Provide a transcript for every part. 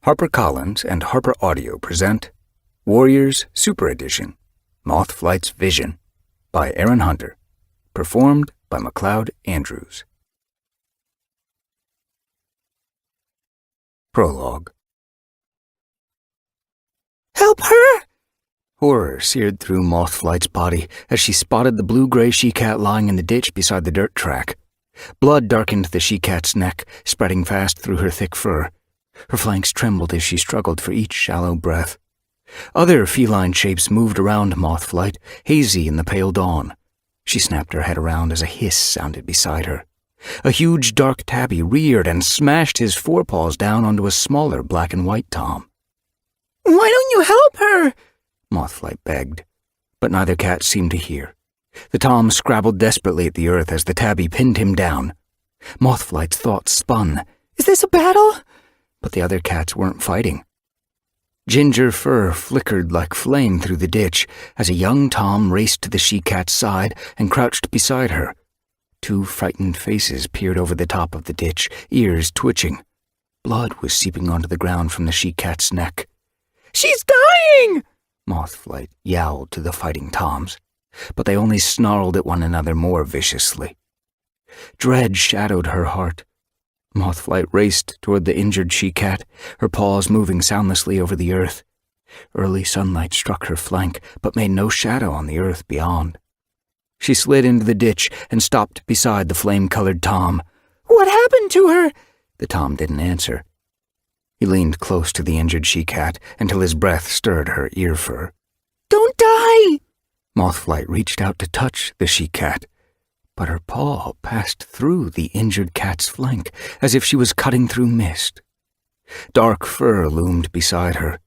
HarperCollins and Harper Audio present Warriors Super Edition, Mothflights Vision, by Aaron Hunter, performed by MacLeod Andrews. Prologue. Help her! Horror seared through Mothflight's body as she spotted the blue-gray she-cat lying in the ditch beside the dirt track. Blood darkened the she-cat's neck, spreading fast through her thick fur. Her flanks trembled as she struggled for each shallow breath. Other feline shapes moved around Mothflight, hazy in the pale dawn. She snapped her head around as a hiss sounded beside her. A huge dark tabby reared and smashed his forepaws down onto a smaller black and white tom. Why don't you help her? Mothflight begged, but neither cat seemed to hear. The tom scrabbled desperately at the earth as the tabby pinned him down. Mothflight's thoughts spun. Is this a battle? But the other cats weren't fighting. Ginger fur flickered like flame through the ditch as a young tom raced to the she-cat's side and crouched beside her. Two frightened faces peered over the top of the ditch, ears twitching. Blood was seeping onto the ground from the she-cat's neck. She's dying! Mothflight yowled to the fighting toms, but they only snarled at one another more viciously. Dread shadowed her heart. Mothflight raced toward the injured she-cat, her paws moving soundlessly over the earth. Early sunlight struck her flank, but made no shadow on the earth beyond. She slid into the ditch and stopped beside the flame-colored tom. What happened to her? The tom didn't answer. He leaned close to the injured she-cat until his breath stirred her ear fur. Don't die! Mothflight reached out to touch the she-cat, but her paw passed through the injured cat's flank as if she was cutting through mist. Dark fur loomed beside her.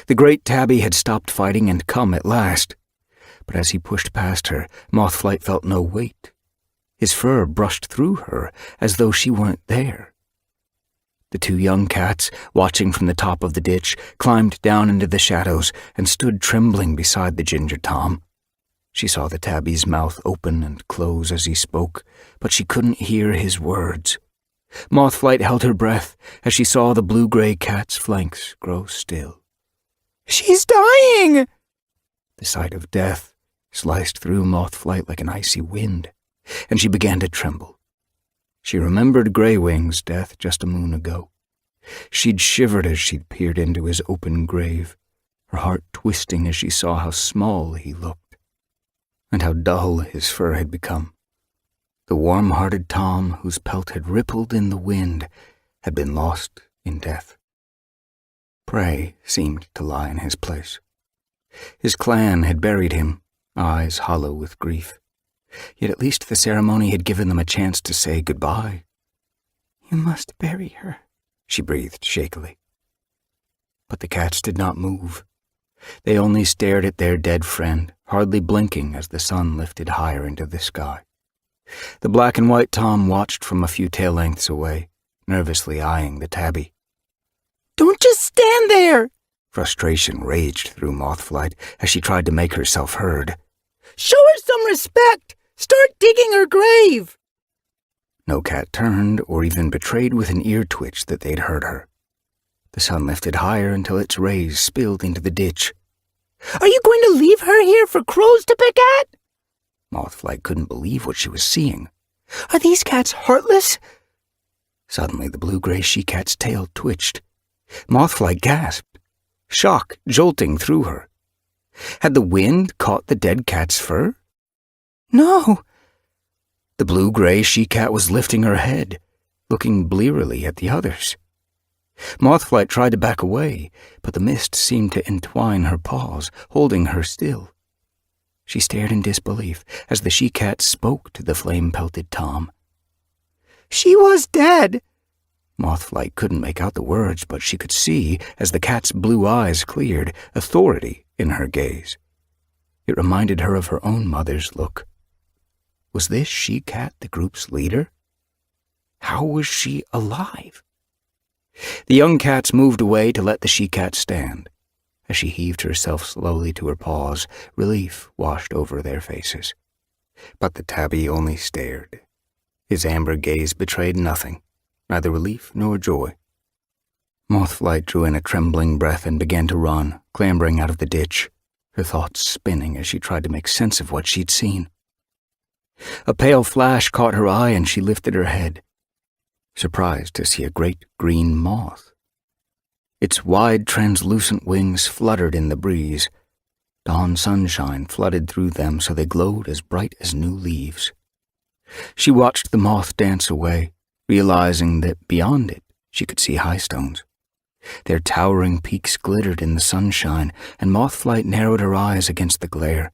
The great tabby had stopped fighting and come at last. But as he pushed past her, Mothflight felt no weight. His fur brushed through her as though she weren't there. The two young cats, watching from the top of the ditch, climbed down into the shadows and stood trembling beside the ginger tom. She saw the tabby's mouth open and close as he spoke, but she couldn't hear his words. Mothflight held her breath as she saw the blue-gray cat's flanks grow still. She's dying! The sight of death sliced through Mothflight like an icy wind, and she began to tremble. She remembered Greywing's death just a moon ago. She'd shivered as she'd peered into his open grave, her heart twisting as she saw how small he looked, and how dull his fur had become. The warm-hearted tom, whose pelt had rippled in the wind, had been lost in death. Prey seemed to lie in his place. His clan had buried him, eyes hollow with grief. Yet at least the ceremony had given them a chance to say goodbye. You must bury her, she breathed shakily. But the cats did not move. They only stared at their dead friend, hardly blinking as the sun lifted higher into the sky. The black and white tom watched from a few tail lengths away, nervously eyeing the tabby. Don't just stand there! Frustration raged through Mothflight as she tried to make herself heard. Show her some respect! Start digging her grave! No cat turned or even betrayed with an ear twitch that they'd heard her. The sun lifted higher until its rays spilled into the ditch. Are you going to leave her here for crows to pick at? Mothflight couldn't believe what she was seeing. Are these cats heartless? Suddenly the blue-gray she-cat's tail twitched. Mothflight gasped, shock jolting through her. Had the wind caught the dead cat's fur? No. The blue-gray she-cat was lifting her head, looking blearily at the others. Mothflight tried to back away, but the mist seemed to entwine her paws, holding her still. She stared in disbelief as the she-cat spoke to the flame-pelted tom. She was dead. Mothflight couldn't make out the words, but she could see, as the cat's blue eyes cleared, authority in her gaze. It reminded her of her own mother's look. Was this she-cat the group's leader? How was she alive? The young cats moved away to let the she-cat stand. As she heaved herself slowly to her paws, relief washed over their faces. But the tabby only stared. His amber gaze betrayed nothing, neither relief nor joy. Mothflight drew in a trembling breath and began to run, clambering out of the ditch, her thoughts spinning as she tried to make sense of what she'd seen. A pale flash caught her eye and she lifted her head, surprised to see a great green moth. Its wide, translucent wings fluttered in the breeze. Dawn sunshine flooded through them so they glowed as bright as new leaves. She watched the moth dance away, realizing that beyond it she could see high stones. Their towering peaks glittered in the sunshine, and Mothflight narrowed her eyes against the glare,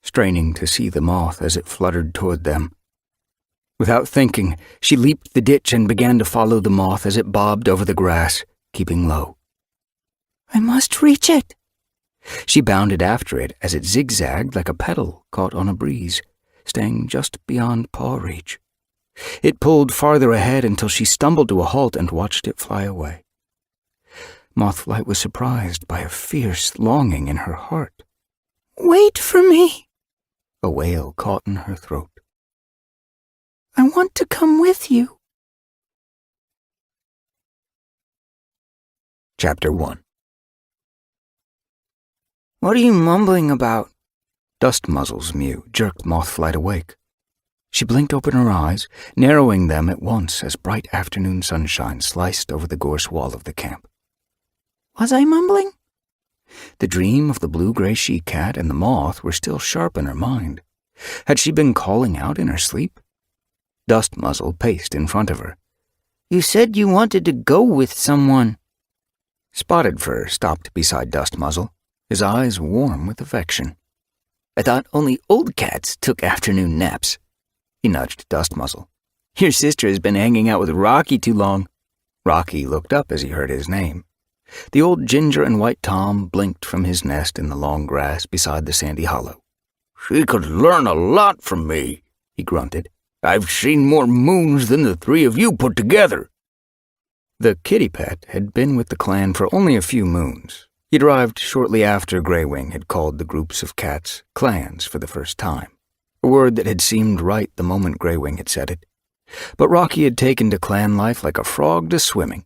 straining to see the moth as it fluttered toward them. Without thinking, she leaped the ditch and began to follow the moth as it bobbed over the grass, keeping low. I must reach it. She bounded after it as it zigzagged like a petal caught on a breeze, staying just beyond paw reach. It pulled farther ahead until she stumbled to a halt and watched it fly away. Mothflight was surprised by a fierce longing in her heart. Wait for me. A wail caught in her throat. I want to come with you. Chapter 1. What are you mumbling about? Dust Muzzle's mew jerked Mothflight awake. She blinked open her eyes, narrowing them at once as bright afternoon sunshine sliced over the gorse wall of the camp. Was I mumbling? The dream of the blue-gray she-cat and the moth were still sharp in her mind. Had she been calling out in her sleep? Dust Muzzle paced in front of her. You said you wanted to go with someone. Spotted Fur stopped beside Dust Muzzle, his eyes warm with affection. I thought only old cats took afternoon naps. He nudged Dust Muzzle. Your sister has been hanging out with Rocky too long. Rocky looked up as he heard his name. The old ginger and white Tom blinked from his nest in the long grass beside the sandy hollow. She could learn a lot from me, he grunted. I've seen more moons than the three of you put together. The kitty pet had been with the clan for only a few moons. He'd arrived shortly after Greywing had called the groups of cats clans for the first time, a word that had seemed right the moment Greywing had said it. But Rocky had taken to clan life like a frog to swimming.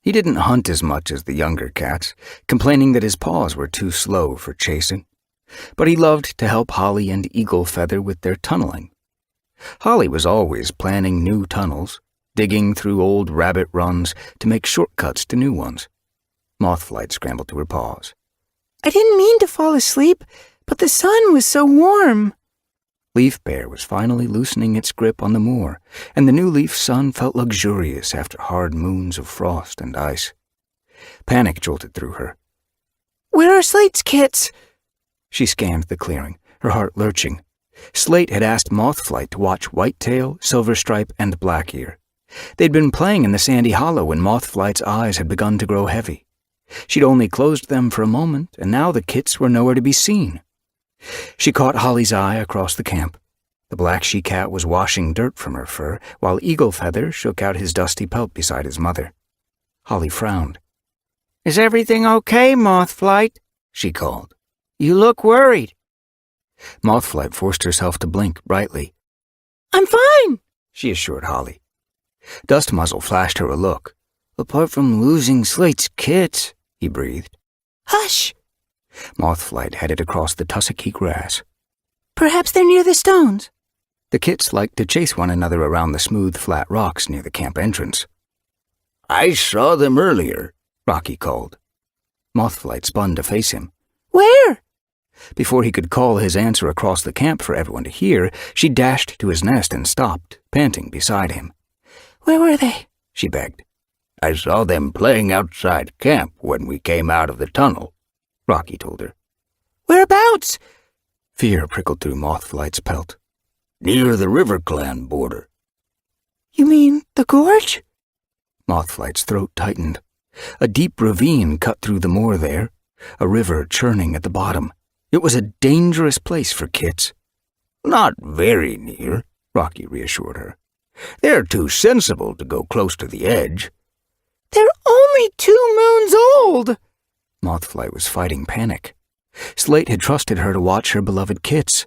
He didn't hunt as much as the younger cats, complaining that his paws were too slow for chasing. But he loved to help Holly and Eagle Feather with their tunneling. Holly was always planning new tunnels, digging through old rabbit runs to make shortcuts to new ones. Mothflight scrambled to her paws. I didn't mean to fall asleep, but the sun was so warm. Leaf Bear was finally loosening its grip on the moor, and the new leaf sun felt luxurious after hard moons of frost and ice. Panic jolted through her. Where are Slate's kits? She scanned the clearing, her heart lurching. Slate had asked Mothflight to watch Whitetail, Silverstripe, and Blackear. They'd been playing in the sandy hollow when Mothflight's eyes had begun to grow heavy. She'd only closed them for a moment, and now the kits were nowhere to be seen. She caught Holly's eye across the camp. The black she-cat was washing dirt from her fur, while Eagle Feather shook out his dusty pelt beside his mother. Holly frowned. Is everything okay, Mothflight? She called. You look worried. Mothflight forced herself to blink brightly. I'm fine, she assured Holly. Dust Muzzle flashed her a look. Apart from losing Slate's kits, he breathed. Hush! Mothflight headed across the tussocky grass. Perhaps they're near the stones. The kits liked to chase one another around the smooth, flat rocks near the camp entrance. I saw them earlier, Rocky called. Mothflight spun to face him. Where? Before he could call his answer across the camp for everyone to hear, she dashed to his nest and stopped, panting beside him. Where were they? She begged. I saw them playing outside camp when we came out of the tunnel, Rocky told her. Whereabouts? Fear prickled through Mothflight's pelt. Near the River Clan border. You mean the gorge? Mothflight's throat tightened. A deep ravine cut through the moor there, a river churning at the bottom. It was a dangerous place for kits. Not very near, Rocky reassured her. They're too sensible to go close to the edge. They're only 2 moons old. Mothflight was fighting panic. Slate had trusted her to watch her beloved kits.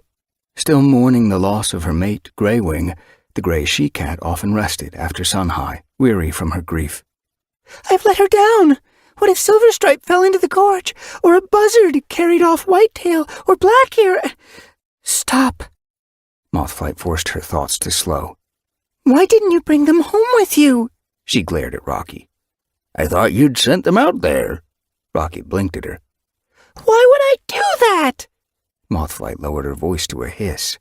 Still mourning the loss of her mate, Greywing, the gray she-cat often rested after sun-high, weary from her grief. I've let her down. What if Silverstripe fell into the gorge, or a buzzard carried off Whitetail, or Blackhair? Stop. Mothflight forced her thoughts to slow. Why didn't you bring them home with you? She glared at Rocky. I thought you'd sent them out there. Rocky blinked at her. Why would I do that? Mothflight lowered her voice to a hiss.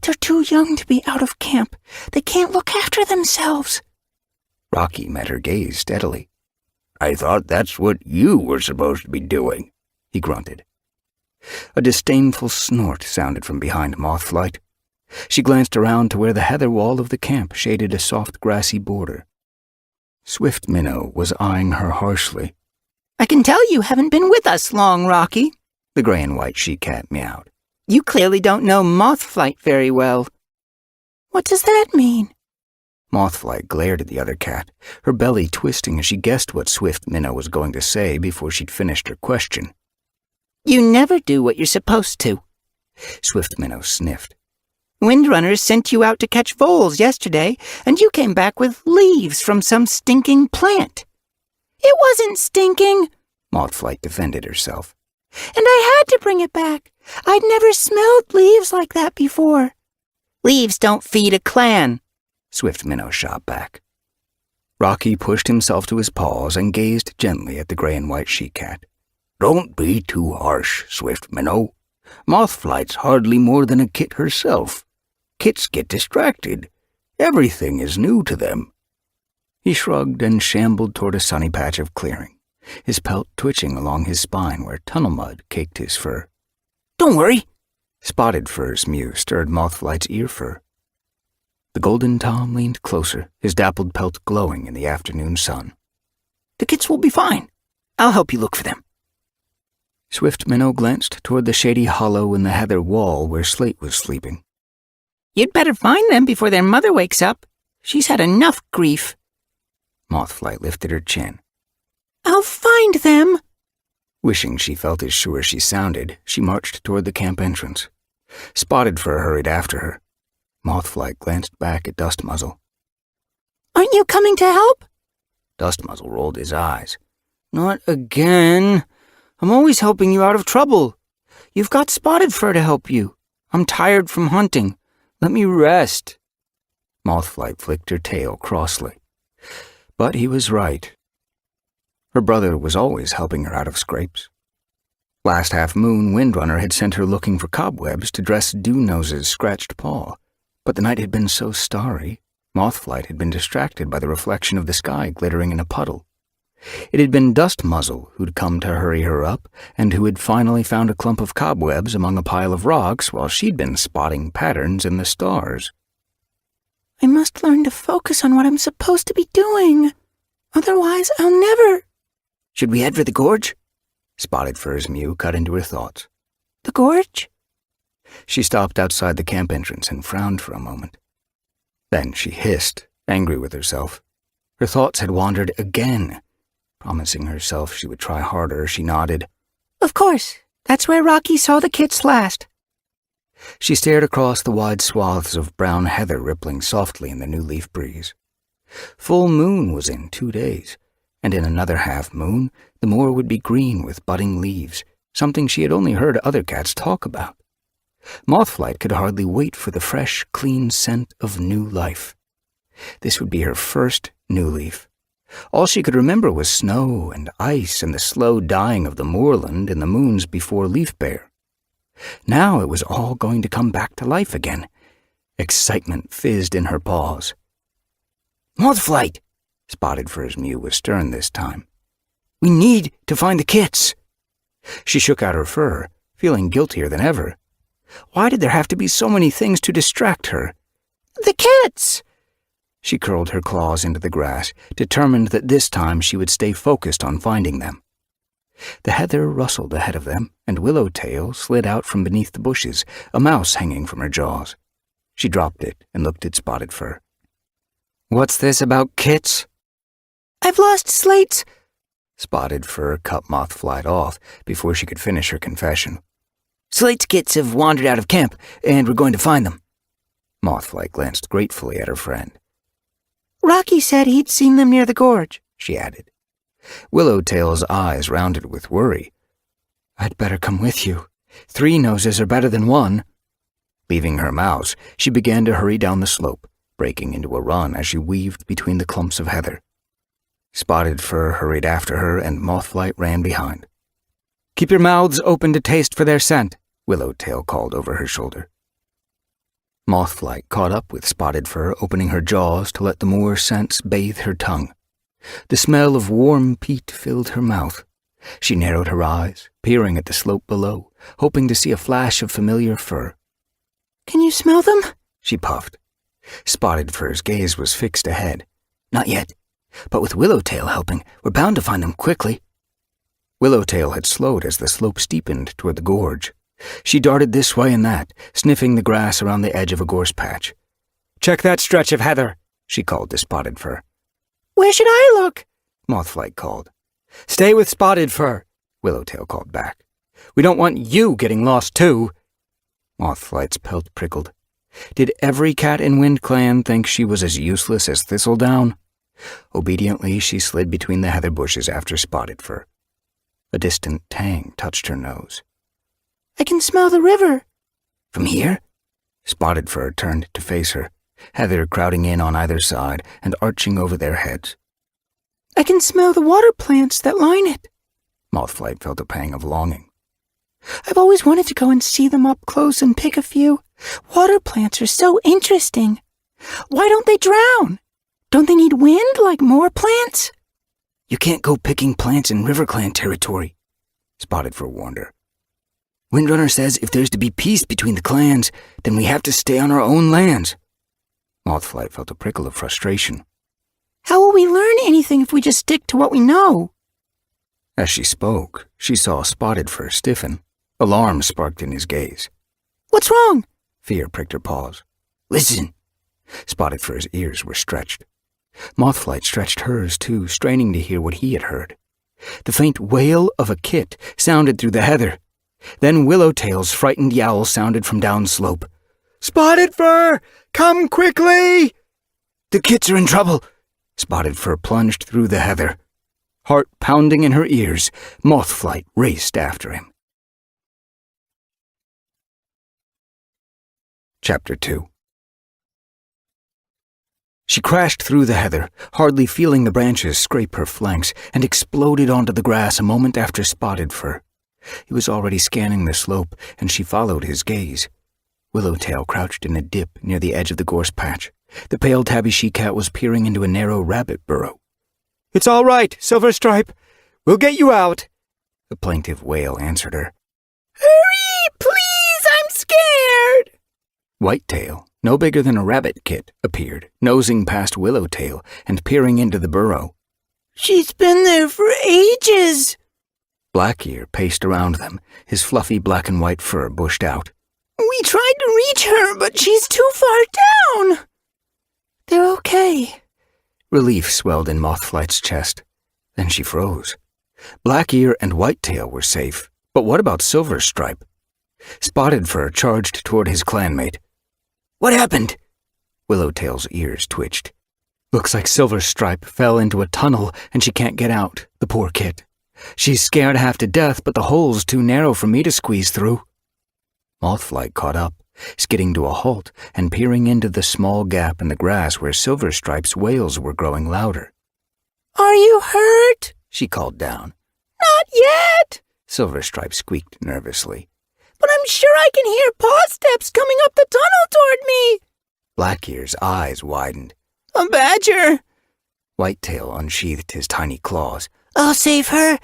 They're too young to be out of camp. They can't look after themselves. Rocky met her gaze steadily. I thought that's what you were supposed to be doing, he grunted. A disdainful snort sounded from behind Mothflight. She glanced around to where the heather wall of the camp shaded a soft grassy border. Swift Minnow was eyeing her harshly. I can tell you haven't been with us long, Rocky, the gray and white she-cat meowed. You clearly don't know Mothflight very well. What does that mean? Mothflight glared at the other cat, her belly twisting as she guessed what Swift Minnow was going to say before she'd finished her question. You never do what you're supposed to. Swift Minnow sniffed. Windrunners sent you out to catch voles yesterday, and you came back with leaves from some stinking plant. It wasn't stinking, Mothflight defended herself. And I had to bring it back. I'd never smelled leaves like that before. Leaves don't feed a clan, Swift Minnow shot back. Rocky pushed himself to his paws and gazed gently at the gray and white she-cat. Don't be too harsh, Swift Minnow. Mothflight's hardly more than a kit herself. Kits get distracted. Everything is new to them. He shrugged and shambled toward a sunny patch of clearing, his pelt twitching along his spine where tunnel mud caked his fur. Don't worry. Spotted Fur's mew stirred Mothflight's ear fur. The golden tom leaned closer, his dappled pelt glowing in the afternoon sun. The kits will be fine. I'll help you look for them. Swift Minnow glanced toward the shady hollow in the heather wall where Slate was sleeping. You'd better find them before their mother wakes up. She's had enough grief. Mothflight lifted her chin. I'll find them. Wishing she felt as sure as she sounded, she marched toward the camp entrance. Spotted Fur hurried after her. Mothflight glanced back at Dust Muzzle. Aren't you coming to help? Dust Muzzle rolled his eyes. Not again. I'm always helping you out of trouble. You've got Spotted Fur to help you. I'm tired from hunting. Let me rest. Mothflight flicked her tail crossly. But he was right. Her brother was always helping her out of scrapes. Last half-moon, Windrunner had sent her looking for cobwebs to dress Dew-Nose's scratched paw, but the night had been so starry, Mothflight had been distracted by the reflection of the sky glittering in a puddle. It had been Dust Muzzle who'd come to hurry her up, and who had finally found a clump of cobwebs among a pile of rocks while she'd been spotting patterns in the stars. I must learn to focus on what I'm supposed to be doing. Otherwise, I'll never... Should we head for the gorge? Spotted Fur's mew cut into her thoughts. The gorge? She stopped outside the camp entrance and frowned for a moment. Then she hissed, angry with herself. Her thoughts had wandered again. Promising herself she would try harder, she nodded. Of course. That's where Rocky saw the kits last. She stared across the wide swaths of brown heather rippling softly in the new leaf breeze. Full moon was in 2 days, and in another half-moon, the moor would be green with budding leaves, something she had only heard other cats talk about. Mothflight could hardly wait for the fresh, clean scent of new life. This would be her first new leaf. All she could remember was snow and ice and the slow dying of the moorland in the moons before Leaf Bear. Now it was all going to come back to life again. Excitement fizzed in her paws. Mothflight! Spotted Fur's mew was stern this time. We need to find the kits. She shook out her fur, feeling guiltier than ever. Why did there have to be so many things to distract her? The kits! She curled her claws into the grass, determined that this time she would stay focused on finding them. The heather rustled ahead of them, and Willowtail slid out from beneath the bushes, a mouse hanging from her jaws. She dropped it and looked at Spotted Fur. What's this about kits? I've lost Slate's... Spotted Fur cut Mothflight off before she could finish her confession. Slate's kits have wandered out of camp, and we're going to find them. Mothflight glanced gratefully at her friend. Rocky said he'd seen them near the gorge, she added. Willowtail's eyes rounded with worry. I'd better come with you. 3 noses are better than 1. Leaving her mouse, she began to hurry down the slope, breaking into a run as she weaved between the clumps of heather. Spotted Fur hurried after her, and Mothflight ran behind. Keep your mouths open to taste for their scent, Willowtail called over her shoulder. Mothflight caught up with Spotted Fur, opening her jaws to let the moor scents bathe her tongue. The smell of warm peat filled her mouth. She narrowed her eyes, peering at the slope below, hoping to see a flash of familiar fur. Can you smell them? She puffed. Spotted Fur's gaze was fixed ahead. Not yet, but with Willowtail helping, we're bound to find them quickly. Willowtail had slowed as the slope steepened toward the gorge. She darted this way and that, sniffing the grass around the edge of a gorse patch. Check that stretch of heather, she called to Spotted Fur. Where should I look? Mothflight called. Stay with Spotted Fur, Willowtail called back. We don't want you getting lost too. Mothflight's pelt prickled. Did every cat in Wind Clan think she was as useless as Thistledown? Obediently, she slid between the heather bushes after Spotted Fur. A distant tang touched her nose. I can smell the river. From here? Spotted Fur turned to face her, heather crowding in on either side and arching over their heads. I can smell the water plants that line it. Mothflight felt a pang of longing. I've always wanted to go and see them up close and pick a few. Water plants are so interesting. Why don't they drown? Don't they need wind like more plants? You can't go picking plants in RiverClan territory, Spotted Fur warned her. Windrunner says if there's to be peace between the clans, then we have to stay on our own lands. Mothflight felt a prickle of frustration. How will we learn anything if we just stick to what we know? As she spoke, she saw Spotted Fur stiffen. Alarm sparked in his gaze. What's wrong? Fear pricked her paws. Listen. Spotted Fur's ears were stretched. Mothflight stretched hers too, straining to hear what he had heard. The faint wail of a kit sounded through the heather. Then Willowtail's frightened yowl sounded from downslope. Spotted Fur, come quickly! The kits are in trouble. Spotted Fur plunged through the heather. Heart pounding in her ears, Mothflight raced after him. Chapter 2. She crashed through the heather, hardly feeling the branches scrape her flanks, and exploded onto the grass a moment after Spotted Fur. He was already scanning the slope, and she followed his gaze. Willowtail crouched in a dip near the edge of the gorse patch. The pale tabby she-cat was peering into a narrow rabbit burrow. It's all right, Silverstripe. We'll get you out. A plaintive wail answered her. Hurry, please, I'm scared. Whitetail, no bigger than a rabbit kit, appeared, nosing past Willowtail and peering into the burrow. She's been there for ages. Blackear paced around them, his fluffy black and white fur bushed out. We tried to reach her, but she's too far down. They're okay. Relief swelled in Mothflight's chest. Then she froze. Blackear and Whitetail were safe, but what about Silverstripe? Spotted Fur charged toward his clanmate. What happened? Willowtail's ears twitched. Looks like Silverstripe fell into a tunnel and she can't get out, the poor kit. She's scared half to death, but the hole's too narrow for me to squeeze through. Mothflight caught up, skidding to a halt and peering into the small gap in the grass where Silverstripe's wails were growing louder. Are you hurt? She called down. Not yet, Silverstripe squeaked nervously. But I'm sure I can hear paw steps coming up the tunnel toward me. Blackear's eyes widened. A badger. Whitetail unsheathed his tiny claws. I'll save her.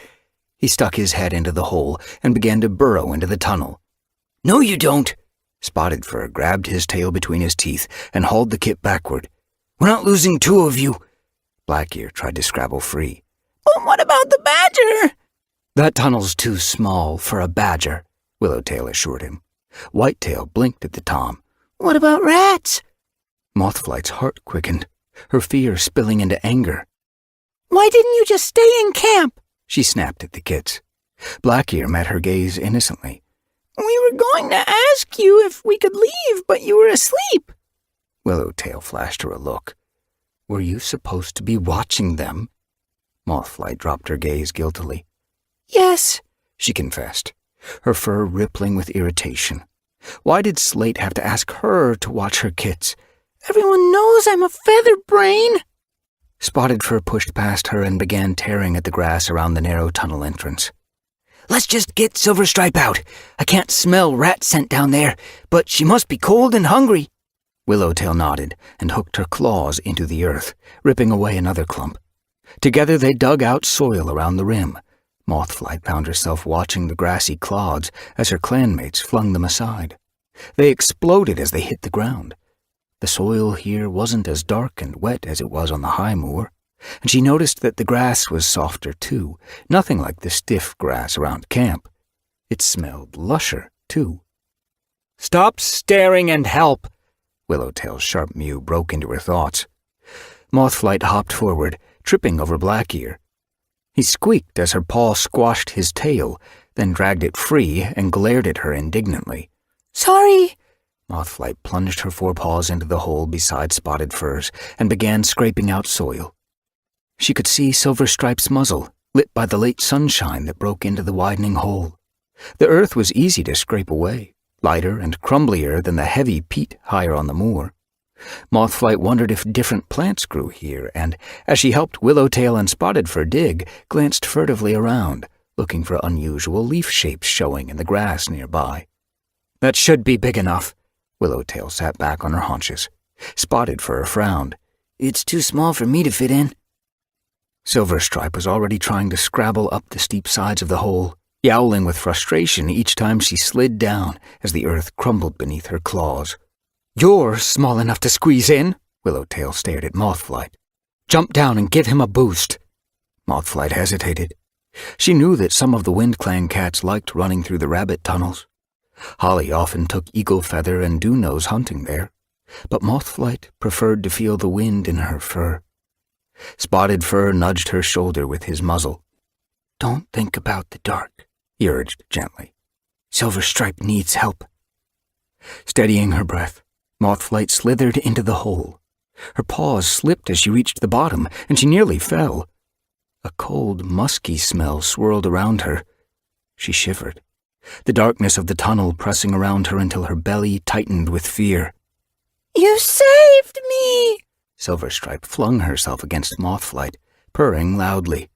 He stuck his head into the hole and began to burrow into the tunnel. No, you don't. Spotted Fur grabbed his tail between his teeth and hauled the kit backward. We're not losing 2 of you. Blackear tried to scrabble free. But what about the badger? That tunnel's too small for a badger, Willowtail assured him. Whitetail blinked at the tom. What about rats? Mothflight's heart quickened, her fear spilling into anger. Why didn't you just stay in camp? She snapped at the kits. Blackear met her gaze innocently. We were going to ask you if we could leave, but you were asleep. Willowtail flashed her a look. Were you supposed to be watching them? Mothflight dropped her gaze guiltily. Yes, she confessed, her fur rippling with irritation. Why did Slate have to ask her to watch her kits? everyone knows I'm a feather brain. Spotted Fur pushed past her and began tearing at the grass around the narrow tunnel entrance. Let's just get Silverstripe out. I can't smell rat scent down there, but she must be cold and hungry. Willowtail nodded and hooked her claws into the earth, ripping away another clump. Together they dug out soil around the rim. Mothflight found herself watching the grassy clods as her clanmates flung them aside. They exploded as they hit the ground. The soil here wasn't as dark and wet as it was on the high moor, and she noticed that the grass was softer too, nothing like the stiff grass around camp. It smelled lusher, too. "Stop staring and help!" Willowtail's sharp mew broke into her thoughts. Mothflight hopped forward, tripping over Blackear. He squeaked as her paw squashed his tail, then dragged it free and glared at her indignantly. Sorry. Mothflight plunged her forepaws into the hole beside Spotted Fur's and began scraping out soil. She could see Silverstripe's muzzle, lit by the late sunshine that broke into the widening hole. The earth was easy to scrape away, lighter and crumblier than the heavy peat higher on the moor. Mothflight wondered if different plants grew here, and, as she helped Willowtail and Spotted Fur dig, glanced furtively around, looking for unusual leaf shapes showing in the grass nearby. "That should be big enough." Willowtail sat back on her haunches. Spotted Fur frowned. "It's too small for me to fit in." Silverstripe was already trying to scrabble up the steep sides of the hole, yowling with frustration each time she slid down as the earth crumbled beneath her claws. "You're small enough to squeeze in," Willowtail stared at Mothflight. "Jump down and give him a boost." Mothflight hesitated. She knew that some of the Wind Clan cats liked running through the rabbit tunnels. Holly often took Eagle Feather and Dew-Nose hunting there, but Mothflight preferred to feel the wind in her fur. Spotted Fur nudged her shoulder with his muzzle. "Don't think about the dark," he urged gently. "Silverstripe needs help." Steadying her breath, Mothflight slithered into the hole. Her paws slipped as she reached the bottom, and she nearly fell. A cold, musky smell swirled around her. She shivered, the darkness of the tunnel pressing around her until her belly tightened with fear. You saved me! Silverstripe flung herself against Mothflight, purring loudly.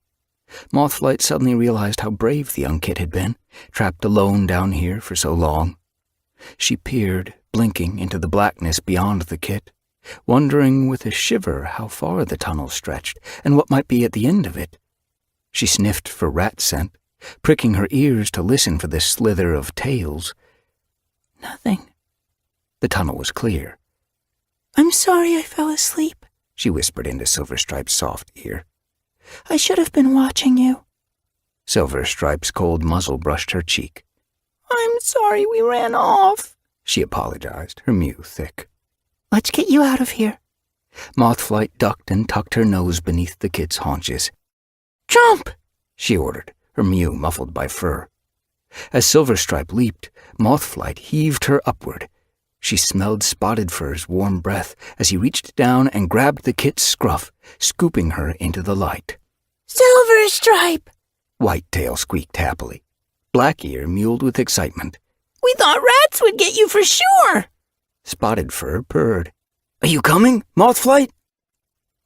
Mothflight suddenly realized how brave the young kit had been, trapped alone down here for so long. She peered, blinking, into the blackness beyond the kit, wondering with a shiver how far the tunnel stretched and what might be at the end of it. She sniffed for rat scent, pricking her ears to listen for the slither of tails. Nothing. The tunnel was clear. I'm sorry I fell asleep, she whispered into Silverstripe's soft ear. I should have been watching you. Silverstripe's cold muzzle brushed her cheek. I'm sorry we ran off, she apologized, her mew thick. Let's get you out of here. Mothflight ducked and tucked her nose beneath the kit's haunches. Jump, she ordered, her mew muffled by fur. As Silverstripe leaped, Mothflight heaved her upward. She smelled Spotted Fur's warm breath as he reached down and grabbed the kit's scruff, scooping her into the light. Silverstripe! Whitetail squeaked happily. Blackear mewed with excitement. We thought rats would get you for sure! Spotted Fur purred. Are you coming, Mothflight?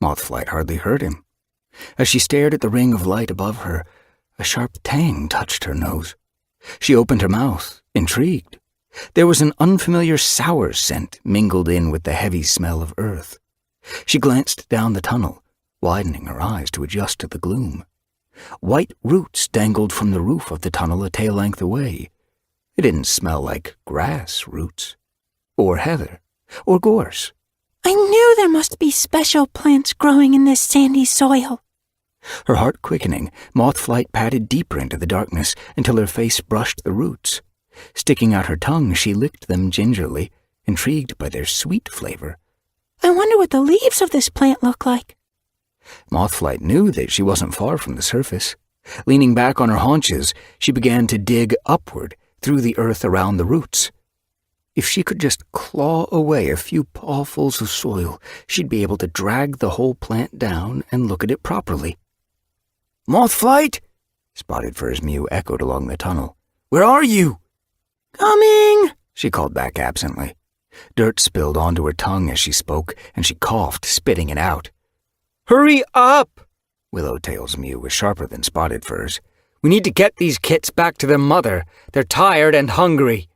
Mothflight hardly heard him. As she stared at the ring of light above her, a sharp tang touched her nose. She opened her mouth, intrigued. There was an unfamiliar sour scent mingled in with the heavy smell of earth. She glanced down the tunnel, widening her eyes to adjust to the gloom. White roots dangled from the roof of the tunnel a tail-length away. It didn't smell like grass roots, or heather, or gorse. I knew there must be special plants growing in this sandy soil. Her heart quickening, Mothflight padded deeper into the darkness until her face brushed the roots. Sticking out her tongue, she licked them gingerly, intrigued by their sweet flavor. I wonder what the leaves of this plant look like. Mothflight knew that she wasn't far from the surface. Leaning back on her haunches, she began to dig upward through the earth around the roots. If she could just claw away a few pawfuls of soil, she'd be able to drag the whole plant down and look at it properly. Mothflight? Spotted Fur's mew echoed along the tunnel. Where are you? Coming, she called back absently. Dirt spilled onto her tongue as she spoke, and she coughed, spitting it out. Hurry up! Willowtail's mew was sharper than Spotted Fur's. We need to get these kits back to their mother. They're tired and hungry.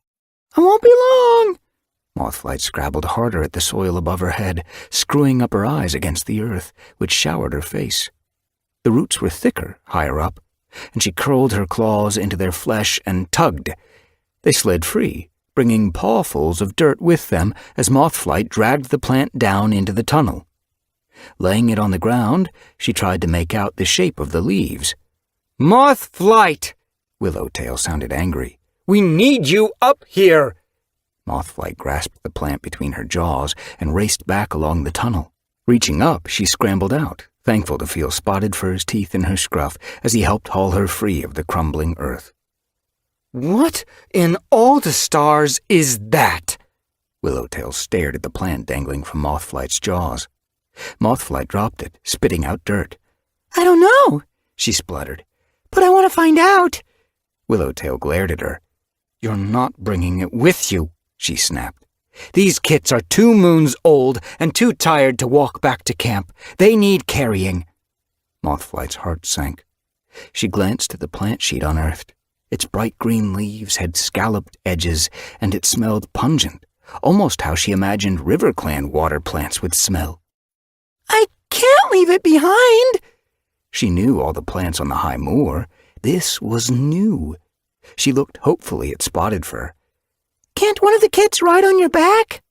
I won't be long. Mothflight scrabbled harder at the soil above her head, screwing up her eyes against the earth, which showered her face. The roots were thicker, higher up, and she curled her claws into their flesh and tugged. They slid free, bringing pawfuls of dirt with them as Mothflight dragged the plant down into the tunnel. Laying it on the ground, she tried to make out the shape of the leaves. Mothflight! Willowtail sounded angry. We need you up here! Mothflight grasped the plant between her jaws and raced back along the tunnel. Reaching up, she scrambled out, thankful to feel Spotted Fur's teeth in her scruff as he helped haul her free of the crumbling earth. What in all the stars is that? Willowtail stared at the plant dangling from Mothflight's jaws. Mothflight dropped it, spitting out dirt. I don't know, she spluttered. but I want to find out. Willowtail glared at her. You're not bringing it with you, she snapped. These kits are 2 moons old and too tired to walk back to camp. They need carrying. Mothflight's heart sank. She glanced at the plant she'd unearthed. Its bright green leaves had scalloped edges, and it smelled pungent, almost how she imagined RiverClan water plants would smell. I can't leave it behind. She knew all the plants on the high moor. This was new. She looked hopefully at Spotted Fur. Can't one of the kids ride on your back?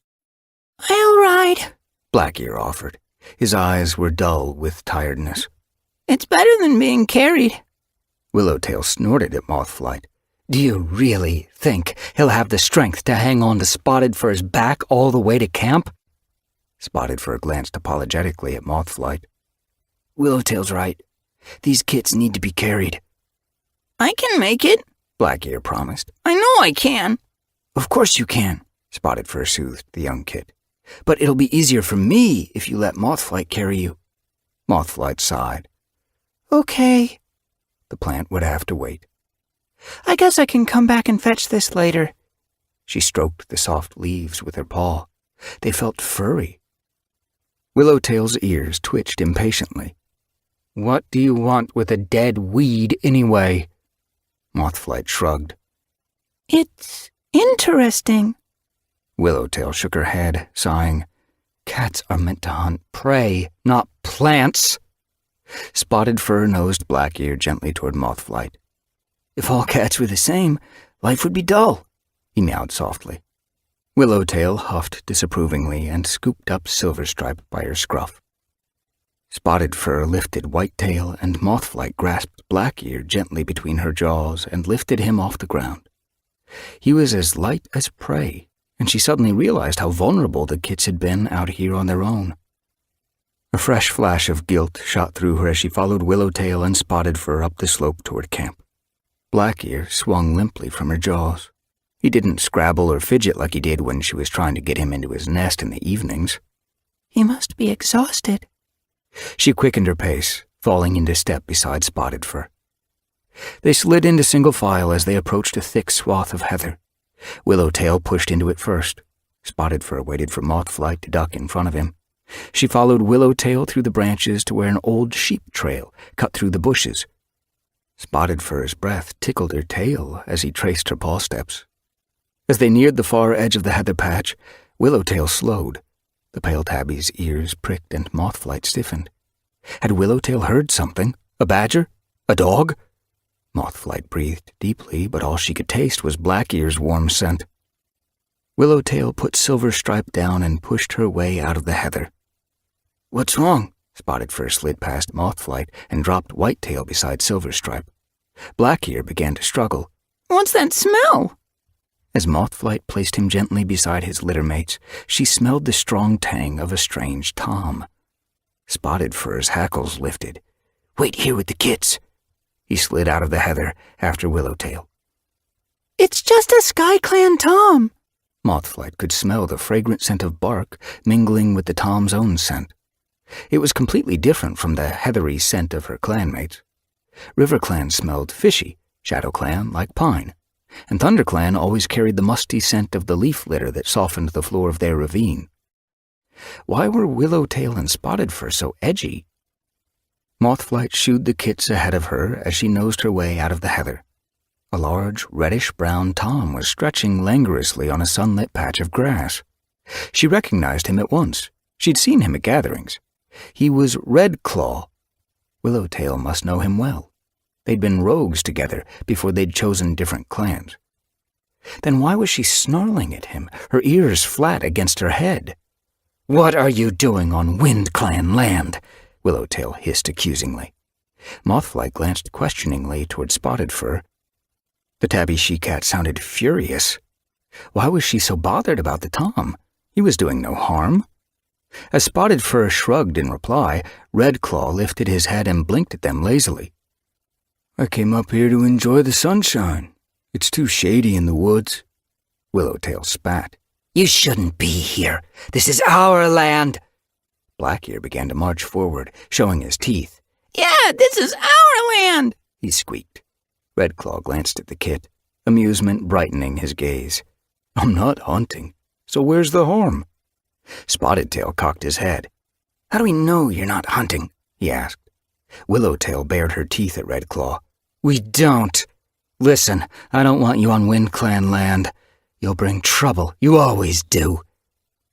I'll ride, Blackear offered. His eyes were dull with tiredness. It's better than being carried. Willowtail snorted at Mothflight. Do you really think he'll have the strength to hang on to Spotted Fur's back all the way to camp? Spotted Fur glanced apologetically at Mothflight. Willowtail's right. These kits need to be carried. I can make it, Blackear promised. I know I can. Of course you can, Spotted Fur soothed the young kit. But it'll be easier for me if you let Mothflight carry you. Mothflight sighed. Okay. The plant would have to wait. I guess I can come back and fetch this later. She stroked the soft leaves with her paw. They felt furry. Willowtail's ears twitched impatiently. What do you want with a dead weed anyway? Mothflight shrugged. It's interesting. Willowtail shook her head, sighing. Cats are meant to hunt prey, not plants. Spotted Fur nosed Blackear gently toward Mothflight. If all cats were the same, life would be dull, he meowed softly. Willowtail huffed disapprovingly and scooped up Silverstripe by her scruff. Spotted Fur lifted Whitetail, and Mothflight grasped Blackear gently between her jaws and lifted him off the ground. He was as light as prey, and she suddenly realized how vulnerable the kits had been out here on their own. A fresh flash of guilt shot through her as she followed Willowtail and Spotted Fur up the slope toward camp. Blackear swung limply from her jaws. He didn't scrabble or fidget like he did when she was trying to get him into his nest in the evenings. He must be exhausted. She quickened her pace, falling into step beside Spotted Fur. They slid into single file as they approached a thick swath of heather. Willowtail pushed into it first. Spotted Fur waited for Mothflight to duck in front of him. She followed Willowtail through the branches to where an old sheep trail cut through the bushes. Spotted Fur's breath tickled her tail as he traced her paw steps. As they neared the far edge of the heather patch, Willowtail slowed. The pale tabby's ears pricked and Mothflight stiffened. Had Willowtail heard something? A badger? A dog? Mothflight breathed deeply, but all she could taste was Blackear's warm scent. Willowtail put Silverstripe down and pushed her way out of the heather. What's wrong? Spotted Fur slid past Mothflight and dropped Whitetail beside Silverstripe. Blackear began to struggle. What's that smell? As Mothflight placed him gently beside his littermates, she smelled the strong tang of a strange tom. Spotted Fur's hackles lifted. Wait here with the kits. He slid out of the heather after Willowtail. It's just a SkyClan tom. Mothflight could smell the fragrant scent of bark mingling with the tom's own scent. It was completely different from the heathery scent of her clanmates. RiverClan smelled fishy, ShadowClan like pine, and ThunderClan always carried the musty scent of the leaf litter that softened the floor of their ravine. Why were Willowtail and Spotted Fur so edgy? Mothflight shooed the kits ahead of her as she nosed her way out of the heather. A large, reddish-brown tom was stretching languorously on a sunlit patch of grass. She recognized him at once. She'd seen him at gatherings. He was Redclaw. Willowtail must know him well. They'd been rogues together before they'd chosen different clans. Then why was she snarling at him, her ears flat against her head? "What are you doing on WindClan land?" Willowtail hissed accusingly. Mothflight glanced questioningly toward Spotted Fur. The tabby she-cat sounded furious. Why was she so bothered about the tom? He was doing no harm. As Spotted Fur shrugged in reply, Redclaw lifted his head and blinked at them lazily. "I came up here to enjoy the sunshine. It's too shady in the woods." Willowtail spat. "You shouldn't be here. This is our land." Blackear began to march forward, showing his teeth. "Yeah, this is our land," he squeaked. Redclaw glanced at the kit, amusement brightening his gaze. "I'm not hunting, so where's the harm?" Spotted Tail cocked his head. "How do we know you're not hunting?" he asked. Willowtail bared her teeth at Redclaw. "We don't. Listen, I don't want you on WindClan land. You'll bring trouble. You always do."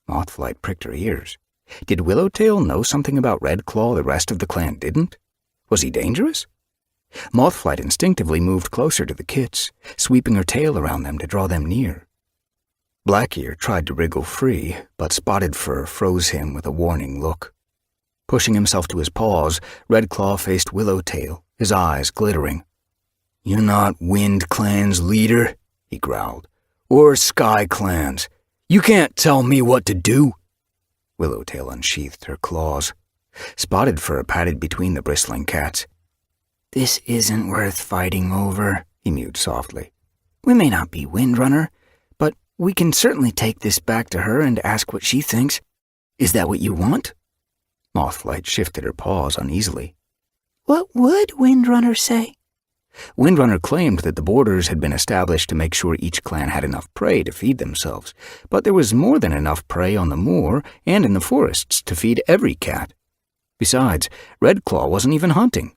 Mothflight pricked her ears. Did Willowtail know something about Redclaw the rest of the clan didn't? Was he dangerous? Mothflight instinctively moved closer to the kits, sweeping her tail around them to draw them near. Blackear tried to wriggle free, but Spotted Fur froze him with a warning look. Pushing himself to his paws, Redclaw faced Willowtail, his eyes glittering. "You're not WindClan's leader," he growled, "or SkyClan's. You can't tell me what to do." Willowtail unsheathed her claws. Spotted Fur padded between the bristling cats. "This isn't worth fighting over," he mewed softly. "We may not be Windrunner, but we can certainly take this back to her and ask what she thinks. Is that what you want?" Mothflight shifted her paws uneasily. "What would Windrunner say?" Windrunner claimed that the borders had been established to make sure each clan had enough prey to feed themselves, but there was more than enough prey on the moor and in the forests to feed every cat. Besides, Redclaw wasn't even hunting.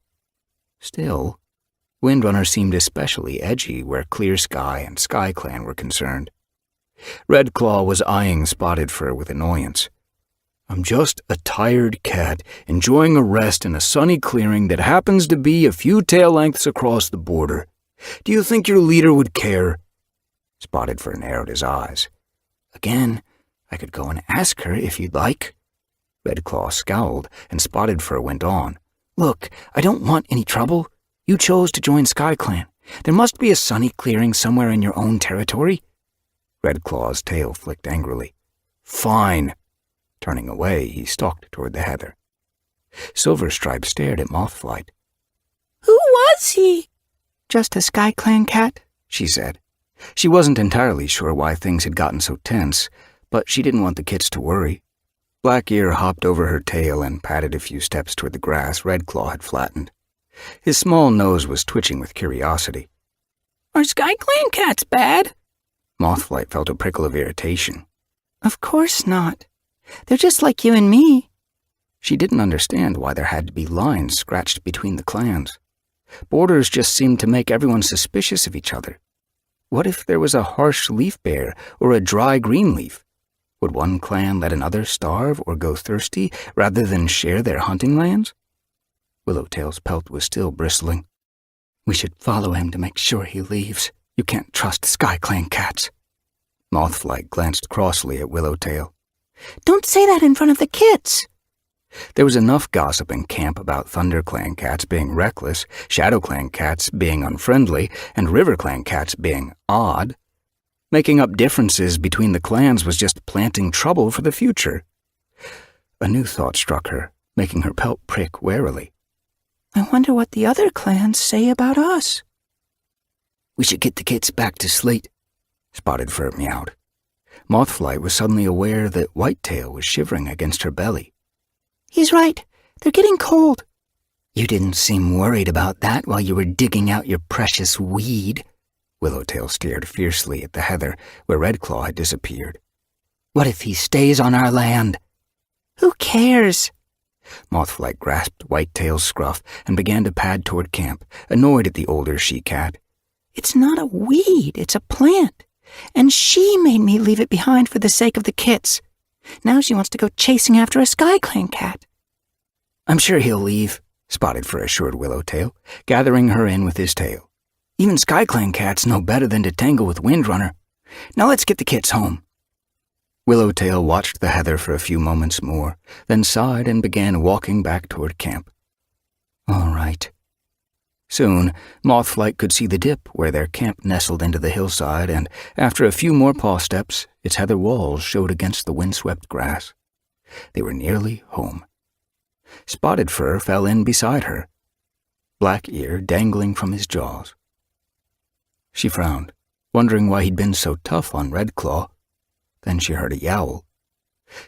Still, Windrunner seemed especially edgy where Clear Sky and SkyClan were concerned. Redclaw was eyeing Spotted Fur with annoyance. "I'm just a tired cat enjoying a rest in a sunny clearing that happens to be a few tail lengths across the border. Do you think your leader would care?" Spotted Fur narrowed his eyes. "Again, I could go and ask her if you'd like." Redclaw scowled, and Spotted Fur went on. "Look, I don't want any trouble. You chose to join SkyClan. There must be a sunny clearing somewhere in your own territory." Redclaw's tail flicked angrily. "Fine." Turning away, he stalked toward the heather. Silverstripe stared at Mothflight. "Who was he?" "Just a SkyClan cat," she said. She wasn't entirely sure why things had gotten so tense, but she didn't want the kits to worry. Blackear hopped over her tail and padded a few steps toward the grass Redclaw had flattened. His small nose was twitching with curiosity. "Are SkyClan cats bad?" Mothflight felt a prickle of irritation. "Of course not. They're just like you and me." She didn't understand why there had to be lines scratched between the clans. Borders just seemed to make everyone suspicious of each other. What if there was a harsh leaf bear or a dry green leaf? Would one clan let another starve or go thirsty rather than share their hunting lands? Willowtail's pelt was still bristling. "We should follow him to make sure he leaves. You can't trust SkyClan cats." Mothflight glanced crossly at Willowtail. "Don't say that in front of the kits." There was enough gossip in camp about ThunderClan cats being reckless, ShadowClan cats being unfriendly, and RiverClan cats being odd. Making up differences between the clans was just planting trouble for the future. A new thought struck her, making her pelt prick warily. "I wonder what the other clans say about us." "We should get the kits back to Slate," Spotted Fur meowed. Mothflight was suddenly aware that Whitetail was shivering against her belly. "He's right. They're getting cold." You didn't seem worried about that while you were digging out your precious weed. Willowtail stared fiercely at the heather where Redclaw had disappeared. What if he stays on our land? Who cares? Mothflight grasped Whitetail's scruff and began to pad toward camp, annoyed at the older she-cat. It's not a weed, it's a plant. And she made me leave it behind for the sake of the kits. Now she wants to go chasing after a SkyClan cat. I'm sure he'll leave, Spotted Fur assured Willowtail, gathering her in with his tail. Even SkyClan cats know better than to tangle with Windrunner. Now let's get the kits home. Willowtail watched the heather for a few moments more, then sighed and began walking back toward camp. All right. Soon, Mothflight could see the dip where their camp nestled into the hillside, and after a few more paw steps, its heather walls showed against the windswept grass. They were nearly home. Spotted Fur fell in beside her, Black Ear dangling from his jaws. She frowned, wondering why he'd been so tough on Redclaw. Then she heard a yowl.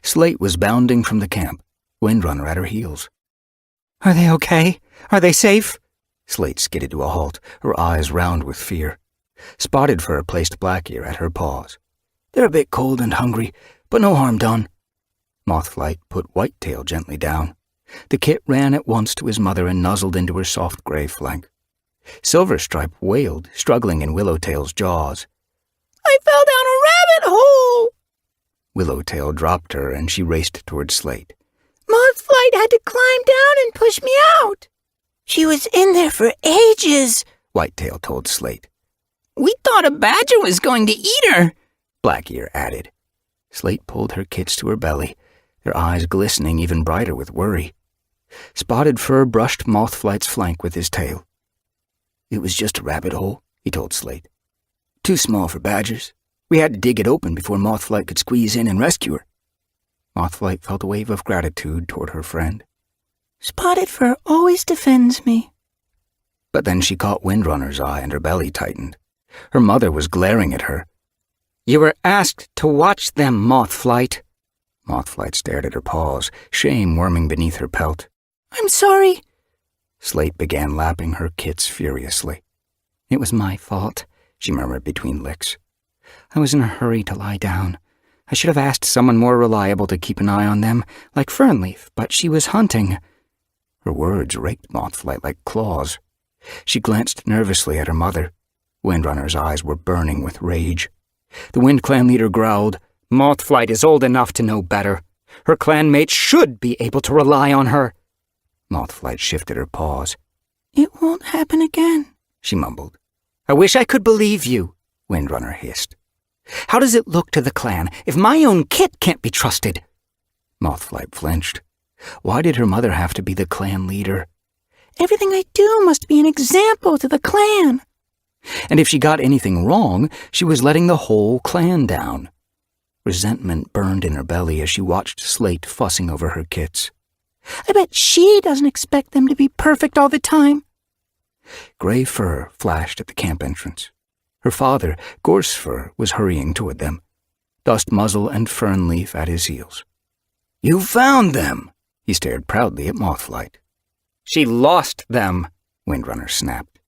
Slate was bounding from the camp, Windrunner at her heels. Are they okay? Are they safe? Slate skidded to a halt, her eyes round with fear. Spotted Fur placed Black Ear at her paws. They're a bit cold and hungry, but no harm done. Mothflight put Whitetail gently down. The kit ran at once to his mother and nuzzled into her soft gray flank. Silverstripe wailed, struggling in Willowtail's jaws. I fell down a rabbit hole! Willowtail dropped her and she raced toward Slate. Mothflight had to climb down and push me out. She was in there for ages, Whitetail told Slate. We thought a badger was going to eat her, Black Ear added. Slate pulled her kits to her belly, their eyes glistening even brighter with worry. Spotted Fur brushed Mothflight's flank with his tail. It was just a rabbit hole, he told Slate. Too small for badgers. We had to dig it open before Mothflight could squeeze in and rescue her. Mothflight felt a wave of gratitude toward her friend. Spotted Fur always defends me. But then she caught Windrunner's eye and her belly tightened. Her mother was glaring at her. You were asked to watch them, Mothflight. Mothflight stared at her paws, shame worming beneath her pelt. I'm sorry. Slate began lapping her kits furiously. It was my fault, she murmured between licks. I was in a hurry to lie down. I should have asked someone more reliable to keep an eye on them, like Fernleaf, but she was hunting. Her words raked Mothflight like claws. She glanced nervously at her mother. Windrunner's eyes were burning with rage. The Wind Clan leader growled, Mothflight is old enough to know better. Her clanmates should be able to rely on her. Mothflight shifted her paws. It won't happen again, she mumbled. I wish I could believe you, Windrunner hissed. How does it look to the clan if my own kit can't be trusted? Mothflight flinched. Why did her mother have to be the clan leader? Everything I do must be an example to the clan. And if she got anything wrong, she was letting the whole clan down. Resentment burned in her belly as she watched Slate fussing over her kits. I bet she doesn't expect them to be perfect all the time. Gray Fur flashed at the camp entrance. Her father, Gorse Fur, was hurrying toward them, Dust Muzzle and Fernleaf at his heels. You found them! He stared proudly at Mothflight. She lost them, Windrunner snapped.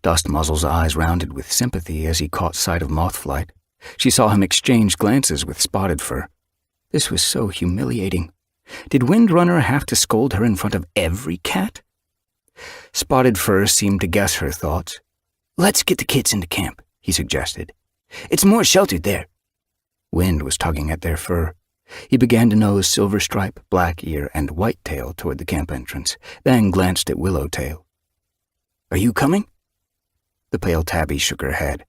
Dust Muzzle's eyes rounded with sympathy as he caught sight of Mothflight. She saw him exchange glances with Spotted Fur. This was so humiliating. Did Windrunner have to scold her in front of every cat? Spotted Fur seemed to guess her thoughts. Let's get the kits into camp, he suggested. It's more sheltered there. Wind was tugging at their fur. He began to nose Silverstripe, Black Ear, and Whitetail toward the camp entrance, then glanced at Willowtail. Are you coming? The pale tabby shook her head.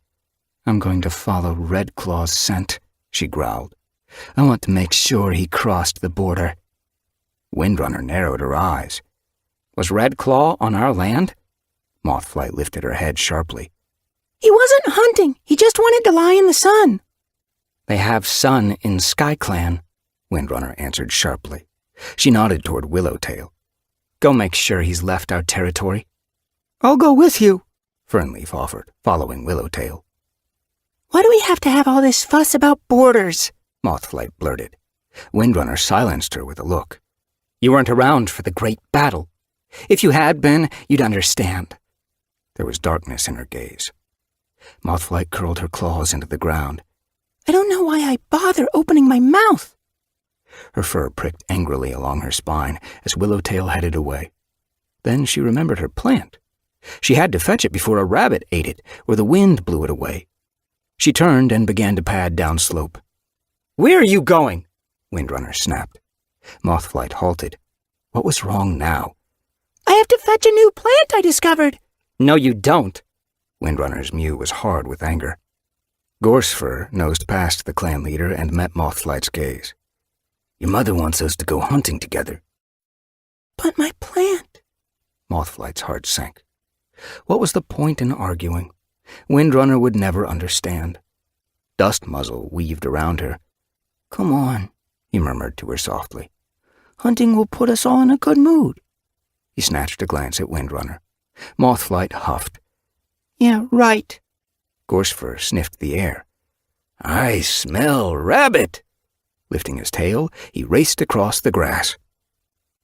I'm going to follow Redclaw's scent, she growled. I want to make sure he crossed the border. Windrunner narrowed her eyes. Was Redclaw on our land? Mothflight lifted her head sharply. He wasn't hunting. He just wanted to lie in the sun. They have sun in SkyClan, Windrunner answered sharply. She nodded toward Willowtail. Go make sure he's left our territory. I'll go with you, Fernleaf offered, following Willowtail. Why do we have to have all this fuss about borders? Mothflight blurted. Windrunner silenced her with a look. You weren't around for the great battle. If you had been, you'd understand. There was darkness in her gaze. Mothflight curled her claws into the ground. I don't know why I bother opening my mouth. Her fur pricked angrily along her spine as Willowtail headed away. Then she remembered her plant. She had to fetch it before a rabbit ate it, or the wind blew it away. She turned and began to pad downslope. "Where are you going?" Windrunner snapped. Mothflight halted. What was wrong now? I have to fetch a new plant I discovered. No, you don't. Windrunner's mew was hard with anger. Gorsefur nosed past the clan leader and met Mothflight's gaze. Your mother wants us to go hunting together. But my plant. Mothflight's heart sank. What was the point in arguing? Windrunner would never understand. Dustmuzzle weaved around her. Come on, he murmured to her softly. Hunting will put us all in a good mood. He snatched a glance at Windrunner. Mothflight huffed. Yeah, right. Gorsefur sniffed the air. I smell rabbit. Lifting his tail, he raced across the grass.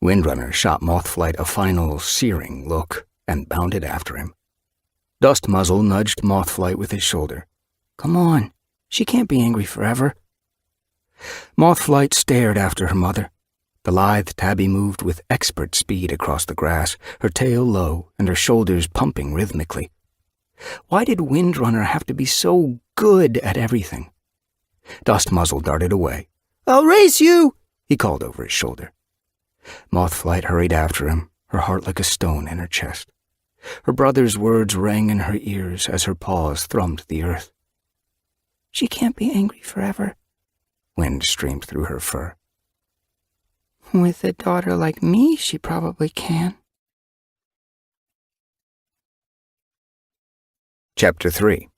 Windrunner shot Mothflight a final searing look and bounded after him. Dustmuzzle nudged Mothflight with his shoulder. Come on, she can't be angry forever. Mothflight stared after her mother. The lithe tabby moved with expert speed across the grass, her tail low and her shoulders pumping rhythmically. Why did Windrunner have to be so good at everything? Dustmuzzle darted away. I'll race you, he called over his shoulder. Mothflight hurried after him, her heart like a stone in her chest. Her brother's words rang in her ears as her paws thrummed the earth. She can't be angry forever. Wind streamed through her fur. With a daughter like me, she probably can. Chapter 3.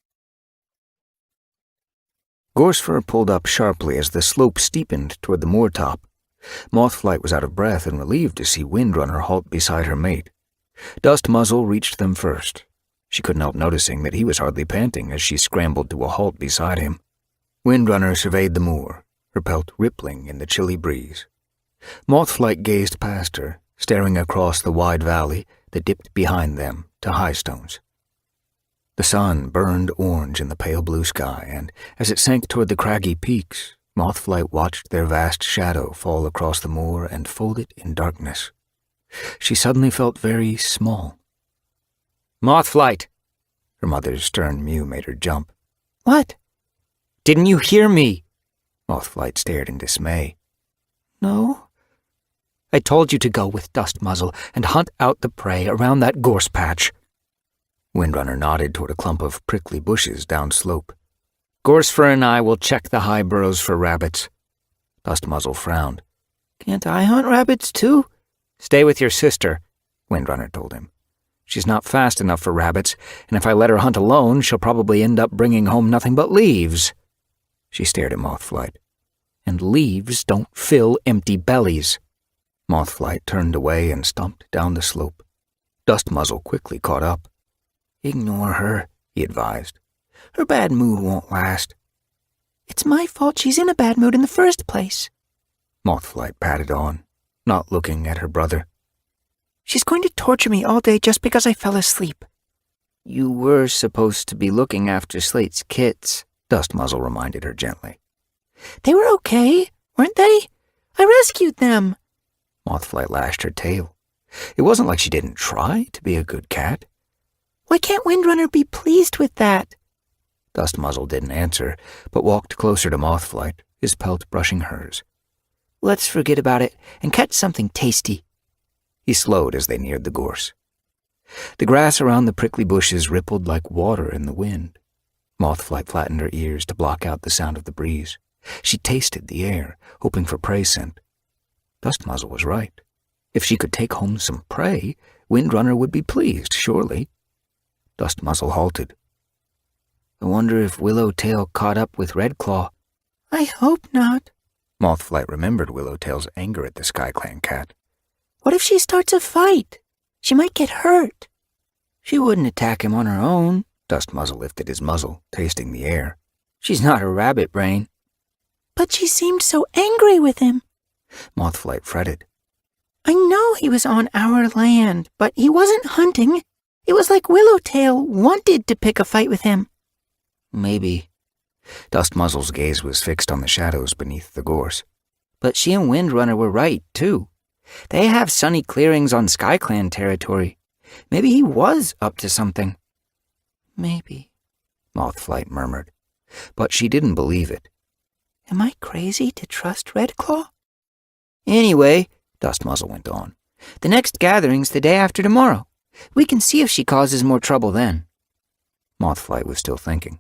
Gorsefur pulled up sharply as the slope steepened toward the moortop. Mothflight was out of breath and relieved to see Windrunner halt beside her mate. Dustmuzzle reached them first. She couldn't help noticing that he was hardly panting as she scrambled to a halt beside him. Windrunner surveyed the moor, her pelt rippling in the chilly breeze. Mothflight gazed past her, staring across the wide valley that dipped behind them to high stones. The sun burned orange in the pale blue sky, and as it sank toward the craggy peaks, Mothflight watched their vast shadow fall across the moor and fold it in darkness. She suddenly felt very small. Mothflight! Her mother's stern mew made her jump. What? Didn't you hear me? Mothflight stared in dismay. No. I told you to go with Dustmuzzle and hunt out the prey around that gorse patch. Windrunner nodded toward a clump of prickly bushes downslope. Gorsefur and I will check the high burrows for rabbits. Dustmuzzle frowned. Can't I hunt rabbits too? Stay with your sister, Windrunner told him. She's not fast enough for rabbits, and if I let her hunt alone, she'll probably end up bringing home nothing but leaves. She stared at Mothflight. And leaves don't fill empty bellies. Mothflight turned away and stomped down the slope. Dustmuzzle quickly caught up. Ignore her, he advised. Her bad mood won't last. It's my fault she's in a bad mood in the first place. Mothflight padded on, not looking at her brother. She's going to torture me all day just because I fell asleep. You were supposed to be looking after Slate's kits, Dustmuzzle reminded her gently. They were okay, weren't they? I rescued them. Mothflight lashed her tail. It wasn't like she didn't try to be a good cat. Why can't Windrunner be pleased with that? Dustmuzzle didn't answer, but walked closer to Mothflight, his pelt brushing hers. Let's forget about it and catch something tasty. He slowed as they neared the gorse. The grass around the prickly bushes rippled like water in the wind. Mothflight flattened her ears to block out the sound of the breeze. She tasted the air, hoping for prey scent. Dustmuzzle was right. If she could take home some prey, Windrunner would be pleased, surely. Dustmuzzle halted. I wonder if Willowtail caught up with Redclaw. I hope not. Mothflight remembered Willowtail's anger at the SkyClan cat. What if she starts a fight? She might get hurt. She wouldn't attack him on her own. Dustmuzzle lifted his muzzle, tasting the air. She's not a rabbit brain. But she seemed so angry with him. Mothflight fretted. I know he was on our land, but he wasn't hunting. It was like Willowtail wanted to pick a fight with him. Maybe. Dustmuzzle's gaze was fixed on the shadows beneath the gorse. But she and Windrunner were right, too. They have sunny clearings on SkyClan territory. Maybe he was up to something. Maybe, Mothflight murmured, but she didn't believe it. Am I crazy to trust Redclaw? Anyway, Dustmuzzle went on, the next gathering's the day after tomorrow. We can see if she causes more trouble then. Mothflight was still thinking.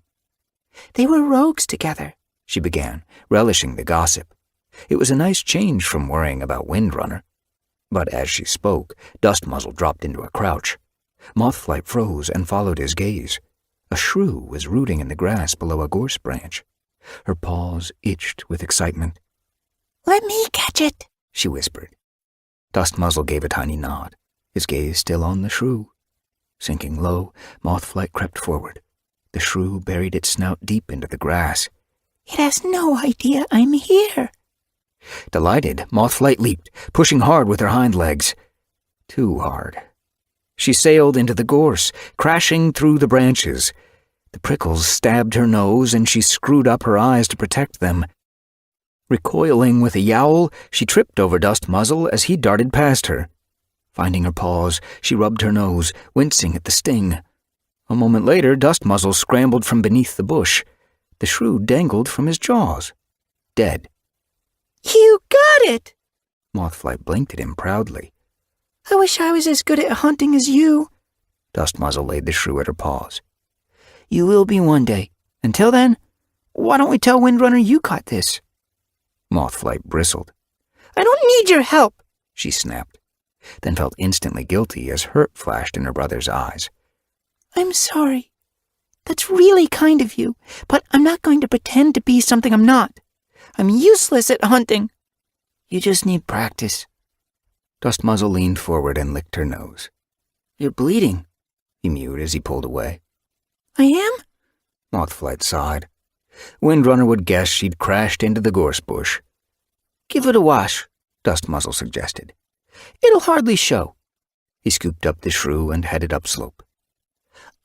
They were rogues together, she began, relishing the gossip. It was a nice change from worrying about Windrunner. But as she spoke, Dustmuzzle dropped into a crouch. Mothflight froze and followed his gaze. A shrew was rooting in the grass below a gorse branch. Her paws itched with excitement. Let me catch it, she whispered. Dustmuzzle gave a tiny nod, his gaze still on the shrew. Sinking low, Mothflight crept forward. The shrew buried its snout deep into the grass. It has no idea I'm here. Delighted, Mothflight leaped, pushing hard with her hind legs. Too hard. She sailed into the gorse, crashing through the branches. The prickles stabbed her nose, and she screwed up her eyes to protect them. Recoiling with a yowl, she tripped over Dustmuzzle as he darted past her. Finding her paws, she rubbed her nose, wincing at the sting. A moment later, Dustmuzzle scrambled from beneath the bush. The shrew dangled from his jaws. Dead. You got it! Mothflight blinked at him proudly. I wish I was as good at hunting as you. Dustmuzzle laid the shrew at her paws. You will be one day. Until then, why don't we tell Windrunner you caught this? Mothflight bristled. I don't need your help, she snapped, then felt instantly guilty as hurt flashed in her brother's eyes. I'm sorry. That's really kind of you, but I'm not going to pretend to be something I'm not. I'm useless at hunting. You just need practice. Dustmuzzle leaned forward and licked her nose. You're bleeding, he mewed as he pulled away. I am? Mothflight sighed. Windrunner would guess she'd crashed into the gorse bush. Give it a wash, Dustmuzzle suggested. It'll hardly show. He scooped up the shrew and headed upslope.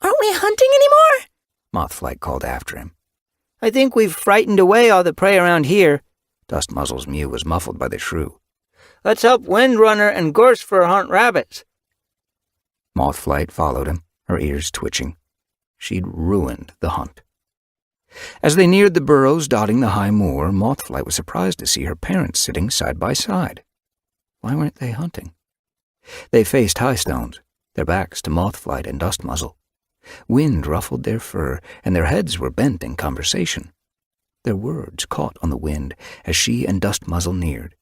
Aren't we hunting anymore? Mothflight called after him. I think we've frightened away all the prey around here. Dustmuzzle's mew was muffled by the shrew. Let's help Windrunner and Gorsefur hunt rabbits. Mothflight followed him, her ears twitching. She'd ruined the hunt. As they neared the burrows dotting the high moor, Mothflight was surprised to see her parents sitting side by side. Why weren't they hunting? They faced high stones, their backs to Mothflight and Dustmuzzle. Wind ruffled their fur, and their heads were bent in conversation. Their words caught on the wind as she and Dustmuzzle neared.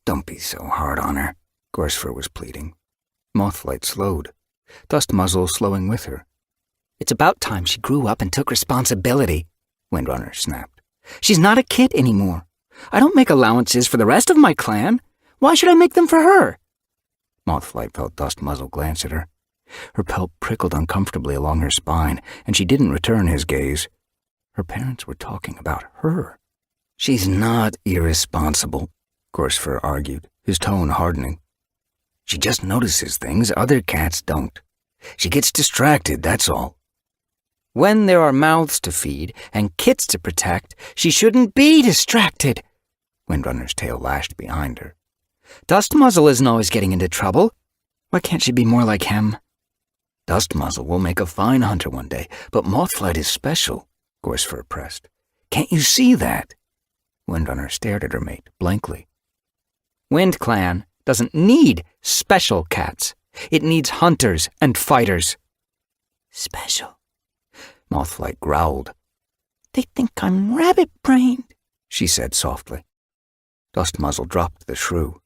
Don't be so hard on her, Gorsefur was pleading. Mothflight slowed, Dustmuzzle slowing with her. It's about time she grew up and took responsibility, Windrunner snapped. She's not a kid anymore. I don't make allowances for the rest of my clan. Why should I make them for her? Mothflight felt Dustmuzzle glance at her. Her pelt prickled uncomfortably along her spine, and she didn't return his gaze. Her parents were talking about her. She's not irresponsible, Gorsefur argued, his tone hardening. She just notices things other cats don't. She gets distracted, that's all. When there are mouths to feed and kits to protect, she shouldn't be distracted. Windrunner's tail lashed behind her. Dustmuzzle isn't always getting into trouble. Why can't she be more like him? Dustmuzzle will make a fine hunter one day, but Mothflight is special, Gorsefur pressed. Can't you see that? Windrunner stared at her mate blankly. WindClan doesn't need special cats. It needs hunters and fighters. Special. Mothflight growled. They think I'm rabbit-brained, she said softly. Dustmuzzle dropped the shrew.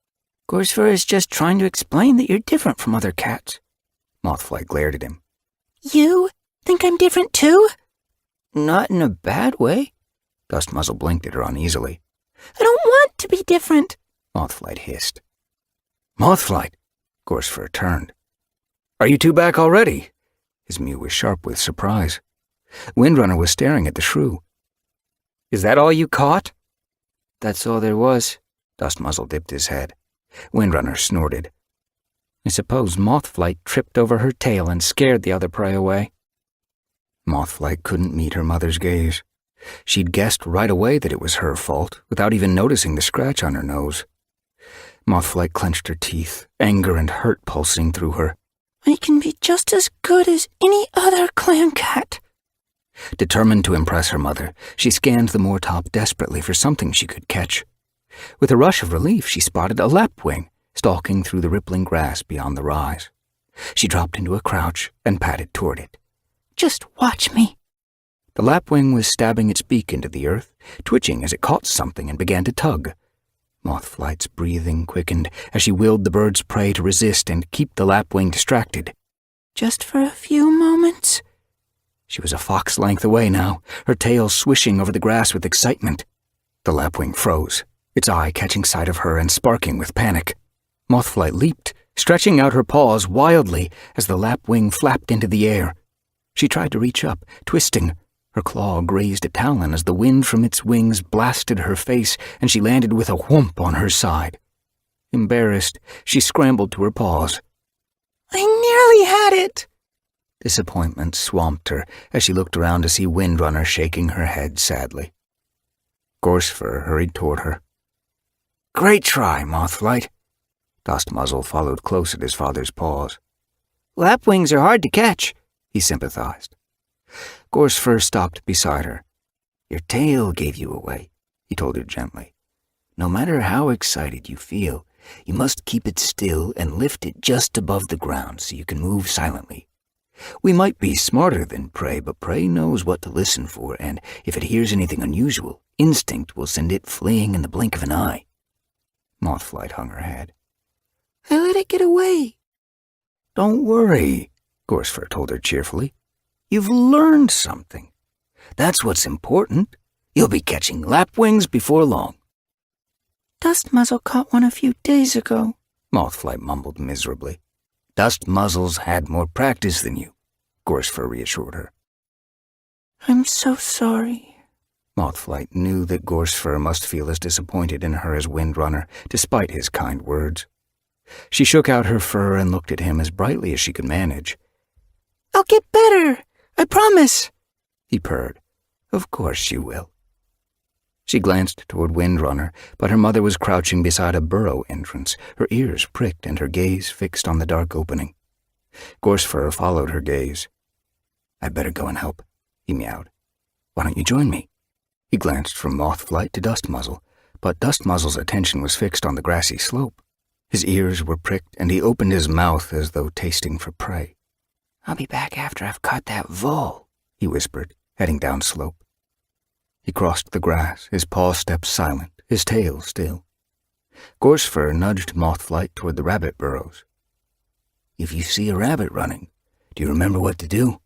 Gorsefur is just trying to explain that you're different from other cats. Mothflight glared at him. You think I'm different too? Not in a bad way. Dustmuzzle blinked at her uneasily. I don't want to be different, Mothflight hissed. Mothflight! Gorsefur turned. Are you two back already? His mew was sharp with surprise. Windrunner was staring at the shrew. Is that all you caught? That's all there was. Dustmuzzle dipped his head. Windrunner snorted. I suppose Mothflight tripped over her tail and scared the other prey away. Mothflight couldn't meet her mother's gaze. She'd guessed right away that it was her fault, without even noticing the scratch on her nose. Mothflight clenched her teeth, anger and hurt pulsing through her. I can be just as good as any other clan cat. Determined to impress her mother, she scanned the moortop desperately for something she could catch. With a rush of relief, she spotted a lapwing stalking through the rippling grass beyond the rise. She dropped into a crouch and padded toward it. Just watch me. The lapwing was stabbing its beak into the earth, twitching as it caught something and began to tug. Mothflight's breathing quickened as she willed the bird's prey to resist and keep the lapwing distracted. Just for a few moments. She was a fox length away now, her tail swishing over the grass with excitement. The lapwing froze, its eye catching sight of her and sparking with panic. Mothflight leaped, stretching out her paws wildly as the lapwing flapped into the air. She tried to reach up, twisting. Her claw grazed a talon as the wind from its wings blasted her face, and she landed with a whoomp on her side. Embarrassed, she scrambled to her paws. I nearly had it! Disappointment swamped her as she looked around to see Windrunner shaking her head sadly. Gorsefur hurried toward her. Great try, Mothflight. Dustmuzzle followed close at his father's paws. Lapwings are hard to catch, he sympathized. Gorsefur stopped beside her. Your tail gave you away, he told her gently. No matter how excited you feel, you must keep it still and lift it just above the ground so you can move silently. We might be smarter than prey, but prey knows what to listen for, and if it hears anything unusual, instinct will send it fleeing in the blink of an eye. Mothflight hung her head. I let it get away. Don't worry, Gorsefur told her cheerfully. You've learned something. That's what's important. You'll be catching lapwings before long. Dustmuzzle caught one a few days ago, Mothflight mumbled miserably. Dustmuzzle's had more practice than you, Gorsefur reassured her. I'm so sorry. Mothflight knew that Gorsefur must feel as disappointed in her as Windrunner, despite his kind words. She shook out her fur and looked at him as brightly as she could manage. I'll get better, I promise, he purred. Of course you will. She glanced toward Windrunner, but her mother was crouching beside a burrow entrance, her ears pricked and her gaze fixed on the dark opening. Gorsefur followed her gaze. I'd better go and help, he meowed. Why don't you join me? He glanced from Mothflight to Dustmuzzle, but Dustmuzzle's attention was fixed on the grassy slope. His ears were pricked and he opened his mouth as though tasting for prey. I'll be back after I've caught that vole, he whispered, heading down slope. He crossed the grass, his paw steps silent, his tail still. Gorsefur nudged Mothflight toward the rabbit burrows. If you see a rabbit running, do you remember what to do?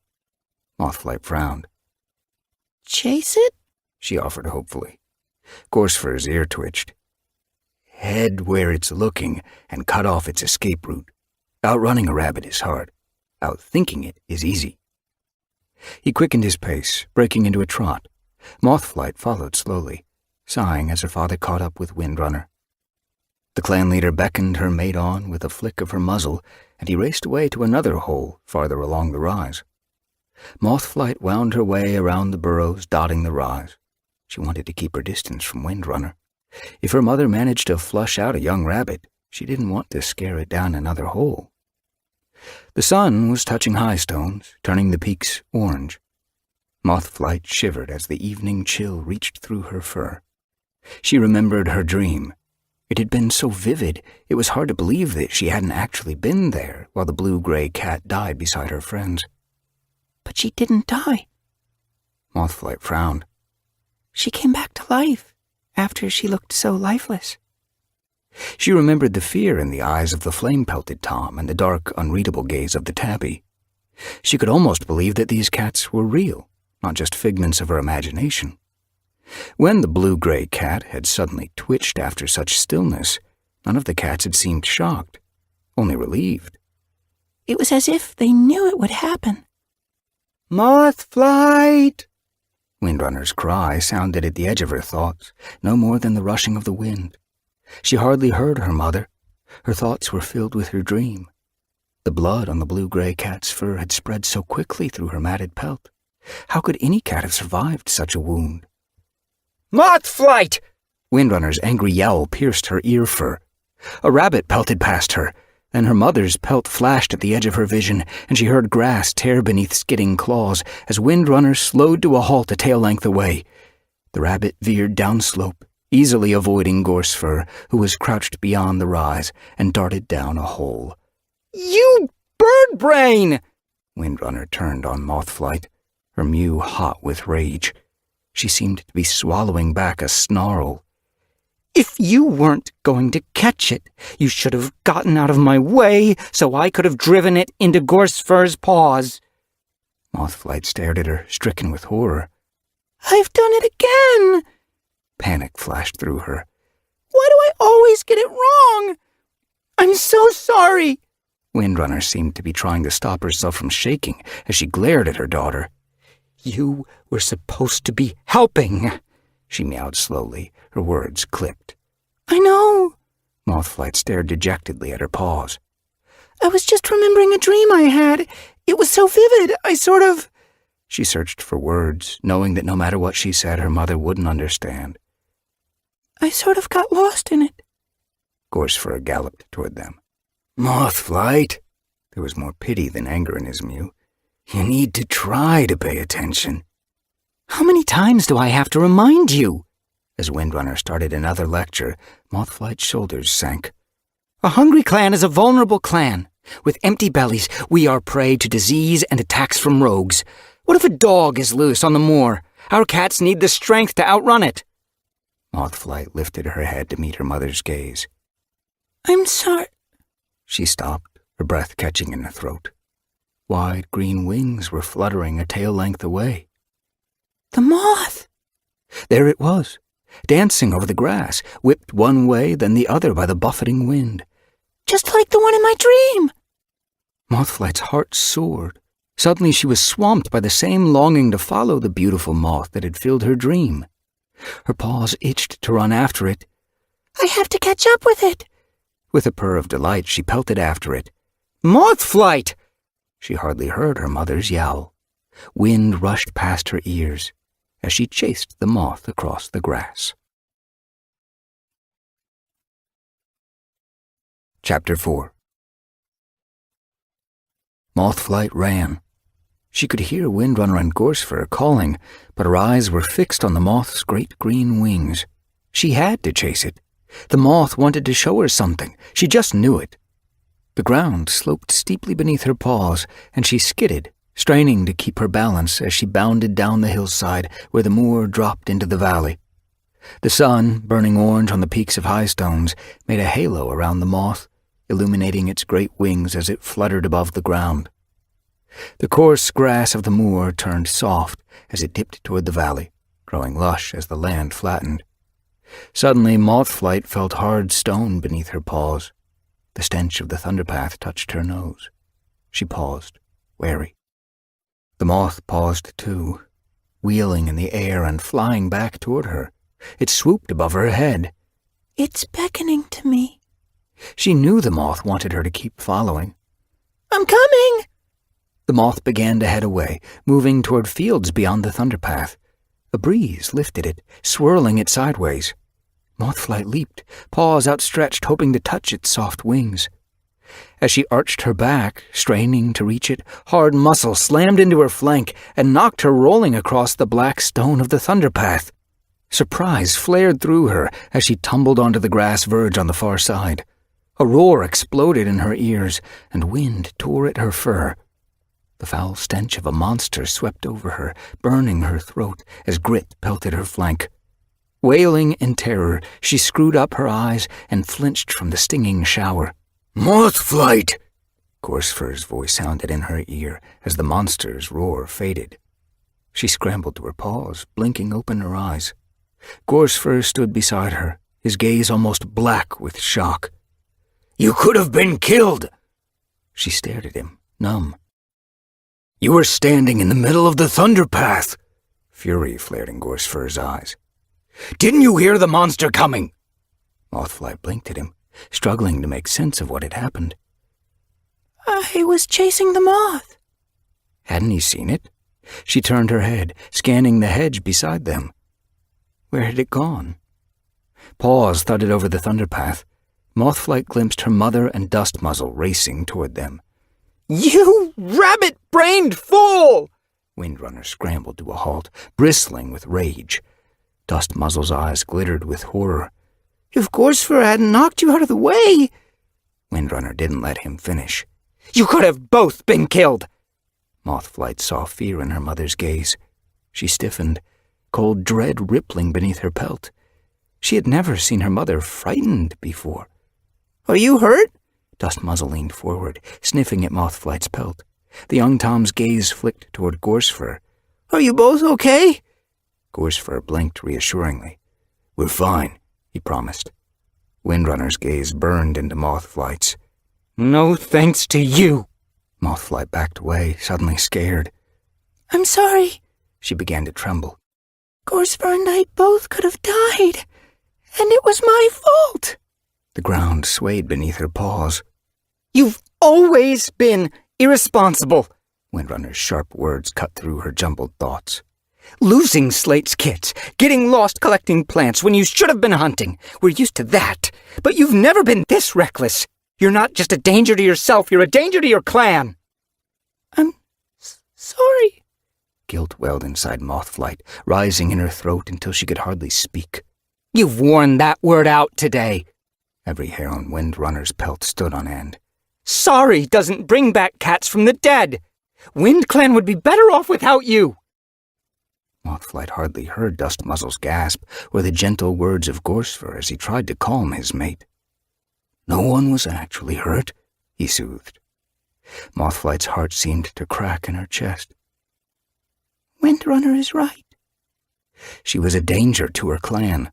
Mothflight frowned. Chase it? She offered hopefully. Gorsefur's ear twitched. Head where it's looking and cut off its escape route. Outrunning a rabbit is hard. Outthinking it is easy. He quickened his pace, breaking into a trot. Mothflight followed slowly, sighing as her father caught up with Windrunner. The clan leader beckoned her mate on with a flick of her muzzle, and he raced away to another hole farther along the rise. Mothflight wound her way around the burrows dotting the rise. She wanted to keep her distance from Windrunner. If her mother managed to flush out a young rabbit, she didn't want to scare it down another hole. The sun was touching high stones, turning the peaks orange. Mothflight shivered as the evening chill reached through her fur. She remembered her dream. It had been so vivid, it was hard to believe that she hadn't actually been there while the blue-gray cat died beside her friends. But she didn't die. Mothflight frowned. She came back to life after she looked so lifeless. She remembered the fear in the eyes of the flame-pelted Tom and the dark, unreadable gaze of the tabby. She could almost believe that these cats were real, not just figments of her imagination. When the blue-gray cat had suddenly twitched after such stillness, none of the cats had seemed shocked, only relieved. It was as if they knew it would happen. Mothflight! Windrunner's cry sounded at the edge of her thoughts, no more than the rushing of the wind. She hardly heard her mother. Her thoughts were filled with her dream. The blood on the blue-gray cat's fur had spread so quickly through her matted pelt. How could any cat have survived such a wound? "Mothflight!" Windrunner's angry yowl pierced her ear fur. A rabbit pelted past her. Then her mother's pelt flashed at the edge of her vision, and she heard grass tear beneath skidding claws as Windrunner slowed to a halt a tail-length away. The rabbit veered downslope, easily avoiding Gorsefur, who was crouched beyond the rise, and darted down a hole. "You bird-brain!" Windrunner turned on Mothflight, her mew hot with rage. She seemed to be swallowing back a snarl. "If you weren't going to catch it, you should have gotten out of my way so I could have driven it into Gorsefur's paws." Mothflight stared at her, stricken with horror. "I've done it again!" Panic flashed through her. "Why do I always get it wrong? I'm so sorry!" Windrunner seemed to be trying to stop herself from shaking as she glared at her daughter. "You were supposed to be helping," she meowed slowly, her words clipped. "I know." Mothflight stared dejectedly at her paws. "I was just remembering a dream I had. It was so vivid, I sort of—" She searched for words, knowing that no matter what she said, her mother wouldn't understand. "I sort of got lost in it." Gorsefur galloped toward them. "Mothflight!" There was more pity than anger in his mew. "You need to try to pay attention." "How many times do I have to remind you?" As Windrunner started another lecture, Mothflight's shoulders sank. "A hungry clan is a vulnerable clan. With empty bellies, we are prey to disease and attacks from rogues. What if a dog is loose on the moor? Our cats need the strength to outrun it." Mothflight lifted her head to meet her mother's gaze. "I'm sorry." She stopped, her breath catching in her throat. Wide green wings were fluttering a tail-length away. "The moth!" There it was, dancing over the grass, whipped one way, then the other by the buffeting wind. "Just like the one in my dream!" Mothflight's heart soared. Suddenly she was swamped by the same longing to follow the beautiful moth that had filled her dream. Her paws itched to run after it. "I have to catch up with it!" With a purr of delight, she pelted after it. "Mothflight!" She hardly heard her mother's yowl. Wind rushed past her ears as she chased the moth across the grass. Chapter 4. Mothflight ran. She could hear Windrunner and Gorsefur calling, but her eyes were fixed on the moth's great green wings. She had to chase it. The moth wanted to show her something. She just knew it. The ground sloped steeply beneath her paws, and she skidded, straining to keep her balance as she bounded down the hillside where the moor dropped into the valley. The sun, burning orange on the peaks of high stones, made a halo around the moth, illuminating its great wings as it fluttered above the ground. The coarse grass of the moor turned soft as it dipped toward the valley, growing lush as the land flattened. Suddenly, Mothflight felt hard stone beneath her paws. The stench of the thunderpath touched her nose. She paused, wary. The moth paused too, wheeling in the air and flying back toward her. It swooped above her head. "It's beckoning to me." She knew the moth wanted her to keep following. "I'm coming!" The moth began to head away, moving toward fields beyond the thunderpath. A breeze lifted it, swirling it sideways. Mothflight leaped, paws outstretched, hoping to touch its soft wings. As she arched her back, straining to reach it, hard muscle slammed into her flank and knocked her rolling across the black stone of the thunderpath. Surprise flared through her as she tumbled onto the grass verge on the far side. A roar exploded in her ears, and wind tore at her fur. The foul stench of a monster swept over her, burning her throat as grit pelted her flank. Wailing in terror, she screwed up her eyes and flinched from the stinging shower. "Mothflight!" Gorsefur's voice sounded in her ear as the monster's roar faded. She scrambled to her paws, blinking open her eyes. Gorsefur stood beside her, his gaze almost black with shock. "You could have been killed!" She stared at him, numb. "You were standing in the middle of the thunderpath!" Fury flared in Gorsefur's eyes. "Didn't you hear the monster coming?" Mothflight blinked at him. struggling to make sense of what had happened. I was chasing the moth. Hadn't he seen it? She turned her head, scanning the hedge beside them. Where had it gone? Paws thudded over the thunderpath. Mothflight glimpsed her mother and Dust Muzzle racing toward them. You rabbit-brained fool! Windrunner scrambled to a halt, bristling with rage. Dust Muzzle's eyes glittered with horror. If Gorsfer hadn't knocked you out of the way... Windrunner didn't let him finish. You could have both been killed! Mothflight saw fear in her mother's gaze. She stiffened, cold dread rippling beneath her pelt. She had never seen her mother frightened before. Are you hurt? Dust Muzzle leaned forward, sniffing at Mothflight's pelt. The young Tom's gaze flicked toward Gorsfer. Are you both okay? Gorsfer blinked reassuringly. We're fine, he promised. Windrunner's gaze burned into Mothflight's. No thanks to you. Mothflight backed away, suddenly scared. I'm sorry. She began to tremble. Gorsfer and I both could have died, and it was my fault. The ground swayed beneath her paws. You've always been irresponsible. Windrunner's sharp words cut through her jumbled thoughts. Losing Slate's kits, getting lost collecting plants when you should have been hunting. We're used to that. But you've never been this reckless. You're not just a danger to yourself, you're a danger to your clan. I'm sorry. Guilt welled inside Mothflight, rising in her throat until she could hardly speak. You've worn that word out today. Every hair on Windrunner's pelt stood on end. Sorry doesn't bring back cats from the dead. WindClan would be better off without you. Mothflight hardly heard Dust Muzzle's gasp or the gentle words of Gorsfer as he tried to calm his mate. No one was actually hurt, he soothed. Mothflight's heart seemed to crack in her chest. Windrunner is right. She was a danger to her clan.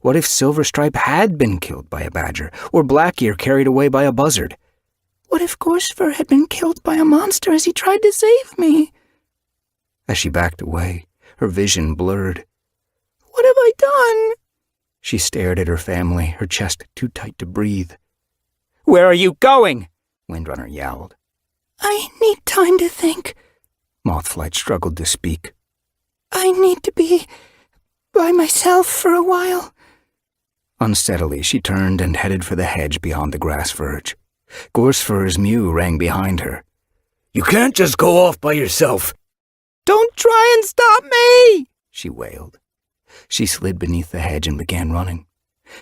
What if Silverstripe had been killed by a badger, or Blackear carried away by a buzzard? What if Gorsfer had been killed by a monster as he tried to save me? As she backed away, her vision blurred. What have I done? She stared at her family, her chest too tight to breathe. Where are you going? Windrunner yowled. I need time to think. Mothflight struggled to speak. I need to be by myself for a while. Unsteadily, she turned and headed for the hedge beyond the grass verge. Gorsfer's mew rang behind her. You can't just go off by yourself. Don't try and stop me, she wailed. She slid beneath the hedge and began running.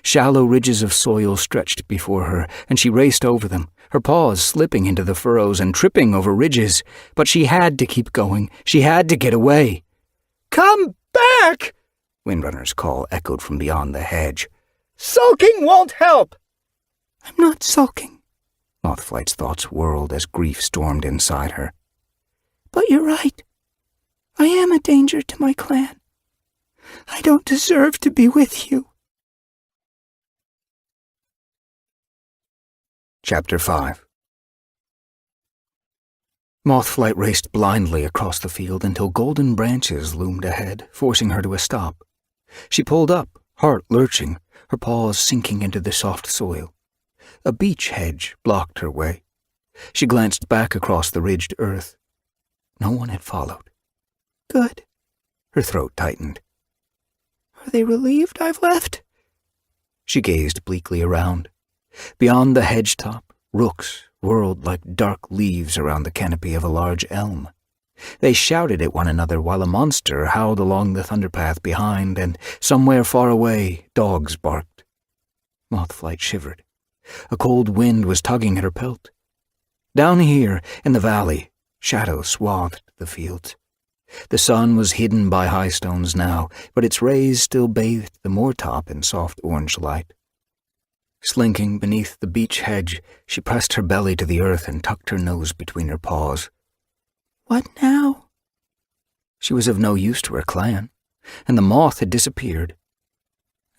Shallow ridges of soil stretched before her, and she raced over them, her paws slipping into the furrows and tripping over ridges. But she had to keep going. She had to get away. Come back! Windrunner's call echoed from beyond the hedge. Sulking won't help! I'm not sulking. Mothflight's thoughts whirled as grief stormed inside her. But you're right. I am a danger to my clan. I don't deserve to be with you. Chapter 5. Mothflight raced blindly across the field until golden branches loomed ahead, forcing her to a stop. She pulled up, heart lurching, her paws sinking into the soft soil. A beech hedge blocked her way. She glanced back across the ridged earth. No one had followed. Good. Her throat tightened. Are they relieved I've left? She gazed bleakly around. Beyond the hedge top, rooks whirled like dark leaves around the canopy of a large elm. They shouted at one another while a monster howled along the thunderpath behind, and somewhere far away, dogs barked. Mothflight shivered. A cold wind was tugging at her pelt. Down here, in the valley, shadow swathed the fields. The sun was hidden by high stones now, but its rays still bathed the moortop in soft orange light. Slinking beneath the beech hedge, she pressed her belly to the earth and tucked her nose between her paws. What now? She was of no use to her clan, and the moth had disappeared.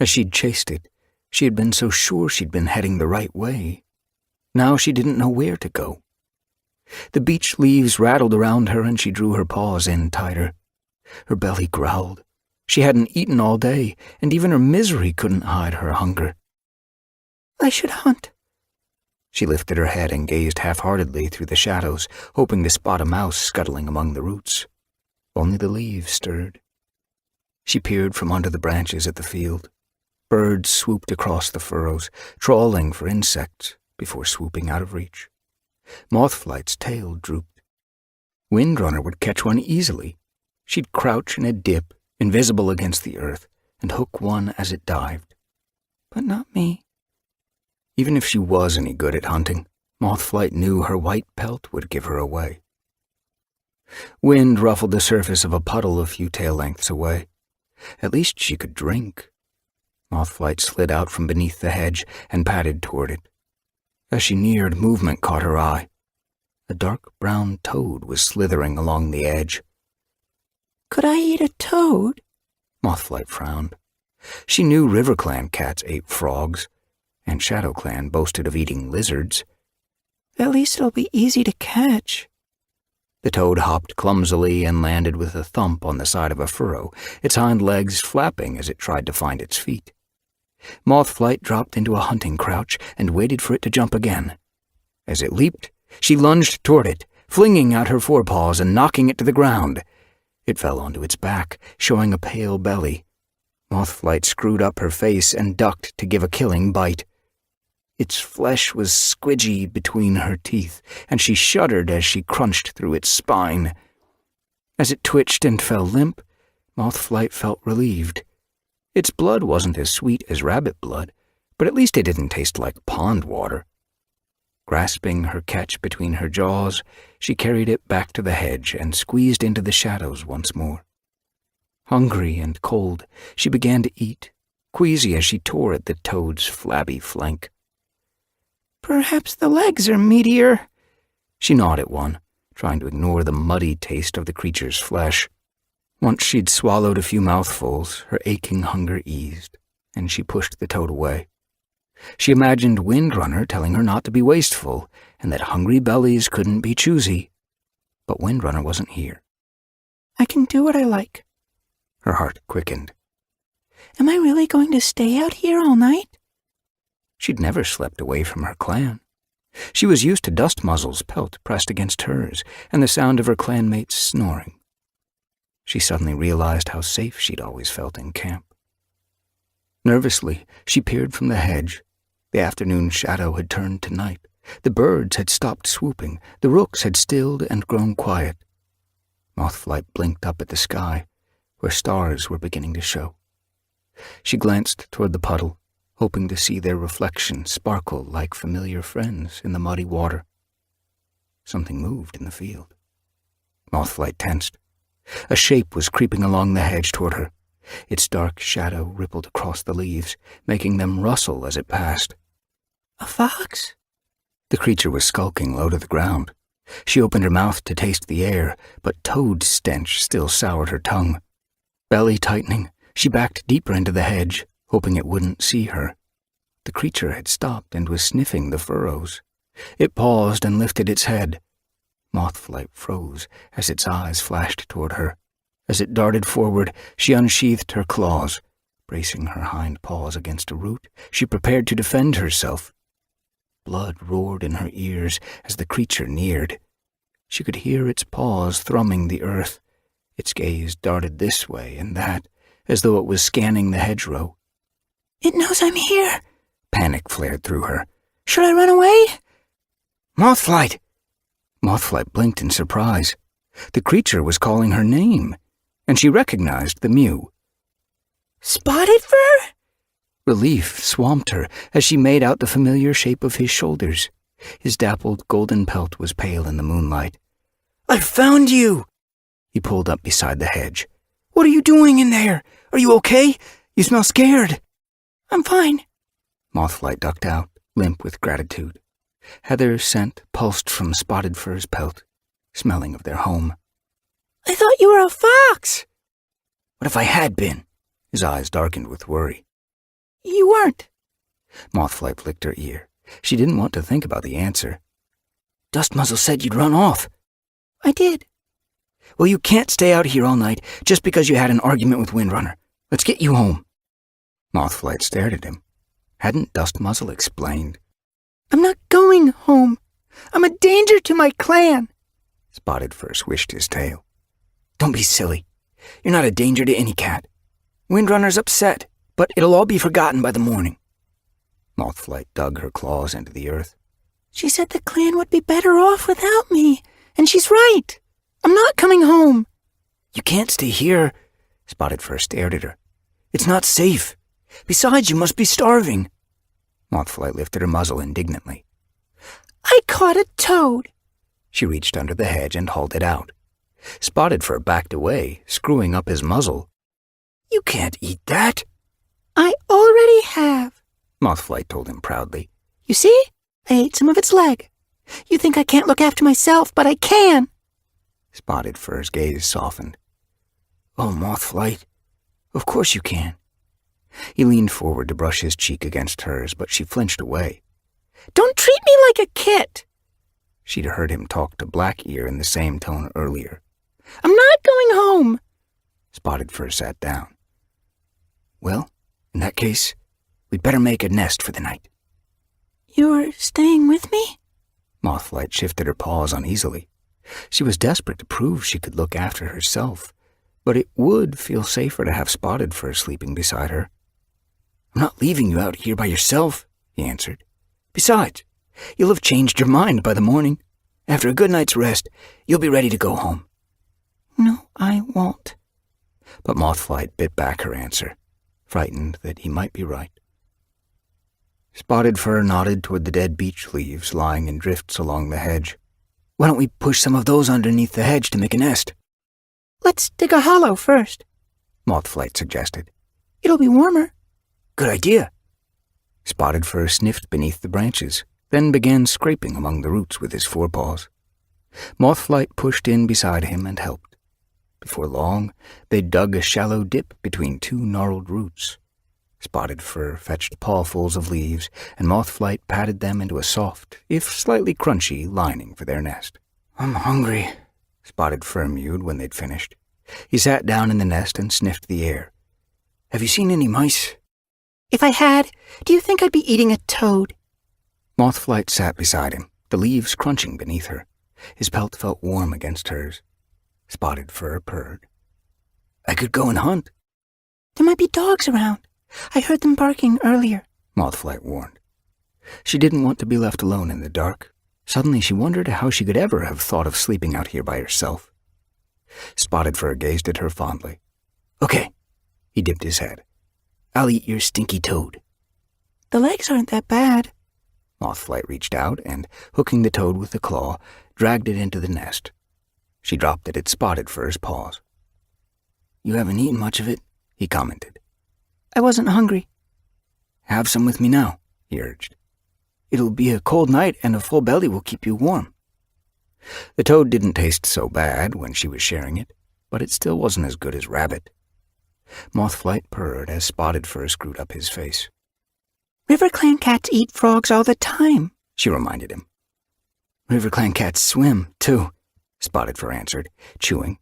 As she'd chased it, she had been so sure she'd been heading the right way. Now she didn't know where to go. The beech leaves rattled around her and she drew her paws in tighter. Her belly growled. She hadn't eaten all day, and even her misery couldn't hide her hunger. I should hunt. She lifted her head and gazed half-heartedly through the shadows, hoping to spot a mouse scuttling among the roots. Only the leaves stirred. She peered from under the branches at the field. Birds swooped across the furrows, trawling for insects before swooping out of reach. Mothflight's tail drooped. Windrunner would catch one easily. She'd crouch in a dip, invisible against the earth, and hook one as it dived. But not me. Even if she was any good at hunting, Mothflight knew her white pelt would give her away. Wind ruffled the surface of a puddle a few tail lengths away. At least she could drink. Mothflight slid out from beneath the hedge and padded toward it. As she neared, movement caught her eye. A dark brown toad was slithering along the edge. Could I eat a toad? Mothflight frowned. She knew RiverClan cats ate frogs, and ShadowClan boasted of eating lizards. At least it'll be easy to catch. The toad hopped clumsily and landed with a thump on the side of a furrow, its hind legs flapping as it tried to find its feet. Mothflight dropped into a hunting crouch and waited for it to jump again. As it leaped, she lunged toward it, flinging out her forepaws and knocking it to the ground. It fell onto its back, showing a pale belly. Mothflight screwed up her face and ducked to give a killing bite. Its flesh was squidgy between her teeth, and she shuddered as she crunched through its spine. As it twitched and fell limp, Mothflight felt relieved. Its blood wasn't as sweet as rabbit blood, but at least it didn't taste like pond water. Grasping her catch between her jaws, she carried it back to the hedge and squeezed into the shadows once more. Hungry and cold, she began to eat, queasy as she tore at the toad's flabby flank. Perhaps the legs are meatier. She gnawed at one, trying to ignore the muddy taste of the creature's flesh. Once she'd swallowed a few mouthfuls, her aching hunger eased, and she pushed the toad away. She imagined Windrunner telling her not to be wasteful, and that hungry bellies couldn't be choosy. But Windrunner wasn't here. I can do what I like. Her heart quickened. Am I really going to stay out here all night? She'd never slept away from her clan. She was used to Dustmuzzle's pelt pressed against hers, and the sound of her clanmates snoring. She suddenly realized how safe she'd always felt in camp. Nervously, she peered from the hedge. The afternoon shadow had turned to night. The birds had stopped swooping. The rooks had stilled and grown quiet. Mothflight blinked up at the sky, where stars were beginning to show. She glanced toward the puddle, hoping to see their reflection sparkle like familiar friends in the muddy water. Something moved in the field. Mothflight tensed. A shape was creeping along the hedge toward her. Its dark shadow rippled across the leaves, making them rustle as it passed. A fox? The creature was skulking low to the ground. She opened her mouth to taste the air, but toad stench still soured her tongue. Belly tightening, she backed deeper into the hedge, hoping it wouldn't see her. The creature had stopped and was sniffing the furrows. It paused and lifted its head. Mothflight froze as its eyes flashed toward her. As it darted forward, she unsheathed her claws. Bracing her hind paws against a root, she prepared to defend herself. Blood roared in her ears as the creature neared. She could hear its paws thrumming the earth. Its gaze darted this way and that, as though it was scanning the hedgerow. It knows I'm here. Panic flared through her. Should I run away? Mothflight! Mothflight blinked in surprise. The creature was calling her name, and she recognized the mew. Spotted Fur? Relief swamped her as she made out the familiar shape of his shoulders. His dappled golden pelt was pale in the moonlight. I found you! He pulled up beside the hedge. What are you doing in there? Are you okay? You smell scared. I'm fine. Mothflight ducked out, limp with gratitude. Heather's scent pulsed from Spotted Fur's pelt, smelling of their home. I thought you were a fox. What if I had been? His eyes darkened with worry. You weren't. Mothflight flicked her ear. She didn't want to think about the answer. Dustmuzzle said you'd run off. I did. Well, you can't stay out here all night just because you had an argument with Windrunner. Let's get you home. Mothflight stared at him. Hadn't Dust Muzzle explained? I'm not going home. I'm a danger to my clan. Spotted Fur swished his tail. Don't be silly. You're not a danger to any cat. Windrunner's upset, but it'll all be forgotten by the morning. Mothflight dug her claws into the earth. She said the clan would be better off without me, and she's right. I'm not coming home. You can't stay here. Spotted Fur stared at her. It's not safe. Besides, you must be starving. Mothflight lifted her muzzle indignantly. I caught a toad. She reached under the hedge and hauled it out. Spotted Fur backed away, screwing up his muzzle. You can't eat that. I already have, Mothflight told him proudly. You see? I ate some of its leg. You think I can't look after myself, but I can. Spotted Fur's gaze softened. Oh, Mothflight, of course you can. He leaned forward to brush his cheek against hers, but she flinched away. Don't treat me like a kit. She'd heard him talk to Black Ear in the same tone earlier. I'm not going home. Spotted Fur sat down. Well, in that case, we'd better make a nest for the night. You're staying with me? Mothflight shifted her paws uneasily. She was desperate to prove she could look after herself, but it would feel safer to have Spotted Fur sleeping beside her. I'm not leaving you out here by yourself, he answered. Besides, you'll have changed your mind by the morning. After a good night's rest, you'll be ready to go home. No, I won't. But Mothflight bit back her answer, frightened that he might be right. Spotted Fur nodded toward the dead beech leaves lying in drifts along the hedge. Why don't we push some of those underneath the hedge to make a nest? Let's dig a hollow first, Mothflight suggested. It'll be warmer. Good idea. Spotted Fur sniffed beneath the branches, then began scraping among the roots with his forepaws. Mothflight pushed in beside him and helped. Before long, they dug a shallow dip between two gnarled roots. Spotted Fur fetched pawfuls of leaves, and Mothflight patted them into a soft, if slightly crunchy, lining for their nest. I'm hungry, Spotted Fur mewed when they'd finished. He sat down in the nest and sniffed the air. Have you seen any mice? If I had, do you think I'd be eating a toad? Mothflight sat beside him, the leaves crunching beneath her. His pelt felt warm against hers. Spotted Fur purred. I could go and hunt. There might be dogs around. I heard them barking earlier, Mothflight warned. She didn't want to be left alone in the dark. Suddenly she wondered how she could ever have thought of sleeping out here by herself. Spotted Fur gazed at her fondly. Okay, he dipped his head. I'll eat your stinky toad. The legs aren't that bad. Mothflight reached out and, hooking the toad with the claw, dragged it into the nest. She dropped it at Spotted Fur's paws. You haven't eaten much of it, he commented. I wasn't hungry. Have some with me now, he urged. It'll be a cold night and a full belly will keep you warm. The toad didn't taste so bad when she was sharing it, but it still wasn't as good as rabbit. Mothflight purred as Spotted Fur screwed up his face. River clan cats eat frogs all the time, she reminded him. River clan cats swim, too, Spotted Fur answered, chewing.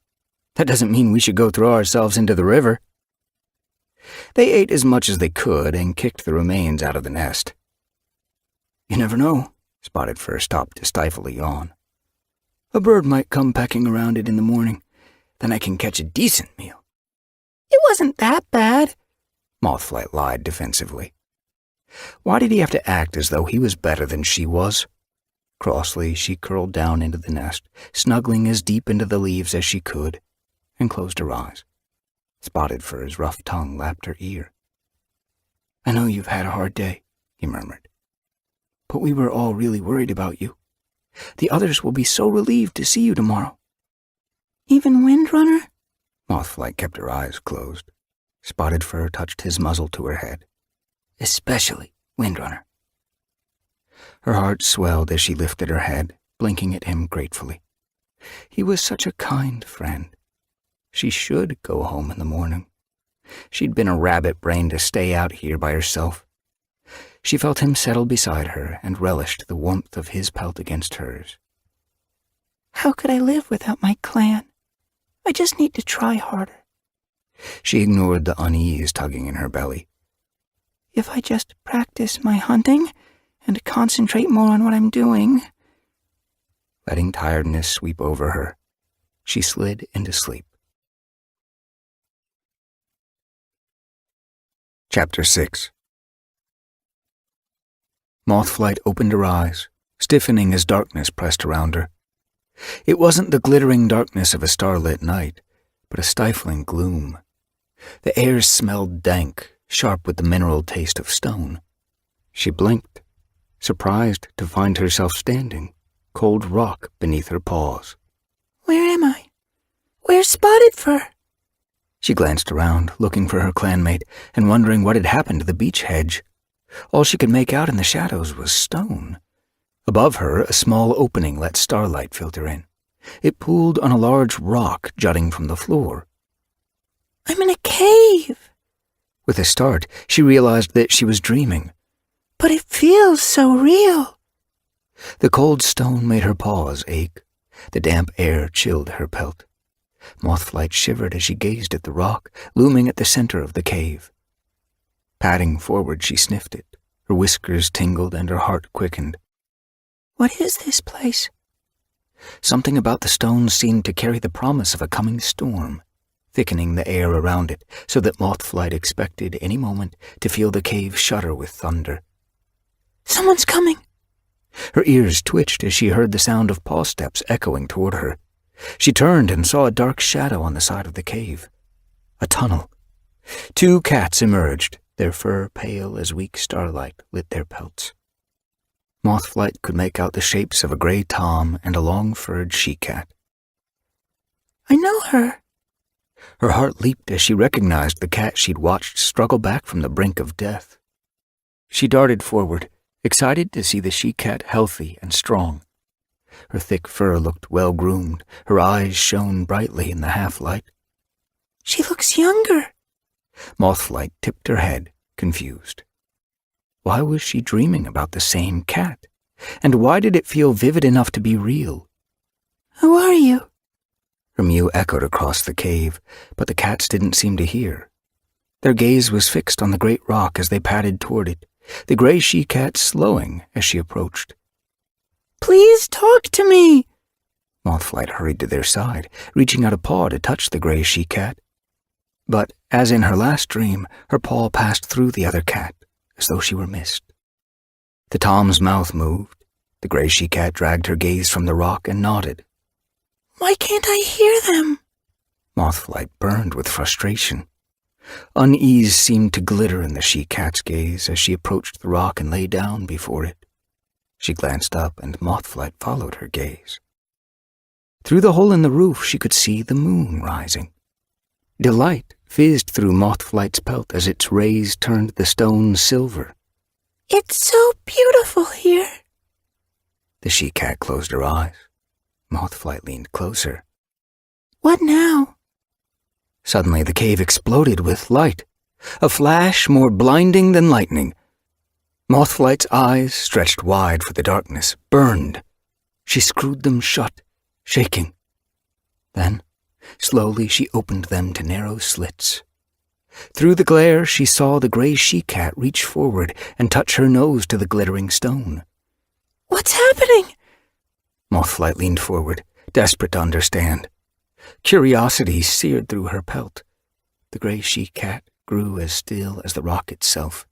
That doesn't mean we should go throw ourselves into the river. They ate as much as they could and kicked the remains out of the nest. You never know, Spotted Fur stopped to stifle a yawn. A bird might come pecking around it in the morning. Then I can catch a decent meal. It wasn't that bad, Mothflight lied defensively. Why did he have to act as though he was better than she was? Crossly, she curled down into the nest, snuggling as deep into the leaves as she could, and closed her eyes. Spotted Fur's rough tongue lapped her ear. I know you've had a hard day, he murmured. But we were all really worried about you. The others will be so relieved to see you tomorrow. Even Windrunner? Mothflight kept her eyes closed. Spotted Fur touched his muzzle to her head. Especially Windrunner. Her heart swelled as she lifted her head, blinking at him gratefully. He was such a kind friend. She should go home in the morning. She'd been a rabbit brain to stay out here by herself. She felt him settle beside her and relished the warmth of his pelt against hers. How could I live without my clan? I just need to try harder. She ignored the unease tugging in her belly. If I just practice my hunting and concentrate more on what I'm doing. Letting tiredness sweep over her, she slid into sleep. Chapter 6. Mothflight opened her eyes, stiffening as darkness pressed around her. It wasn't the glittering darkness of a starlit night, but a stifling gloom. The air smelled dank, sharp with the mineral taste of stone. She blinked, surprised to find herself standing, cold rock beneath her paws. Where am I? Where's Spotted Fur? She glanced around, looking for her clanmate, and wondering what had happened to the beech hedge. All she could make out in the shadows was stone. Above her, a small opening let starlight filter in. It pooled on a large rock jutting from the floor. I'm in a cave. With a start, she realized that she was dreaming. But it feels so real. The cold stone made her paws ache. The damp air chilled her pelt. Mothflight shivered as she gazed at the rock, looming at the center of the cave. Padding forward, she sniffed it. Her whiskers tingled and her heart quickened. What is this place? Something about the stone seemed to carry the promise of a coming storm, thickening the air around it so that Mothflight expected any moment to feel the cave shudder with thunder. Someone's coming. Her ears twitched as she heard the sound of paw steps echoing toward her. She turned and saw a dark shadow on the side of the cave. A tunnel. 2 cats emerged, their fur pale as weak starlight lit their pelts. Mothflight could make out the shapes of a gray tom and a long-furred she-cat. I know her. Her heart leaped as she recognized the cat she'd watched struggle back from the brink of death. She darted forward, excited to see the she-cat healthy and strong. Her thick fur looked well-groomed, her eyes shone brightly in the half-light. She looks younger. Mothflight tipped her head, confused. Why was she dreaming about the same cat? And why did it feel vivid enough to be real? Who are you? Her mew echoed across the cave, but the cats didn't seem to hear. Their gaze was fixed on the great rock as they padded toward it, the gray she-cat slowing as she approached. Please talk to me. Mothflight hurried to their side, reaching out a paw to touch the gray she-cat. But, as in her last dream, her paw passed through the other cat, as though she were missed. The tom's mouth moved. The gray she-cat dragged her gaze from the rock and nodded. Why can't I hear them? Mothflight burned with frustration. Unease seemed to glitter in the she-cat's gaze as she approached the rock and lay down before it. She glanced up, and Mothflight followed her gaze. Through the hole in the roof, she could see the moon rising. Delight fizzed through Mothflight's pelt as its rays turned the stone silver. It's so beautiful here. The she-cat closed her eyes. Mothflight leaned closer. What now? Suddenly the cave exploded with light, a flash more blinding than lightning. Mothflight's eyes, stretched wide for the darkness, burned. She screwed them shut, shaking. Then, slowly she opened them to narrow slits. Through the glare, she saw the gray she-cat reach forward and touch her nose to the glittering stone. What's happening? Mothflight leaned forward, desperate to understand. Curiosity seared through her pelt. The gray she-cat grew as still as the rock itself.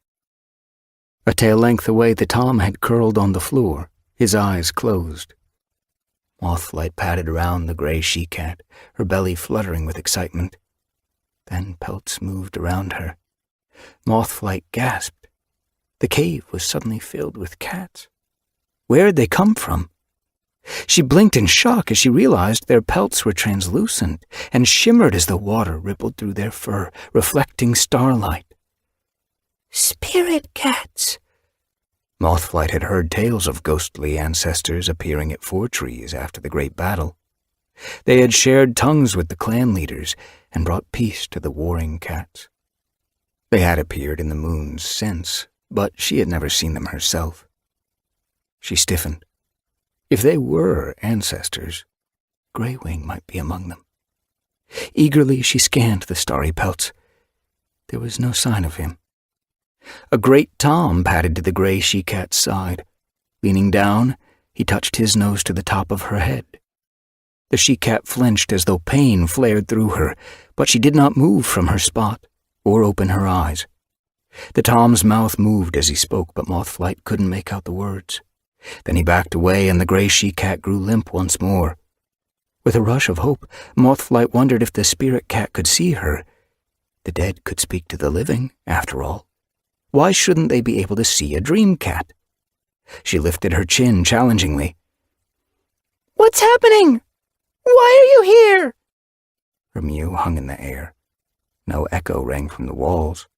A tail length away, the tom had curled on the floor, his eyes closed. Mothflight padded around the gray she-cat, her belly fluttering with excitement. Then pelts moved around her. Mothflight gasped. The cave was suddenly filled with cats. Where had they come from? She blinked in shock as she realized their pelts were translucent and shimmered as the water rippled through their fur, reflecting starlight. Spirit cats. Mothflight had heard tales of ghostly ancestors appearing at Four Trees after the great battle. They had shared tongues with the clan leaders and brought peace to the warring cats. They had appeared in the moon's sense, but she had never seen them herself. She stiffened. If they were ancestors, Greywing might be among them. Eagerly she scanned the starry pelts. There was no sign of him. A great tom padded to the gray she-cat's side. Leaning down, he touched his nose to the top of her head. The she-cat flinched as though pain flared through her, but she did not move from her spot or open her eyes. The tom's mouth moved as he spoke, but Mothflight couldn't make out the words. Then he backed away, and the gray she-cat grew limp once more. With a rush of hope, Mothflight wondered if the spirit cat could see her. The dead could speak to the living, after all. Why shouldn't they be able to see a dream cat? She lifted her chin challengingly. What's happening? Why are you here? Her mew hung in the air. No echo rang from the walls.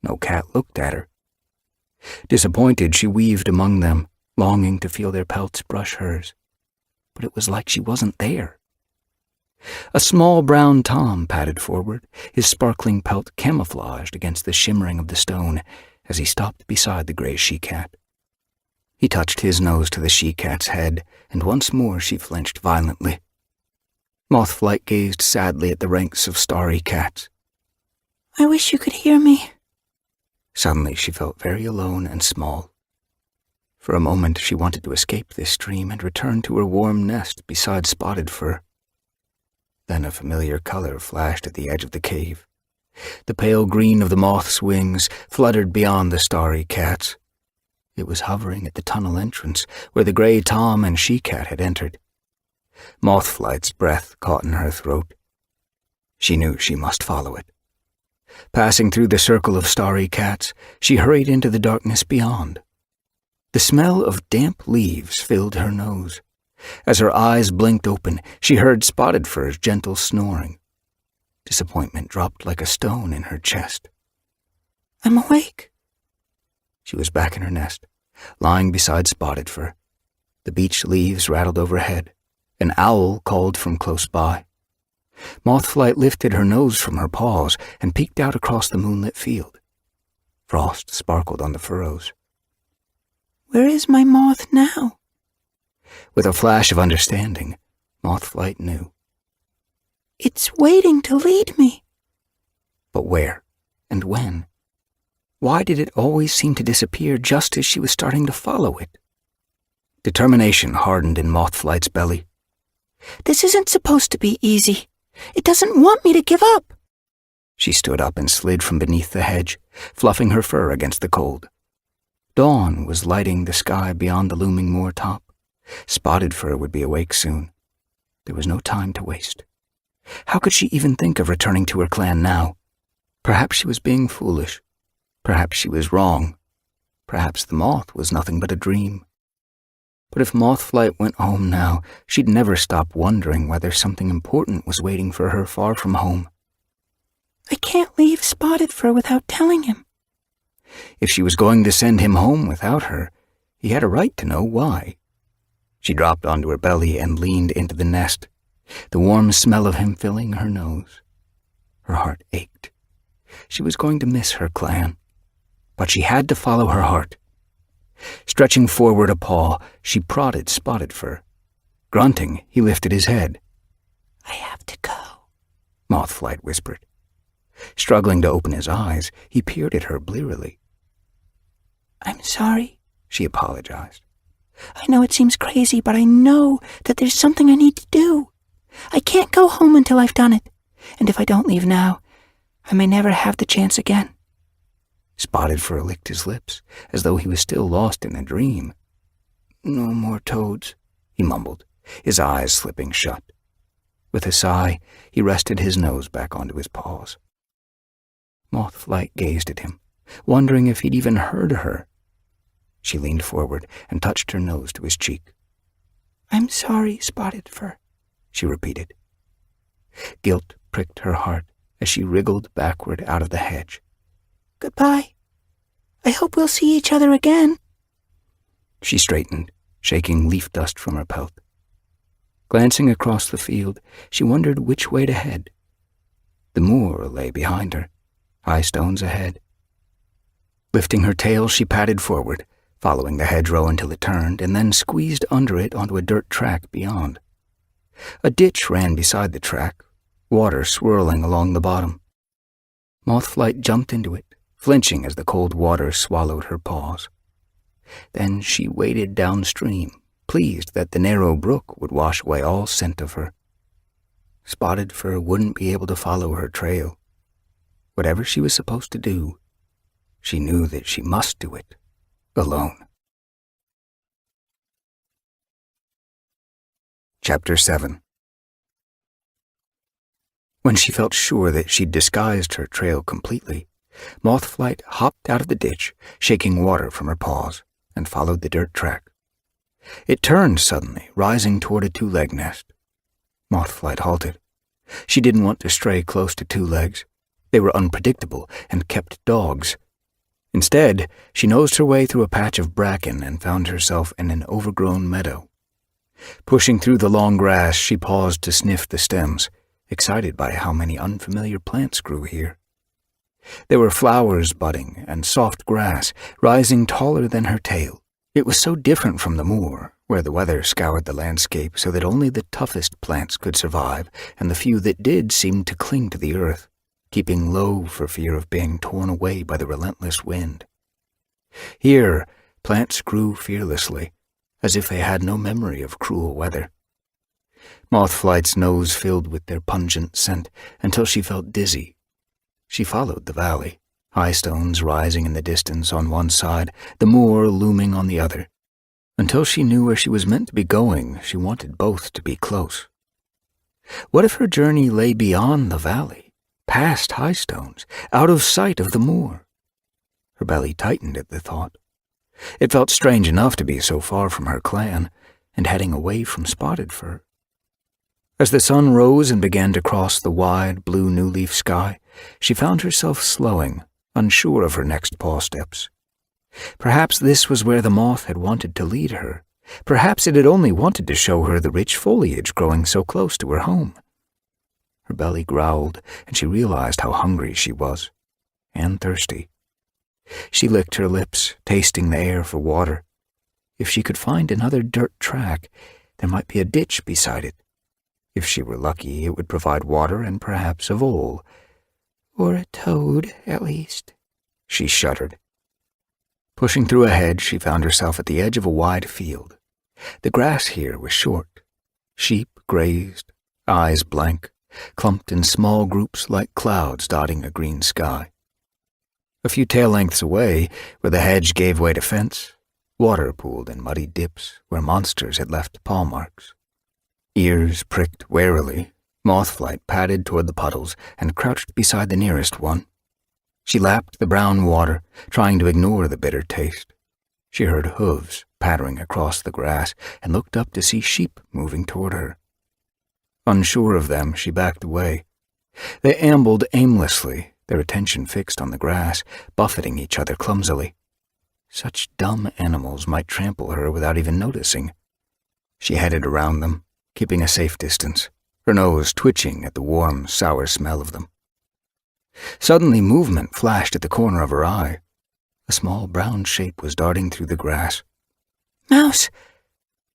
No cat looked at her. Disappointed, she weaved among them, longing to feel their pelts brush hers. But it was like she wasn't there. A small brown tom padded forward, his sparkling pelt camouflaged against the shimmering of the stone as he stopped beside the gray she-cat. He touched his nose to the she-cat's head, and once more she flinched violently. Mothflight gazed sadly at the ranks of starry cats. I wish you could hear me. Suddenly she felt very alone and small. For a moment she wanted to escape this stream and return to her warm nest beside Spotted Fur. Then a familiar color flashed at the edge of the cave. The pale green of the moth's wings fluttered beyond the starry cats. It was hovering at the tunnel entrance where the gray tom and she-cat had entered. Mothflight's breath caught in her throat. She knew she must follow it. Passing through the circle of starry cats, she hurried into the darkness beyond. The smell of damp leaves filled her nose. As her eyes blinked open, she heard Spotted Fur's gentle snoring. Disappointment dropped like a stone in her chest. I'm awake. She was back in her nest, lying beside Spotted Fur. The beech leaves rattled overhead. An owl called from close by. Mothflight lifted her nose from her paws and peeked out across the moonlit field. Frost sparkled on the furrows. Where is my moth now? With a flash of understanding, Mothflight knew. It's waiting to lead me. But where and when? Why did it always seem to disappear just as she was starting to follow it? Determination hardened in Mothflight's belly. This isn't supposed to be easy. It doesn't want me to give up. She stood up and slid from beneath the hedge, fluffing her fur against the cold. Dawn was lighting the sky beyond the looming moor top. Spotted Fur would be awake soon. There was no time to waste. How could she even think of returning to her clan now? Perhaps she was being foolish. Perhaps she was wrong. Perhaps the moth was nothing but a dream. But if Mothflight went home now, she'd never stop wondering whether something important was waiting for her far from home. I can't leave Spotted Fur without telling him. If she was going to send him home without her, he had a right to know why. She dropped onto her belly and leaned into the nest, the warm smell of him filling her nose. Her heart ached. She was going to miss her clan, but she had to follow her heart. Stretching forward a paw, she prodded Spotted Fur. Grunting, he lifted his head. I have to go, Mothflight whispered. Struggling to open his eyes, he peered at her blearily. I'm sorry, she apologized. I know it seems crazy, but I know that there's something I need to do. I can't go home until I've done it, and if I don't leave now, I may never have the chance again. Spotted Fur licked his lips, as though he was still lost in a dream. No more toads, he mumbled, his eyes slipping shut. With a sigh, he rested his nose back onto his paws. Mothflight gazed at him, wondering if he'd even heard her. She leaned forward and touched her nose to his cheek. I'm sorry, Spotted Fur, she repeated. Guilt pricked her heart as she wriggled backward out of the hedge. Goodbye. I hope we'll see each other again. She straightened, shaking leaf dust from her pelt. Glancing across the field, she wondered which way to head. The moor lay behind her, high stones ahead. Lifting her tail, she padded forward, following the hedgerow until it turned, and then squeezed under it onto a dirt track beyond. A ditch ran beside the track, water swirling along the bottom. Mothflight jumped into it, flinching as the cold water swallowed her paws. Then she waded downstream, pleased that the narrow brook would wash away all scent of her. Spotted Fur wouldn't be able to follow her trail. Whatever she was supposed to do, she knew that she must do it alone. Chapter 7. When she felt sure that she'd disguised her trail completely, Mothflight hopped out of the ditch, shaking water from her paws, and followed the dirt track. It turned suddenly, rising toward a two-leg nest. Mothflight halted. She didn't want to stray close to two legs. They were unpredictable and kept dogs. Instead, she nosed her way through a patch of bracken and found herself in an overgrown meadow. Pushing through the long grass, she paused to sniff the stems, excited by how many unfamiliar plants grew here. There were flowers budding and soft grass rising taller than her tail. It was so different from the moor, where the weather scoured the landscape so that only the toughest plants could survive, and the few that did seemed to cling to the earth, keeping low for fear of being torn away by the relentless wind. Here, plants grew fearlessly, as if they had no memory of cruel weather. Mothflight's nose filled with their pungent scent until she felt dizzy. She followed the valley, high stones rising in the distance on one side, the moor looming on the other. Until she knew where she was meant to be going, she wanted both to be close. What if her journey lay beyond the valley, past high stones, out of sight of the moor? Her belly tightened at the thought. It felt strange enough to be so far from her clan and heading away from Spotted Fur. As the sun rose and began to cross the wide blue new-leaf sky, she found herself slowing, unsure of her next paw steps. Perhaps this was where the moth had wanted to lead her. Perhaps it had only wanted to show her the rich foliage growing so close to her home. Her belly growled, and she realized how hungry she was, and thirsty. She licked her lips, tasting the air for water. If she could find another dirt track, there might be a ditch beside it. If she were lucky, it would provide water and perhaps a vole. Or a toad, at least. She shuddered. Pushing through a hedge, she found herself at the edge of a wide field. The grass here was short. Sheep grazed, eyes blank, clumped in small groups like clouds dotting a green sky. A few tail lengths away, where the hedge gave way to fence, water pooled in muddy dips where monsters had left paw marks. Ears pricked warily, Mothflight padded toward the puddles and crouched beside the nearest one. She lapped the brown water, trying to ignore the bitter taste. She heard hooves pattering across the grass and looked up to see sheep moving toward her. Unsure of them, she backed away. They ambled aimlessly, their attention fixed on the grass, buffeting each other clumsily. Such dumb animals might trample her without even noticing. She headed around them, keeping a safe distance, her nose twitching at the warm, sour smell of them. Suddenly movement flashed at the corner of her eye. A small brown shape was darting through the grass. Mouse!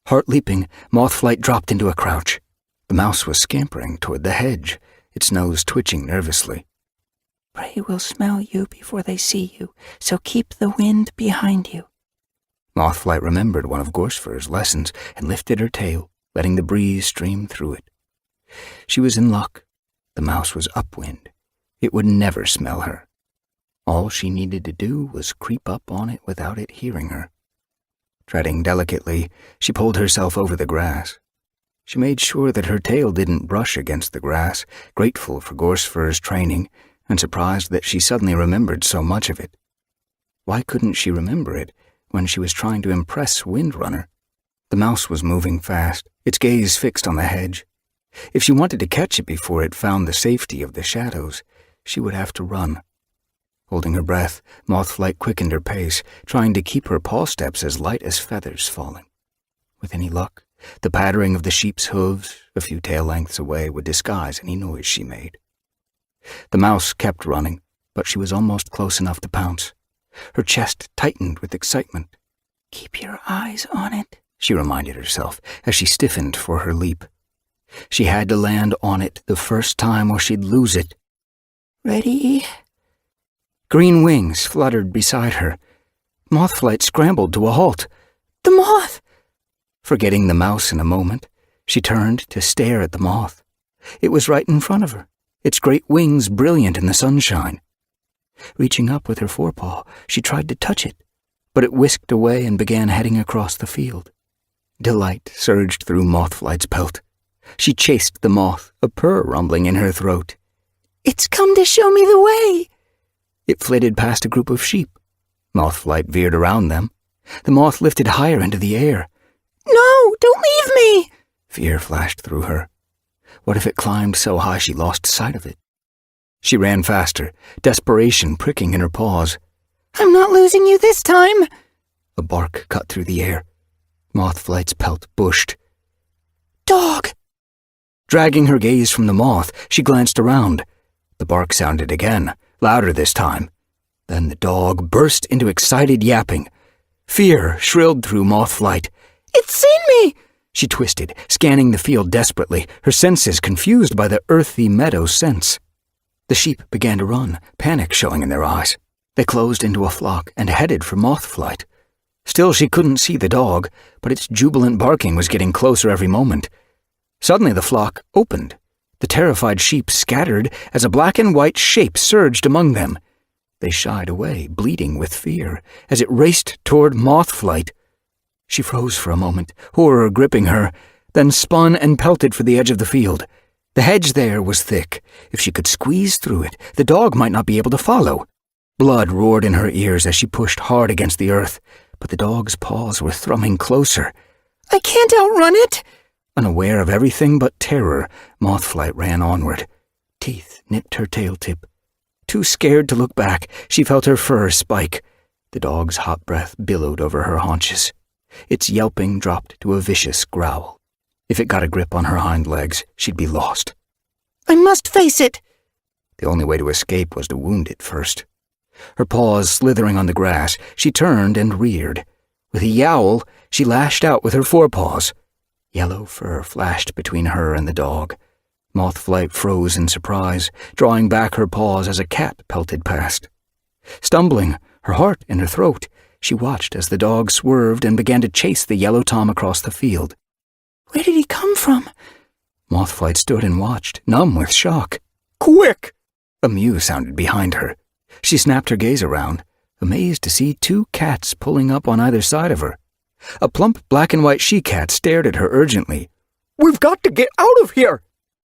Heart leaping, Mothflight dropped into a crouch. The mouse was scampering toward the hedge, its nose twitching nervously. Prey will smell you before they see you, so keep the wind behind you. Mothflight remembered one of Gorsefur's lessons and lifted her tail, letting the breeze stream through it. She was in luck. The mouse was upwind. It would never smell her. All she needed to do was creep up on it without it hearing her. Treading delicately, she pulled herself over the grass. She made sure that her tail didn't brush against the grass, grateful for Gorsefur's training, and surprised that she suddenly remembered so much of it. Why couldn't she remember it when she was trying to impress Windrunner? The mouse was moving fast, its gaze fixed on the hedge. If she wanted to catch it before it found the safety of the shadows, she would have to run. Holding her breath, Mothflight quickened her pace, trying to keep her paw steps as light as feathers falling. With any luck, the pattering of the sheep's hooves, a few tail lengths away, would disguise any noise she made. The mouse kept running, but she was almost close enough to pounce. Her chest tightened with excitement. Keep your eyes on it, she reminded herself as she stiffened for her leap. She had to land on it the first time or she'd lose it. Ready? Green wings fluttered beside her. Mothflight scrambled to a halt. The moth! Forgetting the mouse in a moment, she turned to stare at the moth. It was right in front of her, its great wings brilliant in the sunshine. Reaching up with her forepaw, she tried to touch it, but it whisked away and began heading across the field. Delight surged through Mothflight's pelt. She chased the moth, a purr rumbling in her throat. It's come to show me the way. It flitted past a group of sheep. Mothflight veered around them. The moth lifted higher into the air. No, don't leave me! Fear flashed through her. What if it climbed so high she lost sight of it? She ran faster, desperation pricking in her paws. I'm not losing you this time. A bark cut through the air. Mothflight's pelt bushed. Dog! Dragging her gaze from the moth, she glanced around. The bark sounded again, louder this time. Then the dog burst into excited yapping. Fear shrilled through Mothflight. It's seen me! She twisted, scanning the field desperately, her senses confused by the earthy meadow scents. The sheep began to run, panic showing in their eyes. They closed into a flock and headed for Mothflight. Still she couldn't see the dog, but its jubilant barking was getting closer every moment. Suddenly the flock opened. The terrified sheep scattered as a black and white shape surged among them. They shied away, bleating with fear, as it raced toward Mothflight. She froze for a moment, horror gripping her, then spun and pelted for the edge of the field. The hedge there was thick. If she could squeeze through it, the dog might not be able to follow. Blood roared in her ears as she pushed hard against the earth, but the dog's paws were thrumming closer. I can't outrun it! Unaware of everything but terror, Mothflight ran onward. Teeth nipped her tail tip. Too scared to look back, she felt her fur spike. The dog's hot breath billowed over her haunches. Its yelping dropped to a vicious growl. If it got a grip on her hind legs, she'd be lost. I must face it! The only way to escape was to wound it first. Her paws slithering on the grass, she turned and reared. With a yowl, she lashed out with her forepaws. Yellow fur flashed between her and the dog. Mothflight froze in surprise, drawing back her paws as a cat pelted past. Stumbling, her heart in her throat, she watched as the dog swerved and began to chase the yellow tom across the field. Where did he come from? Mothflight stood and watched, numb with shock. Quick! A mew sounded behind her. She snapped her gaze around, amazed to see two cats pulling up on either side of her. A plump black and white she-cat stared at her urgently. We've got to get out of here!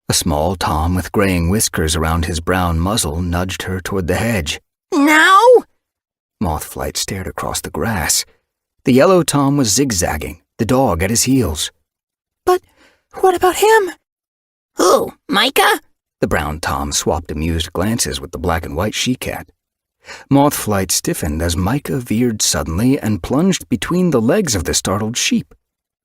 A small tom with graying whiskers around his brown muzzle nudged her toward the hedge. Now? Mothflight stared across the grass. The yellow tom was zigzagging, the dog at his heels. But what about him? Who, Micah? The brown tom swapped amused glances with the black and white she-cat. Mothflight stiffened as Micah veered suddenly and plunged between the legs of the startled sheep.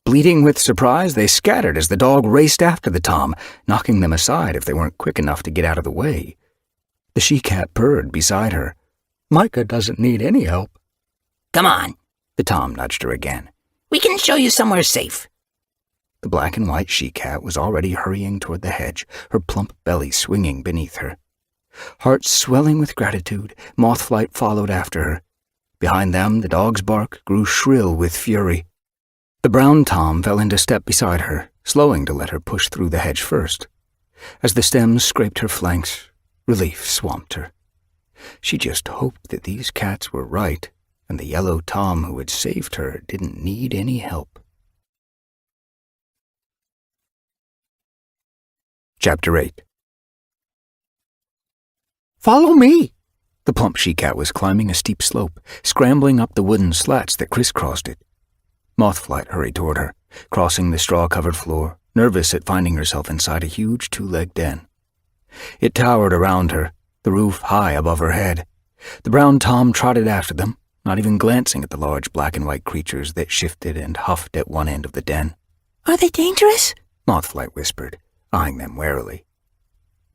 Bleating with surprise, they scattered as the dog raced after the tom, knocking them aside if they weren't quick enough to get out of the way. The she-cat purred beside her. Micah doesn't need any help. Come on. The tom nudged her again. We can show you somewhere safe. The black and white she-cat was already hurrying toward the hedge, her plump belly swinging beneath her. Heart swelling with gratitude, Mothflight followed after her. Behind them, the dog's bark grew shrill with fury. The brown tom fell into step beside her, slowing to let her push through the hedge first. As the stems scraped her flanks, relief swamped her. She just hoped that these cats were right, and the yellow tom who had saved her didn't need any help. Chapter 8. Follow me! The plump she-cat was climbing a steep slope, scrambling up the wooden slats that crisscrossed it. Mothflight hurried toward her, crossing the straw-covered floor, nervous at finding herself inside a huge two-legged den. It towered around her, the roof high above her head. The brown tom trotted after them, not even glancing at the large black and white creatures that shifted and huffed at one end of the den. Are they dangerous? Mothflight whispered, eyeing them warily.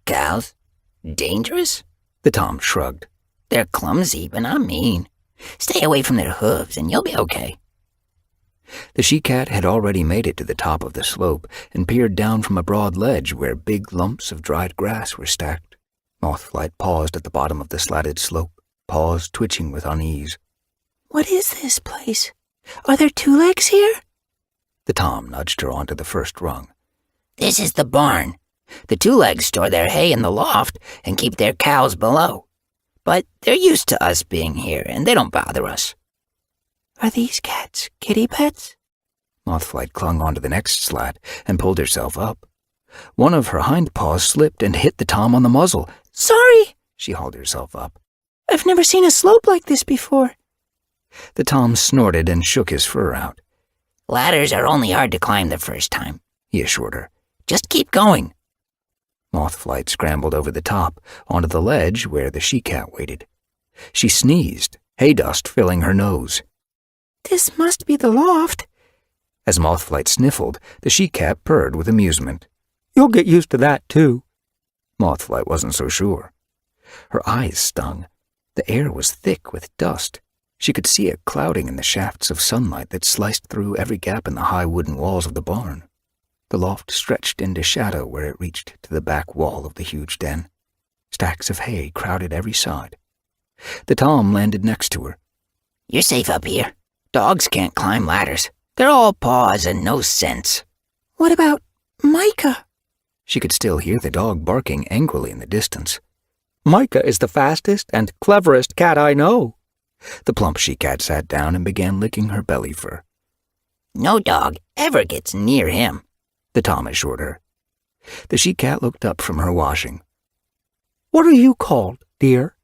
Cows? Dangerous? The tom shrugged. They're clumsy, but not mean. Stay away from their hooves and you'll be okay. The she-cat had already made it to the top of the slope and peered down from a broad ledge where big lumps of dried grass were stacked. Mothflight paused at the bottom of the slatted slope. paws twitching with unease. What is this place? Are there two legs here? The Tom nudged her onto the first rung. This is the barn. The two legs store their hay in the loft and keep their cows below. But they're used to us being here, and they don't bother us. Are these cats kitty pets? Mothflight clung onto the next slat and pulled herself up. One of her hind paws slipped and hit the Tom on the muzzle. Sorry! She hauled herself up. I've never seen a slope like this before. The Tom snorted and shook his fur out. Ladders are only hard to climb the first time, he assured her. Just keep going. Mothflight scrambled over the top, onto the ledge where the she-cat waited. She sneezed, hay dust filling her nose. This must be the loft. As Mothflight sniffled, the she-cat purred with amusement. You'll get used to that, too. Mothflight wasn't so sure. Her eyes stung. The air was thick with dust. She could see it clouding in the shafts of sunlight that sliced through every gap in the high wooden walls of the barn. The loft stretched into shadow where it reached to the back wall of the huge den. Stacks of hay crowded every side. The Tom landed next to her. You're safe up here. Dogs can't climb ladders. They're all paws and no sense. What about Micah? She could still hear the dog barking angrily in the distance. Micah is the fastest and cleverest cat I know. The plump she-cat sat down and began licking her belly fur. No dog ever gets near him, the Tom assured her. The she-cat looked up from her washing. What are you called, dear?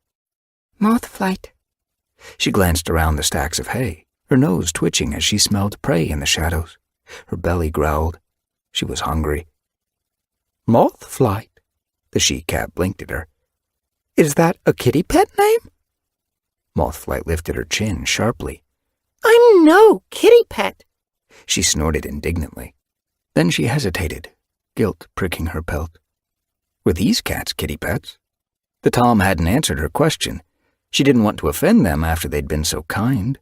Mothflight. She glanced around the stacks of hay, her nose twitching as she smelled prey in the shadows. Her belly growled. She was hungry. Mothflight? The she-cat blinked at her. Is that a kitty pet name? Mothflight lifted her chin sharply. I'm no kitty pet. She snorted indignantly. Then she hesitated, guilt pricking her pelt. Were these cats kitty pets? The Tom hadn't answered her question. She didn't want to offend them after they'd been so kind.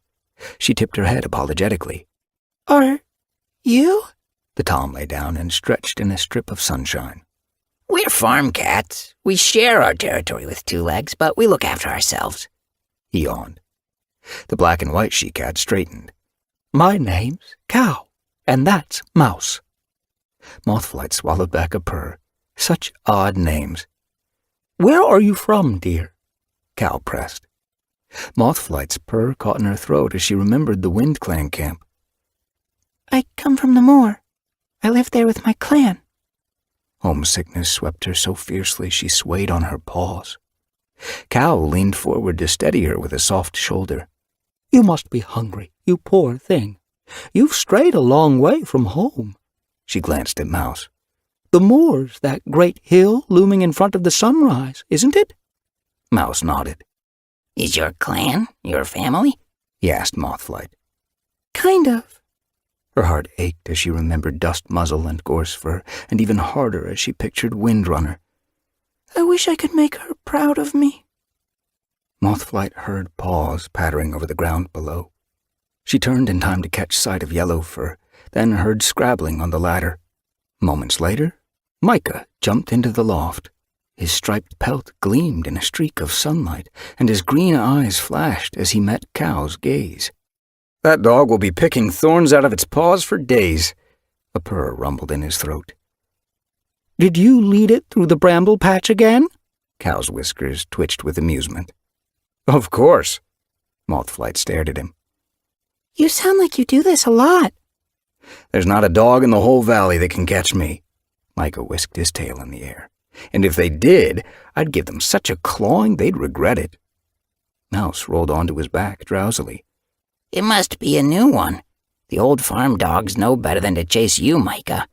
She tipped her head apologetically. Are you? The Tom lay down and stretched in a strip of sunshine. We're farm cats. We share our territory with two legs, but we look after ourselves. He yawned. The black and white she-cat straightened. My name's Cow, and that's Mouse. Mothflight swallowed back a purr. Such odd names. Where are you from, dear? Cow pressed. Mothflight's purr caught in her throat as she remembered the Wind Clan camp. I come from the moor. I live there with my clan. Homesickness swept her so fiercely she swayed on her paws. Cow leaned forward to steady her with a soft shoulder. You must be hungry, you poor thing. You've strayed a long way from home. She glanced at Mouse. The moor's that great hill looming in front of the sunrise, isn't it? Mouse nodded. Is your clan your family? He asked Mothflight. Kind of. Her heart ached as she remembered Dust Muzzle and Gorse Fur, and even harder as she pictured Windrunner. I wish I could make her proud of me. Mothflight heard paws pattering over the ground below. She turned in time to catch sight of Yellow Fur, then heard scrabbling on the ladder. Moments later, Micah jumped into the loft. His striped pelt gleamed in a streak of sunlight, and his green eyes flashed as he met Cow's gaze. That dog will be picking thorns out of its paws for days, a purr rumbled in his throat. Did you lead it through the bramble patch again? Cow's whiskers twitched with amusement. Of course. Mothflight stared at him. You sound like you do this a lot. There's not a dog in the whole valley that can catch me. Micah whisked his tail in the air. And if they did, I'd give them such a clawing they'd regret it. Mouse rolled onto his back drowsily. It must be a new one. The old farm dogs know better than to chase you, Micah.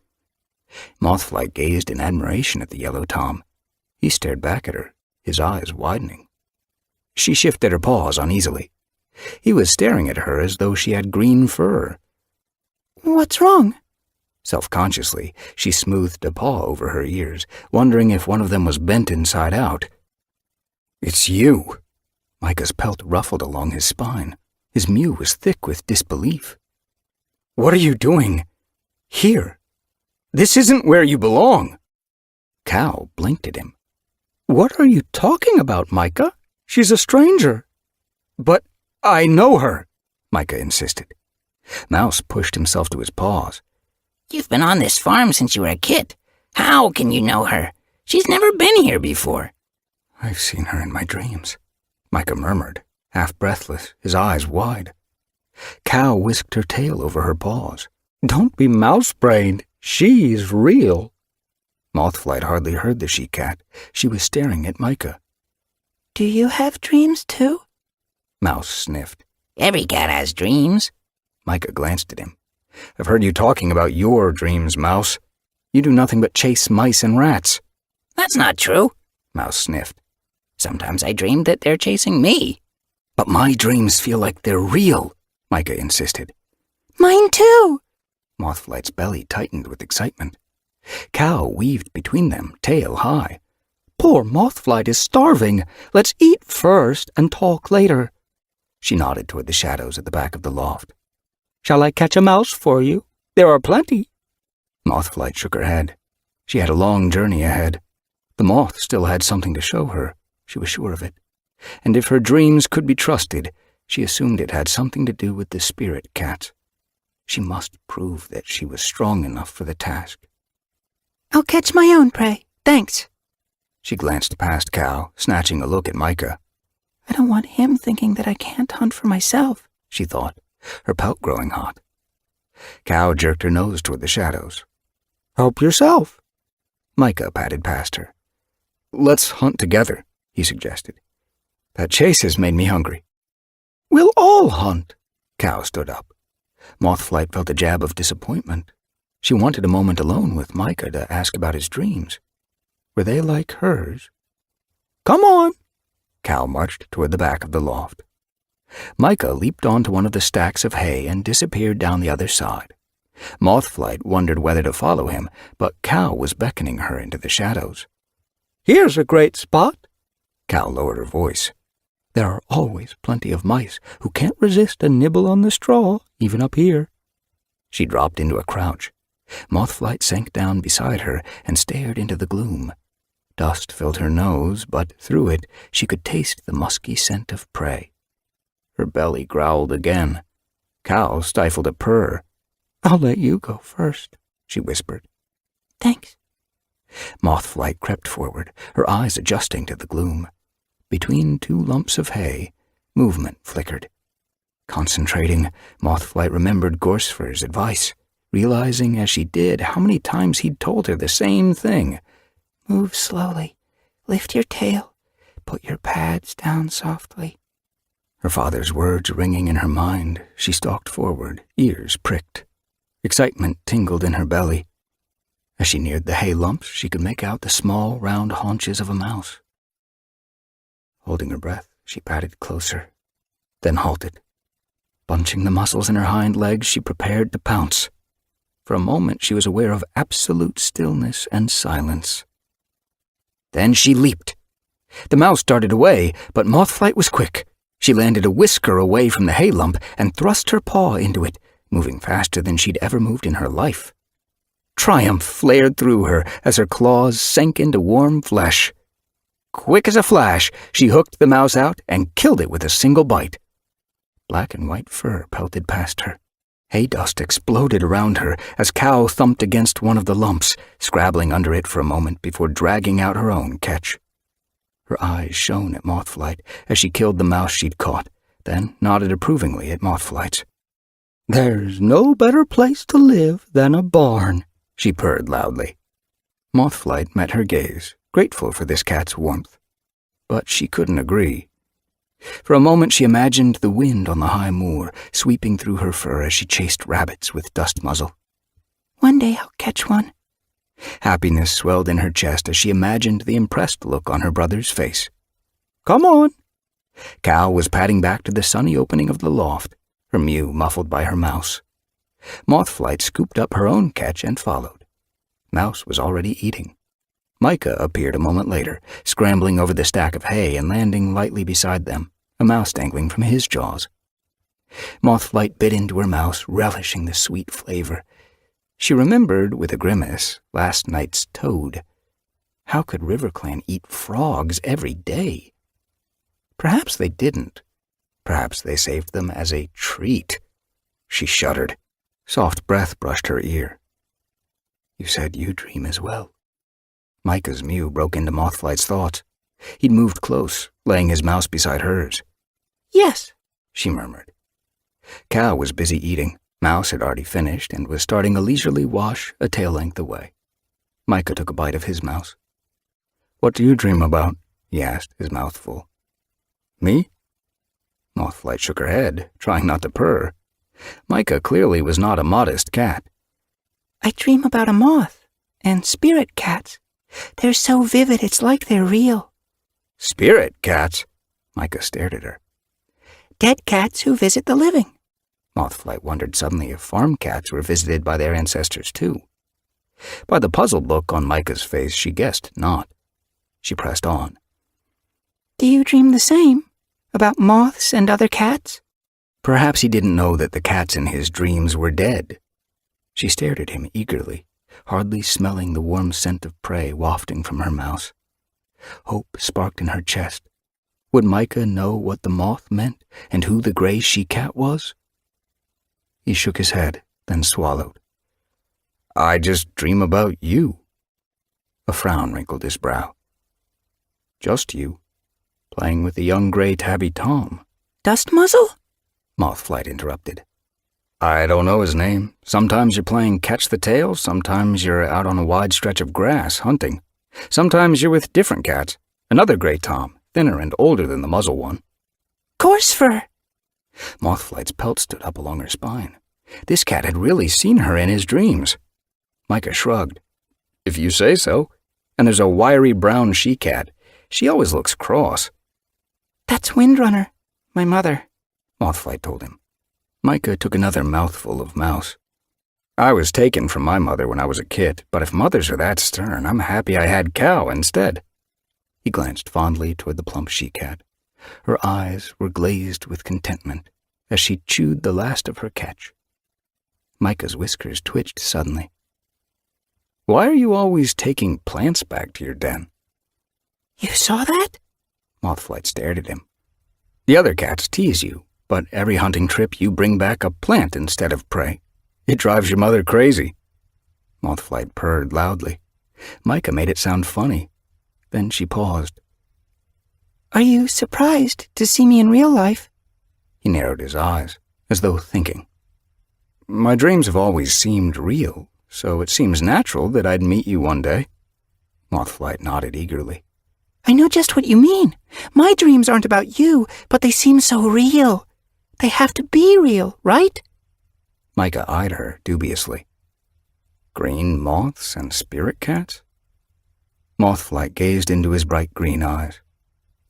Mothflight gazed in admiration at the yellow Tom. He stared back at her, his eyes widening. She shifted her paws uneasily. He was staring at her as though she had green fur. What's wrong? Self-consciously, she smoothed a paw over her ears, wondering if one of them was bent inside out. It's you. Micah's pelt ruffled along his spine. His mew was thick with disbelief. What are you doing? Here. This isn't where you belong. Cow blinked at him. What are you talking about, Micah? She's a stranger. But I know her, Micah insisted. Mouse pushed himself to his paws. You've been on this farm since you were a kid. How can you know her? She's never been here before. I've seen her in my dreams, Micah murmured, half breathless, his eyes wide. Cow whisked her tail over her paws. Don't be mouse-brained. She's real. Mothflight hardly heard the she-cat. She was staring at Micah. Do you have dreams, too? Mouse sniffed. Every cat has dreams. Micah glanced at him. I've heard you talking about your dreams, Mouse. You do nothing but chase mice and rats. That's not true, Mouse sniffed. Sometimes I dream that they're chasing me. But my dreams feel like they're real, Micah insisted. Mine too. Mothflight's belly tightened with excitement. Cow weaved between them, tail high. Poor Mothflight is starving. Let's eat first and talk later. She nodded toward the shadows at the back of the loft. Shall I catch a mouse for you? There are plenty. Mothflight shook her head. She had a long journey ahead. The moth still had something to show her, she was sure of it. And if her dreams could be trusted, she assumed it had something to do with the spirit cat. She must prove that she was strong enough for the task. I'll catch my own prey, thanks. She glanced past Cow, snatching a look at Micah. I don't want him thinking that I can't hunt for myself, she thought, her pout growing hot. Cow jerked her nose toward the shadows. Help yourself. Micah patted past her. Let's hunt together, he suggested. That chase has made me hungry. We'll all hunt. Cow stood up. Mothflight felt a jab of disappointment. She wanted a moment alone with Micah to ask about his dreams. Were they like hers? Come on. Cow marched toward the back of the loft. Micah leaped onto one of the stacks of hay and disappeared down the other side. Mothflight wondered whether to follow him, but Cow was beckoning her into the shadows. Here's a great spot. Cow lowered her voice. There are always plenty of mice who can't resist a nibble on the straw, even up here. She dropped into a crouch. Mothflight sank down beside her and stared into the gloom. Dust filled her nose, but through it she could taste the musky scent of prey. Her belly growled again. Cow stifled a purr. I'll let you go first, she whispered. Thanks. Mothflight crept forward, her eyes adjusting to the gloom. Between two lumps of hay, movement flickered. Concentrating, Mothflight remembered Gorsfer's advice, realizing as she did how many times he'd told her the same thing. Move slowly. Lift your tail. Put your pads down softly. Her father's words ringing in her mind, she stalked forward, ears pricked. Excitement tingled in her belly. As she neared the hay lumps, she could make out the small, round haunches of a mouse. Holding her breath, she padded closer, then halted. Bunching the muscles in her hind legs, she prepared to pounce. For a moment, she was aware of absolute stillness and silence. Then she leaped. The mouse darted away, but Mothflight was quick. She landed a whisker away from the hay lump and thrust her paw into it, moving faster than she'd ever moved in her life. Triumph flared through her as her claws sank into warm flesh. Quick as a flash, she hooked the mouse out and killed it with a single bite. Black and white fur pelted past her. Hay dust exploded around her as Cow thumped against one of the lumps, scrabbling under it for a moment before dragging out her own catch. Her eyes shone at Mothflight as she killed the mouse she'd caught, then nodded approvingly at Mothflight's. There's no better place to live than a barn, she purred loudly. Mothflight met her gaze, grateful for this cat's warmth. But she couldn't agree. For a moment she imagined the wind on the high moor, sweeping through her fur as she chased rabbits with dust muzzle. One day I'll catch one. Happiness swelled in her chest as she imagined the impressed look on her brother's face. Come on. Cow was padding back to the sunny opening of the loft, her mew muffled by her mouse. Mothflight scooped up her own catch and followed. Mouse was already eating. Micah appeared a moment later, scrambling over the stack of hay and landing lightly beside them, a mouse dangling from his jaws. Mothflight bit into her mouse, relishing the sweet flavor. She remembered, with a grimace, last night's toad. How could RiverClan eat frogs every day? Perhaps they didn't. Perhaps they saved them as a treat. She shuddered. Soft breath brushed her ear. You said you dream as well. Micah's mew broke into Mothflight's thoughts. He'd moved close, laying his mouse beside hers. Yes, she murmured. Cow was busy eating. Mouse had already finished and was starting a leisurely wash a tail length away. Micah took a bite of his mouse. What do you dream about? He asked, his mouth full. Me? Mothflight shook her head, trying not to purr. Micah clearly was not a modest cat. I dream about a moth and spirit cats. They're so vivid it's like they're real. Spirit cats? Micah stared at her. Dead cats who visit the living. Mothflight wondered suddenly if farm cats were visited by their ancestors too. By the puzzled look on Micah's face, she guessed not. She pressed on. Do you dream the same? About moths and other cats? Perhaps he didn't know that the cats in his dreams were dead. She stared at him eagerly, hardly smelling the warm scent of prey wafting from her mouse. Hope sparked in her chest. Would Micah know what the moth meant and who the gray she-cat was? He shook his head, then swallowed. I just dream about you. A frown wrinkled his brow. Just you, playing with the young gray tabby Tom. Dust Muzzle? Mothflight interrupted. I don't know his name. Sometimes you're playing catch the tail, sometimes you're out on a wide stretch of grass hunting. Sometimes you're with different cats, another gray Tom, thinner and older than the muzzle one. Corsefur! Mothflight's pelt stood up along her spine. This cat had really seen her in his dreams. Micah shrugged. If you say so. And there's a wiry brown she-cat. She always looks cross. That's Windrunner, my mother, Mothflight told him. Micah took another mouthful of mouse. I was taken from my mother when I was a kid, but if mothers are that stern, I'm happy I had Cow instead. He glanced fondly toward the plump she-cat. Her eyes were glazed with contentment as she chewed the last of her catch. Micah's whiskers twitched suddenly. Why are you always taking plants back to your den? You saw that? Mothflight stared at him. The other cats tease you, but every hunting trip you bring back a plant instead of prey. It drives your mother crazy. Mothflight purred loudly. Micah made it sound funny. Then she paused. Are you surprised to see me in real life? He narrowed his eyes, as though thinking. My dreams have always seemed real, so it seems natural that I'd meet you one day. Mothflight nodded eagerly. I know just what you mean. My dreams aren't about you, but they seem so real. They have to be real, right? Micah eyed her dubiously. Green moths and spirit cats? Mothflight gazed into his bright green eyes.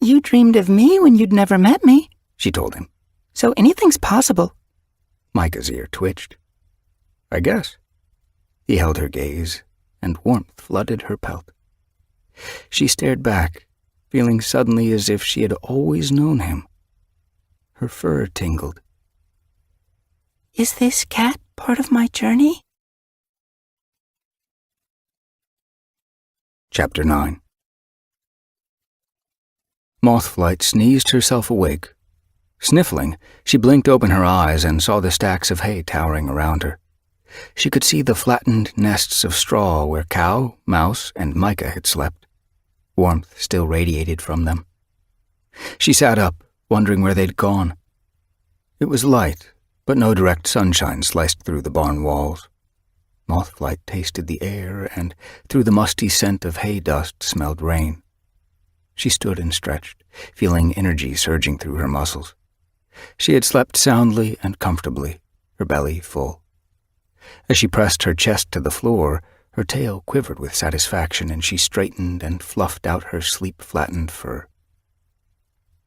You dreamed of me when you'd never met me, she told him. So anything's possible. Micah's ear twitched. I guess. He held her gaze, and warmth flooded her pelt. She stared back, feeling suddenly as if she had always known him. Her fur tingled. Is this cat part of my journey? Chapter 9. Mothflight sneezed herself awake. Sniffling, she blinked open her eyes and saw the stacks of hay towering around her. She could see the flattened nests of straw where Cow, Mouse, and Micah had slept. Warmth still radiated from them. She sat up, wondering where they'd gone. It was light, but no direct sunshine sliced through the barn walls. Mothflight tasted the air, and through the musty scent of hay dust smelled rain. She stood and stretched, feeling energy surging through her muscles. She had slept soundly and comfortably, her belly full. As she pressed her chest to the floor, her tail quivered with satisfaction, and she straightened and fluffed out her sleep-flattened fur.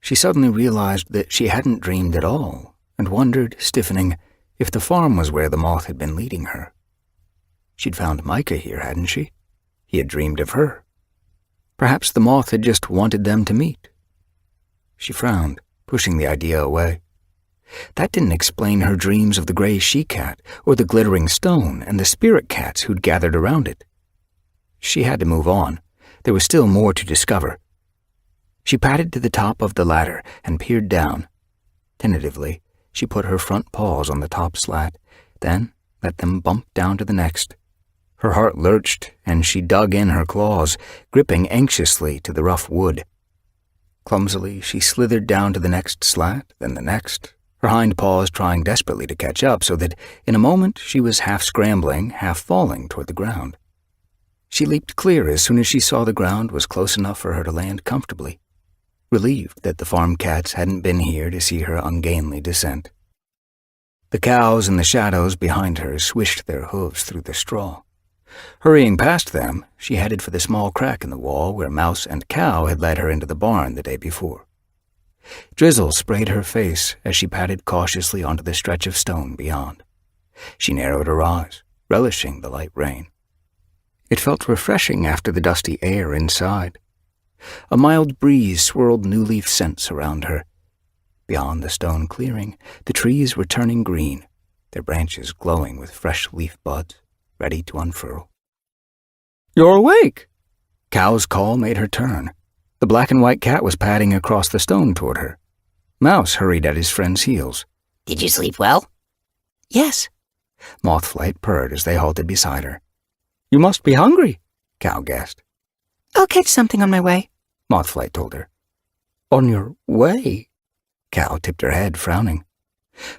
She suddenly realized that she hadn't dreamed at all, and wondered, stiffening, if the farm was where the moth had been leading her. She'd found Micah here, hadn't she? He had dreamed of her. Perhaps the moth had just wanted them to meet. She frowned, pushing the idea away. That didn't explain her dreams of the gray she-cat, or the glittering stone, and the spirit cats who'd gathered around it. She had to move on. There was still more to discover. She padded to the top of the ladder and peered down. Tentatively, she put her front paws on the top slat, then let them bump down to the next. Her heart lurched, and she dug in her claws, gripping anxiously to the rough wood. Clumsily, she slithered down to the next slat, then the next, her hind paws trying desperately to catch up so that in a moment she was half scrambling, half falling toward the ground. She leaped clear as soon as she saw the ground was close enough for her to land comfortably, relieved that the farm cats hadn't been here to see her ungainly descent. The cows in the shadows behind her swished their hooves through the straw. Hurrying past them, she headed for the small crack in the wall where Mouse and Cow had led her into the barn the day before. Drizzle sprayed her face as she padded cautiously onto the stretch of stone beyond. She narrowed her eyes, relishing the light rain. It felt refreshing after the dusty air inside. A mild breeze swirled new leaf scents around her. Beyond the stone clearing, the trees were turning green, their branches glowing with fresh leaf buds, ready to unfurl. "You're awake!" Cow's call made her turn. The black and white cat was padding across the stone toward her. Mouse hurried at his friend's heels. "Did you sleep well?" "Yes." Mothflight purred as they halted beside her. "You must be hungry," Cow guessed. "I'll catch something on my way," Mothflight told her. "On your way?" Cow tipped her head, frowning.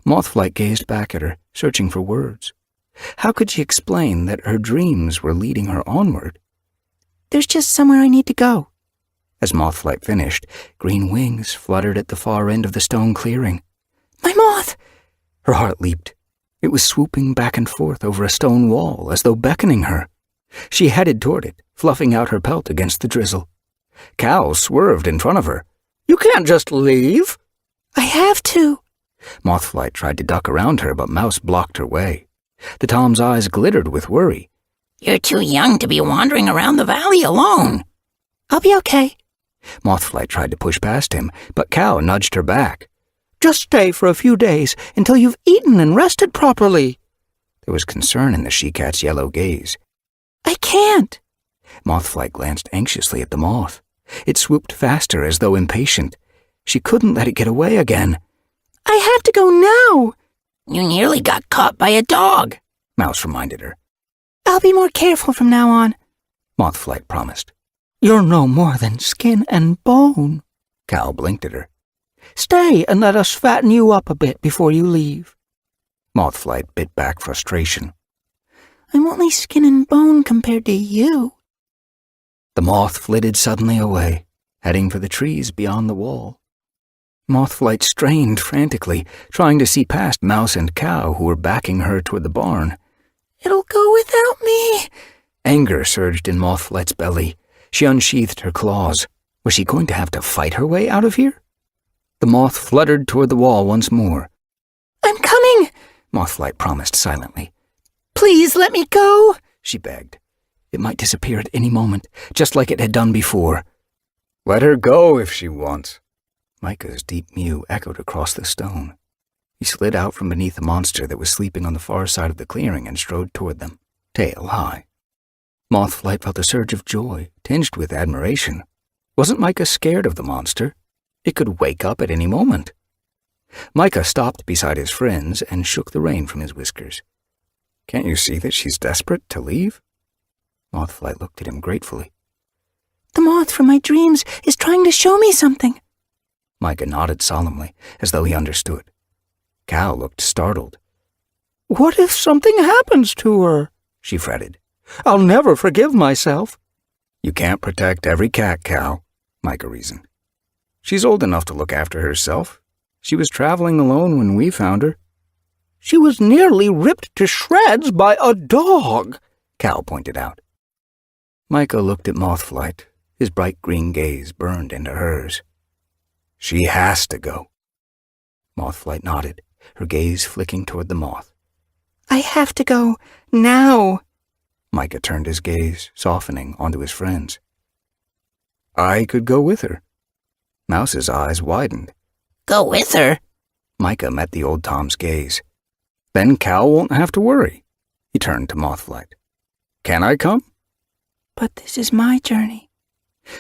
Mothflight gazed back at her, searching for words. How could she explain that her dreams were leading her onward? "There's just somewhere I need to go." As Mothflight finished, green wings fluttered at the far end of the stone clearing. "My moth!" Her heart leaped. It was swooping back and forth over a stone wall, as though beckoning her. She headed toward it, fluffing out her pelt against the drizzle. Cow swerved in front of her. "You can't just leave." "I have to." Mothflight tried to duck around her, but Mouse blocked her way. The Tom's eyes glittered with worry. "You're too young to be wandering around the valley alone." "I'll be okay." Mothflight tried to push past him, but Cow nudged her back. "Just stay for a few days until you've eaten and rested properly." There was concern in the she-cat's yellow gaze. "I can't." Mothflight glanced anxiously at the moth. It swooped faster as though impatient. She couldn't let it get away again. "I have to go now." "You nearly got caught by a dog," Mouse reminded her. "I'll be more careful from now on," Mothflight promised. "You're no more than skin and bone." Cow blinked at her. "Stay and let us fatten you up a bit before you leave." Mothflight bit back frustration. "I'm only skin and bone compared to you." The moth flitted suddenly away, heading for the trees beyond the wall. Mothflight strained frantically, trying to see past Mouse and Cow who were backing her toward the barn. "It'll go without me." Anger surged in Mothflight's belly. She unsheathed her claws. Was she going to have to fight her way out of here? The moth fluttered toward the wall once more. "I'm coming," Mothflight promised silently. "Please let me go," she begged. It might disappear at any moment, just like it had done before. "Let her go if she wants." Micah's deep mew echoed across the stone. He slid out from beneath a monster that was sleeping on the far side of the clearing and strode toward them, tail high. Mothflight felt a surge of joy, tinged with admiration. Wasn't Micah scared of the monster? It could wake up at any moment. Micah stopped beside his friends and shook the rain from his whiskers. "Can't you see that she's desperate to leave?" Mothflight looked at him gratefully. "The moth from my dreams is trying to show me something." Micah nodded solemnly, as though he understood. Cow looked startled. "What if something happens to her?" she fretted. "I'll never forgive myself." "You can't protect every cat, Cow," Micah reasoned. "She's old enough to look after herself. She was traveling alone when we found her." "She was nearly ripped to shreds by a dog," Cow pointed out. Micah looked at Mothflight. His bright green gaze burned into hers. "She has to go." Mothflight nodded, her gaze flicking toward the moth. "I have to go now." Micah turned his gaze, softening, onto his friends. "I could go with her." Mouse's eyes widened. "Go with her?" Micah met the old Tom's gaze. "Then Cow won't have to worry." He turned to Mothflight. "Can I come?" "But this is my journey."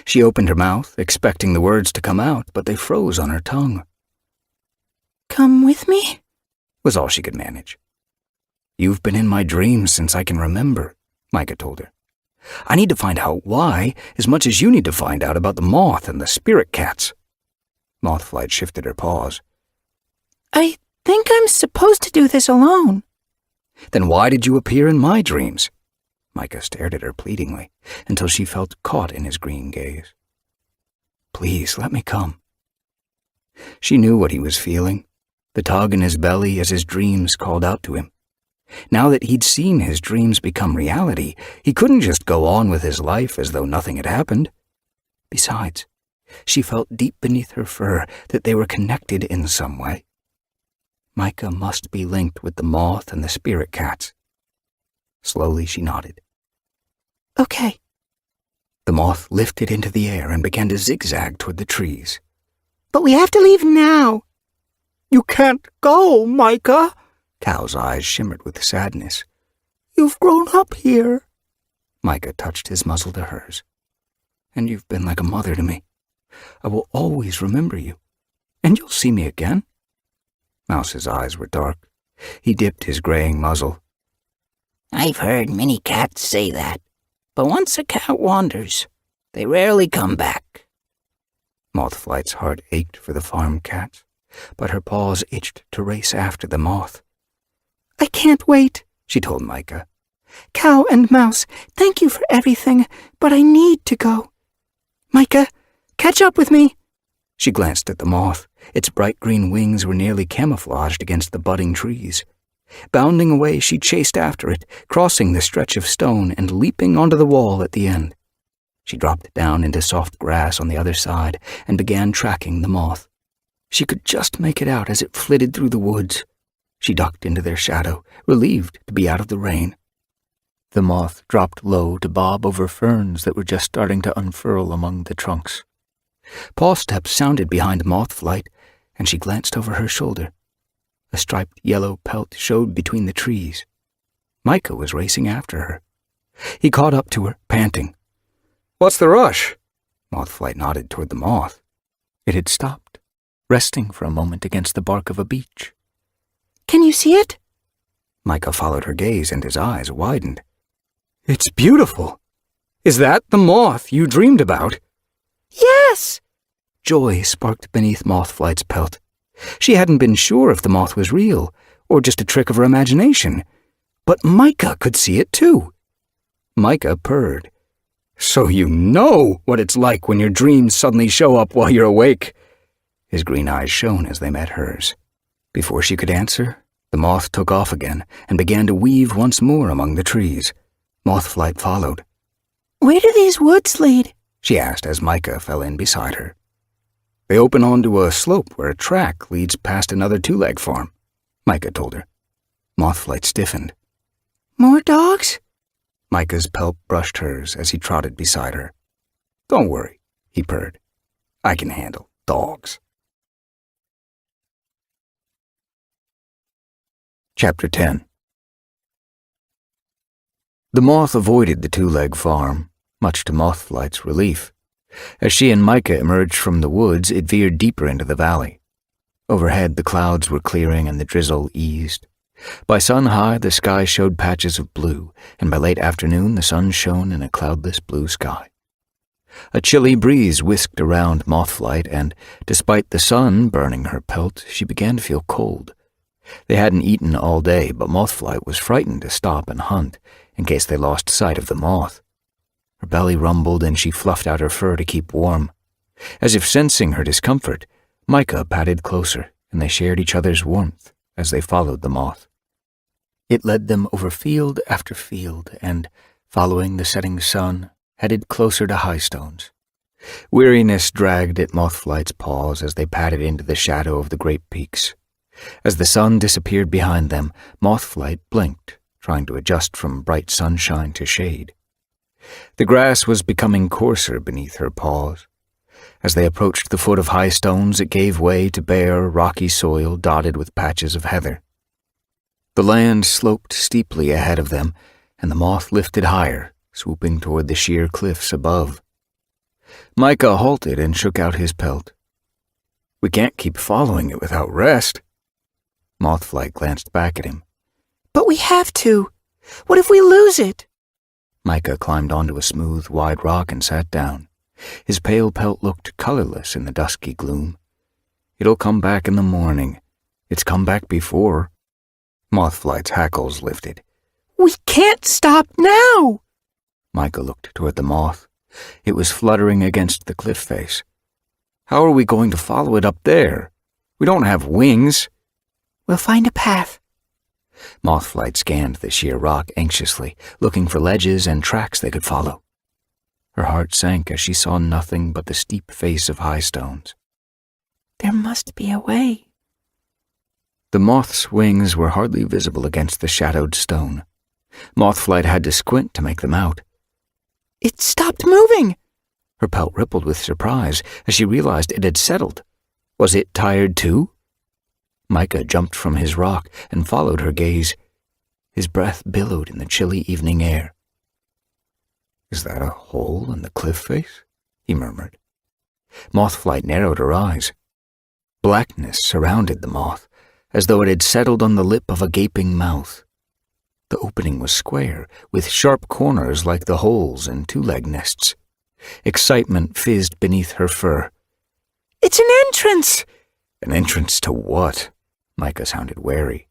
She opened her mouth, expecting the words to come out, but they froze on her tongue. come with me?" was all she could manage. "You've been in my dreams since I can remember," Micah told her. "I need to find out why as much as you need to find out about the moth and the spirit cats." Mothflight shifted her paws. "I think I'm supposed to do this alone." "Then why did you appear in my dreams?" Micah stared at her pleadingly until she felt caught in his green gaze. "Please, let me come." She knew what he was feeling, the tug in his belly as his dreams called out to him. Now that he'd seen his dreams become reality, he couldn't just go on with his life as though nothing had happened. Besides, she felt deep beneath her fur that they were connected in some way. Micah must be linked with the moth and the spirit cats. Slowly she nodded. "Okay." The moth lifted into the air and began to zigzag toward the trees. "But we have to leave now." You can't go, Micah. Cal's eyes shimmered with sadness. You've grown up here. Micah touched his muzzle to hers. And you've been like a mother to me. I will always remember you. And you'll see me again. Mouse's eyes were dark. He dipped his graying muzzle. I've heard many cats say that, but once a cat wanders, they rarely come back. Mothflight's heart ached for the farm cats, but her paws itched to race after the moth. "I can't wait," she told Micah. "Cow and Mouse, thank you for everything, but I need to go. Micah, catch up with me." She glanced at the moth. Its bright green wings were nearly camouflaged against the budding trees. Bounding away, she chased after it, crossing the stretch of stone and leaping onto the wall at the end. She dropped down into soft grass on the other side and began tracking the moth. She could just make it out as it flitted through the woods. She ducked into their shadow, relieved to be out of the rain. The moth dropped low to bob over ferns that were just starting to unfurl among the trunks. Paw steps sounded behind Mothflight, and she glanced over her shoulder. A striped yellow pelt showed between the trees. Micah was racing after her. He caught up to her, panting. "What's the rush?" Mothflight nodded toward the moth. It had stopped, resting for a moment against the bark of a beech. "Can you see it?" Micah followed her gaze, and his eyes widened. "It's beautiful. Is that the moth you dreamed about?" "Yes!" Joy sparked beneath Mothflight's pelt. She hadn't been sure if the moth was real, or just a trick of her imagination. But Micah could see it too. Micah purred. "So you know what it's like when your dreams suddenly show up while you're awake." His green eyes shone as they met hers. Before she could answer, the moth took off again and began to weave once more among the trees. Mothflight followed. "Where do these woods lead?" she asked as Micah fell in beside her. "They open onto a slope where a track leads past another two-leg farm," Micah told her. Mothflight stiffened. "More dogs?" Micah's pelt brushed hers as he trotted beside her. "Don't worry," he purred. "I can handle dogs." Chapter 10. The moth avoided the two-leg farm, much to Mothflight's relief. As she and Micah emerged from the woods, it veered deeper into the valley. Overhead, the clouds were clearing and the drizzle eased. By sun-high, the sky showed patches of blue, and by late afternoon, the sun shone in a cloudless blue sky. A chilly breeze whisked around Mothflight, and, despite the sun burning her pelt, she began to feel cold. They hadn't eaten all day, but Mothflight was frightened to stop and hunt, in case they lost sight of the moth. Her belly rumbled, and she fluffed out her fur to keep warm. As if sensing her discomfort, Micah padded closer, and they shared each other's warmth as they followed the moth. It led them over field after field, and, following the setting sun, headed closer to High Stones. Weariness dragged at Mothflight's paws as they padded into the shadow of the great peaks. As the sun disappeared behind them, Mothflight blinked, trying to adjust from bright sunshine to shade. The grass was becoming coarser beneath her paws. As they approached the foot of High Stones, it gave way to bare, rocky soil dotted with patches of heather. The land sloped steeply ahead of them, and the moth lifted higher, swooping toward the sheer cliffs above. Micah halted and shook out his pelt. "We can't keep following it without rest," Mothflight glanced back at him. But we have to. What if we lose it? Micah climbed onto a smooth, wide rock and sat down. His pale pelt looked colorless in the dusky gloom. It'll come back in the morning. It's come back before. Mothflight's hackles lifted. We can't stop now! Micah looked toward the moth. It was fluttering against the cliff face. How are we going to follow it up there? We don't have wings. We'll find a path. Mothflight scanned the sheer rock anxiously, looking for ledges and tracks they could follow. Her heart sank as she saw nothing but the steep face of high stones. There must be a way. The moth's wings were hardly visible against the shadowed stone. Mothflight had to squint to make them out. It stopped moving! Her pelt rippled with surprise as she realized it had settled. Was it tired too? Micah jumped from his rock and followed her gaze. His breath billowed in the chilly evening air. Is that a hole in the cliff face? He murmured. Mothflight narrowed her eyes. Blackness surrounded the moth, as though it had settled on the lip of a gaping mouth. The opening was square, with sharp corners like the holes in two-leg nests. Excitement fizzed beneath her fur. It's an entrance! An entrance to what? Micah sounded wary.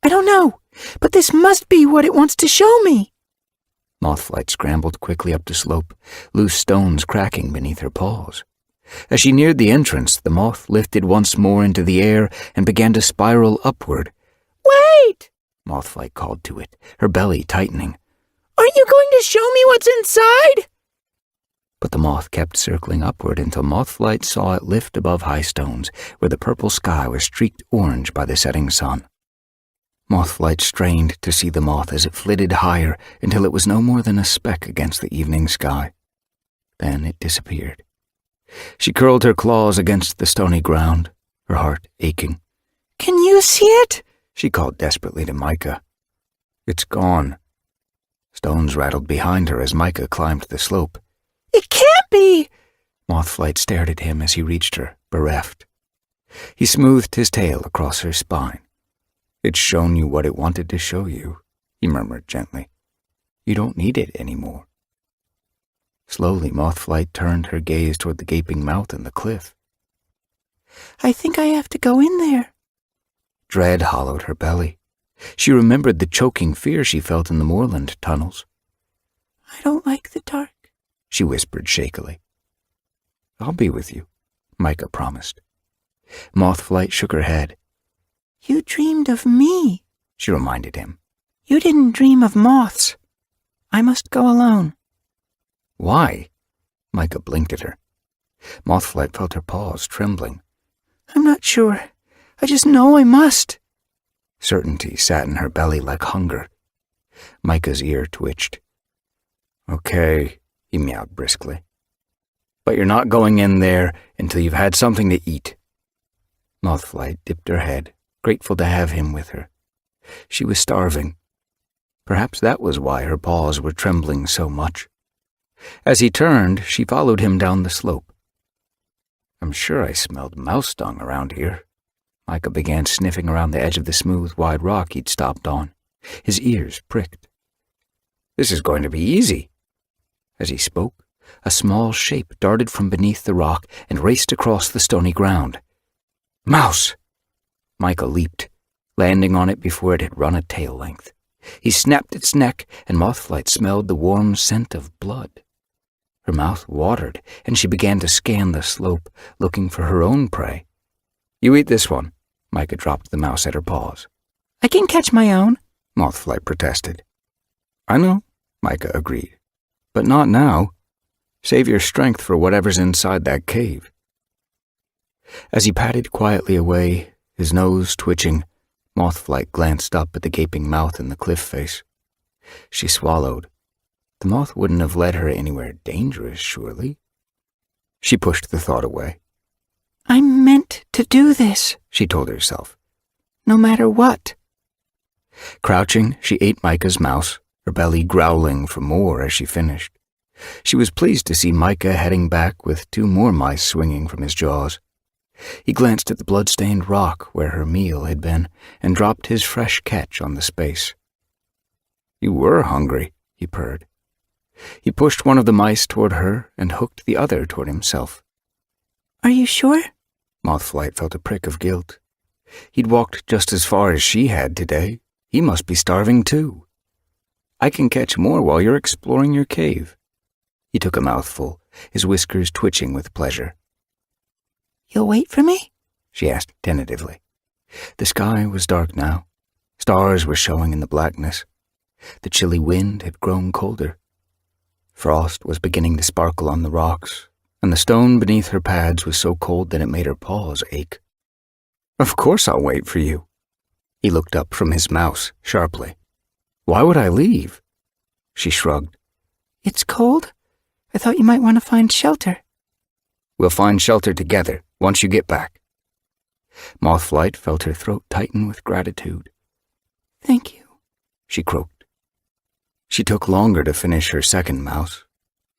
I don't know, but this must be what it wants to show me. Mothflight scrambled quickly up the slope, loose stones cracking beneath her paws. As she neared the entrance, the moth lifted once more into the air and began to spiral upward. Wait! Mothflight called to it, her belly tightening. Aren't you going to show me what's inside? But the moth kept circling upward until Mothflight saw it lift above high stones, where the purple sky was streaked orange by the setting sun. Mothflight strained to see the moth as it flitted higher until it was no more than a speck against the evening sky. Then it disappeared. She curled her claws against the stony ground, her heart aching. Can you see it? She called desperately to Micah. It's gone. Stones rattled behind her as Micah climbed the slope. It can't be! Mothflight stared at him as he reached her, bereft. He smoothed his tail across her spine. It's shown you what it wanted to show you, he murmured gently. You don't need it anymore. Slowly, Mothflight turned her gaze toward the gaping mouth in the cliff. I think I have to go in there. Dread hollowed her belly. She remembered the choking fear she felt in the moorland tunnels. I don't like the dark, she whispered shakily. I'll be with you, Micah promised. Mothflight shook her head. You dreamed of me, she reminded him. You didn't dream of moths. I must go alone. Why? Micah blinked at her. Mothflight felt her paws trembling. I'm not sure. I just know I must. Certainty sat in her belly like hunger. Micah's ear twitched. Okay, he meowed briskly. But you're not going in there until you've had something to eat. Mothflight dipped her head, grateful to have him with her. She was starving. Perhaps that was why her paws were trembling so much. As he turned, she followed him down the slope. I'm sure I smelled mouse dung around here. Micah began sniffing around the edge of the smooth, wide rock he'd stopped on. His ears pricked. This is going to be easy. As he spoke, a small shape darted from beneath the rock and raced across the stony ground. Mouse! Micah leaped, landing on it before it had run a tail length. He snapped its neck, and Mothflight smelled the warm scent of blood. Her mouth watered, and she began to scan the slope, looking for her own prey. You eat this one. Micah dropped the mouse at her paws. I can catch my own, Mothflight protested. I know, Micah agreed. But not now. Save your strength for whatever's inside that cave. As he padded quietly away, his nose twitching, Mothflight glanced up at the gaping mouth in the cliff face. She swallowed. The moth wouldn't have led her anywhere dangerous, surely. She pushed the thought away. I'm meant to do this, she told herself. No matter what. Crouching, she ate Micah's mouse, her belly growling for more as she finished. She was pleased to see Micah heading back with 2 more mice swinging from his jaws. He glanced at the blood-stained rock where her meal had been and dropped his fresh catch on the space. "You were hungry," he purred. He pushed one of the mice toward her and hooked the other toward himself. Are you sure? Mothflight felt a prick of guilt. He'd walked just as far as she had today. He must be starving too. "I can catch more while you're exploring your cave." He took a mouthful, his whiskers twitching with pleasure. You'll wait for me? She asked tentatively. The sky was dark now. Stars were showing in the blackness. The chilly wind had grown colder. Frost was beginning to sparkle on the rocks, and the stone beneath her pads was so cold that it made her paws ache. "Of course I'll wait for you." He looked up from his mouse sharply. "Why would I leave?" She shrugged. It's cold? I thought you might want to find shelter. "We'll find shelter together once you get back." Mothflight felt her throat tighten with gratitude. Thank you, she croaked. She took longer to finish her second mouse.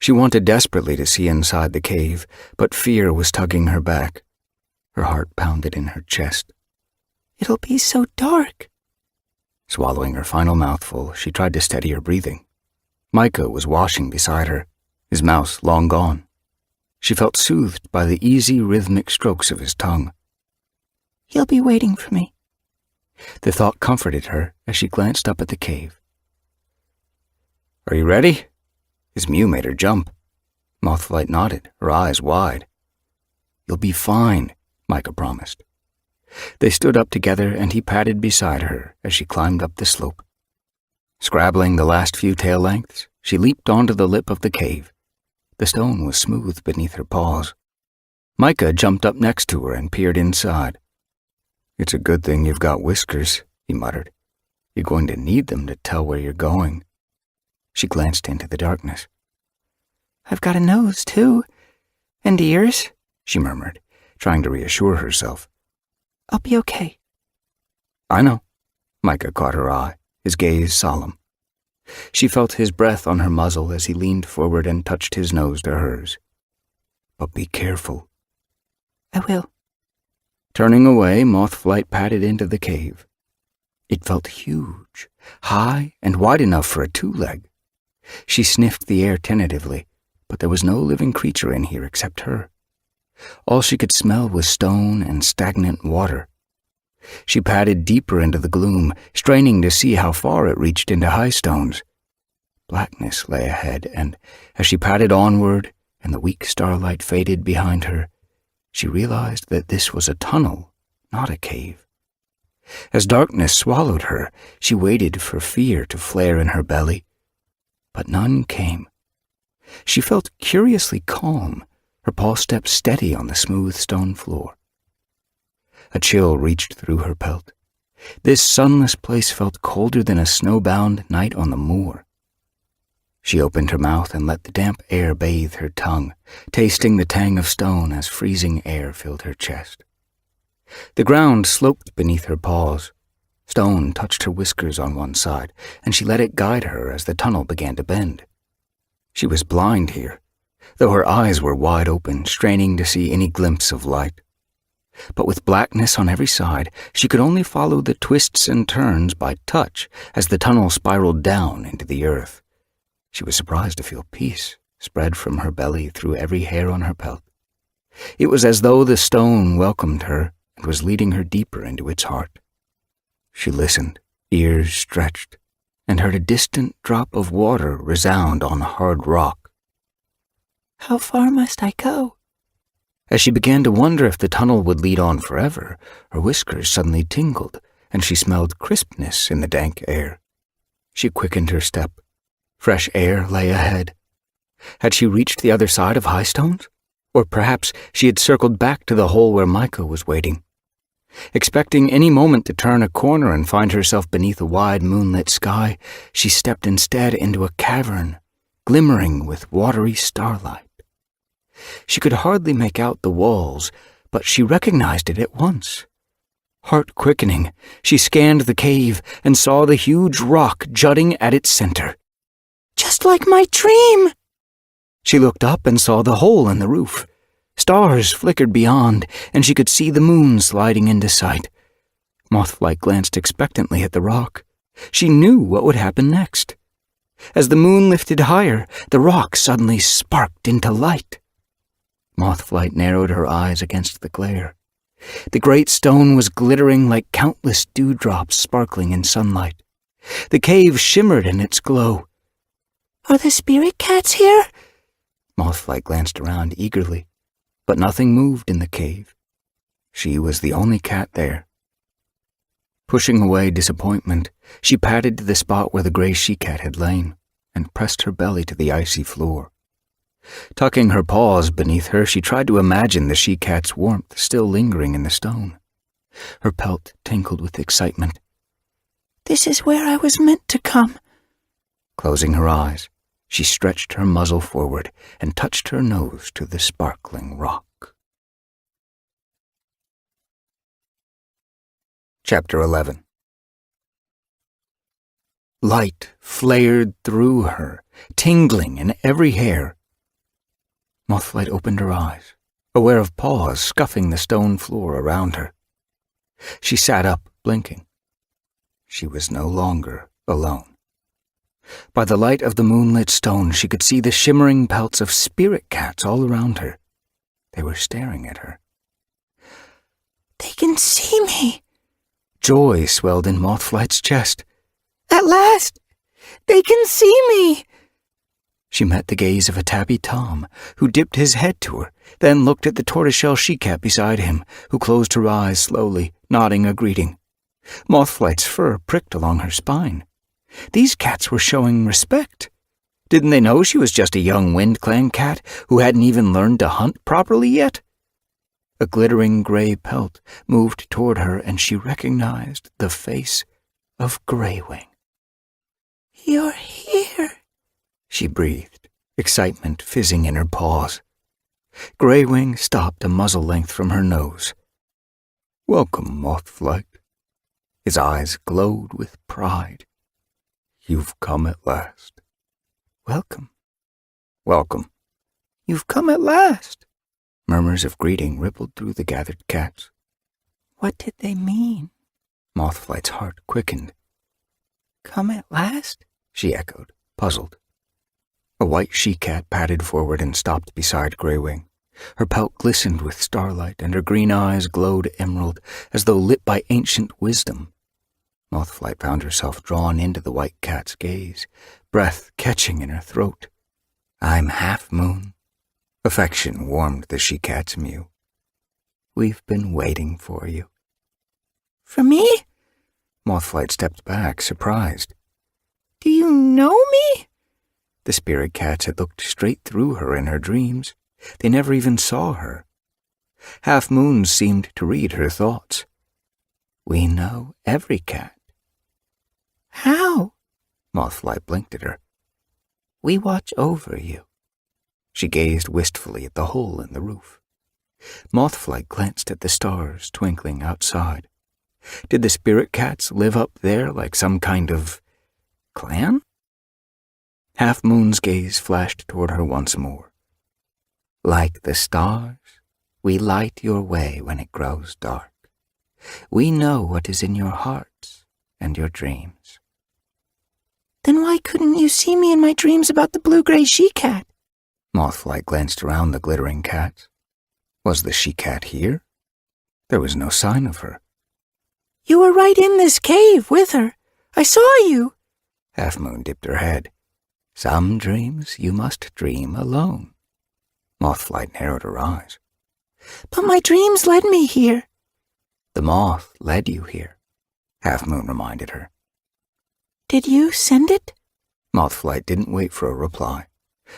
She wanted desperately to see inside the cave, but fear was tugging her back. Her heart pounded in her chest. It'll be so dark. Swallowing her final mouthful, she tried to steady her breathing. Micah was washing beside her, his mouse long gone. She felt soothed by the easy, rhythmic strokes of his tongue. He'll be waiting for me. The thought comforted her as she glanced up at the cave. "Are you ready?" His mew made her jump. Mothflight nodded, her eyes wide. "You'll be fine," Micah promised. They stood up together and he padded beside her as she climbed up the slope. Scrabbling the last few tail lengths, she leaped onto the lip of the cave. The stone was smooth beneath her paws. Micah jumped up next to her and peered inside. "It's a good thing you've got whiskers," he muttered. "You're going to need them to tell where you're going." She glanced into the darkness. I've got a nose, too. And ears, she murmured, trying to reassure herself. I'll be okay. "I know." Micah caught her eye, his gaze solemn. She felt his breath on her muzzle as he leaned forward and touched his nose to hers. "But be careful." I will. Turning away, Mothflight padded into the cave. It felt huge, high, and wide enough for a two-leg. She sniffed the air tentatively, but there was no living creature in here except her. All she could smell was stone and stagnant water. She padded deeper into the gloom, straining to see how far it reached into high stones. Blackness lay ahead, and as she padded onward and the weak starlight faded behind her, she realized that this was a tunnel, not a cave. As darkness swallowed her, she waited for fear to flare in her belly, but none came. She felt curiously calm, her paw steps steady on the smooth stone floor. A chill reached through her pelt. This sunless place felt colder than a snowbound night on the moor. She opened her mouth and let the damp air bathe her tongue, tasting the tang of stone as freezing air filled her chest. The ground sloped beneath her paws. Stone touched her whiskers on one side, and she let it guide her as the tunnel began to bend. She was blind here, though her eyes were wide open, straining to see any glimpse of light. But with blackness on every side, she could only follow the twists and turns by touch as the tunnel spiraled down into the earth. She was surprised to feel peace spread from her belly through every hair on her pelt. It was as though the stone welcomed her and was leading her deeper into its heart. She listened, ears stretched, and heard a distant drop of water resound on hard rock. How far must I go? As she began to wonder if the tunnel would lead on forever, her whiskers suddenly tingled, and she smelled crispness in the dank air. She quickened her step. Fresh air lay ahead. Had she reached the other side of High Stones? Or perhaps she had circled back to the hole where Micah was waiting. Expecting any moment to turn a corner and find herself beneath a wide moonlit sky, she stepped instead into a cavern, glimmering with watery starlight. She could hardly make out the walls, but she recognized it at once. Heart quickening, she scanned the cave and saw the huge rock jutting at its center. Just like my dream! She looked up and saw the hole in the roof. Stars flickered beyond, and she could see the moon sliding into sight. Mothflight glanced expectantly at the rock. She knew what would happen next. As the moon lifted higher, the rock suddenly sparked into light. Mothflight narrowed her eyes against the glare. The great stone was glittering like countless dewdrops sparkling in sunlight. The cave shimmered in its glow. Are the spirit cats here? Mothflight glanced around eagerly, but nothing moved in the cave. She was the only cat there. Pushing away disappointment, she padded to the spot where the gray she-cat had lain and pressed her belly to the icy floor. Tucking her paws beneath her, she tried to imagine the she-cat's warmth still lingering in the stone. Her pelt tinkled with excitement. This is where I was meant to come. Closing her eyes, she stretched her muzzle forward and touched her nose to the sparkling rock. Chapter 11. Light flared through her, tingling in every hair. Mothflight opened her eyes, aware of paws scuffing the stone floor around her. She sat up, blinking. She was no longer alone. By the light of the moonlit stone, she could see the shimmering pelts of spirit cats all around her. They were staring at her. They can see me. Joy swelled in Mothflight's chest. At last! They can see me! She met the gaze of a tabby Tom, who dipped his head to her, then looked at the tortoiseshell she-cat beside him, who closed her eyes slowly, nodding a greeting. Mothflight's fur pricked along her spine. These cats were showing respect. Didn't they know she was just a young Wind-Clan cat who hadn't even learned to hunt properly yet? A glittering gray pelt moved toward her, and she recognized the face of Greywing. You're here, she breathed, excitement fizzing in her paws. Greywing stopped a muzzle length from her nose. Welcome, Mothflight. His eyes glowed with pride. You've come at last. Welcome. Welcome. You've come at last. Murmurs of greeting rippled through the gathered cats. What did they mean? Mothflight's heart quickened. Come at last? She echoed, puzzled. A white she-cat padded forward and stopped beside Greywing. Her pelt glistened with starlight, and her green eyes glowed emerald, as though lit by ancient wisdom. Mothflight found herself drawn into the white cat's gaze, breath catching in her throat. I'm Half Moon. Affection warmed the she-cat's mew. We've been waiting for you. For me? Mothflight stepped back, surprised. Do you know me? The spirit cats had looked straight through her in her dreams. They never even saw her. Half Moon seemed to read her thoughts. We know every cat. How? Mothflight blinked at her. We watch over you. She gazed wistfully at the hole in the roof. Mothflight glanced at the stars twinkling outside. Did the spirit cats live up there like some kind of clan? Half Moon's gaze flashed toward her once more. Like the stars, we light your way when it grows dark. We know what is in your hearts and your dreams. Then why couldn't you see me in my dreams about the blue-gray she-cat? Mothflight glanced around the glittering cats. Was the she-cat here? There was no sign of her. You were right in this cave with her. I saw you. Half Moon dipped her head. Some dreams you must dream alone. Mothflight narrowed her eyes. But my dreams led me here. The moth led you here, Half Moon reminded her. Did you send it? Mothflight didn't wait for a reply.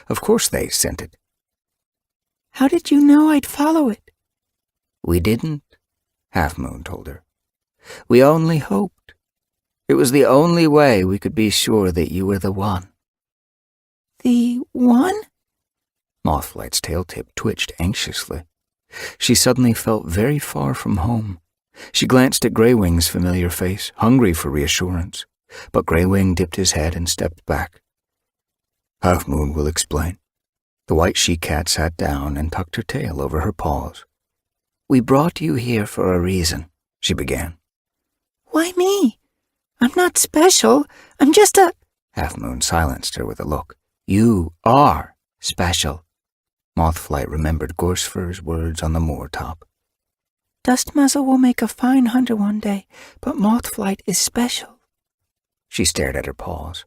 Of course they sent it. How did you know I'd follow it? We didn't, Half Moon told her. We only hoped. It was the only way we could be sure that you were the one. The one? Mothflight's tail tip twitched anxiously. She suddenly felt very far from home. She glanced at Greywing's familiar face, hungry for reassurance, but Greywing dipped his head and stepped back. Half Moon will explain. The white she-cat sat down and tucked her tail over her paws. "We brought you here for a reason," she began. Why me? I'm not special. I'm just a... Half Moon silenced her with a look. "You are special." Mothflight remembered Gorsefur's words on the moor top. Dust Muzzle will make a fine hunter one day, but Mothflight is special. She stared at her paws.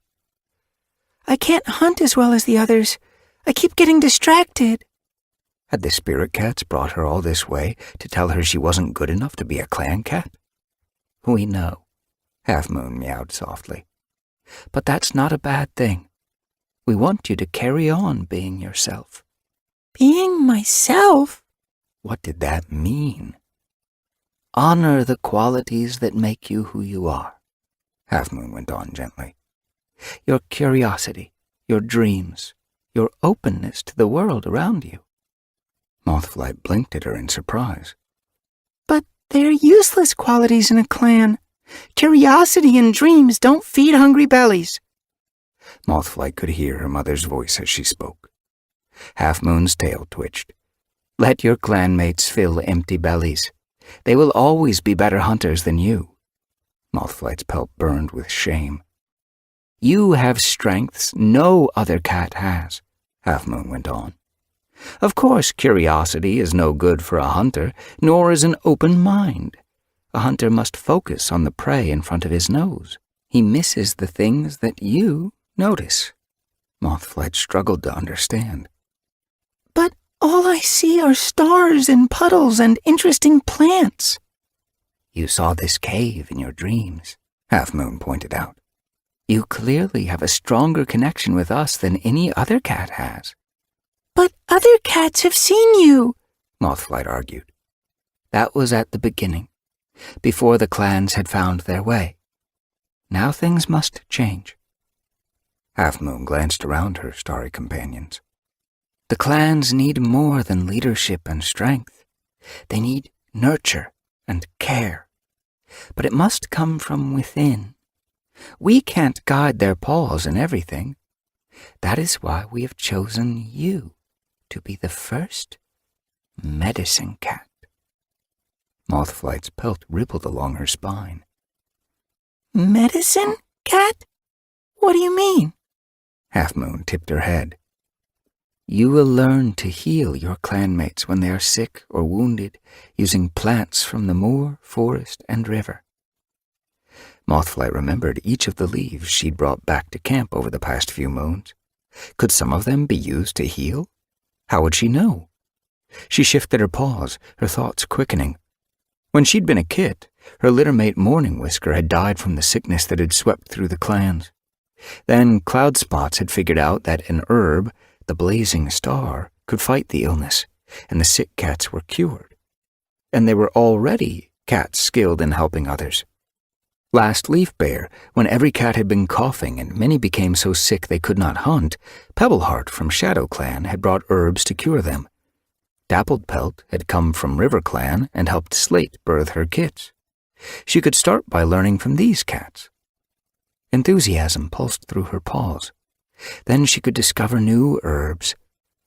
I can't hunt as well as the others. I keep getting distracted. Had the spirit cats brought her all this way to tell her she wasn't good enough to be a clan cat? "We know," Half Moon meowed softly. "But that's not a bad thing. We want you to carry on being yourself." Being myself? What did that mean? "Honor the qualities that make you who you are," Half Moon went on gently. "Your curiosity, your dreams, your openness to the world around you." Mothflight blinked at her in surprise. But they're useless qualities in a clan. Curiosity and dreams don't feed hungry bellies. Mothflight could hear her mother's voice as she spoke. Half Moon's tail twitched. "Let your clanmates fill empty bellies. They will always be better hunters than you." Mothflight's pelt burned with shame. "You have strengths no other cat has," Half Moon went on. "Of course, curiosity is no good for a hunter, nor is an open mind. A hunter must focus on the prey in front of his nose. He misses the things that you notice." Mothflight struggled to understand. But all I see are stars and puddles and interesting plants. "You saw this cave in your dreams," Half Moon pointed out. "You clearly have a stronger connection with us than any other cat has." But other cats have seen you, Mothflight argued. "That was at the beginning, before the clans had found their way. Now things must change." Half Moon glanced around her starry companions. "The clans need more than leadership and strength. They need nurture and care. But it must come from within. We can't guide their paws in everything. That is why we have chosen you to be the first medicine cat." Mothflight's pelt rippled along her spine. Medicine cat? What do you mean? Half Moon tipped her head. "You will learn to heal your clanmates when they are sick or wounded using plants from the moor, forest, and river." Mothflight remembered each of the leaves she'd brought back to camp over the past few moons. Could some of them be used to heal? How would she know? She shifted her paws, her thoughts quickening. When she'd been a kit, her littermate Morning Whisker had died from the sickness that had swept through the clans. Then Cloud Spots had figured out that an herb, the blazing star, could fight the illness, and the sick cats were cured. And they were already cats skilled in helping others. Last Leaf Bear, when every cat had been coughing and many became so sick they could not hunt, Pebbleheart from Shadow Clan had brought herbs to cure them. Dappled Pelt had come from River Clan and helped Slate birth her kits. She could start by learning from these cats. Enthusiasm pulsed through her paws. Then she could discover new herbs.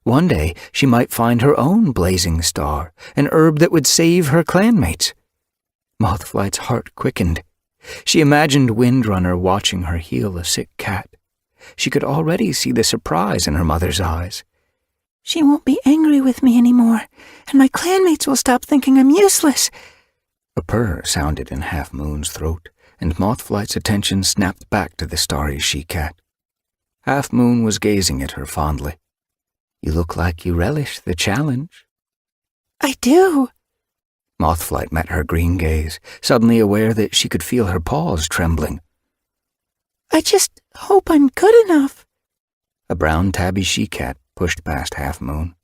One day she might find her own blazing star, an herb that would save her clanmates. Mothflight's heart quickened. She imagined Windrunner watching her heal a sick cat. She could already see the surprise in her mother's eyes. She won't be angry with me anymore, and my clanmates will stop thinking I'm useless. A purr sounded in Half Moon's throat, and Mothflight's attention snapped back to the starry she-cat. Half Moon was gazing at her fondly. "You look like you relish the challenge." I do. Mothflight met her green gaze, suddenly aware that she could feel her paws trembling. I just hope I'm good enough. A brown tabby she-cat pushed past Half Moon.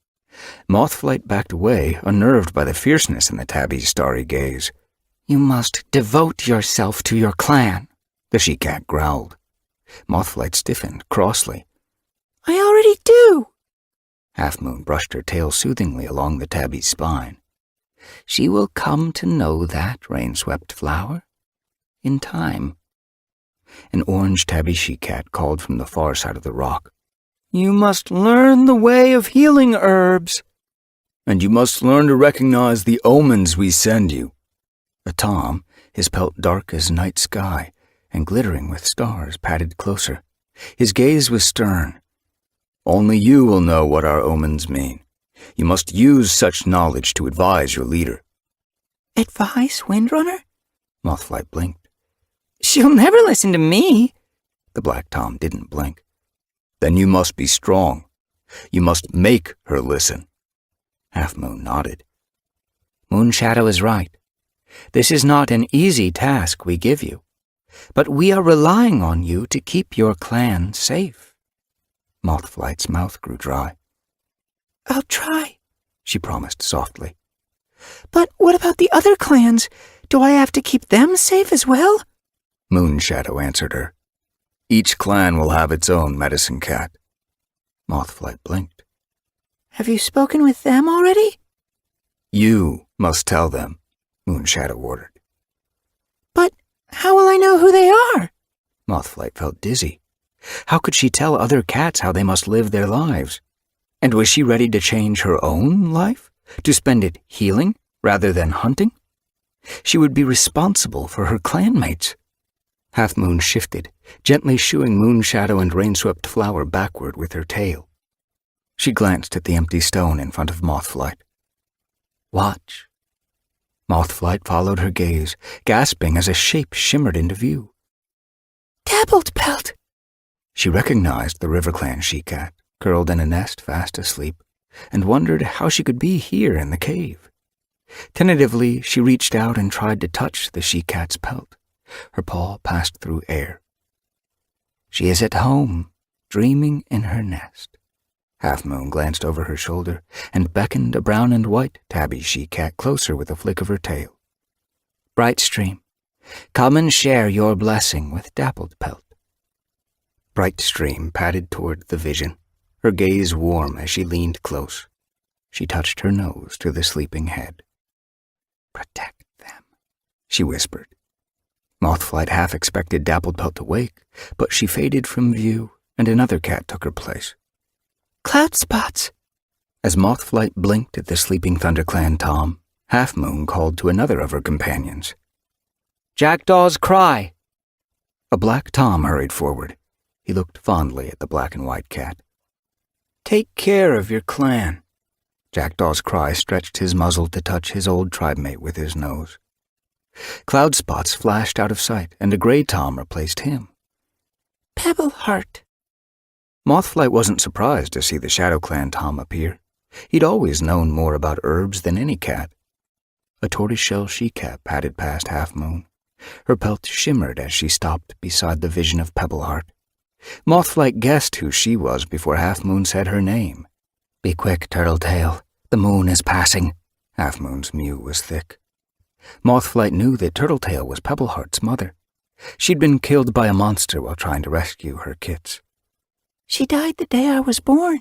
Mothflight backed away, unnerved by the fierceness in the tabby's starry gaze. "You must devote yourself to your clan," the she-cat growled. Mothflight stiffened crossly. I already do. Half Moon brushed her tail soothingly along the tabby's spine. "She will come to know that, rain-swept flower. In time." An orange tabby she-cat called from the far side of the rock. You must learn the way of healing herbs. And you must learn to recognize the omens we send you. A Tom, his pelt dark as night sky and glittering with stars, padded closer. His gaze was stern. Only you will know what our omens mean. You must use such knowledge to advise your leader. Advice, Windrunner? Mothflight blinked. She'll never listen to me. The Black Tom didn't blink. Then you must be strong. You must make her listen. Half Moon nodded. Moonshadow is right. This is not an easy task we give you, but we are relying on you to keep your clan safe. Mothflight's mouth grew dry. I'll try, she promised softly. But what about the other clans? Do I have to keep them safe as well? Moonshadow answered her. Each clan will have its own medicine cat. Mothflight blinked. Have you spoken with them already? You must tell them, Moonshadow ordered. But how will I know who they are? Mothflight felt dizzy. How could she tell other cats how they must live their lives? And was she ready to change her own life? To spend it healing rather than hunting? She would be responsible for her clanmates. Half Moon shifted, gently shooing Moonshadow and Rainswept Flower backward with her tail. She glanced at the empty stone in front of Mothflight. Watch. Mothflight followed her gaze, gasping as a shape shimmered into view. Dappled Pelt! She recognized the River Clan she-cat, curled in a nest fast asleep, and wondered how she could be here in the cave. Tentatively, she reached out and tried to touch the she-cat's pelt. Her paw passed through air. She is at home, dreaming in her nest. Half Moon glanced over her shoulder and beckoned a brown and white tabby she-cat closer with a flick of her tail. Bright Stream, come and share your blessing with Dappled Pelt. Bright Stream padded toward the vision, her gaze warm as she leaned close. She touched her nose to the sleeping head. Protect them, she whispered. Mothflight half expected Dappled Pelt to wake, but she faded from view, and another cat took her place. Cloud Spots! As Mothflight blinked at the sleeping ThunderClan Tom, Half Moon called to another of her companions. Jackdaw's Cry! A Black Tom hurried forward. He looked fondly at the black and white cat. Take care of your clan. Jackdaw's Cry stretched his muzzle to touch his old tribemate with his nose. Cloud Spots flashed out of sight, and a gray Tom replaced him. Pebble Heart. Mothflight wasn't surprised to see the Shadow Clan Tom appear. He'd always known more about herbs than any cat. A tortoiseshell she-cat padded past Half Moon. Her pelt shimmered as she stopped beside the vision of Pebble Heart. Mothflight guessed who she was before Half Moon said her name. Be quick, Turtletail. The moon is passing. Half Moon's mew was thick. Mothflight knew that Turtletail was Pebble Heart's mother. She'd been killed by a monster while trying to rescue her kits. She died the day I was born.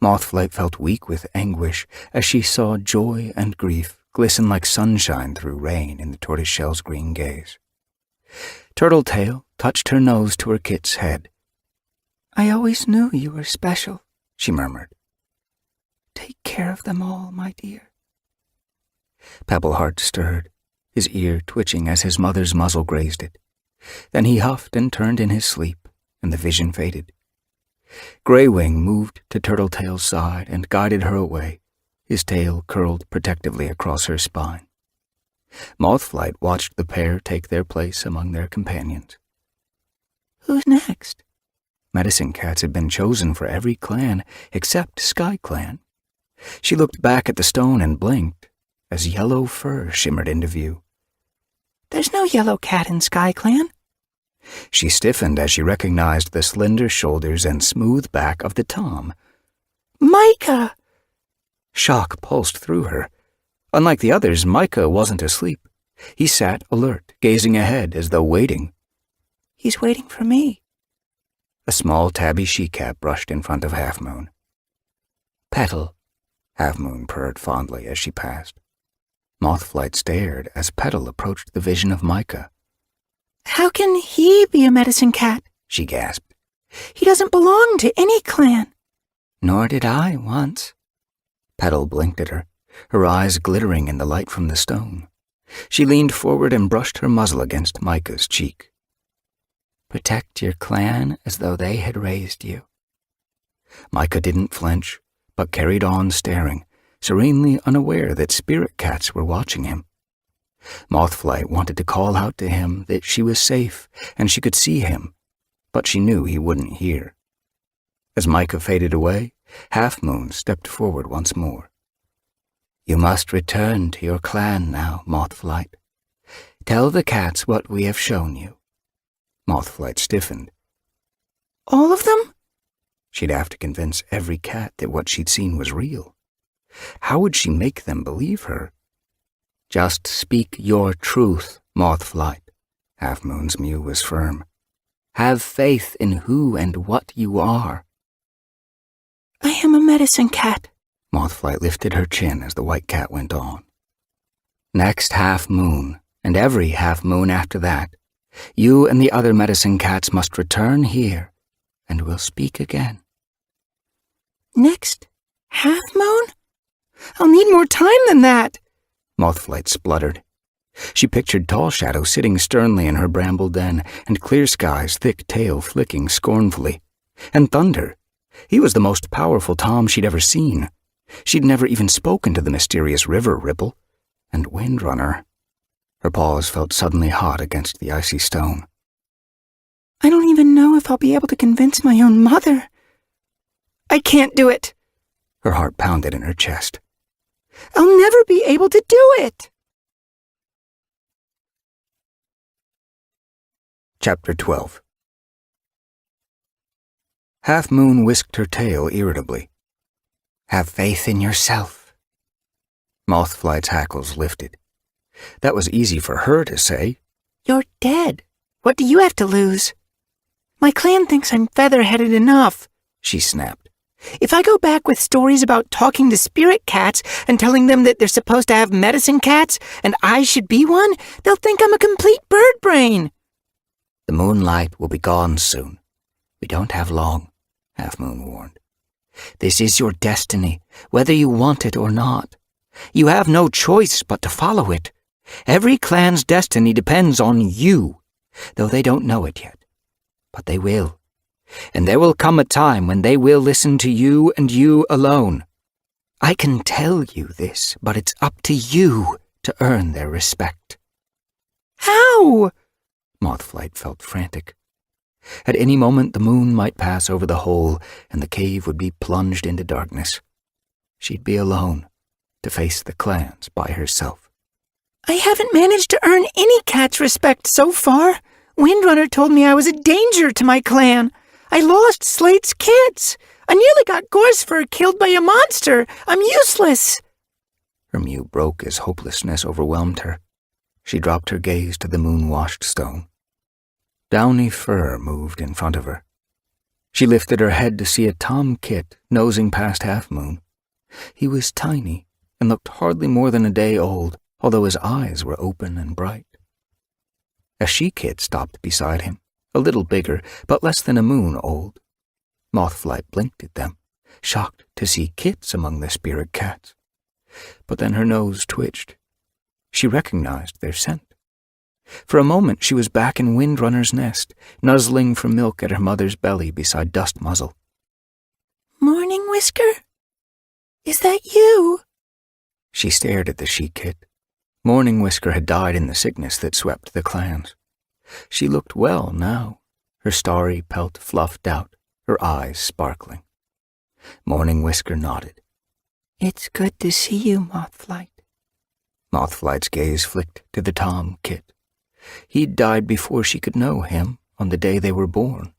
Mothflight felt weak with anguish as she saw joy and grief glisten like sunshine through rain in the tortoiseshell's green gaze. Turtletail touched her nose to her kit's head. I always knew you were special, she murmured. Take care of them all, my dear. Pebble Heart stirred, his ear twitching as his mother's muzzle grazed it. Then he huffed and turned in his sleep, and the vision faded. Greywing moved to Turtletail's side and guided her away, his tail curled protectively across her spine. Mothflight watched the pair take their place among their companions. Who's next? Medicine cats had been chosen for every clan except Sky Clan. She looked back at the stone and blinked as yellow fur shimmered into view. There's no yellow cat in Sky Clan. She stiffened as she recognized the slender shoulders and smooth back of the Tom. Micah! Shock pulsed through her. Unlike the others, Micah wasn't asleep. He sat alert, gazing ahead as though waiting. He's waiting for me. A small tabby she-cat brushed in front of Half Moon. Petal, Half Moon purred fondly as she passed. Mothflight stared as Petal approached the vision of Micah. How can he be a medicine cat? She gasped. He doesn't belong to any clan. Nor did I once. Petal blinked at her eyes glittering in the light from the stone. She leaned forward and brushed her muzzle against Micah's cheek. Protect your clan as though they had raised you. Micah didn't flinch, but carried on staring, serenely unaware that spirit cats were watching him. Mothflight wanted to call out to him that she was safe and she could see him, but she knew he wouldn't hear. As Micah faded away, Half Moon stepped forward once more. You must return to your clan now, Mothflight. Tell the cats what we have shown you. Mothflight stiffened. All of them? She'd have to convince every cat that what she'd seen was real. How would she make them believe her? Just speak your truth, Mothflight. Half Moon's mew was firm. Have faith in who and what you are. I am a medicine cat. Mothflight lifted her chin as the white cat went on. Next half moon, and every half moon after that, you and the other medicine cats must return here, and we'll speak again. Next half moon? I'll need more time than that. Mothflight spluttered. She pictured Tall Shadow sitting sternly in her bramble den, and Clear Sky's thick tail flicking scornfully. And Thunder. He was the most powerful Tom she'd ever seen. She'd never even spoken to the mysterious river Ripple. And Windrunner. Her paws felt suddenly hot against the icy stone. I don't even know if I'll be able to convince my own mother. I can't do it. Her heart pounded in her chest. I'll never be able to do it. Chapter 12. Half Moon whisked her tail irritably. Have faith in yourself. Mothflight's hackles lifted. That was easy for her to say. You're dead. What do you have to lose? My clan thinks I'm feather-headed enough, she snapped. If I go back with stories about talking to spirit cats and telling them that they're supposed to have medicine cats and I should be one, they'll think I'm a complete bird brain. The moonlight will be gone soon. We don't have long, Half Moon warned. This is your destiny, whether you want it or not. You have no choice but to follow it. Every clan's destiny depends on you, though they don't know it yet. But they will. And there will come a time when they will listen to you and you alone. I can tell you this, but it's up to you to earn their respect. How? Mothflight felt frantic. At any moment the moon might pass over the hole and the cave would be plunged into darkness. She'd be alone, to face the clans by herself. I haven't managed to earn any cat's respect so far. Windrunner told me I was a danger to my clan. I lost Slate's kids. I nearly got Gorsefur killed by a monster. I'm useless. Her mew broke as hopelessness overwhelmed her. She dropped her gaze to the moon-washed stone. Downy fur moved in front of her. She lifted her head to see a tom kit nosing past Half Moon. He was tiny and looked hardly more than a day old, although his eyes were open and bright. A she-kit stopped beside him, a little bigger, but less than a moon old. Mothflight blinked at them, shocked to see kits among the spirit cats. But then her nose twitched. She recognized their scent. For a moment she was back in Windrunner's nest, nuzzling for milk at her mother's belly beside Dust Muzzle. Morning, Whisker? Is that you? She stared at the she-kit. Morning Whisker had died in the sickness that swept the clans. She looked well now, her starry pelt fluffed out, her eyes sparkling. Morning Whisker nodded. It's good to see you, Mothflight. Mothflight's gaze flicked to the tom kit. He'd died before she could know him, on the day they were born.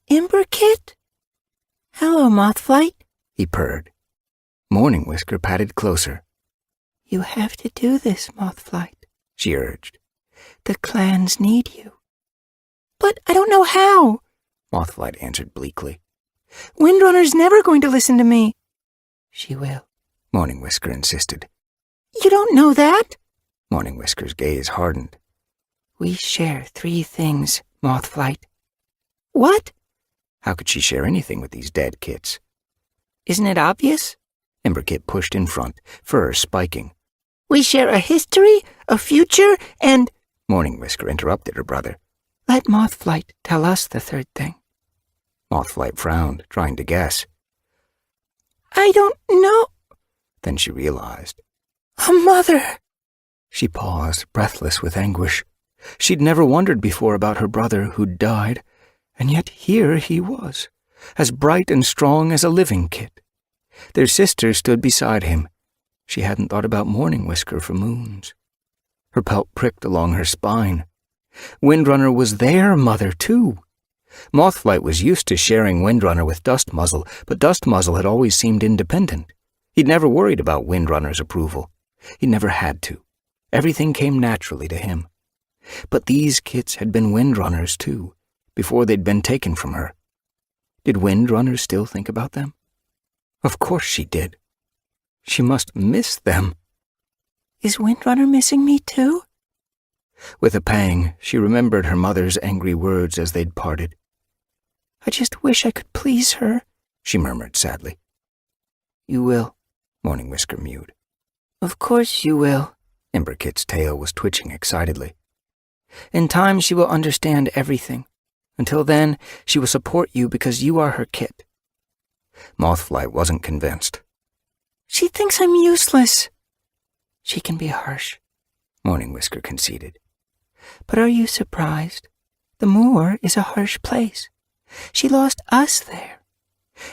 Ember Kit? Hello, Mothflight, he purred. Morning Whisker patted closer. You have to do this, Mothflight, she urged. The clans need you. But I don't know how, Mothflight answered bleakly. Windrunner's never going to listen to me. She will, Morning Whisker insisted. You don't know that? Morning Whisker's gaze hardened. We share 3 things, Mothflight. What? How could she share anything with these dead kits? Isn't it obvious? Emberkit pushed in front, fur spiking. We share a history, a future, and— Morning Whisker interrupted her brother. Let Mothflight tell us the third thing. Mothflight frowned, trying to guess. I don't know. Then she realized. A mother. She paused, breathless with anguish. She'd never wondered before about her brother who'd died, and yet here he was, as bright and strong as a living kit. Their sister stood beside him. She hadn't thought about Morning Whisker for moons. Her pelt pricked along her spine. Windrunner was their mother, too. Mothflight was used to sharing Windrunner with Dustmuzzle, but Dustmuzzle had always seemed independent. He'd never worried about Windrunner's approval. He never had to. Everything came naturally to him. But these kits had been Windrunners, too, before they'd been taken from her. Did Windrunner still think about them? Of course she did. She must miss them. Is Windrunner missing me, too? With a pang, she remembered her mother's angry words as they'd parted. I just wish I could please her, she murmured sadly. You will, Morning Whisker mewed. Of course you will. Emberkit's tail was twitching excitedly. In time she will understand everything. Until then, she will support you because you are her kit. Mothflight wasn't convinced. She thinks I'm useless. She can be harsh, Morning Whisker conceded. But are you surprised? The moor is a harsh place. She lost us there.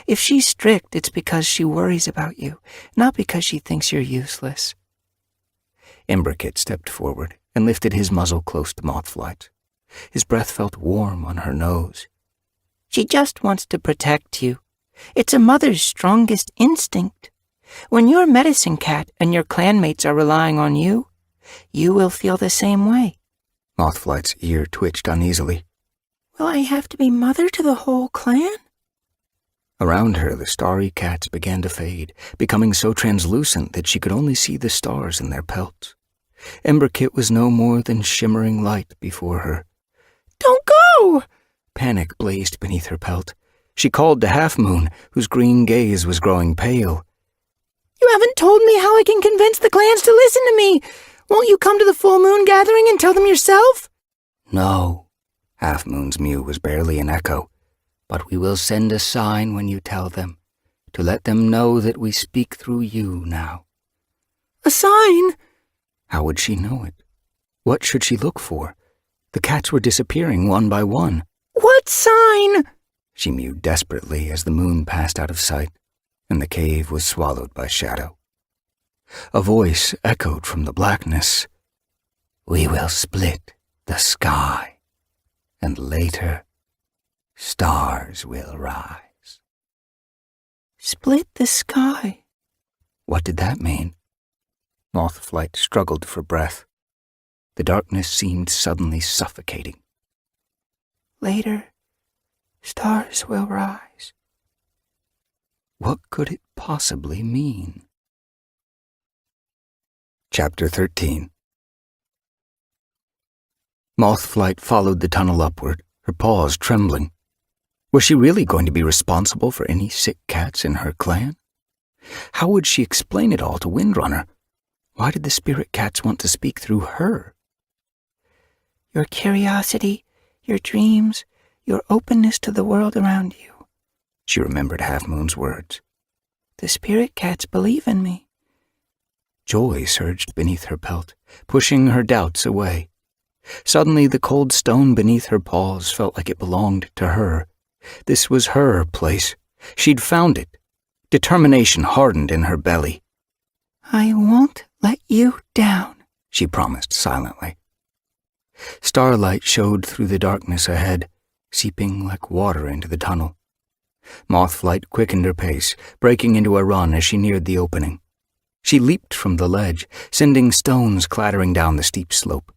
If she's strict, it's because she worries about you, not because she thinks you're useless. Emberkit stepped forward and lifted his muzzle close to Mothflight's. His breath felt warm on her nose. She just wants to protect you. It's a mother's strongest instinct. When you're a medicine cat and your clanmates are relying on you, you will feel the same way. Mothflight's ear twitched uneasily. Will I have to be mother to the whole clan? Around her, the starry cats began to fade, becoming so translucent that she could only see the stars in their pelts. Emberkit was no more than shimmering light before her. Don't go! Panic blazed beneath her pelt. She called to Half Moon, whose green gaze was growing pale. You haven't told me how I can convince the clans to listen to me. Won't you come to the full moon gathering and tell them yourself? No. Half Moon's mew was barely an echo. But we will send a sign when you tell them, to let them know that we speak through you now. A sign? How would she know it? What should she look for? The cats were disappearing one by one. What sign? She mewed desperately as the moon passed out of sight, and the cave was swallowed by shadow. A voice echoed from the blackness. We will split the sky, and later stars will rise. Split the sky. What did that mean? Mothflight struggled for breath. The darkness seemed suddenly suffocating. Later, stars will rise. What could it possibly mean? Chapter 13. Mothflight followed the tunnel upward, her paws trembling. Was she really going to be responsible for any sick cats in her clan? How would she explain it all to Windrunner? Why did the spirit cats want to speak through her? Your curiosity, your dreams, your openness to the world around you. She remembered Half Moon's words. The spirit cats believe in me. Joy surged beneath her pelt, pushing her doubts away. Suddenly the cold stone beneath her paws felt like it belonged to her. This was her place. She'd found it. Determination hardened in her belly. I won't let you down, she promised silently. Starlight showed through the darkness ahead, seeping like water into the tunnel. Mothflight quickened her pace, breaking into a run as she neared the opening. She leaped from the ledge, sending stones clattering down the steep slope.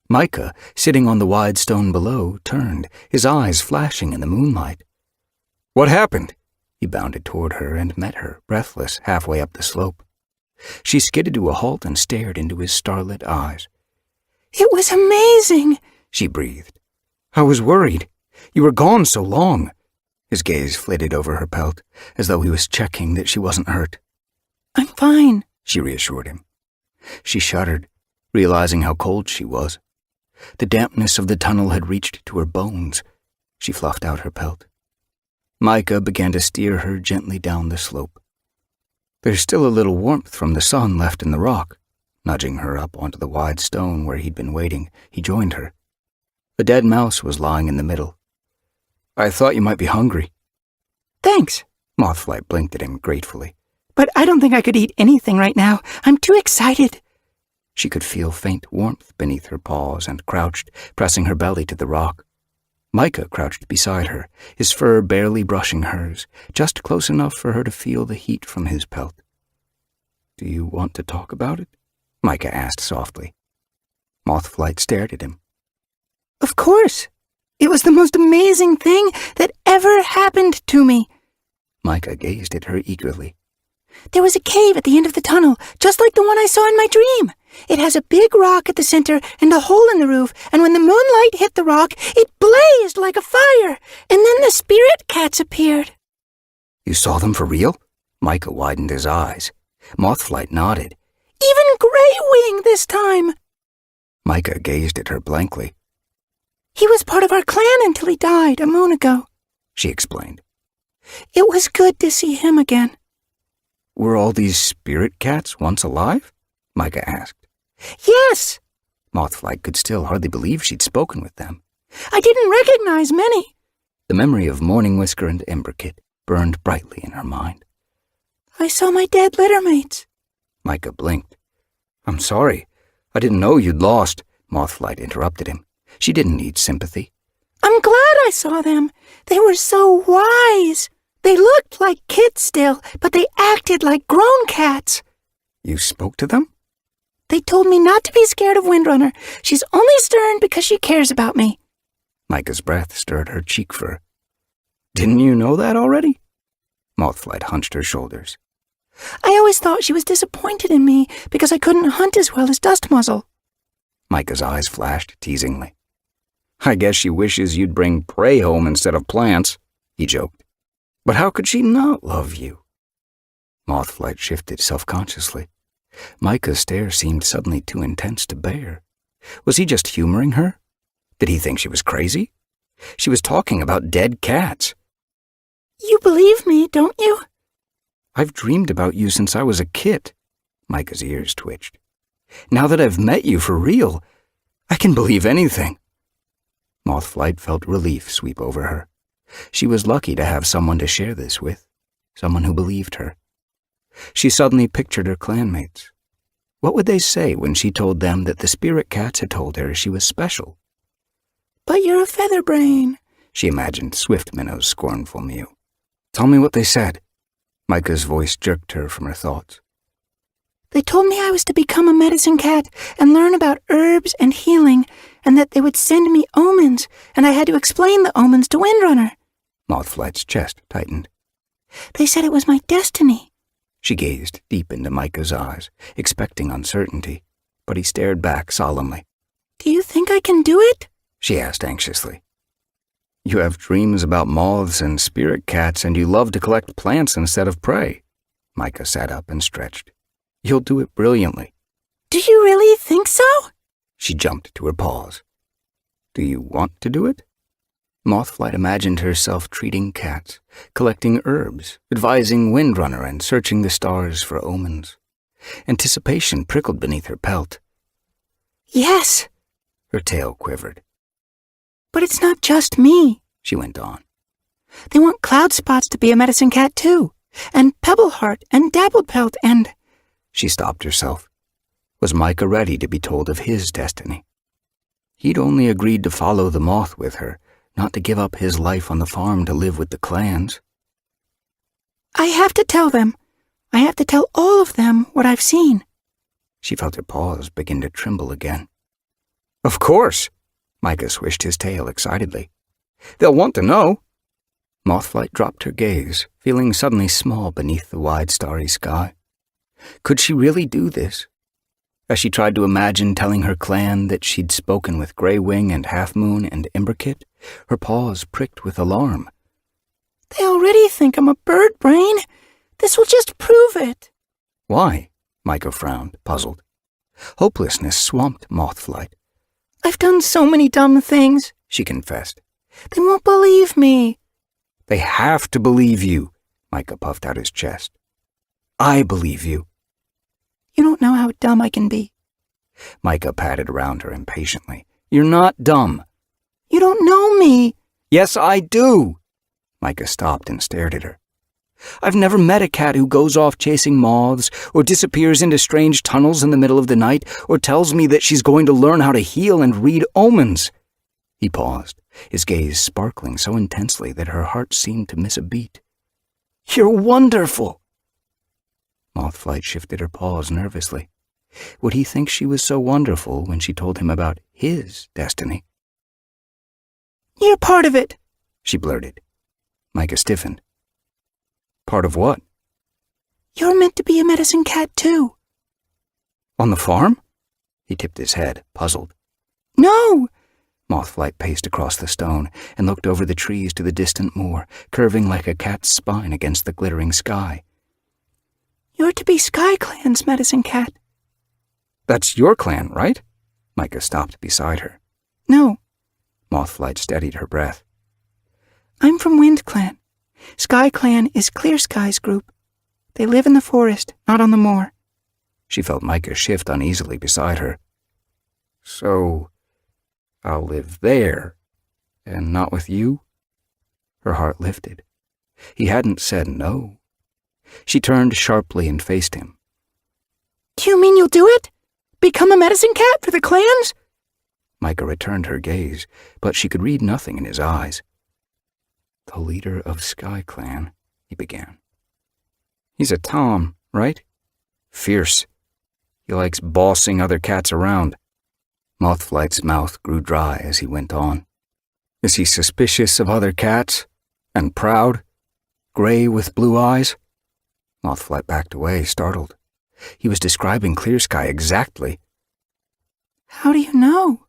Micah, sitting on the wide stone below, turned, his eyes flashing in the moonlight. What happened? He bounded toward her and met her, breathless, halfway up the slope. She skidded to a halt and stared into his starlit eyes. It was amazing, she breathed. I was worried. You were gone so long. His gaze flitted over her pelt, as though he was checking that she wasn't hurt. I'm fine, she reassured him. She shuddered, realizing how cold she was. The dampness of the tunnel had reached to her bones. She fluffed out her pelt. Micah began to steer her gently down the slope. There's still a little warmth from the sun left in the rock. Nudging her up onto the wide stone where he'd been waiting, he joined her. A dead mouse was lying in the middle. I thought you might be hungry. Thanks. Mothflight blinked at him gratefully. But I don't think I could eat anything right now. I'm too excited. She could feel faint warmth beneath her paws and crouched, pressing her belly to the rock. Micah crouched beside her, his fur barely brushing hers, just close enough for her to feel the heat from his pelt. Do you want to talk about it? Micah asked softly. Mothflight stared at him. Of course. It was the most amazing thing that ever happened to me. Micah gazed at her eagerly. There was a cave at the end of the tunnel, just like the one I saw in my dream. It has a big rock at the center and a hole in the roof, and when the moonlight hit the rock, it blazed like a fire, and then the spirit cats appeared. You saw them for real? Micah widened his eyes. Mothflight nodded. Even Grey Wing this time. Micah gazed at her blankly. He was part of our clan until he died a moon ago, she explained. It was good to see him again. Were all these spirit cats once alive? Micah asked. Yes. Mothflight could still hardly believe she'd spoken with them. I didn't recognize many. The memory of Morning Whisker and Emberkit burned brightly in her mind. I saw my dead littermates. Micah blinked. I'm sorry. I didn't know you'd lost. Mothflight interrupted him. She didn't need sympathy. I'm glad I saw them. They were so wise. They looked like kids still, but they acted like grown cats. You spoke to them? They told me not to be scared of Windrunner. She's only stern because she cares about me. Micah's breath stirred her cheek fur. Didn't you know that already? Mothflight hunched her shoulders. I always thought she was disappointed in me because I couldn't hunt as well as Dustmuzzle. Micah's eyes flashed teasingly. I guess she wishes you'd bring prey home instead of plants, he joked. But how could she not love you? Mothflight shifted self-consciously. Micah's stare seemed suddenly too intense to bear. Was he just humoring her? Did he think she was crazy? She was talking about dead cats. You believe me, don't you? I've dreamed about you since I was a kid. Micah's ears twitched. Now that I've met you for real, I can believe anything. Mothflight felt relief sweep over her. She was lucky to have someone to share this with, someone who believed her. She suddenly pictured her clanmates. What would they say when she told them that the spirit cats had told her she was special? But you're a featherbrain, she imagined Swift Minnow's scornful mew. Tell me what they said. Micah's voice jerked her from her thoughts. They told me I was to become a medicine cat and learn about herbs and healing, and that they would send me omens, and I had to explain the omens to Windrunner. Mothflight's chest tightened. They said it was my destiny. She gazed deep into Micah's eyes, expecting uncertainty, but he stared back solemnly. Do you think I can do it? She asked anxiously. You have dreams about moths and spirit cats, and you love to collect plants instead of prey. Micah sat up and stretched. You'll do it brilliantly. Do you really think so? She jumped to her paws. Do you want to do it? Mothflight imagined herself treating cats, collecting herbs, advising Windrunner, and searching the stars for omens. Anticipation prickled beneath her pelt. Yes. Her tail quivered. But it's not just me, she went on. They want Cloudspots to be a medicine cat too, and Pebbleheart and Dabblepelt and... She stopped herself. Was Micah ready to be told of his destiny? He'd only agreed to follow the moth with her, not to give up his life on the farm to live with the clans. I have to tell them. I have to tell all of them what I've seen. She felt her paws begin to tremble again. Of course! Micah swished his tail excitedly. They'll want to know. Mothflight dropped her gaze, feeling suddenly small beneath the wide starry sky. Could she really do this? As she tried to imagine telling her clan that she'd spoken with Grey Wing and Half Moon and Emberkit, her paws pricked with alarm. They already think I'm a bird brain. This will just prove it. Why? Micah frowned, puzzled. Hopelessness swamped Mothflight. I've done so many dumb things, she confessed. They won't believe me. They have to believe you, Micah puffed out his chest. I believe you. You don't know how dumb I can be. Micah patted around her impatiently. You're not dumb. You don't know me. Yes, I do. Micah stopped and stared at her. I've never met a cat who goes off chasing moths, or disappears into strange tunnels in the middle of the night, or tells me that she's going to learn how to heal and read omens. He paused, his gaze sparkling so intensely that her heart seemed to miss a beat. You're wonderful. Mothflight shifted her paws nervously. Would he think she was so wonderful when she told him about his destiny? You're part of it, she blurted. Micah stiffened. Part of what? You're meant to be a medicine cat, too. On the farm? He tipped his head, puzzled. No! Mothflight paced across the stone and looked over the trees to the distant moor, curving like a cat's spine against the glittering sky. You're to be Sky Clan's medicine cat. That's your clan, right? Micah stopped beside her. No. Mothflight steadied her breath. I'm from Wind Clan. Sky Clan is Clear Sky's group. They live in the forest, not on the moor. She felt Micah shift uneasily beside her. So, I'll live there, and not with you? Her heart lifted. He hadn't said no. She turned sharply and faced him. Do you mean you'll do it? Become a medicine cat for the clans? Micah returned her gaze, but she could read nothing in his eyes. The leader of Sky Clan, he began. He's a Tom, right? Fierce. He likes bossing other cats around. Mothflight's mouth grew dry as he went on. Is he suspicious of other cats? And proud? Gray with blue eyes? Mothflight backed away, startled. He was describing Clear Sky exactly. How do you know?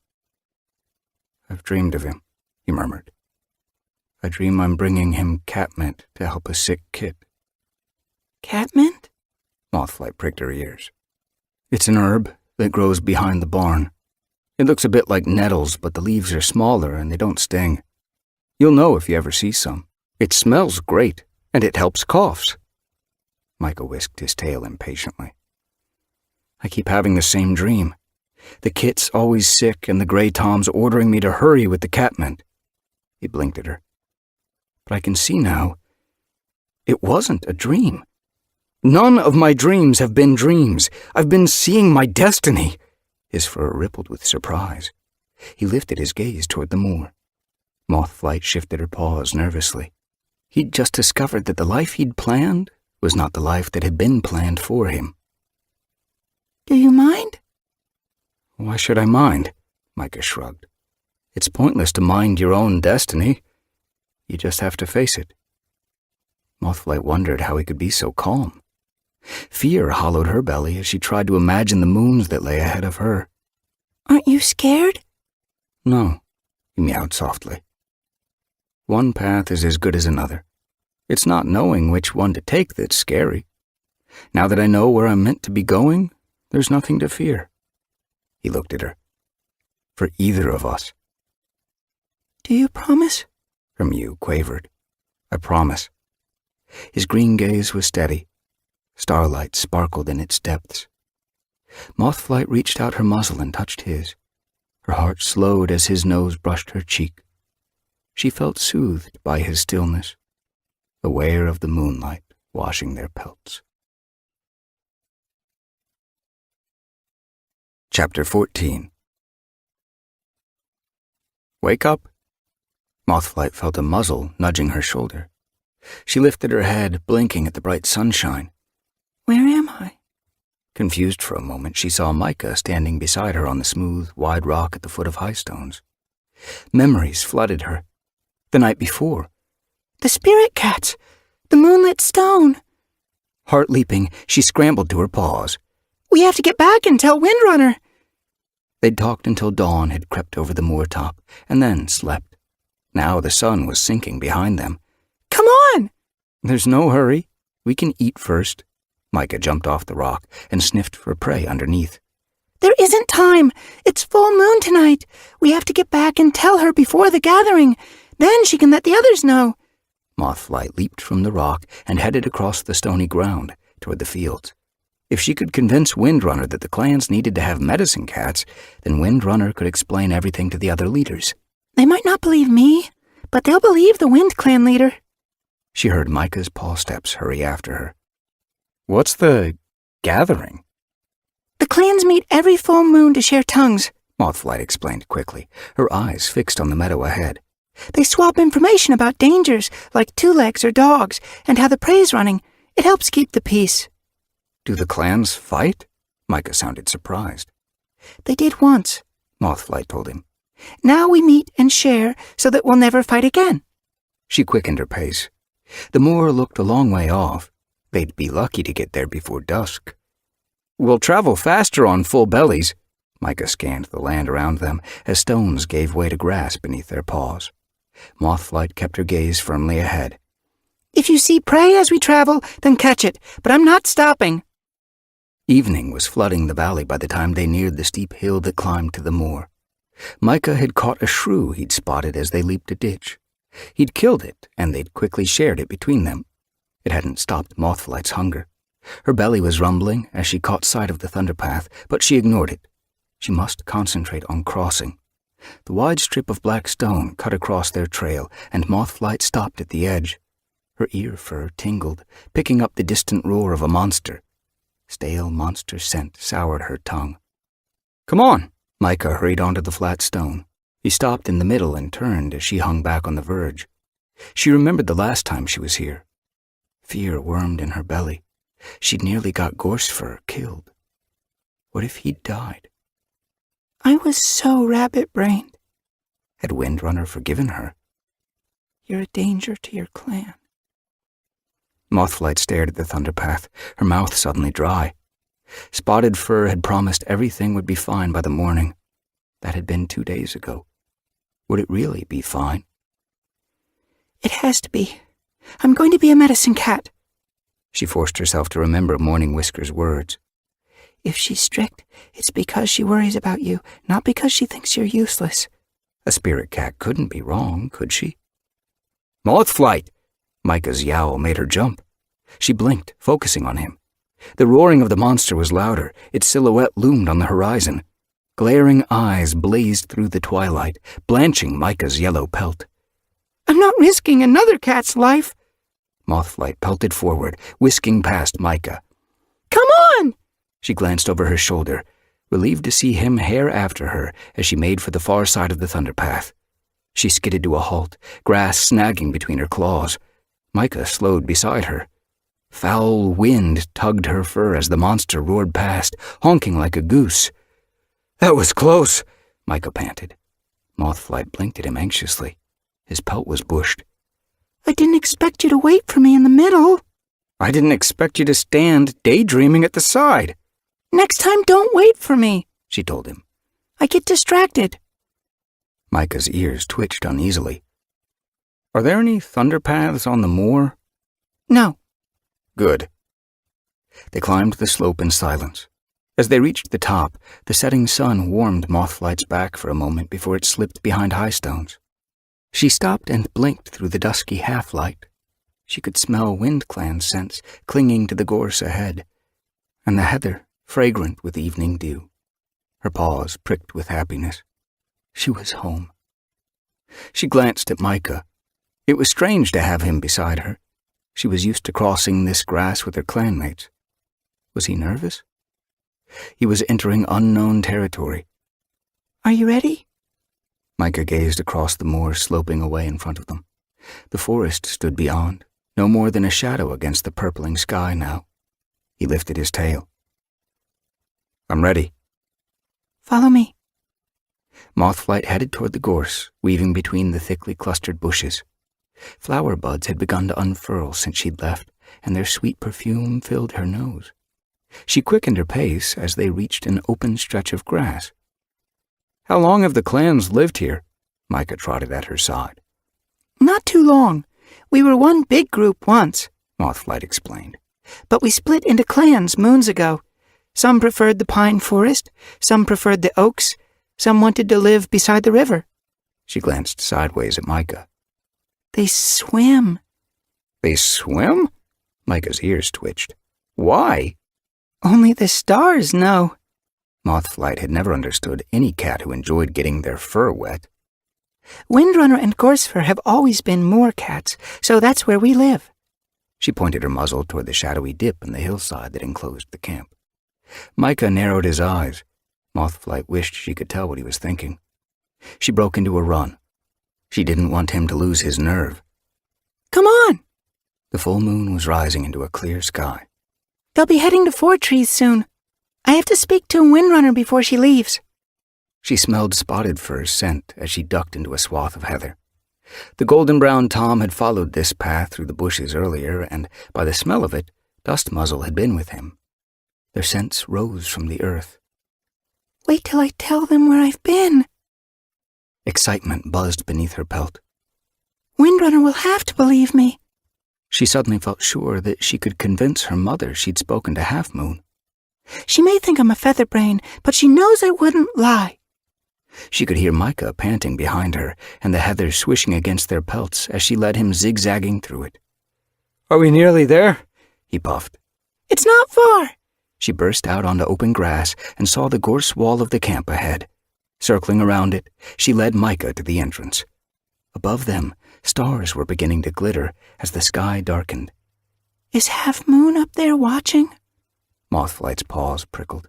I've dreamed of him, he murmured. I dream I'm bringing him catmint to help a sick kit. Catmint? Mothflight pricked her ears. It's an herb that grows behind the barn. It looks a bit like nettles, but the leaves are smaller and they don't sting. You'll know if you ever see some. It smells great, and it helps coughs. Micah whisked his tail impatiently. I keep having the same dream. The kit's always sick, and the Grey Tom's ordering me to hurry with the catmint. He blinked at her. But I can see now, it wasn't a dream. None of my dreams have been dreams. I've been seeing my destiny. His fur rippled with surprise. He lifted his gaze toward the moor. Mothflight shifted her paws nervously. He'd just discovered that the life he'd planned was not the life that had been planned for him. Do you mind? Why should I mind? Micah shrugged. It's pointless to mind your own destiny. You just have to face it. Mothflight wondered how he could be so calm. Fear hollowed her belly as she tried to imagine the moons that lay ahead of her. Aren't you scared? No, he meowed softly. One path is as good as another. It's not knowing which one to take that's scary. Now that I know where I'm meant to be going, there's nothing to fear. He looked at her. For either of us. Do you promise? Her mew quavered. I promise. His green gaze was steady. Starlight sparkled in its depths. Mothflight reached out her muzzle and touched his. Her heart slowed as his nose brushed her cheek. She felt soothed by his stillness, aware of the moonlight washing their pelts. Chapter 14. Wake up. Mothflight felt a muzzle nudging her shoulder. She lifted her head, blinking at the bright sunshine. Where am I? Confused for a moment, she saw Micah standing beside her on the smooth, wide rock at the foot of High Stones. Memories flooded her. The night before. The spirit cats! The moonlit stone! Heart leaping, she scrambled to her paws. We have to get back and tell Windrunner! They'd talked until dawn had crept over the moor top, and then slept. Now the sun was sinking behind them. Come There's no hurry. We can eat first. Micah jumped off the rock and sniffed for prey underneath. There isn't time. It's full moon tonight. We have to get back and tell her before the gathering. Then she can let the others know. Mothflight leaped from the rock and headed across the stony ground toward the fields. If she could convince Windrunner that the clans needed to have medicine cats, then Windrunner could explain everything to the other leaders. They might not believe me, but they'll believe the Wind Clan leader. She heard Micah's paw steps hurry after her. What's the gathering? The clans meet every full moon to share tongues, Mothflight explained quickly, her eyes fixed on the meadow ahead. They swap information about dangers, like two-legs or dogs, and how the prey's running. It helps keep the peace. Do the clans fight? Micah sounded surprised. They did once, Mothflight told him. Now we meet and share so that we'll never fight again. She quickened her pace. The moor looked a long way off. They'd be lucky to get there before dusk. We'll travel faster on full bellies. Micah scanned the land around them as stones gave way to grass beneath their paws. Mothflight kept her gaze firmly ahead. If you see prey as we travel, then catch it, but I'm not stopping. Evening was flooding the valley by the time they neared the steep hill that climbed to the moor. Micah had caught a shrew he'd spotted as they leaped a ditch. He'd killed it, and they'd quickly shared it between them. It hadn't stopped Mothflight's hunger. Her belly was rumbling as she caught sight of the thunderpath, but she ignored it. She must concentrate on crossing. The wide strip of black stone cut across their trail, and Mothflight stopped at the edge. Her ear fur tingled, picking up the distant roar of a monster. Stale monster scent soured her tongue. Come on! Micah hurried onto the flat stone. He stopped in the middle and turned as she hung back on the verge. She remembered the last time she was here. Fear wormed in her belly. She'd nearly got Gorsefur killed. What if he'd died? I was so rabbit-brained. Had Windrunner forgiven her? You're a danger to your clan. Mothflight stared at the thunderpath, her mouth suddenly dry. Spotted Fur had promised everything would be fine by the morning. That had been 2 days ago. Would it really be fine? It has to be. I'm going to be a medicine cat. She forced herself to remember Morning Whisker's words. If she's strict, it's because she worries about you, not because she thinks you're useless. A spirit cat couldn't be wrong, could she? Mothflight! Micah's yowl made her jump. She blinked, focusing on him. The roaring of the monster was louder. Its silhouette loomed on the horizon. Glaring eyes blazed through the twilight, blanching Micah's yellow pelt. I'm not risking another cat's life. Mothflight pelted forward, whisking past Micah. Come on! She glanced over her shoulder, relieved to see him hare after her as she made for the far side of the thunderpath. She skidded to a halt, grass snagging between her claws. Micah slowed beside her. Foul wind tugged her fur as the monster roared past, honking like a goose. That was close, Micah panted. Mothflight blinked at him anxiously. His pelt was bushed. I didn't expect you to wait for me in the middle. I didn't expect you to stand daydreaming at the side. Next time, don't wait for me, she told him. I get distracted. Micah's ears twitched uneasily. Are there any thunderpaths on the moor? No. Good. They climbed the slope in silence. As they reached the top, the setting sun warmed Mothflight's back for a moment before it slipped behind high stones. She stopped and blinked through the dusky half-light. She could smell Wind-Clan scents clinging to the gorse ahead, and the heather fragrant with evening dew. Her paws pricked with happiness. She was home. She glanced at Micah. It was strange to have him beside her. She was used to crossing this grass with her clanmates. Was he nervous? He was entering unknown territory. Are you ready? Micah gazed across the moor sloping away in front of them. The forest stood beyond, no more than a shadow against the purpling sky now. He lifted his tail. I'm ready. Follow me. Mothflight headed toward the gorse, weaving between the thickly clustered bushes. Flower buds had begun to unfurl since she'd left, and their sweet perfume filled her nose. She quickened her pace as they reached an open stretch of grass. How long have the clans lived here? Micah trotted at her side. Not too long. We were one big group once. Mothflight explained. But we split into clans moons ago. Some preferred the pine forest, some preferred the oaks, some wanted to live beside the river. She glanced sideways at Micah. They swim. They swim? Micah's ears twitched. Why? Only the stars know. Mothflight had never understood any cat who enjoyed getting their fur wet. Windrunner and Gorsefur have always been moor cats, so that's where we live. She pointed her muzzle toward the shadowy dip in the hillside that enclosed the camp. Micah narrowed his eyes. Mothflight wished she could tell what he was thinking. She broke into a run. She didn't want him to lose his nerve. Come on! The full moon was rising into a clear sky. They'll be heading to Four Trees soon. I have to speak to a Windrunner before she leaves. She smelled Spotted Fur's scent as she ducked into a swath of heather. The golden-brown Tom had followed this path through the bushes earlier, and by the smell of it, Dust Muzzle had been with him. Their scents rose from the earth. Wait till I tell them where I've been. Excitement buzzed beneath her pelt. Windrunner will have to believe me. She suddenly felt sure that she could convince her mother she'd spoken to Half Moon. She may think I'm a featherbrain, but she knows I wouldn't lie. She could hear Micah panting behind her and the heather swishing against their pelts as she led him zigzagging through it. Are we nearly there? He puffed. It's not far. She burst out onto open grass and saw the gorse wall of the camp ahead. Circling around it, she led Micah to the entrance. Above them, stars were beginning to glitter as the sky darkened. Is Half Moon up there watching? Mothflight's paws prickled.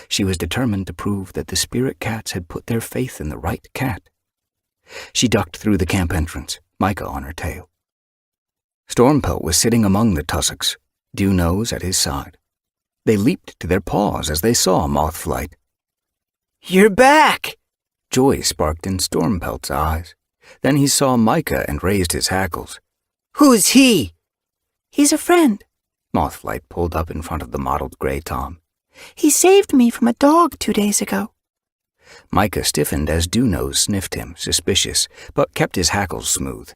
She was determined to prove that the spirit cats had put their faith in the right cat. She ducked through the camp entrance, Micah on her tail. Stormpelt was sitting among the tussocks, Dew Nose at his side. They leaped to their paws as they saw Mothflight. You're back! Joy sparked in Stormpelt's eyes. Then he saw Micah and raised his hackles. Who's he? He's a friend. Mothflight pulled up in front of the mottled gray Tom. He saved me from a dog 2 days ago. Micah stiffened as Dew Nose sniffed him, suspicious, but kept his hackles smooth.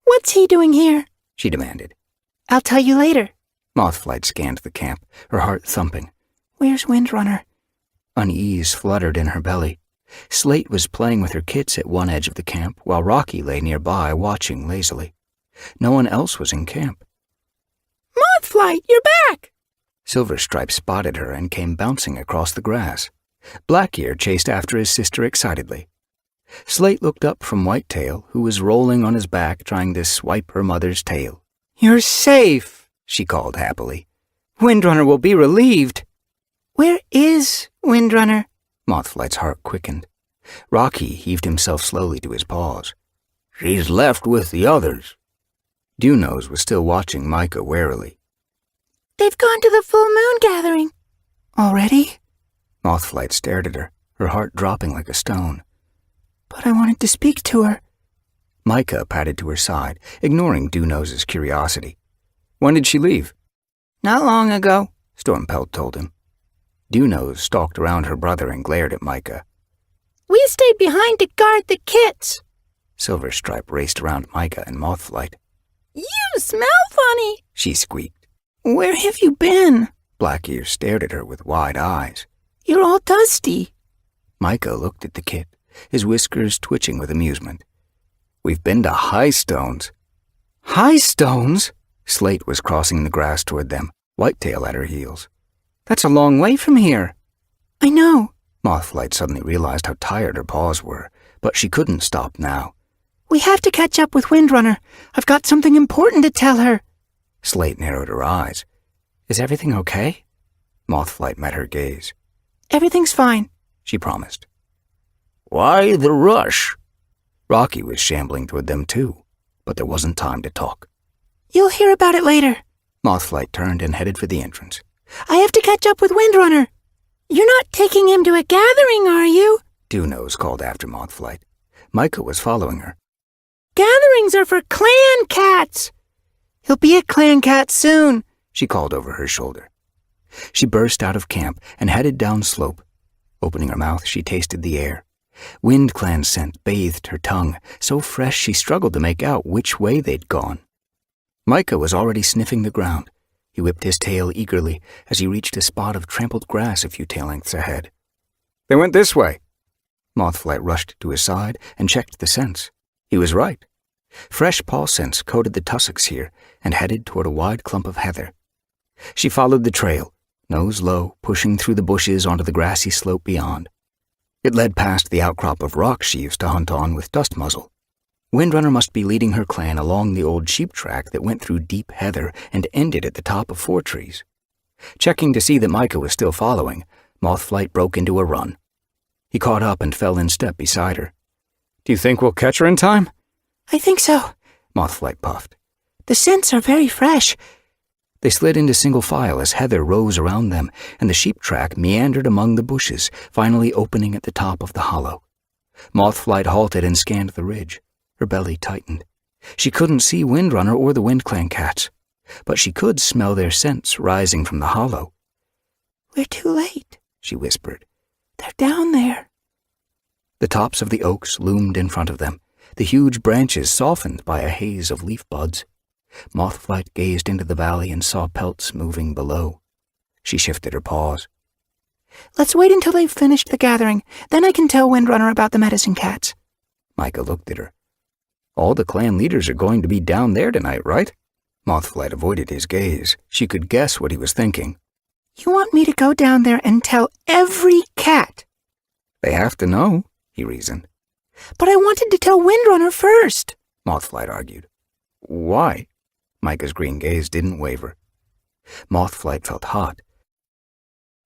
What's he doing here? She demanded. I'll tell you later. Mothflight scanned the camp, her heart thumping. Where's Windrunner? Unease fluttered in her belly. Slate was playing with her kits at one edge of the camp, while Rocky lay nearby watching lazily. No one else was in camp. Mothflight, you're back! Silverstripe spotted her and came bouncing across the grass. Blackear chased after his sister excitedly. Slate looked up from Whitetail, who was rolling on his back trying to swipe her mother's tail. You're safe, she called happily. Windrunner will be relieved. Where is Windrunner? Mothflight's heart quickened. Rocky heaved himself slowly to his paws. She's left with the others. Dew Nose was still watching Micah warily. They've gone to the full moon gathering. Already? Mothflight stared at her, her heart dropping like a stone. But I wanted to speak to her. Micah padded to her side, ignoring Dew Nose's curiosity. When did she leave? Not long ago, Stormpelt told him. Dew Nose stalked around her brother and glared at Micah. We stayed behind to guard the kits. Silverstripe raced around Micah and Mothflight. You smell funny, she squeaked. Where have you been? Blackear stared at her with wide eyes. You're all dusty. Micah looked at the kit, his whiskers twitching with amusement. We've been to High Stones. High Stones? Slate was crossing the grass toward them, Whitetail at her heels. That's a long way from here. I know. Mothflight suddenly realized how tired her paws were, but she couldn't stop now. We have to catch up with Windrunner. I've got something important to tell her. Slate narrowed her eyes. Is everything okay? Mothflight met her gaze. Everything's fine, she promised. Why the rush? Rocky was shambling toward them too, but there wasn't time to talk. You'll hear about it later. Mothflight turned and headed for the entrance. I have to catch up with Windrunner. You're not taking him to a gathering, are you? Dew Nose called after Mothflight. Micah was following her. Gatherings are for clan cats. He'll be a clan cat soon, she called over her shoulder. She burst out of camp and headed down slope. Opening her mouth, she tasted the air. Wind Clan scent bathed her tongue, so fresh she struggled to make out which way they'd gone. Micah was already sniffing the ground. He whipped his tail eagerly as he reached a spot of trampled grass a few tail lengths ahead. "They went this way." Mothflight rushed to his side and checked the scents. He was right. Fresh paw scents coated the tussocks here and headed toward a wide clump of heather. She followed the trail, nose low, pushing through the bushes onto the grassy slope beyond. It led past the outcrop of rocks she used to hunt on with Dust Muzzle. Windrunner must be leading her clan along the old sheep track that went through deep heather and ended at the top of 4 trees. Checking to see that Micah was still following, Mothflight broke into a run. He caught up and fell in step beside her. "Do you think we'll catch her in time?" I think so, Mothflight puffed. The scents are very fresh. They slid into single file as heather rose around them, and the sheep track meandered among the bushes, finally opening at the top of the hollow. Mothflight halted and scanned the ridge. Her belly tightened. She couldn't see Windrunner or the WindClan cats, but she could smell their scents rising from the hollow. We're too late, she whispered. They're down there. The tops of the oaks loomed in front of them, the huge branches softened by a haze of leaf buds. Mothflight gazed into the valley and saw pelts moving below. She shifted her paws. Let's wait until they've finished the gathering. Then I can tell Windrunner about the medicine cats. Micah looked at her. All the clan leaders are going to be down there tonight, right? Mothflight avoided his gaze. She could guess what he was thinking. You want me to go down there and tell every cat? They have to know, he reasoned. But I wanted to tell Windrunner first, Mothflight argued. Why? Micah's green gaze didn't waver. Mothflight felt hot.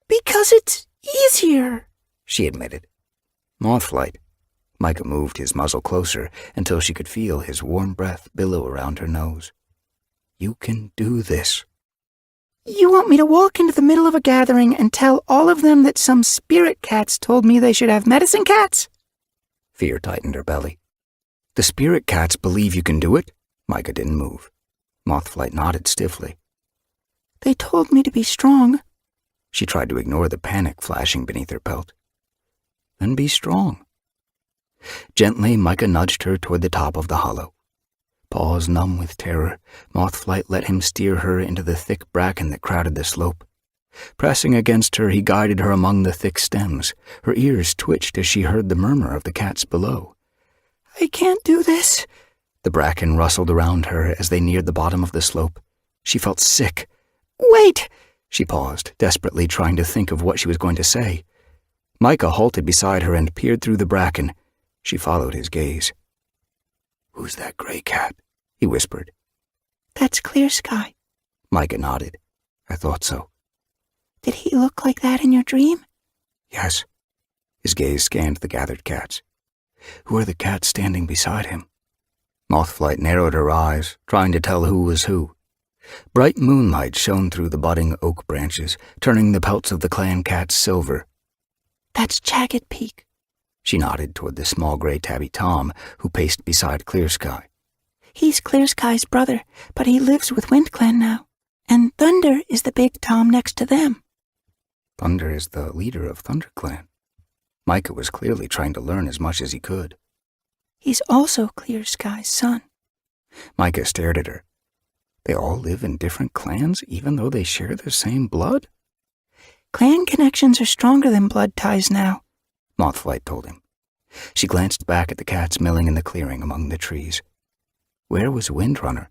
Because it's easier, she admitted. Mothflight. Micah moved his muzzle closer until she could feel his warm breath billow around her nose. You can do this. You want me to walk into the middle of a gathering and tell all of them that some spirit cats told me they should have medicine cats? Fear tightened her belly. The spirit cats believe you can do it? Micah didn't move. Mothflight nodded stiffly. They told me to be strong. She tried to ignore the panic flashing beneath her pelt. Then be strong. Gently, Micah nudged her toward the top of the hollow. Paws numb with terror, Mothflight let him steer her into the thick bracken that crowded the slope. Pressing against her, he guided her among the thick stems. Her ears twitched as she heard the murmur of the cats below. I can't do this. The bracken rustled around her as they neared the bottom of the slope. She felt sick. Wait! She paused, desperately trying to think of what she was going to say. Micah halted beside her and peered through the bracken. She followed his gaze. Who's that gray cat? He whispered. That's Clear Sky. Micah nodded. I thought so. Did he look like that in your dream? Yes. His gaze scanned the gathered cats. Who are the cats standing beside him? Mothflight narrowed her eyes, trying to tell who was who. Bright moonlight shone through the budding oak branches, turning the pelts of the clan cats silver. That's Jagged Peak. She nodded toward the small gray tabby Tom, who paced beside Clear Sky. He's Clear Sky's brother, but he lives with WindClan now. And Thunder is the big Tom next to them. Thunder is the leader of ThunderClan. Micah was clearly trying to learn as much as he could. He's also Clear Sky's son. Micah stared at her. They all live in different clans, even though they share the same blood? Clan connections are stronger than blood ties now, Mothflight told him. She glanced back at the cats milling in the clearing among the trees. Where was Windrunner?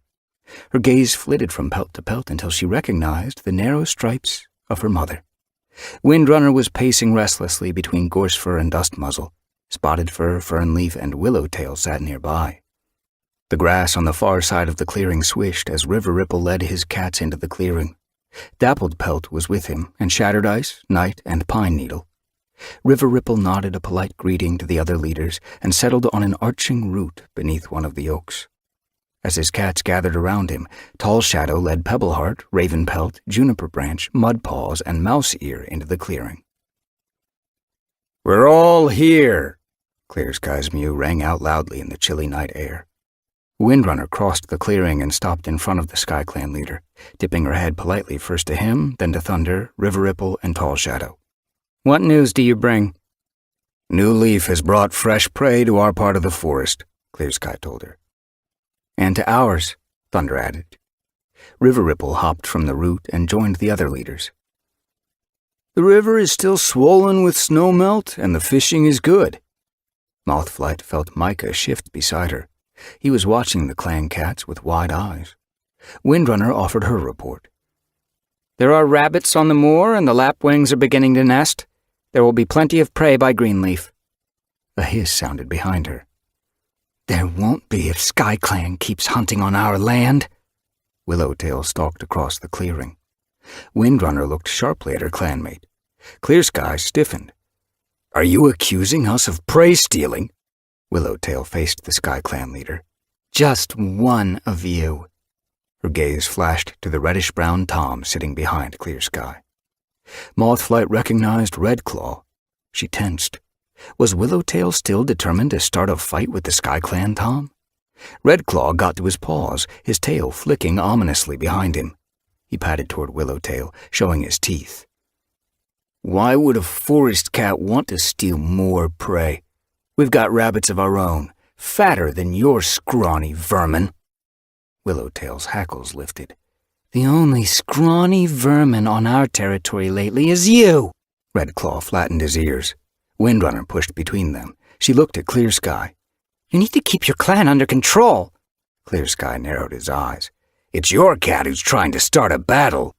Her gaze flitted from pelt to pelt until she recognized the narrow stripes of her mother. Windrunner was pacing restlessly between Gorsefur and Dust Muzzle. Spotted Fur, Fernleaf, and Willowtail sat nearby. The grass on the far side of the clearing swished as River Ripple led his cats into the clearing. Dappled Pelt was with him, and Shattered Ice, Night, and Pine Needle. River Ripple nodded a polite greeting to the other leaders and settled on an arching root beneath one of the oaks. As his cats gathered around him, Tall Shadow led Pebbleheart, Ravenpelt, Juniper Branch, Mudpaws, and Mouse Ear into the clearing. We're all here, Clear Sky's mew rang out loudly in the chilly night air. Windrunner crossed the clearing and stopped in front of the Sky Clan leader, dipping her head politely first to him, then to Thunder, River Ripple, and Tall Shadow. What news do you bring? New Leaf has brought fresh prey to our part of the forest, Clear Sky told her. And to ours, Thunder added. River Ripple hopped from the root and joined the other leaders. The river is still swollen with snow melt, and the fishing is good. Mothflight felt Micah shift beside her. He was watching the clan cats with wide eyes. Windrunner offered her report. There are rabbits on the moor, and the lapwings are beginning to nest. There will be plenty of prey by Greenleaf. A hiss sounded behind her. There won't be if SkyClan keeps hunting on our land. Willowtail stalked across the clearing. Windrunner looked sharply at her clanmate. Clearsky stiffened. Are you accusing us of prey stealing? Willowtail faced the SkyClan leader. Just one of you. Her gaze flashed to the reddish-brown Tom sitting behind Clearsky. Mothflight recognized Redclaw. She tensed. Was Willowtail still determined to start a fight with the SkyClan Tom? Redclaw got to his paws, his tail flicking ominously behind him. He patted toward Willowtail, showing his teeth. Why would a forest cat want to steal more prey? We've got rabbits of our own, fatter than your scrawny vermin. Willowtail's hackles lifted. The only scrawny vermin on our territory lately is you. Redclaw flattened his ears. Windrunner pushed between them. She looked at Clearsky. You need to keep your clan under control. Clearsky narrowed his eyes. It's your cat who's trying to start a battle.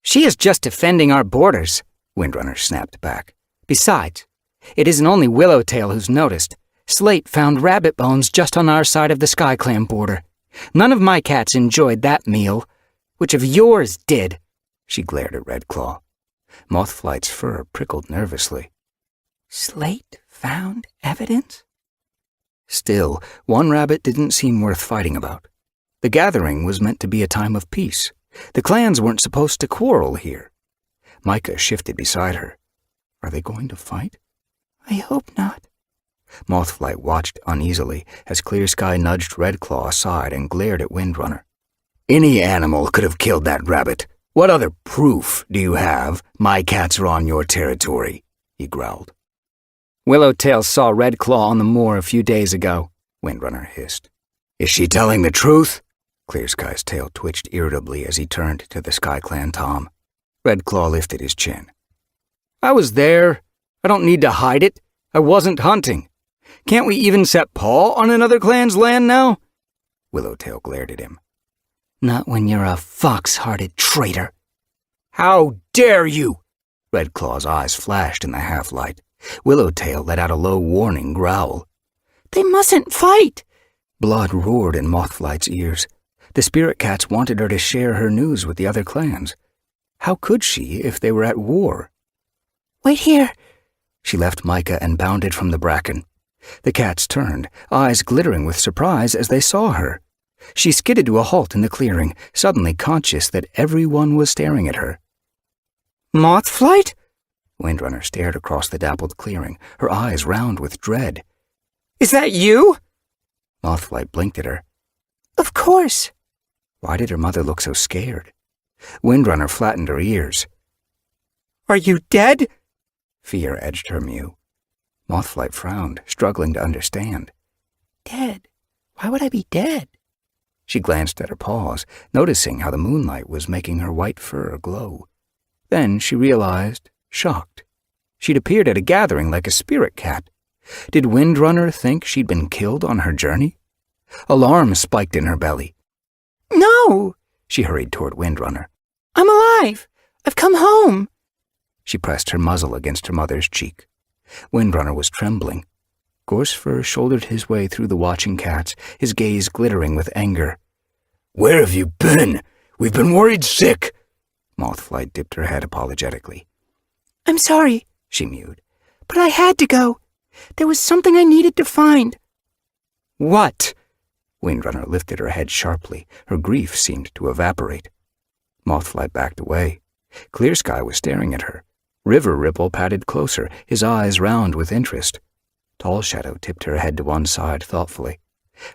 She is just defending our borders, Windrunner snapped back. Besides, it isn't only Willowtail who's noticed. Slate found rabbit bones just on our side of the SkyClan border. None of my cats enjoyed that meal. Which of yours did? She glared at Redclaw. Mothflight's fur prickled nervously. Slate found evidence? Still, one rabbit didn't seem worth fighting about. The gathering was meant to be a time of peace. The clans weren't supposed to quarrel here. Micah shifted beside her. Are they going to fight? I hope not. Mothflight watched uneasily as Clearsky nudged Redclaw aside and glared at Windrunner. Any animal could have killed that rabbit. What other proof do you have my cats are on your territory? He growled. Willowtail saw Redclaw on the moor a few days ago, Windrunner hissed. Is she telling the truth? Clearsky's tail twitched irritably as he turned to the SkyClan Tom. Redclaw lifted his chin. I was there. I don't need to hide it. I wasn't hunting. Can't we even set paw on another clan's land now? Willowtail glared at him. Not when you're a fox-hearted traitor. How dare you? Redclaw's eyes flashed in the half-light. Willowtail let out a low warning growl. They mustn't fight! Blood roared in Mothflight's ears. The spirit cats wanted her to share her news with the other clans. How could she if they were at war? Wait here. She left Micah and bounded from the bracken. The cats turned, eyes glittering with surprise as they saw her. She skidded to a halt in the clearing, suddenly conscious that everyone was staring at her. Mothflight? Windrunner stared across the dappled clearing, her eyes round with dread. Is that you? Mothflight blinked at her. Of course. Why did her mother look so scared? Windrunner flattened her ears. Are you dead? Fear edged her mew. Mothflight frowned, struggling to understand. Dead? Why would I be dead? She glanced at her paws, noticing how the moonlight was making her white fur glow. Then she realized, shocked. She'd appeared at a gathering like a spirit cat. Did Windrunner think she'd been killed on her journey? Alarm spiked in her belly. No! She hurried toward Windrunner. I'm alive! I've come home! She pressed her muzzle against her mother's cheek. Windrunner was trembling. Gorsefur shouldered his way through the watching cats, his gaze glittering with anger. Where have you been? We've been worried sick. Mothflight dipped her head apologetically. I'm sorry, she mewed. But I had to go. There was something I needed to find. What? Windrunner lifted her head sharply. Her grief seemed to evaporate. Mothflight backed away. Clearsky was staring at her. River Ripple padded closer, his eyes round with interest. Tall Shadow tipped her head to one side thoughtfully.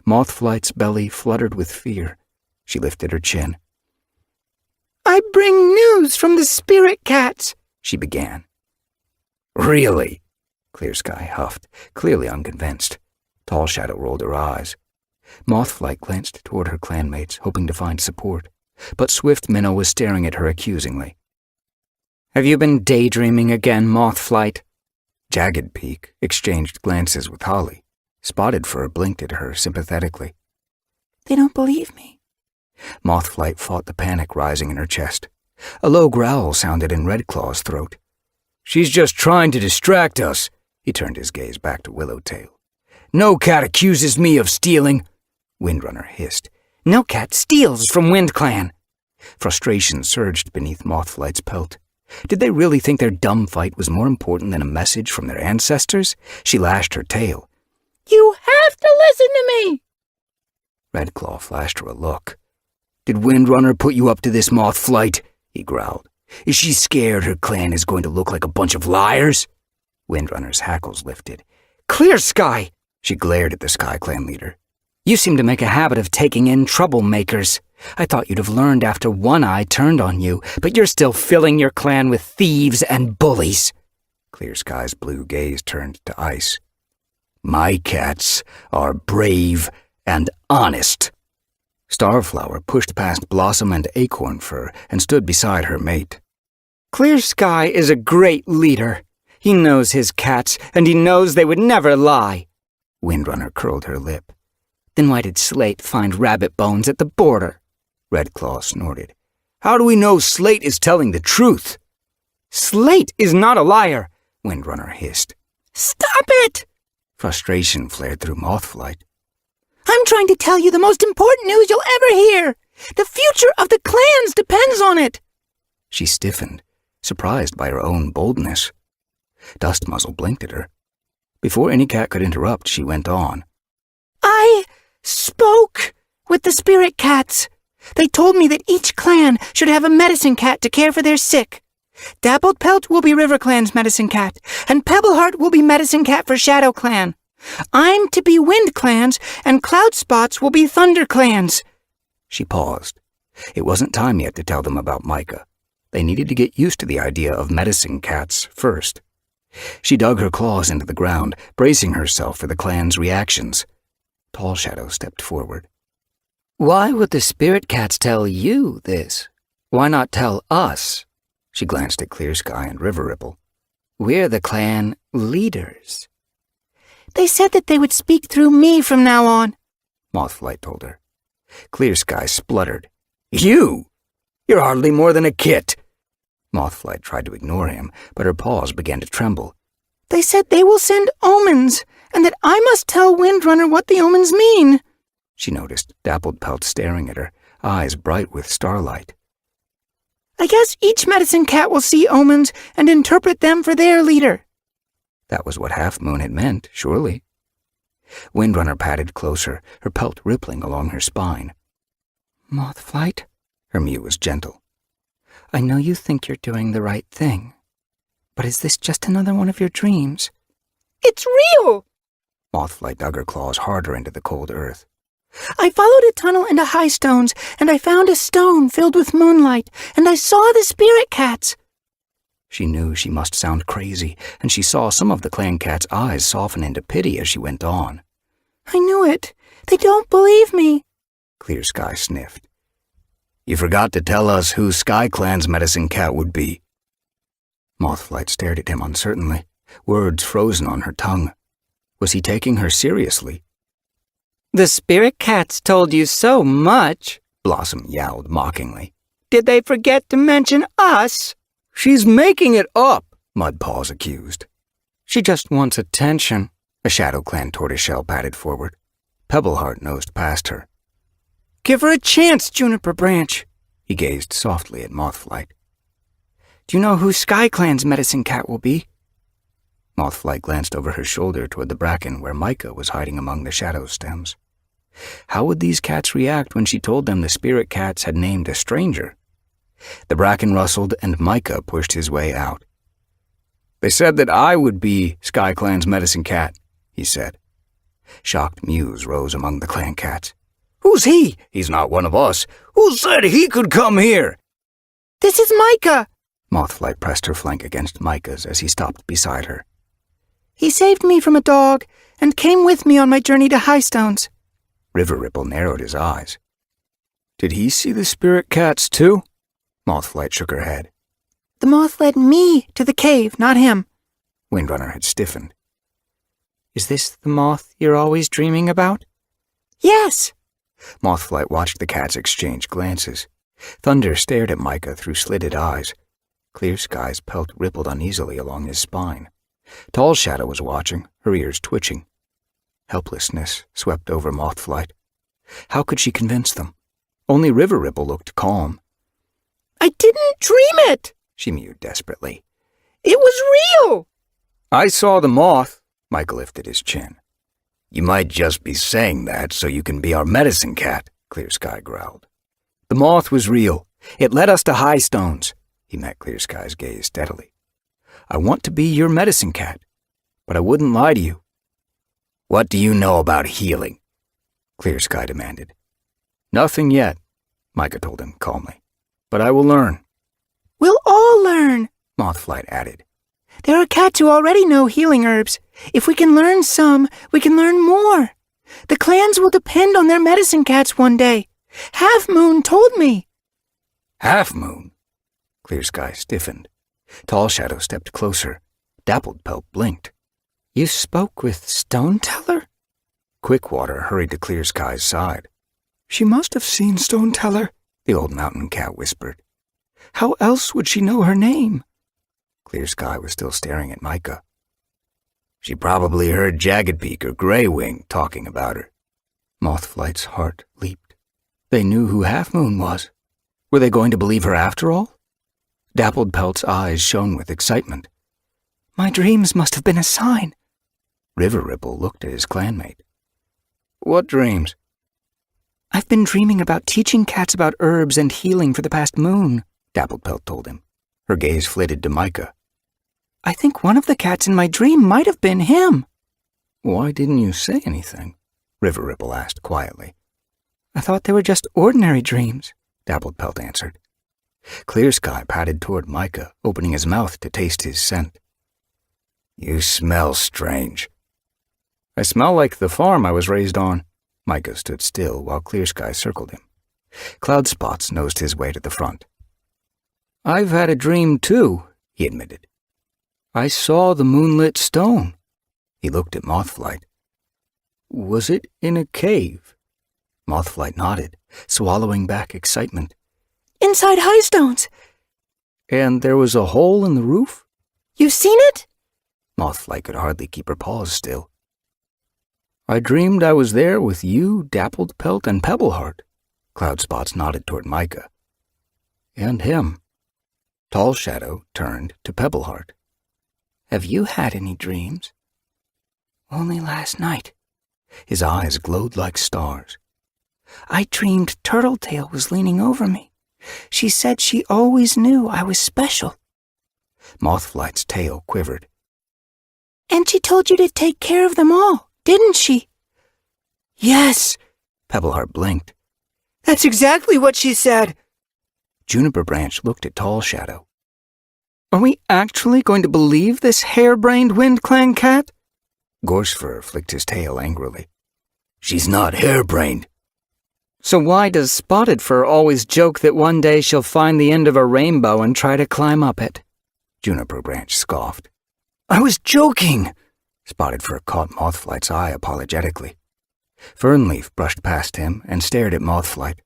Mothflight's belly fluttered with fear. She lifted her chin. I bring news from the spirit cats, she began. Really? Clearsky huffed, clearly unconvinced. Tall Shadow rolled her eyes. Mothflight glanced toward her clanmates, hoping to find support. but Swift Minnow was staring at her accusingly. Have you been daydreaming again, Mothflight? Jagged Peak exchanged glances with Holly. Spotted Fur blinked at her sympathetically. They don't believe me. Mothflight fought the panic rising in her chest. A low growl sounded in Redclaw's throat. She's just trying to distract us. He turned his gaze back to Willowtail. No cat accuses me of stealing. Windrunner hissed. No cat steals from WindClan. Frustration surged beneath Mothflight's pelt. Did they really think their dumb fight was more important than a message from their ancestors? She lashed her tail. You have to listen to me! Redclaw flashed her a look. Did Windrunner put you up to this, Mothflight? He growled. Is she scared her clan is going to look like a bunch of liars? Windrunner's hackles lifted. Clear Sky! She glared at the Sky Clan leader. You seem to make a habit of taking in troublemakers. I thought you'd have learned after One Eye turned on you, but you're still filling your clan with thieves and bullies. Clear Sky's blue gaze turned to ice. My cats are brave and honest. Starflower pushed past Blossom and Acorn Fur and stood beside her mate. Clear Sky is a great leader. He knows his cats, and he knows they would never lie. Windrunner curled her lip. Then why did Slate find rabbit bones at the border? Redclaw snorted. How do we know Slate is telling the truth? Slate is not a liar, Windrunner hissed. Stop it! Frustration flared through Mothflight. I'm trying to tell you the most important news you'll ever hear. The future of the clans depends on it. She stiffened, surprised by her own boldness. Dustmuzzle blinked at her. Before any cat could interrupt, she went on. I spoke with the spirit cats. They told me that each clan should have a medicine cat to care for their sick. Dappled Pelt will be River Clan's medicine cat, and Pebbleheart will be medicine cat for Shadow Clan. I'm to be Wind Clan's, and Cloud Spots will be Thunder Clan's. She paused. It wasn't time yet to tell them about Micah. They needed to get used to the idea of medicine cats first. She dug her claws into the ground, bracing herself for the clan's reactions. Tall Shadow stepped forward. Why would the spirit cats tell you this? Why not tell us? She glanced at Clear Sky and River Ripple. We're the clan leaders. They said that they would speak through me from now on, Mothflight told her. Clear Sky spluttered. You're hardly more than a kit. Mothflight tried to ignore him, but her paws began to tremble. They said they will send omens, and that I must tell Windrunner what the omens mean. She noticed Dappled Pelt staring at her, eyes bright with starlight. I guess each medicine cat will see omens and interpret them for their leader. That was what Half Moon had meant, surely. Windrunner padded closer, her pelt rippling along her spine. Mothflight? Her mew was gentle. I know you think you're doing the right thing, but is this just another one of your dreams? It's real! Mothflight dug her claws harder into the cold earth. I followed a tunnel into high stones, and I found a stone filled with moonlight, and I saw the spirit cats. She knew she must sound crazy, and she saw some of the clan cat's eyes soften into pity as she went on. I knew it. They don't believe me. Clear Sky sniffed. You forgot to tell us who Sky Clan's medicine cat would be. Mothflight stared at him uncertainly, words frozen on her tongue. Was he taking her seriously? The spirit cats told you so much, Blossom yowled mockingly. Did they forget to mention us? She's making it up, Mudpaws accused. She just wants attention. A Shadow Clan tortoiseshell padded forward. Pebbleheart nosed past her. Give her a chance, Juniper Branch. He gazed softly at Mothflight. Do you know who Sky Clan's medicine cat will be? Mothflight glanced over her shoulder toward the bracken where Micah was hiding among the shadow stems. How would these cats react when she told them the spirit cats had named a stranger? The bracken rustled and Micah pushed his way out. They said that I would be Sky Clan's medicine cat, he said. Shocked mews rose among the clan cats. Who's he? He's not one of us. Who said he could come here? This is Micah. Mothflight pressed her flank against Micah's as he stopped beside her. He saved me from a dog and came with me on my journey to Highstones. River Ripple narrowed his eyes. Did he see the spirit cats, too? Mothflight shook her head. The moth led me to the cave, not him. Windrunner had stiffened. Is this the moth you're always dreaming about? Yes. Mothflight watched the cats exchange glances. Thunder stared at Micah through slitted eyes. Clear Sky's pelt rippled uneasily along his spine. Tall Shadow was watching, her ears twitching. Helplessness swept over Mothflight. How could she convince them? Only River Ripple looked calm. I didn't dream it, she mewed desperately. It was real. I saw the moth. Micah lifted his chin. You might just be saying that so you can be our medicine cat, Clear Sky growled. The moth was real. It led us to High Stones. He met Clear Sky's gaze steadily. I want to be your medicine cat, but I wouldn't lie to you. What do you know about healing? Clear Sky demanded. Nothing yet, Micah told him calmly. But I will learn. We'll all learn, Mothflight added. There are cats who already know healing herbs. If we can learn some, we can learn more. The clans will depend on their medicine cats one day. Half Moon told me. Half Moon? Clear Sky stiffened. Tall Shadow stepped closer. Dappled Pelt blinked. You spoke with Stone Teller? Quickwater hurried to Clear Sky's side. She must have seen Stone Teller, the old mountain cat whispered. How else would she know her name? Clear Sky was still staring at Micah. She probably heard Jagged Peak or Grey Wing talking about her. Mothflight's heart leaped. They knew who Half Moon was. Were they going to believe her after all? Dappled Pelt's eyes shone with excitement. My dreams must have been a sign. River Ripple looked at his clanmate. What dreams? I've been dreaming about teaching cats about herbs and healing for the past moon, Dappled Pelt told him. Her gaze flitted to Micah. I think one of the cats in my dream might have been him. Why didn't you say anything? River Ripple asked quietly. I thought they were just ordinary dreams, Dappled Pelt answered. Clear Sky padded toward Micah, opening his mouth to taste his scent. You smell strange. I smell like the farm I was raised on. Micah stood still while Clear Sky circled him. Cloud Spots nosed his way to the front. I've had a dream, too, he admitted. I saw the moonlit stone. He looked at Mothflight. Was it in a cave? Mothflight nodded, swallowing back excitement. Inside High Stones. And there was a hole in the roof? You've seen it? Mothflight could hardly keep her paws still. I dreamed I was there with you, Dappled Pelt, and Pebbleheart. Cloud Spots nodded toward Micah. And him. Tall Shadow turned to Pebbleheart. Have you had any dreams? Only last night. His eyes glowed like stars. I dreamed Turtletail was leaning over me. She said she always knew I was special. Mothflight's tail quivered. And she told you to take care of them all, didn't she? Yes, Pebbleheart blinked. That's exactly what she said. Juniper Branch looked at Tall Shadow. Are we actually going to believe this harebrained Wind Clan cat? Gorsefur flicked his tail angrily. She's not harebrained. So why does Spotted Fur always joke that one day she'll find the end of a rainbow and try to climb up it? Juniper Branch scoffed. I was joking! Spotted Fur caught Mothflight's eye apologetically. Fernleaf brushed past him and stared at Mothflight.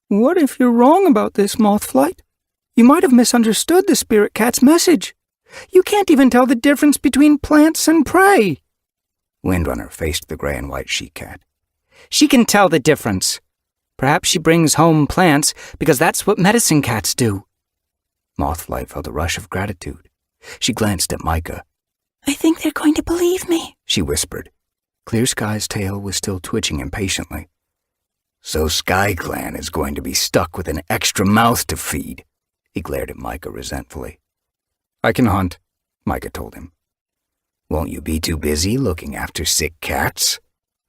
What if you're wrong about this, Mothflight? You might have misunderstood the spirit cat's message. You can't even tell the difference between plants and prey. Windrunner faced the gray and white she-cat. She can tell the difference. Perhaps she brings home plants because that's what medicine cats do. Mothflight felt a rush of gratitude. She glanced at Micah. I think they're going to believe me, she whispered. Clear Sky's tail was still twitching impatiently. So Sky Clan is going to be stuck with an extra mouth to feed. He glared at Micah resentfully. I can hunt, Micah told him. Won't you be too busy looking after sick cats?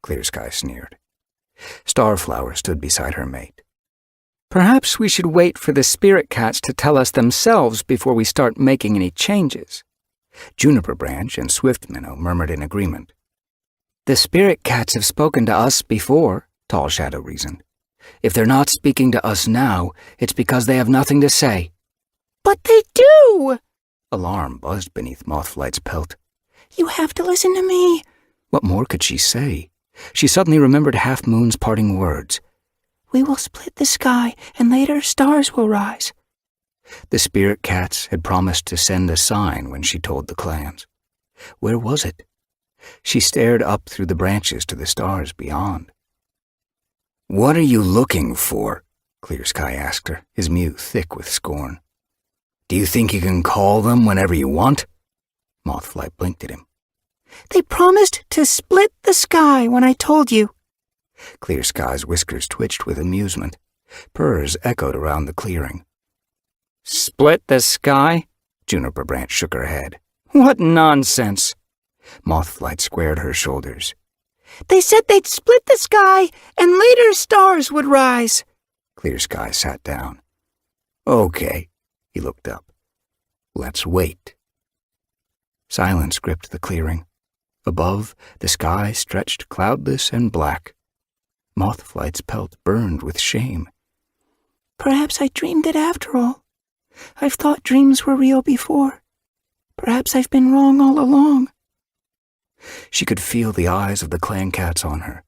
Clear Sky sneered. Starflower stood beside her mate. Perhaps we should wait for the spirit cats to tell us themselves before we start making any changes. Juniper Branch and Swift Minnow murmured in agreement. The spirit cats have spoken to us before, Tall Shadow reasoned. If they're not speaking to us now, it's because they have nothing to say. But they do! Alarm buzzed beneath Mothflight's pelt. You have to listen to me. What more could she say? She suddenly remembered Half Moon's parting words. We will split the sky, and later stars will rise. The spirit cats had promised to send a sign when she told the clans. Where was it? She stared up through the branches to the stars beyond. What are you looking for? Clear Sky asked her, his mew thick with scorn. Do you think you can call them whenever you want? Mothflight blinked at him. They promised to split the sky when I told you. Clear Sky's whiskers twitched with amusement. Purrs echoed around the clearing. Split the sky? Juniper Branch shook her head. What nonsense! Mothflight squared her shoulders. They said they'd split the sky, and later stars would rise. Clear Sky sat down. Okay, he looked up. Let's wait. Silence gripped the clearing. Above, the sky stretched cloudless and black. Mothflight's pelt burned with shame. Perhaps I dreamed it after all. I've thought dreams were real before. Perhaps I've been wrong all along. She could feel the eyes of the clan cats on her.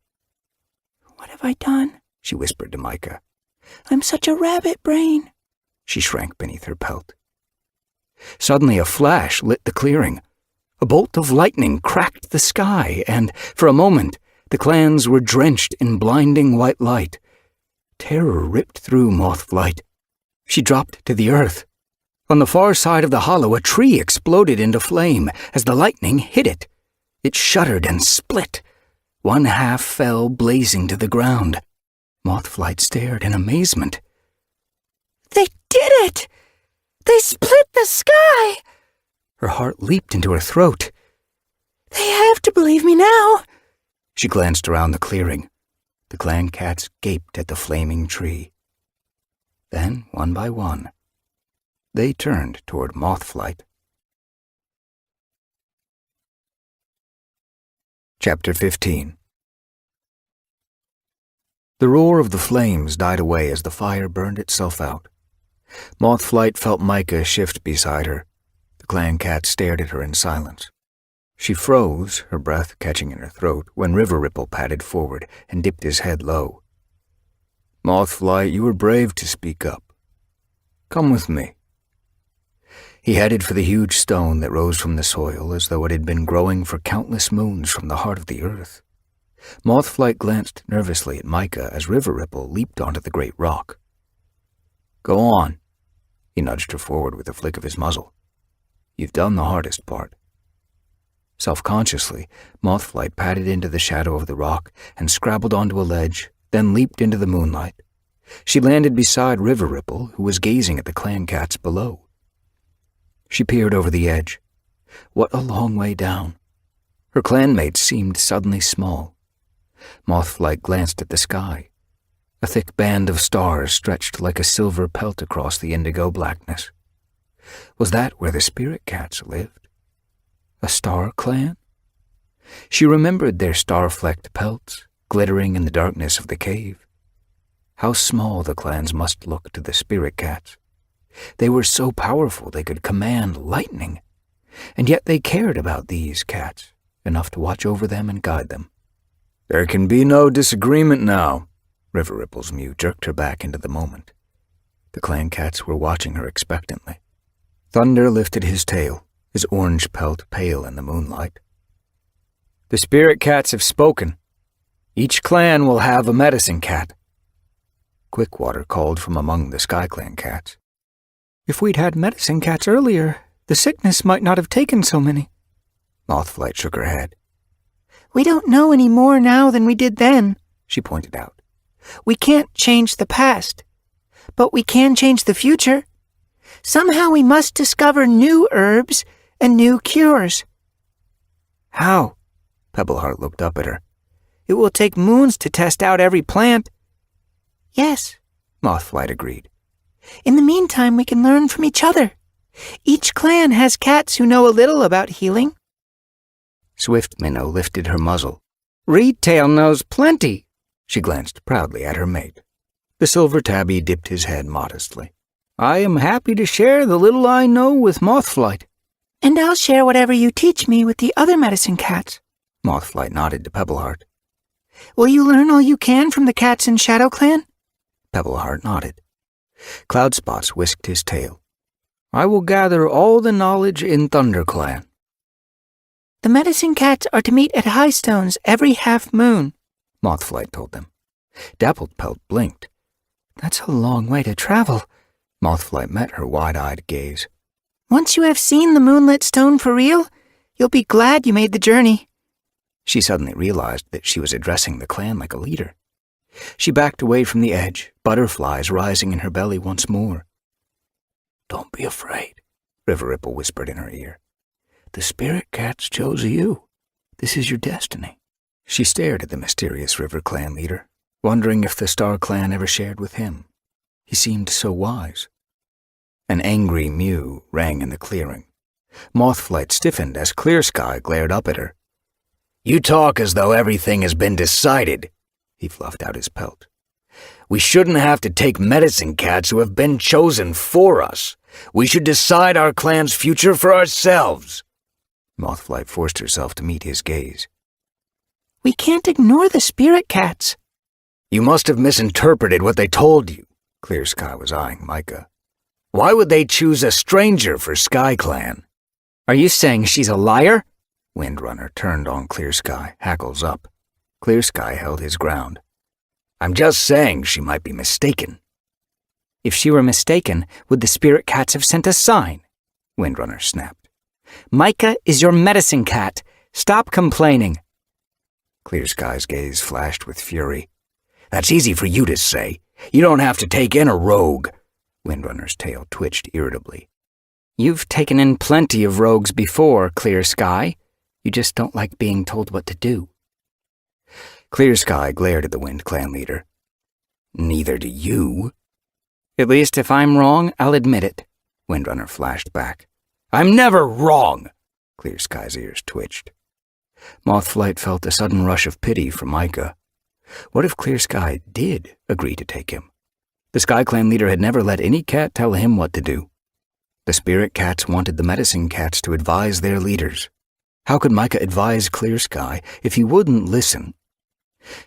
What have I done? She whispered to Micah. I'm such a rabbit brain. She shrank beneath her pelt. Suddenly a flash lit the clearing. A bolt of lightning cracked the sky, and, for a moment, the clans were drenched in blinding white light. Terror ripped through Mothflight. She dropped to the earth. On the far side of the hollow, a tree exploded into flame as the lightning hit it. It shuddered and split. One half fell blazing to the ground. Mothflight stared in amazement. They did it! They split the sky! Her heart leaped into her throat. They have to believe me now. She glanced around the clearing. The clan cats gaped at the flaming tree. Then, one by one, they turned toward Mothflight. Chapter 15. The roar of the flames died away as the fire burned itself out. Mothflight felt Micah shift beside her. The clan cat stared at her in silence. She froze, her breath catching in her throat, when River Ripple padded forward and dipped his head low. Mothflight, you were brave to speak up. Come with me. He headed for the huge stone that rose from the soil as though it had been growing for countless moons from the heart of the earth. Mothflight glanced nervously at Micah as River Ripple leaped onto the great rock. Go on. He nudged her forward with a flick of his muzzle. You've done the hardest part. Self-consciously, Mothflight padded into the shadow of the rock and scrabbled onto a ledge, then leaped into the moonlight. She landed beside River Ripple, who was gazing at the clan cats below. She peered over the edge. What a long way down. Her clanmates seemed suddenly small. Mothflight glanced at the sky. A thick band of stars stretched like a silver pelt across the indigo blackness. Was that where the spirit cats lived? A star clan? She remembered their star-flecked pelts, glittering in the darkness of the cave. How small the clans must look to the spirit cats. They were so powerful they could command lightning, and yet they cared about these cats, enough to watch over them and guide them. There can be no disagreement now. River Ripple's mew jerked her back into the moment. The clan cats were watching her expectantly. Thunder lifted his tail, his orange pelt pale in the moonlight. The spirit cats have spoken. Each clan will have a medicine cat. Quickwater called from among the Sky Clan cats. If we'd had medicine cats earlier, the sickness might not have taken so many. Mothflight shook her head. We don't know any more now than we did then, She pointed out. We can't change the past, but we can change the future. Somehow we must discover new herbs and new cures. How? Pebbleheart looked up at her. It will take moons to test out every plant. Yes, Mothflight agreed. In the meantime, we can learn from each other. Each clan has cats who know a little about healing. Swift Minnow lifted her muzzle. Reedtail knows plenty. She glanced proudly at her mate. The silver tabby dipped his head modestly. I am happy to share the little I know with Mothflight. And I'll share whatever you teach me with the other medicine cats. Mothflight nodded to Pebbleheart. Will you learn all you can from the cats in Shadow Clan? Pebbleheart nodded. Cloudspots whisked his tail. I will gather all the knowledge in ThunderClan. The medicine cats are to meet at Highstones every half moon, Mothflight told them. Dapplepelt blinked. That's a long way to travel. Mothflight met her wide-eyed gaze. Once you have seen the moonlit stone for real, you'll be glad you made the journey. She suddenly realized that she was addressing the clan like a leader. She backed away from the edge, butterflies rising in her belly once more. Don't be afraid, River Ripple whispered in her ear. The spirit cats chose you. This is your destiny. She stared at the mysterious River Clan leader, wondering if the Star Clan ever shared with him. He seemed so wise. An angry mew rang in the clearing. Mothflight stiffened as Clear Sky glared up at her. You talk as though everything has been decided. He fluffed out his pelt. We shouldn't have to take medicine cats who have been chosen for us. We should decide our clan's future for ourselves. Mothflight forced herself to meet his gaze. We can't ignore the spirit cats. You must have misinterpreted what they told you. Clear Sky was eyeing Micah. Why would they choose a stranger for Sky Clan? Are you saying she's a liar? Windrunner turned on Clear Sky, hackles up. Clear Sky held his ground. I'm just saying she might be mistaken. If she were mistaken, would the spirit cats have sent a sign? Windrunner snapped. Micah is your medicine cat. Stop complaining. Clear Sky's gaze flashed with fury. That's easy for you to say. You don't have to take in a rogue. Windrunner's tail twitched irritably. You've taken in plenty of rogues before, Clear Sky. You just don't like being told what to do. Clear Sky glared at the Wind Clan leader. Neither do you. At least if I'm wrong, I'll admit it. Windrunner flashed back. I'm never wrong. Clear Sky's ears twitched. Mothflight felt a sudden rush of pity for Micah. What if Clear Sky did agree to take him? The Sky Clan leader had never let any cat tell him what to do. The spirit cats wanted the medicine cats to advise their leaders. How could Micah advise Clear Sky if he wouldn't listen?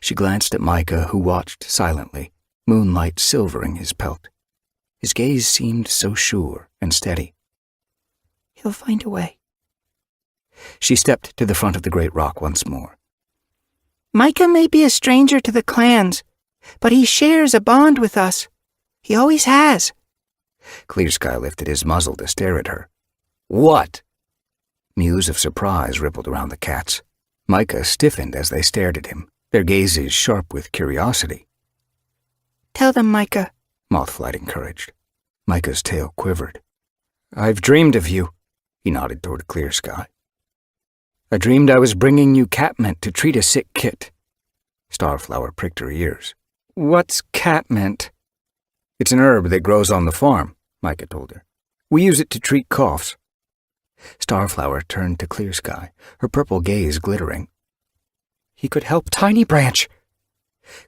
She glanced at Micah, who watched silently, moonlight silvering his pelt. His gaze seemed so sure and steady. He'll find a way. She stepped to the front of the great rock once more. Micah may be a stranger to the clans, but he shares a bond with us. He always has. Clear Sky lifted his muzzle to stare at her. What? Mews of surprise rippled around the cats. Micah stiffened as they stared at him, their gazes sharp with curiosity. Tell them, Micah, Mothflight encouraged. Micah's tail quivered. I've dreamed of you, he nodded toward Clear Sky. I dreamed I was bringing you catmint to treat a sick kit. Starflower pricked her ears. What's catmint? It's an herb that grows on the farm, Micah told her. We use it to treat coughs. Starflower turned to Clear Sky, her purple gaze glittering. He could help Tiny Branch.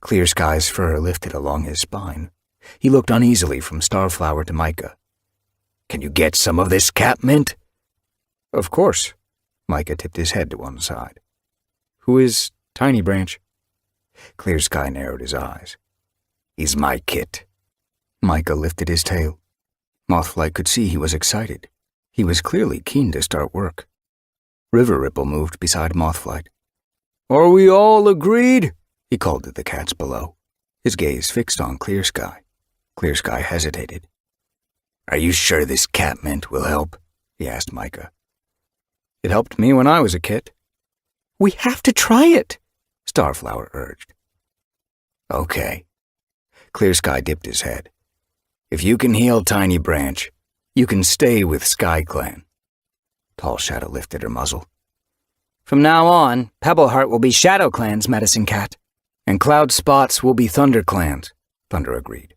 Clear Sky's fur lifted along his spine. He looked uneasily from Starflower to Micah. Can you get some of this catmint? Of course. Micah tipped his head to one side. Who is Tiny Branch? Clear Sky narrowed his eyes. He's my kit. Micah lifted his tail. Mothflight could see he was excited. He was clearly keen to start work. River Ripple moved beside Mothflight. Are we all agreed? He called to the cats below, his gaze fixed on Clear Sky. Clear Sky hesitated. Are you sure this catmint will help? He asked Micah. It helped me when I was a kit. We have to try it, Starflower urged. Okay. Clear Sky dipped his head. If you can heal Tiny Branch, you can stay with Sky Clan. Tall Shadow lifted her muzzle. From now on, Pebbleheart will be Shadow Clan's medicine cat. And Cloud Spots will be Thunder Clan's, Thunder agreed.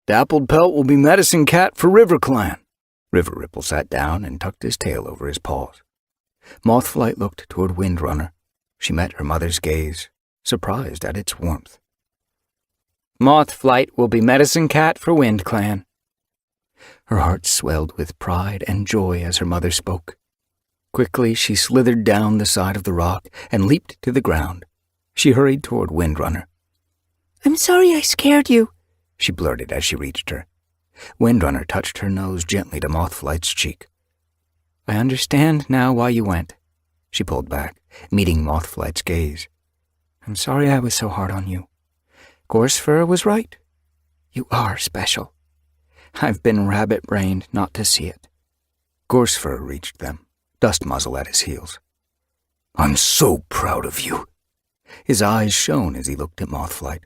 Dappled Pelt will be Medicine Cat for River Clan. River Ripple sat down and tucked his tail over his paws. Mothflight looked toward Windrunner. She met her mother's gaze, surprised at its warmth. Mothflight will be medicine cat for Wind Clan. Her heart swelled with pride and joy as her mother spoke. Quickly she slithered down the side of the rock and leaped to the ground. She hurried toward Windrunner. I'm sorry I scared you, she blurted as she reached her. Windrunner touched her nose gently to Mothflight's cheek. I understand now why you went. She pulled back, meeting Mothflight's gaze. I'm sorry I was so hard on you. Gorsefur was right. You are special. I've been rabbit-brained not to see it. Gorsefur reached them, Dust Muzzle at his heels. I'm so proud of you. His eyes shone as he looked at Mothflight.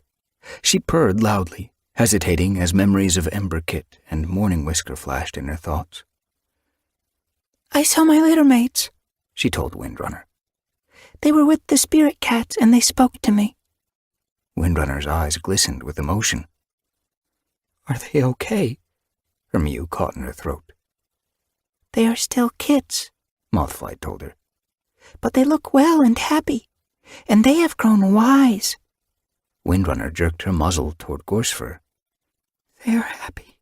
She purred loudly, hesitating as memories of Ember Kit and Morning Whisker flashed in her thoughts. I saw my litter mates, she told Windrunner. They were with the spirit cats and they spoke to me. Windrunner's eyes glistened with emotion. Are they okay? Her mew caught in her throat. They are still kits, Mothflight told her. But they look well and happy, and they have grown wise. Windrunner jerked her muzzle toward Gorsefur. They are happy.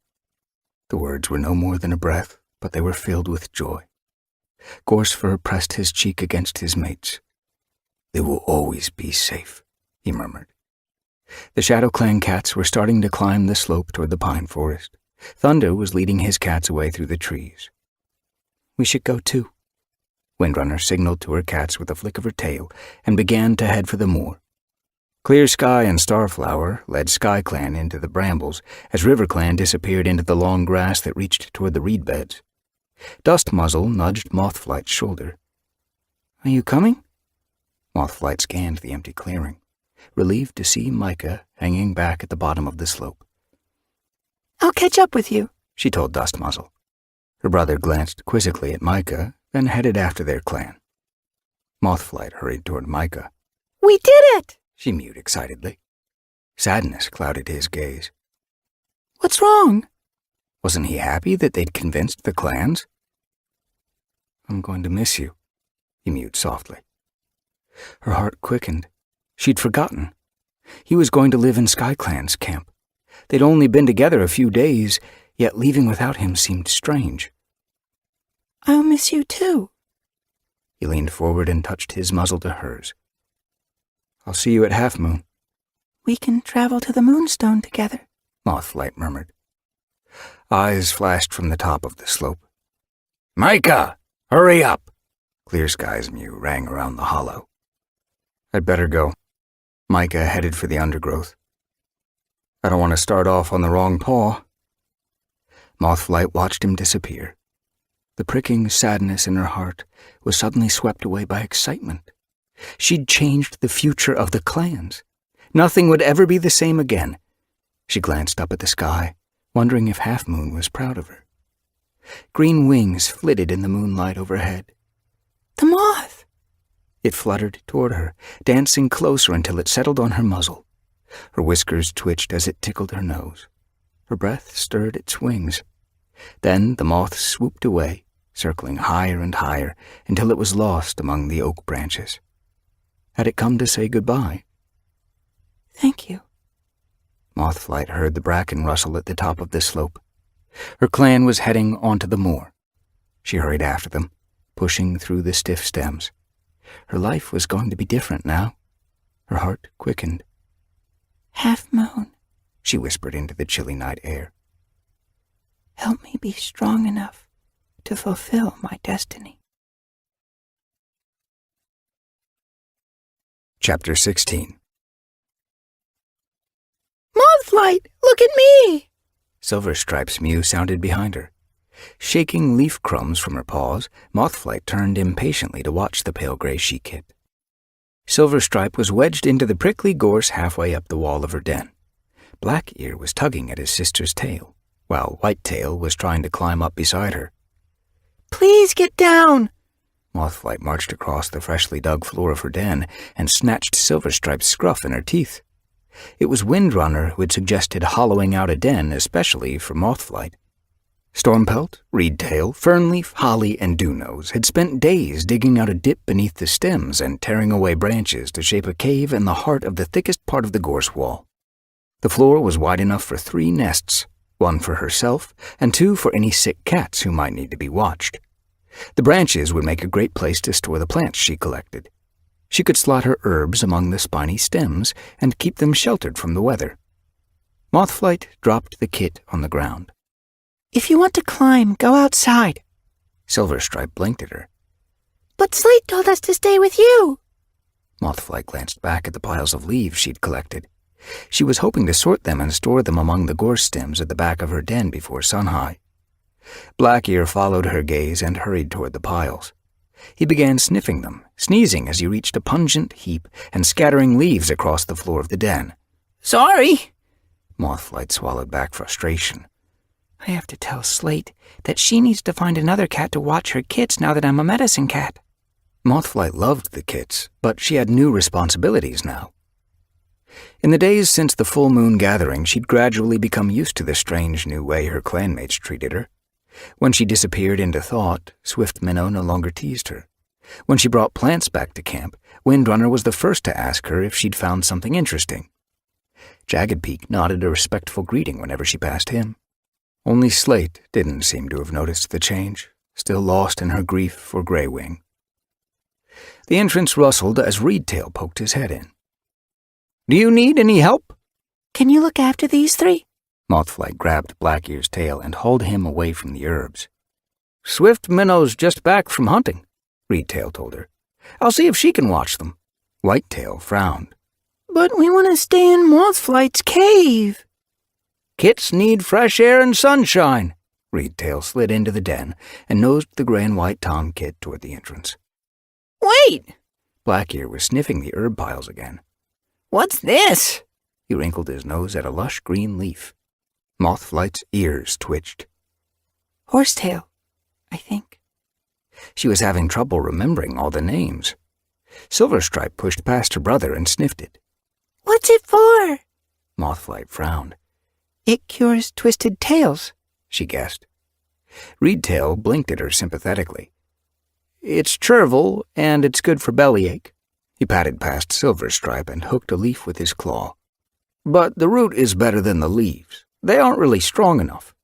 The words were no more than a breath, but they were filled with joy. Gorsefur pressed his cheek against his mate's. They will always be safe, he murmured. The Shadow Clan cats were starting to climb the slope toward the pine forest. Thunder was leading his cats away through the trees. We should go too. Windrunner signaled to her cats with a flick of her tail and began to head for the moor. Clear Sky and Starflower led Sky Clan into the brambles as River Clan disappeared into the long grass that reached toward the reed beds. Dust Muzzle nudged Mothflight's shoulder. Are you coming? Mothflight scanned the empty clearing, relieved to see Micah hanging back at the bottom of the slope. I'll catch up with you, she told Dust Muzzle. Her brother glanced quizzically at Micah, then headed after their clan. Mothflight hurried toward Micah. We did it, she mewed excitedly. Sadness clouded his gaze. What's wrong? Wasn't he happy that they'd convinced the clans? I'm going to miss you, he mewed softly. Her heart quickened. She'd forgotten. He was going to live in Sky Clan's camp. They'd only been together a few days, yet leaving without him seemed strange. I'll miss you too. He leaned forward and touched his muzzle to hers. I'll see you at Half Moon. We can travel to the Moonstone together, Mothflight murmured. Eyes flashed from the top of the slope. Micah, hurry up! Clear Sky's mew rang around the hollow. I'd better go. Micah headed for the undergrowth. I don't want to start off on the wrong paw. Mothflight watched him disappear. The pricking sadness in her heart was suddenly swept away by excitement. She'd changed the future of the clans. Nothing would ever be the same again. She glanced up at the sky, wondering if Half Moon was proud of her. Green wings flitted in the moonlight overhead. The moth! It fluttered toward her, dancing closer until it settled on her muzzle. Her whiskers twitched as it tickled her nose. Her breath stirred its wings. Then the moth swooped away, circling higher and higher until it was lost among the oak branches. Had it come to say goodbye? Thank you. Mothflight heard the bracken rustle at the top of the slope. Her clan was heading onto the moor. She hurried after them, pushing through the stiff stems. Her life was going to be different now. Her heart quickened. Half Moon, she whispered into the chilly night air. Help me be strong enough to fulfill my destiny. Chapter 16. Mothflight, look at me! Silverstripe's mew sounded behind her. Shaking leaf crumbs from her paws, Mothflight turned impatiently to watch the pale gray she-kit. Silverstripe was wedged into the prickly gorse halfway up the wall of her den. Black-Ear was tugging at his sister's tail, while White-Tail was trying to climb up beside her. Please get down! Mothflight marched across the freshly dug floor of her den and snatched Silverstripe's scruff in her teeth. It was Windrunner who had suggested hollowing out a den especially for Mothflight. Stormpelt, Reedtail, Fernleaf, Holly, and Dewknose had spent days digging out a dip beneath the stems and tearing away branches to shape a cave in the heart of the thickest part of the gorse wall. The floor was wide enough for 3 nests, 1 for herself and 2 for any sick cats who might need to be watched. The branches would make a great place to store the plants she collected. She could slot her herbs among the spiny stems and keep them sheltered from the weather. Mothflight dropped the kit on the ground. If you want to climb, go outside. Silverstripe blinked at her. But Slate told us to stay with you. Mothflight glanced back at the piles of leaves she'd collected. She was hoping to sort them and store them among the gorse stems at the back of her den before sunhigh. Blackear followed her gaze and hurried toward the piles. He began sniffing them, sneezing as he reached a pungent heap and scattering leaves across the floor of the den. Sorry. Mothflight swallowed back frustration. I have to tell Slate that she needs to find another cat to watch her kits now that I'm a medicine cat. Mothflight loved the kits, but she had new responsibilities now. In the days since the full moon gathering, she'd gradually become used to the strange new way her clanmates treated her. When she disappeared into thought, Swift Minnow no longer teased her. When she brought plants back to camp, Windrunner was the first to ask her if she'd found something interesting. Jagged Peak nodded a respectful greeting whenever she passed him. Only Slate didn't seem to have noticed the change, still lost in her grief for Greywing. The entrance rustled as Reedtail poked his head in. Do you need any help? Can you look after these 3? Mothflight grabbed Blackear's tail and hauled him away from the herbs. Swift Minnow's just back from hunting, Reedtail told her. I'll see if she can watch them. Whitetail frowned. But we want to stay in Mothflight's cave. Kits need fresh air and sunshine. Reedtail slid into the den and nosed the gray and white tom kit toward the entrance. Wait! Blackear was sniffing the herb piles again. What's this? He wrinkled his nose at a lush green leaf. Mothflight's ears twitched. Horsetail, I think. She was having trouble remembering all the names. Silverstripe pushed past her brother and sniffed it. What's it for? Mothflight frowned. It cures twisted tails, she guessed. Reedtail blinked at her sympathetically. It's chervil, and it's good for bellyache. He patted past Silverstripe and hooked a leaf with his claw. But the root is better than the leaves. They aren't really strong enough.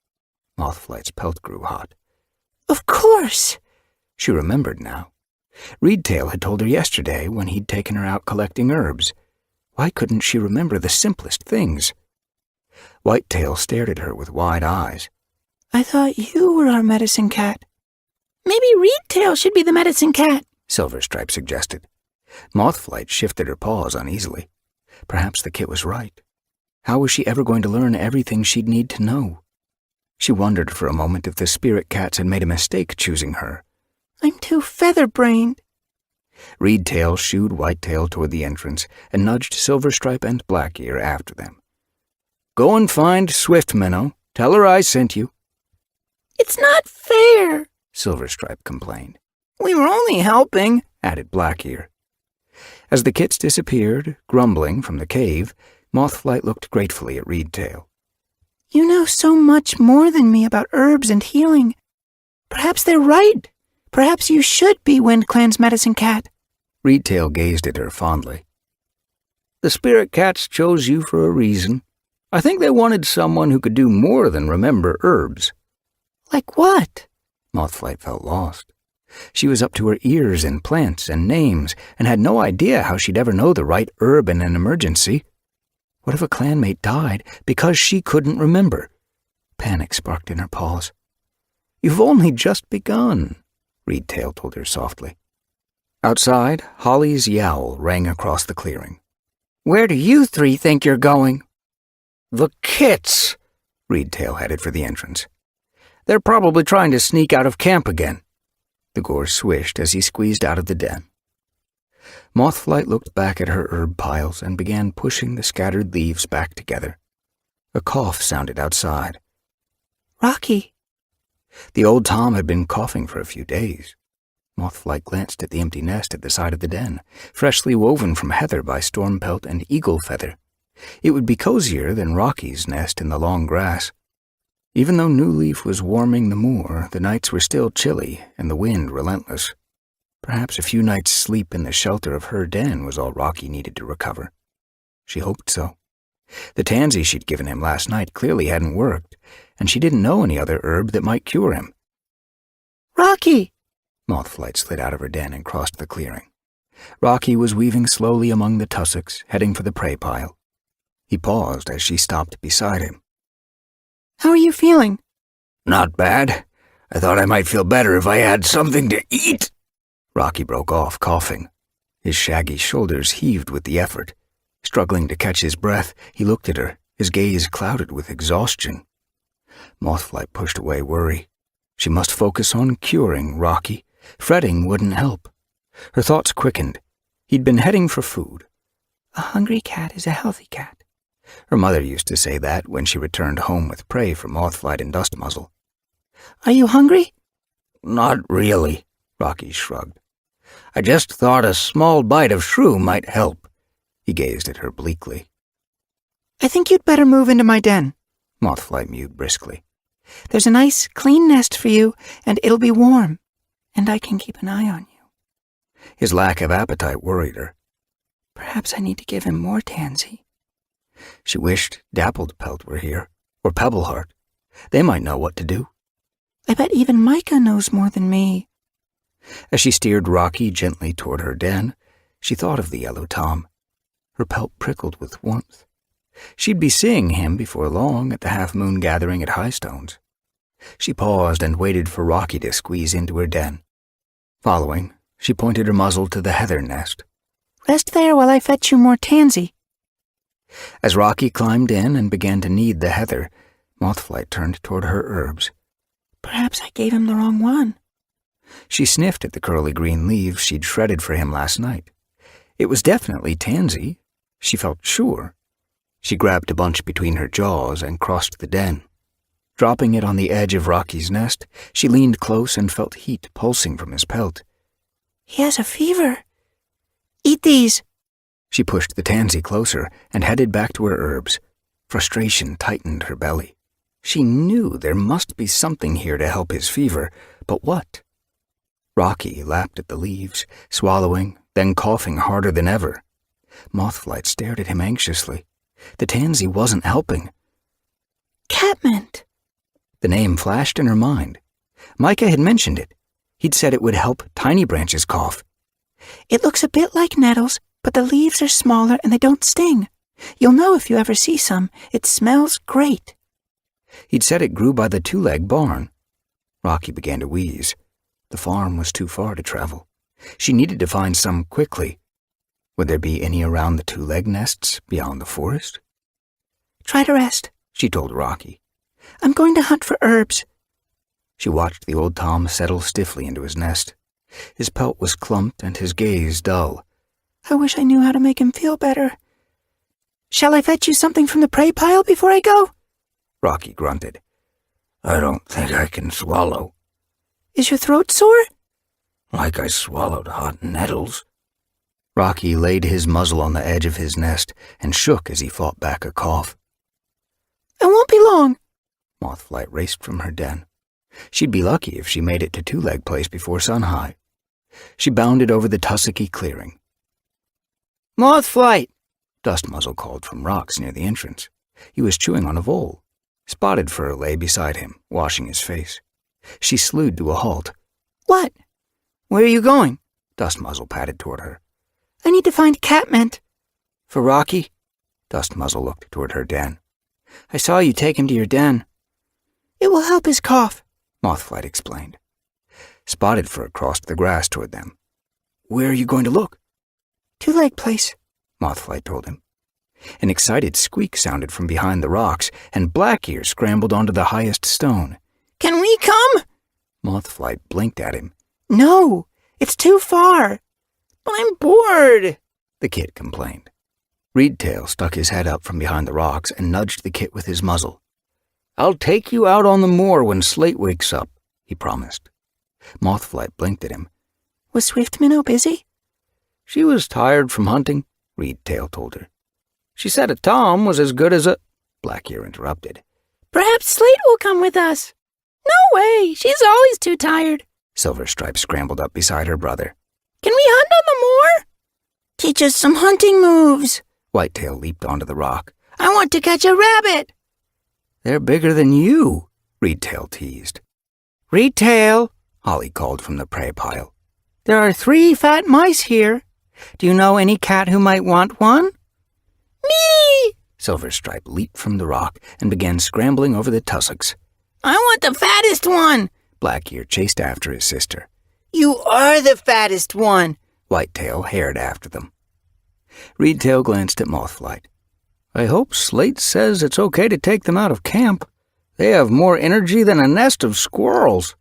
Mothflight's pelt grew hot. Of course. She remembered now. Reedtail had told her yesterday when he'd taken her out collecting herbs. Why couldn't she remember the simplest things? Whitetail stared at her with wide eyes. I thought you were our medicine cat. Maybe Reedtail should be the medicine cat, Silverstripe suggested. Mothflight shifted her paws uneasily. Perhaps the kit was right. How was she ever going to learn everything she'd need to know? She wondered for a moment if the spirit cats had made a mistake choosing her. I'm too feather-brained. Reedtail shooed Whitetail toward the entrance and nudged Silverstripe and Blackear after them. Go and find Swift Minnow. Tell her I sent you. It's not fair, Silverstripe complained. We were only helping, added Blackear. As the kits disappeared, grumbling from the cave, Mothflight looked gratefully at Reedtail. You know so much more than me about herbs and healing. Perhaps they're right. Perhaps you should be WindClan's medicine cat. Reedtail gazed at her fondly. The spirit cats chose you for a reason. I think they wanted someone who could do more than remember herbs. Like what? Mothflight felt lost. She was up to her ears in plants and names and had no idea how she'd ever know the right herb in an emergency. What if a clanmate died because she couldn't remember? Panic sparked in her paws. You've only just begun, Reedtail told her softly. Outside, Holly's yowl rang across the clearing. Where do you 3 think you're going? The kits! Reedtail headed for the entrance. They're probably trying to sneak out of camp again. The gorse swished as he squeezed out of the den. Mothflight looked back at her herb piles and began pushing the scattered leaves back together. A cough sounded outside. Rocky. The old Tom had been coughing for a few days. Mothflight glanced at the empty nest at the side of the den, freshly woven from heather by stormpelt and eagle feather. It would be cozier than Rocky's nest in the long grass. Even though New Leaf was warming the moor, the nights were still chilly and the wind relentless. Perhaps a few nights' sleep in the shelter of her den was all Rocky needed to recover. She hoped so. The tansy she'd given him last night clearly hadn't worked, and she didn't know any other herb that might cure him. Rocky! Mothflight slid out of her den and crossed the clearing. Rocky was weaving slowly among the tussocks, heading for the prey pile. He paused as she stopped beside him. How are you feeling? Not bad. I thought I might feel better if I had something to eat. Rocky broke off, coughing. His shaggy shoulders heaved with the effort. Struggling to catch his breath, he looked at her, his gaze clouded with exhaustion. Mothflight pushed away worry. She must focus on curing Rocky. Fretting wouldn't help. Her thoughts quickened. He'd been heading for food. A hungry cat is a healthy cat. Her mother used to say that when she returned home with prey for Mothflight and Dustmuzzle. Are you hungry? Not really, Rocky shrugged. I just thought a small bite of shrew might help. He gazed at her bleakly. I think you'd better move into my den, Mothflight mewed briskly. There's a nice, clean nest for you, and it'll be warm, and I can keep an eye on you. His lack of appetite worried her. Perhaps I need to give him more tansy. She wished Dappled Pelt were here, or Pebbleheart. They might know what to do. I bet even Micah knows more than me. As she steered Rocky gently toward her den, she thought of the yellow Tom. Her pelt prickled with warmth. She'd be seeing him before long at the half-moon gathering at Highstones. She paused and waited for Rocky to squeeze into her den. Following, she pointed her muzzle to the heather nest. Rest there while I fetch you more tansy. As Rocky climbed in and began to knead the heather, Mothflight turned toward her herbs. Perhaps I gave him the wrong one. She sniffed at the curly green leaves she'd shredded for him last night. It was definitely tansy. She felt sure. She grabbed a bunch between her jaws and crossed the den. Dropping it on the edge of Rocky's nest, she leaned close and felt heat pulsing from his pelt. He has a fever. Eat these. She pushed the tansy closer and headed back to her herbs. Frustration tightened her belly. She knew there must be something here to help his fever, but what? Rocky lapped at the leaves, swallowing, then coughing harder than ever. Mothflight stared at him anxiously. The tansy wasn't helping. Catmint. The name flashed in her mind. Micah had mentioned it. He'd said it would help Tiny Branch's cough. It looks a bit like nettles, but the leaves are smaller and they don't sting. You'll know if you ever see some. It smells great. He'd said it grew by the two-leg barn. Rocky began to wheeze. The farm was too far to travel. She needed to find some quickly. Would there be any around the two-leg nests beyond the forest? Try to rest, she told Rocky. I'm going to hunt for herbs. She watched the old Tom settle stiffly into his nest. His pelt was clumped and his gaze dull. I wish I knew how to make him feel better. Shall I fetch you something from the prey pile before I go? Rocky grunted. I don't think I can swallow. Is your throat sore? Like I swallowed hot nettles. Rocky laid his muzzle on the edge of his nest and shook as he fought back a cough. I won't be long. Mothflight raced from her den. She'd be lucky if she made it to Two-Leg Place before sun-high. She bounded over the tussocky clearing. Mothflight! Dustmuzzle called from rocks near the entrance. He was chewing on a vole. Spotted Fur lay beside him, washing his face. She slewed to a halt. What? Where are you going? Dustmuzzle padded toward her. I need to find catmint. For Rocky? Dustmuzzle looked toward her den. I saw you take him to your den. It will help his cough, Mothflight explained. Spotted Fur crossed the grass toward them. Where are you going to look? Two-Leg Place, Mothflight told him. An excited squeak sounded from behind the rocks, and Blackear scrambled onto the highest stone. Can we come? Mothflight blinked at him. No, it's too far. But I'm bored, the kit complained. Reedtail stuck his head up from behind the rocks and nudged the kit with his muzzle. I'll take you out on the moor when Slate wakes up, he promised. Mothflight blinked at him. Was Swift Minnow busy? She was tired from hunting, Reedtail told her. She said a Tom was as good as a... Blackear interrupted. Perhaps Slate will come with us. No way, she's always too tired. Silverstripe scrambled up beside her brother. Can we hunt on the moor? Teach us some hunting moves. Whitetail leaped onto the rock. I want to catch a rabbit. They're bigger than you, Reedtail teased. Reedtail, Holly called from the prey pile. there are 3 fat mice here. Do you know any cat who might want one? Me! Silverstripe leaped from the rock and began scrambling over the tussocks. I want the fattest one. Blackear chased after his sister. You are the fattest one. Whitetail hared after them. Reedtail glanced at Mothflight. I hope Slate says it's okay to take them out of camp. They have more energy than a nest of squirrels.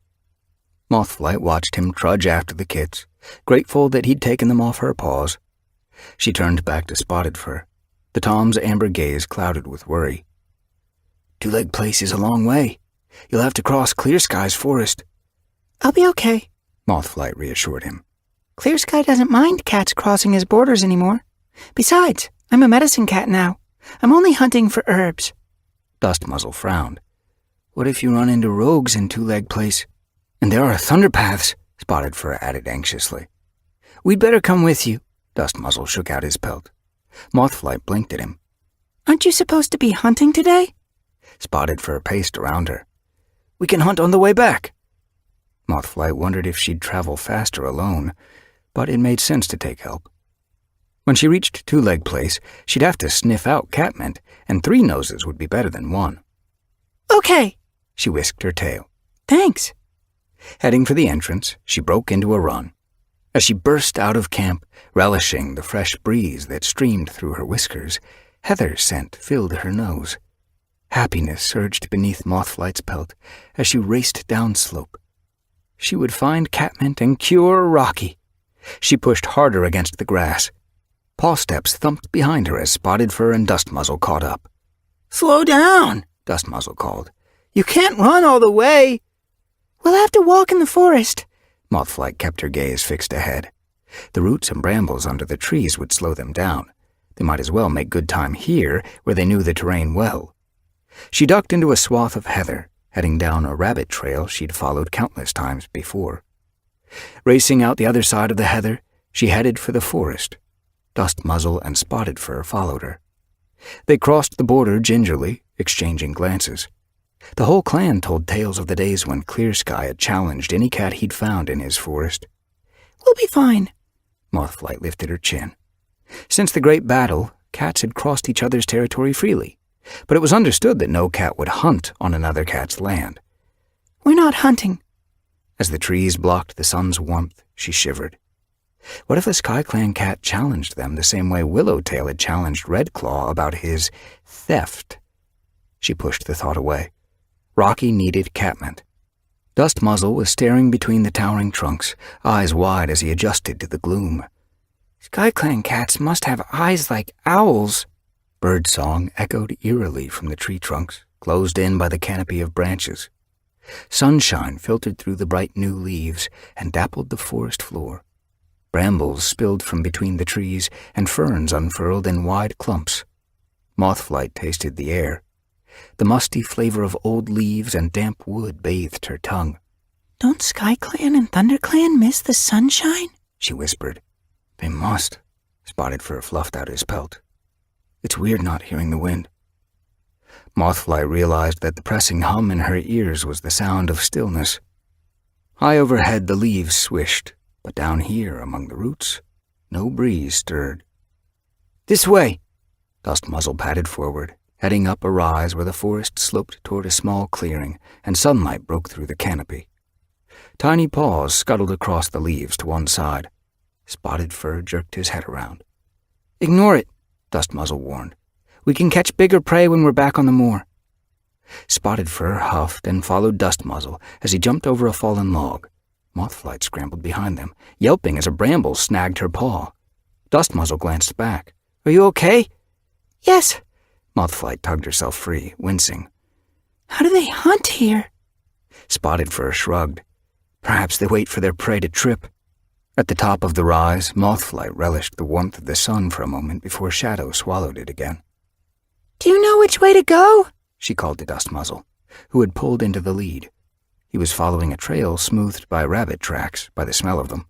Mothflight watched him trudge after the kits, grateful that he'd taken them off her paws. She turned back to Spotted Fur. The Tom's amber gaze clouded with worry. Two-Leg Place is a long way. You'll have to cross Clear Sky's forest. I'll be okay, Mothflight reassured him. Clear Sky doesn't mind cats crossing his borders anymore. Besides, I'm a medicine cat now. I'm only hunting for herbs. Dustmuzzle frowned. What if you run into rogues in Two-Leg Place? And there are thunderpaths, Spotted Fur added anxiously. We'd better come with you. Dustmuzzle shook out his pelt. Mothflight blinked at him. Aren't you supposed to be hunting today? Spotted Fur paced around her. We can hunt on the way back. Mothflight wondered if she'd travel faster alone, but it made sense to take help. When she reached Two-Leg Place, she'd have to sniff out catmint, and 3 noses would be better than 1. Okay. She whisked her tail. Thanks. Heading for the entrance, she broke into a run. As she burst out of camp, relishing the fresh breeze that streamed through her whiskers, heather scent filled her nose. Happiness surged beneath Mothflight's pelt as she raced downslope. She would find catmint and cure Rocky. She pushed harder against the grass. Paw steps thumped behind her as Spotted Fur and Dustmuzzle caught up. Slow down, Dustmuzzle called. You can't run all the way. We'll have to walk in the forest. Mothflight kept her gaze fixed ahead. The roots and brambles under the trees would slow them down. They might as well make good time here, where they knew the terrain well. She ducked into a swath of heather, heading down a rabbit trail she'd followed countless times before. Racing out the other side of the heather, she headed for the forest. Dustmuzzle and Spotted Fur followed her. They crossed the border gingerly, exchanging glances. The whole clan told tales of the days when Clear Sky had challenged any cat he'd found in his forest. We'll be fine. Mothflight lifted her chin. Since the great battle, cats had crossed each other's territory freely, but it was understood that no cat would hunt on another cat's land. We're not hunting. As the trees blocked the sun's warmth, she shivered. What if a Sky Clan cat challenged them the same way Willowtail had challenged Redclaw about his theft? She pushed the thought away. Rocky needed catmint. Dustmuzzle was staring between the towering trunks, eyes wide as he adjusted to the gloom. Sky Clan cats must have eyes like owls. Birdsong echoed eerily from the tree trunks, closed in by the canopy of branches. Sunshine filtered through the bright new leaves and dappled the forest floor. Brambles spilled from between the trees, and ferns unfurled in wide clumps. Mothflight tasted the air. The musty flavor of old leaves and damp wood bathed her tongue. Don't Sky Clan and Thunder Clan miss the sunshine? She whispered. They must. Spotted Fur fluffed out his pelt. It's weird not hearing the wind. Mothflight realized that the pressing hum in her ears was the sound of stillness. High overhead the leaves swished, but down here among the roots, no breeze stirred. This way! Dustmuzzle padded forward, heading up a rise where the forest sloped toward a small clearing and sunlight broke through the canopy. Tiny paws scuttled across the leaves to one side. Spotted Fur jerked his head around. Ignore it, Dustmuzzle warned. We can catch bigger prey when we're back on the moor. Spotted Fur huffed and followed Dustmuzzle as he jumped over a fallen log. Mothflight scrambled behind them, yelping as a bramble snagged her paw. Dustmuzzle glanced back. Are you okay? Yes. Mothflight tugged herself free, wincing. How do they hunt here? Spotted Fur shrugged. Perhaps they wait for their prey to trip. At the top of the rise, Mothflight relished the warmth of the sun for a moment before shadow swallowed it again. Do you know which way to go? She called to Dustmuzzle, who had pulled into the lead. He was following a trail smoothed by rabbit tracks by the smell of them.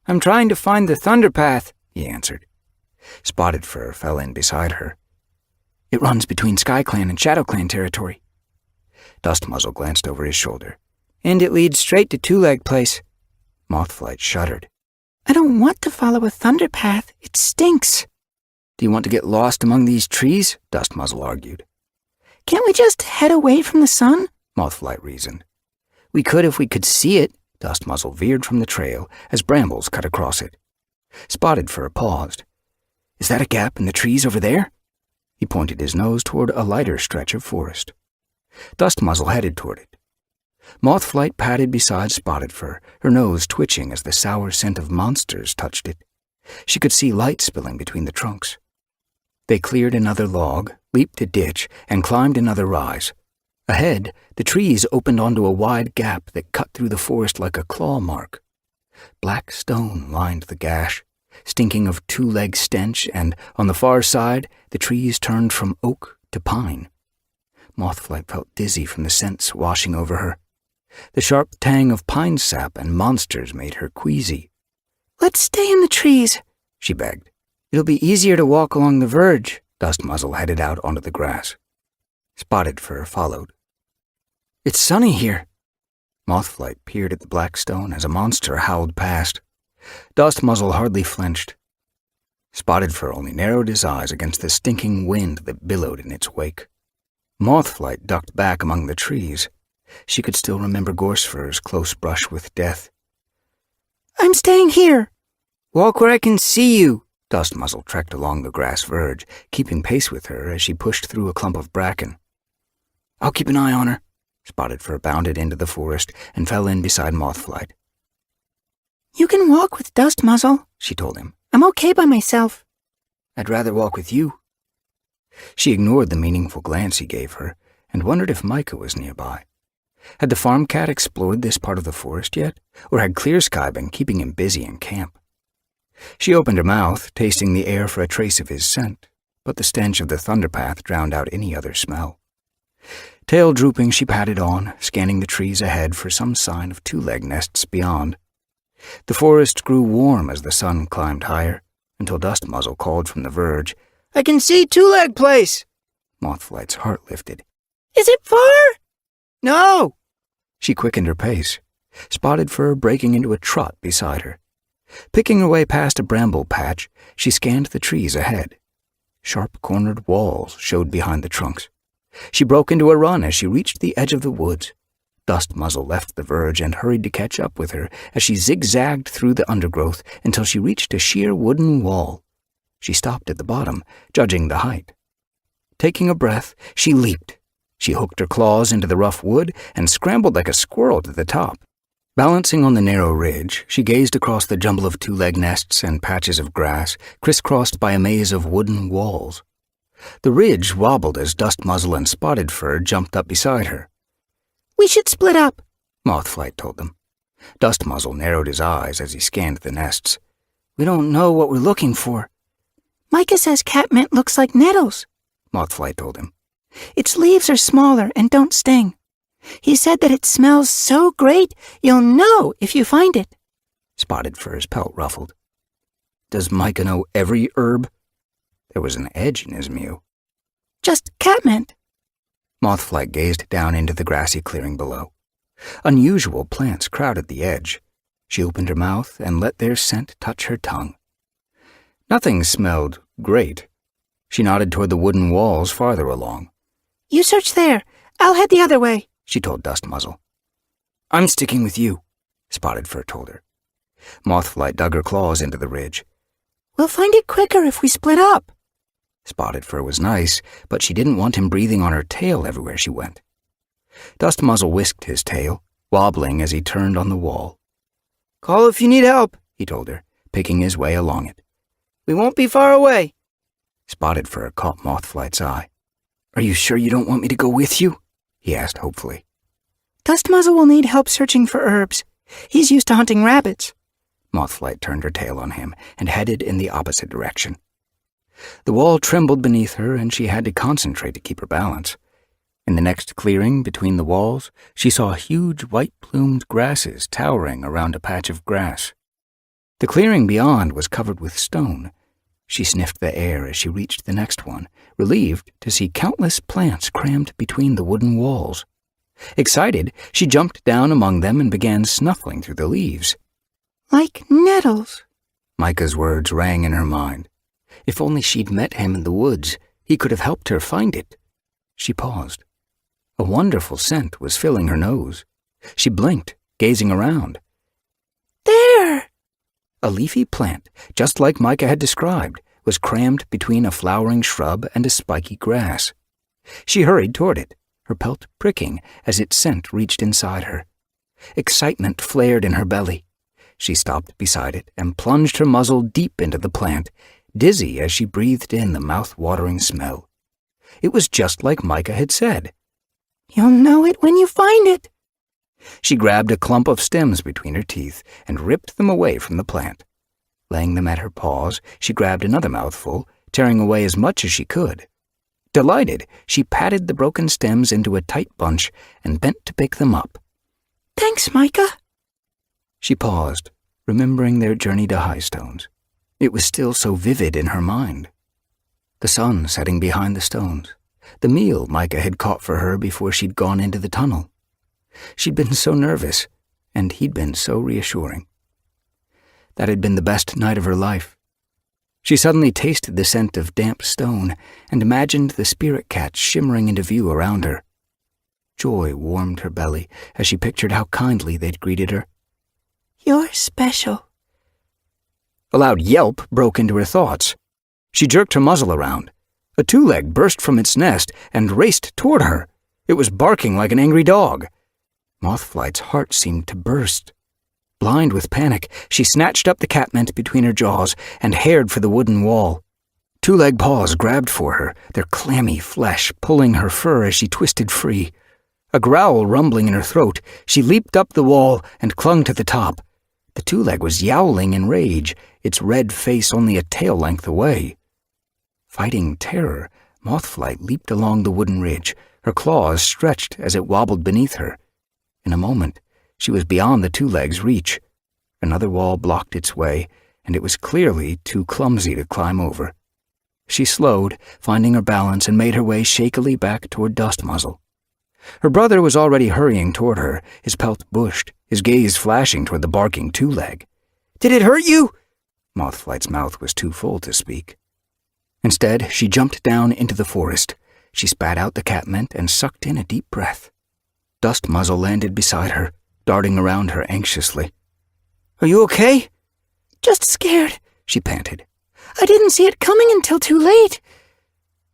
I'm trying to find the thunder path, he answered. Spotted Fur fell in beside her. It runs between SkyClan and ShadowClan territory. Dustmuzzle glanced over his shoulder. And it leads straight to Two-Leg Place. Mothflight shuddered. I don't want to follow a thunder path. It stinks. Do you want to get lost among these trees? Dustmuzzle argued. Can't we just head away from the sun? Mothflight reasoned. We could if we could see it. Dustmuzzle veered from the trail as brambles cut across it. Spotted Fur paused. Is that a gap in the trees over there? He pointed his nose toward a lighter stretch of forest. Dustmuzzle headed toward it. Mothflight padded beside Spotted Fur, her nose twitching as the sour scent of monsters touched it. She could see light spilling between the trunks. They cleared another log, leaped a ditch, and climbed another rise. Ahead, the trees opened onto a wide gap that cut through the forest like a claw mark. Black stone lined the gash, stinking of two-leg stench, and on the far side, the trees turned from oak to pine. Mothflight felt dizzy from the scents washing over her. The sharp tang of pine sap and monsters made her queasy. Let's stay in the trees, she begged. It'll be easier to walk along the verge. Dustmuzzle headed out onto the grass. Spotted Fur followed. It's sunny here. Mothflight peered at the black stone as a monster howled past. Dustmuzzle hardly flinched. Spotted Fur only narrowed his eyes against the stinking wind that billowed in its wake. Mothflight ducked back among the trees. She could still remember Gorsefur's close brush with death. I'm staying here. Walk where I can see you. Dustmuzzle trekked along the grass verge, keeping pace with her as she pushed through a clump of bracken. I'll keep an eye on her. Spotted Fur bounded into the forest and fell in beside Mothflight. You can walk with Dustmuzzle, she told him. I'm okay by myself. I'd rather walk with you. She ignored the meaningful glance he gave her and wondered if Micah was nearby. Had the farm cat explored this part of the forest yet, or had Clear Sky been keeping him busy in camp? She opened her mouth, tasting the air for a trace of his scent, but the stench of the thunderpath drowned out any other smell. Tail drooping, she padded on, scanning the trees ahead for some sign of two-leg nests beyond. The forest grew warm as the sun climbed higher, until Dustmuzzle called from the verge, I can see Two-Leg Place. Mothflight's heart lifted. Is it far? No. She quickened her pace, Spotted Fur breaking into a trot beside her. Picking her way past a bramble patch, she scanned the trees ahead. Sharp-cornered walls showed behind the trunks. She broke into a run as she reached the edge of the woods. Dustmuzzle left the verge and hurried to catch up with her as she zigzagged through the undergrowth until she reached a sheer wooden wall. She stopped at the bottom, judging the height. Taking a breath, she leaped. She hooked her claws into the rough wood and scrambled like a squirrel to the top. Balancing on the narrow ridge, she gazed across the jumble of two-leg nests and patches of grass, crisscrossed by a maze of wooden walls. The ridge wobbled as Dustmuzzle and Spotted Fur jumped up beside her. We should split up, Mothflight told them. Dustmuzzle narrowed his eyes as he scanned the nests. We don't know what we're looking for. Micah says catmint looks like nettles, Mothflight told him. Its leaves are smaller and don't sting. He said that it smells so great you'll know if you find it. Spotted Fur's pelt ruffled. Does Micah know every herb? There was an edge in his mew. Just catmint. Mothflight gazed down into the grassy clearing below. Unusual plants crowded the edge. She opened her mouth and let their scent touch her tongue. Nothing smelled great. She nodded toward the wooden walls farther along. You search there. I'll head the other way, she told Dustmuzzle. I'm sticking with you, Spotted Fur told her. Mothflight dug her claws into the ridge. We'll find it quicker if we split up. Spotted Fur was nice, but she didn't want him breathing on her tail everywhere she went. Dustmuzzle whisked his tail, wobbling as he turned on the wall. Call if you need help, he told her, picking his way along it. We won't be far away. Spotted Fur caught Mothflight's eye. Are you sure you don't want me to go with you? He asked hopefully. Dustmuzzle will need help searching for herbs. He's used to hunting rabbits. Mothflight turned her tail on him and headed in the opposite direction. The wall trembled beneath her, and she had to concentrate to keep her balance. In the next clearing between the walls, she saw huge white-plumed grasses towering around a patch of grass. The clearing beyond was covered with stone, She sniffed the air as she reached the next one, relieved to see countless plants crammed between the wooden walls. Excited, she jumped down among them and began snuffling through the leaves. Like nettles. Micah's words rang in her mind. If only she'd met him in the woods, he could have helped her find it. She paused. A wonderful scent was filling her nose. She blinked, gazing around. There! A leafy plant, just like Micah had described, was crammed between a flowering shrub and a spiky grass. She hurried toward it, her pelt pricking as its scent reached inside her. Excitement flared in her belly. She stopped beside it and plunged her muzzle deep into the plant, dizzy as she breathed in the mouth-watering smell. It was just like Micah had said. You'll know it when you find it. She grabbed a clump of stems between her teeth and ripped them away from the plant. Laying them at her paws, she grabbed another mouthful, tearing away as much as she could. Delighted, she patted the broken stems into a tight bunch and bent to pick them up. Thanks, Micah. She paused, remembering their journey to Highstones. It was still so vivid in her mind. The sun setting behind the stones, the meal Micah had caught for her before she'd gone into the tunnel. She'd been so nervous, and he'd been so reassuring. That had been the best night of her life. She suddenly tasted the scent of damp stone and imagined the spirit cats shimmering into view around her. Joy warmed her belly as she pictured how kindly they'd greeted her. You're special. A loud yelp broke into her thoughts. She jerked her muzzle around. A two-leg burst from its nest and raced toward her. It was barking like an angry dog. Mothflight's heart seemed to burst. Blind with panic, she snatched up the catmint between her jaws and hared for the wooden wall. Two-leg paws grabbed for her, their clammy flesh pulling her fur as she twisted free. A growl rumbling in her throat, she leaped up the wall and clung to the top. The two-leg was yowling in rage, its red face only a tail length away. Fighting terror, Mothflight leaped along the wooden ridge, her claws stretched as it wobbled beneath her. In a moment, she was beyond the two-leg's reach. Another wall blocked its way, and it was clearly too clumsy to climb over. She slowed, finding her balance, and made her way shakily back toward Dustmuzzle. Her brother was already hurrying toward her, his pelt bushed, his gaze flashing toward the barking two-leg. Did it hurt you? Mothflight's mouth was too full to speak. Instead, she jumped down into the forest. She spat out the catmint and sucked in a deep breath. Dustmuzzle landed beside her, darting around her anxiously. Are you okay? Just scared, she panted. I didn't see it coming until too late.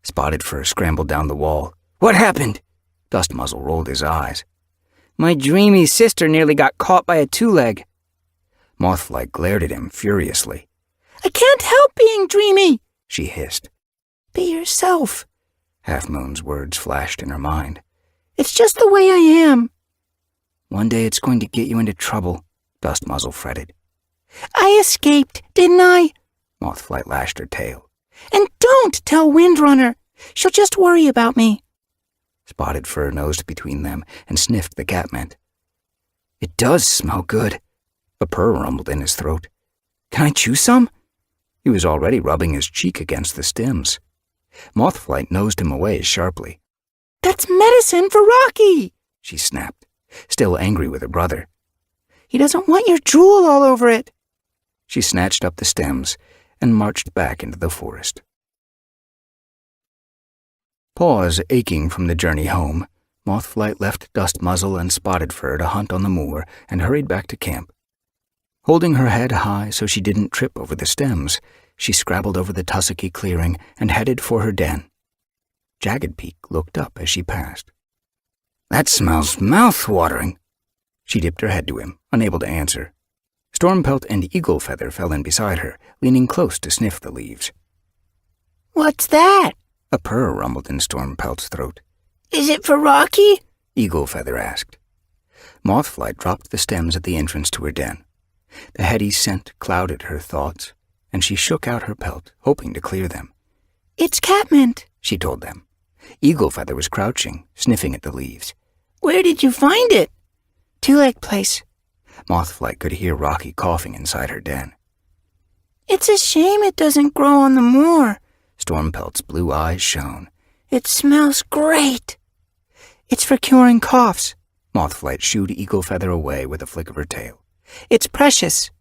Spotted Fur scrambled down the wall. What happened? Dustmuzzle rolled his eyes. My dreamy sister nearly got caught by a two-leg. Mothflight glared at him furiously. I can't help being dreamy, she hissed. Be yourself. Half Moon's words flashed in her mind. It's just the way I am. One day it's going to get you into trouble, Dustmuzzle fretted. I escaped, didn't I? Mothflight lashed her tail. And don't tell Windrunner. She'll just worry about me. Spotted Fur nosed between them and sniffed the catmint. It does smell good. A purr rumbled in his throat. Can I chew some? He was already rubbing his cheek against the stems. Mothflight nosed him away sharply. That's medicine for Rocky, she snapped, still angry with her brother. He doesn't want your drool all over it. She snatched up the stems and marched back into the forest. Paws aching from the journey home, Mothflight left Dustmuzzle and Spotted Fur to hunt on the moor and hurried back to camp. Holding her head high so she didn't trip over the stems, she scrabbled over the tussocky clearing and headed for her den. Jagged Peak looked up as she passed. That smells mouth-watering. She dipped her head to him, unable to answer. Stormpelt and Eagle Feather fell in beside her, leaning close to sniff the leaves. What's that? A purr rumbled in Stormpelt's throat. Is it for Rocky? Eagle Feather asked. Mothflight dropped the stems at the entrance to her den. The heady scent clouded her thoughts, and she shook out her pelt, hoping to clear them. It's catmint, she told them. Eagle Feather was crouching, sniffing at the leaves. Where did you find it? Two-leg place. Mothflight could hear Rocky coughing inside her den. It's a shame it doesn't grow on the moor. Stormpelt's blue eyes shone. It smells great. It's for curing coughs. Mothflight shooed Eagle Feather away with a flick of her tail. It's precious.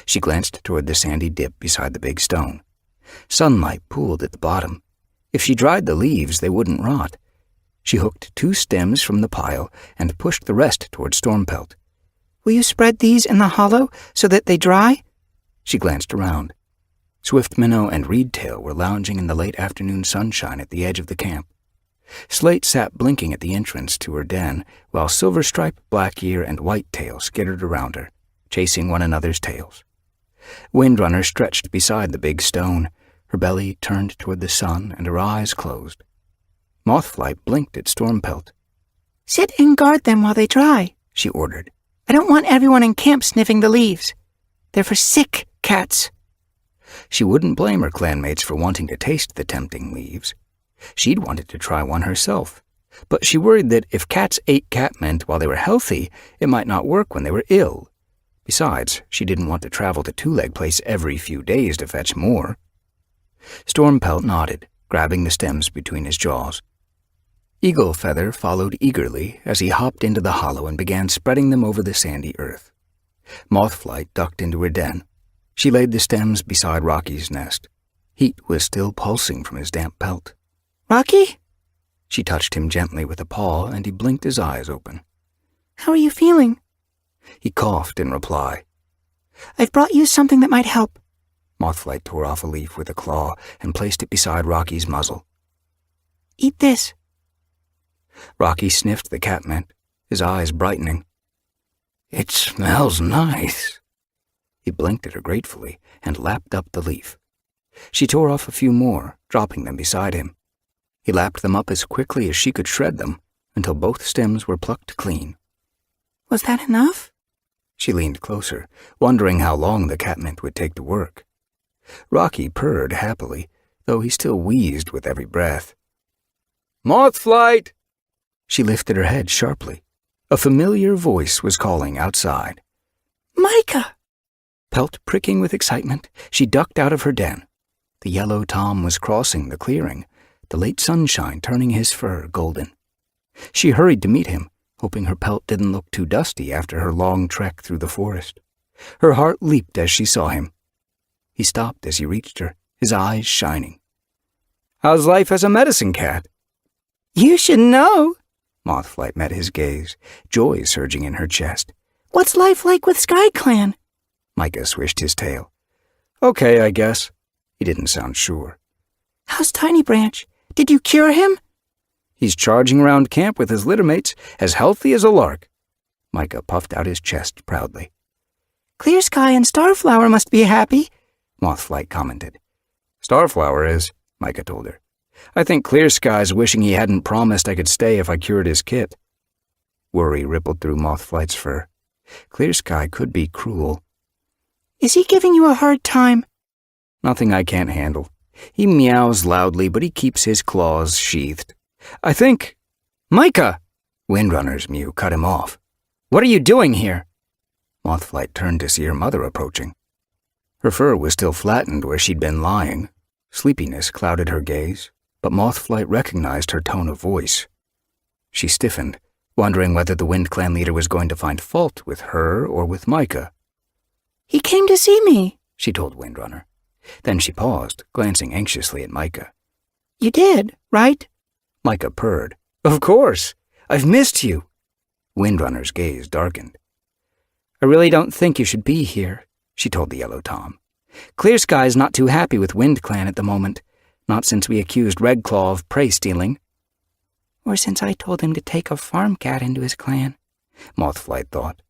She glanced toward the sandy dip beside the big stone. Sunlight pooled at the bottom. If she dried the leaves, they wouldn't rot. She hooked 2 stems from the pile and pushed the rest toward Stormpelt. Will you spread these in the hollow so that they dry? She glanced around. Swift Minnow and Reedtail were lounging in the late afternoon sunshine at the edge of the camp. Slate sat blinking at the entrance to her den, while Silverstripe, Blackear, and Whitetail skittered around her, chasing one another's tails. Windrunner stretched beside the big stone, her belly turned toward the sun and her eyes closed. Mothflight blinked at Stormpelt. Sit and guard them while they dry, she ordered. I don't want everyone in camp sniffing the leaves. They're for sick cats. She wouldn't blame her clanmates for wanting to taste the tempting leaves. She'd wanted to try one herself, but she worried that if cats ate catmint while they were healthy, it might not work when they were ill. Besides, she didn't want to travel to Two-Leg Place every few days to fetch more. Stormpelt nodded, grabbing the stems between his jaws. Eagle Feather followed eagerly as he hopped into the hollow and began spreading them over the sandy earth. Mothflight ducked into her den. She laid the stems beside Rocky's nest. Heat was still pulsing from his damp pelt. Rocky? She touched him gently with a paw, and he blinked his eyes open. How are you feeling? He coughed in reply. I've brought you something that might help. Mothflight tore off a leaf with a claw and placed it beside Rocky's muzzle. Eat this. Rocky sniffed the catmint, his eyes brightening. It smells nice. He blinked at her gratefully and lapped up the leaf. She tore off a few more, dropping them beside him. He lapped them up as quickly as she could shred them until both stems were plucked clean. Was that enough? She leaned closer, wondering how long the catmint would take to work. Rocky purred happily, though he still wheezed with every breath. Mothflight! She lifted her head sharply. A familiar voice was calling outside. Micah! Pelt pricking with excitement, she ducked out of her den. The yellow Tom was crossing the clearing, the late sunshine turning his fur golden. She hurried to meet him, hoping her pelt didn't look too dusty after her long trek through the forest. Her heart leaped as she saw him. He stopped as he reached her, his eyes shining. How's life as a medicine cat? You should know. Mothflight met his gaze, joy surging in her chest. What's life like with Sky Clan? Micah swished his tail. Okay, I guess. He didn't sound sure. How's Tiny Branch? Did you cure him? He's charging around camp with his littermates, as healthy as a lark. Micah puffed out his chest proudly. Clear Sky and Starflower must be happy, Mothflight commented. Starflower is, Micah told her. I think Clear Sky's wishing he hadn't promised I could stay if I cured his kit. Worry rippled through Mothflight's fur. Clear Sky could be cruel. Is he giving you a hard time? Nothing I can't handle. He meows loudly, but he keeps his claws sheathed. I think... Micah! Windrunner's mew cut him off. What are you doing here? Mothflight turned to see her mother approaching. Her fur was still flattened where she'd been lying. Sleepiness clouded her gaze, but Mothflight recognized her tone of voice. She stiffened, wondering whether the Wind Clan leader was going to find fault with her or with Micah. He came to see me, she told Windrunner. Then she paused, glancing anxiously at Micah. You did, right? Micah purred. Of course. I've missed you. Windrunner's gaze darkened. I really don't think you should be here, she told the Yellow Tom. Clear Sky's not too happy with Wind Clan at the moment, not since we accused Redclaw of prey stealing. Or since I told him to take a farm cat into his clan, Mothflight thought.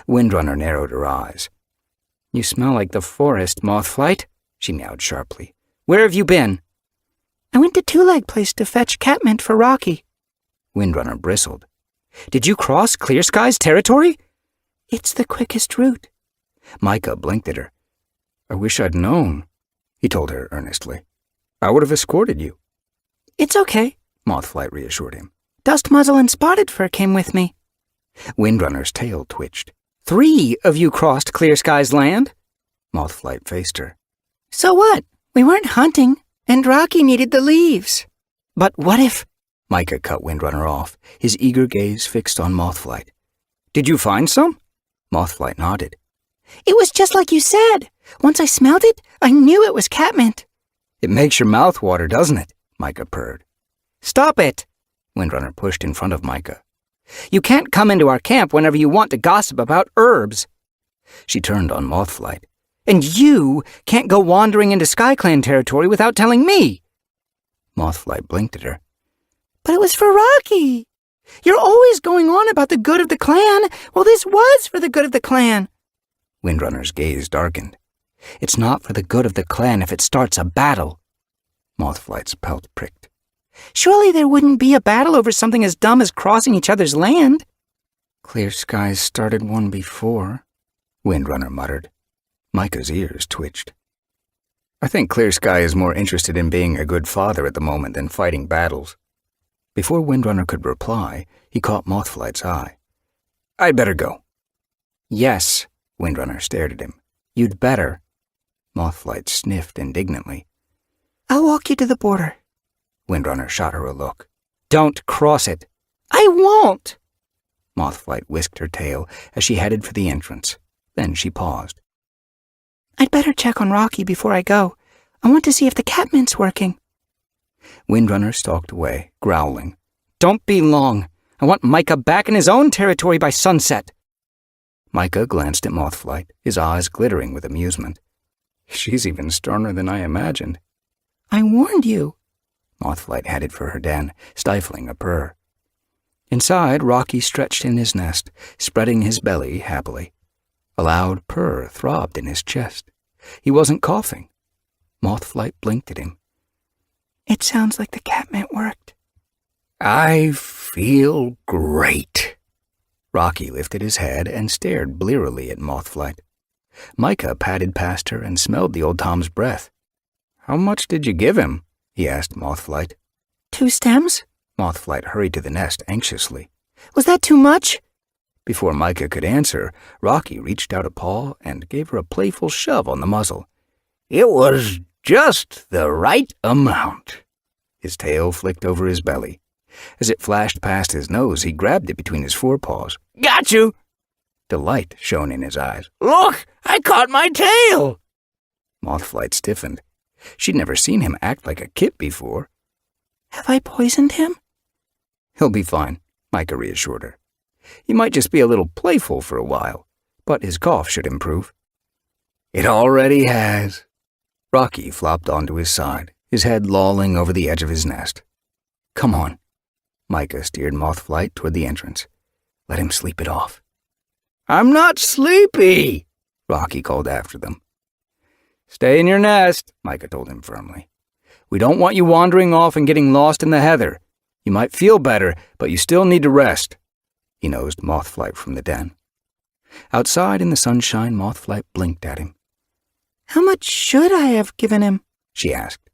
Windrunner narrowed her eyes. You smell like the forest, Mothflight, she meowed sharply. Where have you been? I went to Two-Leg Place to fetch catmint for Rocky. Windrunner bristled. Did you cross Clear Sky's territory? It's the quickest route. Micah blinked at her. I wish I'd known, he told her earnestly. I would have escorted you. It's okay, Mothflight reassured him. Dust Muzzle and Spotted Fur came with me. Windrunner's tail twitched. 3 of you crossed Clear Sky's land? Mothflight faced her. So what? We weren't hunting, and Rocky needed the leaves. But what if... Micah cut Windrunner off, his eager gaze fixed on Mothflight. Did you find some? Mothflight nodded. It was just like you said. Once I smelled it, I knew it was catmint. It makes your mouth water, doesn't it? Micah purred. Stop it! Windrunner pushed in front of Micah. You can't come into our camp whenever you want to gossip about herbs. She turned on Mothflight. And you can't go wandering into SkyClan territory without telling me. Mothflight blinked at her. But it was for Rocky. You're always going on about the good of the clan. Well, this was for the good of the clan. Windrunner's gaze darkened. It's not for the good of the clan if it starts a battle. Mothflight's pelt pricked. Surely there wouldn't be a battle over something as dumb as crossing each other's land. Clear Skies started one before, Windrunner muttered. Micah's ears twitched. I think Clear Sky is more interested in being a good father at the moment than fighting battles. Before Windrunner could reply, he caught Mothflight's eye. I'd better go. Yes, Windrunner stared at him. You'd better. Mothflight sniffed indignantly. I'll walk you to the border. Windrunner shot her a look. Don't cross it. I won't. Mothflight whisked her tail as she headed for the entrance. Then she paused. I'd better check on Rocky before I go. I want to see if the catmint's working. Windrunner stalked away, growling. Don't be long. I want Micah back in his own territory by sunset. Micah glanced at Mothflight, his eyes glittering with amusement. She's even sterner than I imagined. I warned you. Mothflight headed for her den, stifling a purr. Inside, Rocky stretched in his nest, spreading his belly happily. A loud purr throbbed in his chest. He wasn't coughing. Mothflight blinked at him. It sounds like the catmint worked. I feel great. Rocky lifted his head and stared blearily at Mothflight. Micah padded past her and smelled the old Tom's breath. How much did you give him? He asked Mothflight. 2 stems? Mothflight hurried to the nest anxiously. Was that too much? Before Micah could answer, Rocky reached out a paw and gave her a playful shove on the muzzle. It was just the right amount. His tail flicked over his belly. As it flashed past his nose, he grabbed it between his forepaws. Got you! Delight shone in his eyes. Look, I caught my tail! Mothflight stiffened. She'd never seen him act like a kit before. Have I poisoned him? He'll be fine, Micah reassured her. He might just be a little playful for a while, but his cough should improve. It already has. Rocky flopped onto his side, his head lolling over the edge of his nest. Come on. Micah steered Mothflight toward the entrance. Let him sleep it off. I'm not sleepy, Rocky called after them. Stay in your nest, Micah told him firmly. We don't want you wandering off and getting lost in the heather. You might feel better, but you still need to rest. He nosed Mothflight from the den. Outside in the sunshine, Mothflight blinked at him. How much should I have given him? She asked.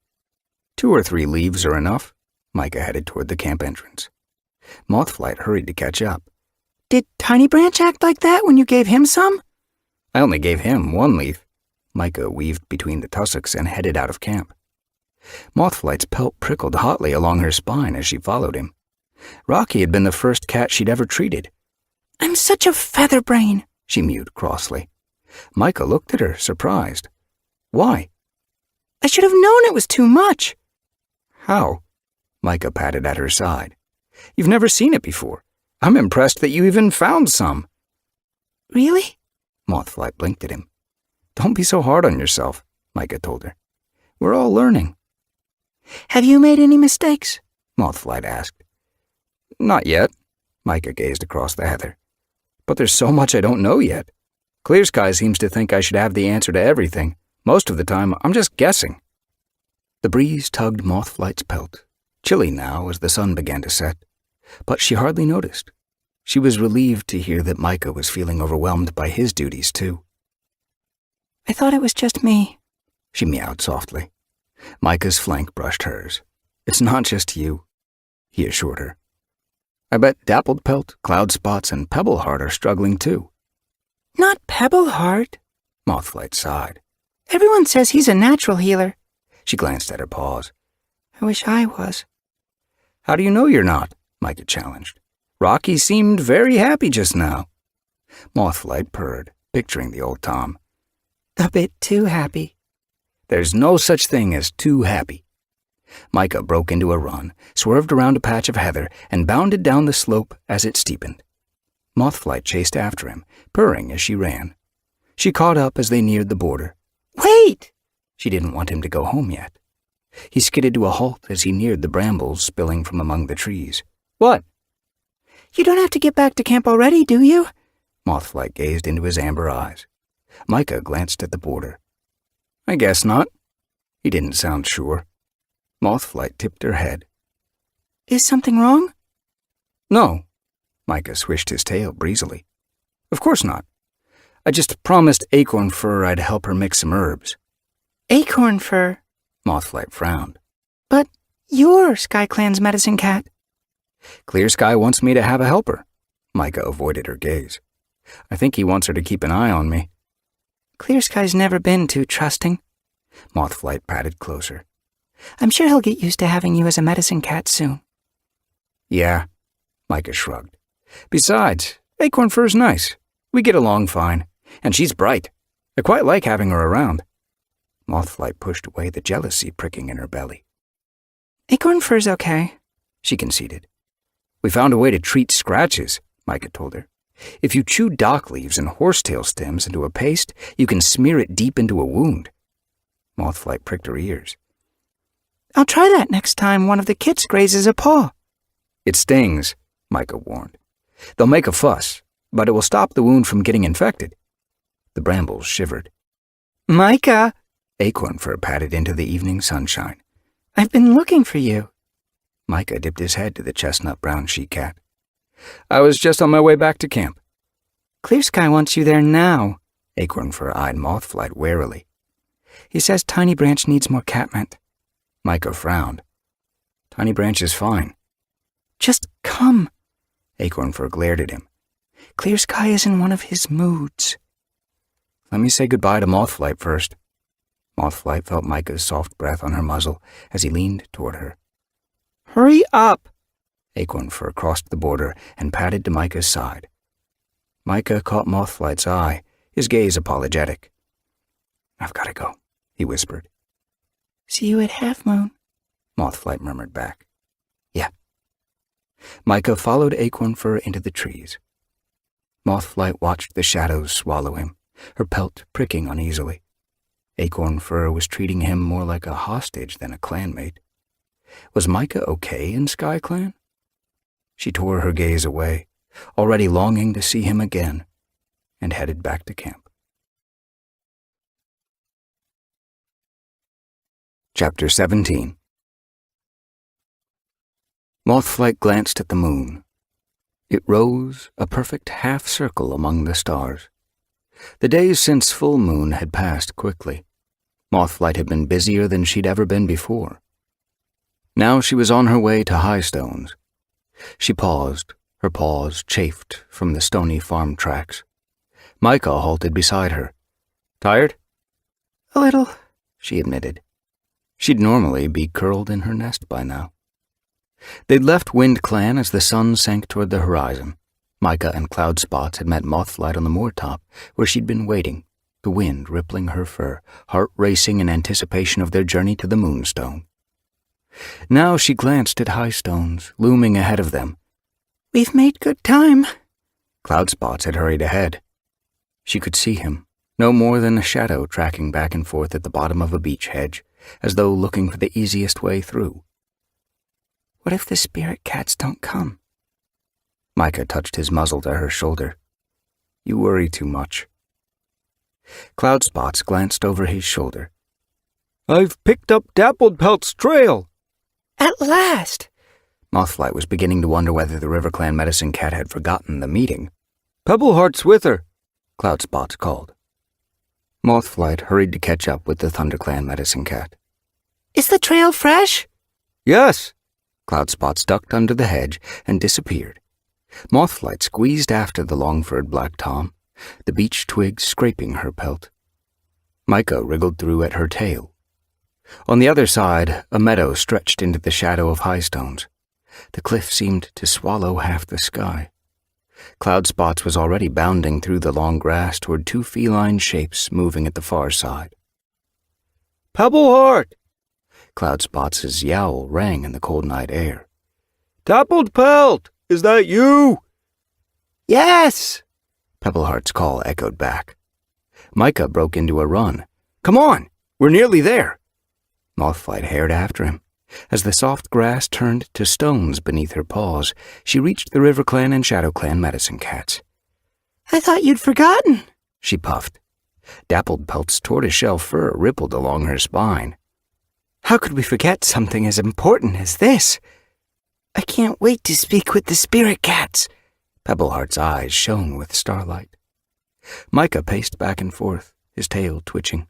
2 or 3 leaves are enough. Micah headed toward the camp entrance. Mothflight hurried to catch up. Did Tiny Branch act like that when you gave him some? I only gave him 1 leaf. Micah weaved between the tussocks and headed out of camp. Mothflight's pelt prickled hotly along her spine as she followed him. Rocky had been the first cat she'd ever treated. I'm such a featherbrain, she mewed crossly. Micah looked at her, surprised. Why? I should have known it was too much. How? Micah patted at her side. You've never seen it before. I'm impressed that you even found some. Really? Mothflight blinked at him. Don't be so hard on yourself, Micah told her. We're all learning. Have you made any mistakes? Mothflight asked. Not yet. Micah gazed across the heather. But there's so much I don't know yet. Clear Sky seems to think I should have the answer to everything. Most of the time, I'm just guessing. The breeze tugged Mothflight's pelt, chilly now as the sun began to set. But she hardly noticed. She was relieved to hear that Micah was feeling overwhelmed by his duties, too. I thought it was just me, she meowed softly. Micah's flank brushed hers. It's not just you, he assured her. I bet Dappled Pelt, Cloud Spots, and Pebbleheart are struggling too. Not Pebbleheart, Mothflight sighed. Everyone says he's a natural healer. She glanced at her paws. I wish I was. How do you know you're not? Micah challenged. Rocky seemed very happy just now. Mothflight purred, picturing the old Tom. A bit too happy. There's no such thing as too happy. Micah broke into a run, swerved around a patch of heather, and bounded down the slope as it steepened. Mothflight chased after him, purring as she ran. She caught up as they neared the border. Wait! She didn't want him to go home yet. He skidded to a halt as he neared the brambles spilling from among the trees. What? You don't have to get back to camp already, do you? Mothflight gazed into his amber eyes. Micah glanced at the border. I guess not. He didn't sound sure. Mothflight tipped her head. Is something wrong? No. Micah swished his tail breezily. Of course not. I just promised Acorn Fur I'd help her mix some herbs. Acorn Fur? Mothflight frowned. But you're SkyClan's medicine cat. Clear Sky wants me to have a helper. Micah avoided her gaze. I think he wants her to keep an eye on me. Clear Sky's never been too trusting. Mothflight patted closer. I'm sure he'll get used to having you as a medicine cat soon. Yeah, Micah shrugged. Besides, Acorn Fur's nice. We get along fine. And she's bright. I quite like having her around. Mothflight pushed away the jealousy pricking in her belly. Acorn Fur's okay, she conceded. We found a way to treat scratches, Micah told her. If you chew dock leaves and horsetail stems into a paste, you can smear it deep into a wound. Mothflight pricked her ears. I'll try that next time one of the kits grazes a paw. It stings, Micah warned. They'll make a fuss, but it will stop the wound from getting infected. The brambles shivered. Micah! Acorn Fur patted into the evening sunshine. I've been looking for you. Micah dipped his head to the chestnut-brown she-cat. I was just on my way back to camp. Clear Sky wants you there now. Acorn Fur eyed Mothflight warily. He says Tiny Branch needs more catmint. Micah frowned. Tiny Branch is fine. Just come. Acorn Fur glared at him. Clear Sky is in one of his moods. Let me say goodbye to Mothflight first. Mothflight felt Micah's soft breath on her muzzle as he leaned toward her. Hurry up! Acorn Fur crossed the border and padded to Micah's side. Micah caught Mothflight's eye, his gaze apologetic. I've got to go, he whispered. See you at Half Moon, Mothflight murmured back. Yeah. Micah followed Acorn Fur into the trees. Mothflight watched the shadows swallow him, her pelt pricking uneasily. Acorn Fur was treating him more like a hostage than a clanmate. Was Micah okay in SkyClan? She tore her gaze away, already longing to see him again, and headed back to camp. Chapter 17. Mothflight glanced at the moon. It rose, a perfect half-circle among the stars. The days since full moon had passed quickly. Mothflight had been busier than she'd ever been before. Now she was on her way to High Stones. She paused, her paws chafed from the stony farm tracks. Micah halted beside her. Tired? A little, she admitted. She'd normally be curled in her nest by now. They'd left Wind Clan as the sun sank toward the horizon. Micah and Cloud Spots had met Mothflight on the moor-top, where she'd been waiting, the wind rippling her fur, heart racing in anticipation of their journey to the Moonstone. Now she glanced at High Stones, looming ahead of them. We've made good time. Cloud Spots had hurried ahead. She could see him, no more than a shadow tracking back and forth at the bottom of a beech hedge, as though looking for the easiest way through. What if the spirit cats don't come? Micah touched his muzzle to her shoulder. You worry too much. Cloud Spots glanced over his shoulder. I've picked up Dappled Pelt's trail. At last! Mothflight was beginning to wonder whether the River Clan medicine cat had forgotten the meeting. Pebbleheart's with her, Cloud Spots called. Mothflight hurried to catch up with the ThunderClan medicine cat. Is the trail fresh? Yes. Cloud Spots ducked under the hedge and disappeared. Mothflight squeezed after the long-furred black tom, the beech twigs scraping her pelt. Micah wriggled through at her tail. On the other side, a meadow stretched into the shadow of high stones. The cliff seemed to swallow half the sky. Cloudspots was already bounding through the long grass toward two feline shapes moving at the far side. Pebbleheart! Cloudspots' yowl rang in the cold night air. Dappled Pelt! Is that you? Yes! Pebbleheart's call echoed back. Micah broke into a run. Come on! We're nearly there! Mothflight hared after him. As the soft grass turned to stones beneath her paws, she reached the River Clan and Shadow Clan medicine cats. I thought you'd forgotten, She puffed. Dappled Pelt's tortoiseshell fur rippled along her spine. How could we forget something as important as this? I can't wait to speak with the spirit cats. Pebbleheart's eyes shone with starlight. Micah paced back and forth, his tail twitching.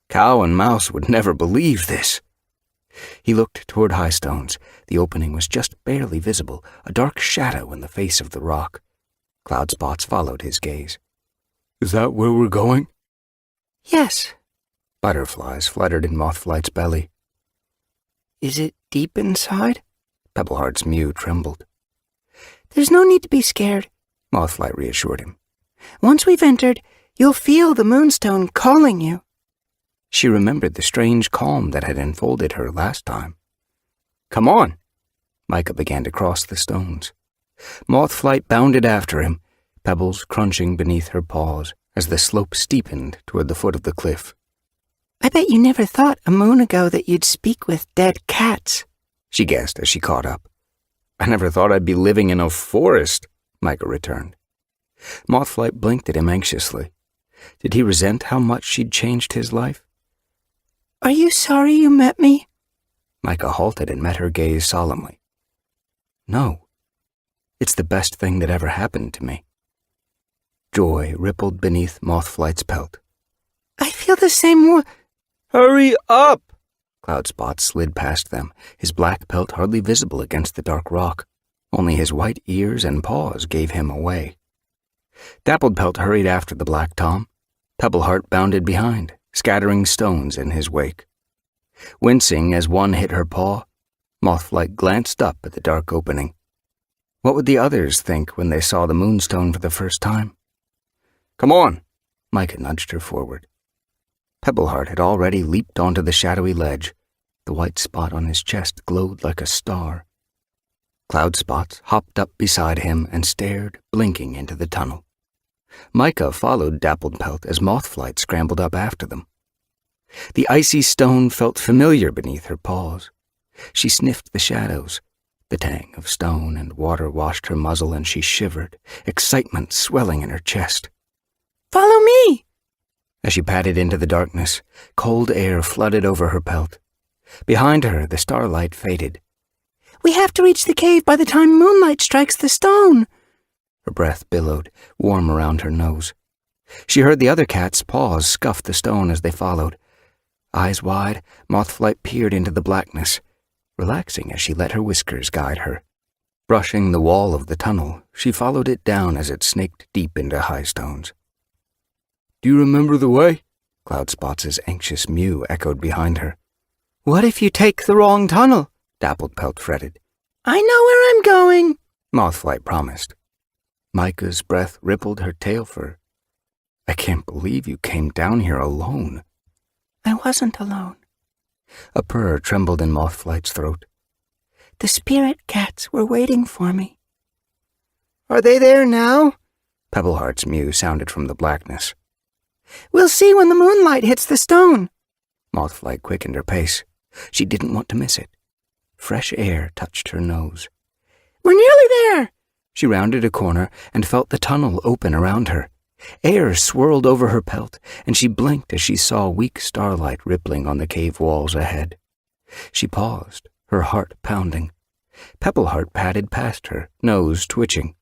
Cow and Mouse would never believe this. He looked toward Highstones. The opening was just barely visible, a dark shadow in the face of the rock. Cloudspots followed his gaze. Is that where we're going? Yes. Butterflies fluttered in Mothflight's belly. Is it deep inside? Pebbleheart's mew trembled. There's no need to be scared, Mothflight reassured him. Once we've entered, you'll feel the moonstone calling you. She remembered the strange calm that had enfolded her last time. Come on! Micah began to cross the stones. Mothflight bounded after him, pebbles crunching beneath her paws as the slope steepened toward the foot of the cliff. I bet you never thought a moon ago that you'd speak with dead cats, she guessed as she caught up. I never thought I'd be living in a forest, Micah returned. Mothflight blinked at him anxiously. Did he resent how much she'd changed his life? Are you sorry you met me? Micah halted and met her gaze solemnly. No. It's the best thing that ever happened to me. Joy rippled beneath Mothflight's pelt. I feel the same Hurry up! Cloudspots slid past them, his black pelt hardly visible against the dark rock. Only his white ears and paws gave him away. Dappled Pelt hurried after the black tom. Pebbleheart bounded behind, scattering stones in his wake. Wincing as one hit her paw, Mothflight glanced up at the dark opening. What would the others think when they saw the moonstone for the first time? Come on! Micah nudged her forward. Pebbleheart had already leaped onto the shadowy ledge. The white spot on his chest glowed like a star. Cloudspots hopped up beside him and stared, blinking into the tunnel. Micah followed Dappled Pelt as Mothflight scrambled up after them. The icy stone felt familiar beneath her paws. She sniffed the shadows. The tang of stone and water washed her muzzle and she shivered, excitement swelling in her chest. Follow me! As she padded into the darkness, cold air flooded over her pelt. Behind her, the starlight faded. We have to reach the cave by the time moonlight strikes the stone. Her breath billowed, warm around her nose. She heard the other cats' paws scuff the stone as they followed. Eyes wide, Mothflight peered into the blackness, relaxing as she let her whiskers guide her. Brushing the wall of the tunnel, she followed it down as it snaked deep into high stones. Do you remember the way? Cloudspots' anxious mew echoed behind her. What if you take the wrong tunnel? Dappled Pelt fretted. I know where I'm going, Mothflight promised. Micah's breath rippled her tail fur. I can't believe you came down here alone. I wasn't alone. A purr trembled in Mothflight's throat. The spirit cats were waiting for me. Are they there now? Pebbleheart's mew sounded from the blackness. We'll see when the moonlight hits the stone. Mothflight quickened her pace. She didn't want to miss it. Fresh air touched her nose. We're nearly there. She rounded a corner and felt the tunnel open around her. Air swirled over her pelt, and she blinked as she saw weak starlight rippling on the cave walls ahead. She paused, her heart pounding. Pebbleheart padded past her, nose twitching.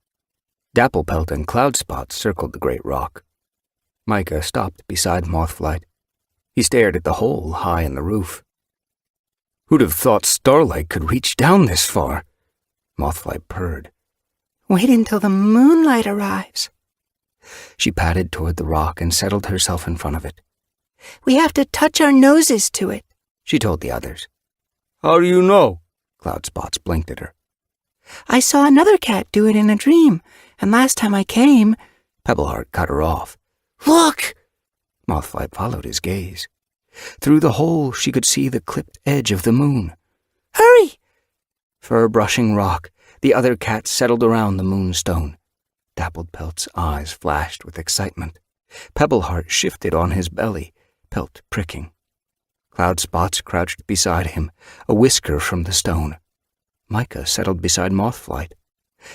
Dapplepelt and Cloudspot circled the great rock. Micah stopped beside Mothflight. He stared at the hole high in the roof. Who'd have thought starlight could reach down this far? Mothflight purred. Wait until the moonlight arrives. She padded toward the rock and settled herself in front of it. We have to touch our noses to it, she told the others. How do you know? Cloudspots blinked at her. I saw another cat do it in a dream, and last time I came... Pebbleheart cut her off. Look! Mothflight followed his gaze. Through the hole she could see the clipped edge of the moon. Hurry! Fur-brushing rock, the other cats settled around the moonstone. Dappled Pelt's eyes flashed with excitement. Pebbleheart shifted on his belly, Pelt pricking. Cloudspots crouched beside him, a whisker from the stone. Micah settled beside Mothflight.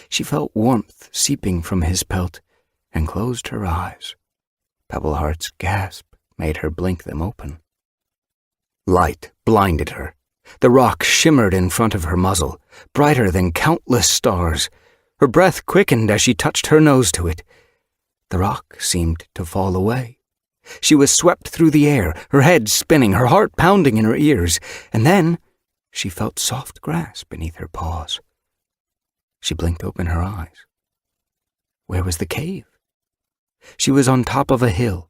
She felt warmth seeping from his pelt and closed her eyes. Pebbleheart's gasp made her blink them open. Light blinded her. The rock shimmered in front of her muzzle, brighter than countless stars. Her breath quickened as she touched her nose to it. The rock seemed to fall away. She was swept through the air, her head spinning, her heart pounding in her ears, and then she felt soft grass beneath her paws. She blinked open her eyes. Where was the cave? She was on top of a hill.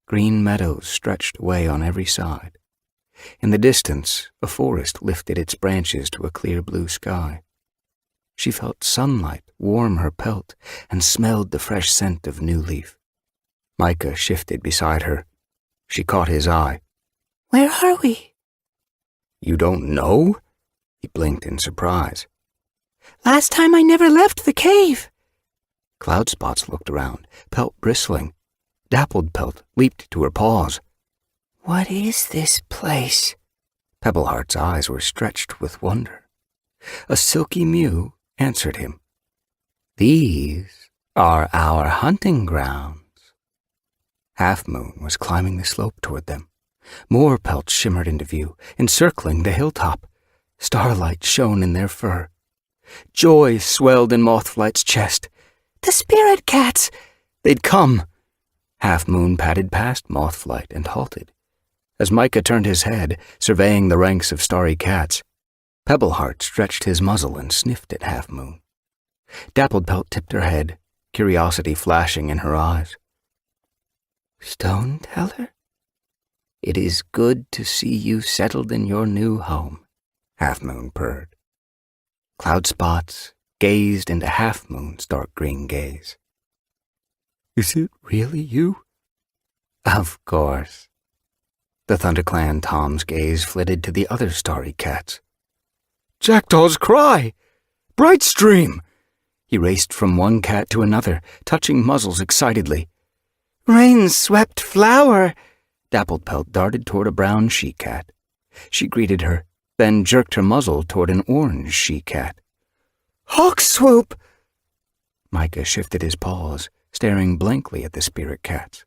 Green meadows stretched away on every side. In the distance, a forest lifted its branches to a clear blue sky. She felt sunlight warm her pelt and smelled the fresh scent of new leaf. Micah shifted beside her. She caught his eye. Where are we? You don't know? He blinked in surprise. Last time I never left the cave. Cloudspots looked around, Pelt bristling. Dappled Pelt leaped to her paws. What is this place? Pebbleheart's eyes were stretched with wonder. A silky mew answered him. These are our hunting grounds. Half Moon was climbing the slope toward them. More pelts shimmered into view, encircling the hilltop. Starlight shone in their fur. Joy swelled in Mothflight's chest. The spirit cats! They'd come. Half Moon padded past Mothflight and halted. As Micah turned his head, surveying the ranks of starry cats, Pebbleheart stretched his muzzle and sniffed at Half Moon. Dappled Pelt tipped her head, curiosity flashing in her eyes. Stone Teller? It is good to see you settled in your new home, Half Moon purred. Cloudspots gazed into Half Moon's dark green gaze. Is it really you? Of course. The ThunderClan Tom's gaze flitted to the other starry cats. Jackdaw's cry! Brightstream! He raced from one cat to another, touching muzzles excitedly. Rain-swept flower! Dappled Pelt darted toward a brown she-cat. She greeted her, then jerked her muzzle toward an orange she-cat. Hawk swoop! Micah shifted his paws, staring blankly at the spirit cats.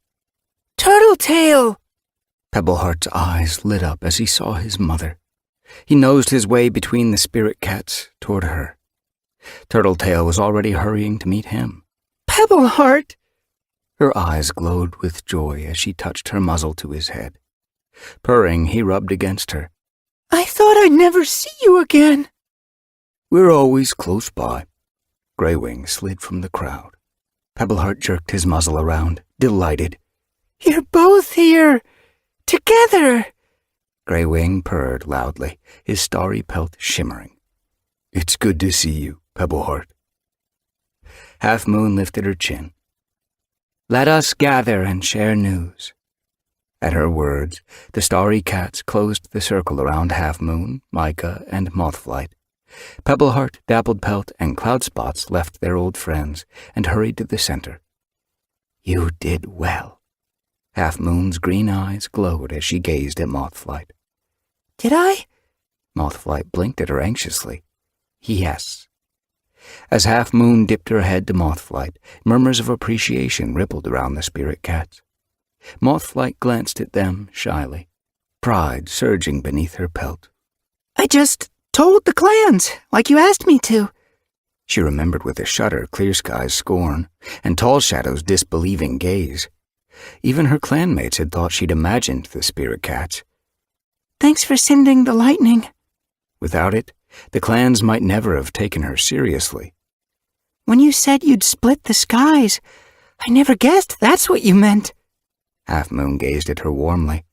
Turtle tail! Pebbleheart's eyes lit up as he saw his mother. He nosed his way between the spirit cats toward her. Turtletail was already hurrying to meet him. Pebbleheart! Her eyes glowed with joy as she touched her muzzle to his head. Purring, he rubbed against her. I thought I'd never see you again. We're always close by. Greywing slid from the crowd. Pebbleheart jerked his muzzle around, delighted. You're both here! Together! Greywing purred loudly, his starry pelt shimmering. It's good to see you, Pebbleheart. Half Moon lifted her chin. Let us gather and share news. At her words, the starry cats closed the circle around Half Moon, Micah, and Mothflight. Pebbleheart, Dappled Pelt, and Cloudspots left their old friends and hurried to the center. You did well. Half Moon's green eyes glowed as she gazed at Mothflight. Did I? Mothflight blinked at her anxiously. Yes. As Half Moon dipped her head to Mothflight, murmurs of appreciation rippled around the spirit cats. Mothflight glanced at them shyly, pride surging beneath her pelt. I just told the clans, like you asked me to. She remembered with a shudder Clear Sky's scorn and Tall Shadow's disbelieving gaze. Even her clanmates had thought she'd imagined the spirit cats. Thanks for sending the lightning. Without it, the clans might never have taken her seriously. When you said you'd split the skies, I never guessed that's what you meant. Half Moon gazed at her warmly.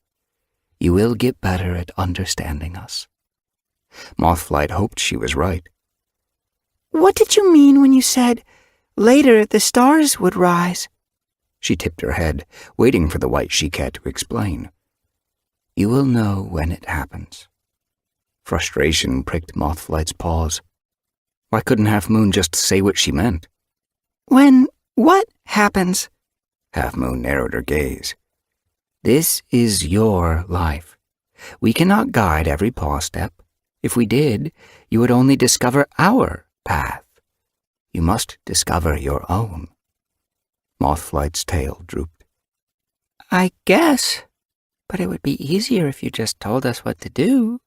You will get better at understanding us. Mothflight hoped she was right. What did you mean when you said, later the stars would rise? She tipped her head, waiting for the white she-cat to explain. You will know when it happens. Frustration pricked Mothflight's paws. Why couldn't Half Moon just say what she meant? When what happens? Half Moon narrowed her gaze. This is your life. We cannot guide every paw step. If we did, you would only discover our path. You must discover your own. Mothflight's tail drooped. I guess, but it would be easier if you just told us what to do.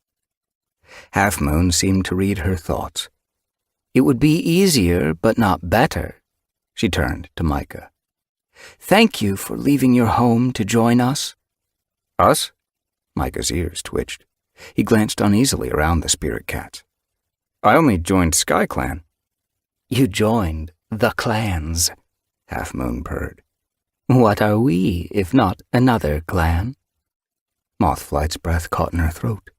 Half Moon seemed to read her thoughts. It would be easier, but not better. She turned to Micah. Thank you for leaving your home to join us. Us? Micah's ears twitched. He glanced uneasily around the spirit cats. I only joined Sky Clan. You joined the clans, Half Moon purred. What are we, if not another clan? Mothflight's breath caught in her throat.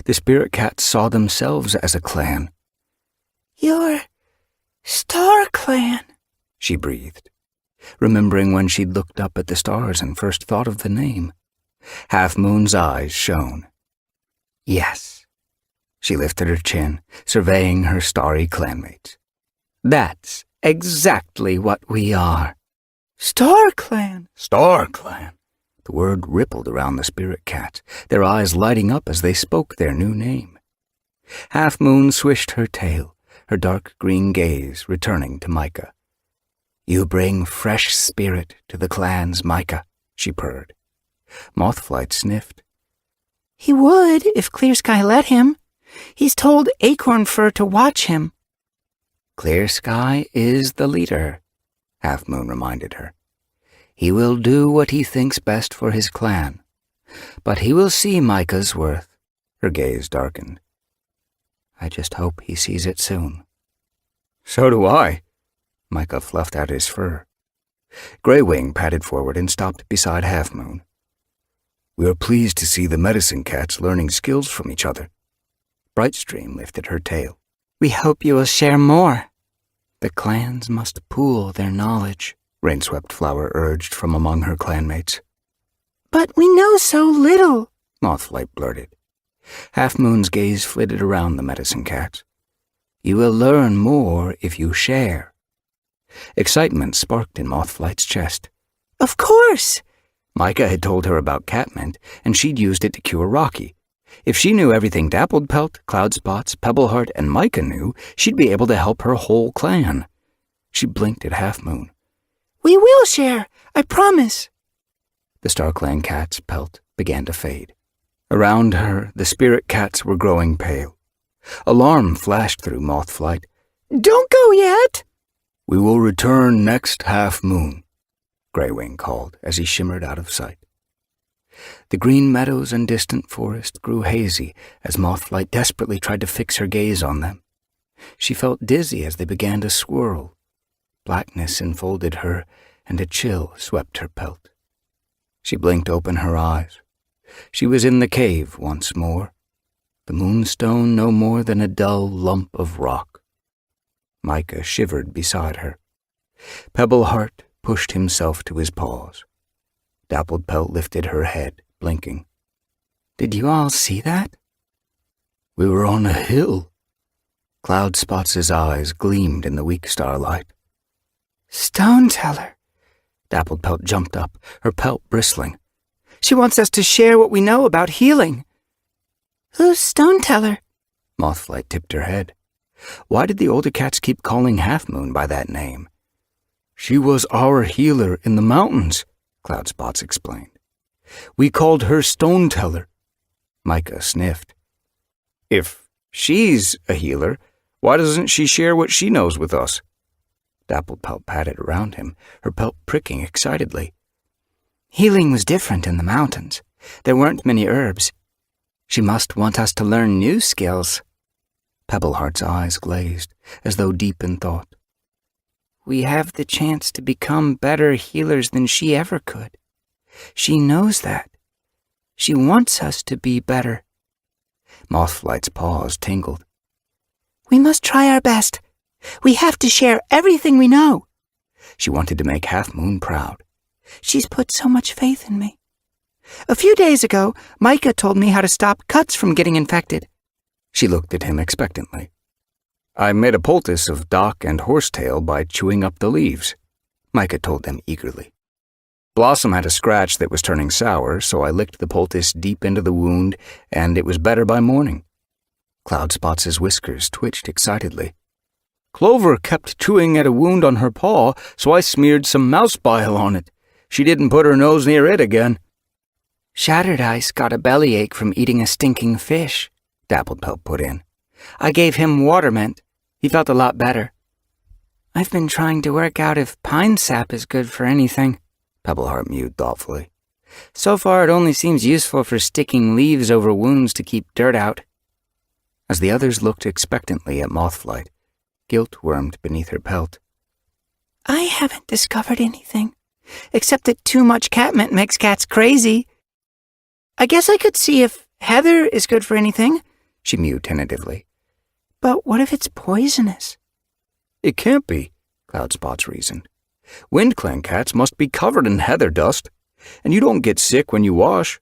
The spirit cats saw themselves as a clan. You're Star Clan, she breathed, remembering when she'd looked up at the stars and first thought of the name. Half Moon's eyes shone. Yes. She lifted her chin, surveying her starry clanmates. That's exactly what we are. Star Clan. Star Clan. The word rippled around the spirit cats, their eyes lighting up as they spoke their new name. Half Moon swished her tail, her dark green gaze returning to Micah. You bring fresh spirit to the clans, Micah, she purred. Mothflight sniffed. He would if Clear Sky let him. He's told Acorn Fur to watch him. Clear Sky is the leader, Half Moon reminded her. He will do what he thinks best for his clan, but he will see Micah's worth. Her gaze darkened. I just hope he sees it soon. So do I. Micah fluffed out his fur. Greywing padded forward and stopped beside Half Moon. We are pleased to see the medicine cats learning skills from each other. Brightstream lifted her tail. We hope you will share more. The clans must pool their knowledge, Rainswept Flower urged from among her clanmates. But we know so little, Mothflight blurted. Half Moon's gaze flitted around the medicine cats. You will learn more if you share. Excitement sparked in Mothflight's chest. Of course. Micah had told her about catmint, and she'd used it to cure Rocky. If she knew everything Dappled Pelt, Cloudspots, Pebbleheart, and Micah knew, she'd be able to help her whole clan. She blinked at Half Moon. We will share, I promise. The Star Clan cat's pelt began to fade. Around her, the spirit cats were growing pale. Alarm flashed through Mothflight. Don't go yet. We will return next Half Moon, Greywing called as he shimmered out of sight. The green meadows and distant forest grew hazy as Mothflight desperately tried to fix her gaze on them. She felt dizzy as they began to swirl. Blackness enfolded her, and a chill swept her pelt. She blinked open her eyes. She was in the cave once more, the moonstone no more than a dull lump of rock. Micah shivered beside her. Pebbleheart pushed himself to his paws. Dappled Pelt lifted her head, blinking. Did you all see that? We were on a hill. Cloudspots' eyes gleamed in the weak starlight. Stone Teller. Dappled Pelt jumped up, her pelt bristling. She wants us to share what we know about healing. Who's Stone Teller? Mothflight tipped her head. Why did the older cats keep calling Half Moon by that name? She was our healer in the mountains, Cloudspots explained. We called her Stone Teller. Micah sniffed. If she's a healer, why doesn't she share what she knows with us? Dappled Pelt patted around him, her pelt pricking excitedly. Healing was different in the mountains. There weren't many herbs. She must want us to learn new skills. Pebbleheart's eyes glazed, as though deep in thought. We have the chance to become better healers than she ever could. She knows that. She wants us to be better. Mothflight's paws tingled. We must try our best. We have to share everything we know. She wanted to make Half Moon proud. She's put so much faith in me. A few days ago, Micah told me how to stop cuts from getting infected. She looked at him expectantly. I made a poultice of dock and horsetail by chewing up the leaves, Micah told them eagerly. Blossom had a scratch that was turning sour, so I licked the poultice deep into the wound, and it was better by morning. Cloudspots' whiskers twitched excitedly. Clover kept chewing at a wound on her paw, so I smeared some mouse bile on it. She didn't put her nose near it again. Shattered Ice got a bellyache from eating a stinking fish, Dapplepelt put in. I gave him water mint. He felt a lot better. I've been trying to work out if pine sap is good for anything, Pebbleheart mewed thoughtfully. So far it only seems useful for sticking leaves over wounds to keep dirt out. As the others looked expectantly at Mothflight, guilt wormed beneath her pelt. I haven't discovered anything, except that too much catmint makes cats crazy. I guess I could see if heather is good for anything, she mewed tentatively. But what if it's poisonous? It can't be, Cloudspots reasoned. WindClan cats must be covered in heather dust, and you don't get sick when you wash.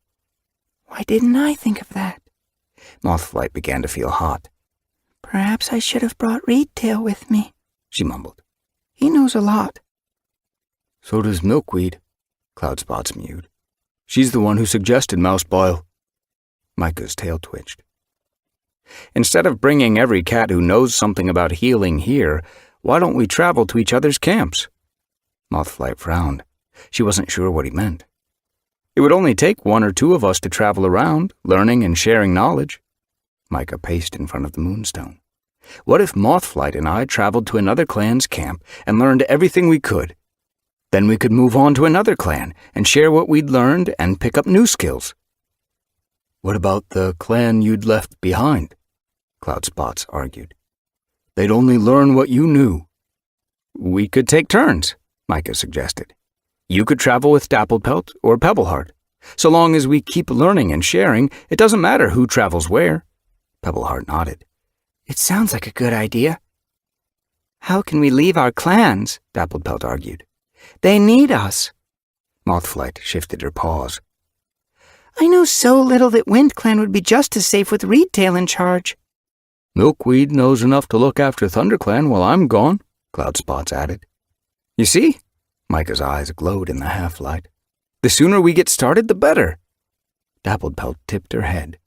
Why didn't I think of that? Mothflight began to feel hot. Perhaps I should have brought Reedtail with me, she mumbled. He knows a lot. So does Milkweed, Cloudspots mewed. She's the one who suggested mouse bile. Micah's tail twitched. Instead of bringing every cat who knows something about healing here, why don't we travel to each other's camps? Mothflight frowned. She wasn't sure what he meant. It would only take one or two of us to travel around, learning and sharing knowledge. Micah paced in front of the moonstone. What if Mothflight and I traveled to another clan's camp and learned everything we could? Then we could move on to another clan and share what we'd learned and pick up new skills. What about the clan you'd left behind? Cloudspots argued. They'd only learn what you knew. We could take turns, Micah suggested. You could travel with Dapplepelt or Pebbleheart. So long as we keep learning and sharing, it doesn't matter who travels where. Pebbleheart nodded. It sounds like a good idea. How can we leave our clans? Dapplepelt argued. They need us. Mothflight shifted her paws. I know so little that WindClan would be just as safe with Reedtail in charge. Milkweed knows enough to look after ThunderClan while I'm gone, Cloudspots added. You see? Micah's eyes glowed in the half-light. The sooner we get started, the better. Dapplepelt tipped her head.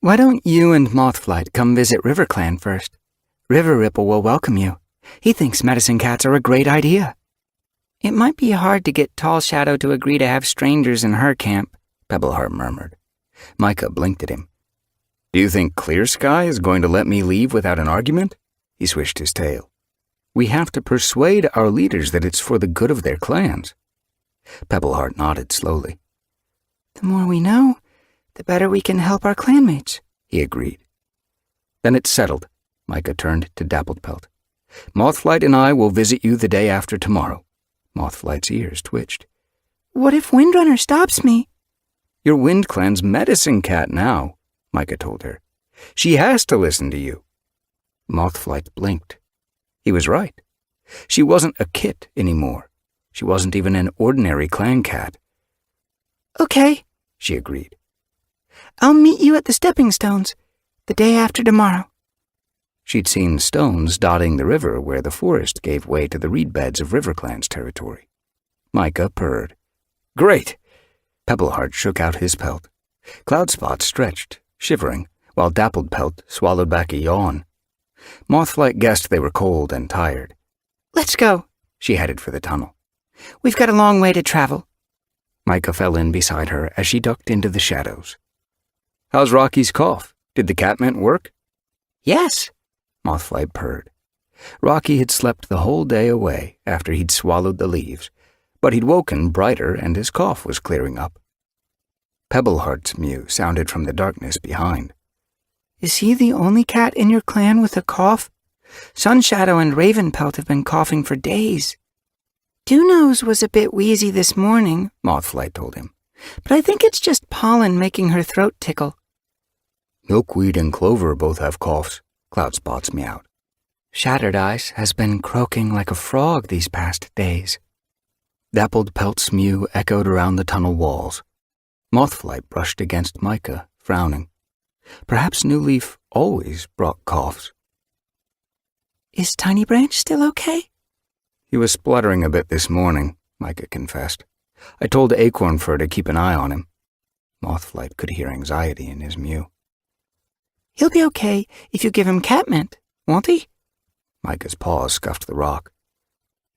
Why don't you and Mothflight come visit RiverClan first? River Ripple will welcome you. He thinks medicine cats are a great idea. It might be hard to get Tall Shadow to agree to have strangers in her camp, Pebbleheart murmured. Micah blinked at him. Do you think Clear Sky is going to let me leave without an argument? He swished his tail. We have to persuade our leaders that it's for the good of their clans. Pebbleheart nodded slowly. The more we know, the better we can help our clanmates, he agreed. Then it's settled, Micah turned to Dapplepelt. Mothflight and I will visit you the day after tomorrow. Mothflight's ears twitched. What if Windrunner stops me? You're WindClan's medicine cat now, Micah told her. She has to listen to you. Mothflight blinked. He was right. She wasn't a kit anymore. She wasn't even an ordinary clan cat. Okay, she agreed. I'll meet you at the stepping stones the day after tomorrow. She'd seen stones dotting the river where the forest gave way to the reed beds of RiverClan's territory. Micah purred. Great! Pebbleheart shook out his pelt. Cloudspots stretched, shivering, while Dapplepelt swallowed back a yawn. Mothflight guessed they were cold and tired. Let's go. She headed for the tunnel. We've got a long way to travel. Micah fell in beside her as she ducked into the shadows. How's Rocky's cough? Did the catmint work? Yes, Mothflight purred. Rocky had slept the whole day away after he'd swallowed the leaves, but he'd woken brighter and his cough was clearing up. Pebbleheart's mew sounded from the darkness behind. Is he the only cat in your clan with a cough? Sunshadow and Ravenpelt have been coughing for days. Nose was a bit wheezy this morning, Mothflight told him, but I think it's just pollen making her throat tickle. Milkweed and Clover both have coughs, Cloudspots meowed. Shattered Ice has been croaking like a frog these past days. Dappled Pelt's mew echoed around the tunnel walls. Mothflight brushed against Micah, frowning. Perhaps New Leaf always brought coughs. Is Tiny Branch still okay? He was spluttering a bit this morning, Micah confessed. I told Acorn Fur to keep an eye on him. Mothflight could hear anxiety in his mew. He'll be okay if you give him catmint, won't he? Micah's paws scuffed the rock.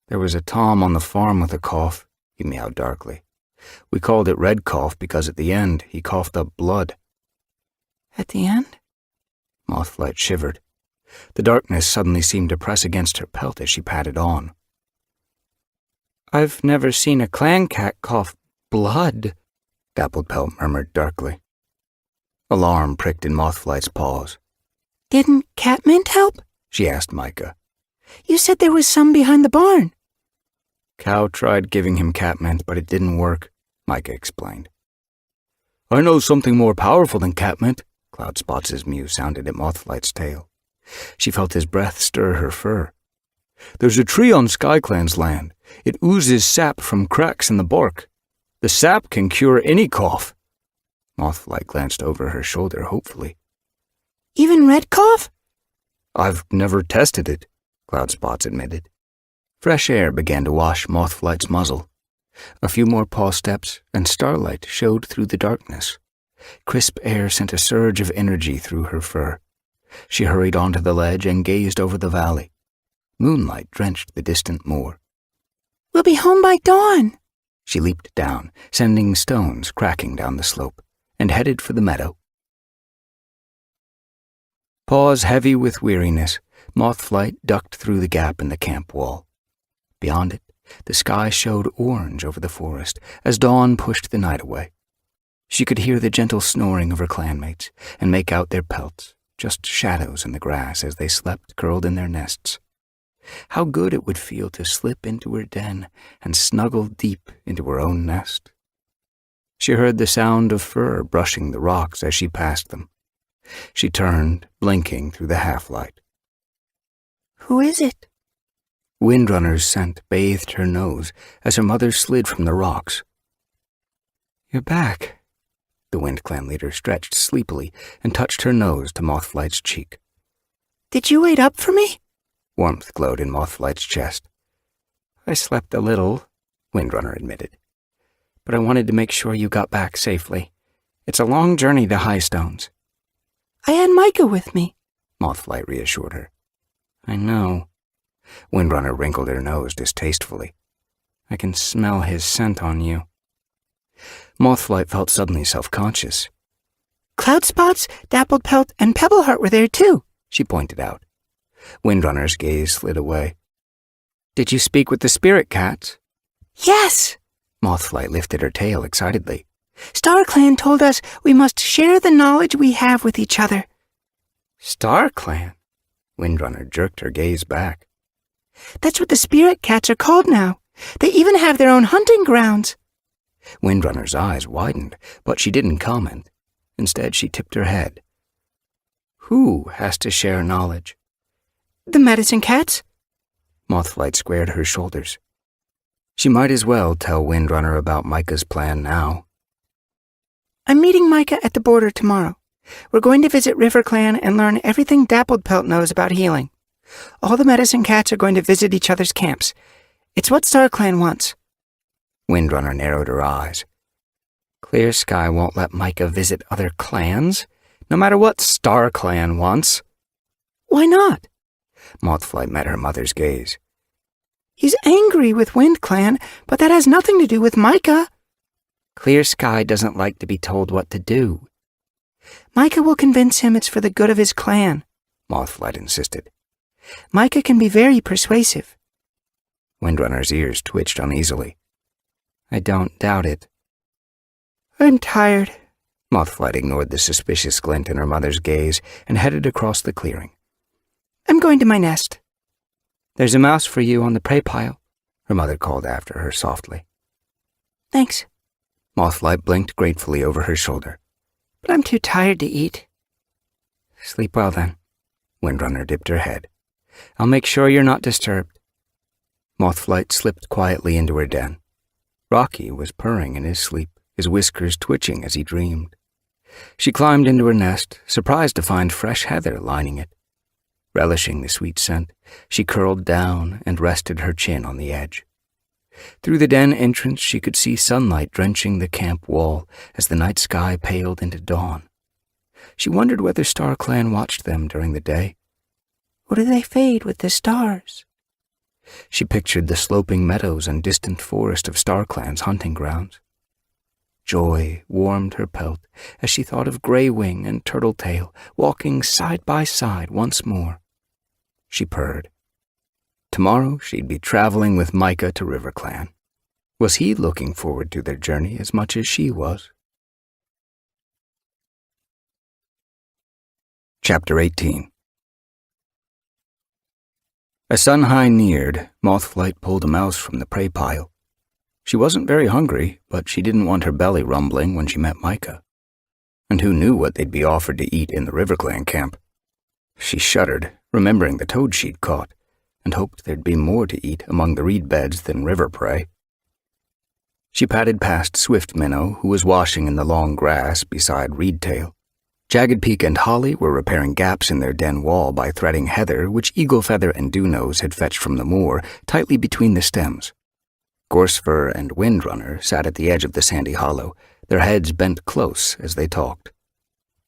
There was a Tom on the farm with a cough, he meowed darkly. We called it red cough because at the end he coughed up blood. At the end? Mothflight shivered. The darkness suddenly seemed to press against her pelt as she patted on. I've never seen a clan cat cough blood, Dappled Pelt murmured darkly. Alarm pricked in Mothflight's paws. Didn't catmint help? She asked Micah. You said there was some behind the barn. Cow tried giving him catmint, but it didn't work, Micah explained. I know something more powerful than catmint, Cloudspots' mew sounded at Mothflight's tail. She felt his breath stir her fur. There's a tree on SkyClan's land. It oozes sap from cracks in the bark. The sap can cure any cough. Mothflight glanced over her shoulder hopefully. Even red cough? I've never tested it, Cloudspots admitted. Fresh air began to wash Mothflight's muzzle. A few more paw steps, and starlight showed through the darkness. Crisp air sent a surge of energy through her fur. She hurried onto the ledge and gazed over the valley. Moonlight drenched the distant moor. We'll be home by dawn. She leaped down, sending stones cracking down the slope, and headed for the meadow. Paws heavy with weariness, Mothflight ducked through the gap in the camp wall. Beyond it, the sky showed orange over the forest as dawn pushed the night away. She could hear the gentle snoring of her clanmates and make out their pelts, just shadows in the grass as they slept curled in their nests. How good it would feel to slip into her den and snuggle deep into her own nest. She heard the sound of fur brushing the rocks as she passed them. She turned, blinking through the half-light. Who is it? Windrunner's scent bathed her nose as her mother slid from the rocks. You're back. The Wind Clan leader stretched sleepily and touched her nose to Mothflight's cheek. Did you wait up for me? Warmth glowed in Mothflight's chest. I slept a little, Windrunner admitted. But I wanted to make sure you got back safely. It's a long journey to Highstones. I had Micah with me, Mothflight reassured her. I know. Windrunner wrinkled her nose distastefully. I can smell his scent on you. Mothflight felt suddenly self-conscious. Cloudspots, Dappled Pelt, and Pebbleheart were there too, she pointed out. Windrunner's gaze slid away. Did you speak with the spirit cats? Yes! Mothflight lifted her tail excitedly. StarClan told us we must share the knowledge we have with each other. StarClan? Windrunner jerked her gaze back. That's what the spirit cats are called now. They even have their own hunting grounds. Windrunner's eyes widened, but she didn't comment. Instead, she tipped her head. Who has to share knowledge? The medicine cats. Mothflight squared her shoulders. She might as well tell Windrunner about Micah's plan now. I'm meeting Micah at the border tomorrow. We're going to visit RiverClan and learn everything Dappled Pelt knows about healing. All the medicine cats are going to visit each other's camps. It's what StarClan wants. Windrunner narrowed her eyes. Clear Sky won't let Micah visit other clans, no matter what StarClan wants. Why not? Mothflight met her mother's gaze. He's angry with Wind Clan, but that has nothing to do with Micah. Clear Sky doesn't like to be told what to do. Micah will convince him it's for the good of his clan, Mothflight insisted. Micah can be very persuasive. Windrunner's ears twitched uneasily. I don't doubt it. I'm tired. Mothflight ignored the suspicious glint in her mother's gaze and headed across the clearing. I'm going to my nest. There's a mouse for you on the prey pile, her mother called after her softly. Thanks, Mothflight blinked gratefully over her shoulder. but I'm too tired to eat. Sleep well then. Windrunner dipped her head. I'll make sure you're not disturbed. Mothflight slipped quietly into her den. Rocky was purring in his sleep, his whiskers twitching as he dreamed. She climbed into her nest, surprised to find fresh heather lining it. Relishing the sweet scent, she curled down and rested her chin on the edge. Through the den entrance she could see sunlight drenching the camp wall as the night sky paled into dawn. She wondered whether StarClan watched them during the day. Or do they fade with the stars? She pictured the sloping meadows and distant forest of StarClan's hunting grounds. Joy warmed her pelt as she thought of Greywing and Turtletail walking side by side once more. She purred. Tomorrow she'd be traveling with Micah to RiverClan. Was he looking forward to their journey as much as she was? Chapter 18. As Sunhigh neared, Mothflight pulled a mouse from the prey pile. She wasn't very hungry, but she didn't want her belly rumbling when she met Micah. And who knew what they'd be offered to eat in the RiverClan camp? She shuddered, remembering the toad she'd caught, and hoped there'd be more to eat among the reed beds than river prey. She padded past Swift Minnow, who was washing in the long grass beside Reedtail. Jagged Peak and Holly were repairing gaps in their den wall by threading heather which Eaglefeather and Dewnose had fetched from the moor tightly between the stems. Gorsefur and Windrunner sat at the edge of the sandy hollow, their heads bent close as they talked.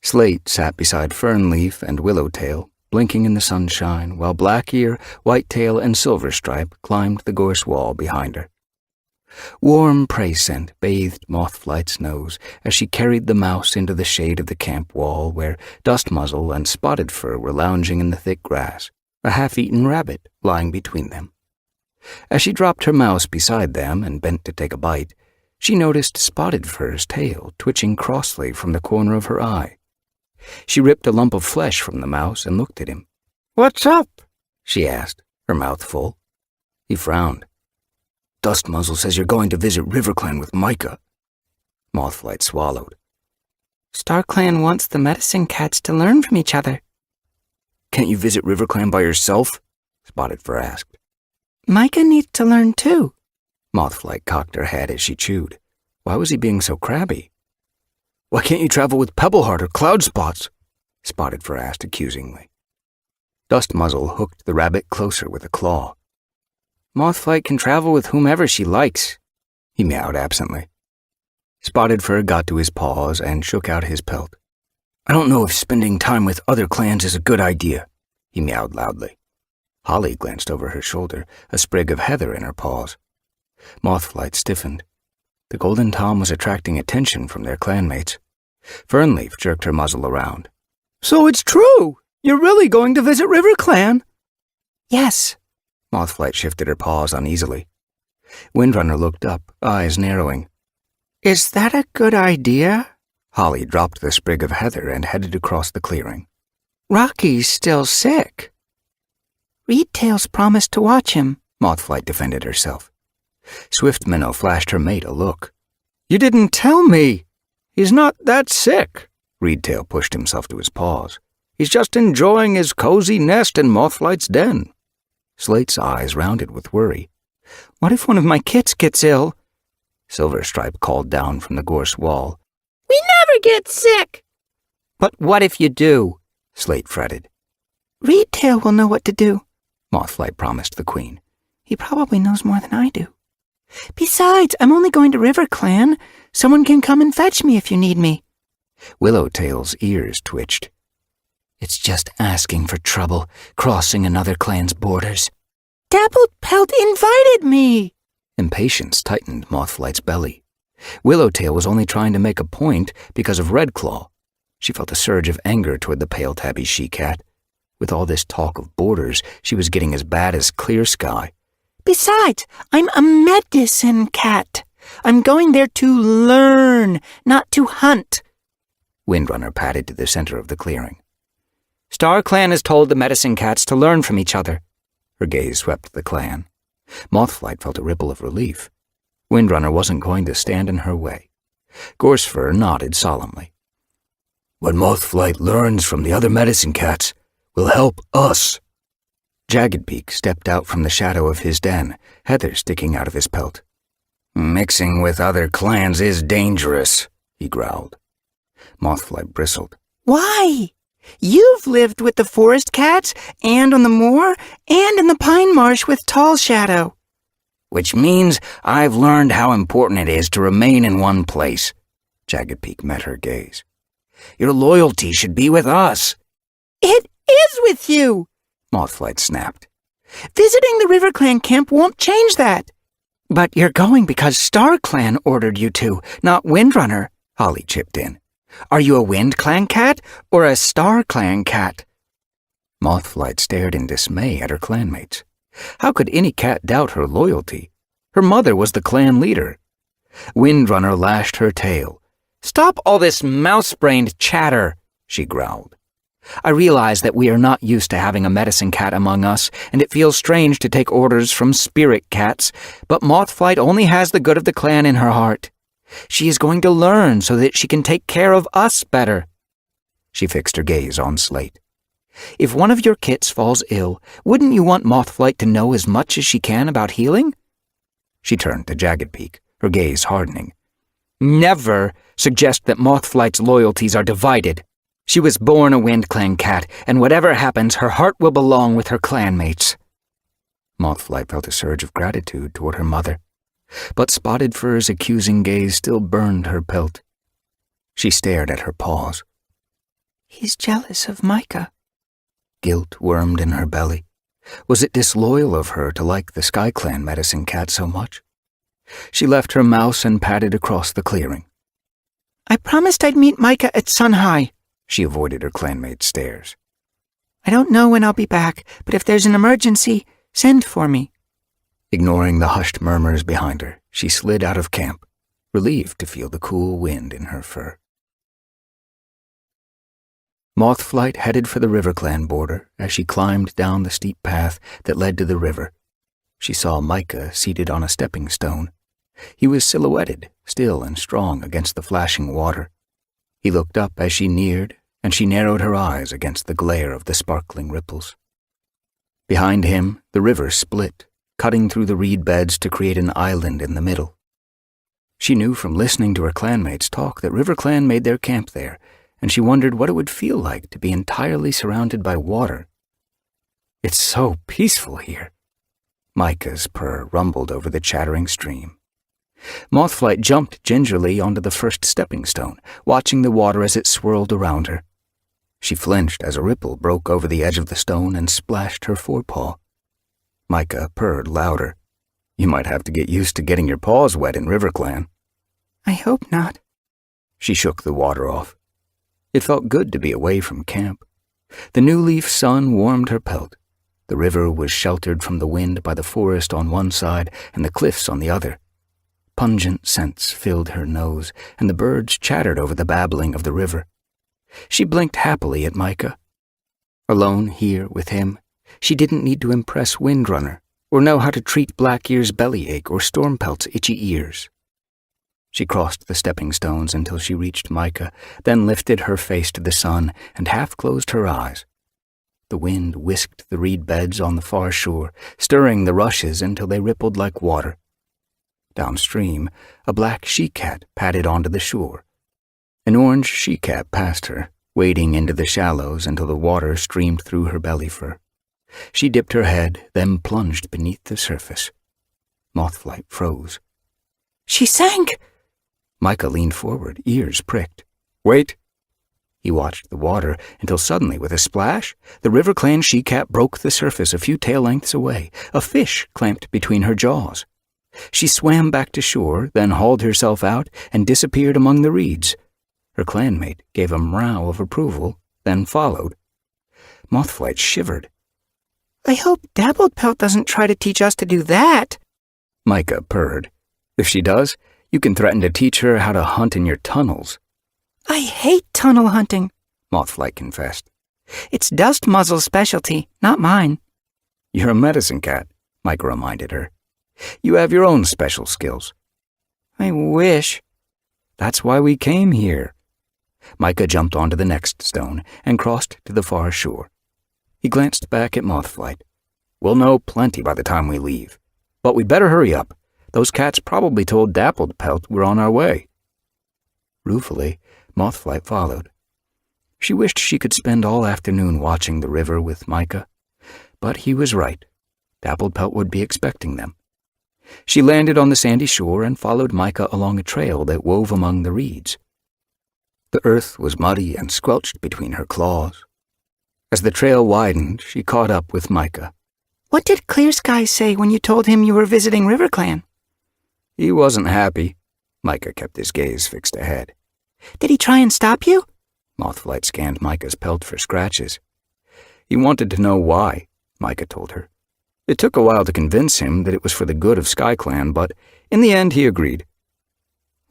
Slate sat beside Fernleaf and Willowtail, blinking in the sunshine, while Blackear, Whitetail, and Silverstripe climbed the gorse wall behind her. Warm prey scent bathed Mothflight's nose as she carried the mouse into the shade of the camp wall where Dustmuzzle and Spotted Fur were lounging in the thick grass, a half-eaten rabbit lying between them. As she dropped her mouse beside them and bent to take a bite, she noticed Spotted Fur's tail twitching crossly from the corner of her eye. She ripped a lump of flesh from the mouse and looked at him. What's up? She asked, her mouth full. He frowned. Dustmuzzle says you're going to visit RiverClan with Micah. Mothflight swallowed. StarClan wants the medicine cats to learn from each other. Can't you visit RiverClan by yourself? Spotted Fur asked. Micah needs to learn too. Mothflight cocked her head as she chewed. Why was he being so crabby? Why can't you travel with Pebbleheart or Cloudspots? Spotted Fur asked accusingly. Dustmuzzle hooked the rabbit closer with a claw. Mothflight can travel with whomever she likes, he meowed absently. Spotted Fur got to his paws and shook out his pelt. I don't know if spending time with other clans is a good idea, he meowed loudly. Holly glanced over her shoulder, a sprig of heather in her paws. Mothflight stiffened. The Golden Tom was attracting attention from their clanmates. Fernleaf jerked her muzzle around. So it's true! You're really going to visit RiverClan? Yes. Mothflight shifted her paws uneasily. Windrunner looked up, eyes narrowing. Is that a good idea? Holly dropped the sprig of heather and headed across the clearing. Rocky's still sick. Reedtail's promised to watch him, Mothflight defended herself. Swift Minnow flashed her mate a look. You didn't tell me. He's not that sick. Reedtail pushed himself to his paws. He's just enjoying his cozy nest in Mothflight's den. Slate's eyes rounded with worry. What if one of my kits gets ill? Silverstripe called down from the gorse wall. We never get sick. But what if you do? Slate fretted. Reedtail will know what to do, Mothflight promised the queen. He probably knows more than I do. Besides, I'm only going to RiverClan. Someone can come and fetch me if you need me. Willowtail's ears twitched. It's just asking for trouble, crossing another clan's borders. Dappled Pelt invited me. Impatience tightened Mothflight's belly. Willowtail was only trying to make a point because of Redclaw. She felt a surge of anger toward the pale tabby she-cat. With all this talk of borders, she was getting as bad as Clear Sky. Besides, I'm a medicine cat. I'm going there to learn, not to hunt. Windrunner padded to the center of the clearing. StarClan has told the medicine cats to learn from each other. Her gaze swept the clan. Mothflight felt a ripple of relief. Windrunner wasn't going to stand in her way. Gorsefur nodded solemnly. What Mothflight learns from the other medicine cats will help us. Jaggedbeak stepped out from the shadow of his den, heather sticking out of his pelt. Mixing with other clans is dangerous, he growled. Mothflight bristled. Why? You've lived with the forest cats, and on the moor, and in the pine marsh with Tall Shadow. Which means I've learned how important it is to remain in one place. Jaggedbeak met her gaze. Your loyalty should be with us. It is with you, Mothflight snapped. Visiting the River Clan camp won't change that. But you're going because Star Clan ordered you to, not Windrunner, Holly chipped in. Are you a Wind Clan cat or a Star Clan cat? Mothflight stared in dismay at her clanmates. How could any cat doubt her loyalty? Her mother was the clan leader. Windrunner lashed her tail. Stop all this mouse-brained chatter, she growled. I realize that we are not used to having a medicine cat among us, and it feels strange to take orders from spirit cats, but Mothflight only has the good of the clan in her heart. She is going to learn so that she can take care of us better. She fixed her gaze on Slate. If one of your kits falls ill, wouldn't you want Mothflight to know as much as she can about healing? She turned to Jaggedbeak, her gaze hardening. Never suggest that Mothflight's loyalties are divided. She was born a Wind Clan cat, and whatever happens, her heart will belong with her clanmates. Mothflight felt a surge of gratitude toward her mother, but Spotted Fur's accusing gaze still burned her pelt. She stared at her paws. He's jealous of Micah. Guilt wormed in her belly. Was it disloyal of her to like the Sky Clan medicine cat so much? She left her mouse and padded across the clearing. I promised I'd meet Micah at Sunhigh. She avoided her clanmate's stares. I don't know when I'll be back, but if there's an emergency, send for me. Ignoring the hushed murmurs behind her, she slid out of camp, relieved to feel the cool wind in her fur. Mothflight headed for the River Clan border as she climbed down the steep path that led to the river. She saw Micah seated on a stepping stone. He was silhouetted, still and strong against the flashing water. He looked up as she neared, and she narrowed her eyes against the glare of the sparkling ripples. Behind him, the river split, cutting through the reed beds to create an island in the middle. She knew from listening to her clanmates talk that River Clan made their camp there, and she wondered what it would feel like to be entirely surrounded by water. It's so peaceful here. Micah's purr rumbled over the chattering stream. Mothflight jumped gingerly onto the first stepping stone, watching the water as it swirled around her. She flinched as a ripple broke over the edge of the stone and splashed her forepaw. Micah purred louder. You might have to get used to getting your paws wet in River Clan. I hope not. She shook the water off. It felt good to be away from camp. The new leaf sun warmed her pelt. The river was sheltered from the wind by the forest on one side and the cliffs on the other. Pungent scents filled her nose, and the birds chattered over the babbling of the river. She blinked happily at Micah. Alone here with him, she didn't need to impress Windrunner or know how to treat Blackear's bellyache or Stormpelt's itchy ears. She crossed the stepping stones until she reached Micah, then lifted her face to the sun and half closed her eyes. The wind whisked the reed beds on the far shore, stirring the rushes until they rippled like water. Downstream, a black she-cat padded onto the shore. An orange she-cat passed her, wading into the shallows until the water streamed through her belly fur. She dipped her head, then plunged beneath the surface. Mothflight froze. She sank! Micah leaned forward, ears pricked. Wait! He watched the water until suddenly, with a splash, the River Clan she-cat broke the surface a few tail lengths away, a fish clamped between her jaws. She swam back to shore, then hauled herself out and disappeared among the reeds. Her clanmate gave a meow of approval, then followed. Mothflight shivered. I hope Dabbled Pelt doesn't try to teach us to do that. Micah purred. If she does, you can threaten to teach her how to hunt in your tunnels. I hate tunnel hunting, Mothflight confessed. It's Dust Muzzle's specialty, not mine. You're a medicine cat, Micah reminded her. You have your own special skills. I wish. That's why we came here. Micah jumped onto the next stone and crossed to the far shore. He glanced back at Mothflight. We'll know plenty by the time we leave. But we'd better hurry up. Those cats probably told Dappled Pelt we're on our way. Ruefully, Mothflight followed. She wished she could spend all afternoon watching the river with Micah. But he was right. Dappled Pelt would be expecting them. She landed on the sandy shore and followed Micah along a trail that wove among the reeds. The earth was muddy and squelched between her claws. As the trail widened, she caught up with Micah. What did Clear Sky say when you told him you were visiting RiverClan? He wasn't happy. Micah kept his gaze fixed ahead. Did he try and stop you? Mothflight scanned Micah's pelt for scratches. He wanted to know why, Micah told her. It took a while to convince him that it was for the good of SkyClan, but in the end he agreed.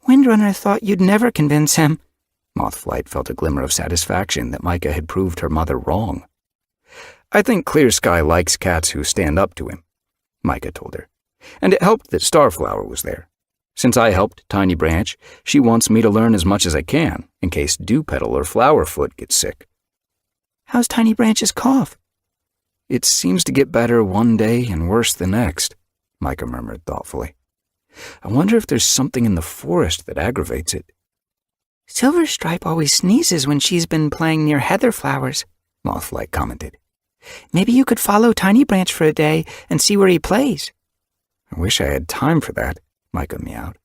Windrunner thought you'd never convince him. Mothflight felt a glimmer of satisfaction that Micah had proved her mother wrong. I think Clear Sky likes cats who stand up to him, Micah told her. And it helped that Starflower was there. Since I helped Tiny Branch, she wants me to learn as much as I can, in case Dewpetal or Flowerfoot gets sick. How's Tiny Branch's cough? It seems to get better one day and worse the next, Micah murmured thoughtfully. I wonder if there's something in the forest that aggravates it. Silverstripe always sneezes when she's been playing near heather flowers, Mothflight commented. Maybe you could follow Tiny Branch for a day and see where he plays. I wish I had time for that, Micah meowed.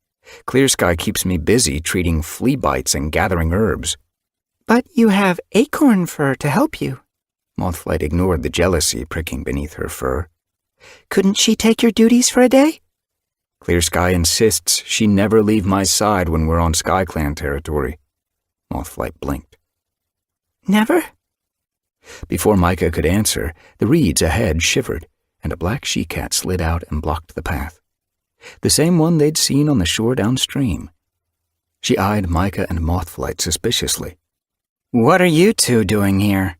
Clear Sky keeps me busy treating flea bites and gathering herbs. But you have acorn fur to help you. Mothflight ignored the jealousy pricking beneath her fur. Couldn't she take your duties for a day? Clear Sky insists she never leave my side when we're on SkyClan territory. Mothflight blinked. Never? Before Micah could answer, the reeds ahead shivered, and a black she-cat slid out and blocked the path. The same one they'd seen on the shore downstream. She eyed Micah and Mothflight suspiciously. What are you two doing here?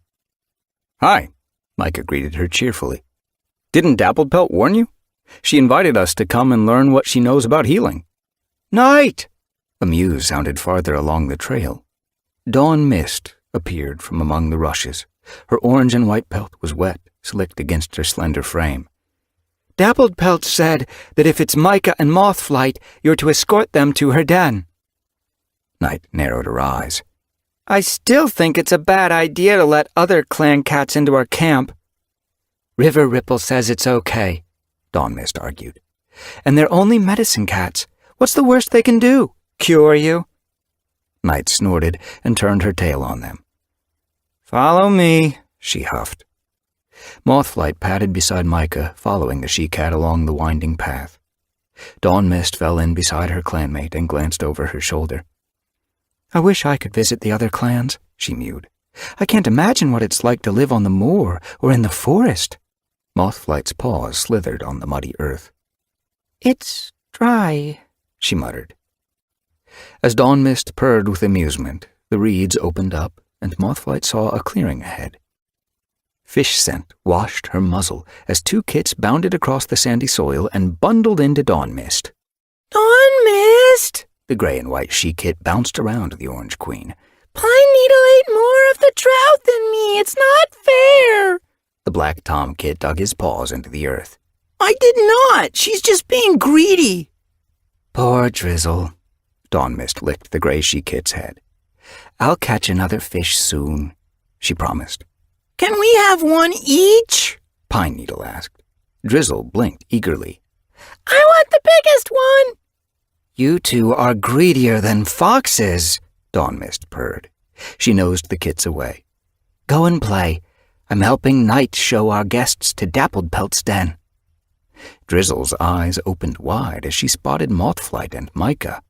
Hi, Micah greeted her cheerfully. Didn't Dappled Pelt warn you? She invited us to come and learn what she knows about healing. Night! A mew sounded farther along the trail. Dawn Mist appeared from among the rushes. Her orange and white pelt was wet, slicked against her slender frame. Dappled Pelt said that if it's Micah and Mothflight, you're to escort them to her den. Night narrowed her eyes. I still think it's a bad idea to let other clan cats into our camp. River Ripple says it's okay, Dawn Mist argued. And they're only medicine cats. What's the worst they can do? Cure you? Night snorted and turned her tail on them. Follow me, she huffed. Mothflight padded beside Micah, following the she-cat along the winding path. Dawn Mist fell in beside her clanmate and glanced over her shoulder. I wish I could visit the other clans, she mewed. I can't imagine what it's like to live on the moor or in the forest. Mothflight's paws slithered on the muddy earth. It's dry, she muttered. As Dawn Mist purred with amusement, the reeds opened up, and Mothflight saw a clearing ahead. Fish scent washed her muzzle as two kits bounded across the sandy soil and bundled into Dawn Mist. Dawn Mist! The gray and white she-kit bounced around the Orange Queen. Pine Needle ate more of the trout than me. It's not fair. The black Tom Kit dug his paws into the earth. I did not. She's just being greedy. Poor Drizzle. Dawn Mist licked the gray she-kit's head. I'll catch another fish soon, she promised. Can we have one each? Pine Needle asked. Drizzle blinked eagerly. I want the biggest one. You two are greedier than foxes, Dawn Mist purred. She nosed the kits away. Go and play. I'm helping Night show our guests to Dappled Pelt's den. Drizzle's eyes opened wide as she spotted Mothflight and Micah.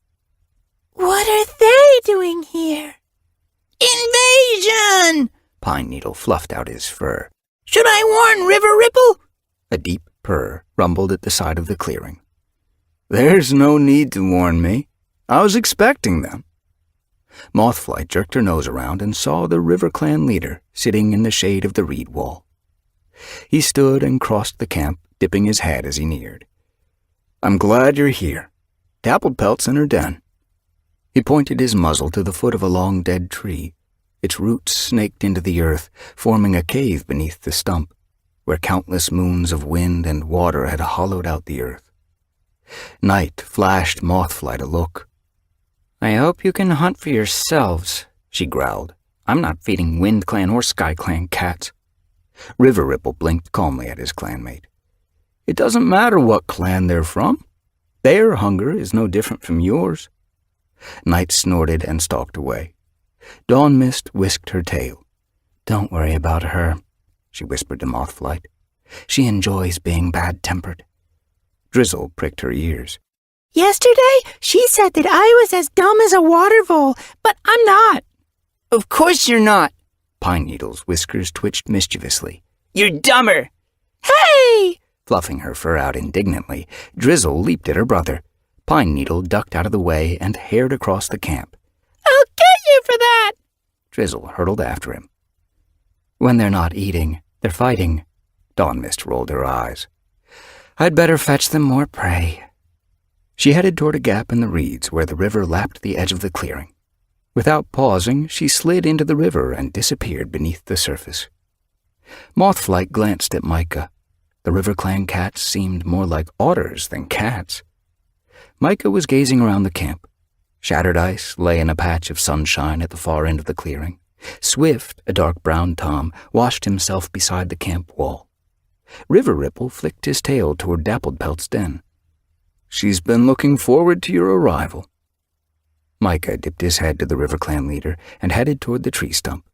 What are they doing here? Invasion! Pine Needle fluffed out his fur. Should I warn River Ripple? A deep purr rumbled at the side of the clearing. There's no need to warn me. I was expecting them. Mothflight jerked her nose around and saw the River Clan leader sitting in the shade of the reed wall. He stood and crossed the camp, dipping his head as he neared. I'm glad you're here. Dapplepelt's in her den." He pointed his muzzle to the foot of a long dead tree. Its roots snaked into the earth, forming a cave beneath the stump, where countless moons of wind and water had hollowed out the earth. Night flashed Mothflight a look. "I hope you can hunt for yourselves," she growled. "I'm not feeding Wind Clan or Sky Clan cats." River Ripple blinked calmly at his clanmate. "It doesn't matter what clan they're from. Their hunger is no different from yours." Night snorted and stalked away. Dawn Mist whisked her tail. "Don't worry about her," she whispered to Mothflight. "She enjoys being bad-tempered." Drizzle pricked her ears. Yesterday, she said that I was as dumb as a water vole, but I'm not. "Of course you're not." Pine Needle's whiskers twitched mischievously. "You're dumber." Hey! Fluffing her fur out indignantly, Drizzle leaped at her brother. Pine Needle ducked out of the way and hared across the camp. I'll get you for that! Drizzle hurtled after him. "When they're not eating, they're fighting." Dawn Mist rolled her eyes. "I'd better fetch them more prey." She headed toward a gap in the reeds where the river lapped the edge of the clearing. Without pausing, she slid into the river and disappeared beneath the surface. Mothflight glanced at Micah. The River Clan cats seemed more like otters than cats. Micah was gazing around the camp. Shattered Ice lay in a patch of sunshine at the far end of the clearing. Swift, a dark brown tom, washed himself beside the camp wall. River Ripple flicked his tail toward Dapplepelt's den. "She's been looking forward to your arrival." Micah dipped his head to the River Clan leader and headed toward the tree stump.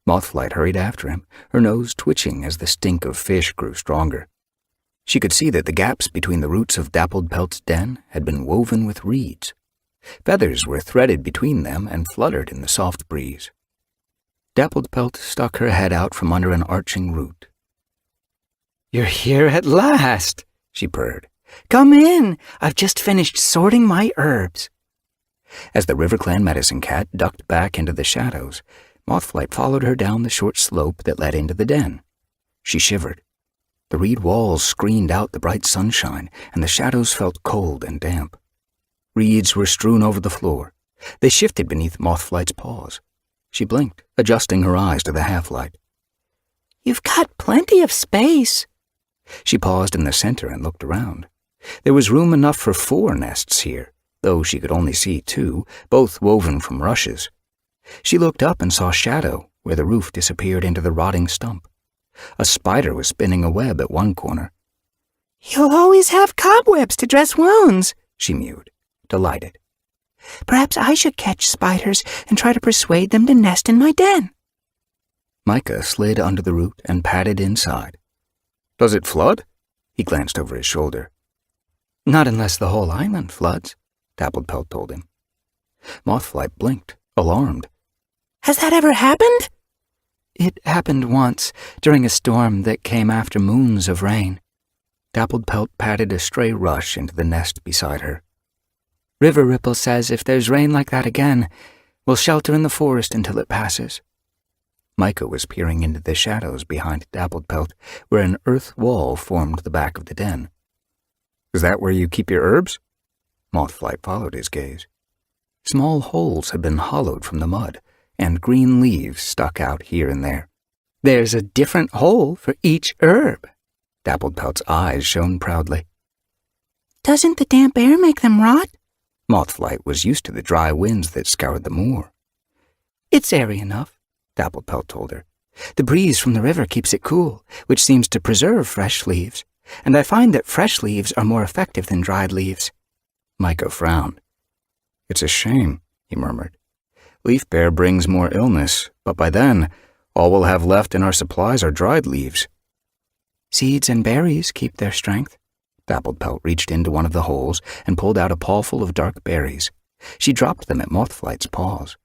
Mothflight hurried after him, her nose twitching as the stink of fish grew stronger. She could see that the gaps between the roots of Dapplepelt's den had been woven with reeds. Feathers were threaded between them and fluttered in the soft breeze. Dapplepelt stuck her head out from under an arching root. "You're here at last," she purred. "Come in. I've just finished sorting my herbs." As the River Clan medicine cat ducked back into the shadows, Mothflight followed her down the short slope that led into the den. She shivered. The reed walls screened out the bright sunshine, and the shadows felt cold and damp. Reeds were strewn over the floor. They shifted beneath Mothflight's paws. She blinked, adjusting her eyes to the half-light. "You've got plenty of space." She paused in the center and looked around. There was room enough for 4 nests here, though she could only see 2, both woven from rushes. She looked up and saw shadow where the roof disappeared into the rotting stump. A spider was spinning a web at one corner. "You'll always have cobwebs to dress wounds," she mewed, delighted. "Perhaps I should catch spiders and try to persuade them to nest in my den." Micah slid under the root and padded inside. "Does it flood?" He glanced over his shoulder. "Not unless the whole island floods," Dapplepelt told him. Mothflight blinked, alarmed. "Has that ever happened?" "It happened once, during a storm that came after moons of rain." Dapplepelt patted a stray rush into the nest beside her. "River Ripple says if there's rain like that again, we'll shelter in the forest until it passes." Micah was peering into the shadows behind Dapplepelt, where an earth wall formed the back of the den. "Is that where you keep your herbs?" Mothflight followed his gaze. Small holes had been hollowed from the mud, and green leaves stuck out here and there. "There's a different hole for each herb." Dapplepelt's eyes shone proudly. "Doesn't the damp air make them rot?" Mothflight was used to the dry winds that scoured the moor. "It's airy enough," Dapplepelt told her. "The breeze from the river keeps it cool, which seems to preserve fresh leaves, and I find that fresh leaves are more effective than dried leaves." Micah frowned. "It's a shame," he murmured. "Leaf bear brings more illness, but by then, all we'll have left in our supplies are dried leaves." "Seeds and berries keep their strength." Dapplepelt reached into one of the holes and pulled out a pawful of dark berries. She dropped them at Mothflight's paws.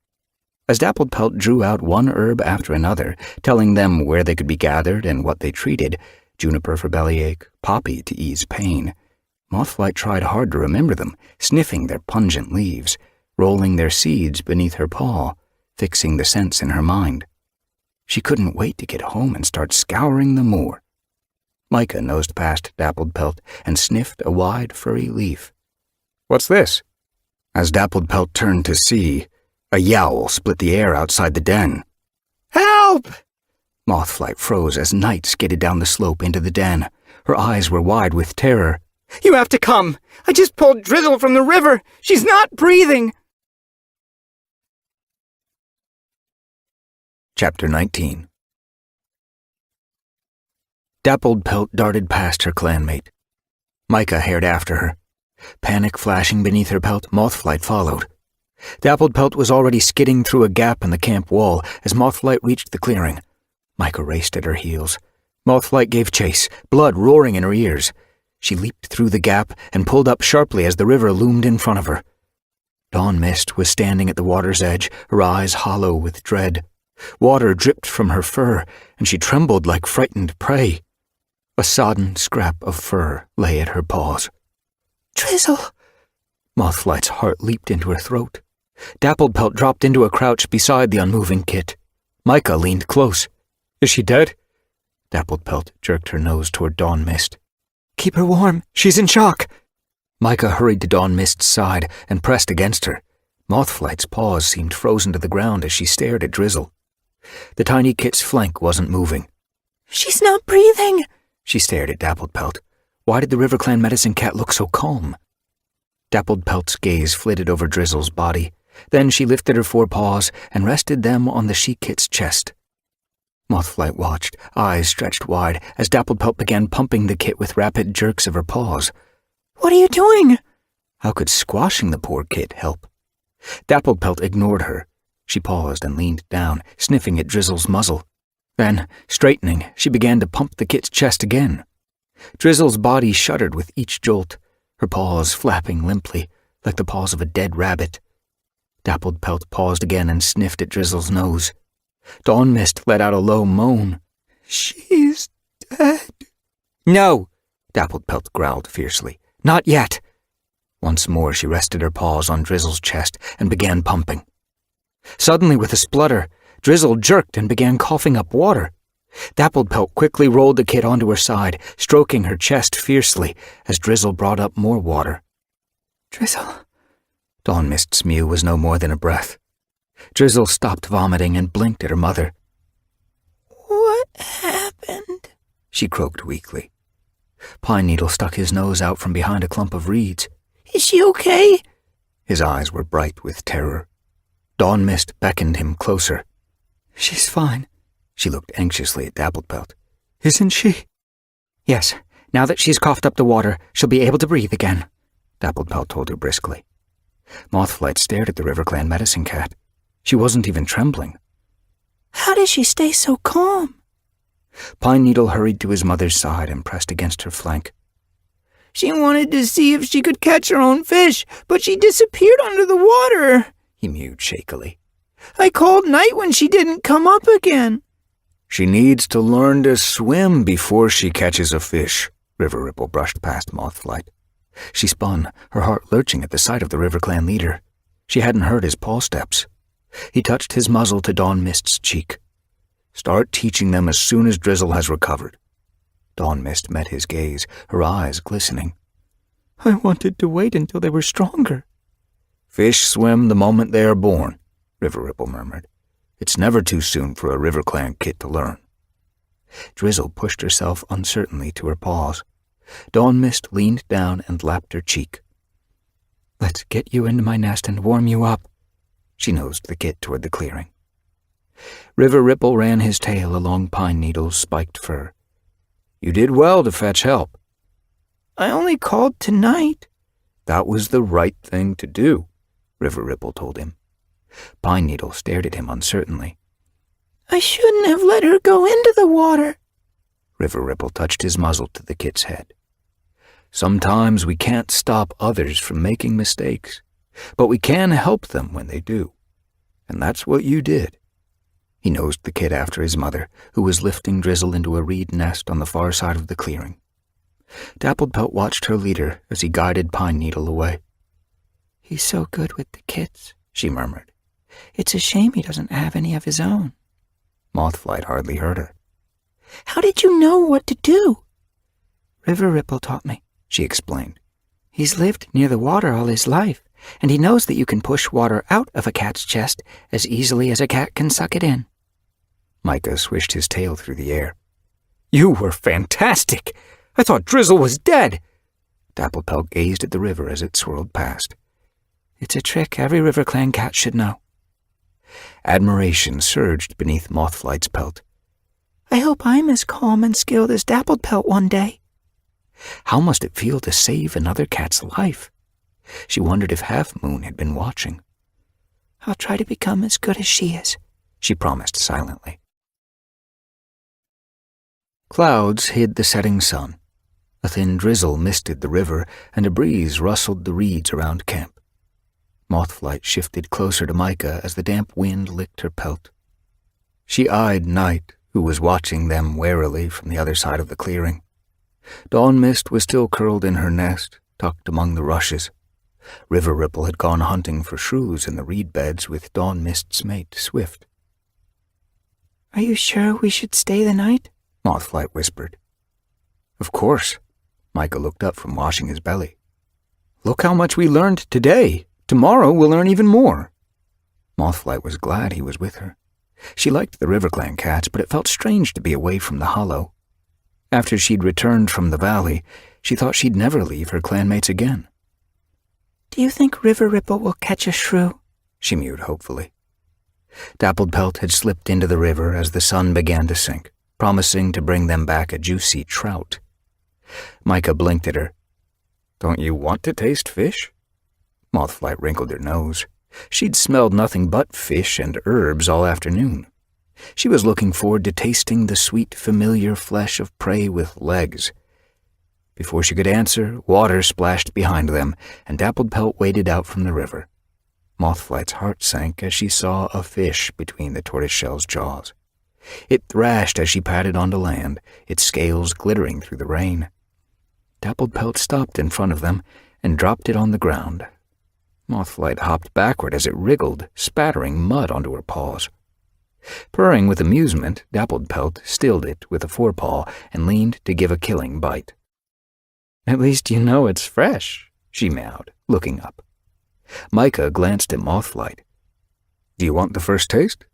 As Dapplepelt drew out one herb after another, telling them where they could be gathered and what they treated, juniper for bellyache, poppy to ease pain, Mothflight tried hard to remember them, sniffing their pungent leaves, rolling their seeds beneath her paw, fixing the scents in her mind. She couldn't wait to get home and start scouring the moor. Micah nosed past Dappled Pelt and sniffed a wide, furry leaf. "What's this?" As Dappled Pelt turned to see, a yowl split the air outside the den. Help! Mothflight froze as Night skidded down the slope into the den. Her eyes were wide with terror. You have to come. I just pulled Drizzle from the river. She's not breathing. Chapter 19. Dappled Pelt darted past her clanmate. Micah haired after her. Panic flashing beneath her pelt, Mothflight followed. Dappled Pelt was already skidding through a gap in the camp wall as Mothflight reached the clearing. Micah raced at her heels. Mothflight gave chase, blood roaring in her ears. She leaped through the gap and pulled up sharply as the river loomed in front of her. Dawn Mist was standing at the water's edge, her eyes hollow with dread. Water dripped from her fur, and she trembled like frightened prey. A sodden scrap of fur lay at her paws. Drizzle! Mothflight's heart leaped into her throat. Dappled Pelt dropped into a crouch beside the unmoving kit. Micah leaned close. "Is she dead?" Dappled Pelt jerked her nose toward Dawn Mist. Keep her warm. She's in shock. Micah hurried to Dawn Mist's side and pressed against her. Mothflight's paws seemed frozen to the ground as she stared at Drizzle. The tiny kit's flank wasn't moving. She's not breathing. She stared at Dappled Pelt. Why did the River Clan medicine cat look so calm? Dappled Pelt's gaze flitted over Drizzle's body. Then she lifted her forepaws and rested them on the she-kit's chest. Mothflight watched, eyes stretched wide, as Dappled Pelt began pumping the kit with rapid jerks of her paws. What are you doing? How could squashing the poor kit help? Dappled Pelt ignored her. She paused and leaned down, sniffing at Drizzle's muzzle. Then, straightening, she began to pump the kit's chest again. Drizzle's body shuddered with each jolt, her paws flapping limply, like the paws of a dead rabbit. Dappled Pelt paused again and sniffed at Drizzle's nose. Dawn Mist let out a low moan. She's dead. "No!" Dappled Pelt growled fiercely. "Not yet!" Once more she rested her paws on Drizzle's chest and began pumping. Suddenly, with a splutter, Drizzle jerked and began coughing up water. Dappled Pelt quickly rolled the kit onto her side, stroking her chest fiercely as Drizzle brought up more water. Drizzle. Dawn Mist's mew was no more than a breath. Drizzle stopped vomiting and blinked at her mother. What happened? She croaked weakly. Pine Needle stuck his nose out from behind a clump of reeds. Is she okay? His eyes were bright with terror. Dawn Mist beckoned him closer. She's fine. She looked anxiously at Dappled Pelt. Isn't she? Yes, now that she's coughed up the water, she'll be able to breathe again, Dappled Pelt told her briskly. Mothflight stared at the River Clan medicine cat. She wasn't even trembling. How does she stay so calm? Pine Needle hurried to his mother's side and pressed against her flank. She wanted to see if she could catch her own fish, but she disappeared under the water, he mewed shakily. I called Night when she didn't come up again. She needs to learn to swim before she catches a fish, River Ripple brushed past Mothflight. She spun, her heart lurching at the sight of the River Clan leader. She hadn't heard his paw steps. He touched his muzzle to Dawn Mist's cheek. Start teaching them as soon as Drizzle has recovered. Dawn Mist met his gaze, her eyes glistening. I wanted to wait until they were stronger. Fish swim the moment they are born, River Ripple murmured. It's never too soon for a River Clan kit to learn. Drizzle pushed herself uncertainly to her paws. Dawn Mist leaned down and lapped her cheek. Let's get you into my nest and warm you up. She nosed the kit toward the clearing. River Ripple ran his tail along Pine Needle's spiked fur. You did well to fetch help. I only called tonight. That was the right thing to do, River Ripple told him. Pine Needle stared at him uncertainly. I shouldn't have let her go into the water. River Ripple touched his muzzle to the kit's head. Sometimes we can't stop others from making mistakes, but we can help them when they do. And that's what you did. He nosed the kit after his mother, who was lifting Drizzle into a reed nest on the far side of the clearing. Dappled Pelt watched her leader as he guided Pine Needle away. He's so good with the kits, she murmured. It's a shame he doesn't have any of his own. Mothflight hardly heard her. How did you know what to do? River Ripple taught me," she explained. "He's lived near the water all his life, and he knows that you can push water out of a cat's chest as easily as a cat can suck it in." Micah swished his tail through the air. "You were fantastic! I thought Drizzle was dead!" Dapplepelt gazed at the river as it swirled past. "It's a trick every River Clan cat should know." Admiration surged beneath Mothflight's pelt. "I hope I'm as calm and skilled as Dapplepelt one day." How must it feel to save another cat's life? She wondered if Half Moon had been watching. "I'll try to become as good as she is," she promised silently. Clouds hid the setting sun. A thin drizzle misted the river, and a breeze rustled the reeds around camp. Mothflight shifted closer to Micah as the damp wind licked her pelt. She eyed Night, who was watching them warily from the other side of the clearing. Dawn Mist was still curled in her nest, tucked among the rushes. River Ripple had gone hunting for shrews in the reed beds with Dawn Mist's mate, Swift. "Are you sure we should stay the night?" Mothflight whispered. "Of course." Micah looked up from washing his belly. "Look how much we learned today. Tomorrow we'll learn even more." Mothflight was glad he was with her. She liked the River Clan cats, but it felt strange to be away from the hollow. After she'd returned from the valley, she thought she'd never leave her clanmates again. "Do you think River Ripple will catch a shrew?" she mewed hopefully. Dapplepelt had slipped into the river as the sun began to sink, promising to bring them back a juicy trout. Micah blinked at her. "Don't you want to taste fish?" Mothflight wrinkled her nose. She'd smelled nothing but fish and herbs all afternoon. She was looking forward to tasting the sweet, familiar flesh of prey with legs. Before she could answer, water splashed behind them, and Dapplepelt waded out from the river. Mothflight's heart sank as she saw a fish between the tortoiseshell's jaws. It thrashed as she padded onto land, its scales glittering through the rain. Dapplepelt stopped in front of them and dropped it on the ground. Mothflight hopped backward as it wriggled, spattering mud onto her paws. Purring with amusement, Dapplepelt stilled it with a forepaw and leaned to give a killing bite. "At least you know it's fresh," she meowed, looking up. Micah glanced at Mothflight. "Do you want the first taste?"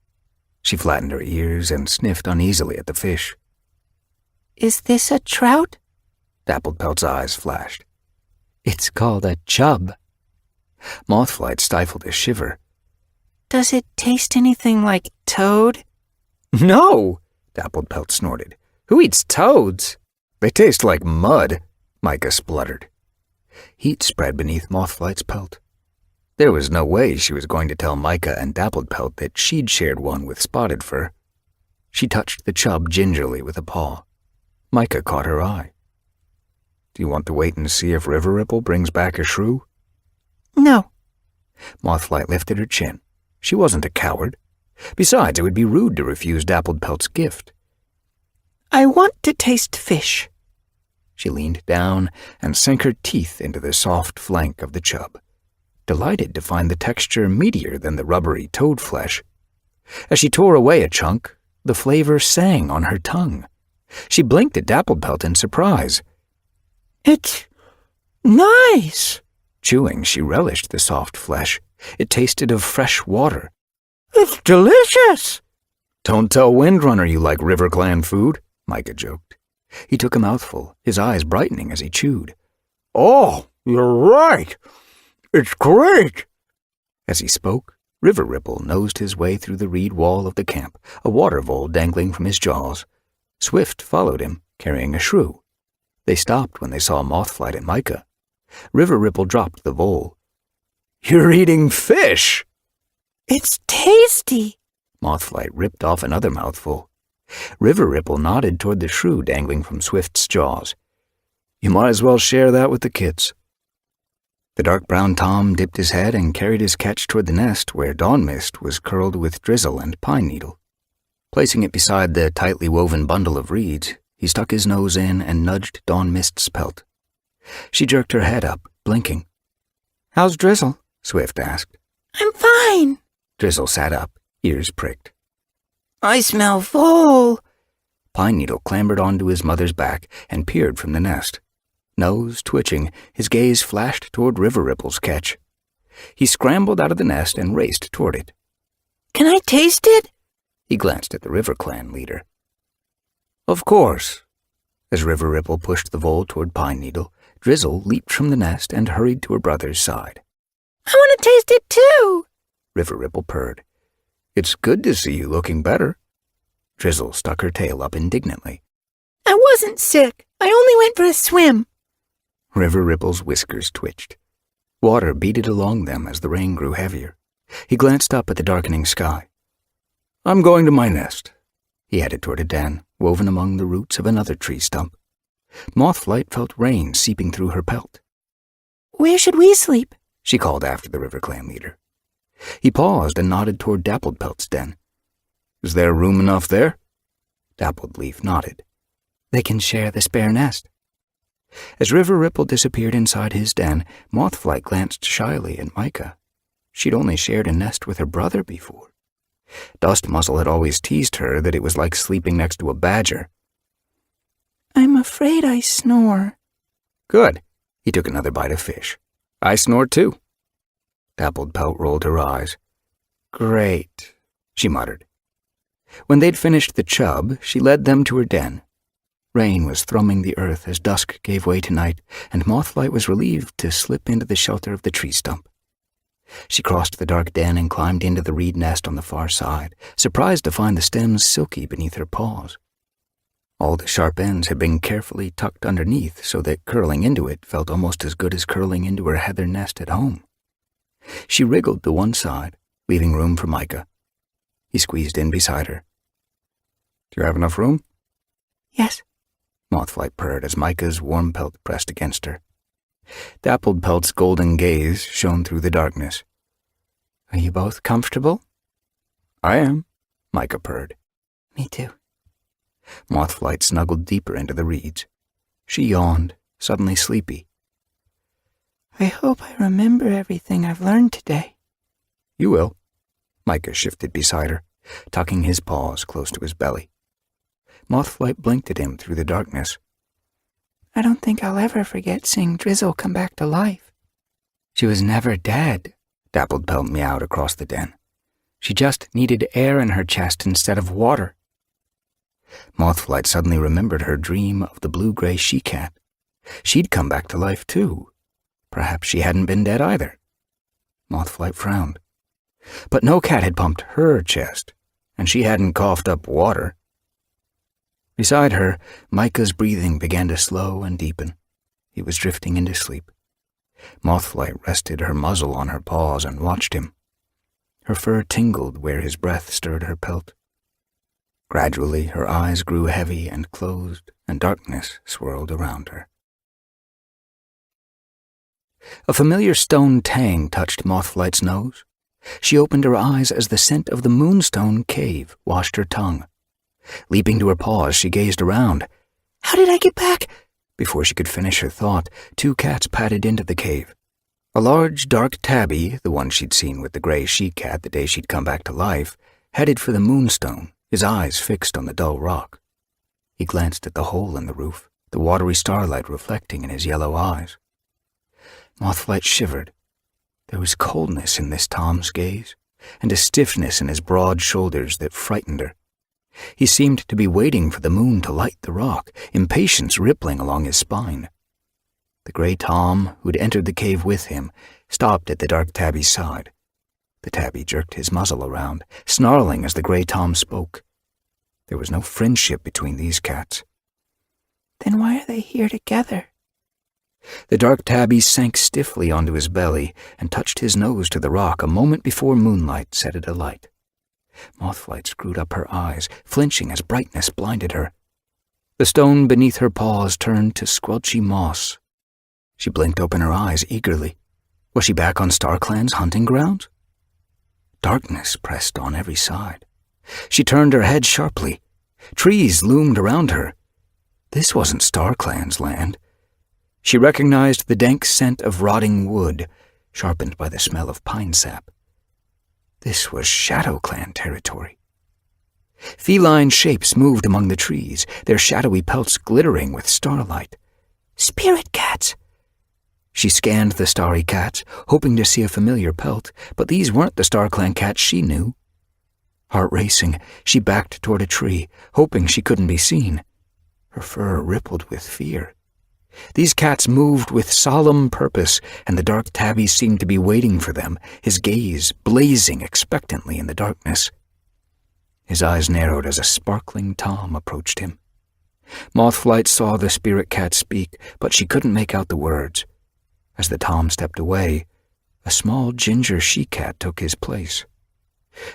She flattened her ears and sniffed uneasily at the fish. "Is this a trout?" Dapplepelt's eyes flashed. "It's called a chub." Mothflight stifled a shiver. "Does it taste anything like toad?" "No!" Dapplepelt snorted. "Who eats toads?" "They taste like mud," Micah spluttered. Heat spread beneath Mothflight's pelt. There was no way she was going to tell Micah and Dapplepelt that she'd shared one with Spotted Fur. She touched the chub gingerly with a paw. Micah caught her eye. "Do you want to wait and see if River Ripple brings back a shrew?" "No." Mothflight lifted her chin. She wasn't a coward. Besides, it would be rude to refuse Dapplepelt's gift. "I want to taste fish." She leaned down and sank her teeth into the soft flank of the chub, delighted to find the texture meatier than the rubbery toad flesh. As she tore away a chunk, the flavor sang on her tongue. She blinked at Dapplepelt in surprise. "It's nice." Chewing, she relished the soft flesh. It tasted of fresh water. "It's delicious." "Don't tell Windrunner you like River Clan food," Micah joked. He took a mouthful, his eyes brightening as he chewed. "Oh, you're right. It's great." As he spoke, River Ripple nosed his way through the reed wall of the camp, a water vole dangling from his jaws. Swift followed him, carrying a shrew. They stopped when they saw Mothflight and Micah. River Ripple dropped the vole. "You're eating fish." "It's tasty." Mothflight ripped off another mouthful. River Ripple nodded toward the shrew dangling from Swift's jaws. "You might as well share that with the kids." The dark brown Tom dipped his head and carried his catch toward the nest where Dawn Mist was curled with Drizzle and Pine Needle. Placing it beside the tightly woven bundle of reeds, he stuck his nose in and nudged Dawn Mist's pelt. She jerked her head up, blinking. "How's Drizzle?" Swift asked. "I'm fine." Drizzle sat up, ears pricked. "I smell full." Pine Needle clambered onto his mother's back and peered from the nest. Nose twitching, his gaze flashed toward River Ripple's catch. He scrambled out of the nest and raced toward it. Can I taste it? He glanced at the River Clan leader. Of course. As River Ripple pushed the vole toward Pine Needle, Drizzle leaped from the nest and hurried to her brother's side. I want to taste it too, River Ripple purred. It's good to see you looking better. Drizzle stuck her tail up indignantly. I wasn't sick. I only went for a swim. River Ripple's whiskers twitched. Water beaded along them as the rain grew heavier. He glanced up at the darkening sky. I'm going to my nest. He headed toward a den, woven among the roots of another tree stump. Mothflight felt rain seeping through her pelt. Where should we sleep? She called after the River Clan leader. He paused and nodded toward Dappled Pelt's den. Is there room enough there? Dappled Leaf nodded. They can share the spare nest. As River Ripple disappeared inside his den, Mothflight glanced shyly at Micah. She'd only shared a nest with her brother before. Dust Muzzle had always teased her that it was like sleeping next to a badger. I'm afraid I snore. Good. He took another bite of fish. I snore too. Dappled Pelt rolled her eyes. Great, she muttered. When they'd finished the chub, she led them to her den. Rain was thrumming the earth as dusk gave way to night, and Mothflight was relieved to slip into the shelter of the tree stump. She crossed the dark den and climbed into the reed nest on the far side, surprised to find the stems silky beneath her paws. All the sharp ends had been carefully tucked underneath so that curling into it felt almost as good as curling into her heather nest at home. She wriggled to one side, leaving room for Micah. He squeezed in beside her. Do you have enough room? Yes. Mothflight purred as Micah's warm pelt pressed against her. Dappled Pelt's golden gaze shone through the darkness. Are you both comfortable? I am, Micah purred. Me too. Mothflight snuggled deeper into the reeds. She yawned, suddenly sleepy. I hope I remember everything I've learned today. You will. Micah shifted beside her, tucking his paws close to his belly. Mothflight blinked at him through the darkness. I don't think I'll ever forget seeing Drizzle come back to life. She was never dead, Dappled Pelt meowed across the den. She just needed air in her chest instead of water. Mothflight suddenly remembered her dream of the blue-gray she-cat. She'd come back to life, too. Perhaps she hadn't been dead either. Mothflight frowned. But no cat had pumped her chest, and she hadn't coughed up water. Beside her, Micah's breathing began to slow and deepen. He was drifting into sleep. Mothflight rested her muzzle on her paws and watched him. Her fur tingled where his breath stirred her pelt. Gradually, her eyes grew heavy and closed, and darkness swirled around her. A familiar stone tang touched Mothflight's nose. She opened her eyes as the scent of the Moonstone Cave washed her tongue. Leaping to her paws, she gazed around. How did I get back? Before she could finish her thought, two cats padded into the cave. A large, dark tabby, the one she'd seen with the gray she-cat the day she'd come back to life, headed for the Moonstone, his eyes fixed on the dull rock. He glanced at the hole in the roof, the watery starlight reflecting in his yellow eyes. Mothflight shivered. There was coldness in this Tom's gaze, and a stiffness in his broad shoulders that frightened her. He seemed to be waiting for the moon to light the rock, impatience rippling along his spine. The gray Tom, who'd entered the cave with him, stopped at the dark tabby's side. The tabby jerked his muzzle around, snarling as the gray Tom spoke. There was no friendship between these cats. Then why are they here together? The dark tabby sank stiffly onto his belly and touched his nose to the rock a moment before moonlight set it alight. Mothflight screwed up her eyes, flinching as brightness blinded her. The stone beneath her paws turned to squelchy moss. She blinked open her eyes eagerly. Was she back on StarClan's hunting grounds? Darkness pressed on every side. She turned her head sharply. Trees loomed around her. This wasn't StarClan's land. She recognized the dank scent of rotting wood, sharpened by the smell of pine sap. This was ShadowClan territory. Feline shapes moved among the trees, their shadowy pelts glittering with starlight. Spirit cats. She scanned the starry cats, hoping to see a familiar pelt, but these weren't the StarClan cats she knew. Heart racing, she backed toward a tree, hoping she couldn't be seen. Her fur rippled with fear. These cats moved with solemn purpose, and the dark tabby seemed to be waiting for them, his gaze blazing expectantly in the darkness. His eyes narrowed as a sparkling tom approached him. Mothflight saw the spirit cat speak, but she couldn't make out the words. As the tom stepped away, a small ginger she-cat took his place.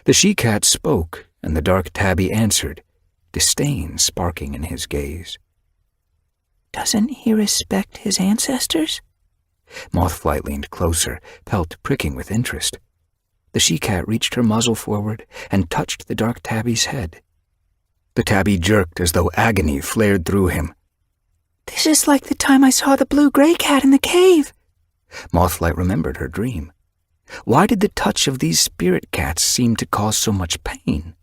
The she-cat spoke, and the dark tabby answered, disdain sparking in his gaze. Doesn't he respect his ancestors? Mothflight leaned closer, pelt pricking with interest. The she-cat reached her muzzle forward and touched the dark tabby's head. The tabby jerked as though agony flared through him. This is like the time I saw the blue-gray cat in the cave. Mothflight remembered her dream. Why did the touch of these spirit cats seem to cause so much pain?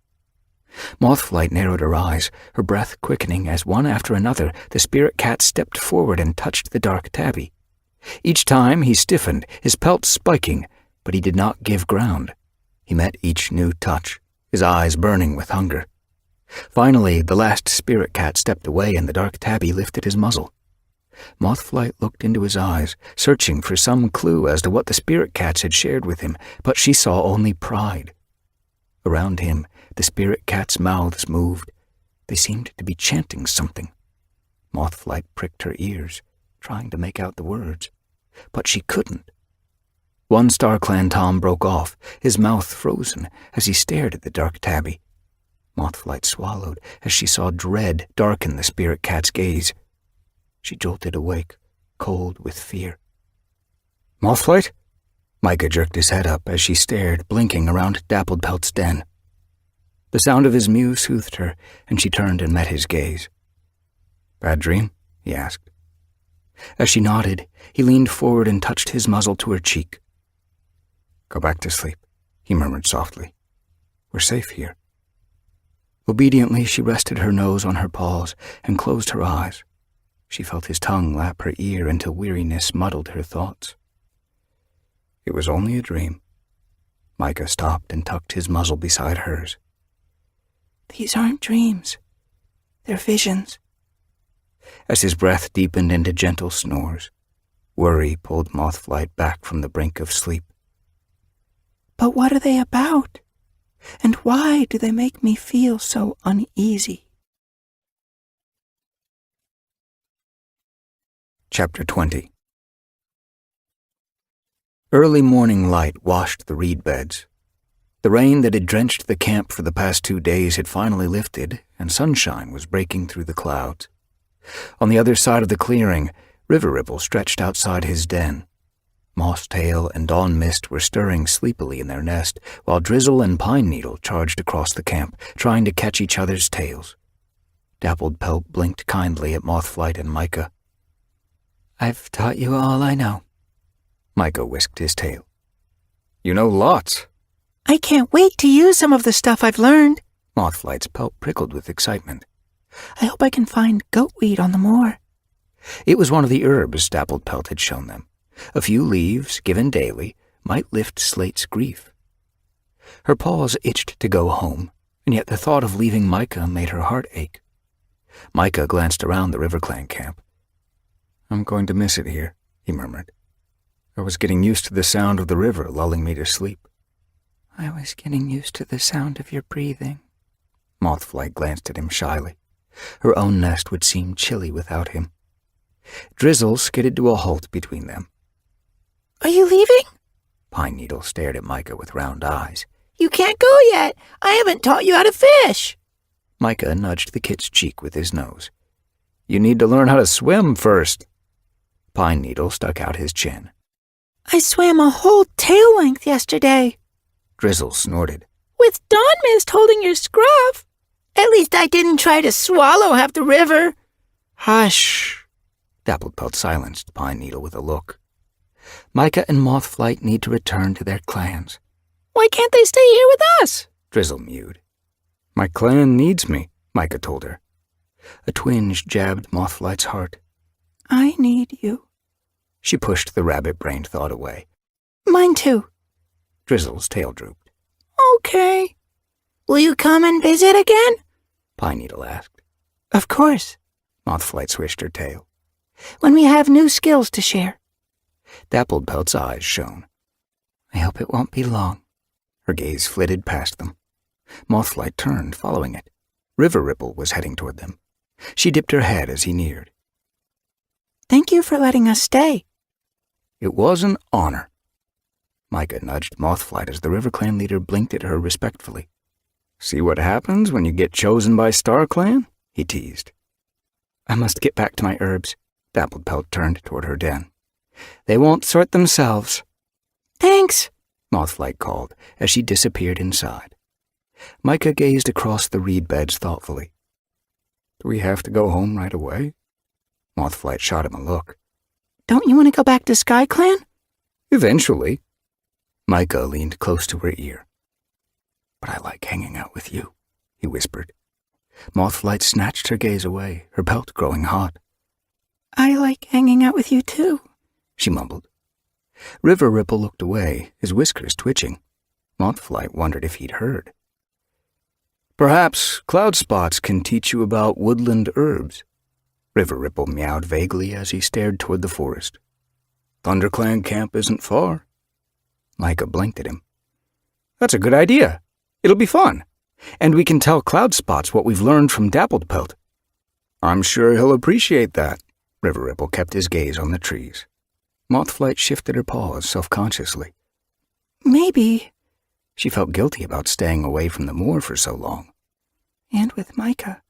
Mothflight narrowed her eyes, her breath quickening as one after another the spirit cat stepped forward and touched the dark tabby. Each time he stiffened, his pelt spiking, but he did not give ground. He met each new touch, his eyes burning with hunger. Finally, the last spirit cat stepped away and the dark tabby lifted his muzzle. Mothflight looked into his eyes, searching for some clue as to what the spirit cats had shared with him, but she saw only pride. Around him, the spirit cats' mouths moved. They seemed to be chanting something. Mothflight pricked her ears, trying to make out the words, but she couldn't. One StarClan tom broke off, his mouth frozen, as he stared at the dark tabby. Mothflight swallowed as she saw dread darken the spirit cat's gaze. She jolted awake, cold with fear. Mothflight? Micah jerked his head up as she stared, blinking around Dappled Pelt's den. The sound of his mew soothed her, and she turned and met his gaze. Bad dream? He asked. As she nodded, he leaned forward and touched his muzzle to her cheek. Go back to sleep, he murmured softly. We're safe here. Obediently, she rested her nose on her paws and closed her eyes. She felt his tongue lap her ear until weariness muddled her thoughts. It was only a dream. Micah stopped and tucked his muzzle beside hers. These aren't dreams. They're visions. As his breath deepened into gentle snores, worry pulled Mothflight back from the brink of sleep. But what are they about? And why do they make me feel so uneasy? Chapter 20. Early morning light washed the reed beds. The rain that had drenched the camp for the past 2 days had finally lifted, and sunshine was breaking through the clouds. On the other side of the clearing, River Ripple stretched outside his den. Mosstail and Dawn Mist were stirring sleepily in their nest, while Drizzle and Pine Needle charged across the camp, trying to catch each other's tails. Dappled Pelt blinked kindly at Mothflight and Micah. I've taught you all I know. Micah whisked his tail. You know lots. I can't wait to use some of the stuff I've learned. Mothflight's pelt prickled with excitement. I hope I can find goatweed on the moor. It was one of the herbs Dappled Pelt had shown them. A few leaves, given daily, might lift Slate's grief. Her paws itched to go home, and yet the thought of leaving Micah made her heart ache. Micah glanced around the RiverClan camp. I'm going to miss it here, he murmured. I was getting used to the sound of the river lulling me to sleep. I was getting used to the sound of your breathing. Mothflight glanced at him shyly. Her own nest would seem chilly without him. Drizzle skidded to a halt between them. Are you leaving? Pine Needle stared at Micah with round eyes. You can't go yet. I haven't taught you how to fish. Micah nudged the kit's cheek with his nose. You need to learn how to swim first. Pine Needle stuck out his chin. I swam a whole tail length yesterday. Drizzle snorted. With Dawn Mist holding your scruff. At least I didn't try to swallow half the river. Hush. Dappled Pelt silenced Pine Needle with a look. Micah and Mothflight need to return to their clans. Why can't they stay here with us? Drizzle mewed. My clan needs me, Micah told her. A twinge jabbed Mothflight's heart. I need you. She pushed the rabbit-brained thought away. Mine too. Drizzle's tail drooped. Okay. Will you come and visit again? Pine Needle asked. Of course. Mothflight swished her tail. When we have new skills to share. Dappled Pelt's eyes shone. I hope it won't be long. Her gaze flitted past them. Mothflight turned, following it. River Ripple was heading toward them. She dipped her head as he neared. Thank you for letting us stay. It was an honor. Micah nudged Mothflight as the River Clan leader blinked at her respectfully. See what happens when you get chosen by Star Clan? He teased. I must get back to my herbs. Dappled Pelt turned toward her den. They won't sort themselves. Thanks, Mothflight called as she disappeared inside. Micah gazed across the reed beds thoughtfully. Do we have to go home right away? Mothflight shot him a look. Don't you want to go back to Sky Clan? Eventually. Micah leaned close to her ear. But I like hanging out with you, he whispered. Mothflight snatched her gaze away, her pelt growing hot. I like hanging out with you too, she mumbled. River Ripple looked away, his whiskers twitching. Mothflight wondered if he'd heard. Perhaps Cloud Spots can teach you about woodland herbs. River Ripple meowed vaguely as he stared toward the forest. ThunderClan camp isn't far. Micah blinked at him. That's a good idea. It'll be fun. And we can tell Cloud Spots what we've learned from Dappled Pelt. I'm sure he'll appreciate that. River Ripple kept his gaze on the trees. Mothflight shifted her paws self-consciously. Maybe. She felt guilty about staying away from the moor for so long. And with Micah.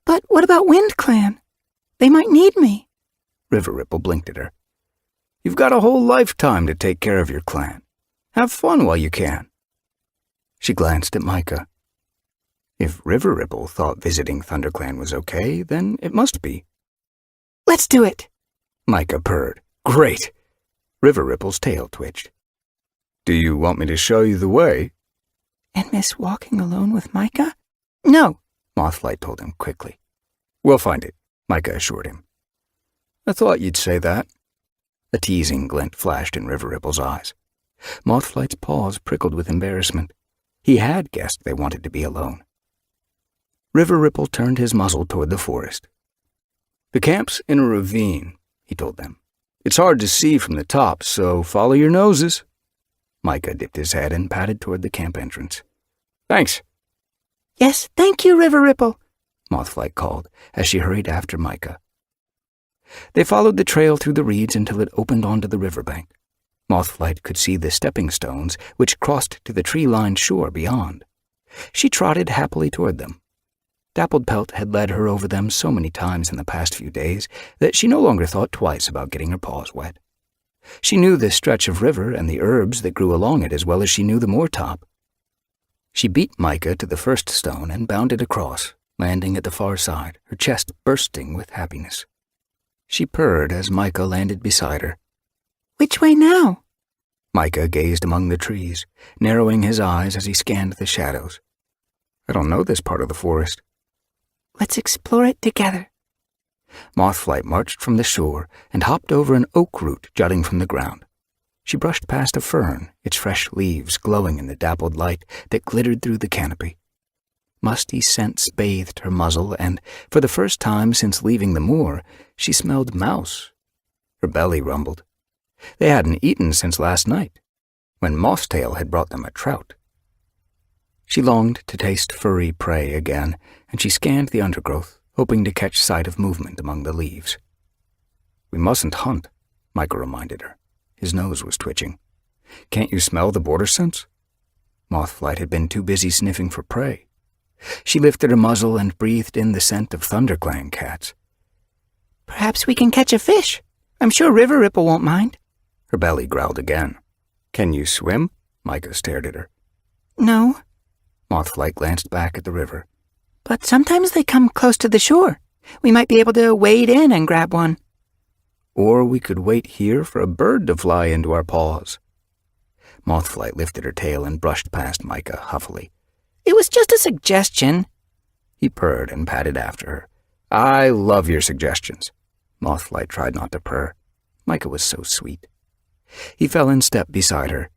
But what about Wind Clan? They might need me. River Ripple blinked at her. You've got a whole lifetime to take care of your clan. Have fun while you can. She glanced at Micah. If River Ripple thought visiting ThunderClan was okay, then it must be. Let's do it. Micah purred. Great. River Ripple's tail twitched. Do you want me to show you the way? And miss walking alone with Micah? No, Mothflight told him quickly. We'll find it, Micah assured him. I thought you'd say that. A teasing glint flashed in River Ripple's eyes. Mothflight's paws prickled with embarrassment. He had guessed they wanted to be alone. River Ripple turned his muzzle toward the forest. The camp's in a ravine, he told them. It's hard to see from the top, so follow your noses. Micah dipped his head and padded toward the camp entrance. Thanks. Yes, thank you, River Ripple, Mothflight called as she hurried after Micah. They followed the trail through the reeds until it opened onto the riverbank. Mothflight could see the stepping stones which crossed to the tree-lined shore beyond. She trotted happily toward them. Dappled Pelt had led her over them so many times in the past few days that she no longer thought twice about getting her paws wet. She knew this stretch of river and the herbs that grew along it as well as she knew the moor top. She beat Micah to the first stone and bounded across, landing at the far side, her chest bursting with happiness. She purred as Micah landed beside her. Which way now? Micah gazed among the trees, narrowing his eyes as he scanned the shadows. I don't know this part of the forest. Let's explore it together. Mothflight marched from the shore and hopped over an oak root jutting from the ground. She brushed past a fern, its fresh leaves glowing in the dappled light that glittered through the canopy. Musty scents bathed her muzzle, and, for the first time since leaving the moor, she smelled mouse. Her belly rumbled. They hadn't eaten since last night, when Mosstail had brought them a trout. She longed to taste furry prey again, and she scanned the undergrowth, hoping to catch sight of movement among the leaves. We mustn't hunt, Micah reminded her. His nose was twitching. Can't you smell the border scents? Mothflight had been too busy sniffing for prey. She lifted her muzzle and breathed in the scent of ThunderClan cats. Perhaps we can catch a fish. I'm sure River Ripple won't mind. Her belly growled again. Can you swim? Micah stared at her. No. Mothflight glanced back at the river. But sometimes they come close to the shore. We might be able to wade in and grab one. Or we could wait here for a bird to fly into our paws. Mothflight lifted her tail and brushed past Micah huffily. It was just a suggestion. He purred and padded after her. I love your suggestions. Mothflight tried not to purr. Micah was so sweet. He fell in step beside her.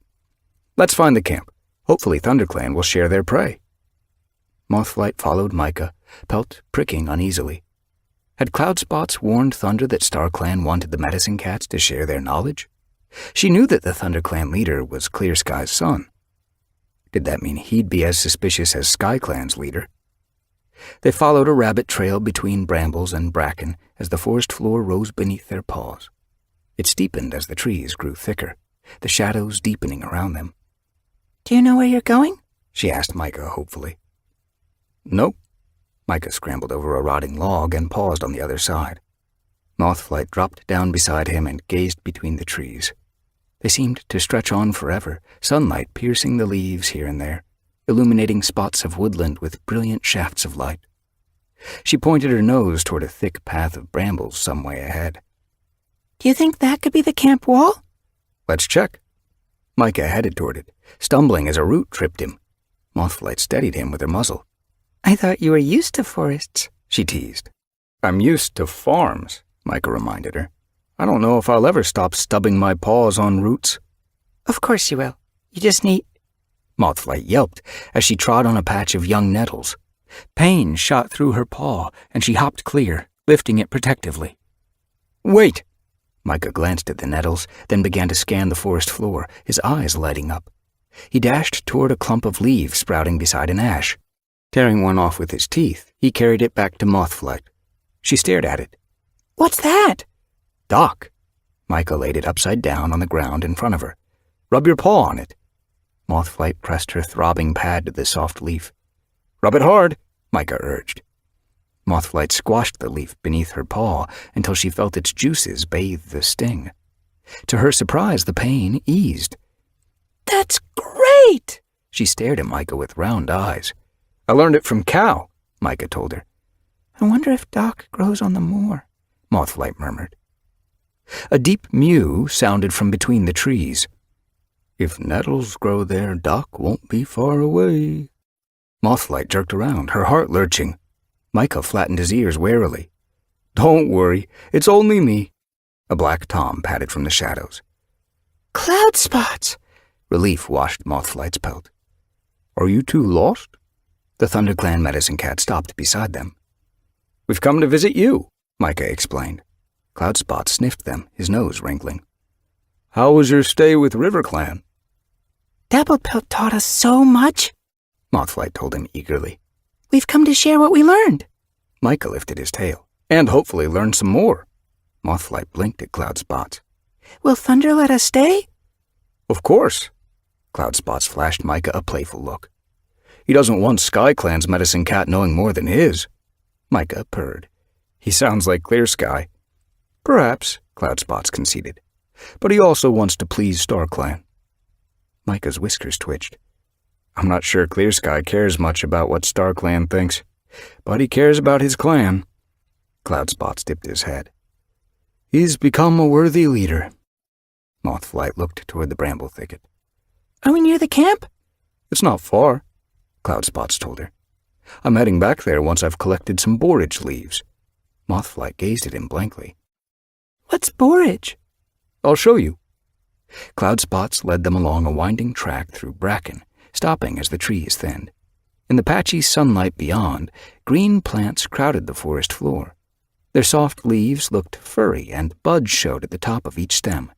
Let's find the camp. Hopefully ThunderClan will share their prey. Mothflight followed Micah, pelt pricking uneasily. Had Cloudspots warned Thunder that StarClan wanted the Medicine Cats to share their knowledge? She knew that the ThunderClan leader was Clear Sky's son. Did that mean he'd be as suspicious as SkyClan's leader? They followed a rabbit trail between brambles and bracken as the forest floor rose beneath their paws. It steepened as the trees grew thicker, the shadows deepening around them. Do you know where you're going? She asked Micah hopefully. Nope. Micah scrambled over a rotting log and paused on the other side. Mothflight dropped down beside him and gazed between the trees. They seemed to stretch on forever, sunlight piercing the leaves here and there, illuminating spots of woodland with brilliant shafts of light. She pointed her nose toward a thick path of brambles some way ahead. Do you think that could be the camp wall? Let's check. Micah headed toward it, stumbling as a root tripped him. Mothflight steadied him with her muzzle. I thought you were used to forests, she teased. I'm used to farms, Micah reminded her. I don't know if I'll ever stop stubbing my paws on roots. Of course you will. You just need... Mothflight yelped as she trod on a patch of young nettles. Pain shot through her paw, and she hopped clear, lifting it protectively. Wait! Micah glanced at the nettles, then began to scan the forest floor, his eyes lighting up. He dashed toward a clump of leaves sprouting beside an ash. Tearing one off with his teeth, he carried it back to Mothflight. She stared at it. What's that? Dock. Micah laid it upside down on the ground in front of her. Rub your paw on it. Mothflight pressed her throbbing pad to the soft leaf. Rub it hard, Micah urged. Mothflight squashed the leaf beneath her paw until she felt its juices bathe the sting. To her surprise, the pain eased. That's great! She stared at Micah with round eyes. I learned it from Cow, Micah told her. I wonder if Doc grows on the moor, Mothflight murmured. A deep mew sounded from between the trees. If nettles grow there, Doc won't be far away. Mothflight jerked around, her heart lurching. Micah flattened his ears warily. Don't worry, it's only me. A black tom patted from the shadows. Cloudspots! Relief washed Mothflight's pelt. Are you two lost? The ThunderClan Medicine Cat stopped beside them. We've come to visit you, Micah explained. Cloudspot sniffed them, his nose wrinkling. How was your stay with RiverClan? Dapplepelt taught us so much, Mothflight told him eagerly. We've come to share what we learned. Micah lifted his tail. And hopefully learn some more. Mothflight blinked at Cloudspots. Will Thunder let us stay? Of course. Cloudspots flashed Micah a playful look. He doesn't want SkyClan's Medicine Cat knowing more than his. Micah purred. He sounds like Clear Sky. Perhaps, Cloudspots conceded. But he also wants to please StarClan. Micah's whiskers twitched. I'm not sure Clear Sky cares much about what StarClan thinks, but he cares about his clan. Cloudspots dipped his head. He's become a worthy leader. Mothflight looked toward the bramble thicket. Are we near the camp? It's not far, Cloudspots told her. I'm heading back there once I've collected some borage leaves. Mothflight gazed at him blankly. What's borage? I'll show you. Cloudspots led them along a winding track through bracken, stopping as the trees thinned. In the patchy sunlight beyond, green plants crowded the forest floor. Their soft leaves looked furry and buds showed at the top of each stem.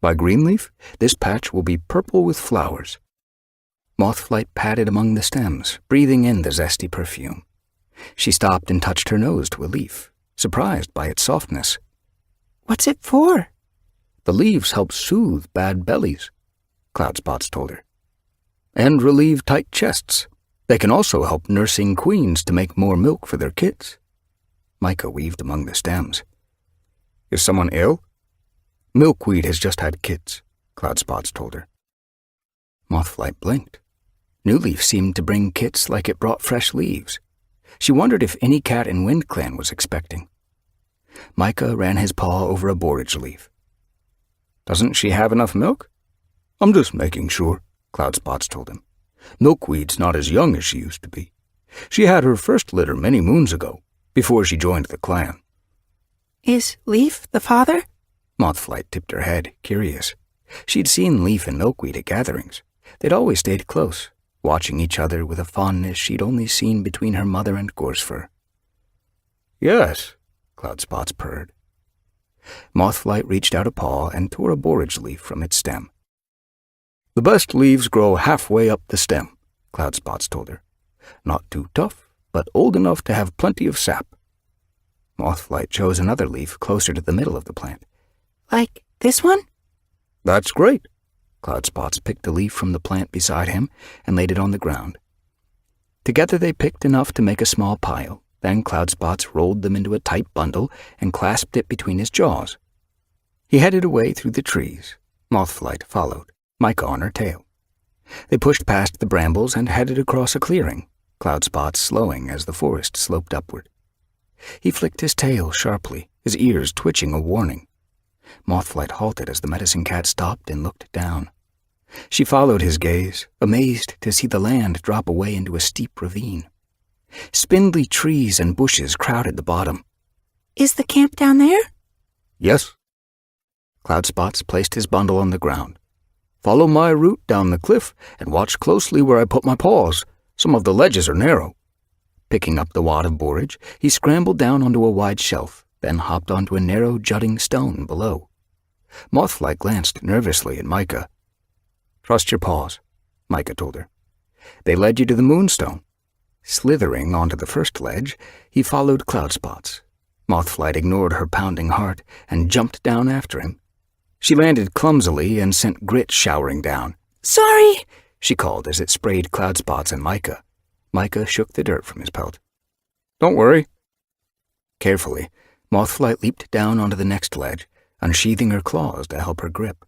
By Greenleaf, this patch will be purple with flowers. Mothflight padded among the stems, breathing in the zesty perfume. She stopped and touched her nose to a leaf, surprised by its softness. What's it for? The leaves help soothe bad bellies, Cloudspots told her, and relieve tight chests. They can also help nursing queens to make more milk for their kids. Micah weaved among the stems. Is someone ill? Milkweed has just had kids, Cloudspots told her. Mothflight blinked. New Leaf seemed to bring kits like it brought fresh leaves. She wondered if any cat in WindClan was expecting. Micah ran his paw over a borage leaf. Doesn't she have enough milk? I'm just making sure, Cloudspots told him. Milkweed's not as young as she used to be. She had her first litter many moons ago, before she joined the clan. Is Leaf the father? Mothflight tipped her head, curious. She'd seen Leaf and Milkweed at gatherings. They'd always stayed close, watching each other with a fondness she'd only seen between her mother and Gorsefur. Yes, Cloudspots purred. Mothflight reached out a paw and tore a borage leaf from its stem. The best leaves grow halfway up the stem, Cloudspots told her. Not too tough, but old enough to have plenty of sap. Mothflight chose another leaf closer to the middle of the plant. Like this one? That's great. Cloudspots picked a leaf from the plant beside him and laid it on the ground. Together they picked enough to make a small pile. Then Cloudspots rolled them into a tight bundle and clasped it between his jaws. He headed away through the trees. Mothflight followed, Micah on her tail. They pushed past the brambles and headed across a clearing, Cloudspots slowing as the forest sloped upward. He flicked his tail sharply, his ears twitching a warning. Mothflight halted as the medicine cat stopped and looked down. She followed his gaze, amazed to see the land drop away into a steep ravine. Spindly trees and bushes crowded the bottom. Is the camp down there? Yes. Cloudspots placed his bundle on the ground. Follow my route down the cliff and watch closely where I put my paws. Some of the ledges are narrow. Picking up the wad of borage, he scrambled down onto a wide shelf, then hopped onto a narrow jutting stone below. Mothflight glanced nervously at Micah. Trust your paws, Micah told her. They led you to the moonstone. Slithering onto the first ledge, he followed Cloudspots. Mothflight ignored her pounding heart and jumped down after him. She landed clumsily and sent grit showering down. Sorry, she called as it sprayed Cloudspots and Micah. Micah shook the dirt from his pelt. Don't worry. Carefully, Mothflight leaped down onto the next ledge, unsheathing her claws to help her grip.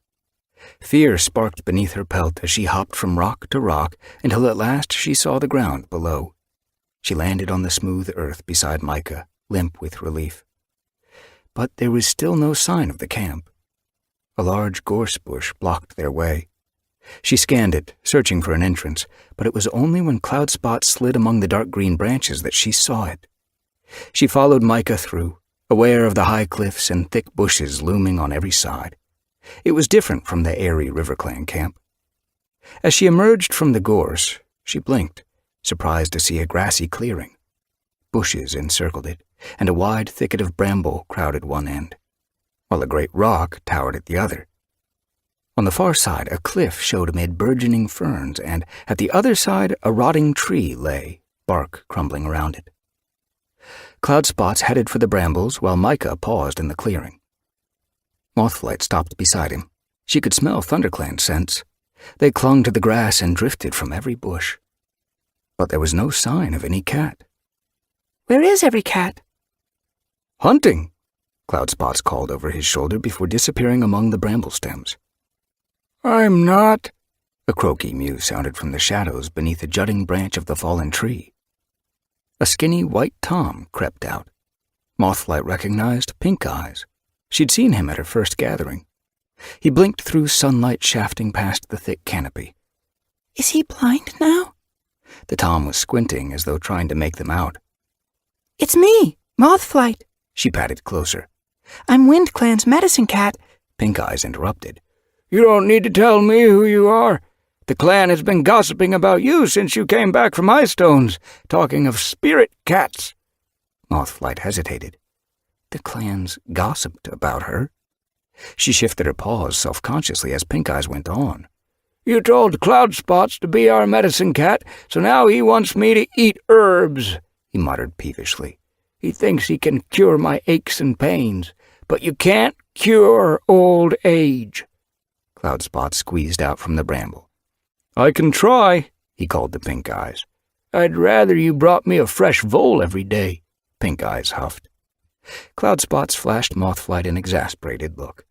Fear sparked beneath her pelt as she hopped from rock to rock until at last she saw the ground below. She landed on the smooth earth beside Micah, limp with relief. But there was still no sign of the camp. A large gorse bush blocked their way. She scanned it, searching for an entrance, but it was only when Cloudspots slid among the dark green branches that she saw it. She followed Micah through, aware of the high cliffs and thick bushes looming on every side. It was different from the airy RiverClan camp. As she emerged from the gorse, she blinked, surprised to see a grassy clearing. Bushes encircled it, and a wide thicket of bramble crowded one end, while a great rock towered at the other. On the far side, a cliff showed amid burgeoning ferns, and at the other side a rotting tree lay, bark crumbling around it. Cloudspots headed for the brambles while Micah paused in the clearing. Mothflight stopped beside him. She could smell ThunderClan scents. They clung to the grass and drifted from every bush. But there was no sign of any cat. Where is every cat? Hunting, Cloudspots called over his shoulder before disappearing among the bramble stems. I'm not, a croaky mew sounded from the shadows beneath a jutting branch of the fallen tree. A skinny white tom crept out. Mothflight recognized Pink Eyes. She'd seen him at her first gathering. He blinked through sunlight shafting past the thick canopy. Is he blind now? The tom was squinting as though trying to make them out. It's me, Mothflight. She patted closer. I'm WindClan's medicine cat. Pink Eyes interrupted. You don't need to tell me who you are. The clan has been gossiping about you since you came back from Highstones, talking of spirit cats. Mothflight hesitated. The clans gossiped about her? She shifted her paws self-consciously as Pink Eyes went on. You told Cloudspots to be our medicine cat, so now he wants me to eat herbs, he muttered peevishly. He thinks he can cure my aches and pains, but you can't cure old age. Cloudspots squeezed out from the bramble. I can try, he called to Pink Eyes. I'd rather you brought me a fresh vole every day, Pink Eyes huffed. Cloudspots flashed Mothflight an exasperated look.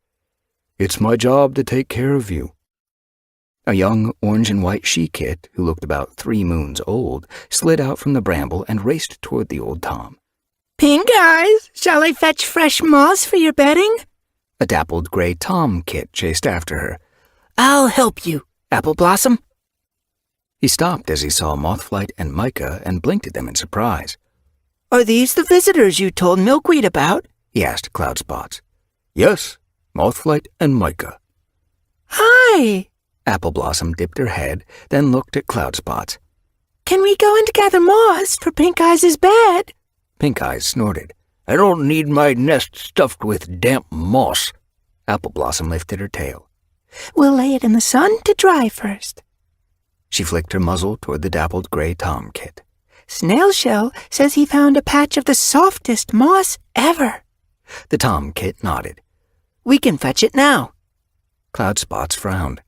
It's my job to take care of you. A young orange and white she-kit, who looked about 3 moons old, slid out from the bramble and raced toward the old tom. Pink Eyes, shall I fetch fresh moss for your bedding? A dappled gray tom-kit chased after her. I'll help you, Apple Blossom. He stopped as he saw Mothflight and Micah and blinked at them in surprise. Are these the visitors you told Milkweed about? he asked Cloudspots. Yes, Mothflight and Micah. Hi! Apple Blossom dipped her head, then looked at Cloudspots. Can we go and gather moss for Pink Eyes' bed? Pink Eyes snorted. I don't need my nest stuffed with damp moss. Apple Blossom lifted her tail. We'll lay it in the sun to dry first. She flicked her muzzle toward the dappled gray tomkit. Snailshell says he found a patch of the softest moss ever. The tomkit nodded. We can fetch it now. Cloudspots frowned.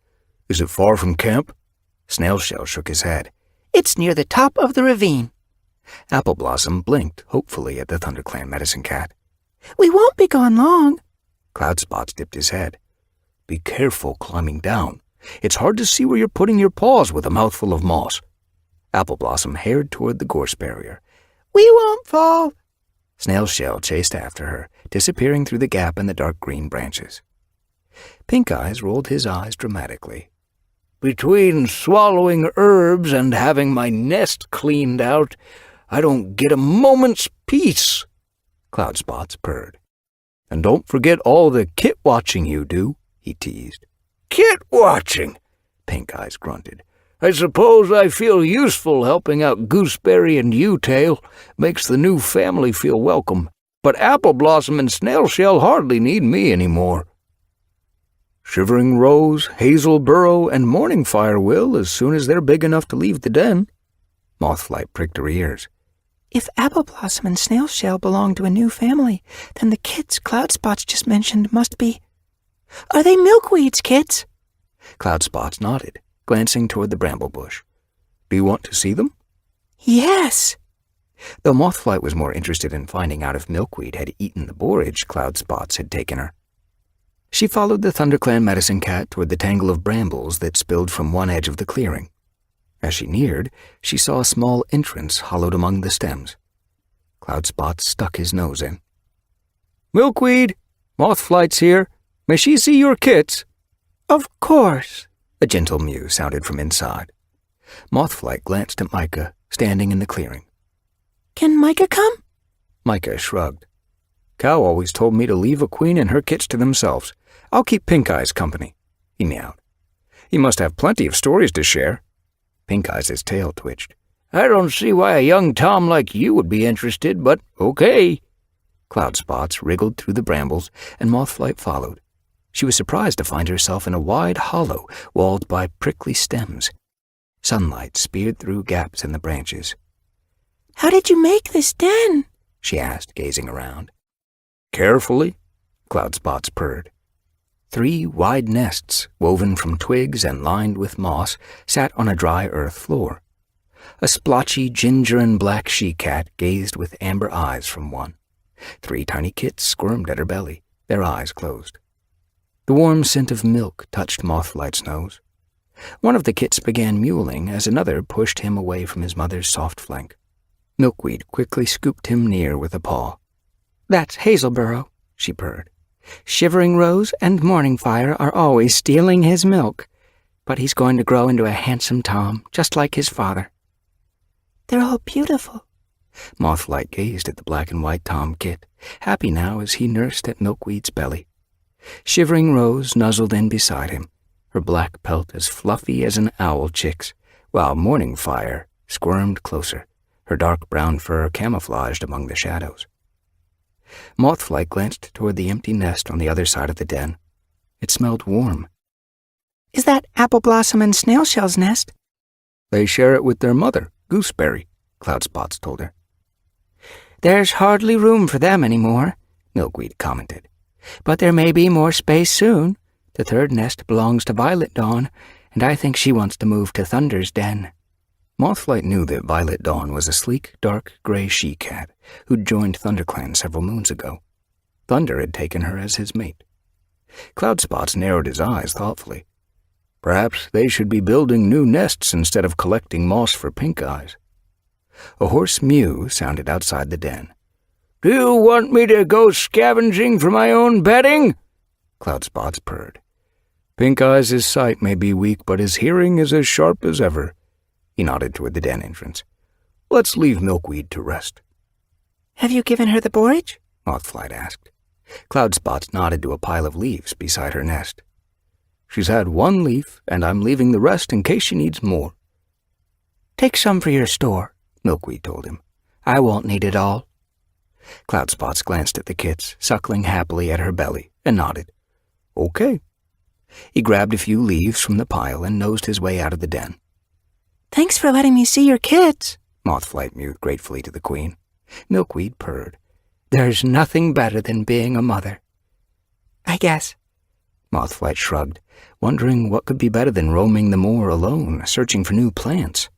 Is it far from camp? Snailshell shook his head. It's near the top of the ravine. Apple Blossom blinked hopefully at the ThunderClan medicine cat. We won't be gone long. Cloudspots dipped his head. Be careful climbing down. It's hard to see where you're putting your paws with a mouthful of moss. Apple Blossom hared toward the gorse barrier. We won't fall. Snailshell chased after her, disappearing through the gap in the dark green branches. Pink Eyes rolled his eyes dramatically. Between swallowing herbs and having my nest cleaned out, I don't get a moment's peace. Cloudspots purred. And don't forget all the kit watching you do, he teased. Kit watching? Pink Eyes grunted. I suppose I feel useful helping out Gooseberry and U-Tail. Makes the new family feel welcome. But Apple Blossom and Snailshell hardly need me anymore. Shivering Rose, Hazel Burrow, and Morning Fire will as soon as they're big enough to leave the den. Mothflight pricked her ears. If Apple Blossom and Snailshell belong to a new family, then the kits Cloudspots just mentioned must be... Are they milkweeds, kits? Cloudspots nodded, glancing toward the bramble bush. Do you want to see them? Yes. Though Mothflight was more interested in finding out if Milkweed had eaten the borage Cloudspots had taken her. She followed the ThunderClan medicine cat toward the tangle of brambles that spilled from one edge of the clearing. As she neared, she saw a small entrance hollowed among the stems. Cloudspots stuck his nose in. Milkweed, Mothflight's here. May she see your kits? Of course. A gentle mew sounded from inside. Mothflight glanced at Micah, standing in the clearing. Can Micah come? Micah shrugged. Cow always told me to leave a queen and her kits to themselves. I'll keep Pink Eyes company, he meowed. He must have plenty of stories to share. Pink Eyes' tail twitched. I don't see why a young Tom like you would be interested, but okay. Cloudspots wriggled through the brambles, and Mothflight followed. She was surprised to find herself in a wide hollow walled by prickly stems. Sunlight speared through gaps in the branches. How did you make this den? She asked, gazing around. Carefully, Cloudspots purred. 3 wide nests, woven from twigs and lined with moss, sat on a dry earth floor. A splotchy ginger and black she-cat gazed with amber eyes from one. 3 tiny kits squirmed at her belly, their eyes closed. The warm scent of milk touched Mothflight's nose. One of the kits began mewling as another pushed him away from his mother's soft flank. Milkweed quickly scooped him near with a paw. That's Hazel Burrow, she purred. Shivering Rose and Morning Fire are always stealing his milk, but he's going to grow into a handsome Tom, just like his father. They're all beautiful. Mothflight gazed at the black and white Tom kit, happy now as he nursed at Milkweed's belly. Shivering Rose nuzzled in beside him, her black pelt as fluffy as an owl chick's, while Morning Fire squirmed closer, her dark brown fur camouflaged among the shadows. Mothflight glanced toward the empty nest on the other side of the den. It smelled warm. Is that Apple Blossom and Snailshell's nest? They share it with their mother, Gooseberry, Cloudspots told her. There's hardly room for them anymore, Milkweed commented. But there may be more space soon. The 3rd nest belongs to Violet Dawn, and I think she wants to move to Thunder's den. Mothflight knew that Violet Dawn was a sleek, dark gray she-cat who'd joined ThunderClan several moons ago. Thunder had taken her as his mate. Cloudspots narrowed his eyes thoughtfully. Perhaps they should be building new nests instead of collecting moss for Pink Eyes. A hoarse mew sounded outside the den. Do you want me to go scavenging for my own bedding? Cloudspots purred. Pink Eyes' sight may be weak, but his hearing is as sharp as ever. He nodded toward the den entrance. Let's leave Milkweed to rest. Have you given her the borage? Mothflight asked. Cloudspots nodded to a pile of leaves beside her nest. She's had one leaf, and I'm leaving the rest in case she needs more. Take some for your store, Milkweed told him. I won't need it all. Cloudspots glanced at the kits, suckling happily at her belly, and nodded. Okay. He grabbed a few leaves from the pile and nosed his way out of the den. Thanks for letting me see your kids, Mothflight mewed gratefully to the queen. Milkweed purred. There's nothing better than being a mother. I guess. Mothflight shrugged, wondering what could be better than roaming the moor alone, searching for new plants.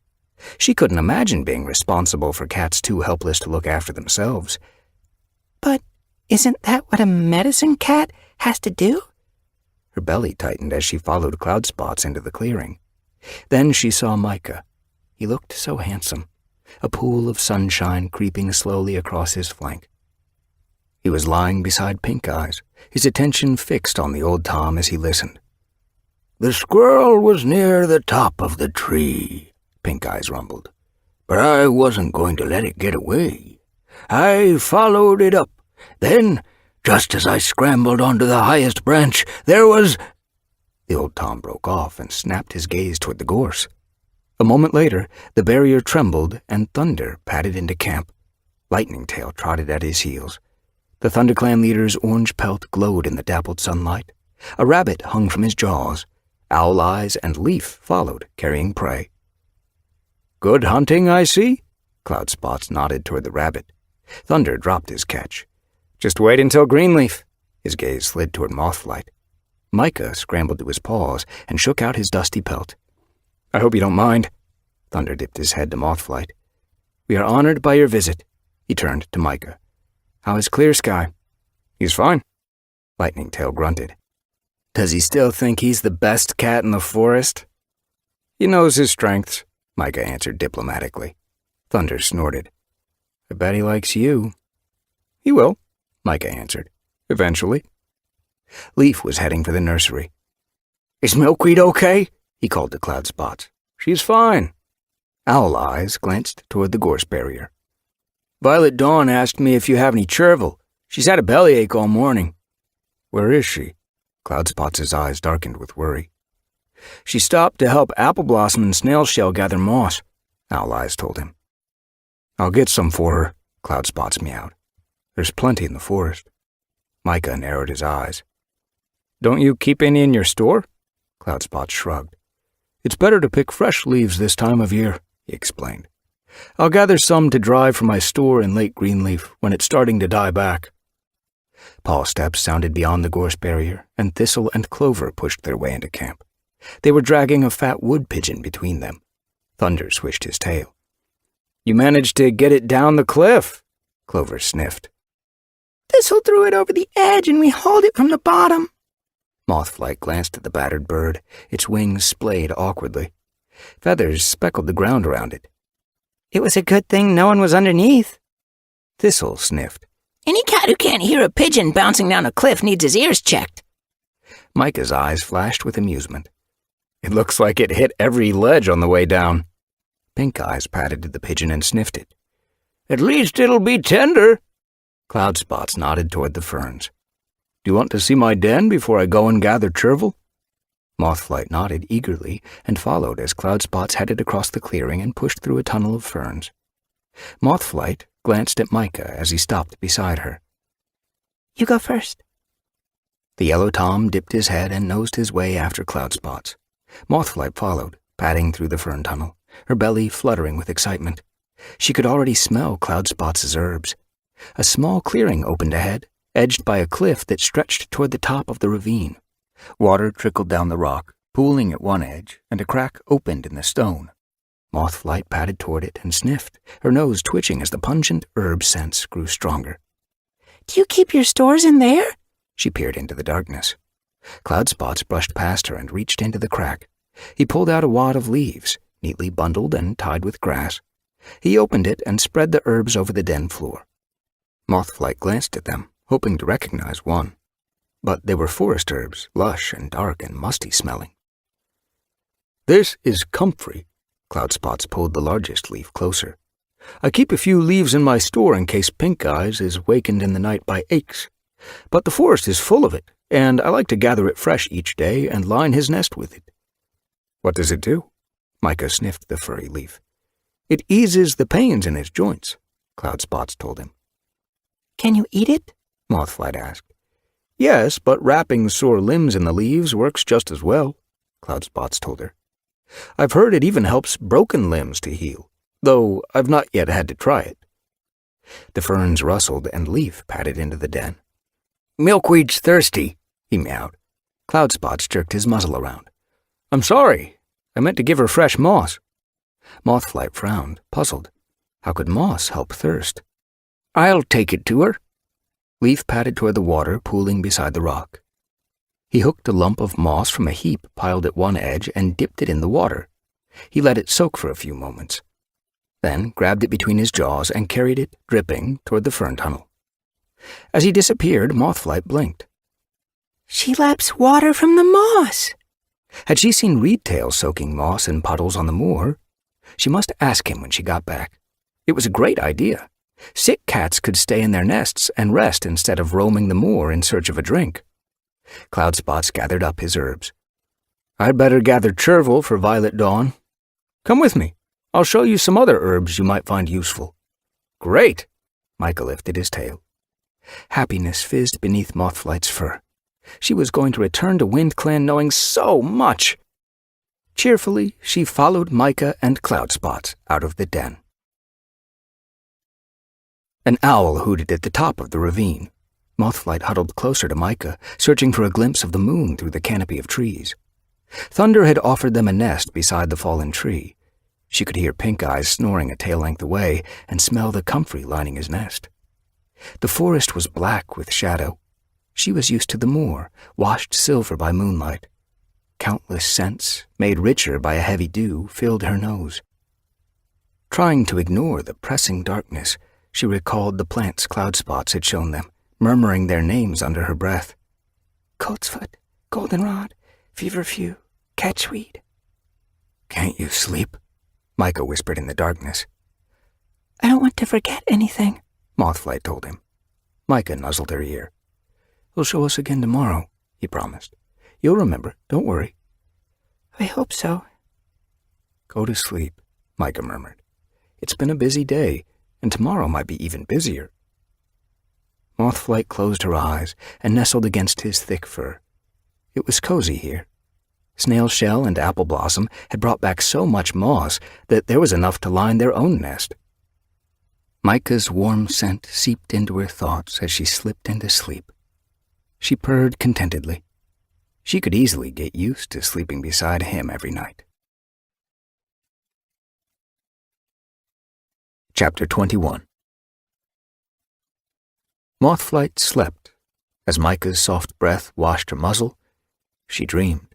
She couldn't imagine being responsible for cats too helpless to look after themselves. But isn't that what a medicine cat has to do? Her belly tightened as she followed Cloudspots into the clearing. Then she saw Micah. He looked so handsome, a pool of sunshine creeping slowly across his flank. He was lying beside Pink Eyes, his attention fixed on the old Tom as he listened. "The squirrel was near the top of the tree," Pink Eyes rumbled. "But I wasn't going to let it get away. I followed it up. Then, just as I scrambled onto the highest branch, there was—" The old Tom broke off and snapped his gaze toward the gorse. A moment later, the barrier trembled and Thunder padded into camp. Lightning Tail trotted at his heels. The ThunderClan leader's orange pelt glowed in the dappled sunlight. A rabbit hung from his jaws. Owl Eyes and Leaf followed, carrying prey. "Good hunting, I see?" Cloudspots nodded toward the rabbit. Thunder dropped his catch. "Just wait until Greenleaf." His gaze slid toward Mothflight. Micah scrambled to his paws and shook out his dusty pelt. "I hope you don't mind." Thunder dipped his head to Mothflight. "We are honored by your visit." He turned to Micah. "How is Clear Sky?" "He's fine." Lightning Tail grunted. "Does he still think he's the best cat in the forest?" "He knows his strengths," Micah answered diplomatically. Thunder snorted. "I bet he likes you." "He will," Micah answered. "Eventually." Leaf was heading for the nursery. "Is Milkweed okay?" he called to Cloudspots. "She's fine." Owl Eyes glanced toward the gorse barrier. "Violet Dawn asked me if you have any chervil. She's had a bellyache all morning." "Where is she?" Cloudspots' eyes darkened with worry. "She stopped to help Apple Blossom and Snail Shell gather moss," Owl Eyes told him. "I'll get some for her," Cloudspots meowed. "There's plenty in the forest." Micah narrowed his eyes. "Don't you keep any in your store?" Cloudspots shrugged. "It's better to pick fresh leaves this time of year," he explained. "I'll gather some to dry for my store in late Greenleaf when it's starting to die back." Paw steps sounded beyond the gorse barrier, and Thistle and Clover pushed their way into camp. They were dragging a fat wood pigeon between them. Thunder swished his tail. "You managed to get it down the cliff," Clover sniffed. Thistle threw it over the edge and we hauled it from the bottom. Mothflight glanced at the battered bird, its wings splayed awkwardly. Feathers speckled the ground around it. It was a good thing no one was underneath. Thistle sniffed. Any cat who can't hear a pigeon bouncing down a cliff needs his ears checked. Micah's eyes flashed with amusement. "It looks like it hit every ledge on the way down." Pink Eyes patted the pigeon and sniffed it. "At least it'll be tender." Cloudspots nodded toward the ferns. "Do you want to see my den before I go and gather chervil?" Mothflight nodded eagerly and followed as Cloudspots headed across the clearing and pushed through a tunnel of ferns. Mothflight glanced at Micah as he stopped beside her. "You go first." The yellow Tom dipped his head and nosed his way after Cloudspots. Mothflight followed, padding through the fern tunnel, her belly fluttering with excitement. She could already smell Cloudspots' herbs. A small clearing opened ahead, edged by a cliff that stretched toward the top of the ravine. Water trickled down the rock, pooling at one edge, and a crack opened in the stone. Mothflight padded toward it and sniffed, her nose twitching as the pungent herb scents grew stronger. "Do you keep your stores in there?" She peered into the darkness. Cloudspots brushed past her and reached into the crack. He pulled out a wad of leaves, neatly bundled and tied with grass. He opened it and spread the herbs over the den floor. Mothflight glanced at them, hoping to recognize one. But they were forest herbs, lush and dark and musty-smelling. "This is comfrey." Cloudspots pulled the largest leaf closer. "I keep a few leaves in my store in case Pink Eyes is wakened in the night by aches. But the forest is full of it, and I like to gather it fresh each day and line his nest with it. What does it do? Micah sniffed the furry leaf. It eases the pains in his joints, Cloudspots told him. Can you eat it? Mothflight asked. Yes, but wrapping sore limbs in the leaves works just as well, Cloudspots told her. I've heard it even helps broken limbs to heal, though I've not yet had to try it. The ferns rustled and Leaf padded into the den. Milkweed's thirsty, he meowed. Cloudspots jerked his muzzle around. I'm sorry. I meant to give her fresh moss. Mothflight frowned, puzzled. How could moss help thirst? I'll take it to her. Leaf padded toward the water pooling beside the rock. He hooked a lump of moss from a heap piled at one edge and dipped it in the water. He let it soak for a few moments, then grabbed it between his jaws and carried it, dripping, toward the fern tunnel. As he disappeared, Mothflight blinked. She laps water from the moss. Had she seen Reedtail soaking moss in puddles on the moor? She must ask him when she got back. It was a great idea. Sick cats could stay in their nests and rest instead of roaming the moor in search of a drink. Cloudspots gathered up his herbs. I'd better gather chervil for Violet Dawn. Come with me. I'll show you some other herbs you might find useful. Great! Micah lifted his tail. Happiness fizzed beneath Mothflight's fur. She was going to return to WindClan knowing so much. Cheerfully, she followed Micah and Cloudspots out of the den. An owl hooted at the top of the ravine. Mothflight huddled closer to Micah, searching for a glimpse of the moon through the canopy of trees. Thunder had offered them a nest beside the fallen tree. She could hear Pink Eyes snoring a tail-length away and smell the comfrey lining his nest. The forest was black with shadow. She was used to the moor, washed silver by moonlight. Countless scents, made richer by a heavy dew, filled her nose. Trying to ignore the pressing darkness, she recalled the plants Cloudspots had shown them, murmuring their names under her breath. Coltsfoot, goldenrod, feverfew, catchweed. Can't you sleep? Micah whispered in the darkness. I don't want to forget anything, Mothflight told him. Micah nuzzled her ear. He'll show us again tomorrow, he promised. You'll remember, don't worry. I hope so. Go to sleep, Micah murmured. It's been a busy day, and tomorrow might be even busier. Mothflight closed her eyes and nestled against his thick fur. It was cozy here. Snail Shell and Apple Blossom had brought back so much moss that there was enough to line their own nest. Micah's warm scent seeped into her thoughts as she slipped into sleep. She purred contentedly. She could easily get used to sleeping beside him every night. Chapter 21. Mothflight slept. As Micah's soft breath washed her muzzle, she dreamed.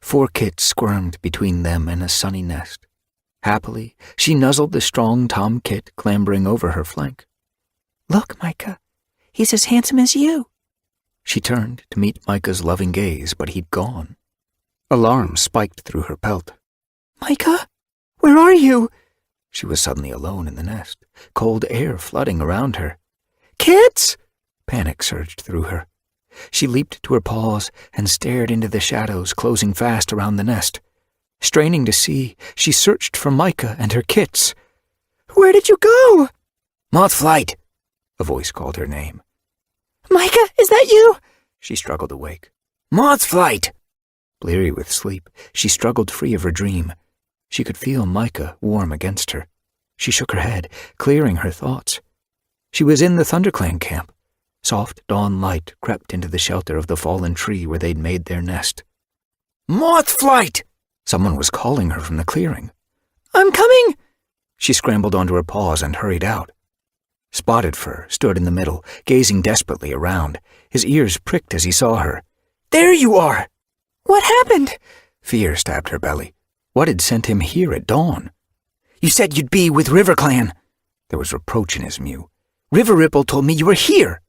4 kits squirmed between them and a sunny nest. Happily, she nuzzled the strong tom kit clambering over her flank. Look, Micah, he's as handsome as you. She turned to meet Micah's loving gaze, but he'd gone. Alarm spiked through her pelt. Micah, where are you? She was suddenly alone in the nest, cold air flooding around her. Kits! Panic surged through her. She leaped to her paws and stared into the shadows closing fast around the nest. Straining to see, she searched for Micah and her kits. Where did you go? Mothflight! A voice called her name. Micah, is that you? She struggled awake. Mothflight! Bleary with sleep, she struggled free of her dream. She could feel Micah warm against her. She shook her head, clearing her thoughts. She was in the ThunderClan camp. Soft dawn light crept into the shelter of the fallen tree where they'd made their nest. Mothflight! Someone was calling her from the clearing. I'm coming! She scrambled onto her paws and hurried out. Spotted Fur stood in the middle, gazing desperately around. His ears pricked as he saw her. There you are! What happened? Fear stabbed her belly. What had sent him here at dawn? You said you'd be with RiverClan. There was reproach in his mew. River Ripple told me you were here.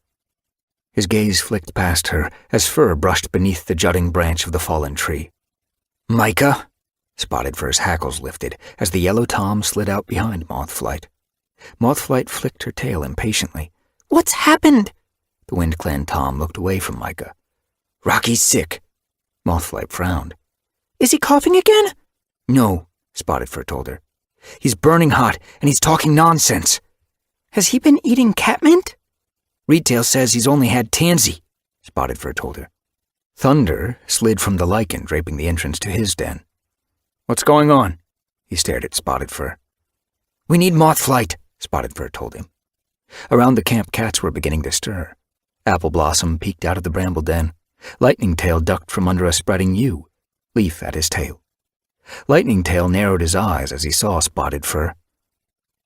His gaze flicked past her as Fur brushed beneath the jutting branch of the fallen tree. Micah? Spotted Fur's hackles lifted as the yellow tom slid out behind Mothflight. Mothflight flicked her tail impatiently. What's happened? The Wind Clan Tom looked away from Micah. Rocky's sick. Mothflight frowned. Is he coughing again? No, Spotted Fur told her. He's burning hot, and he's talking nonsense. Has he been eating catmint? Reedtail says he's only had tansy, Spotted Fur told her. Thunder slid from the lichen draping the entrance to his den. What's going on? He stared at Spotted Fur. We need Mothflight, Spotted Fur told him. Around the camp, cats were beginning to stir. Apple Blossom peeked out of the bramble den. Lightning Tail ducked from under a spreading yew, Leaf at his tail. Lightning Tail narrowed his eyes as he saw Spotted Fur.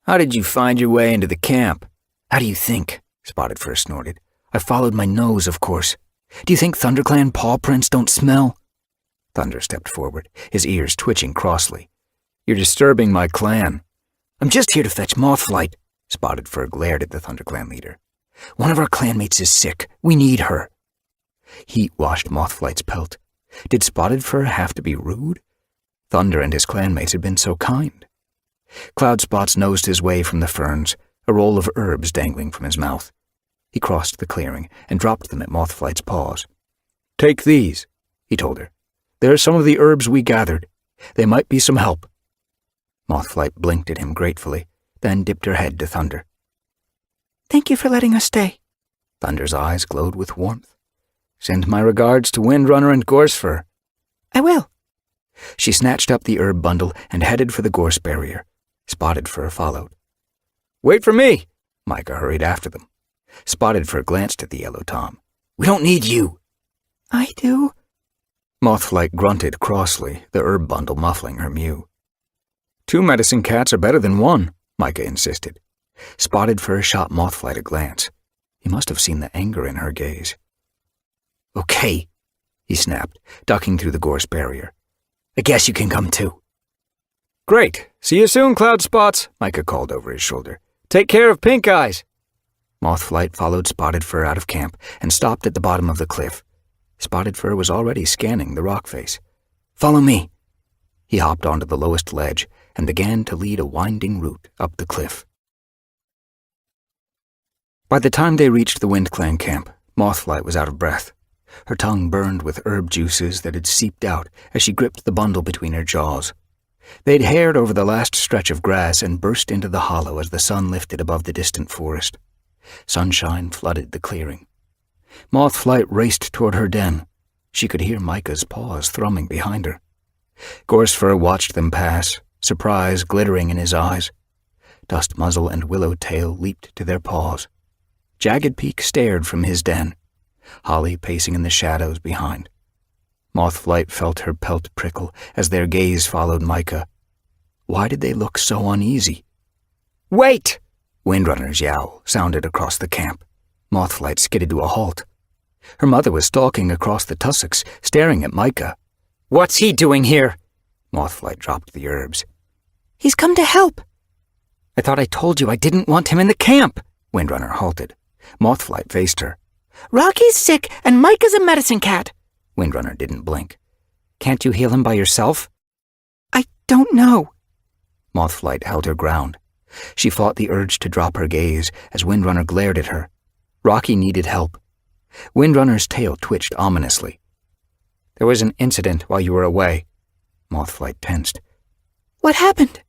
How did you find your way into the camp? How do you think? Spotted Fur snorted. I followed my nose, of course. Do you think ThunderClan paw prints don't smell? Thunder stepped forward, his ears twitching crossly. You're disturbing my clan. I'm just here to fetch Mothflight. Spotted Fur glared at the ThunderClan leader. One of our clanmates is sick. We need her. Heat washed Mothflight's pelt. Did Spotted Fur have to be rude? Thunder and his clanmates had been so kind. Cloud Spots nosed his way from the ferns, a roll of herbs dangling from his mouth. He crossed the clearing and dropped them at Mothflight's paws. Take these, he told her. They're some of the herbs we gathered. They might be some help. Mothflight blinked at him gratefully, then dipped her head to Thunder. Thank you for letting us stay. Thunder's eyes glowed with warmth. Send my regards to Windrunner and Gorsefur. I will. She snatched up the herb bundle and headed for the gorse barrier. Spotted Fur followed. Wait for me! Micah hurried after them. Spotted Fur glanced at the yellow Tom. We don't need you. I do. Mothflight grunted crossly, the herb bundle muffling her mew. 2 medicine cats are better than 1, Micah insisted. Spotted Fur shot Mothflight a glance. He must have seen the anger in her gaze. Okay, he snapped, ducking through the gorse barrier. I guess you can come too. Great. See you soon, Cloud Spots, Micah called over his shoulder. Take care of Pink Eyes. Mothflight followed Spotted Fur out of camp and stopped at the bottom of the cliff. Spotted Fur was already scanning the rock face. Follow me. He hopped onto the lowest ledge and began to lead a winding route up the cliff. By the time they reached the Wind Clan camp, Mothflight was out of breath. Her tongue burned with herb juices that had seeped out as she gripped the bundle between her jaws. They'd hared over the last stretch of grass and burst into the hollow as the sun lifted above the distant forest. Sunshine flooded the clearing. Mothflight raced toward her den. She could hear Micah's paws thrumming behind her. Gorsefur watched them pass, surprise glittering in his eyes. Dust Muzzle and Willow Tail leaped to their paws. Jagged Peak stared from his den, Holly pacing in the shadows behind. Mothflight felt her pelt prickle as their gaze followed Micah. Why did they look so uneasy? Wait! Windrunner's yowl sounded across the camp. Mothflight skidded to a halt. Her mother was stalking across the tussocks, staring at Micah. What's he doing here? Mothflight dropped the herbs. He's come to help. I thought I told you I didn't want him in the camp. Windrunner halted. Mothflight faced her. Rocky's sick and Micah's a medicine cat. Windrunner didn't blink. Can't you heal him by yourself? I don't know. Mothflight held her ground. She fought the urge to drop her gaze as Windrunner glared at her. Rocky needed help. Windrunner's tail twitched ominously. There was an incident while you were away. Mothflight tensed. What happened?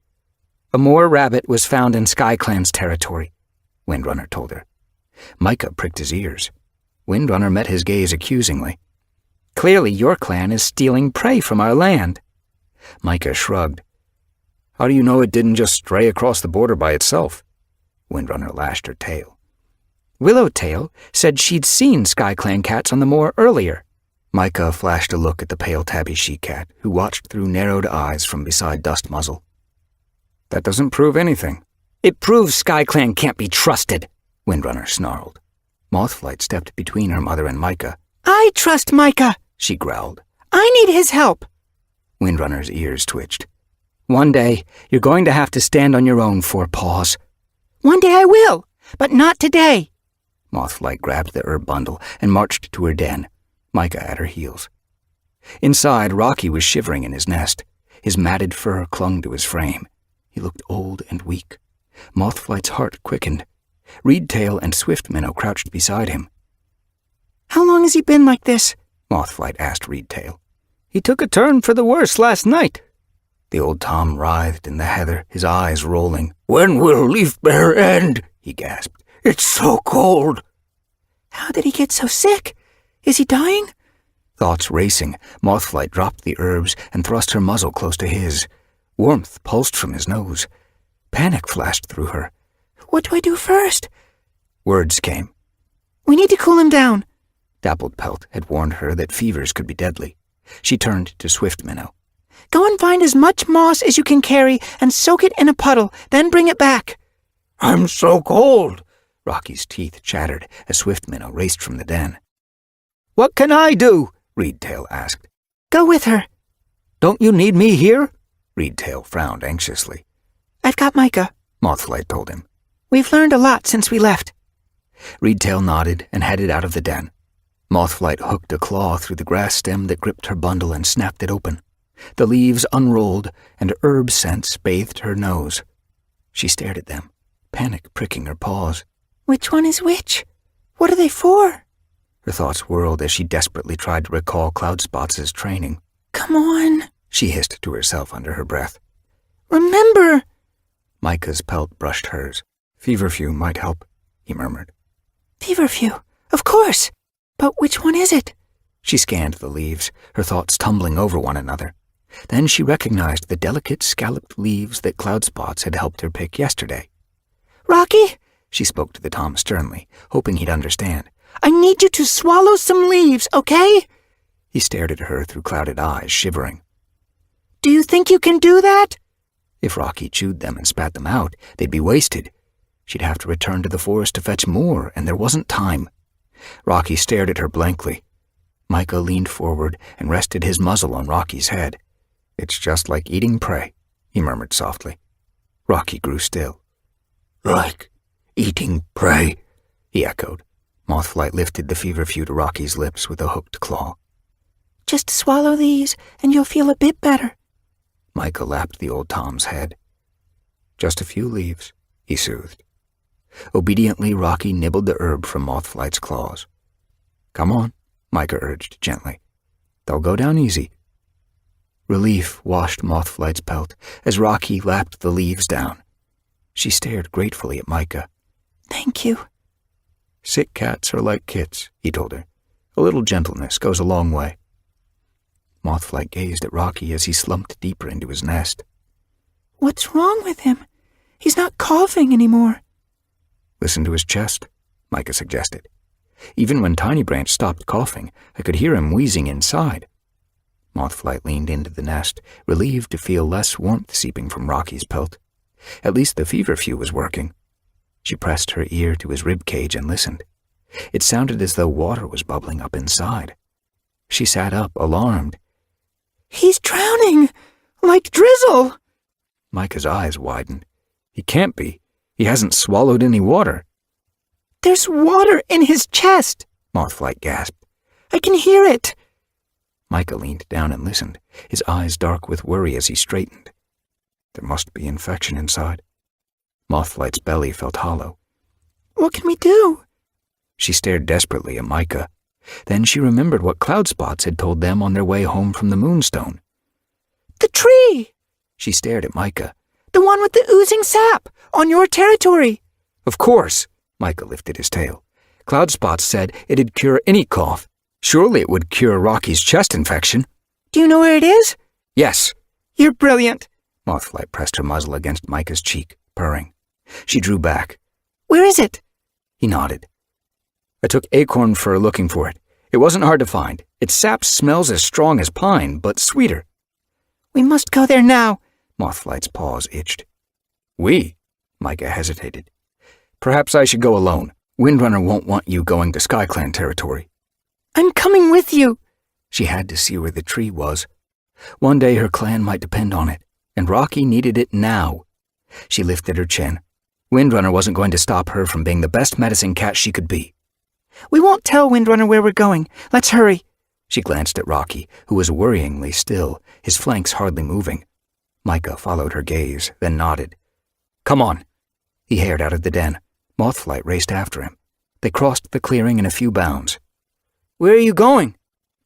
A moor rabbit was found in SkyClan's territory, Windrunner told her. Micah pricked his ears. Windrunner met his gaze accusingly. Clearly your clan is stealing prey from our land. Micah shrugged. How do you know it didn't just stray across the border by itself? Windrunner lashed her tail. Willowtail said she'd seen SkyClan cats on the moor earlier. Micah flashed a look at the pale tabby she-cat, who watched through narrowed eyes from beside Dust Muzzle. That doesn't prove anything. It proves SkyClan can't be trusted, Windrunner snarled. Mothflight stepped between her mother and Micah. I trust Micah, she growled. I need his help. Windrunner's ears twitched. One day, you're going to have to stand on your own 4 paws. One day I will, but not today. Mothflight grabbed the herb bundle and marched to her den, Micah at her heels. Inside, Rocky was shivering in his nest. His matted fur clung to his frame. He looked old and weak. Mothflight's heart quickened. Reedtail and Swift Minnow crouched beside him. How long has he been like this? Mothflight asked Reedtail. He took a turn for the worse last night. The old Tom writhed in the heather, his eyes rolling. "When will Leaf Bear end?" he gasped. "It's so cold." How did he get so sick? Is he dying? Thoughts racing, Mothflight dropped the herbs and thrust her muzzle close to his. Warmth pulsed from his nose. Panic flashed through her. What do I do first? Words came. We need to cool him down. Dappled Pelt had warned her that fevers could be deadly. She turned to Swift Minnow. Go and find as much moss as you can carry and soak it in a puddle, then bring it back. "I'm so cold." Rocky's teeth chattered as Swift Minnow raced from the den. What can I do? Reedtail asked. Go with her. Don't you need me here? Reedtail frowned anxiously. I've got Micah, Mothflight told him. We've learned a lot since we left. Reedtail nodded and headed out of the den. Mothflight hooked a claw through the grass stem that gripped her bundle and snapped it open. The leaves unrolled, and herb scents bathed her nose. She stared at them, panic pricking her paws. Which one is which? What are they for? Her thoughts whirled as she desperately tried to recall Cloudspots' training. Come on, she hissed to herself under her breath. Remember! Micah's pelt brushed hers. Feverfew might help, he murmured. Feverfew, of course. But which one is it? She scanned the leaves, her thoughts tumbling over one another. Then she recognized the delicate scalloped leaves that Cloudspots had helped her pick yesterday. Rocky, she spoke to the Tom sternly, hoping he'd understand. I need you to swallow some leaves, okay? He stared at her through clouded eyes, shivering. Do you think you can do that? If Rocky chewed them and spat them out, they'd be wasted. She'd have to return to the forest to fetch more, and there wasn't time. Rocky stared at her blankly. Micah leaned forward and rested his muzzle on Rocky's head. It's just like eating prey, he murmured softly. Rocky grew still. Like eating prey, he echoed. Mothflight lifted the feverfew to Rocky's lips with a hooked claw. Just swallow these, and you'll feel a bit better. Micah lapped the old Tom's head. Just a few leaves, he soothed. Obediently, Rocky nibbled the herb from Mothflight's claws. Come on, Micah urged gently. They'll go down easy. Relief washed Mothflight's pelt as Rocky lapped the leaves down. She stared gratefully at Micah. Thank you. Sick cats are like kits, he told her. A little gentleness goes a long way. Mothflight gazed at Rocky as he slumped deeper into his nest. What's wrong with him? He's not coughing anymore. Listen to his chest, Micah suggested. Even when Tiny Branch stopped coughing, I could hear him wheezing inside. Mothflight leaned into the nest, relieved to feel less warmth seeping from Rocky's pelt. At least the feverfew was working. She pressed her ear to his rib cage and listened. It sounded as though water was bubbling up inside. She sat up, alarmed. He's drowning! Like Drizzle! Micah's eyes widened. He can't be. He hasn't swallowed any water. There's water in his chest! Mothflight gasped. I can hear it! Micah leaned down and listened, his eyes dark with worry as he straightened. There must be infection inside. Mothflight's belly felt hollow. What can we do? She stared desperately at Micah. Then she remembered what Cloudspots had told them on their way home from the Moonstone. The tree! She stared at Micah. The one with the oozing sap, on your territory. Of course, Micah lifted his tail. Cloudspots said it'd cure any cough. Surely it would cure Rocky's chest infection. Do you know where it is? Yes. You're brilliant. Mothflight pressed her muzzle against Micah's cheek, purring. She drew back. Where is it? He nodded. I took acorn fur looking for it. It wasn't hard to find. Its sap smells as strong as pine, but sweeter. We must go there now. Mothflight's paws itched. We? Micah hesitated. Perhaps I should go alone. Windrunner won't want you going to SkyClan territory. I'm coming with you. She had to see where the tree was. One day her clan might depend on it, and Rocky needed it now. She lifted her chin. Windrunner wasn't going to stop her from being the best medicine cat she could be. We won't tell Windrunner where we're going. Let's hurry. She glanced at Rocky, who was worryingly still, his flanks hardly moving. Micah followed her gaze, then nodded. Come on. He hared out of the den. Mothflight raced after him. They crossed the clearing in a few bounds. Where are you going?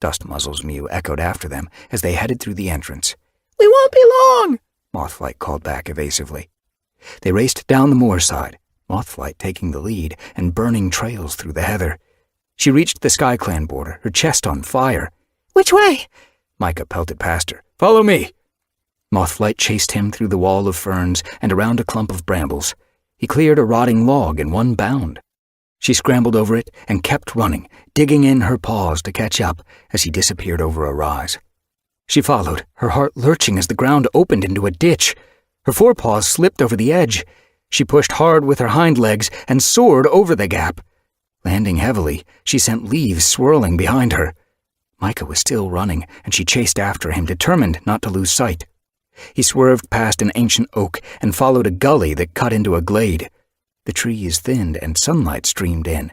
Dust Muzzle's mew echoed after them as they headed through the entrance. We won't be long, Mothflight called back evasively. They raced down the moorside, Mothflight taking the lead and burning trails through the heather. She reached the SkyClan border, her chest on fire. Which way? Micah pelted past her. Follow me. Mothflight chased him through the wall of ferns and around a clump of brambles. He cleared a rotting log in one bound. She scrambled over it and kept running, digging in her paws to catch up as he disappeared over a rise. She followed, her heart lurching as the ground opened into a ditch. Her forepaws slipped over the edge. She pushed hard with her hind legs and soared over the gap. Landing heavily, she sent leaves swirling behind her. Micah was still running, and she chased after him, determined not to lose sight. He swerved past an ancient oak and followed a gully that cut into a glade. The trees thinned and sunlight streamed in.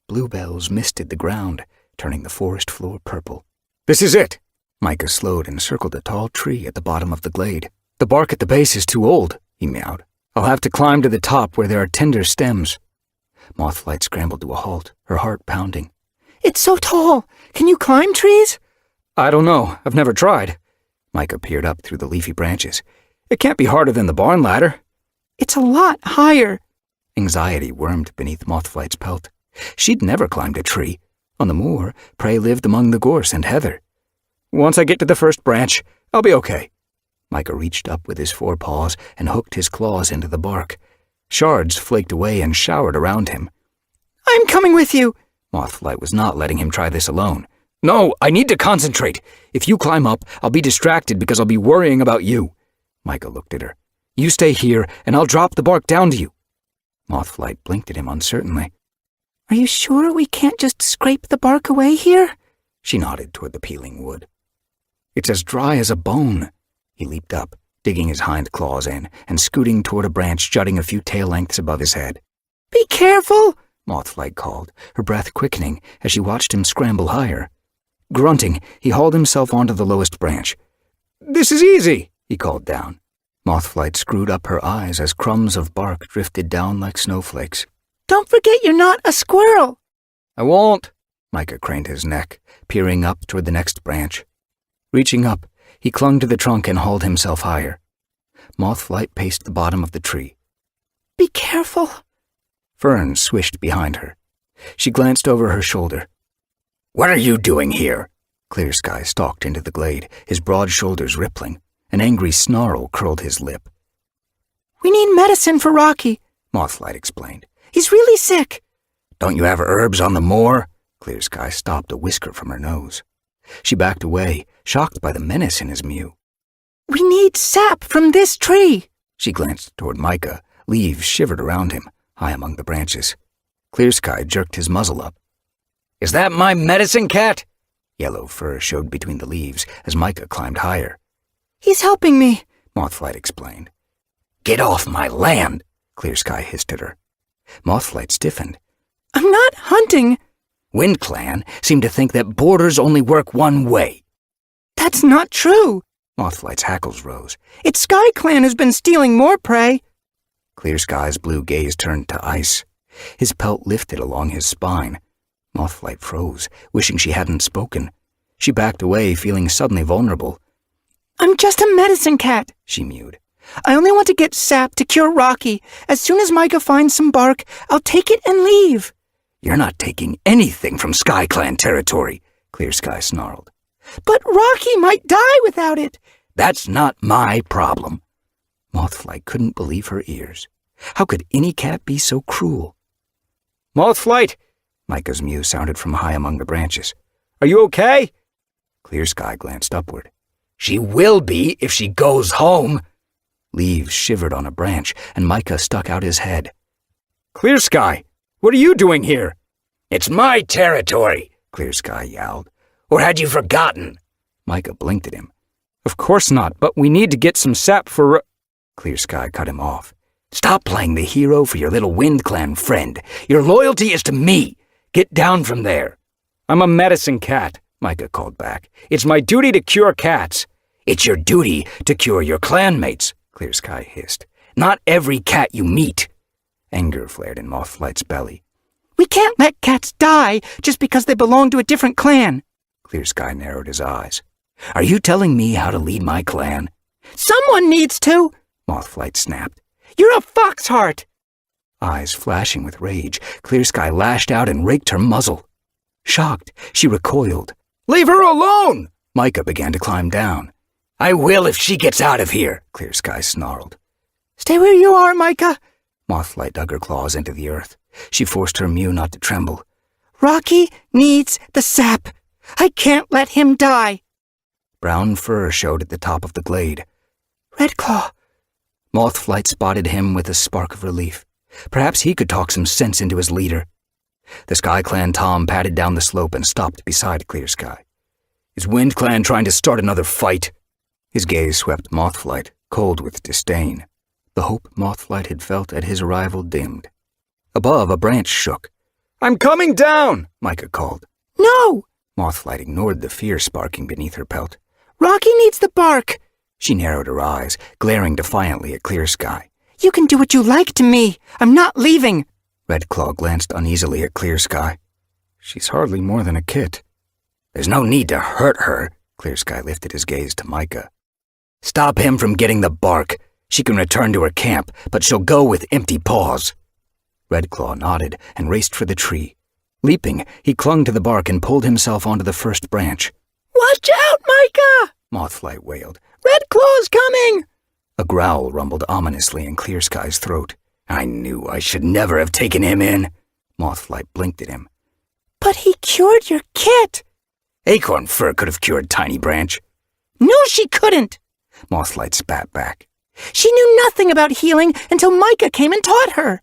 Bluebells misted the ground, turning the forest floor purple. This is it. Micah slowed and circled a tall tree at the bottom of the glade. The bark at the base is too old, he meowed. I'll have to climb to the top where there are tender stems. Mothflight scrambled to a halt, her heart pounding. It's so tall. Can you climb trees? I don't know. I've never tried. Micah peered up through the leafy branches. It can't be harder than the barn ladder. It's a lot higher. Anxiety wormed beneath Mothflight's pelt. She'd never climbed a tree. On the moor, prey lived among the gorse and heather. Once I get to the first branch, I'll be okay. Micah reached up with his forepaws and hooked his claws into the bark. Shards flaked away and showered around him. I'm coming with you. Mothflight was not letting him try this alone. No, I need to concentrate. If you climb up, I'll be distracted because I'll be worrying about you. Micah looked at her. You stay here, and I'll drop the bark down to you. Mothflight blinked at him uncertainly. Are you sure we can't just scrape the bark away here? She nodded toward the peeling wood. It's as dry as a bone. He leaped up, digging his hind claws in and scooting toward a branch jutting a few tail lengths above his head. Be careful, Mothflight called, her breath quickening as she watched him scramble higher. Grunting, he hauled himself onto the lowest branch. This is easy, he called down. Mothflight screwed up her eyes as crumbs of bark drifted down like snowflakes. Don't forget you're not a squirrel. I won't. Micah craned his neck, peering up toward the next branch. Reaching up, he clung to the trunk and hauled himself higher. Mothflight paced the bottom of the tree. Be careful. Ferns swished behind her. She glanced over her shoulder. What are you doing here? Clear Sky stalked into the glade, his broad shoulders rippling. An angry snarl curled his lip. We need medicine for Rocky, Mothflight explained. He's really sick. Don't you have herbs on the moor? Clear Sky stopped a whisker from her nose. She backed away, shocked by the menace in his mew. We need sap from this tree. She glanced toward Micah. Leaves shivered around him, high among the branches. Clear Sky jerked his muzzle up. Is that my medicine cat? Yellow fur showed between the leaves as Micah climbed higher. He's helping me, Mothflight explained. Get off my land, Clear Sky hissed at her. Mothflight stiffened. I'm not hunting. WindClan seemed to think that borders only work one way. That's not true. Mothflight's hackles rose. It's SkyClan who's been stealing more prey. Clear Sky's blue gaze turned to ice. His pelt lifted along his spine. Mothflight froze, wishing she hadn't spoken. She backed away, feeling suddenly vulnerable. I'm just a medicine cat, she mewed. I only want to get sap to cure Rocky. As soon as Micah finds some bark, I'll take it and leave. You're not taking anything from SkyClan territory, Clear Sky snarled. But Rocky might die without it. That's not my problem. Mothflight couldn't believe her ears. How could any cat be so cruel? Mothflight! Micah's mew sounded from high among the branches. Are you okay? Clear Sky glanced upward. She will be if she goes home. Leaves shivered on a branch, and Micah stuck out his head. Clear Sky, what are you doing here? It's my territory, Clear Sky yowled. Or had you forgotten? Micah blinked at him. Of course not, but we need to get some sap for... Clear Sky cut him off. Stop playing the hero for your little WindClan friend. Your loyalty is to me. Get down from there. I'm a medicine cat, Micah called back. It's my duty to cure cats. It's your duty to cure your clanmates, Clear Sky hissed. Not every cat you meet. Anger flared in Mothflight's belly. We can't let cats die just because they belong to a different clan. Clear Sky narrowed his eyes. Are you telling me how to lead my clan? Someone needs to, Mothflight snapped. You're a foxheart. Eyes flashing with rage, Clear Sky lashed out and raked her muzzle. Shocked, she recoiled. Leave her alone! Micah began to climb down. I will if she gets out of here, Clear Sky snarled. Stay where you are, Micah. Mothflight dug her claws into the earth. She forced her mew not to tremble. Rocky needs the sap. I can't let him die. Brown fur showed at the top of the glade. Redclaw. Mothflight spotted him with a spark of relief. Perhaps he could talk some sense into his leader. The Sky Clan Tom padded down the slope and stopped beside Clear Sky. Is Wind Clan trying to start another fight? His gaze swept Mothflight, cold with disdain. The hope Mothflight had felt at his arrival dimmed. Above, a branch shook. I'm coming down, Micah called. No! Mothflight ignored the fear sparking beneath her pelt. Rocky needs the bark. She narrowed her eyes, glaring defiantly at Clear Sky. You can do what you like to me. I'm not leaving. Redclaw glanced uneasily at Clear Sky. She's hardly more than a kit. There's no need to hurt her. Clear Sky lifted his gaze to Micah. Stop him from getting the bark. She can return to her camp, but she'll go with empty paws. Redclaw nodded and raced for the tree. Leaping, he clung to the bark and pulled himself onto the first branch. Watch out, Micah! Mothflight wailed. Redclaw's coming! A growl rumbled ominously in Clear Sky's throat. I knew I should never have taken him in. Mothflight blinked at him. But he cured your kit. Acorn fur could have cured Tiny Branch. No, she couldn't. Mothflight spat back. She knew nothing about healing until Micah came and taught her.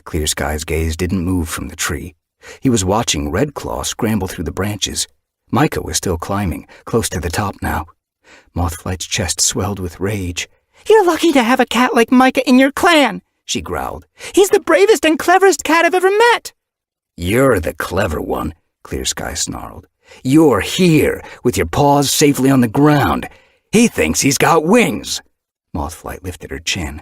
Clear Sky's gaze didn't move from the tree. He was watching Redclaw scramble through the branches. Micah was still climbing, close to the top now. Mothflight's chest swelled with rage. You're lucky to have a cat like Micah in your clan, she growled. He's the bravest and cleverest cat I've ever met. You're the clever one, Clear Sky snarled. You're here, with your paws safely on the ground. He thinks he's got wings. Mothflight lifted her chin.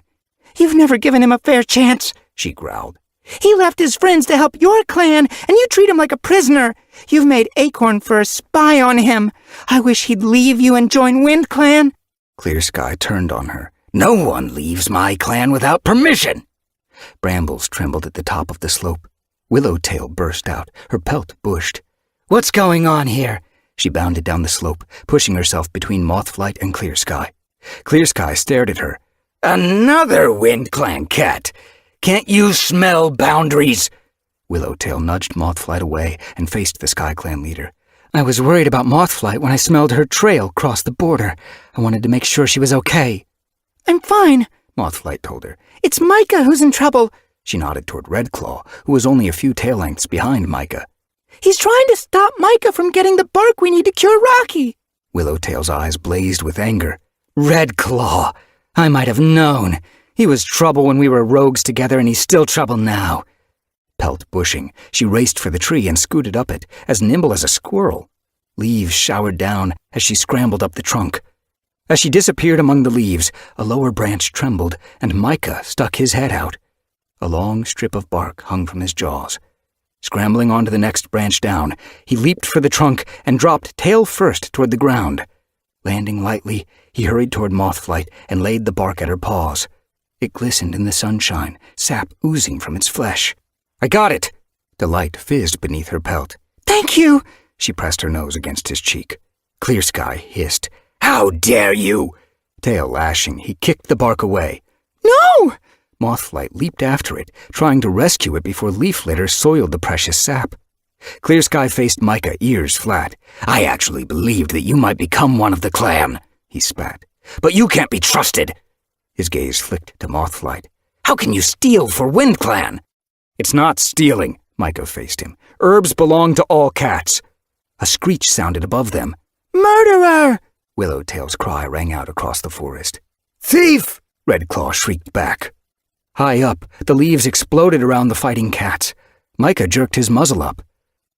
You've never given him a fair chance, she growled. He left his friends to help your clan, and you treat him like a prisoner. You've made Acorn Fur spy on him. I wish he'd leave you and join Wind Clan. Clear Sky turned on her. No one leaves my clan without permission. Brambles trembled at the top of the slope. Willowtail burst out, her pelt bushed. What's going on here? She bounded down the slope, pushing herself between Mothflight and Clear Sky. Clear Sky stared at her. Another Wind Clan cat! Can't you smell boundaries? Willowtail nudged Mothflight away and faced the Sky Clan leader. I was worried about Mothflight when I smelled her trail cross the border. I wanted to make sure she was okay. I'm fine, Mothflight told her. It's Micah who's in trouble. She nodded toward Redclaw, who was only a few tail lengths behind Micah. He's trying to stop Micah from getting the bark we need to cure Rocky. Willowtail's eyes blazed with anger. Redclaw! I might have known. He was trouble when we were rogues together, and he's still trouble now. Pelt bushing, she raced for the tree and scooted up it, as nimble as a squirrel. Leaves showered down as she scrambled up the trunk. As she disappeared among the leaves, a lower branch trembled, and Micah stuck his head out. A long strip of bark hung from his jaws. Scrambling onto the next branch down, he leaped for the trunk and dropped tail first toward the ground. Landing lightly, he hurried toward Mothflight and laid the bark at her paws. It glistened in the sunshine, sap oozing from its flesh. I got it! Delight fizzed beneath her pelt. Thank you! She pressed her nose against his cheek. Clear Sky hissed. How dare you! Tail lashing, he kicked the bark away. No! Mothflight leaped after it, trying to rescue it before leaf litter soiled the precious sap. Clear Sky faced Micah, ears flat. I actually believed that you might become one of the clan, he spat. But you can't be trusted. His gaze flicked to Mothflight. How can you steal for Wind Clan? It's not stealing, Micah faced him. Herbs belong to all cats. A screech sounded above them. Murderer! Willowtail's cry rang out across the forest. Thief! Redclaw shrieked back. High up, the leaves exploded around the fighting cats. Micah jerked his muzzle up.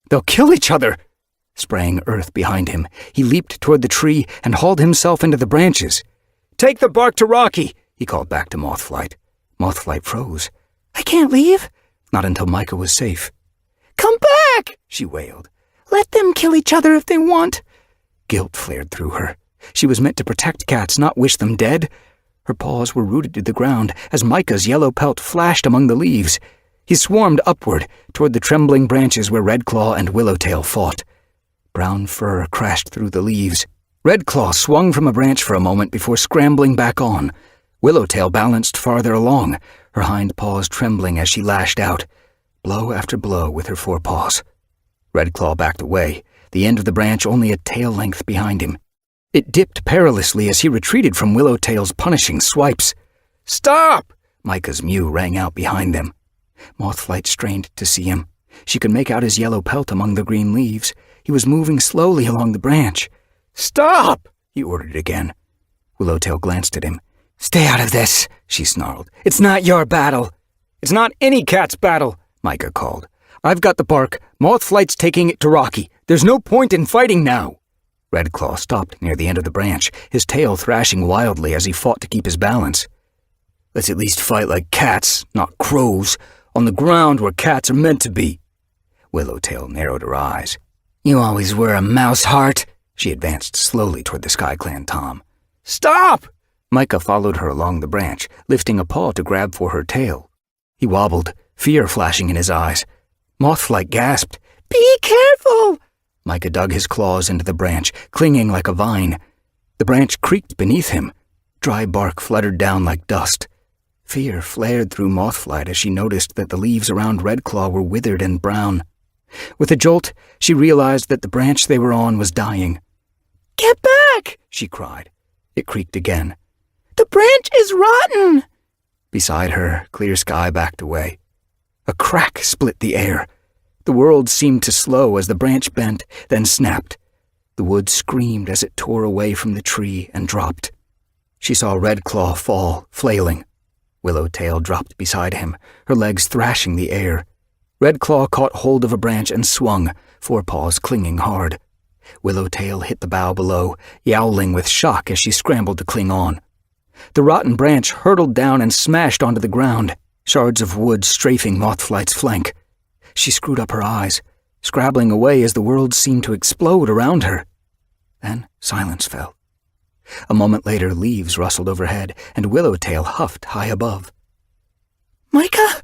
They'll kill each other! Spraying earth behind him, he leaped toward the tree and hauled himself into the branches. Take the bark to Rocky, he called back to Mothflight. Mothflight froze. I can't leave? Not until Micah was safe. Come back, she wailed. Let them kill each other if they want. Guilt flared through her. She was meant to protect cats, not wish them dead. Her paws were rooted to the ground as Micah's yellow pelt flashed among the leaves. He swarmed upward toward the trembling branches where Redclaw and Willowtail fought. Brown fur crashed through the leaves. Redclaw swung from a branch for a moment before scrambling back on. Willowtail balanced farther along, her hind paws trembling as she lashed out, blow after blow with her forepaws. Redclaw backed away, the end of the branch only a tail length behind him. It dipped perilously as he retreated from Willowtail's punishing swipes. "Stop!" Micah's mew rang out behind them. Mothflight strained to see him. She could make out his yellow pelt among the green leaves. He was moving slowly along the branch. "Stop!" he ordered again. Willowtail glanced at him. "Stay out of this," she snarled. "It's not your battle." "It's not any cat's battle," Micah called. "I've got the bark. Mothflight's taking it to Rocky. There's no point in fighting now." Redclaw stopped near the end of the branch, his tail thrashing wildly as he fought to keep his balance. "Let's at least fight like cats, not crows, on the ground where cats are meant to be." Willowtail narrowed her eyes. "You always were a mouse heart." She advanced slowly toward the SkyClan Tom. "Stop!" Micah followed her along the branch, lifting a paw to grab for her tail. He wobbled, fear flashing in his eyes. Mothflight gasped. "Be careful!" Micah dug his claws into the branch, clinging like a vine. The branch creaked beneath him. Dry bark fluttered down like dust. Fear flared through Mothflight as she noticed that the leaves around Redclaw were withered and brown. With a jolt, she realized that the branch they were on was dying. "Get back!" she cried. It creaked again. "The branch is rotten!" Beside her, clear sky backed away. A crack split the air. The world seemed to slow as the branch bent, then snapped. The wood screamed as it tore away from the tree and dropped. She saw Redclaw fall, flailing. Willowtail dropped beside him, her legs thrashing the air. Redclaw caught hold of a branch and swung, forepaws clinging hard. Willowtail hit the bough below, yowling with shock as she scrambled to cling on. The rotten branch hurtled down and smashed onto the ground, shards of wood strafing Mothflight's flank. She screwed up her eyes, scrabbling away as the world seemed to explode around her. Then silence fell. A moment later, leaves rustled overhead, and Willowtail huffed high above. "Micah!"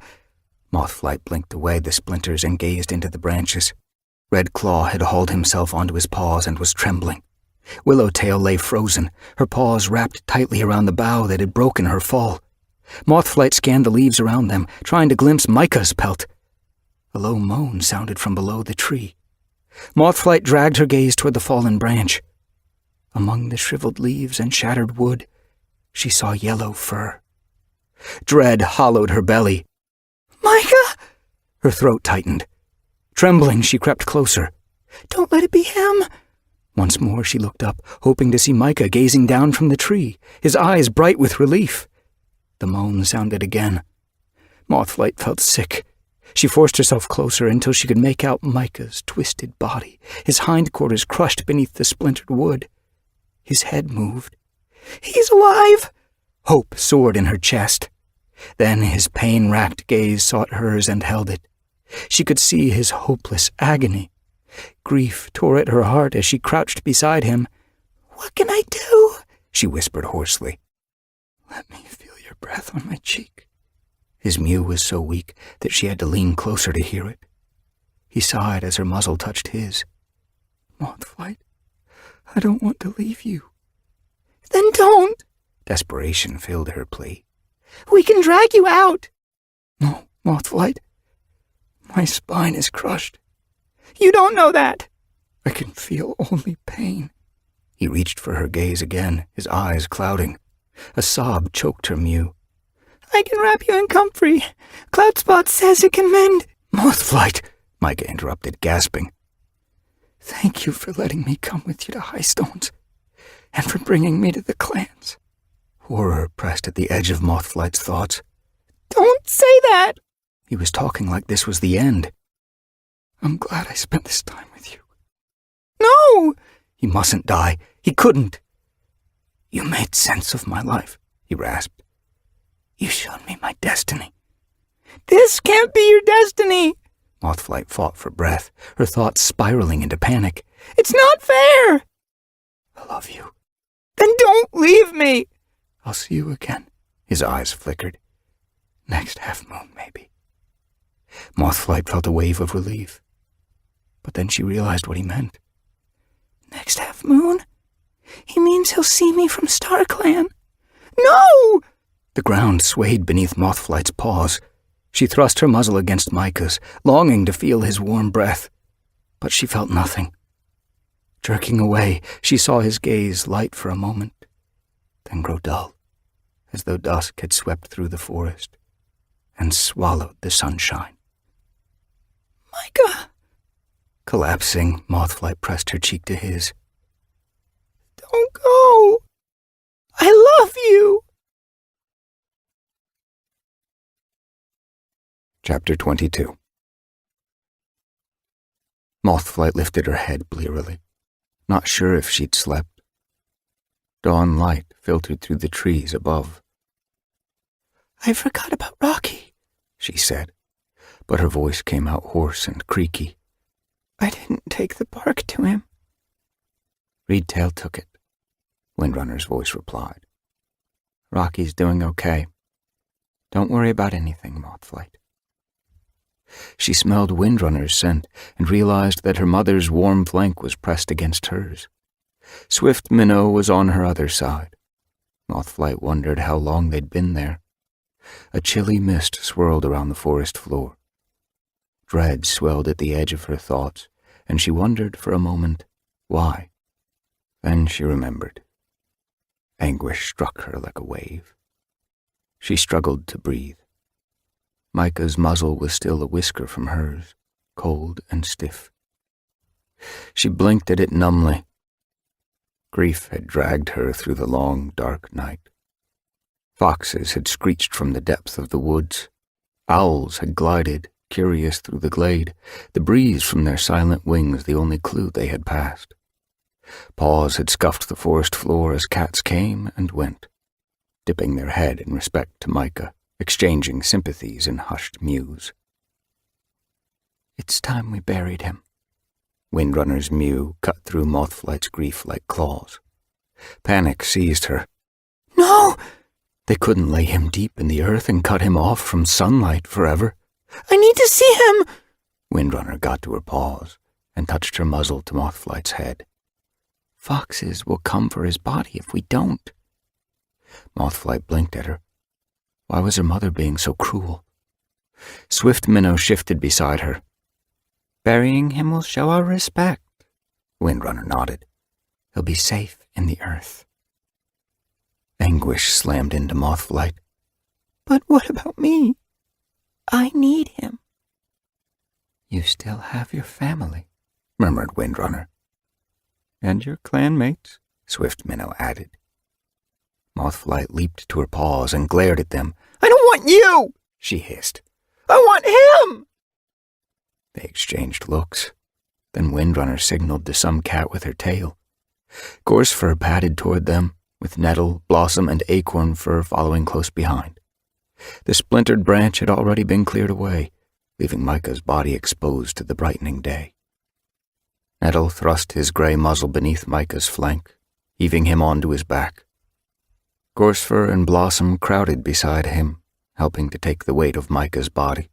Mothflight blinked away the splinters and gazed into the branches. Redclaw had hauled himself onto his paws and was trembling. Willowtail lay frozen, her paws wrapped tightly around the bough that had broken her fall. Mothflight scanned the leaves around them, trying to glimpse Micah's pelt. A low moan sounded from below the tree. Mothflight dragged her gaze toward the fallen branch. Among the shriveled leaves and shattered wood, she saw yellow fur. Dread hollowed her belly. "Micah!" Her throat tightened. Trembling, she crept closer. "Don't let it be him!" Once more she looked up, hoping to see Micah gazing down from the tree, his eyes bright with relief. The moan sounded again. Mothflight felt sick. She forced herself closer until she could make out Micah's twisted body, his hindquarters crushed beneath the splintered wood. His head moved. "He's alive!" Hope soared in her chest. Then his pain-racked gaze sought hers and held it. She could see his hopeless agony. Grief tore at her heart as she crouched beside him. "What can I do?" she whispered hoarsely. "Let me feel your breath on my cheek." His mew was so weak that she had to lean closer to hear it. He sighed as her muzzle touched his. "Mothflight, I don't want to leave you." "Then don't!" Desperation filled her plea. "We can drag you out." "No, Mothflight. My spine is crushed." "You don't know that." "I can feel only pain." He reached for her gaze again, his eyes clouding. A sob choked her mew. "I can wrap you in comfrey. Cloudspot says it can mend." "Mothflight," Micah interrupted, gasping. "Thank you for letting me come with you to Highstones, and for bringing me to the clans." Horror pressed at the edge of Mothflight's thoughts. "Don't say that!" He was talking like this was the end. "I'm glad I spent this time with you." "No!" He mustn't die. He couldn't. "You made sense of my life," he rasped. "You showed me my destiny." "This can't be your destiny!" Mothflight fought for breath, her thoughts spiraling into panic. It's not fair! I love you. Then don't leave me! I'll see you again. His eyes flickered. Next half moon, maybe. Mothflight felt a wave of relief. But then she realized what he meant. Next half moon? He means he'll see me from StarClan. No! The ground swayed beneath Mothflight's paws. She thrust her muzzle against Micah's, longing to feel his warm breath. But she felt nothing. Jerking away, she saw his gaze light for a moment, then grow dull, as though dusk had swept through the forest and swallowed the sunshine. Micah! Collapsing, Mothflight pressed her cheek to his. Don't go! I love you! Chapter 22. Mothflight lifted her head blearily, not sure if she'd slept. Dawn light filtered through the trees above. I forgot about Rocky, she said, but her voice came out hoarse and creaky. I didn't take the bark to him. Reedtail took it, Windrunner's voice replied. Rocky's doing okay. Don't worry about anything, Mothflight. She smelled Windrunner's scent and realized that her mother's warm flank was pressed against hers. Swift Minnow was on her other side. Mothflight wondered how long they'd been there. A chilly mist swirled around the forest floor. Dread swelled at the edge of her thoughts, and she wondered for a moment why. Then she remembered. Anguish struck her like a wave. She struggled to breathe. Micah's muzzle was still a whisker from hers, cold and stiff. She blinked at it numbly. Grief had dragged her through the long, dark night. Foxes had screeched from the depth of the woods. Owls had glided, curious, through the glade, the breeze from their silent wings the only clue they had passed. Paws had scuffed the forest floor as cats came and went, dipping their head in respect to Micah, exchanging sympathies in hushed mews. It's time we buried him. Windrunner's mew cut through Mothflight's grief like claws. Panic seized her. No! They couldn't lay him deep in the earth and cut him off from sunlight forever. I need to see him! Windrunner got to her paws and touched her muzzle to Mothflight's head. Foxes will come for his body if we don't. Mothflight blinked at her. Why was her mother being so cruel? Swift Minnow shifted beside her. Burying him will show our respect. Windrunner nodded. He'll be safe in the earth. Anguish slammed into Mothflight. But what about me? I need him. You still have your family, murmured Windrunner. And your clanmates, Swift Minnow added. Mothflight leaped to her paws and glared at them. I don't want you, she hissed. I want him! They exchanged looks. Then Windrunner signaled to some cat with her tail. Gorsefur padded toward them, with Nettle, Blossom, and Acorn Fur following close behind. The splintered branch had already been cleared away, leaving Micah's body exposed to the brightening day. Nettle thrust his gray muzzle beneath Micah's flank, heaving him onto his back. Gorsefur and Blossom crowded beside him, helping to take the weight of Micah's body.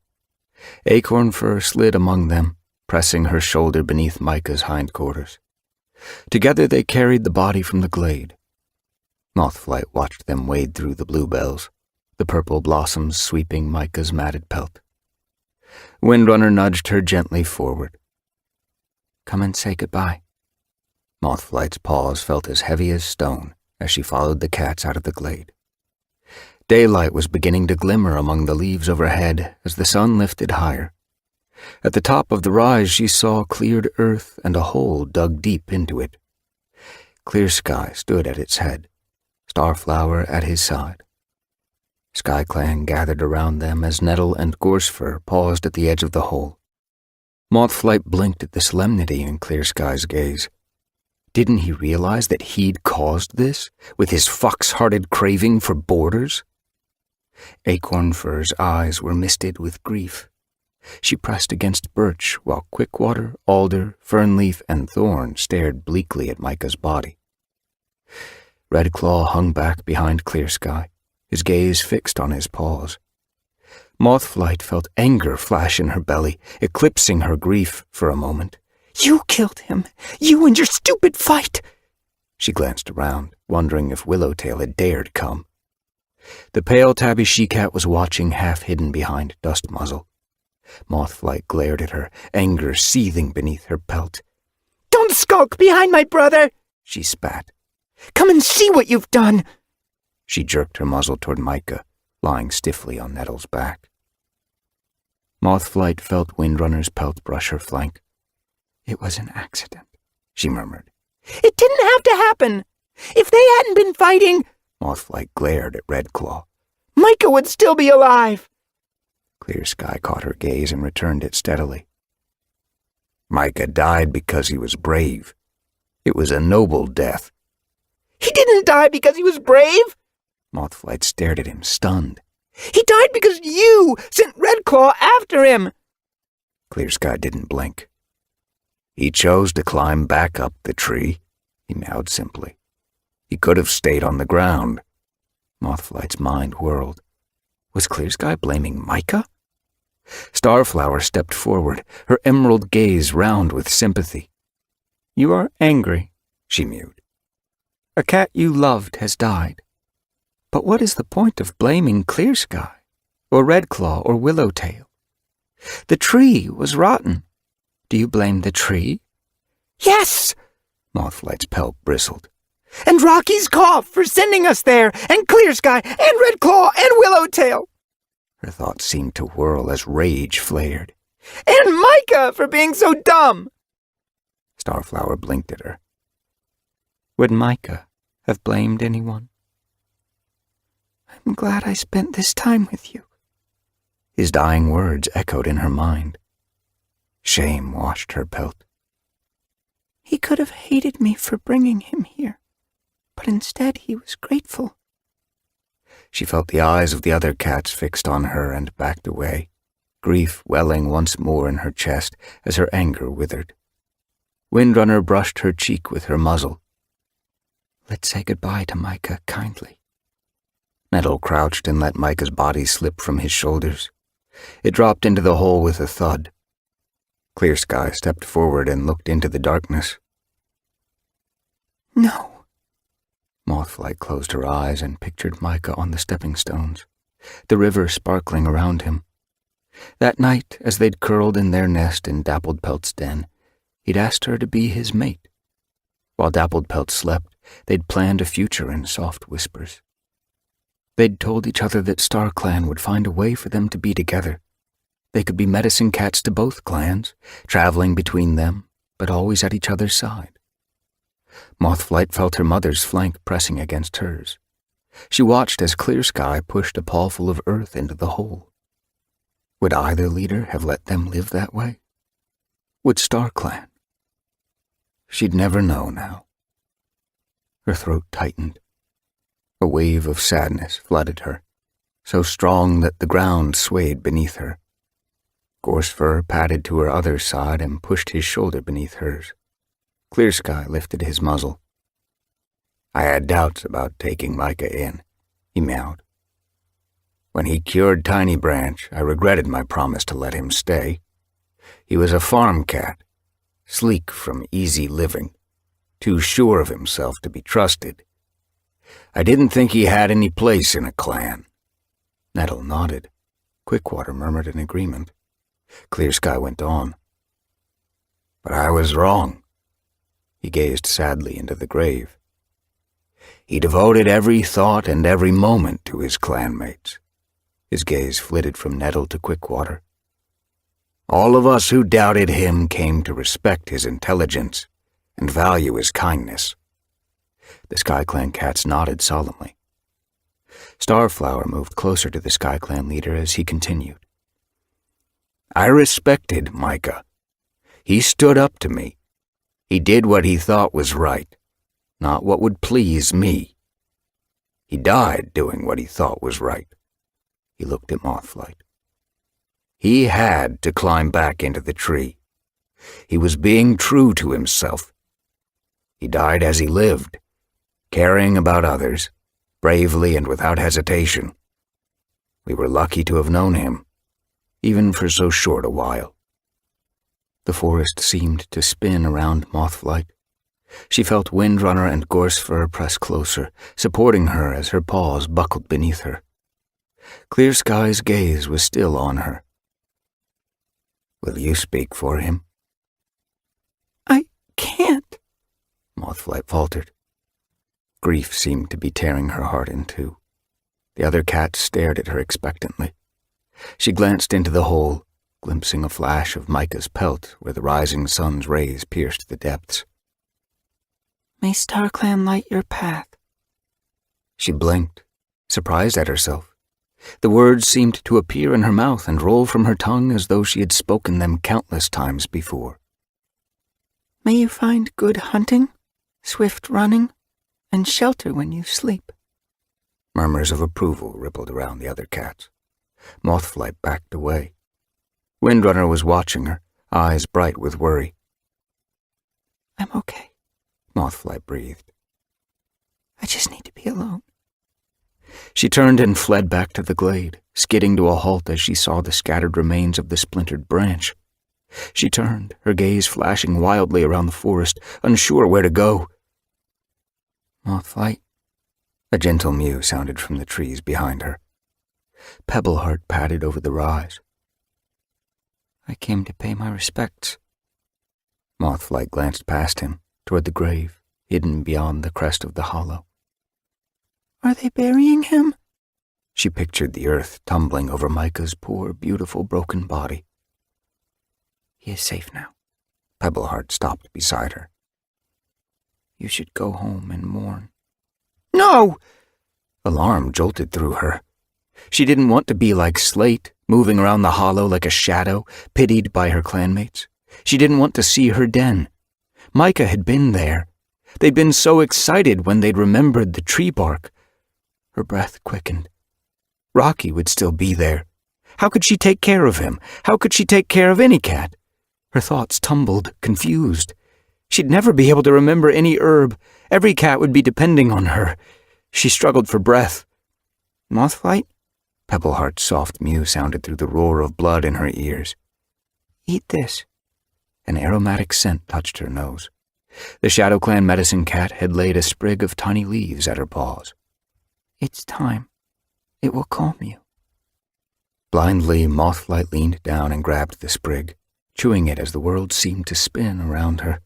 Acorn Fur slid among them, pressing her shoulder beneath Micah's hindquarters. Together they carried the body from the glade. Mothflight watched them wade through the bluebells, the purple blossoms sweeping Micah's matted pelt. Windrunner nudged her gently forward. Come and say goodbye. Mothflight's paws felt as heavy as stone as she followed the cats out of the glade. Daylight was beginning to glimmer among the leaves overhead as the sun lifted higher. At the top of the rise she saw cleared earth and a hole dug deep into it. Clear Sky stood at its head, Starflower at his side. SkyClan gathered around them as Nettle and Gorsefur paused at the edge of the hole. Mothflight blinked at the solemnity in Clear Sky's gaze. Didn't he realize that he'd caused this, with his fox-hearted craving for borders? Acorn Fur's eyes were misted with grief. She pressed against birch while Quickwater, alder, fernleaf, and thorn stared bleakly at Micah's body. Redclaw hung back behind Clearsky, his gaze fixed on his paws. Mothflight felt anger flash in her belly, eclipsing her grief for a moment. You killed him! You and your stupid fight! She glanced around, wondering if Willowtail had dared come. The pale tabby she-cat was watching half-hidden behind Dust Muzzle. Mothflight glared at her, anger seething beneath her pelt. Don't skulk behind my brother! She spat. Come and see what you've done! She jerked her muzzle toward Micah, lying stiffly on Nettle's back. Mothflight felt Windrunner's pelt brush her flank. It was an accident, she murmured. It didn't have to happen! If they hadn't been fighting... Mothflight glared at Redclaw. Micah would still be alive! Clearsky caught her gaze and returned it steadily. Micah died because he was brave. It was a noble death. He didn't die because he was brave! Mothflight stared at him, stunned. He died because you sent Redclaw after him! Clearsky didn't blink. He chose to climb back up the tree, he meowed simply. He could have stayed on the ground. Mothflight's mind whirled. Was Clearsky blaming Micah? Starflower stepped forward, her emerald gaze round with sympathy. You are angry, she mewed. A cat you loved has died. But what is the point of blaming Clearsky, or Redclaw, or Willowtail? The tree was rotten. Do you blame the tree? Yes! Mothflight's pelt bristled. And Rocky's cough for sending us there, and Clearsky, and Redclaw, and Willowtail! Her thoughts seemed to whirl as rage flared. And Micah for being so dumb! Starflower blinked at her. Would Micah have blamed anyone? I'm glad I spent this time with you. His dying words echoed in her mind. Shame washed her pelt. He could have hated me for bringing him here, but instead he was grateful. She felt the eyes of the other cats fixed on her and backed away, grief welling once more in her chest as her anger withered. Windrunner brushed her cheek with her muzzle. Let's say goodbye to Micah kindly. Nettle crouched and let Micah's body slip from his shoulders. It dropped into the hole with a thud. Clearsky stepped forward and looked into the darkness. No. Mothflight closed her eyes and pictured Micah on the stepping stones, the river sparkling around him. That night, as they'd curled in their nest in Dappled Pelt's den, he'd asked her to be his mate. While Dappled Pelt slept, they'd planned a future in soft whispers. They'd told each other that StarClan would find a way for them to be together. They could be medicine cats to both clans, traveling between them, but always at each other's side. Mothflight felt her mother's flank pressing against hers. She watched as Clearsky pushed a pawful of earth into the hole. Would either leader have let them live that way? Would StarClan? She'd never know now. Her throat tightened. A wave of sadness flooded her, so strong that the ground swayed beneath her. Gorsefur padded to her other side and pushed his shoulder beneath hers. Clearsky lifted his muzzle. I had doubts about taking Micah in, he meowed. When he cured Tiny Branch, I regretted my promise to let him stay. He was a farm cat, sleek from easy living, too sure of himself to be trusted. I didn't think he had any place in a clan. Nettle nodded. Quickwater murmured in agreement. Clearsky went on. But I was wrong. He gazed sadly into the grave. He devoted every thought and every moment to his clanmates. His gaze flitted from Nettle to Quickwater. All of us who doubted him came to respect his intelligence and value his kindness. The SkyClan cats nodded solemnly. Starflower moved closer to the SkyClan leader as he continued. I respected Micah. He stood up to me. He did what he thought was right, not what would please me. He died doing what he thought was right. He looked at Mothflight. He had to climb back into the tree. He was being true to himself. He died as he lived, caring about others, bravely and without hesitation. We were lucky to have known him, even for so short a while. The forest seemed to spin around Mothflight. She felt Windrunner and Gorsefur press closer, supporting her as her paws buckled beneath her. Clear Sky's gaze was still on her. Will you speak for him? I can't, Mothflight faltered. Grief seemed to be tearing her heart in two. The other cats stared at her expectantly. She glanced into the hole, glimpsing a flash of Micah's pelt where the rising sun's rays pierced the depths. May StarClan light your path. She blinked, surprised at herself. The words seemed to appear in her mouth and roll from her tongue as though she had spoken them countless times before. May you find good hunting, swift running, and shelter when you sleep. Murmurs of approval rippled around the other cats. Mothflight backed away. Windrunner was watching her, eyes bright with worry. I'm okay. Mothflight breathed. I just need to be alone. She turned and fled back to the glade, skidding to a halt as she saw the scattered remains of the splintered branch. She turned, her gaze flashing wildly around the forest, unsure where to go. Mothflight. A gentle mew sounded from the trees behind her. Pebbleheart padded over the rise. I came to pay my respects. Mothflight glanced past him, toward the grave, hidden beyond the crest of the hollow. Are they burying him? She pictured the earth tumbling over Micah's poor, beautiful, broken body. He is safe now. Pebbleheart stopped beside her. You should go home and mourn. No! Alarm jolted through her. She didn't want to be like Slate, moving around the hollow like a shadow, pitied by her clanmates. She didn't want to see her den. Micah had been there. They'd been so excited when they'd remembered the tree bark. Her breath quickened. Rocky would still be there. How could she take care of him? How could she take care of any cat? Her thoughts tumbled, confused. She'd never be able to remember any herb. Every cat would be depending on her. She struggled for breath. Mothflight? Pebbleheart's soft mew sounded through the roar of blood in her ears. Eat this. An aromatic scent touched her nose. The ShadowClan medicine cat had laid a sprig of tiny leaves at her paws. It's time. It will calm you. Blindly, Mothflight leaned down and grabbed the sprig, chewing it as the world seemed to spin around her.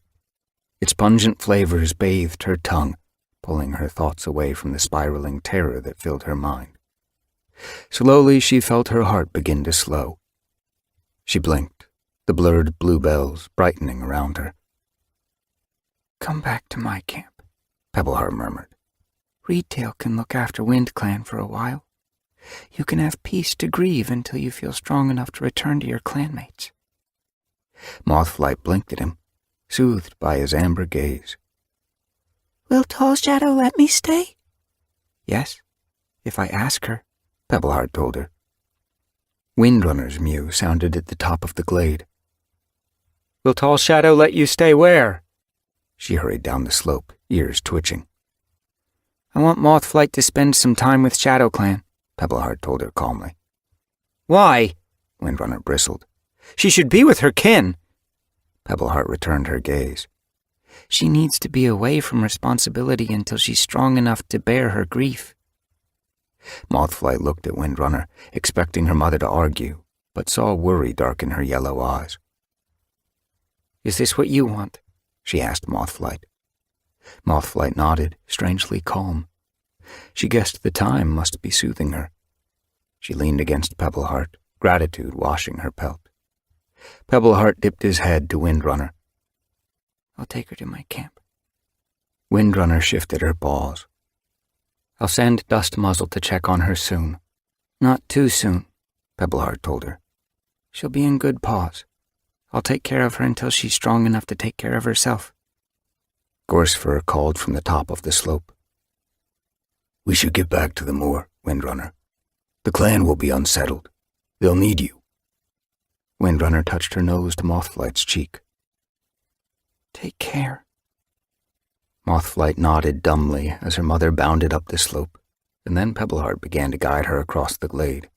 Its pungent flavors bathed her tongue, pulling her thoughts away from the spiraling terror that filled her mind. Slowly, she felt her heart begin to slow. She blinked, the blurred bluebells brightening around her. Come back to my camp, Pebbleheart murmured. Reedtail can look after WindClan for a while. You can have peace to grieve until you feel strong enough to return to your clanmates. Mothflight blinked at him, soothed by his amber gaze. Will Tall Shadow let me stay? Yes, if I ask her, Pebbleheart told her. Windrunner's mew sounded at the top of the glade. Will Tall Shadow let you stay where? She hurried down the slope, ears twitching. I want Mothflight to spend some time with ShadowClan, Pebbleheart told her calmly. Why? Windrunner bristled. She should be with her kin. Pebbleheart returned her gaze. She needs to be away from responsibility until she's strong enough to bear her grief. Mothflight looked at Windrunner, expecting her mother to argue, but saw worry darken her yellow eyes. Is this what you want? She asked Mothflight. Mothflight nodded, strangely calm. She guessed the time must be soothing her. She leaned against Pebbleheart, gratitude washing her pelt. Pebbleheart dipped his head to Windrunner. I'll take her to my camp. Windrunner shifted her paws. I'll send Dust Muzzle to check on her soon. Not too soon, Pebbleheart told her. She'll be in good paws. I'll take care of her until she's strong enough to take care of herself. Gorsefur called from the top of the slope. We should get back to the moor, Windrunner. The clan will be unsettled. They'll need you. Windrunner touched her nose to Mothflight's cheek. Take care. Mothflight nodded dumbly as her mother bounded up the slope, and then Pebbleheart began to guide her across the glade.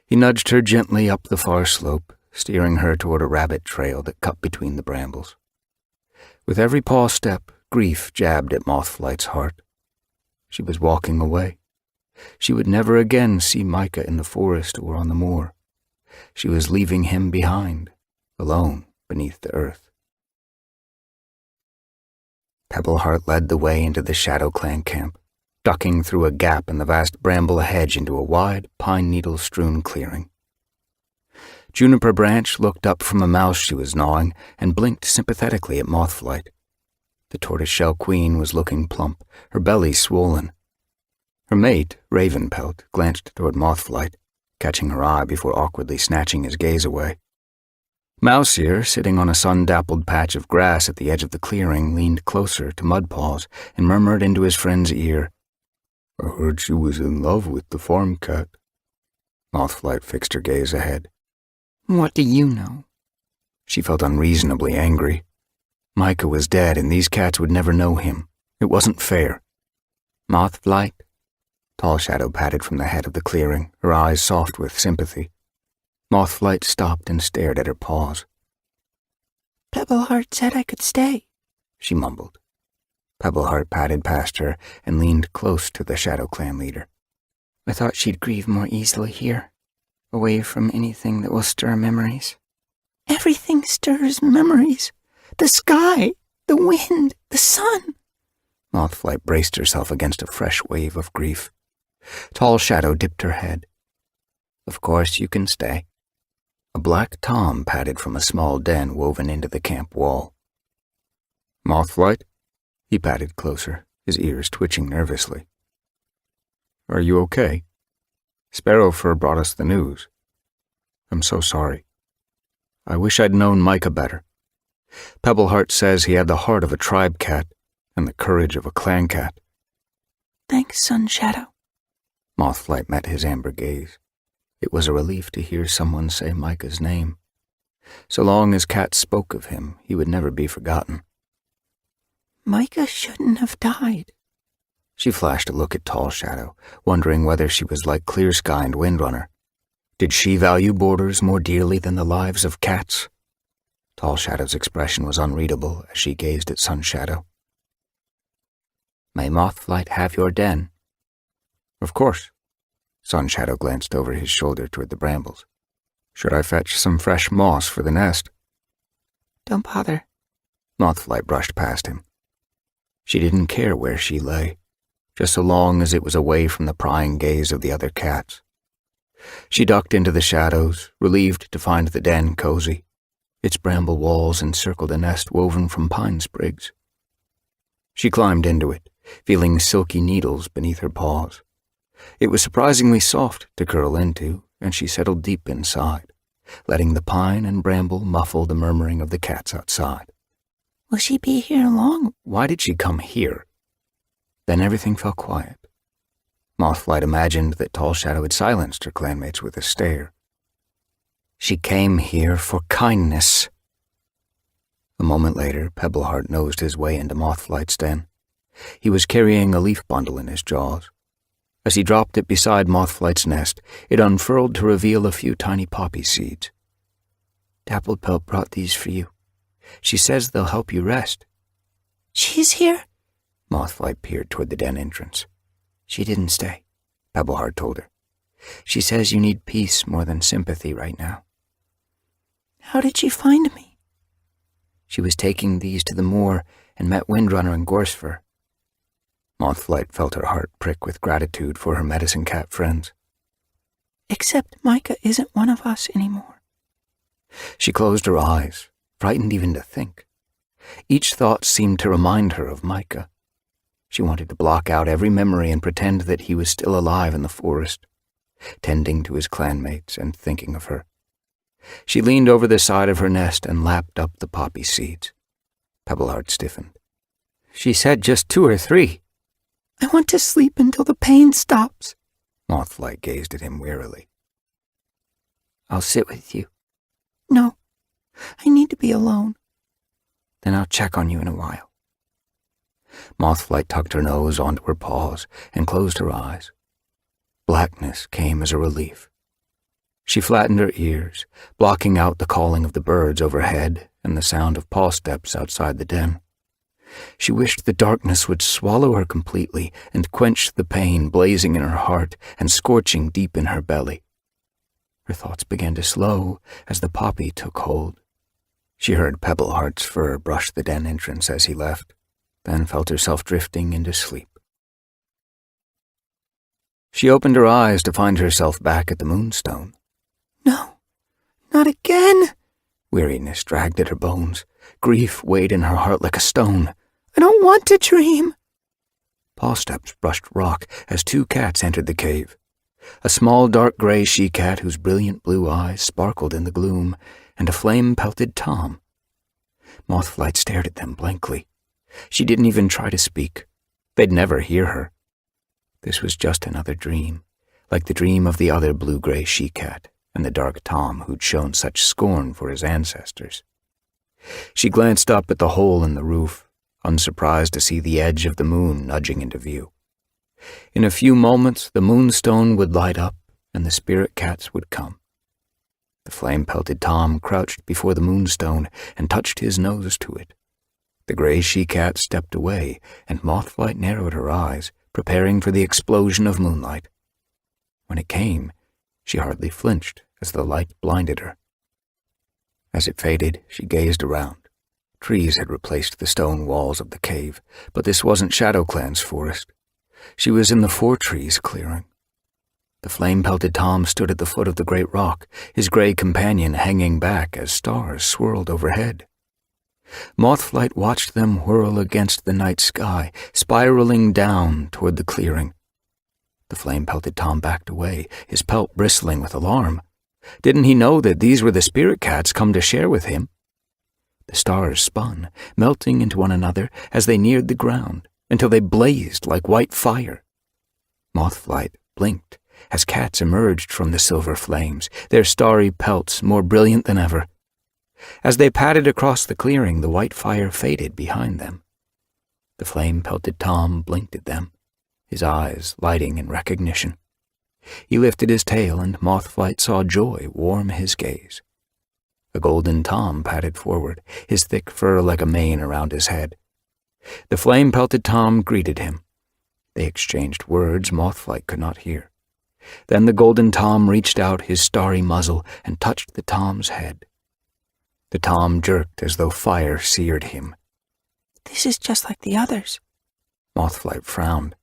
He nudged her gently up the far slope, steering her toward a rabbit trail that cut between the brambles. With every paw step, grief jabbed at Mothflight's heart. She was walking away. She would never again see Micah in the forest or on the moor. She was leaving him behind, alone beneath the earth. Pebbleheart led the way into the Shadow Clan camp, ducking through a gap in the vast bramble hedge into a wide, pine-needle-strewn clearing. Juniper Branch looked up from a mouse she was gnawing and blinked sympathetically at Mothflight. The tortoiseshell queen was looking plump, her belly swollen. Her mate, Ravenpelt, glanced toward Mothflight, catching her eye before awkwardly snatching his gaze away. Mouseier, sitting on a sun-dappled patch of grass at the edge of the clearing, leaned closer to Mudpaws and murmured into his friend's ear, "I heard she was in love with the farm cat." Mothflight fixed her gaze ahead. What do you know? She felt unreasonably angry. Micah was dead, and these cats would never know him. It wasn't fair. Mothflight? Tall Shadow patted from the head of the clearing, her eyes soft with sympathy. Mothflight stopped and stared at her paws. Pebbleheart said I could stay, she mumbled. Pebbleheart patted past her and leaned close to the Shadow Clan leader. I thought she'd grieve more easily here, away from anything that will stir memories. Everything stirs memories. The sky, the wind, the sun. Mothflight braced herself against a fresh wave of grief. Tall Shadow dipped her head. Of course you can stay. A black tom padded from a small den woven into the camp wall. Mothflight? He patted closer, his ears twitching nervously. Are you okay? Sparrowfur brought us the news. I'm so sorry. I wish I'd known Micah better. Pebbleheart says he had the heart of a tribe cat and the courage of a clan cat. Thanks, Sun Shadow. Mothflight met his amber gaze. It was a relief to hear someone say Micah's name. So long as cats spoke of him, he would never be forgotten. Micah shouldn't have died. She flashed a look at Tall Shadow, wondering whether she was like Clear Sky and Windrunner. Did she value borders more dearly than the lives of cats? Tall Shadow's expression was unreadable as she gazed at Sun Shadow. May Mothflight have your den? Of course. Sun Shadow glanced over his shoulder toward the brambles. Should I fetch some fresh moss for the nest? Don't bother. Mothflight brushed past him. She didn't care where she lay, just so long as it was away from the prying gaze of the other cats. She ducked into the shadows, relieved to find the den cozy. Its bramble walls encircled a nest woven from pine sprigs. She climbed into it, feeling silky needles beneath her paws. It was surprisingly soft to curl into, and she settled deep inside, letting the pine and bramble muffle the murmuring of the cats outside. Will she be here long? Why did she come here? Then everything fell quiet. Mothflight imagined that Tall Shadow had silenced her clanmates with a stare. She came here for kindness. A moment later, Pebbleheart nosed his way into Mothflight's den. He was carrying a leaf bundle in his jaws. As he dropped it beside Mothflight's nest, it unfurled to reveal a few tiny poppy seeds. Dapplepelt brought these for you. She says they'll help you rest. She's here? Mothflight peered toward the den entrance. She didn't stay, Pebbleheart told her. She says you need peace more than sympathy right now. How did she find me? She was taking these to the moor and met Windrunner and Gorsefur. Mothflight felt her heart prick with gratitude for her medicine cat friends. Except Micah isn't one of us anymore. She closed her eyes, frightened even to think. Each thought seemed to remind her of Micah. She wanted to block out every memory and pretend that he was still alive in the forest, tending to his clanmates and thinking of her. She leaned over the side of her nest and lapped up the poppy seeds. Pebbleheart stiffened. She said just 2 or 3. I want to sleep until the pain stops. Mothflight gazed at him wearily. I'll sit with you, No, I need to be alone. Then I'll check on you in a while. Mothflight tucked her nose onto her paws and closed her eyes. Blackness came as a relief. She flattened her ears, blocking out the calling of the birds overhead and the sound of paw steps outside the den. She wished the darkness would swallow her completely and quench the pain blazing in her heart and scorching deep in her belly. Her thoughts began to slow as the poppy took hold. She heard Pebbleheart's fur brush the den entrance as he left, then felt herself drifting into sleep. She opened her eyes to find herself back at the Moonstone. No, not again. Weariness dragged at her bones. Grief weighed in her heart like a stone. I don't want to dream. Paw steps brushed rock as two cats entered the cave. A small dark gray she-cat whose brilliant blue eyes sparkled in the gloom, and a flame-pelted Tom. Mothflight stared at them blankly. She didn't even try to speak. They'd never hear her. This was just another dream, like the dream of the other blue-gray she-cat and the dark Tom who'd shown such scorn for his ancestors. She glanced up at the hole in the roof, unsurprised to see the edge of the moon nudging into view. In a few moments, the Moonstone would light up and the spirit cats would come. The flame-pelted Tom crouched before the Moonstone and touched his nose to it. The gray she-cat stepped away, and Mothflight narrowed her eyes, preparing for the explosion of moonlight. When it came, she hardly flinched as the light blinded her. As it faded, she gazed around. Trees had replaced the stone walls of the cave, but this wasn't ShadowClan's forest. She was in the Four Trees clearing. The flame-pelted Tom stood at the foot of the great rock, his gray companion hanging back as stars swirled overhead. Mothflight watched them whirl against the night sky, spiraling down toward the clearing. The flame-pelted Tom backed away, his pelt bristling with alarm. Didn't he know that these were the spirit cats come to share with him? The stars spun, melting into one another as they neared the ground, until they blazed like white fire. Mothflight blinked as cats emerged from the silver flames, their starry pelts more brilliant than ever. As they padded across the clearing, the white fire faded behind them. The flame-pelted Tom blinked at them, his eyes lighting in recognition. He lifted his tail, and Mothflight saw joy warm his gaze. A golden Tom padded forward, his thick fur like a mane around his head. The flame-pelted Tom greeted him. They exchanged words Mothflight could not hear. Then the golden Tom reached out his starry muzzle and touched the Tom's head. The Tom jerked as though fire seared him. This is just like the others. Mothflight frowned.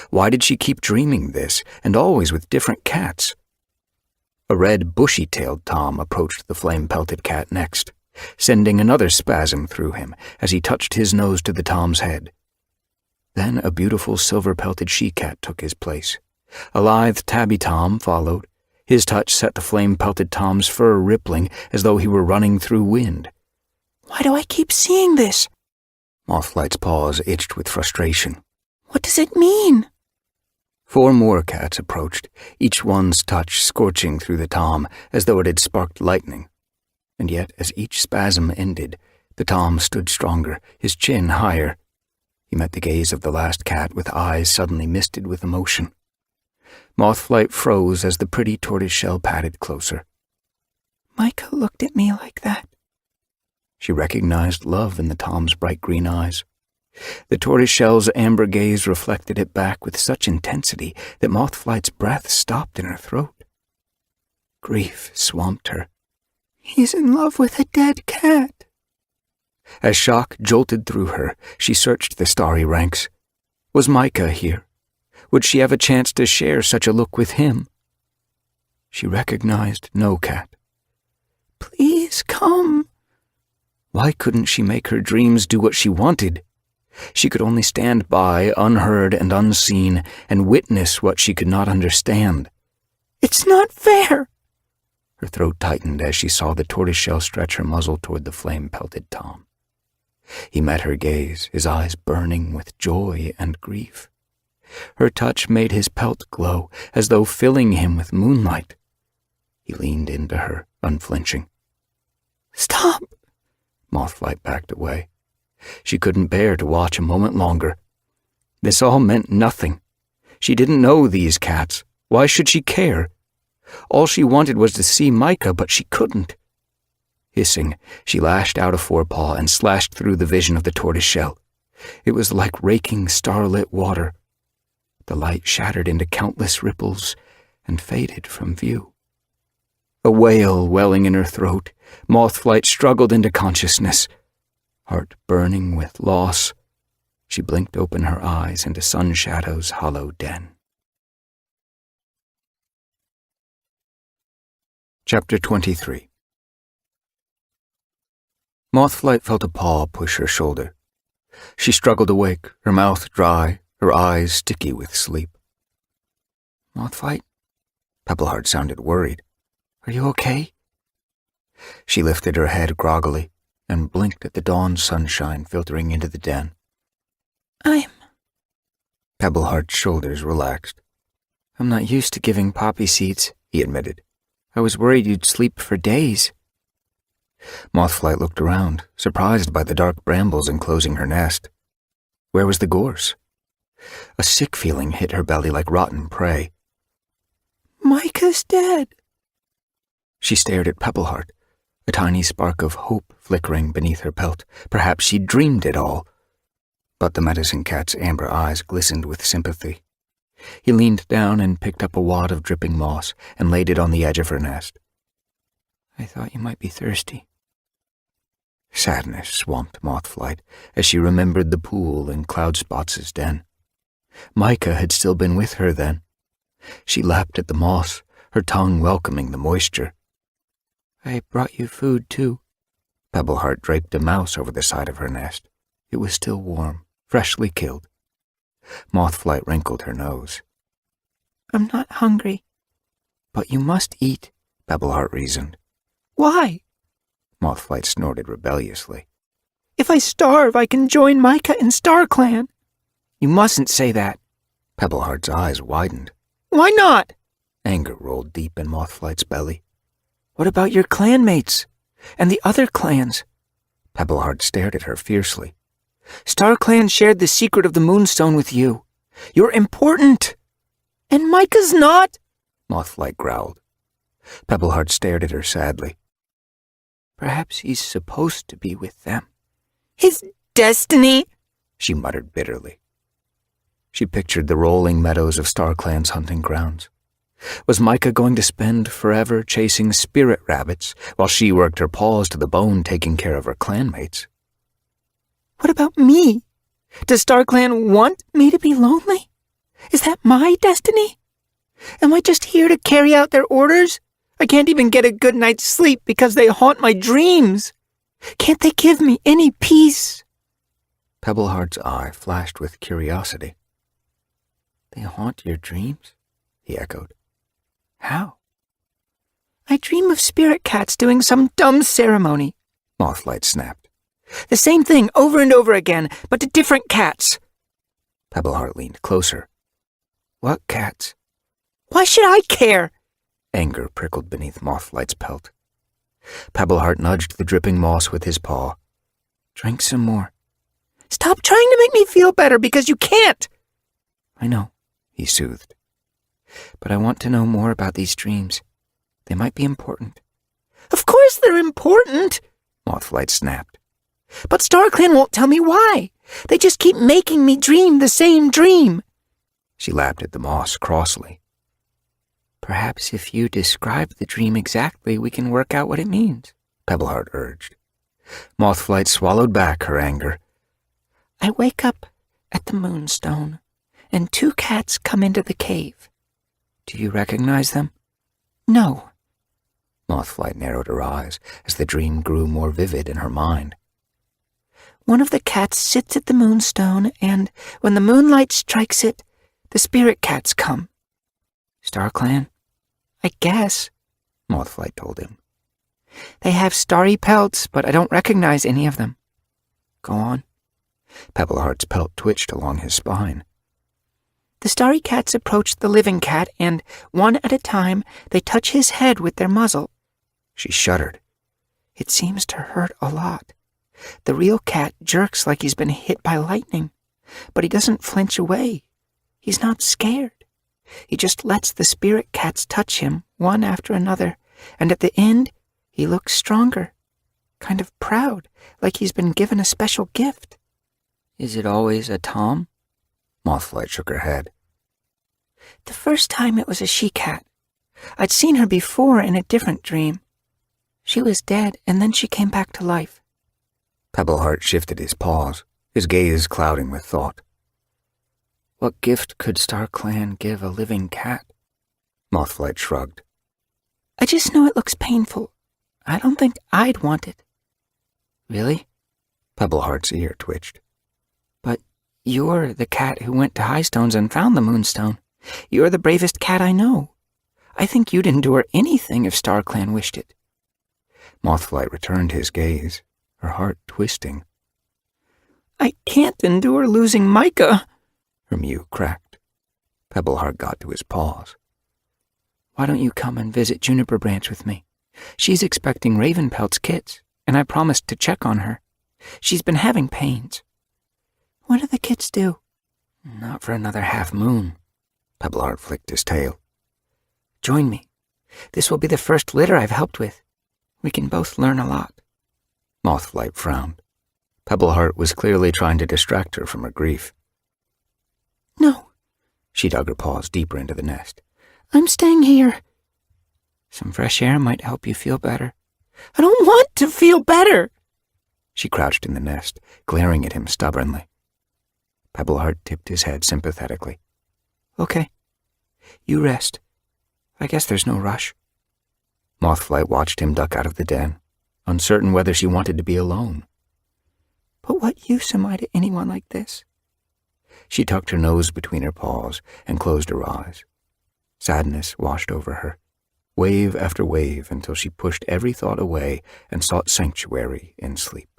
Why did she keep dreaming this, and always with different cats? A red, bushy-tailed Tom approached the flame-pelted cat next, sending another spasm through him as he touched his nose to the Tom's head. Then a beautiful silver-pelted she-cat took his place. A lithe tabby Tom followed. His touch set the flame-pelted Tom's fur rippling as though he were running through wind. Why do I keep seeing this? Mothflight's paws itched with frustration. What does it mean? 4 more cats approached, each one's touch scorching through the Tom as though it had sparked lightning. And yet, as each spasm ended, the Tom stood stronger, his chin higher. He met the gaze of the last cat with eyes suddenly misted with emotion. Mothflight froze as the pretty tortoiseshell padded closer. Micah looked at me like that. She recognized love in the Tom's bright green eyes. The tortoiseshell's amber gaze reflected it back with such intensity that Mothflight's breath stopped in her throat. Grief swamped her. He's in love with a dead cat. As shock jolted through her, she searched the starry ranks. Was Micah here? Would she have a chance to share such a look with him? She recognized no cat. Please come. Why couldn't she make her dreams do what she wanted? She could only stand by, unheard and unseen, and witness what she could not understand. It's not fair. Her throat tightened as she saw the tortoiseshell stretch her muzzle toward the flame-pelted Tom. He met her gaze, his eyes burning with joy and grief. Her touch made his pelt glow, as though filling him with moonlight. He leaned into her, unflinching. Stop! Mothflight backed away. She couldn't bear to watch a moment longer. This all meant nothing. She didn't know these cats. Why should she care? All she wanted was to see Micah, but she couldn't. Hissing, she lashed out a forepaw and slashed through the vision of the tortoiseshell. It was like raking starlit water. The light shattered into countless ripples and faded from view. A wail welling in her throat, Mothflight struggled into consciousness. Heart burning with loss, she blinked open her eyes into Sunshadow's hollow den. Chapter 23. Mothflight felt a paw push her shoulder. She struggled awake, her mouth dry, her eyes sticky with sleep. Mothflight? Pebbleheart sounded worried. Are you okay? She lifted her head groggily and blinked at the dawn sunshine filtering into the den. Pebbleheart's shoulders relaxed. I'm not used to giving poppy seeds, he admitted. I was worried you'd sleep for days. Mothflight looked around, surprised by the dark brambles enclosing her nest. Where was the gorse? A sick feeling hit her belly like rotten prey. Micah's dead. She stared at Pebbleheart, a tiny spark of hope flickering beneath her pelt. Perhaps she'd dreamed it all. But the medicine cat's amber eyes glistened with sympathy. He leaned down and picked up a wad of dripping moss and laid it on the edge of her nest. I thought you might be thirsty. Sadness swamped Mothflight as she remembered the pool in Cloudspots' den. Micah had still been with her then. She lapped at the moss, her tongue welcoming the moisture. I brought you food, too. Pebbleheart draped a mouse over the side of her nest. It was still warm, freshly killed. Mothflight wrinkled her nose. I'm not hungry. But you must eat, Pebbleheart reasoned. Why? Mothflight snorted rebelliously. If I starve, I can join Micah and StarClan. You mustn't say that. Pebbleheart's eyes widened. Why not? Anger rolled deep in Mothflight's belly. What about your clanmates? And the other clans? Pebbleheart stared at her fiercely. StarClan shared the secret of the Moonstone with you. You're important. And Micah's not? Mothflight growled. Pebbleheart stared at her sadly. Perhaps he's supposed to be with them. His destiny, she muttered bitterly. She pictured the rolling meadows of StarClan's hunting grounds. Was Micah going to spend forever chasing spirit rabbits while she worked her paws to the bone taking care of her clanmates? What about me? Does StarClan want me to be lonely? Is that my destiny? Am I just here to carry out their orders? I can't even get a good night's sleep because they haunt my dreams. Can't they give me any peace? Pebbleheart's eye flashed with curiosity. They haunt your dreams? He echoed. How? I dream of spirit cats doing some dumb ceremony. Mothflight snapped. The same thing over and over again, but to different cats. Pebbleheart leaned closer. What cats? Why should I care? Anger prickled beneath Mothflight's pelt. Pebbleheart nudged the dripping moss with his paw. Drink some more. Stop trying to make me feel better because you can't. I know, he soothed. But I want to know more about these dreams. They might be important. Of course they're important, Mothflight snapped. But StarClan won't tell me why. They just keep making me dream the same dream. She lapped at the moss crossly. Perhaps if you describe the dream exactly, we can work out what it means, Pebbleheart urged. Mothflight swallowed back her anger. I wake up at the Moonstone, and 2 cats come into the cave. Do you recognize them? No. Mothflight narrowed her eyes as the dream grew more vivid in her mind. One of the cats sits at the Moonstone, and when the moonlight strikes it, the spirit cats come. StarClan? I guess, Mothflight told him. They have starry pelts, but I don't recognize any of them. Go on. Pebbleheart's pelt twitched along his spine. The starry cats approach the living cat, and, one at a time, they touch his head with their muzzle. She shuddered. It seems to hurt a lot. The real cat jerks like he's been hit by lightning, but he doesn't flinch away. He's not scared. He just lets the spirit cats touch him, one after another, and at the end, he looks stronger, kind of proud, like he's been given a special gift. Is it always a Tom? Mothflight shook her head. The first time it was a she-cat. I'd seen her before in a different dream. She was dead, and then she came back to life. Pebbleheart shifted his paws, his gaze clouding with thought. What gift could StarClan give a living cat? Mothflight shrugged. I just know it looks painful. I don't think I'd want it. Really? Pebbleheart's ear twitched. But you're the cat who went to Highstones and found the Moonstone. You're the bravest cat I know. I think you'd endure anything if StarClan wished it. Mothflight returned his gaze, her heart twisting. I can't endure losing Micah. Her mew cracked. Pebbleheart got to his paws. Why don't you come and visit Juniper Branch with me? She's expecting Ravenpelt's kits, and I promised to check on her. She's been having pains. What do the kits do? Not for another half moon. Pebbleheart flicked his tail. Join me. This will be the first litter I've helped with. We can both learn a lot. Mothflight frowned. Pebbleheart was clearly trying to distract her from her grief. No. She dug her paws deeper into the nest. I'm staying here. Some fresh air might help you feel better. I don't want to feel better. She crouched in the nest, glaring at him stubbornly. Pebbleheart tipped his head sympathetically. Okay. You rest. I guess there's no rush. Mothflight watched him duck out of the den, uncertain whether she wanted to be alone. But what use am I to anyone like this? She tucked her nose between her paws and closed her eyes. Sadness washed over her, wave after wave, until she pushed every thought away and sought sanctuary in sleep.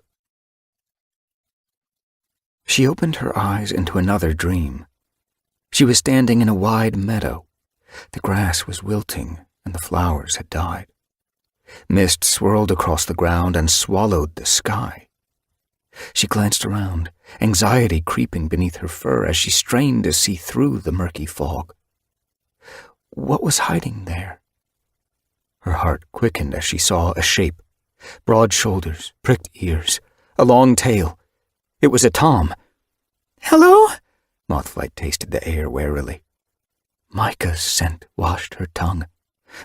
She opened her eyes into another dream. She was standing in a wide meadow. The grass was wilting and the flowers had died. Mist swirled across the ground and swallowed the sky. She glanced around, anxiety creeping beneath her fur as she strained to see through the murky fog. What was hiding there? Her heart quickened as she saw a shape. Broad shoulders, pricked ears, a long tail. It was a Tom. Hello? Mothflight tasted the air warily. Micah's scent washed her tongue.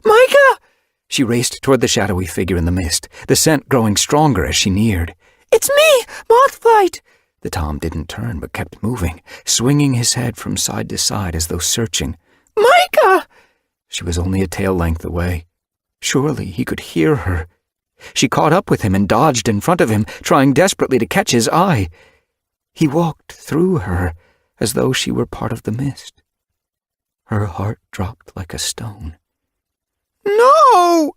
Micah! She raced toward the shadowy figure in the mist, the scent growing stronger as she neared. It's me, Mothflight! The Tom didn't turn but kept moving, swinging his head from side to side as though searching. Micah! She was only a tail length away. Surely he could hear her. She caught up with him and dodged in front of him, trying desperately to catch his eye. He walked through her as though she were part of the mist. Her heart dropped like a stone. No!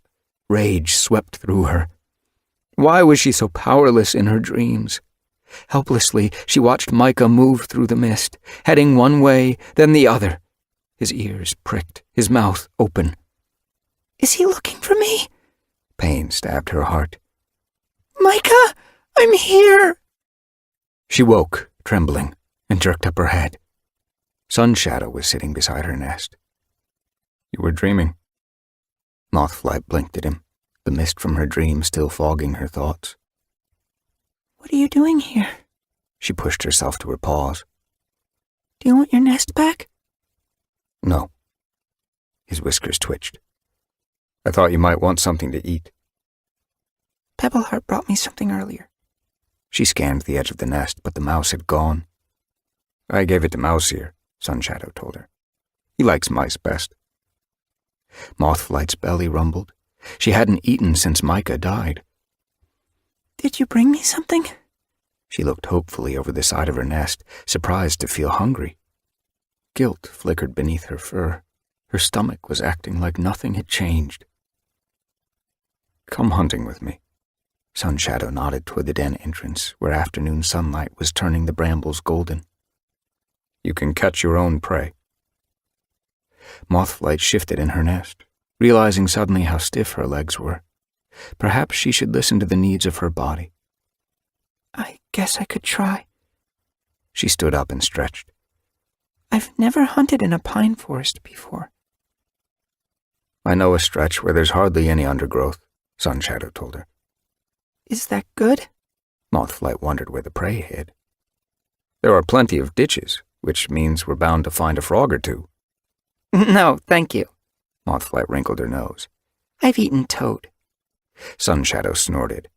Rage swept through her. Why was she so powerless in her dreams? Helplessly, she watched Micah move through the mist, heading one way, then the other. His ears pricked, his mouth open. Is he looking for me? Pain stabbed her heart. Micah, I'm here! She woke, trembling, and jerked up her head. Sunshadow was sitting beside her nest. You were dreaming. Mothflight blinked at him, the mist from her dream still fogging her thoughts. What are you doing here? She pushed herself to her paws. Do you want your nest back? No. His whiskers twitched. I thought you might want something to eat. Pebbleheart brought me something earlier. She scanned the edge of the nest, but the mouse had gone. I gave it to Mouseier, Sunshadow told her. He likes mice best. Mothflight's belly rumbled. She hadn't eaten since Micah died. Did you bring me something? She looked hopefully over the side of her nest, surprised to feel hungry. Guilt flickered beneath her fur. Her stomach was acting like nothing had changed. Come hunting with me. Sunshadow nodded toward the den entrance, where afternoon sunlight was turning the brambles golden. You can catch your own prey. Mothflight shifted in her nest, realizing suddenly how stiff her legs were. Perhaps she should listen to the needs of her body. I guess I could try. She stood up and stretched. I've never hunted in a pine forest before. I know a stretch where there's hardly any undergrowth, Sun Shadow told her. Is that good? Mothflight wondered where the prey hid. There are plenty of ditches, which means we're bound to find a frog or two. No, thank you. Mothflight wrinkled her nose. I've eaten toad. Sun Shadow snorted.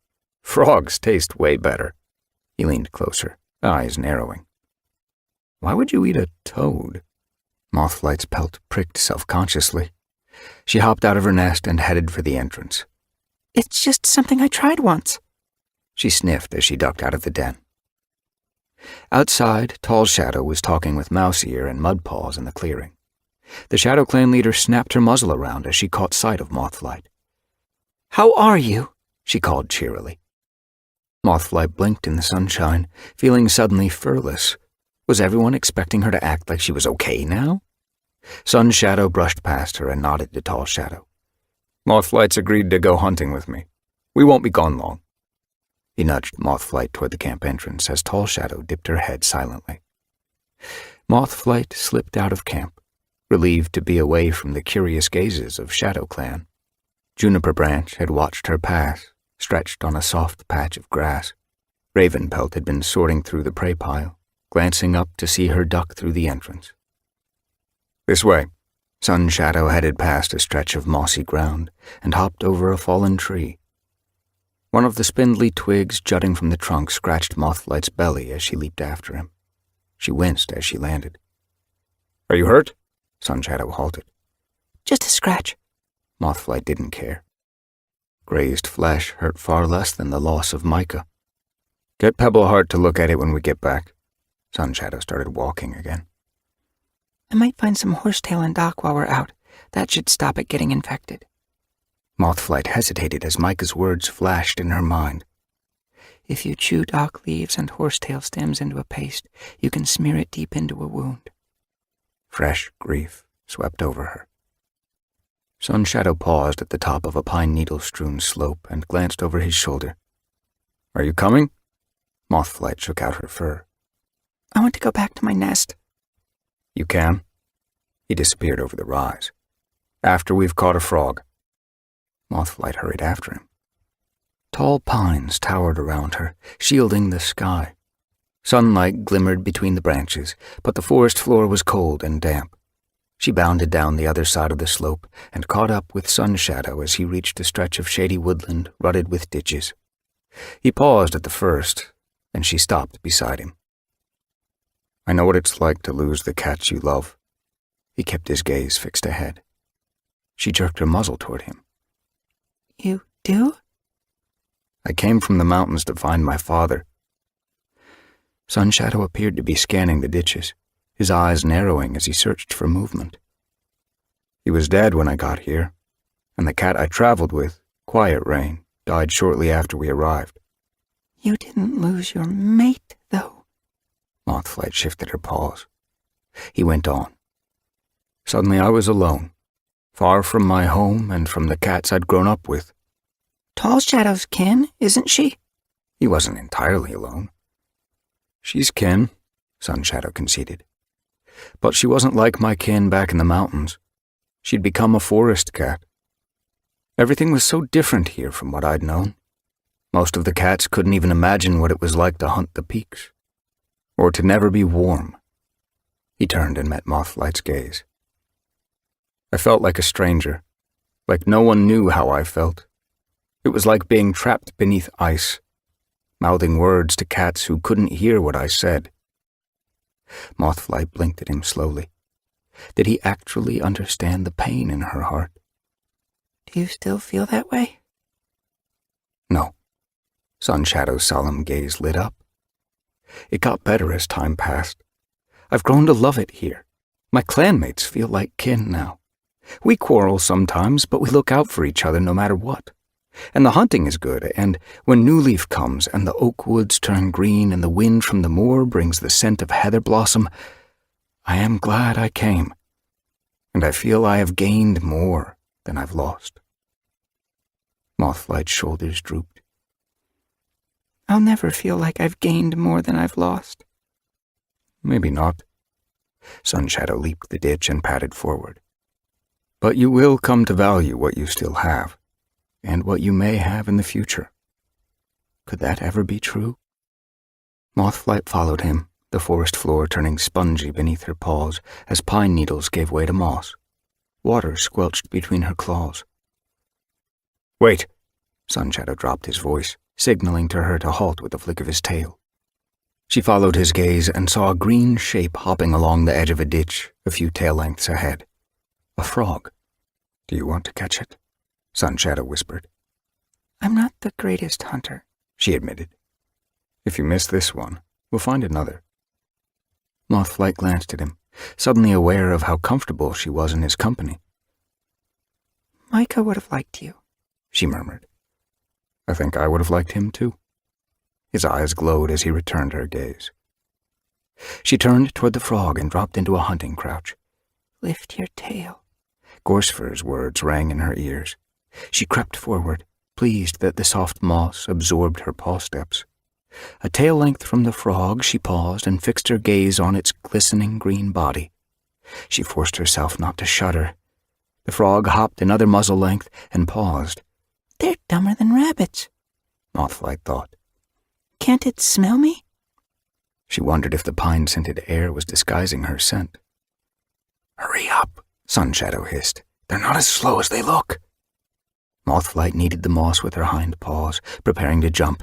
Frogs taste way better. He leaned closer, eyes narrowing. Why would you eat a toad? Mothflight's pelt pricked self-consciously. She hopped out of her nest and headed for the entrance. It's just something I tried once. She sniffed as she ducked out of the den. Outside, Tall Shadow was talking with Mouse Ear and Mudpaws in the clearing. The Shadow Clan leader snapped her muzzle around as she caught sight of Mothflight. How are you? She called cheerily. Mothflight blinked in the sunshine, feeling suddenly furless. Was everyone expecting her to act like she was okay now? Sun Shadow brushed past her and nodded to Tall Shadow. Mothflight's agreed to go hunting with me. We won't be gone long. He nudged Mothflight toward the camp entrance as Tall Shadow dipped her head silently. Mothflight slipped out of camp, relieved to be away from the curious gazes of Shadow Clan. Juniper Branch had watched her pass, stretched on a soft patch of grass. Ravenpelt had been sorting through the prey pile, glancing up to see her duck through the entrance. This way. Sun Shadow headed past a stretch of mossy ground and hopped over a fallen tree. One of the spindly twigs jutting from the trunk scratched Mothflight's belly as she leaped after him. She winced as she landed. Are you hurt? Sun Shadow halted. Just a scratch. Mothflight didn't care. Grazed flesh hurt far less than the loss of Micah. Get Pebbleheart to look at it when we get back. Sun Shadow started walking again. I might find some horsetail and dock while we're out. That should stop it getting infected. Mothflight hesitated as Micah's words flashed in her mind. If you chew dock leaves and horsetail stems into a paste, you can smear it deep into a wound. Fresh grief swept over her. Sun Shadow paused at the top of a pine needle-strewn slope and glanced over his shoulder. Are you coming? Mothflight shook out her fur. I want to go back to my nest. You can? He disappeared over the rise. After we've caught a frog. Mothflight hurried after him. Tall pines towered around her, shielding the sky. Sunlight glimmered between the branches, but the forest floor was cold and damp. She bounded down the other side of the slope and caught up with Sun Shadow as he reached a stretch of shady woodland rutted with ditches. He paused at the first, and she stopped beside him. I know what it's like to lose the cats you love. He kept his gaze fixed ahead. She jerked her muzzle toward him. You do? I came from the mountains to find my father. Sun Shadow appeared to be scanning the ditches, his eyes narrowing as he searched for movement. He was dead when I got here, and the cat I traveled with, Quiet Rain, died shortly after we arrived. You didn't lose your mate, though. Mothflight shifted her paws. He went on. Suddenly I was alone, far from my home and from the cats I'd grown up with. Tall Shadow's kin, isn't she? He wasn't entirely alone. She's kin, Sun Shadow conceded. But she wasn't like my kin back in the mountains. She'd become a forest cat. Everything was so different here from what I'd known. Most of the cats couldn't even imagine what it was like to hunt the peaks. Or to never be warm. He turned and met Mothflight's gaze. I felt like a stranger, like no one knew how I felt. It was like being trapped beneath ice, mouthing words to cats who couldn't hear what I said. Mothflight blinked at him slowly. Did he actually understand the pain in her heart? Do you still feel that way? No. Sun Shadow's solemn gaze lit up. It got better as time passed. I've grown to love it here. My clanmates feel like kin now. We quarrel sometimes, but we look out for each other no matter what. And the hunting is good, and when New Leaf comes and the oak woods turn green and the wind from the moor brings the scent of heather blossom, I am glad I came. And I feel I have gained more than I've lost. Mothflight's shoulders drooped. I'll never feel like I've gained more than I've lost. Maybe not. Sunshadow leaped the ditch and padded forward. But you will come to value what you still have, and what you may have in the future. Could that ever be true? Mothflight followed him, the forest floor turning spongy beneath her paws as pine needles gave way to moss. Water squelched between her claws. Wait! Sunshadow dropped his voice, signaling to her to halt with a flick of his tail. She followed his gaze and saw a green shape hopping along the edge of a ditch a few tail lengths ahead. A frog. Do you want to catch it? Sunshadow whispered. I'm not the greatest hunter, she admitted. If you miss this one, we'll find another. Mothflight glanced at him, suddenly aware of how comfortable she was in his company. Micah would have liked you, she murmured. I think I would have liked him too. His eyes glowed as he returned her gaze. She turned toward the frog and dropped into a hunting crouch. Lift your tail. Gorsfur's words rang in her ears. She crept forward, pleased that the soft moss absorbed her paw steps. A tail length from the frog, she paused and fixed her gaze on its glistening green body. She forced herself not to shudder. The frog hopped another muzzle length and paused. They're dumber than rabbits, Mothflight thought. Can't it smell me? She wondered if the pine-scented air was disguising her scent. Hurry up, Sunshadow hissed. They're not as slow as they look. Mothflight kneaded the moss with her hind paws, preparing to jump.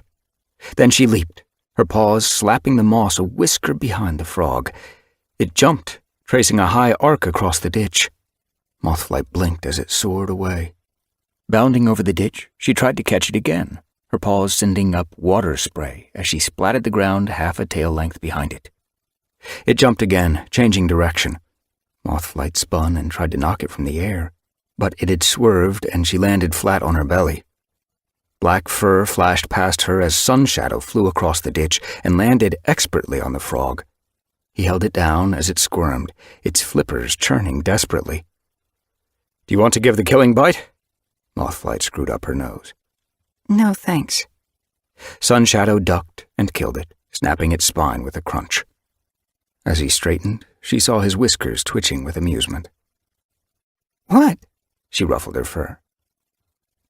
Then she leaped, her paws slapping the moss a whisker behind the frog. It jumped, tracing a high arc across the ditch. Mothflight blinked as it soared away. Bounding over the ditch, she tried to catch it again, her paws sending up water spray as she splatted the ground half a tail length behind it. It jumped again, changing direction. Mothflight spun and tried to knock it from the air, but it had swerved and she landed flat on her belly. Black fur flashed past her as Sunshadow flew across the ditch and landed expertly on the frog. He held it down as it squirmed, its flippers churning desperately. Do you want to give the killing bite? Mothflight screwed up her nose. No, thanks. Sunshadow ducked and killed it, snapping its spine with a crunch. As he straightened, she saw his whiskers twitching with amusement. What? She ruffled her fur.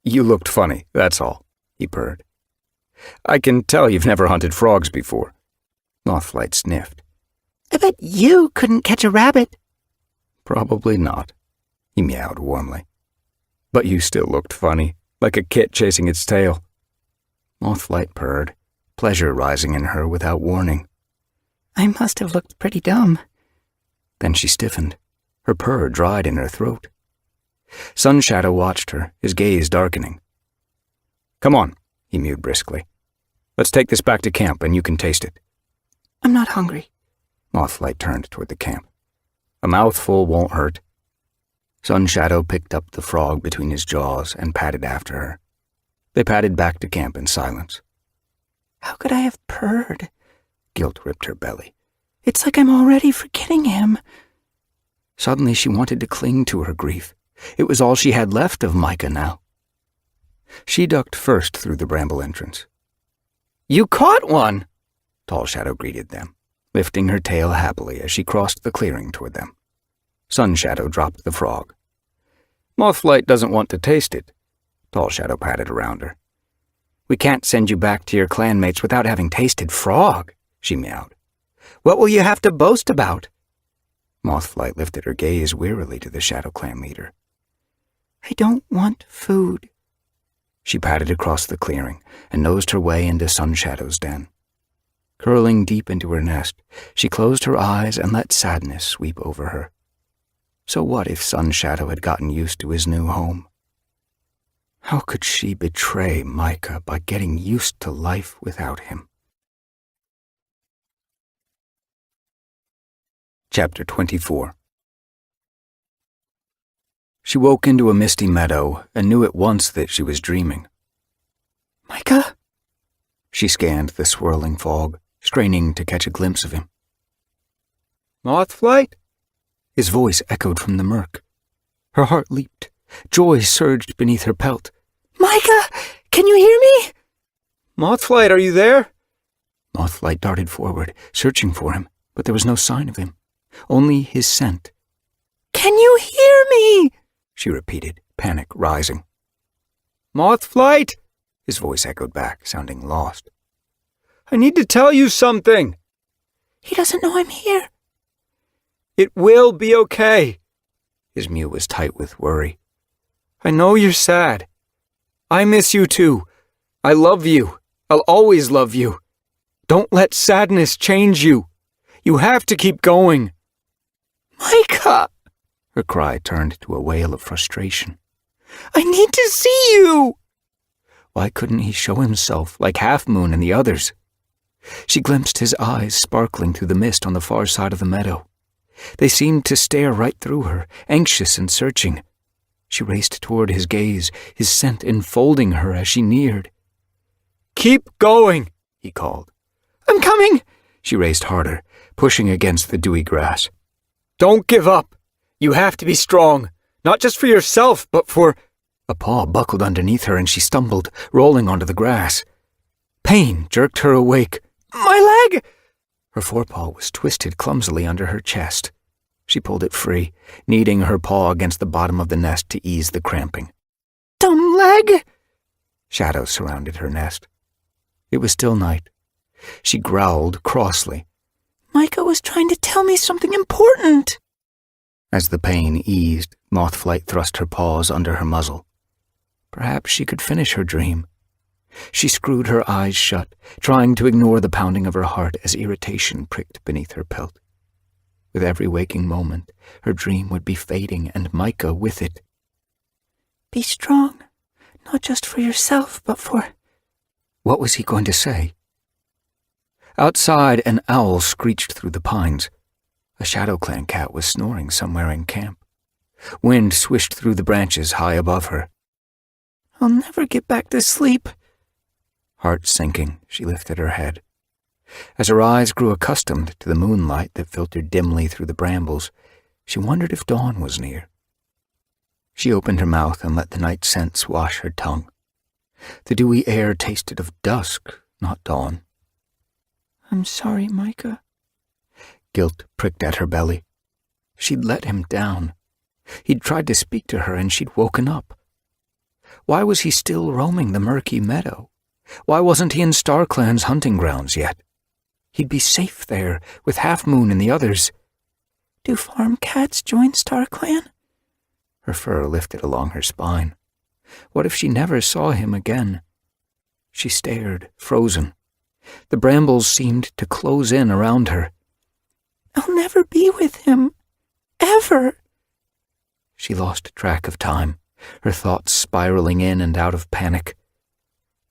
You looked funny, that's all, he purred. I can tell you've never hunted frogs before. Mothflight sniffed. I bet you couldn't catch a rabbit. Probably not, he meowed warmly. But you still looked funny, like a kit chasing its tail. Mothflight purred, pleasure rising in her without warning. I must have looked pretty dumb. Then she stiffened. Her purr dried in her throat. Sunshadow watched her, his gaze darkening. Come on, he mewed briskly. Let's take this back to camp and you can taste it. I'm not hungry. Mothflight turned toward the camp. A mouthful won't hurt. Sunshadow picked up the frog between his jaws and padded after her. They padded back to camp in silence. How could I have purred? Guilt ripped her belly. It's like I'm already forgetting him. Suddenly she wanted to cling to her grief. It was all she had left of Micah now. She ducked first through the bramble entrance. You caught one! Tall Shadow greeted them, lifting her tail happily as she crossed the clearing toward them. Sunshadow dropped the frog. Mothflight doesn't want to taste it. Tall Shadow patted around her. We can't send you back to your clanmates without having tasted frog, she meowed. What will you have to boast about? Mothflight lifted her gaze wearily to the Shadow Clan leader. I don't want food. She padded across the clearing and nosed her way into Sunshadow's den. Curling deep into her nest, she closed her eyes and let sadness sweep over her. So what if Sunshadow had gotten used to his new home? How could she betray Micah by getting used to life without him? Chapter 24. She woke into a misty meadow and knew at once that she was dreaming. Micah? She scanned the swirling fog, straining to catch a glimpse of him. Mothflight? His voice echoed from the murk. Her heart leaped. Joy surged beneath her pelt. Micah, can you hear me? Mothflight, are you there? Mothflight darted forward, searching for him, but there was no sign of him, only his scent. Can you hear me? She repeated, panic rising. Mothflight? His voice echoed back, sounding lost. I need to tell you something. He doesn't know I'm here. It will be okay. His mew was tight with worry. I know you're sad. I miss you too. I love you. I'll always love you. Don't let sadness change you. You have to keep going. Micah! Her cry turned to a wail of frustration. I need to see you! Why couldn't he show himself like Half Moon and the others? She glimpsed his eyes sparkling through the mist on the far side of the meadow. They seemed to stare right through her, anxious and searching. She raced toward his gaze, his scent enfolding her as she neared. Keep going, he called. I'm coming! She raced harder, pushing against the dewy grass. Don't give up. You have to be strong, not just for yourself, but for... A paw buckled underneath her and she stumbled, rolling onto the grass. Pain jerked her awake. My leg! Her forepaw was twisted clumsily under her chest. She pulled it free, kneading her paw against the bottom of the nest to ease the cramping. Dumb leg! Shadows surrounded her nest. It was still night. She growled crossly. Micah was trying to tell me something important. As the pain eased, Mothflight thrust her paws under her muzzle. Perhaps she could finish her dream. She screwed her eyes shut, trying to ignore the pounding of her heart as irritation pricked beneath her pelt. With every waking moment, her dream would be fading and Micah with it. Be strong, not just for yourself, but for... What was he going to say? Outside, an owl screeched through the pines. A Shadow Clan cat was snoring somewhere in camp. Wind swished through the branches high above her. I'll never get back to sleep. Heart sinking, she lifted her head. As her eyes grew accustomed to the moonlight that filtered dimly through the brambles, she wondered if dawn was near. She opened her mouth and let the night scents wash her tongue. The dewy air tasted of dusk, not dawn. I'm sorry, Micah. Guilt pricked at her belly. She'd let him down. He'd tried to speak to her and she'd woken up. Why was he still roaming the murky meadow? Why wasn't he in StarClan's hunting grounds yet? He'd be safe there, with Half Moon and the others. Do farm cats join StarClan? Her fur lifted along her spine. What if she never saw him again? She stared, frozen. The brambles seemed to close in around her. I'll never be with him. Ever. She lost track of time, her thoughts spiraling in and out of panic.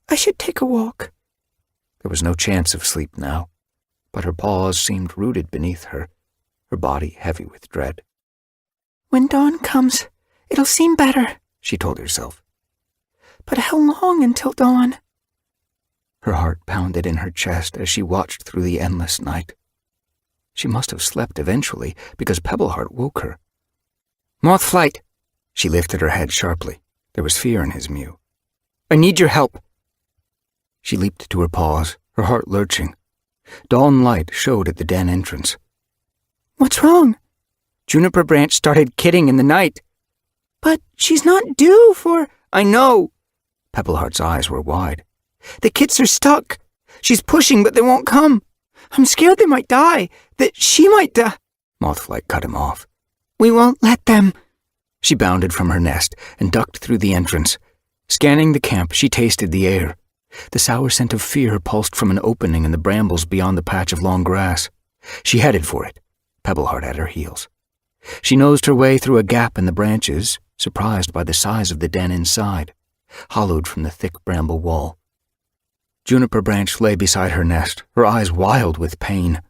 I should take a walk. There was no chance of sleep now, but her paws seemed rooted beneath her, her body heavy with dread. When dawn comes, it'll seem better, she told herself. But how long until dawn? Her heart pounded in her chest as she watched through the endless night. She must have slept eventually, because Pebbleheart woke her. Mothflight! She lifted her head sharply. There was fear in his mew. I need your help. She leaped to her paws, her heart lurching. Dawn light showed at the den entrance. What's wrong? Juniper Branch started kidding in the night. But she's not due for... I know. Pebbleheart's eyes were wide. The kits are stuck. She's pushing, but they won't come. I'm scared they might die, that she might die. Mothflight cut him off. We won't let them. She bounded from her nest and ducked through the entrance. Scanning the camp, she tasted the air. The sour scent of fear pulsed from an opening in the brambles beyond the patch of long grass. She headed for it, Pebbleheart at her heels. She nosed her way through a gap in the branches, surprised by the size of the den inside, hollowed from the thick bramble wall. Juniper Branch lay beside her nest, her eyes wild with pain.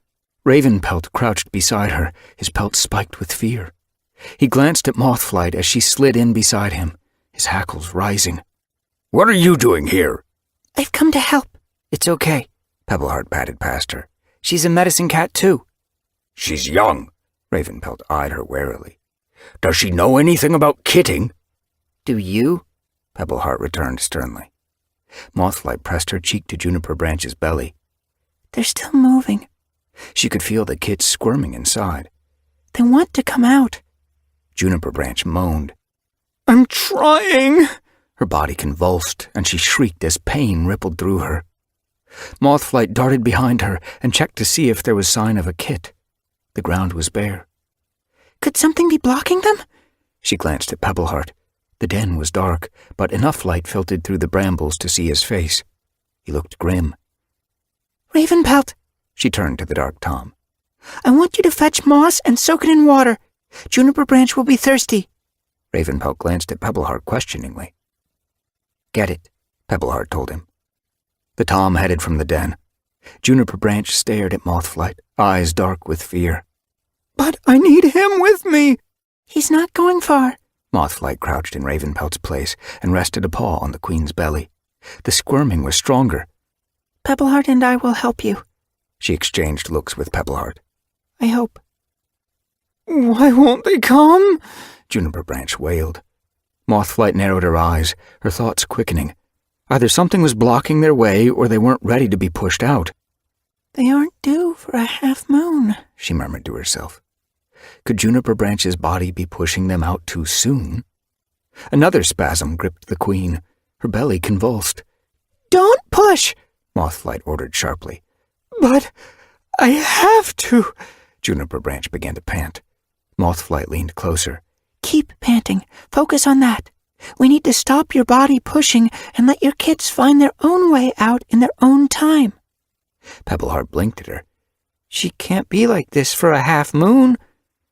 Ravenpelt crouched beside her, his pelt spiked with fear. He glanced at Mothflight as she slid in beside him, his hackles rising. What are you doing here? I've come to help. It's okay. Pebbleheart patted past her. She's a medicine cat, too. She's young. Ravenpelt eyed her warily. Does she know anything about kitting? Do you? Pebbleheart returned sternly. Mothflight pressed her cheek to Juniper Branch's belly. They're still moving. She could feel the kids squirming inside. They want to come out. Juniper Branch moaned. I'm trying. Her body convulsed, and she shrieked as pain rippled through her. Mothflight darted behind her and checked to see if there was sign of a kit. The ground was bare. Could something be blocking them? She glanced at Pebbleheart. The den was dark, but enough light filtered through the brambles to see his face. He looked grim. Ravenpelt, She turned to the dark Tom. I want you to fetch moss and soak it in water. Juniper Branch will be thirsty. Ravenpelt glanced at Pebbleheart questioningly. Get it, Pebbleheart told him. The Tom headed from the den. Juniper Branch stared at Mothflight, eyes dark with fear. But I need him with me. He's not going far. Mothflight crouched in Ravenpelt's place and rested a paw on the queen's belly. The squirming was stronger. Pebbleheart and I will help you. She exchanged looks with Pebbleheart. I hope. Why won't they come? Juniper Branch wailed. Mothflight narrowed her eyes, her thoughts quickening. Either something was blocking their way or they weren't ready to be pushed out. They aren't due for a half moon, she murmured to herself. Could Juniper Branch's body be pushing them out too soon? Another spasm gripped the queen. Her belly convulsed. Don't push, Mothflight ordered sharply. But I have to. Juniper Branch began to pant. Mothflight leaned closer. Keep panting. Focus on that. We need to stop your body pushing and let your kids find their own way out in their own time. Pebbleheart blinked at her. She can't be like this for a half moon.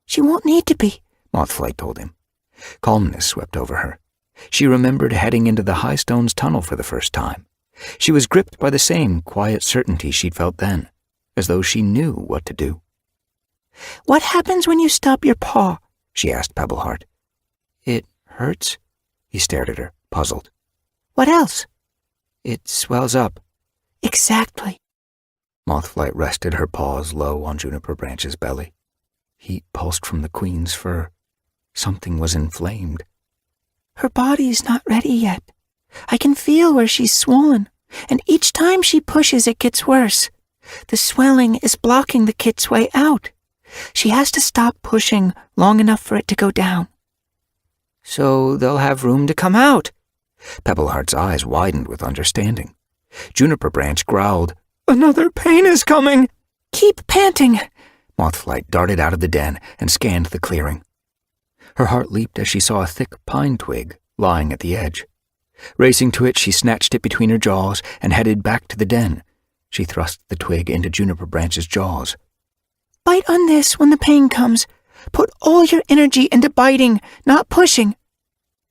She won't need to be, Mothflight told him. Calmness swept over her. She remembered heading into the High Stones tunnel for the first time. She was gripped by the same quiet certainty she'd felt then, as though she knew what to do. What happens when you stop your paw? She asked Pebbleheart. It hurts. He stared at her, puzzled. What else? It swells up. Exactly. Mothflight rested her paws low on Juniper Branch's belly. Heat pulsed from the queen's fur. Something was inflamed. Her body's not ready yet. I can feel where she's swollen, and each time she pushes it gets worse. The swelling is blocking the kit's way out. She has to stop pushing long enough for it to go down. So they'll have room to come out. Pebbleheart's eyes widened with understanding. Juniper Branch growled. Another pain is coming. Keep panting. Mothflight darted out of the den and scanned the clearing. Her heart leaped as she saw a thick pine twig lying at the edge. Racing to it, she snatched it between her jaws and headed back to the den. She thrust the twig into Juniper Branch's jaws. Bite on this when the pain comes. Put all your energy into biting, not pushing.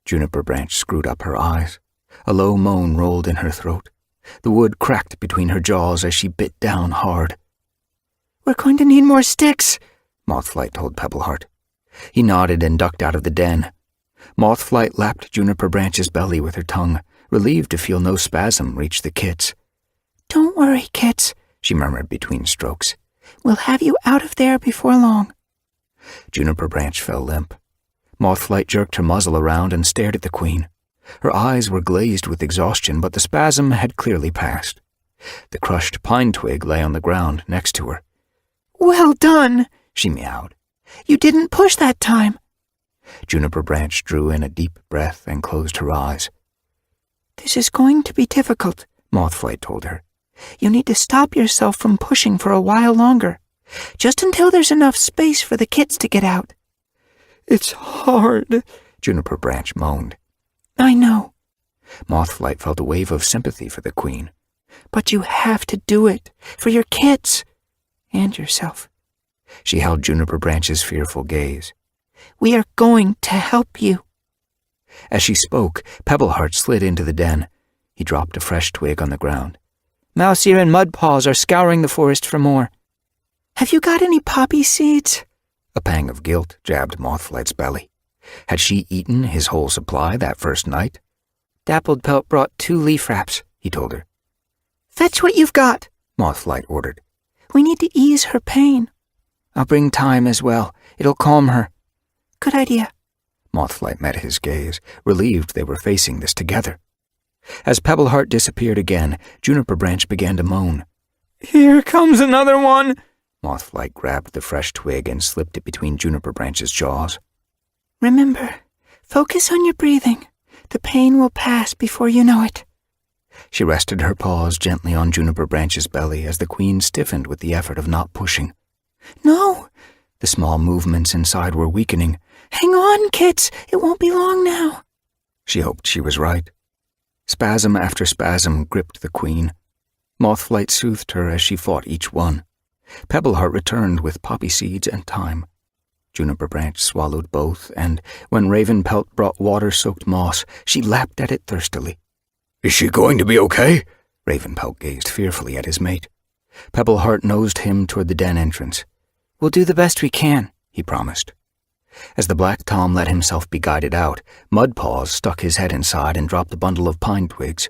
Juniper Branch screwed up her eyes. A low moan rolled in her throat. The wood cracked between her jaws as she bit down hard. We're going to need more sticks, Mothflight told Pebbleheart. He nodded and ducked out of the den. Mothflight lapped Juniper Branch's belly with her tongue, relieved to feel no spasm reach the kits. Don't worry, kits, she murmured between strokes. We'll have you out of there before long. Juniper Branch fell limp. Mothflight jerked her muzzle around and stared at the queen. Her eyes were glazed with exhaustion, but the spasm had clearly passed. The crushed pine twig lay on the ground next to her. Well done, she meowed. You didn't push that time. Juniper Branch drew in a deep breath and closed her eyes. This is going to be difficult, Mothflight told her. You need to stop yourself from pushing for a while longer, just until there's enough space for the kids to get out. It's hard, Juniper Branch moaned. I know. Mothflight felt a wave of sympathy for the queen. But you have to do it, for your kids, and yourself. She held Juniper Branch's fearful gaze. We are going to help you. As she spoke, Pebbleheart slid into the den. He dropped a fresh twig on the ground. Mousiear and Mudpaws are scouring the forest for more. Have you got any poppy seeds? A pang of guilt jabbed Mothflight's belly. Had she eaten his whole supply that first night? Dappled Pelt brought 2 leaf wraps, he told her. Fetch what you've got, Mothflight ordered. We need to ease her pain. I'll bring thyme as well. It'll calm her. Good idea. Mothflight met his gaze, relieved they were facing this together. As Pebbleheart disappeared again, Juniper Branch began to moan. Here comes another one! Mothflight grabbed the fresh twig and slipped it between Juniper Branch's jaws. Remember, focus on your breathing. The pain will pass before you know it. She rested her paws gently on Juniper Branch's belly as the queen stiffened with the effort of not pushing. No! The small movements inside were weakening. Hang on, kits. It won't be long now. She hoped she was right. Spasm after spasm gripped the queen. Mothflight soothed her as she fought each one. Pebbleheart returned with poppy seeds and thyme. Juniper Branch swallowed both, and when Ravenpelt brought water-soaked moss, she lapped at it thirstily. Is she going to be okay? Ravenpelt gazed fearfully at his mate. Pebbleheart nosed him toward the den entrance. We'll do the best we can, he promised. As the Black Tom let himself be guided out, Mudpaws stuck his head inside and dropped a bundle of pine twigs.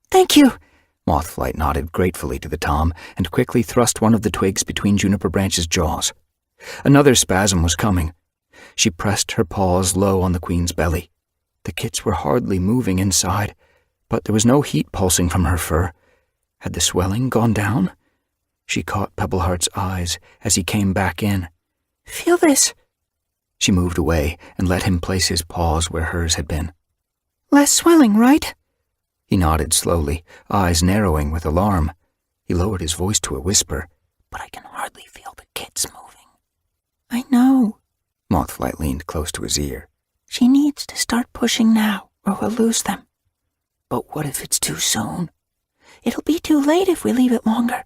Thank you. Mothflight nodded gratefully to the Tom and quickly thrust one of the twigs between Juniper Branch's jaws. Another spasm was coming. She pressed her paws low on the queen's belly. The kits were hardly moving inside, but there was no heat pulsing from her fur. Had the swelling gone down? She caught Pebbleheart's eyes as he came back in. Feel this. She moved away and let him place his paws where hers had been. Less swelling, right? He nodded slowly, eyes narrowing with alarm. He lowered his voice to a whisper. But I can hardly feel the kits moving. I know. Mothflight leaned close to his ear. She needs to start pushing now, or we'll lose them. But what if it's too soon? It'll be too late if we leave it longer.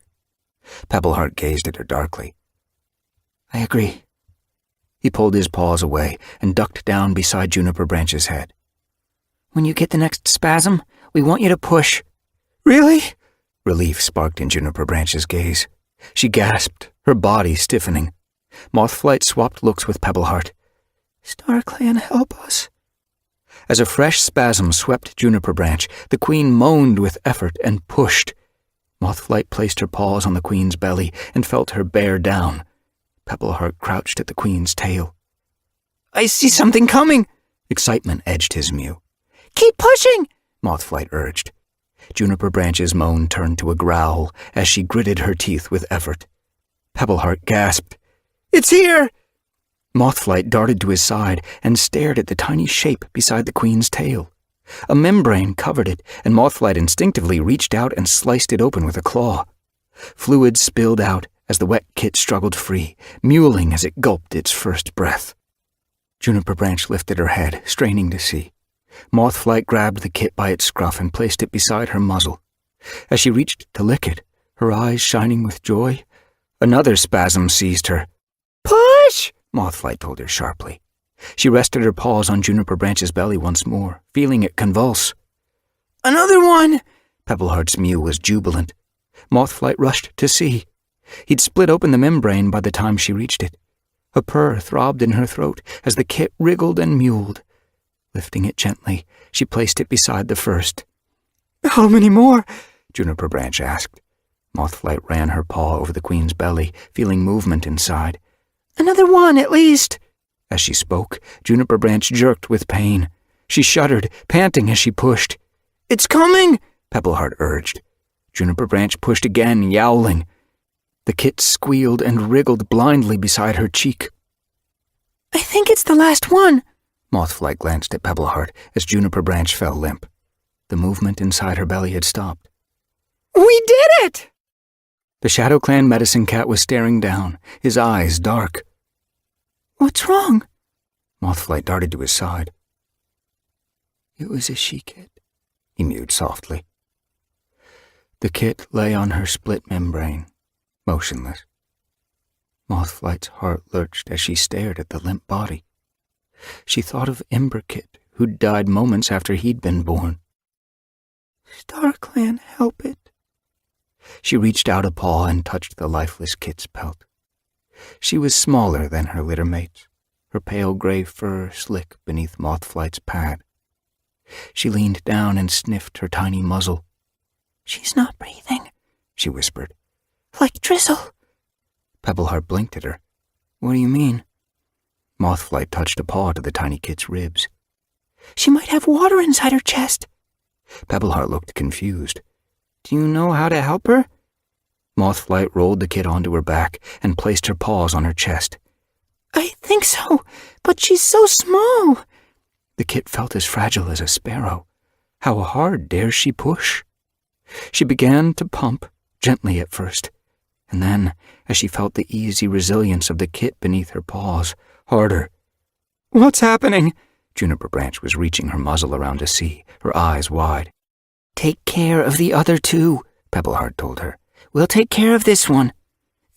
Pebbleheart gazed at her darkly. I agree. He pulled his paws away and ducked down beside Juniper Branch's head. When you get the next spasm, we want you to push. Really? Relief sparked in Juniper Branch's gaze. She gasped, her body stiffening. Mothflight swapped looks with Pebbleheart. StarClan, help us. As a fresh spasm swept Juniper Branch, the queen moaned with effort and pushed. Mothflight placed her paws on the queen's belly and felt her bear down. Pebbleheart crouched at the queen's tail. I see something coming! Excitement edged his mew. Keep pushing! Mothflight urged. Juniper Branch's moan turned to a growl as she gritted her teeth with effort. Pebbleheart gasped. It's here! Mothflight darted to his side and stared at the tiny shape beside the queen's tail. A membrane covered it, and Mothflight instinctively reached out and sliced it open with a claw. Fluid spilled out as the wet kit struggled free, mewling as it gulped its first breath. Juniper Branch lifted her head, straining to see. Mothflight grabbed the kit by its scruff and placed it beside her muzzle. As she reached to lick it, her eyes shining with joy, another spasm seized her. Push! Mothflight told her sharply. She rested her paws on Juniper Branch's belly once more, feeling it convulse. Another one! Pebbleheart's mew was jubilant. Mothflight rushed to see. He'd split open the membrane by the time she reached it. A purr throbbed in her throat as the kit wriggled and mewled. Lifting it gently, she placed it beside the first. How many more? Juniper Branch asked. Mothflight ran her paw over the queen's belly, feeling movement inside. Another one, at least. As she spoke, Juniper Branch jerked with pain. She shuddered, panting as she pushed. It's coming, Pebbleheart urged. Juniper Branch pushed again, yowling. The kit squealed and wriggled blindly beside her cheek. I think it's the last one. Mothflight glanced at Pebbleheart as Juniper Branch fell limp. The movement inside her belly had stopped. We did it! The Shadow Clan medicine cat was staring down, his eyes dark. What's wrong? Mothflight darted to his side. It was a she-kit, he mewed softly. The kit lay on her split membrane, motionless. Mothflight's heart lurched as she stared at the limp body. She thought of Emberkit, who'd died moments after he'd been born. StarClan, help it. She reached out a paw and touched the lifeless kit's pelt. She was smaller than her litter mates, her pale gray fur slick beneath Mothflight's pad. She leaned down and sniffed her tiny muzzle. She's not breathing, she whispered. Like Drizzle. Pebbleheart blinked at her. What do you mean? Mothflight touched a paw to the tiny kit's ribs. She might have water inside her chest. Pebbleheart looked confused. Do you know how to help her? Mothflight rolled the kit onto her back and placed her paws on her chest. I think so, but she's so small. The kit felt as fragile as a sparrow. How hard dare she push? She began to pump, gently at first, and then, as she felt the easy resilience of the kit beneath her paws, harder. What's happening? Juniper Branch was reaching her muzzle around to see, her eyes wide. Take care of the other two, Pebbleheart told her. We'll take care of this one.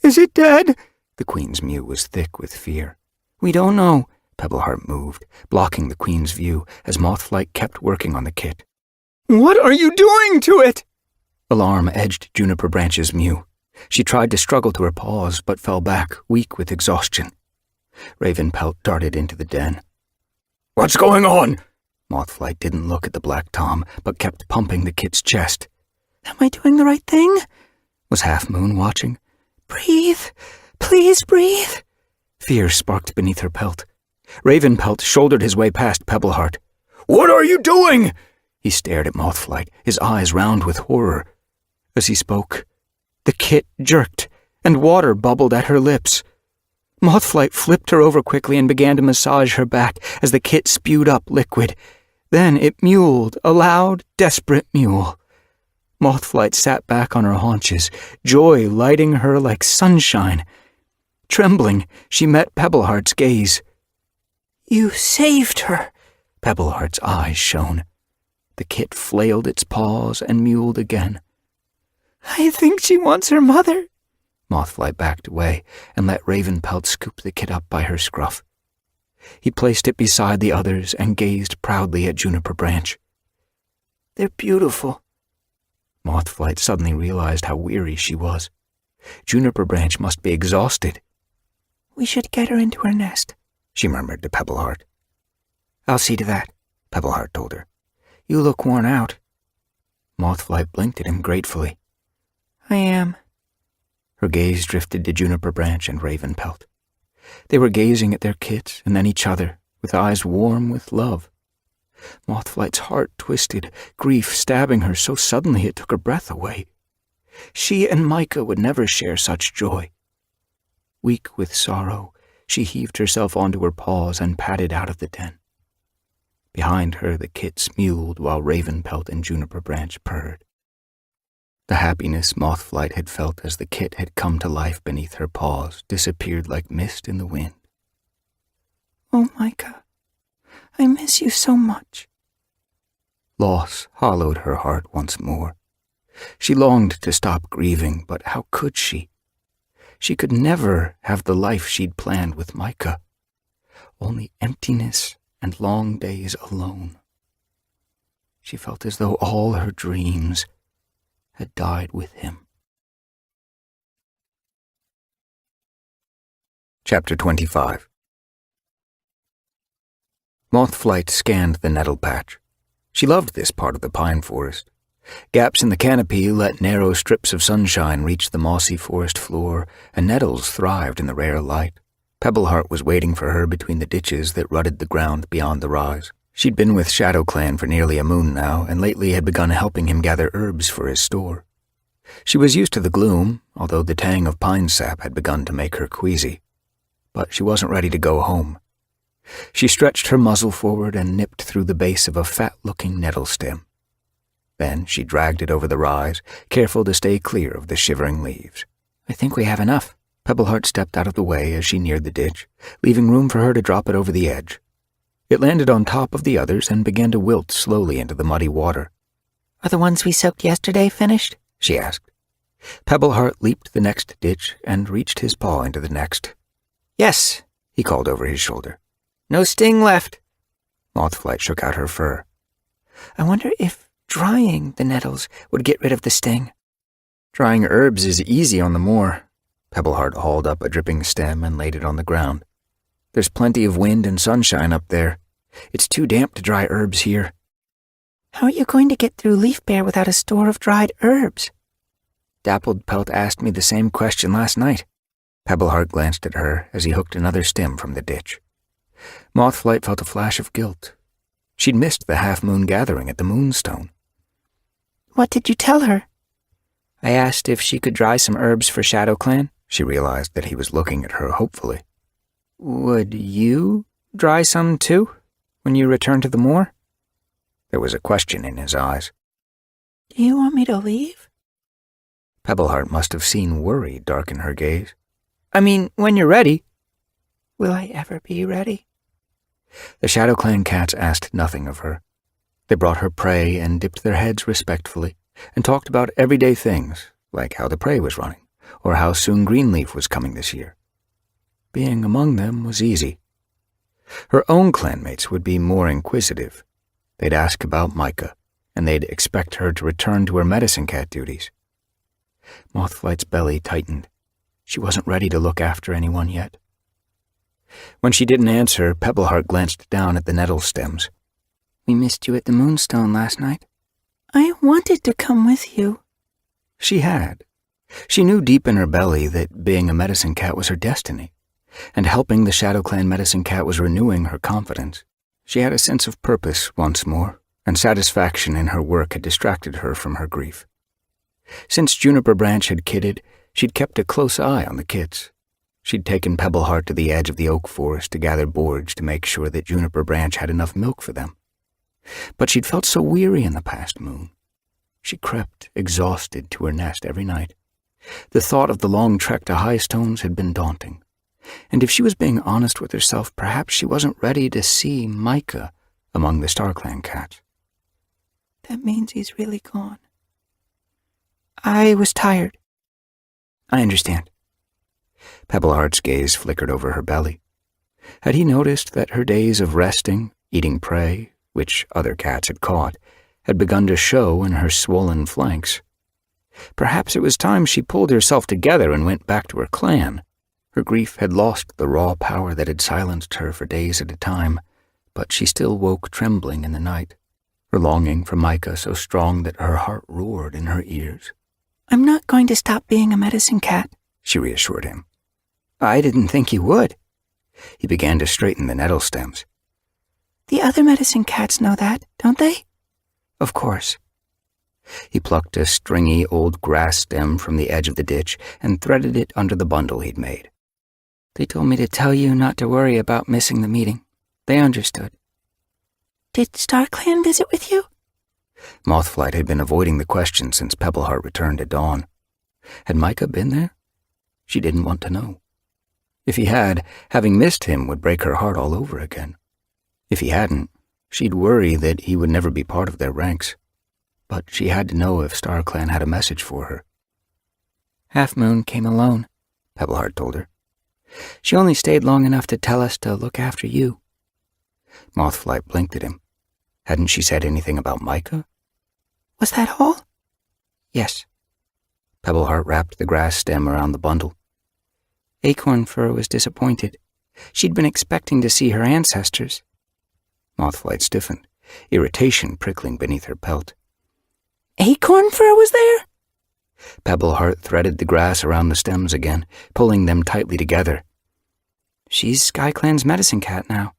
Is it dead? The Queen's mew was thick with fear. We don't know. Pebbleheart moved, blocking the Queen's view as Mothflight kept working on the kit. What are you doing to it? Alarm edged Juniper Branch's mew. She tried to struggle to her paws, but fell back, weak with exhaustion. Ravenpelt darted into the den. What's going on? Mothflight didn't look at the Black Tom, but kept pumping the kit's chest. Am I doing the right thing? Was Half Moon watching? Breathe. Please breathe. Fear sparked beneath her pelt. Ravenpelt shouldered his way past Pebbleheart. What are you doing? He stared at Mothflight, his eyes round with horror. As he spoke, the kit jerked, and water bubbled at her lips. Mothflight flipped her over quickly and began to massage her back as the kit spewed up liquid. Then it mewled, a loud, desperate mewl. Mothflight sat back on her haunches, joy lighting her like sunshine. Trembling, she met Pebbleheart's gaze. You saved her. Pebbleheart's eyes shone. The kit flailed its paws and mewled again. I think she wants her mother. Mothflight backed away and let Ravenpelt scoop the kit up by her scruff. He placed it beside the others and gazed proudly at Juniper Branch. They're beautiful. Mothflight suddenly realized how weary she was. Juniper Branch must be exhausted. We should get her into her nest, she murmured to Pebbleheart. I'll see to that, Pebbleheart told her. You look worn out. Mothflight blinked at him gratefully. I am. Her gaze drifted to Juniper Branch and Ravenpelt. They were gazing at their kit and then each other, with eyes warm with love. Mothflight's heart twisted, grief stabbing her so suddenly it took her breath away. She and Micah would never share such joy. Weak with sorrow, she heaved herself onto her paws and padded out of the den. Behind her the kit mewled while Ravenpelt and Juniper Branch purred. The happiness Mothflight had felt as the kit had come to life beneath her paws disappeared like mist in the wind. Oh, Micah, I miss you so much. Loss hollowed her heart once more. She longed to stop grieving, but how could she? She could never have the life she'd planned with Micah. Only emptiness and long days alone. She felt as though all her dreams had died with him. Chapter 25. Mothflight scanned the nettle patch. She loved this part of the pine forest. Gaps in the canopy let narrow strips of sunshine reach the mossy forest floor, and nettles thrived in the rare light. Pebbleheart was waiting for her between the ditches that rutted the ground beyond the rise. She'd been with ShadowClan for nearly a moon now, and lately had begun helping him gather herbs for his store. She was used to the gloom, although the tang of pine sap had begun to make her queasy. But she wasn't ready to go home. She stretched her muzzle forward and nipped through the base of a fat-looking nettle stem. Then she dragged it over the rise, careful to stay clear of the shivering leaves. I think we have enough. Pebbleheart stepped out of the way as she neared the ditch, leaving room for her to drop it over the edge. It landed on top of the others and began to wilt slowly into the muddy water. Are the ones we soaked yesterday finished? She asked. Pebbleheart leaped the next ditch and reached his paw into the next. Yes, he called over his shoulder. No sting left. Mothflight shook out her fur. I wonder if drying the nettles would get rid of the sting. Drying herbs is easy on the moor. Pebbleheart hauled up a dripping stem and laid it on the ground. There's plenty of wind and sunshine up there. It's too damp to dry herbs here. How are you going to get through Leaf Bear without a store of dried herbs? Dappled Pelt asked me the same question last night. Pebbleheart glanced at her as he hooked another stem from the ditch. Mothflight felt a flash of guilt. She'd missed the half-moon gathering at the Moonstone. What did you tell her? I asked if she could dry some herbs for ShadowClan. She realized that he was looking at her hopefully. Would you dry some too, when you return to the moor? There was a question in his eyes. Do you want me to leave? Pebbleheart must have seen worry darken her gaze. I mean, when you're ready. Will I ever be ready? The ShadowClan cats asked nothing of her. They brought her prey and dipped their heads respectfully and talked about everyday things, like how the prey was running, or how soon Greenleaf was coming this year. Being among them was easy. Her own clanmates would be more inquisitive. They'd ask about Micah, and they'd expect her to return to her medicine cat duties. Mothflight's belly tightened. She wasn't ready to look after anyone yet. When she didn't answer, Pebbleheart glanced down at the nettle stems. We missed you at the Moonstone last night. I wanted to come with you. She had. She knew deep in her belly that being a medicine cat was her destiny, and helping the ShadowClan medicine cat was renewing her confidence. She had a sense of purpose once more, and satisfaction in her work had distracted her from her grief. Since Juniper Branch had kidded, she'd kept a close eye on the kits. She'd taken Pebbleheart to the edge of the oak forest to gather boards to make sure that Juniper Branch had enough milk for them. But she'd felt so weary in the past moon. She crept, exhausted, to her nest every night. The thought of the long trek to High Stones had been daunting. And if she was being honest with herself, perhaps she wasn't ready to see Micah among the StarClan cats. That means he's really gone. I was tired. I understand. Pebbleheart's gaze flickered over her belly. Had he noticed that her days of resting, eating prey, which other cats had caught, had begun to show in her swollen flanks? Perhaps it was time she pulled herself together and went back to her clan. Her grief had lost the raw power that had silenced her for days at a time, but she still woke trembling in the night, her longing for Micah so strong that her heart roared in her ears. I'm not going to stop being a medicine cat, she reassured him. I didn't think you would. He began to straighten the nettle stems. The other medicine cats know that, don't they? Of course. He plucked a stringy old grass stem from the edge of the ditch and threaded it under the bundle he'd made. They told me to tell you not to worry about missing the meeting. They understood. Did StarClan visit with you? Mothflight had been avoiding the question since Pebbleheart returned at dawn. Had Micah been there? She didn't want to know. If he had, having missed him would break her heart all over again. If he hadn't, she'd worry that he would never be part of their ranks. But she had to know if StarClan had a message for her. Half Moon came alone, Pebbleheart told her. She only stayed long enough to tell us to look after you. Mothflight blinked at him. Hadn't she said anything about Micah? Was that all? Yes. Pebbleheart wrapped the grass stem around the bundle. Acorn Fur was disappointed. She'd been expecting to see her ancestors. Mothflight stiffened, irritation prickling beneath her pelt. Acorn Fur was there? Pebbleheart threaded the grass around the stems again, pulling them tightly together. She's SkyClan's medicine cat now.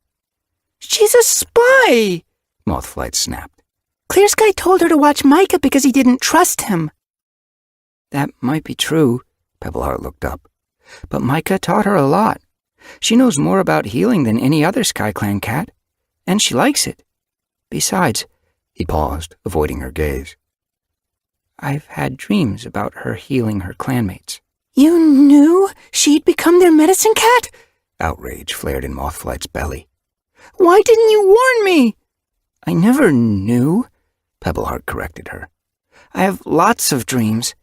She's a spy! Mothflight snapped. Clear Sky told her to watch Micah because he didn't trust him. That might be true, Pebbleheart looked up. But Micah taught her a lot. She knows more about healing than any other SkyClan cat, and she likes it. Besides, he paused, avoiding her gaze. I've had dreams about her healing her clanmates. You knew she'd become their medicine cat? Outrage flared in Mothflight's belly. Why didn't you warn me? I never knew, Pebbleheart corrected her. I have lots of dreams.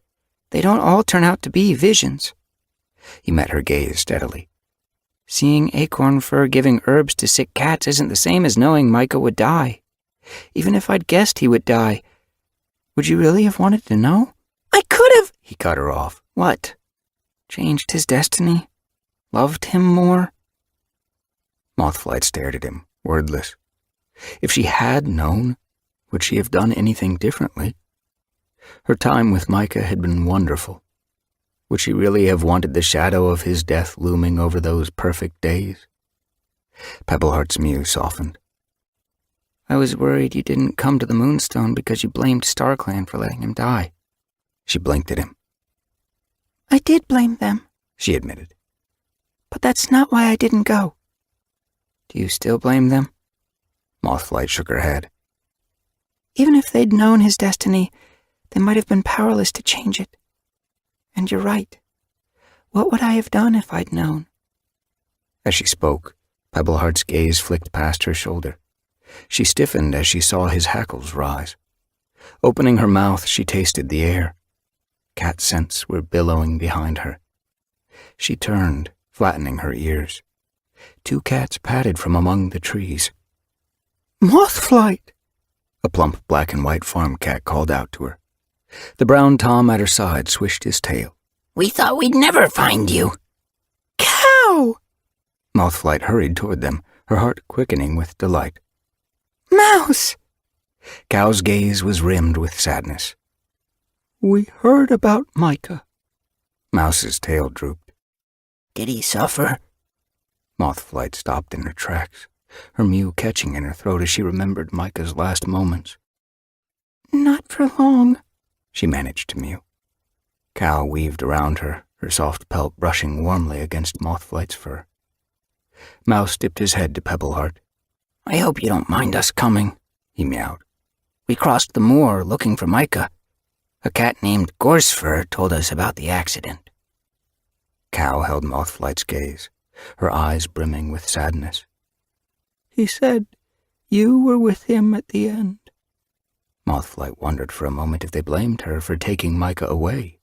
They don't all turn out to be visions. He met her gaze steadily. Seeing Acorn Fur giving herbs to sick cats isn't the same as knowing Micah would die. Even if I'd guessed he would die, would you really have wanted to know? I could have... He cut her off. What? Changed his destiny? Loved him more? Mothflight stared at him, wordless. If she had known, would she have done anything differently? Her time with Micah had been wonderful. Would she really have wanted the shadow of his death looming over those perfect days? Pebbleheart's mew softened. I was worried you didn't come to the Moonstone because you blamed StarClan for letting him die. She blinked at him. I did blame them, She admitted. but that's not why I didn't go. Do you still blame them? Mothflight shook her head. Even if they'd known his destiny, they might have been powerless to change it. And you're right. What would I have done if I'd known? As she spoke, Pebbleheart's gaze flicked past her shoulder. She stiffened as she saw his hackles rise. Opening her mouth, she tasted the air. Cat scents were billowing behind her. She turned, flattening her ears. 2 cats padded from among the trees. Mothflight! A plump black and white farm cat called out to her. The brown Tom at her side swished his tail. We thought we'd never find you. Cow! Mothflight hurried toward them, her heart quickening with delight. Mouse! Cow's gaze was rimmed with sadness. We heard about Micah. Mouse's tail drooped. Did he suffer? Mothflight stopped in her tracks, her mew catching in her throat as she remembered Micah's last moments. Not for long, she managed to mew. Cow weaved around her, her soft pelt brushing warmly against Mothflight's fur. Mouse dipped his head to Pebbleheart. I hope you don't mind us coming, he meowed. We crossed the moor looking for Micah. A cat named Gorsefur told us about the accident. Cow held Mothflight's gaze, her eyes brimming with sadness. He said you were with him at the end. Mothflight wondered for a moment if they blamed her for taking Micah away.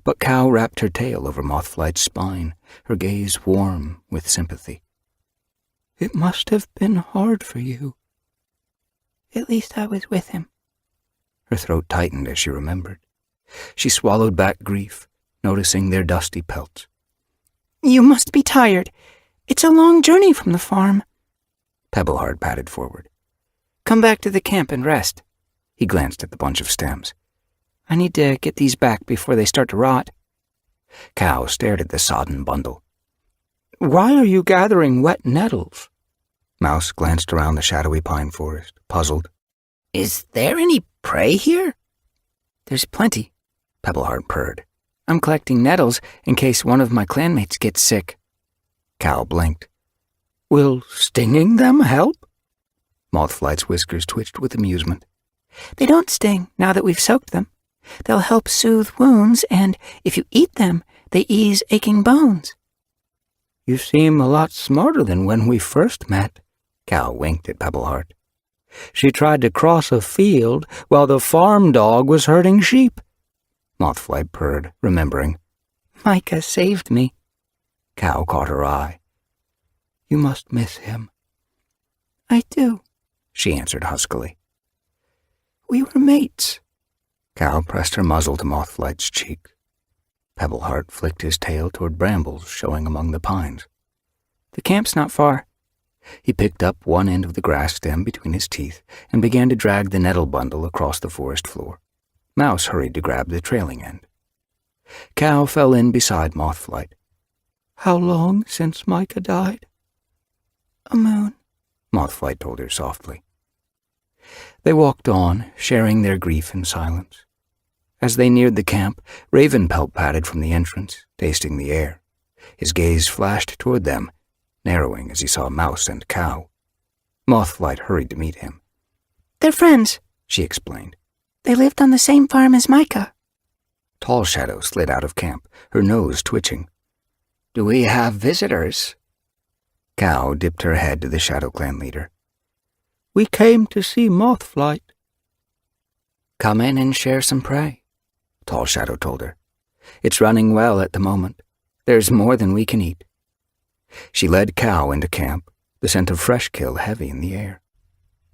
But Cow wrapped her tail over Mothflight's spine, her gaze warm with sympathy. It must have been hard for you. At least I was with him. Her throat tightened as she remembered. She swallowed back grief, noticing their dusty pelts. You must be tired. It's a long journey from the farm. Pebbleheart padded forward. Come back to the camp and rest. He glanced at the bunch of stems. I need to get these back before they start to rot. Cow stared at the sodden bundle. Why are you gathering wet nettles? Mouse glanced around the shadowy pine forest, puzzled. Is there any prey here? There's plenty, Pebbleheart purred. I'm collecting nettles in case one of my clanmates gets sick. Cow blinked. Will stinging them help? Mothflight's whiskers twitched with amusement. They don't sting now that we've soaked them. They'll help soothe wounds, and if you eat them, they ease aching bones. You seem a lot smarter than when we first met. Cow winked at Pebbleheart. She tried to cross a field while the farm dog was herding sheep. Mothflight purred, remembering. Micah saved me. Cow caught her eye. You must miss him. I do, she answered huskily. We were mates. Cow pressed her muzzle to Mothflight's cheek. Pebbleheart flicked his tail toward brambles showing among the pines. The camp's not far. He picked up one end of the grass stem between his teeth and began to drag the nettle bundle across the forest floor. Mouse hurried to grab the trailing end. Cow fell in beside Mothflight. How long since Micah died? A moon, Mothflight told her softly. They walked on, sharing their grief in silence. As they neared the camp, Ravenpelt padded from the entrance, tasting the air. His gaze flashed toward them, narrowing as he saw Mouse and Cow. Mothflight hurried to meet him. They're friends, she explained. They lived on the same farm as Micah. Tall Shadow slid out of camp, her nose twitching. Do we have visitors? Cow dipped her head to the Shadow Clan leader. We came to see Mothflight. Come in and share some prey, Tall Shadow told her. It's running well at the moment. There's more than we can eat. She led Cow into camp, the scent of fresh kill heavy in the air.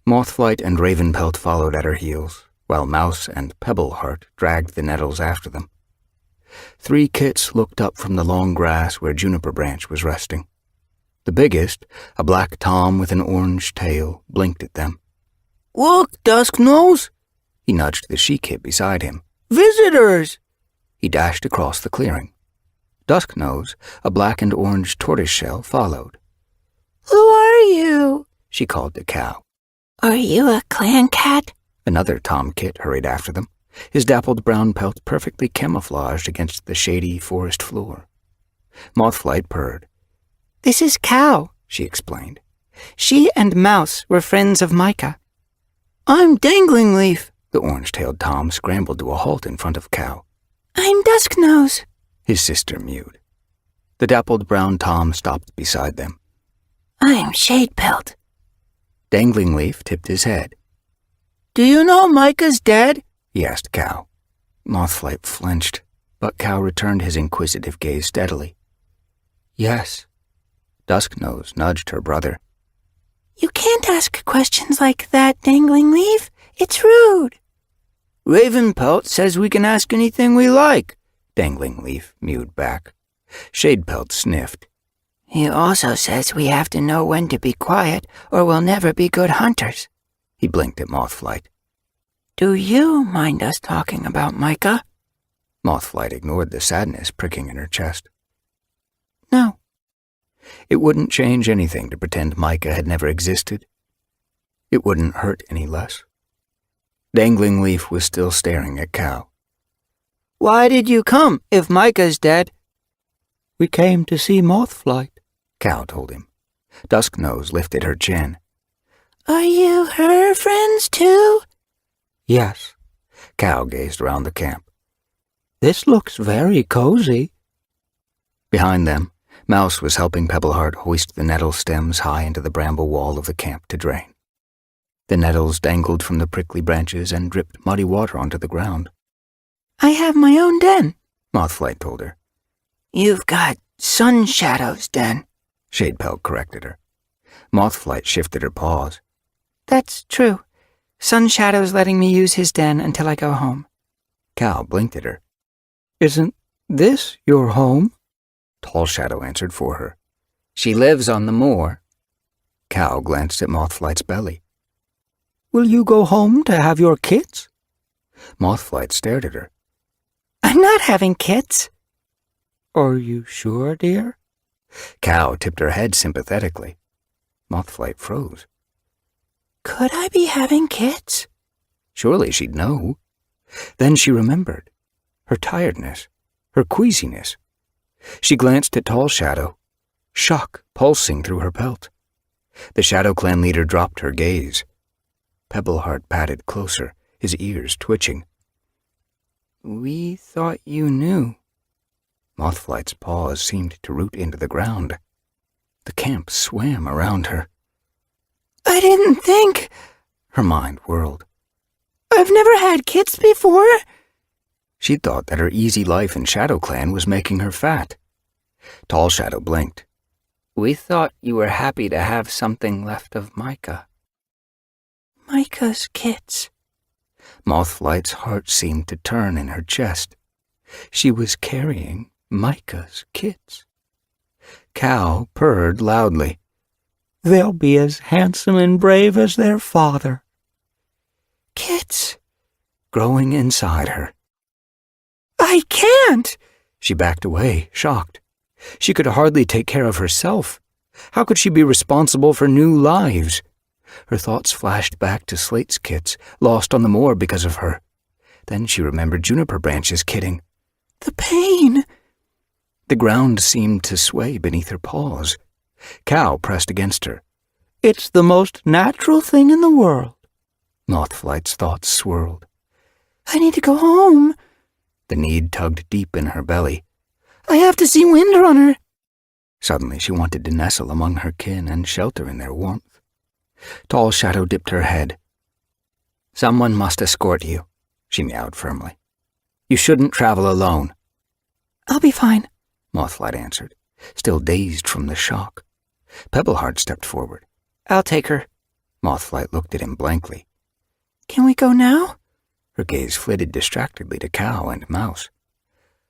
Mothflight and Ravenpelt followed at her heels, while Mouse and Pebbleheart dragged the nettles after them. 3 kits looked up from the long grass where Juniper Branch was resting. The biggest, a black Tom with an orange tail, blinked at them. Look, Dusknose! He nudged the she-kit beside him. Visitors! He dashed across the clearing. Dusknose, a black and orange tortoiseshell, followed. Who are you? she called to Cow. Are you a clan cat? Another tomkit hurried after them, his dappled brown pelt perfectly camouflaged against the shady forest floor. Mothflight purred. This is Cow, she explained. She and Mouse were friends of Micah. I'm Dangling Leaf. The orange-tailed Tom scrambled to a halt in front of Cow. I'm Dusknose, his sister mewed. The dappled brown Tom stopped beside them. I'm Shadepelt. Dangling Leaf tipped his head. Do you know Micah's dead? He asked Cow. Mothflight flinched, but Cow returned his inquisitive gaze steadily. Yes. Dusknose nudged her brother. You can't ask questions like that, Dangling Leaf. It's rude. Ravenpelt says we can ask anything we like, Dangling Leaf mewed back. Shadepelt sniffed. He also says we have to know when to be quiet or we'll never be good hunters. He blinked at Mothflight. Do you mind us talking about Micah? Mothflight ignored the sadness pricking in her chest. No. It wouldn't change anything to pretend Micah had never existed. It wouldn't hurt any less. Dangling Leaf was still staring at Cow. Why did you come if Micah's dead? We came to see Mothflight, Cow told him. Dusknose lifted her chin. Are you her friends too? Yes. Cow gazed around the camp. This looks very cozy. Behind them, Mouse was helping Pebbleheart hoist the nettle stems high into the bramble wall of the camp to drain. The nettles dangled from the prickly branches and dripped muddy water onto the ground. I have my own den, Mothflight told her. You've got Sun Shadow's den, Shadepelt corrected her. Mothflight shifted her paws. That's true. Sun Shadow's letting me use his den until I go home. Cow blinked at her. Isn't this your home? Tall Shadow answered for her. She lives on the moor. Cow glanced at Mothflight's belly. Will you go home to have your kits? Mothflight stared at her. I'm not having kits. Are you sure, dear? Cow tipped her head sympathetically. Mothflight froze. Could I be having kits? Surely she'd know. Then she remembered. Her tiredness. Her queasiness. She glanced at Tall Shadow, shock pulsing through her pelt. The Shadow Clan leader dropped her gaze. Pebbleheart padded closer, his ears twitching. We thought you knew. Mothflight's paws seemed to root into the ground. The camp swam around her. I didn't think. Her mind whirled. I've never had kits before. She thought that her easy life in Shadow Clan was making her fat. Tall Shadow blinked. We thought you were happy to have something left of Micah. Micah's kits. Mothflight's heart seemed to turn in her chest. She was carrying Micah's kits. Cow purred loudly. They'll be as handsome and brave as their father. Kits. Growing inside her. I can't. She backed away, shocked. She could hardly take care of herself. How could she be responsible for new lives? Her thoughts flashed back to Slate's kits, lost on the moor because of her. Then she remembered Juniper Branch's kitting. The pain. The ground seemed to sway beneath her paws. Cow pressed against her. It's the most natural thing in the world. Mothflight's thoughts swirled. I need to go home. The need tugged deep in her belly. I have to see Windrunner. Suddenly she wanted to nestle among her kin and shelter in their warmth. Tall Shadow dipped her head. Someone must escort you, she meowed firmly. You shouldn't travel alone. I'll be fine, Mothflight answered, still dazed from the shock. Pebbleheart stepped forward. I'll take her. Mothflight looked at him blankly. Can we go now? Her gaze flitted distractedly to Cow and Mouse.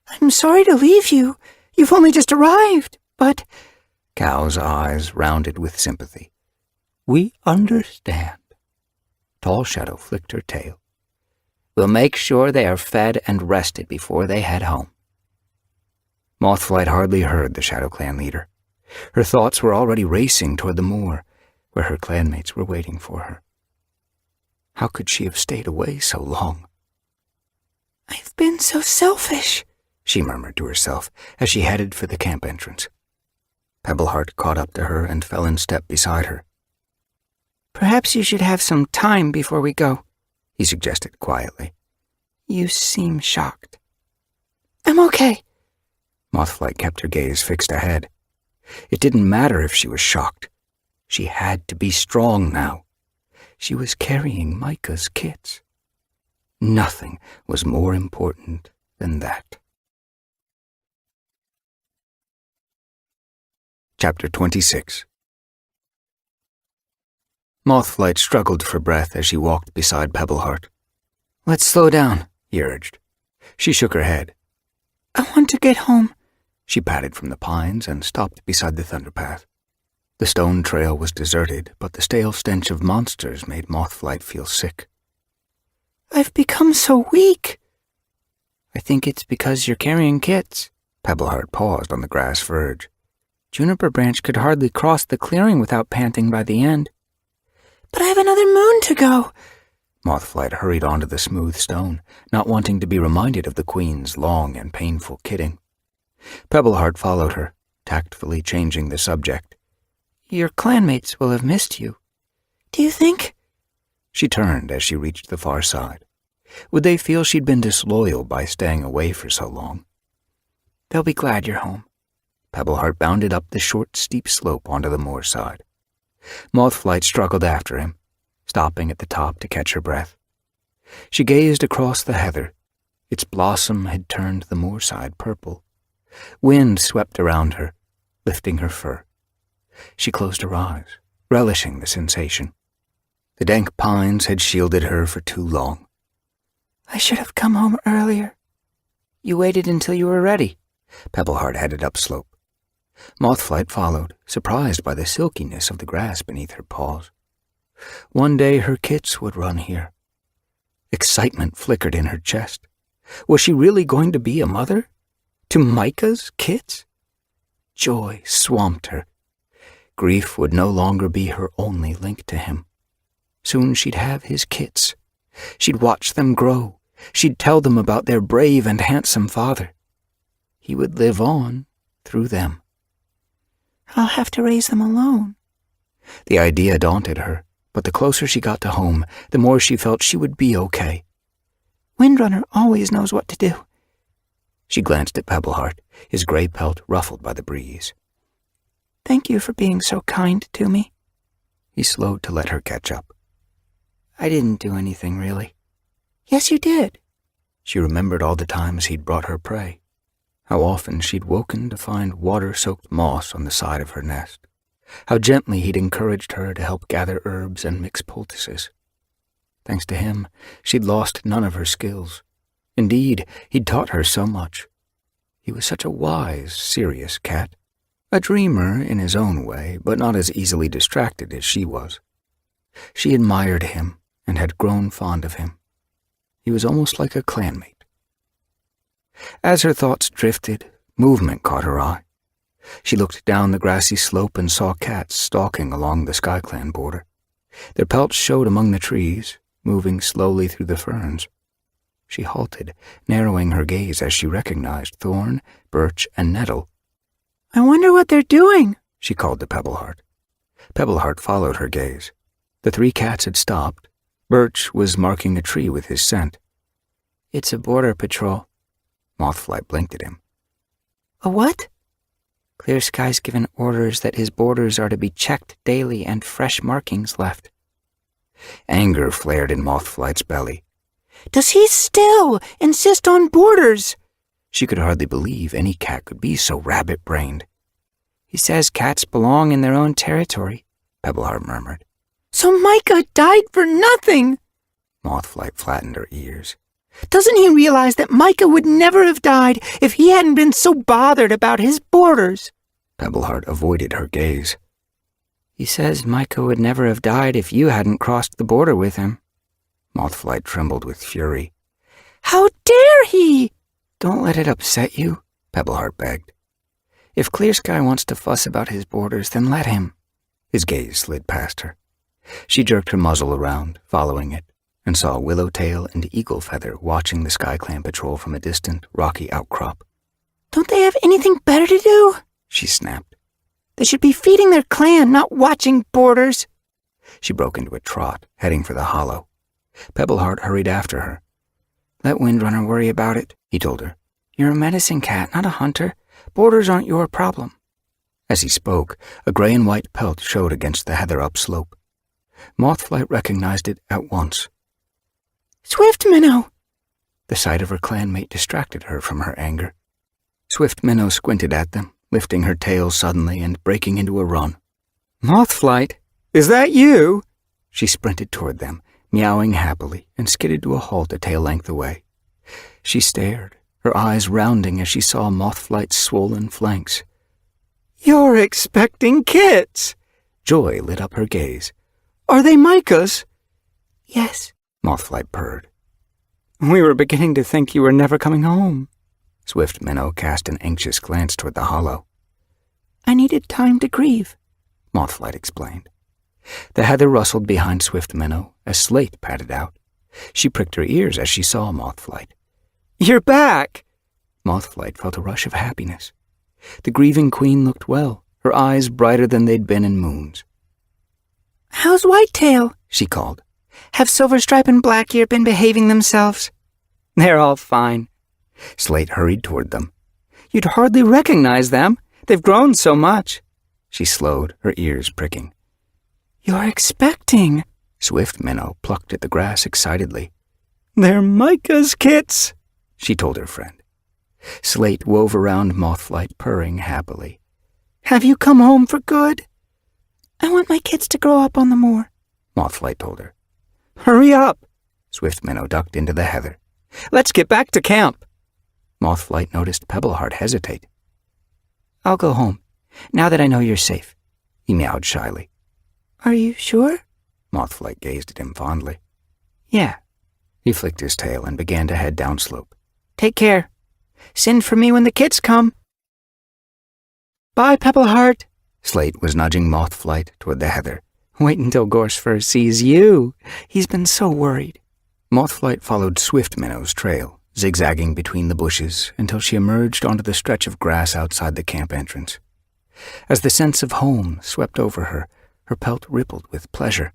I'm sorry to leave you. You've only just arrived, but... Cow's eyes rounded with sympathy. We understand. Tall Shadow flicked her tail. We'll make sure they are fed and rested before they head home. Mothflight hardly heard the Shadow Clan leader. Her thoughts were already racing toward the moor, where her clanmates were waiting for her. How could she have stayed away so long? "I've been so selfish," she murmured to herself as she headed for the camp entrance. Pebbleheart caught up to her and fell in step beside her. "Perhaps you should have some time before we go," he suggested quietly. "You seem shocked." "I'm okay." Mothflight kept her gaze fixed ahead. It didn't matter if she was shocked. She had to be strong now. She was carrying Micah's kits. Nothing was more important than that. Chapter 26. Mothflight struggled for breath as she walked beside Pebbleheart. "Let's slow down," he urged. She shook her head. "I want to get home." She padded from the pines and stopped beside the thunderpath. The stone trail was deserted, but the stale stench of monsters made Mothflight feel sick. "I've become so weak." "I think it's because you're carrying kits." Pebbleheart paused on the grass verge. "Juniper Branch could hardly cross the clearing without panting by the end." "But I have another moon to go." Mothflight hurried onto the smooth stone, not wanting to be reminded of the Queen's long and painful kidding. Pebbleheart followed her, tactfully changing the subject. "Your clanmates will have missed you." "Do you think?" She turned as she reached the far side. Would they feel she'd been disloyal by staying away for so long? "They'll be glad you're home." Pebbleheart bounded up the short, steep slope onto the moor side. Mothflight struggled after him, stopping at the top to catch her breath. She gazed across the heather. Its blossom had turned the moorside purple. Wind swept around her, lifting her fur. She closed her eyes, relishing the sensation. The dank pines had shielded her for too long. "I should have come home earlier." "You waited until you were ready." Pebbleheart headed upslope. Mothflight followed, surprised by the silkiness of the grass beneath her paws. One day her kits would run here. Excitement flickered in her chest. Was she really going to be a mother? To Micah's kits? Joy swamped her. Grief would no longer be her only link to him. Soon she'd have his kits. She'd watch them grow. She'd tell them about their brave and handsome father. He would live on through them. "I'll have to raise them alone." The idea daunted her, but the closer she got to home, the more she felt she would be okay. "Windrunner always knows what to do." She glanced at Pebbleheart, his gray pelt ruffled by the breeze. "Thank you for being so kind to me." He slowed to let her catch up. "I didn't do anything, really." "Yes, you did." She remembered all the times he'd brought her prey, how often she'd woken to find water-soaked moss on the side of her nest, how gently he'd encouraged her to help gather herbs and mix poultices. Thanks to him, she'd lost none of her skills. Indeed, he'd taught her so much. He was such a wise, serious cat, a dreamer in his own way, but not as easily distracted as she was. She admired him and had grown fond of him. He was almost like a clanmate. As her thoughts drifted, movement caught her eye. She looked down the grassy slope and saw cats stalking along the SkyClan border. Their pelts showed among the trees, moving slowly through the ferns. She halted, narrowing her gaze as she recognized thorn, birch, and nettle. "I wonder what they're doing," she called to Pebbleheart. Pebbleheart followed her gaze. The three cats had stopped. Birch was marking a tree with his scent. "It's a border patrol." Mothflight blinked at him. "A what?" "Clear Sky's given orders that his borders are to be checked daily and fresh markings left." Anger flared in Mothflight's belly. "Does he still insist on borders?" She could hardly believe any cat could be so rabbit-brained. "He says cats belong in their own territory," Pebbleheart murmured. "So Micah died for nothing!" Mothflight flattened her ears. "Doesn't he realize that Micah would never have died if he hadn't been so bothered about his borders?" Pebbleheart avoided her gaze. "He says Micah would never have died if you hadn't crossed the border with him." Mothflight trembled with fury. "How dare he!" "Don't let it upset you," Pebbleheart begged. "If Clear Sky wants to fuss about his borders, then let him. His gaze slid past her. She jerked her muzzle around, following it, and saw Willowtail and Eaglefeather watching the SkyClan patrol from a distant, rocky outcrop. Don't they have anything better to do? She snapped. They should be feeding their clan, not watching boarders. She broke into a trot, heading for the hollow. Pebbleheart hurried after her. Let Windrunner worry about it, he told her. You're a medicine cat, not a hunter. Boarders aren't your problem. As he spoke, a gray and white pelt showed against the heather upslope. Mothflight recognized it at once. Swift Minnow! The sight of her clanmate distracted her from her anger. Swift Minnow squinted at them, lifting her tail suddenly and breaking into a run. Mothflight, is that you? She sprinted toward them, meowing happily, and skidded to a halt a tail length away. She stared, her eyes rounding as she saw Mothflight's swollen flanks. You're expecting kits! Joy lit up her gaze. Are they Micah's? Yes, Mothflight purred. We were beginning to think you were never coming home. Swift Minnow cast an anxious glance toward the hollow. I needed time to grieve, Mothflight explained. The heather rustled behind Swift Minnow as Slate padded out. She pricked her ears as she saw Mothflight. You're back! Mothflight felt a rush of happiness. The grieving queen looked well, her eyes brighter than they'd been in moons. How's Whitetail? She called. Have Silverstripe and Blackear been behaving themselves? They're all fine. Slate hurried toward them. You'd hardly recognize them. They've grown so much. She slowed, her ears pricking. You're expecting. Swift Minnow plucked at the grass excitedly. They're Micah's kits, she told her friend. Slate wove around Mothflight, purring happily. Have you come home for good? I want my kids to grow up on the moor, Mothflight told her. Hurry up! Swift Minnow ducked into the heather. Let's get back to camp. Mothflight noticed Pebbleheart hesitate. I'll go home, now that I know you're safe, he meowed shyly. Are you sure? Mothflight gazed at him fondly. Yeah. He flicked his tail and began to head downslope. Take care. Send for me when the kids come. Bye, Pebbleheart. Slate was nudging Mothflight toward the heather. Wait until Gorsefur sees you. He's been so worried. Mothflight followed Swift Minnow's trail, zigzagging between the bushes until she emerged onto the stretch of grass outside the camp entrance. As the sense of home swept over her, her pelt rippled with pleasure.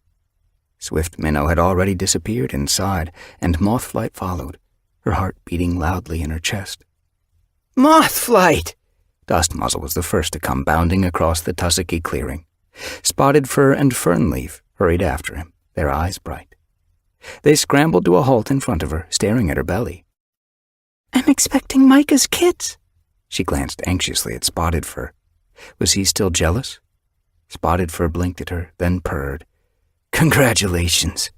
Swift Minnow had already disappeared inside, and Mothflight followed, her heart beating loudly in her chest. Mothflight! Dustmuzzle was the first to come bounding across the tussocky clearing. Spotted Fur and Fernleaf hurried after him, their eyes bright. They scrambled to a halt in front of her, staring at her belly. I'm expecting Micah's kits. She glanced anxiously at Spotted Fur. Was he still jealous? Spotted Fur blinked at her, then purred. Congratulations.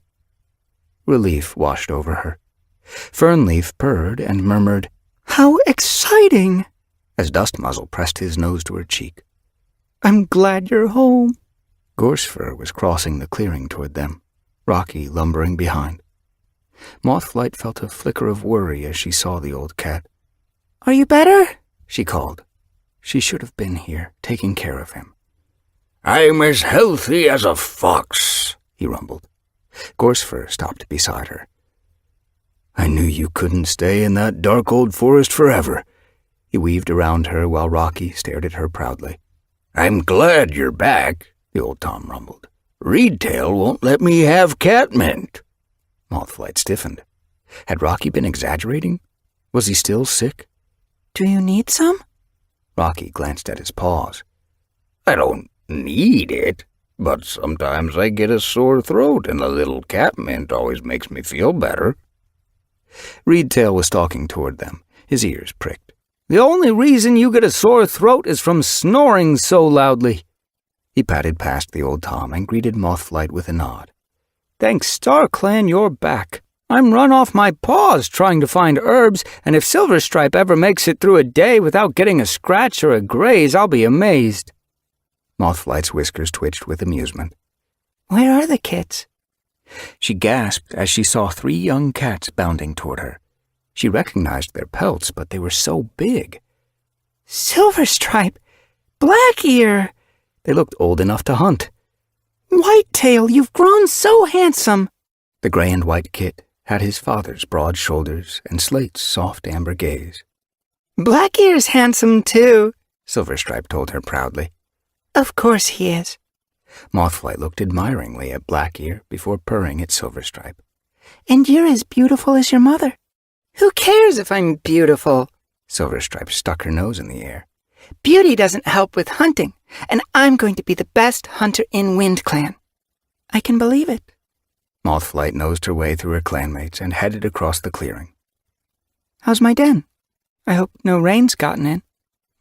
Relief washed over her. Fernleaf purred and murmured, How exciting! As Dustmuzzle pressed his nose to her cheek. I'm glad you're home. Gorsefur was crossing the clearing toward them, Rocky lumbering behind. Mothflight felt a flicker of worry as she saw the old cat. Are you better? She called. She should have been here, taking care of him. I'm as healthy as a fox, he rumbled. Gorsefur stopped beside her. I knew you couldn't stay in that dark old forest forever. He weaved around her while Rocky stared at her proudly. I'm glad you're back, the old Tom rumbled. Reedtail won't let me have catmint. Mothflight stiffened. Had Rocky been exaggerating? Was he still sick? Do you need some? Rocky glanced at his paws. I don't need it, but sometimes I get a sore throat and a little catmint always makes me feel better. Reedtail was stalking toward them, his ears pricked. The only reason you get a sore throat is from snoring so loudly. He padded past the old Tom and greeted Mothflight with a nod. Thanks, StarClan, you're back. I'm run off my paws trying to find herbs, and if Silverstripe ever makes it through a day without getting a scratch or a graze, I'll be amazed. Mothflight's whiskers twitched with amusement. Where are the kits? She gasped as she saw 3 young cats bounding toward her. She recognized their pelts, but they were so big. Silverstripe! Blackear! They looked old enough to hunt. Whitetail, you've grown so handsome. The gray and white kit had his father's broad shoulders and Slate's soft amber gaze. Blackear's handsome, too, Silverstripe told her proudly. Of course he is. Mothflight looked admiringly at Blackear before purring at Silverstripe. And you're as beautiful as your mother. Who cares if I'm beautiful? Silverstripe stuck her nose in the air. Beauty doesn't help with hunting, and I'm going to be the best hunter in WindClan. I can believe it. Mothflight nosed her way through her clanmates and headed across the clearing. How's my den? I hope no rain's gotten in.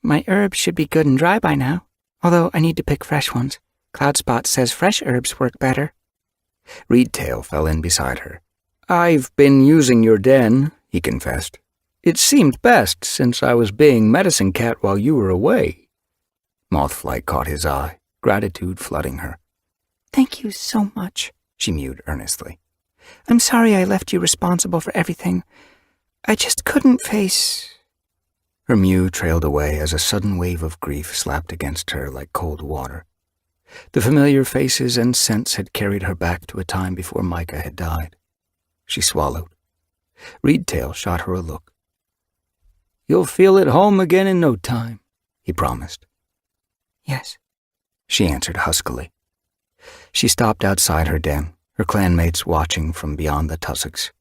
My herbs should be good and dry by now, although I need to pick fresh ones. Cloudspot says fresh herbs work better. Reedtail fell in beside her. I've been using your den, he confessed. It seemed best since I was being medicine cat while you were away. Mothflight caught his eye, gratitude flooding her. Thank you so much, she mewed earnestly. I'm sorry I left you responsible for everything. I just couldn't face... Her mew trailed away as a sudden wave of grief slapped against her like cold water. The familiar faces and scents had carried her back to a time before Micah had died. She swallowed. Reedtail shot her a look. You'll feel at home again in no time, he promised. Yes, she answered huskily. She stopped outside her den, her clanmates watching from beyond the tussocks.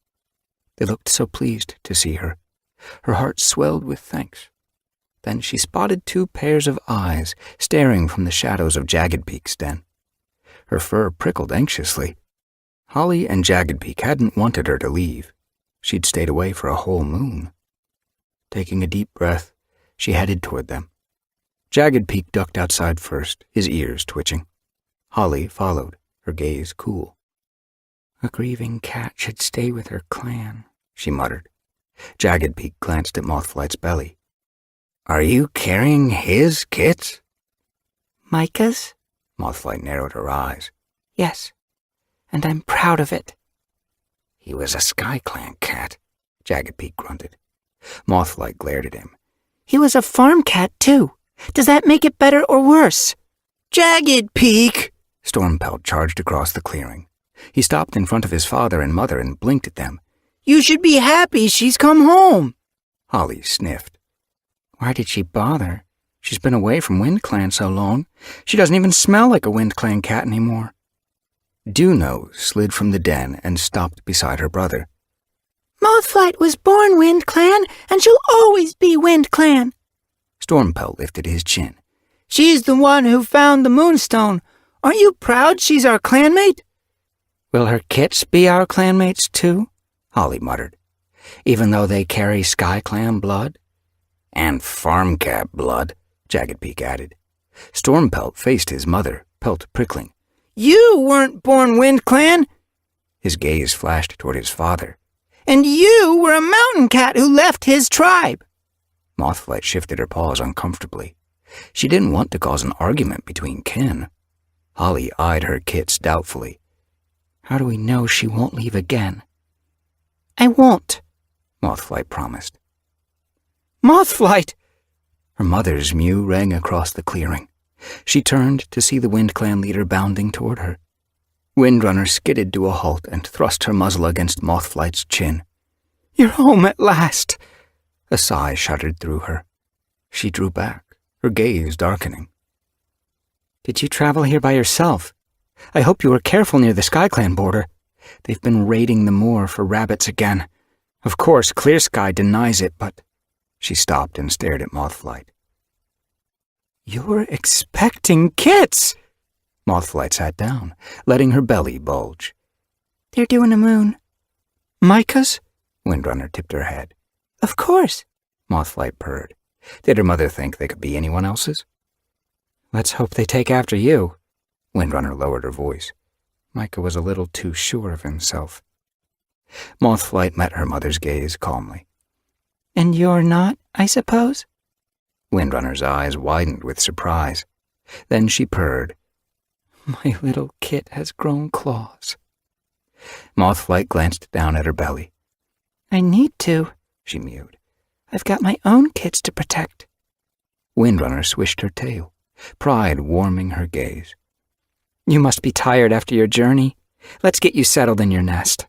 They looked so pleased to see her. Her heart swelled with thanks. Then she spotted two pairs of eyes staring from the shadows of Jagged Peak's den. Her fur prickled anxiously. Holly and Jagged Peak hadn't wanted her to leave. She'd stayed away for a whole moon. Taking a deep breath, she headed toward them. Jagged Peak ducked outside first, his ears twitching. Holly followed, her gaze cool. A grieving cat should stay with her clan, she muttered. Jagged Peak glanced at Mothflight's belly. Are you carrying his kits? Micah's? Mothflight narrowed her eyes. Yes, and I'm proud of it. He was a SkyClan cat, Jagged Peak grunted. Mothflight glared at him. He was a farm cat, too. Does that make it better or worse? Jagged Peak! Stormpelt charged across the clearing. He stopped in front of his father and mother and blinked at them. You should be happy she's come home. Holly sniffed. Why did she bother? She's been away from WindClan so long. She doesn't even smell like a WindClan cat anymore. Dewno slid from the den and stopped beside her brother. Mothflight was born WindClan, and she'll always be WindClan. Stormpelt lifted his chin. She's the one who found the Moonstone. Aren't you proud she's our clanmate? Will her kits be our clanmates, too? Holly muttered. Even though they carry SkyClan blood? And farm cat blood, Jagged Peak added. Stormpelt faced his mother, pelt prickling. You weren't born WindClan. His gaze flashed toward his father. And you were a mountain cat who left his tribe. Mothflight shifted her paws uncomfortably. She didn't want to cause an argument between kin. Holly eyed her kits doubtfully. How do we know she won't leave again? I won't, Mothflight promised. Mothflight! Her mother's mew rang across the clearing. She turned to see the WindClan leader bounding toward her. Windrunner skidded to a halt and thrust her muzzle against Mothflight's chin. You're home at last. A sigh shuddered through her. She drew back, her gaze darkening. Did you travel here by yourself? I hope you were careful near the SkyClan border. They've been raiding the moor for rabbits again. Of course, Clear Sky denies it, but... She stopped and stared at Mothflight. You're expecting kits! Mothflight sat down, letting her belly bulge. They're doing a moon. Micah's? Windrunner tipped her head. Of course, Mothflight purred. Did her mother think they could be anyone else's? Let's hope they take after you. Windrunner lowered her voice. Micah was a little too sure of himself. Mothflight met her mother's gaze calmly. And you're not, I suppose? Windrunner's eyes widened with surprise. Then she purred. My little kit has grown claws. Mothflight glanced down at her belly. I need to, she mewed. I've got my own kits to protect. Windrunner swished her tail, pride warming her gaze. You must be tired after your journey. Let's get you settled in your nest.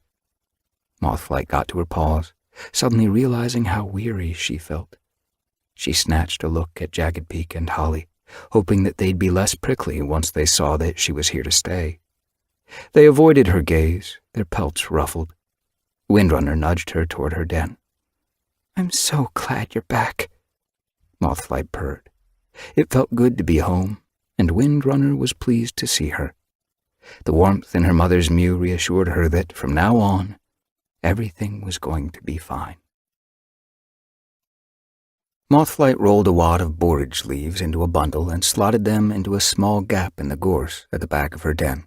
Mothflight got to her paws, suddenly realizing how weary she felt. She snatched a look at Jagged Peak and Holly, hoping that they'd be less prickly once they saw that she was here to stay. They avoided her gaze, their pelts ruffled. Windrunner nudged her toward her den. I'm so glad you're back, Mothflight purred. It felt good to be home, and Windrunner was pleased to see her. The warmth in her mother's mew reassured her that from now on, everything was going to be fine. Mothflight rolled a wad of borage leaves into a bundle and slotted them into a small gap in the gorse at the back of her den.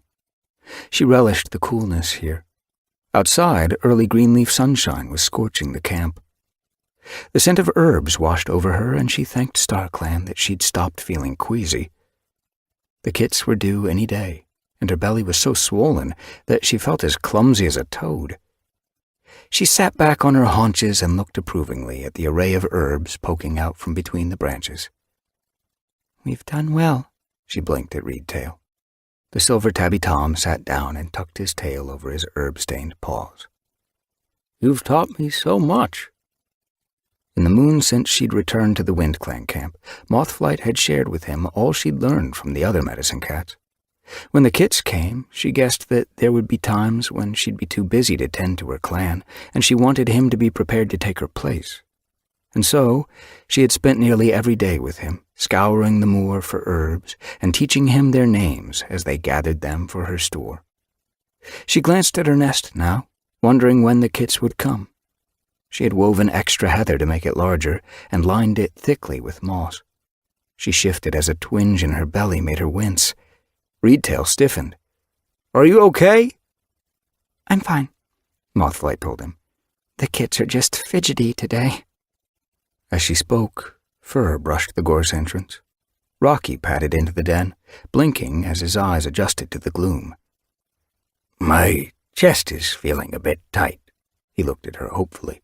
She relished the coolness here. Outside, early green-leaf sunshine was scorching the camp. The scent of herbs washed over her, and she thanked StarClan that she'd stopped feeling queasy. The kits were due any day, and her belly was so swollen that she felt as clumsy as a toad. She sat back on her haunches and looked approvingly at the array of herbs poking out from between the branches. We've done well, she blinked at Reedtail. The silver tabby Tom sat down and tucked his tail over his herb-stained paws. You've taught me so much. In the moon since she'd returned to the Wind Clan camp, Mothflight had shared with him all she'd learned from the other medicine cats. When the kits came, she guessed that there would be times when she'd be too busy to tend to her clan, and she wanted him to be prepared to take her place. And so, she had spent nearly every day with him, scouring the moor for herbs and teaching him their names as they gathered them for her store. She glanced at her nest now, wondering when the kits would come. She had woven extra heather to make it larger and lined it thickly with moss. She shifted as a twinge in her belly made her wince. Reedtail stiffened. Are you okay? I'm fine, Mothflight told him. The kits are just fidgety today. As she spoke, fur brushed the gorse entrance. Rocky padded into the den, blinking as his eyes adjusted to the gloom. My chest is feeling a bit tight. He looked at her hopefully.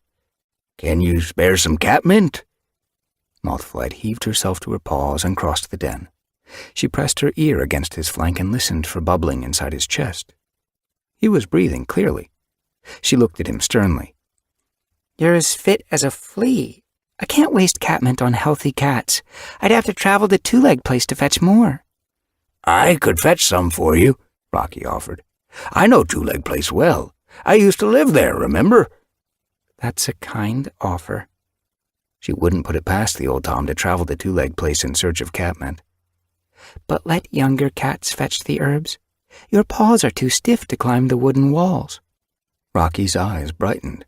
Can you spare some catmint? Mothflight heaved herself to her paws and crossed the den. She pressed her ear against his flank and listened for bubbling inside his chest. He was breathing clearly. She looked at him sternly. You're as fit as a flea. I can't waste catmint on healthy cats. I'd have to travel to Two-Leg Place to fetch more. I could fetch some for you, Rocky offered. I know Two-Leg Place well. I used to live there, remember? That's a kind offer. She wouldn't put it past the old Tom to travel to Two-Leg Place in search of catmint. But let younger cats fetch the herbs. Your paws are too stiff to climb the wooden walls. Rocky's eyes brightened.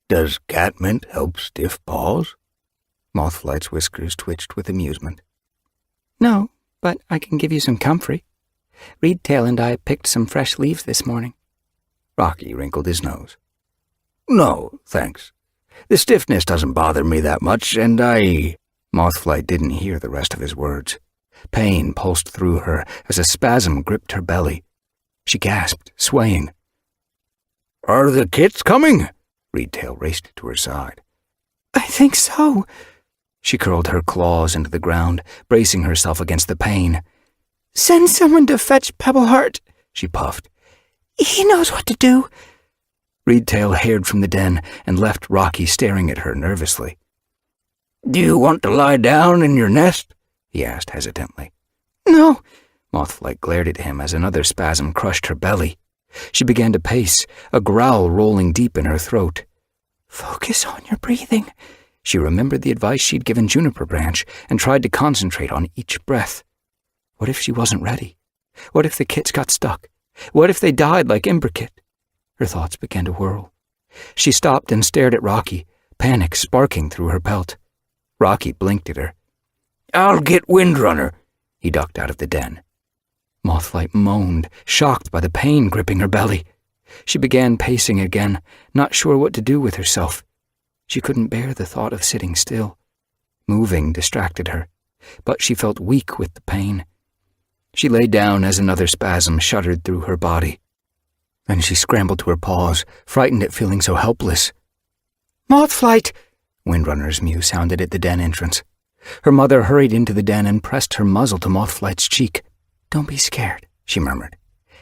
Does catmint help stiff paws? Mothflight's whiskers twitched with amusement. No, but I can give you some comfrey. Reedtail and I picked some fresh leaves this morning. Rocky wrinkled his nose. No, thanks. The stiffness doesn't bother me that much, and Mothflight didn't hear the rest of his words. Pain pulsed through her as a spasm gripped her belly. She gasped, swaying. Are the kits coming? Reedtail raced to her side. I think so. She curled her claws into the ground, bracing herself against the pain. Send someone to fetch Pebbleheart, she puffed. He knows what to do. Reedtail hared from the den and left Rocky staring at her nervously. Do you want to lie down in your nest? He asked hesitantly. No. Mothflight glared at him as another spasm crushed her belly. She began to pace, a growl rolling deep in her throat. Focus on your breathing. She remembered the advice she'd given Juniper Branch and tried to concentrate on each breath. What if she wasn't ready? What if the kits got stuck? What if they died like Imbricate? Her thoughts began to whirl. She stopped and stared at Rocky, panic sparking through her pelt. Rocky blinked at her. I'll get Windrunner. He ducked out of the den. Mothflight moaned, shocked by the pain gripping her belly. She began pacing again, not sure what to do with herself. She couldn't bear the thought of sitting still. Moving distracted her, but she felt weak with the pain. She lay down as another spasm shuddered through her body. Then she scrambled to her paws, frightened at feeling so helpless. Mothflight! Windrunner's mew sounded at the den entrance. Her mother hurried into the den and pressed her muzzle to Mothflight's cheek. Don't be scared, she murmured.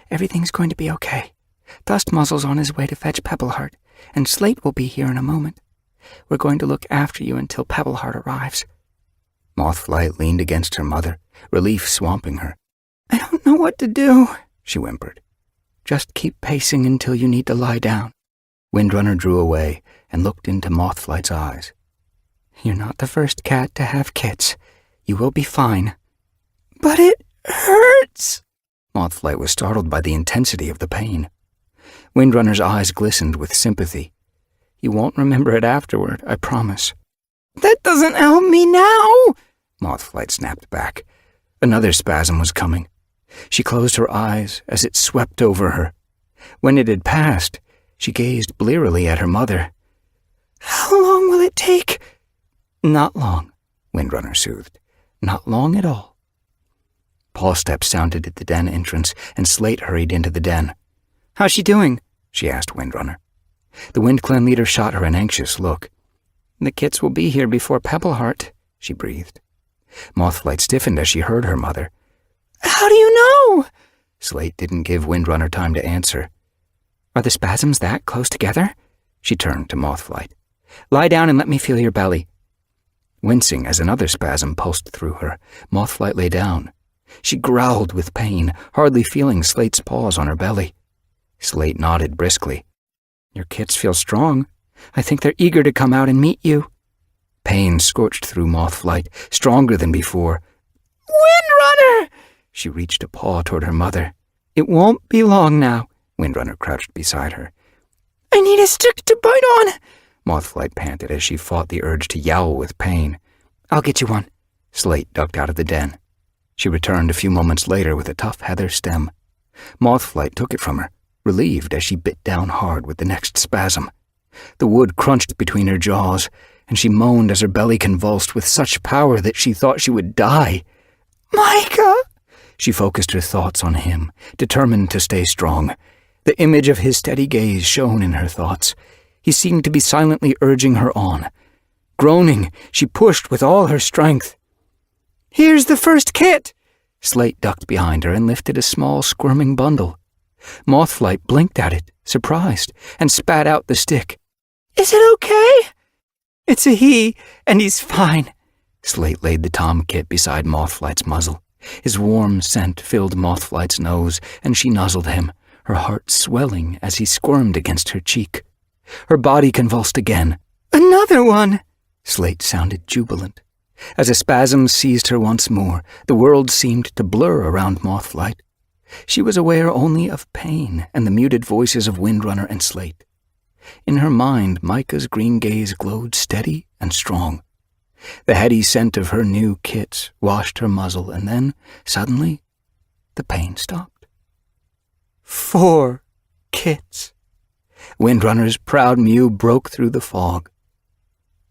Everything's going to be okay. Dustmuzzle's on his way to fetch Pebbleheart, and Slate will be here in a moment. We're going to look after you until Pebbleheart arrives. Mothflight leaned against her mother, relief swamping her. I don't know what to do, she whimpered. Just keep pacing until you need to lie down. Windrunner drew away and looked into Mothflight's eyes. You're not the first cat to have kits. You will be fine. But it hurts. Mothflight was startled by the intensity of the pain. Windrunner's eyes glistened with sympathy. You won't remember it afterward, I promise. That doesn't help me now, Mothflight snapped back. Another spasm was coming. She closed her eyes as it swept over her. When it had passed, she gazed blearily at her mother. How long will it take? Not long, Windrunner soothed. Not long at all. Paw steps sounded at the den entrance, and Slate hurried into the den. How's she doing? She asked Windrunner. The Wind Clan leader shot her an anxious look. The kits will be here before Pebbleheart, she breathed. Mothflight stiffened as she heard her mother. How do you know? Slate didn't give Windrunner time to answer. Are the spasms that close together? She turned to Mothflight. Lie down and let me feel your belly. Wincing as another spasm pulsed through her, Mothflight lay down. She growled with pain, hardly feeling Slate's paws on her belly. Slate nodded briskly. Your kits feel strong. I think they're eager to come out and meet you. Pain scorched through Mothflight, stronger than before. Windrunner! She reached a paw toward her mother. It won't be long now. Windrunner crouched beside her. I need a stick to bite on, Mothflight panted as she fought the urge to yowl with pain. I'll get you one. Slate ducked out of the den. She returned a few moments later with a tough heather stem. Mothflight took it from her, relieved as she bit down hard with the next spasm. The wood crunched between her jaws, and she moaned as her belly convulsed with such power that she thought she would die. Micah! She focused her thoughts on him, determined to stay strong. The image of his steady gaze shone in her thoughts. He seemed to be silently urging her on. Groaning, she pushed with all her strength. Here's the first kit! Slate ducked behind her and lifted a small, squirming bundle. Mothflight blinked at it, surprised, and spat out the stick. Is it okay? It's a he, and he's fine. Slate laid the Tom kit beside Mothflight's muzzle. His warm scent filled Mothflight's nose, and she nuzzled him, her heart swelling as he squirmed against her cheek. Her body convulsed again. Another one! Slate sounded jubilant. As a spasm seized her once more, the world seemed to blur around Mothflight. She was aware only of pain and the muted voices of Windrunner and Slate. In her mind, Micah's green gaze glowed steady and strong. The heady scent of her new kits washed her muzzle, and then, suddenly, the pain stopped. 4 kits. Windrunner's proud mew broke through the fog.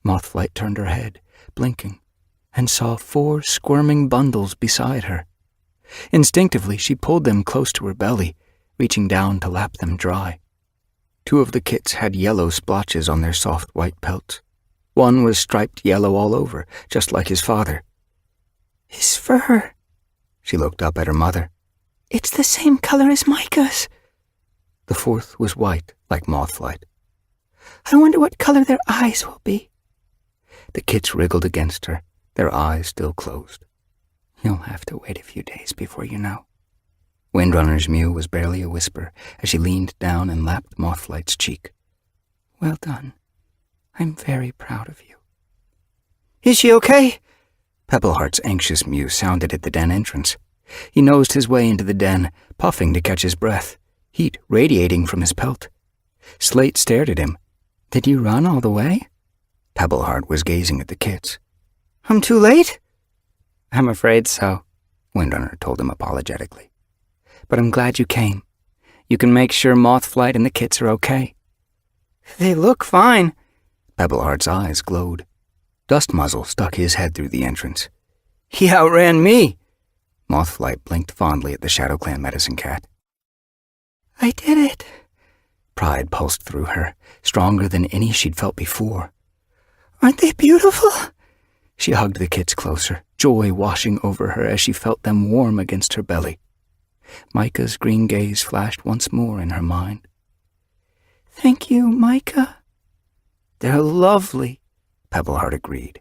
Mothflight turned her head, blinking, and saw 4 squirming bundles beside her. Instinctively, she pulled them close to her belly, reaching down to lap them dry. 2 of the kits had yellow splotches on their soft white pelts. One was striped yellow all over, just like his father. His fur. She looked up at her mother. It's the same color as Micah's. The 4th was white, like Mothflight. I wonder what color their eyes will be. The kits wriggled against her, their eyes still closed. You'll have to wait a few days before you know. Windrunner's mew was barely a whisper as she leaned down and lapped Mothflight's cheek. Well done. I'm very proud of you. Is she okay? Pebbleheart's anxious mew sounded at the den entrance. He nosed his way into the den, puffing to catch his breath, heat radiating from his pelt. Slate stared at him. Did you run all the way? Pebbleheart was gazing at the kits. I'm too late? I'm afraid so, Windrunner told him apologetically. But I'm glad you came. You can make sure Mothflight and the kits are okay. They look fine. Pebbleheart's eyes glowed. Dustmuzzle stuck his head through the entrance. He outran me. Mothflight blinked fondly at the Shadow Clan medicine cat. I did it. Pride pulsed through her, stronger than any she'd felt before. Aren't they beautiful? She hugged the kits closer, joy washing over her as she felt them warm against her belly. Micah's green gaze flashed once more in her mind. Thank you, Micah. They're lovely, Pebbleheart agreed.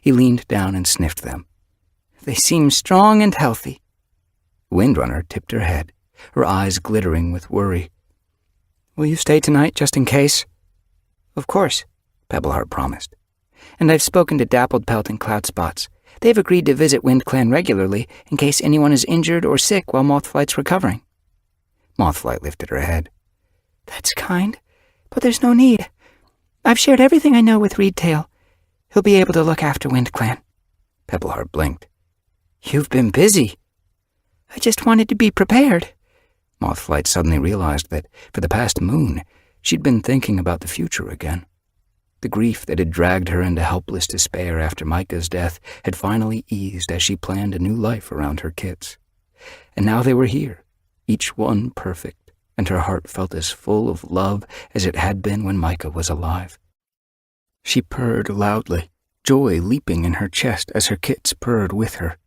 He leaned down and sniffed them. They seem strong and healthy. Windrunner tipped her head, her eyes glittering with worry. Will you stay tonight, just in case? Of course, Pebbleheart promised. And I've spoken to Dappledpelt and Cloudspots. They've agreed to visit WindClan regularly in case anyone is injured or sick while Mothflight's recovering. Mothflight lifted her head. That's kind, but there's no need. I've shared everything I know with Reedtail. He'll be able to look after WindClan. Pebbleheart blinked. You've been busy. I just wanted to be prepared. Mothflight suddenly realized that, for the past moon, she'd been thinking about the future again. The grief that had dragged her into helpless despair after Micah's death had finally eased as she planned a new life around her kits. And now they were here, each one perfect, and her heart felt as full of love as it had been when Micah was alive. She purred loudly, joy leaping in her chest as her kits purred with her.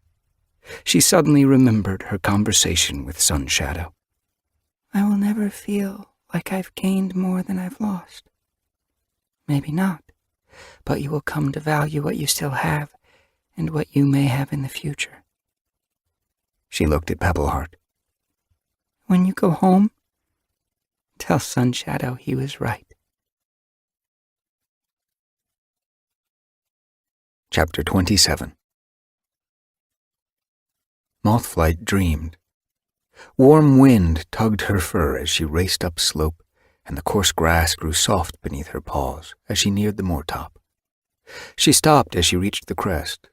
She suddenly remembered her conversation with Sunshadow. I will never feel like I've gained more than I've lost. Maybe not, but you will come to value what you still have and what you may have in the future. She looked at Pebbleheart. When you go home, tell Sunshadow he was right. Chapter 27. Mothflight dreamed. Warm wind tugged her fur as she raced up slope, and the coarse grass grew soft beneath her paws as she neared the moortop. She stopped as she reached the crest.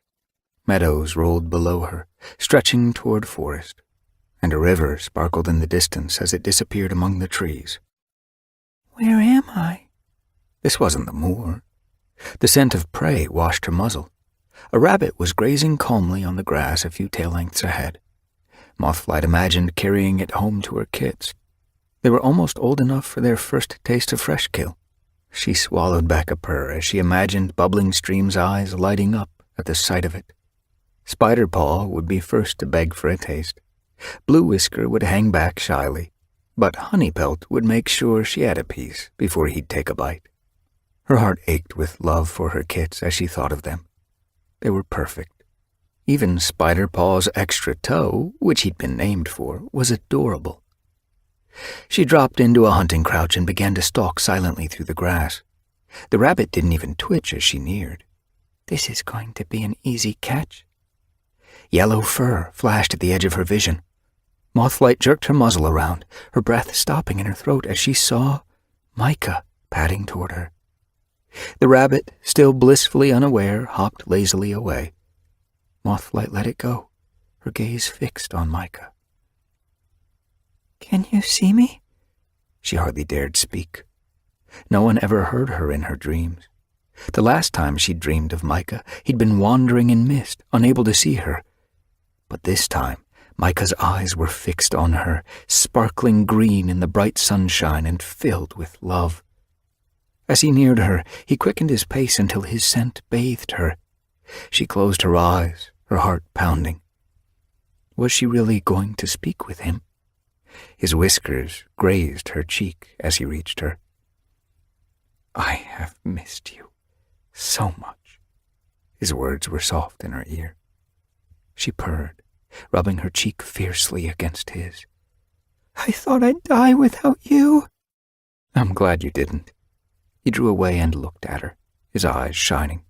Meadows rolled below her, stretching toward forest, and a river sparkled in the distance as it disappeared among the trees. Where am I? This wasn't the moor. The scent of prey washed her muzzle. A rabbit was grazing calmly on the grass a few tail lengths ahead. Mothflight imagined carrying it home to her kits. They were almost old enough for their first taste of fresh kill. She swallowed back a purr as she imagined Bubbling Stream's eyes lighting up at the sight of it. Spiderpaw would be first to beg for a taste. Blue Whisker would hang back shyly, but Honeypelt would make sure she had a piece before he'd take a bite. Her heart ached with love for her kits as she thought of them. They were perfect. Even Spiderpaw's extra toe, which he'd been named for, was adorable. She dropped into a hunting crouch and began to stalk silently through the grass. The rabbit didn't even twitch as she neared. This is going to be an easy catch. Yellow fur flashed at the edge of her vision. Mothflight jerked her muzzle around, her breath stopping in her throat as she saw Micah padding toward her. The rabbit, still blissfully unaware, hopped lazily away. Mothflight let it go, her gaze fixed on Micah. Can you see me? She hardly dared speak. No one ever heard her in her dreams. The last time she'd dreamed of Micah, he'd been wandering in mist, unable to see her. But this time, Micah's eyes were fixed on her, sparkling green in the bright sunshine and filled with love. As he neared her, he quickened his pace until his scent bathed her. She closed her eyes, her heart pounding. Was she really going to speak with him? His whiskers grazed her cheek as he reached her. I have missed you so much. His words were soft in her ear. She purred, rubbing her cheek fiercely against his. I thought I'd die without you. I'm glad you didn't. He drew away and looked at her, his eyes shining.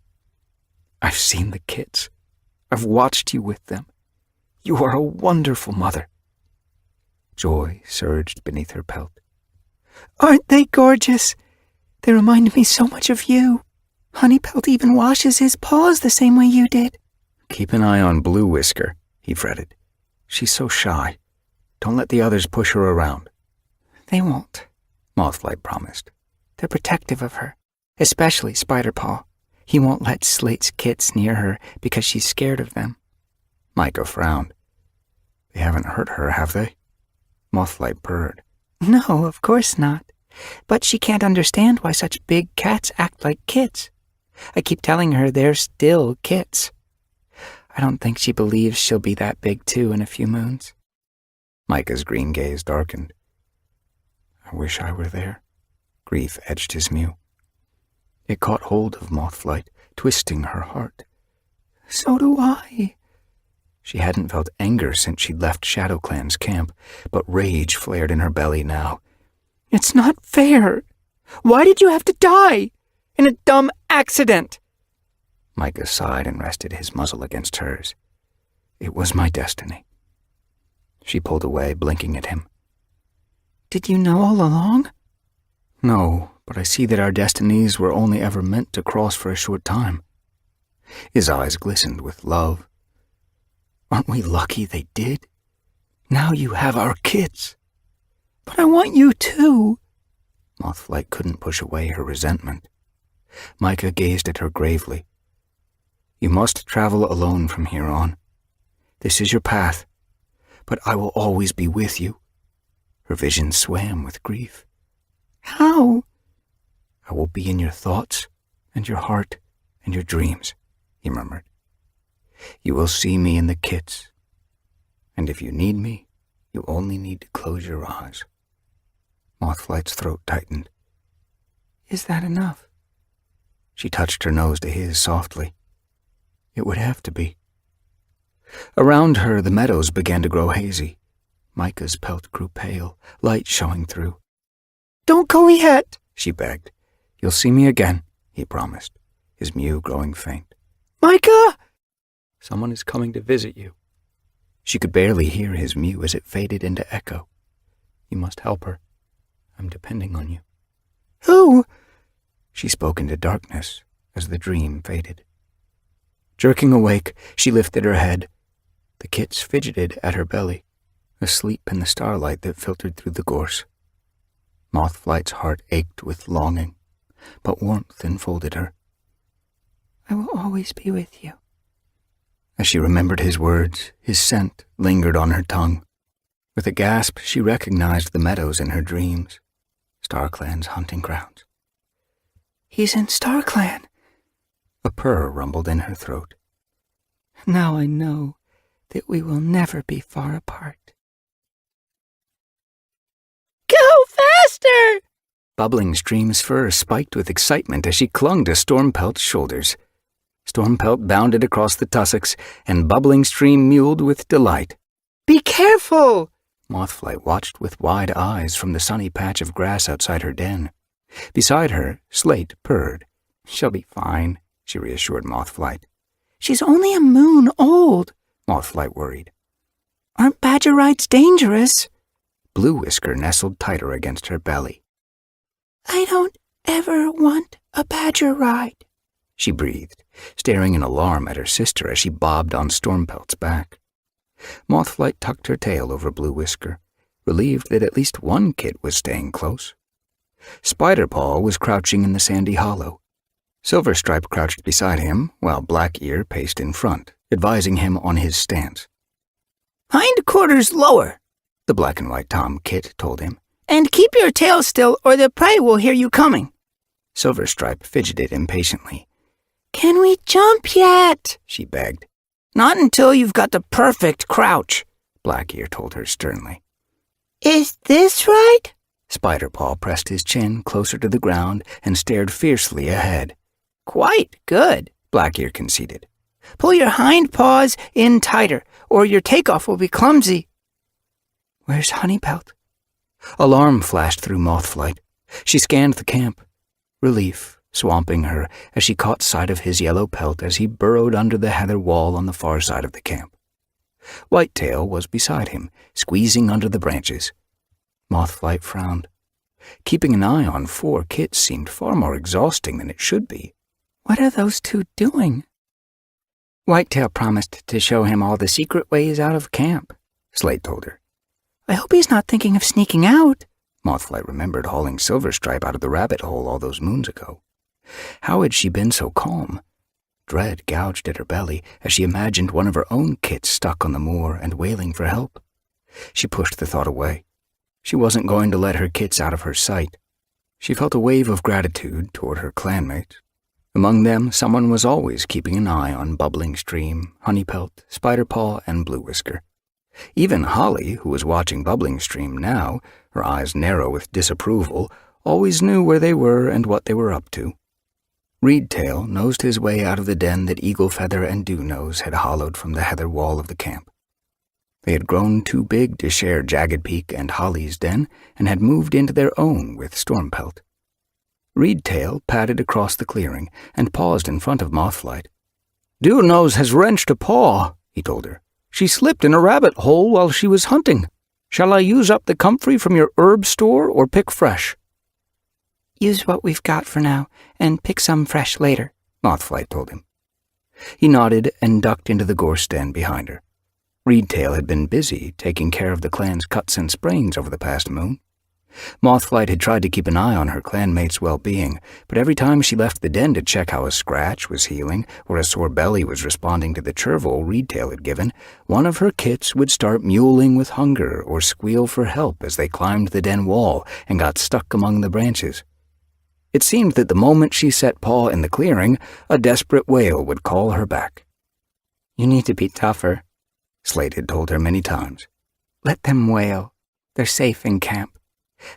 I've seen the kits. I've watched you with them. You are a wonderful mother. Joy surged beneath her pelt. Aren't they gorgeous? They remind me so much of you. Honeypelt even washes his paws the same way you did. Keep an eye on Blue Whisker, he fretted. She's so shy. Don't let the others push her around. They won't, Mothflight promised. They're protective of her, especially Spiderpaw. He won't let Slate's kits near her because she's scared of them. Micah frowned. They haven't hurt her, have they? Mothflight purred. No, of course not. But she can't understand why such big cats act like kits. I keep telling her they're still kits. I don't think she believes she'll be that big too in a few moons. Micah's green gaze darkened. I wish I were there. Grief edged his mew. It caught hold of Mothflight, twisting her heart. So do I. She hadn't felt anger since she'd left ShadowClan's camp, but rage flared in her belly now. It's not fair. Why did you have to die? In a dumb accident. Micah sighed and rested his muzzle against hers. It was my destiny. She pulled away, blinking at him. Did you know all along? No, but I see that our destinies were only ever meant to cross for a short time. His eyes glistened with love. Aren't we lucky they did? Now you have our kids. But I want you too. Mothflight couldn't push away her resentment. Micah gazed at her gravely. You must travel alone from here on. This is your path, but I will always be with you. Her vision swam with grief. How? I will be in your thoughts and your heart and your dreams, he murmured. You will see me in the kits, and if you need me, you only need to close your eyes. Mothflight's throat tightened. Is that enough? She touched her nose to his softly. It would have to be. Around her, the meadows began to grow hazy. Micah's pelt grew pale, light showing through. Don't go yet, she begged. You'll see me again, he promised, his mew growing faint. Micah! Someone is coming to visit you. She could barely hear his mew as it faded into echo. You must help her. I'm depending on you. Who? She spoke into darkness as the dream faded. Jerking awake, she lifted her head. The kits fidgeted at her belly, asleep in the starlight that filtered through the gorse. Mothflight's heart ached with longing, but warmth enfolded her. I will always be with you. As she remembered his words, his scent lingered on her tongue. With a gasp, she recognized the meadows in her dreams, StarClan's hunting grounds. He's in StarClan. A purr rumbled in her throat. Now I know that we will never be far apart. Go faster! Bubbling Stream's fur spiked with excitement as she clung to Stormpelt's shoulders. Stormpelt bounded across the tussocks, and Bubbling Stream mewed with delight. Be careful! Mothflight watched with wide eyes from the sunny patch of grass outside her den. Beside her, Slate purred. She'll be fine, she reassured Mothflight. She's only a moon old, Mothflight worried. Aren't badger rides dangerous? Blue Whisker nestled tighter against her belly. I don't ever want a badger ride, she breathed, staring in alarm at her sister as she bobbed on Stormpelt's back. Mothflight tucked her tail over Blue Whisker, relieved that at least one kit was staying close. Spiderpaw was crouching in the sandy hollow. Silverstripe crouched beside him, while Black-Ear paced in front, advising him on his stance. Hindquarters lower, the black and white Tom Kit told him. And keep your tail still or the prey will hear you coming. Silverstripe fidgeted impatiently. Can we jump yet? She begged. Not until you've got the perfect crouch, Black-Ear told her sternly. Is this right? Spiderpaw pressed his chin closer to the ground and stared fiercely ahead. Quite good, Black-Ear conceded. Pull your hind paws in tighter, or your takeoff will be clumsy. Where's Honeypelt? Alarm flashed through Mothflight. She scanned the camp, relief swamping her as she caught sight of his yellow pelt as he burrowed under the heather wall on the far side of the camp. Whitetail was beside him, squeezing under the branches. Mothflight frowned. Keeping an eye on 4 kits seemed far more exhausting than it should be. What are those two doing? Whitetail promised to show him all the secret ways out of camp, Slate told her. I hope he's not thinking of sneaking out. Mothflight remembered hauling Silverstripe out of the rabbit hole all those moons ago. How had she been so calm? Dread gouged at her belly as she imagined one of her own kits stuck on the moor and wailing for help. She pushed the thought away. She wasn't going to let her kits out of her sight. She felt a wave of gratitude toward her clanmates. Among them, someone was always keeping an eye on Bubbling Stream, Honeypelt, Spiderpaw, and Blue Whisker. Even Holly, who was watching Bubbling Stream now, her eyes narrow with disapproval, always knew where they were and what they were up to. Reedtail nosed his way out of the den that Eagle Feather and Dew Nose had hollowed from the heather wall of the camp. They had grown too big to share Jagged Peak and Holly's den and had moved into their own with Stormpelt. Reedtail padded across the clearing and paused in front of Mothflight. "Dew Nose has wrenched a paw," he told her. "She slipped in a rabbit hole while she was hunting. Shall I use up the comfrey from your herb store or pick fresh?" "Use what we've got for now, and pick some fresh later," Mothflight told him. He nodded and ducked into the gorse den behind her. Reedtail had been busy taking care of the clan's cuts and sprains over the past moon. Mothflight had tried to keep an eye on her clanmate's well-being, but every time she left the den to check how a scratch was healing or a sore belly was responding to the chervil Reedtail had given, one of her kits would start mewling with hunger or squeal for help as they climbed the den wall and got stuck among the branches. It seemed that the moment she set paw in the clearing, a desperate wail would call her back. "You need to be tougher," Slate had told her many times. "Let them wail. They're safe in camp.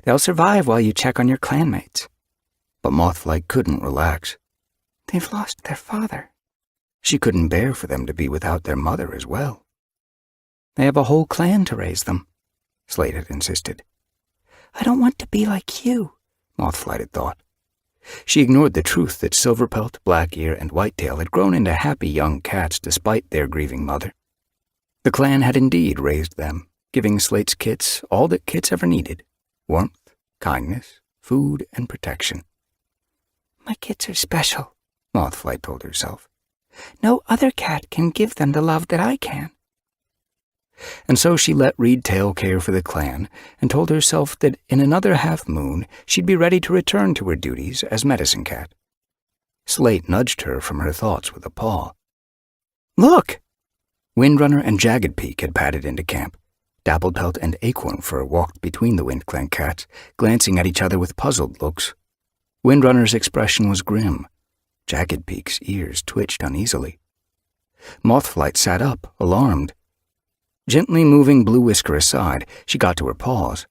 They'll survive while you check on your clanmates." But Mothflight couldn't relax. "They've lost their father." She couldn't bear for them to be without their mother as well. "They have a whole clan to raise them," Slate had insisted. "I don't want to be like you," Mothflight had thought. She ignored the truth that Silverpelt, Blackear, and Whitetail had grown into happy young cats despite their grieving mother. The clan had indeed raised them, giving Slate's kits all that kits ever needed: warmth, kindness, food, and protection. "My kits are special," Mothflight told herself. "No other cat can give them the love that I can." And so she let Reedtail care for the clan and told herself that in another half-moon she'd be ready to return to her duties as medicine cat. Slate nudged her from her thoughts with a paw. "Look!" Windrunner and Jagged Peak had padded into camp. Dapplepelt and Acorn Fur walked between the WindClan cats, glancing at each other with puzzled looks. Windrunner's expression was grim. Jagged Peak's ears twitched uneasily. Mothflight sat up, alarmed. Gently moving Blue Whisker aside, she got to her paws.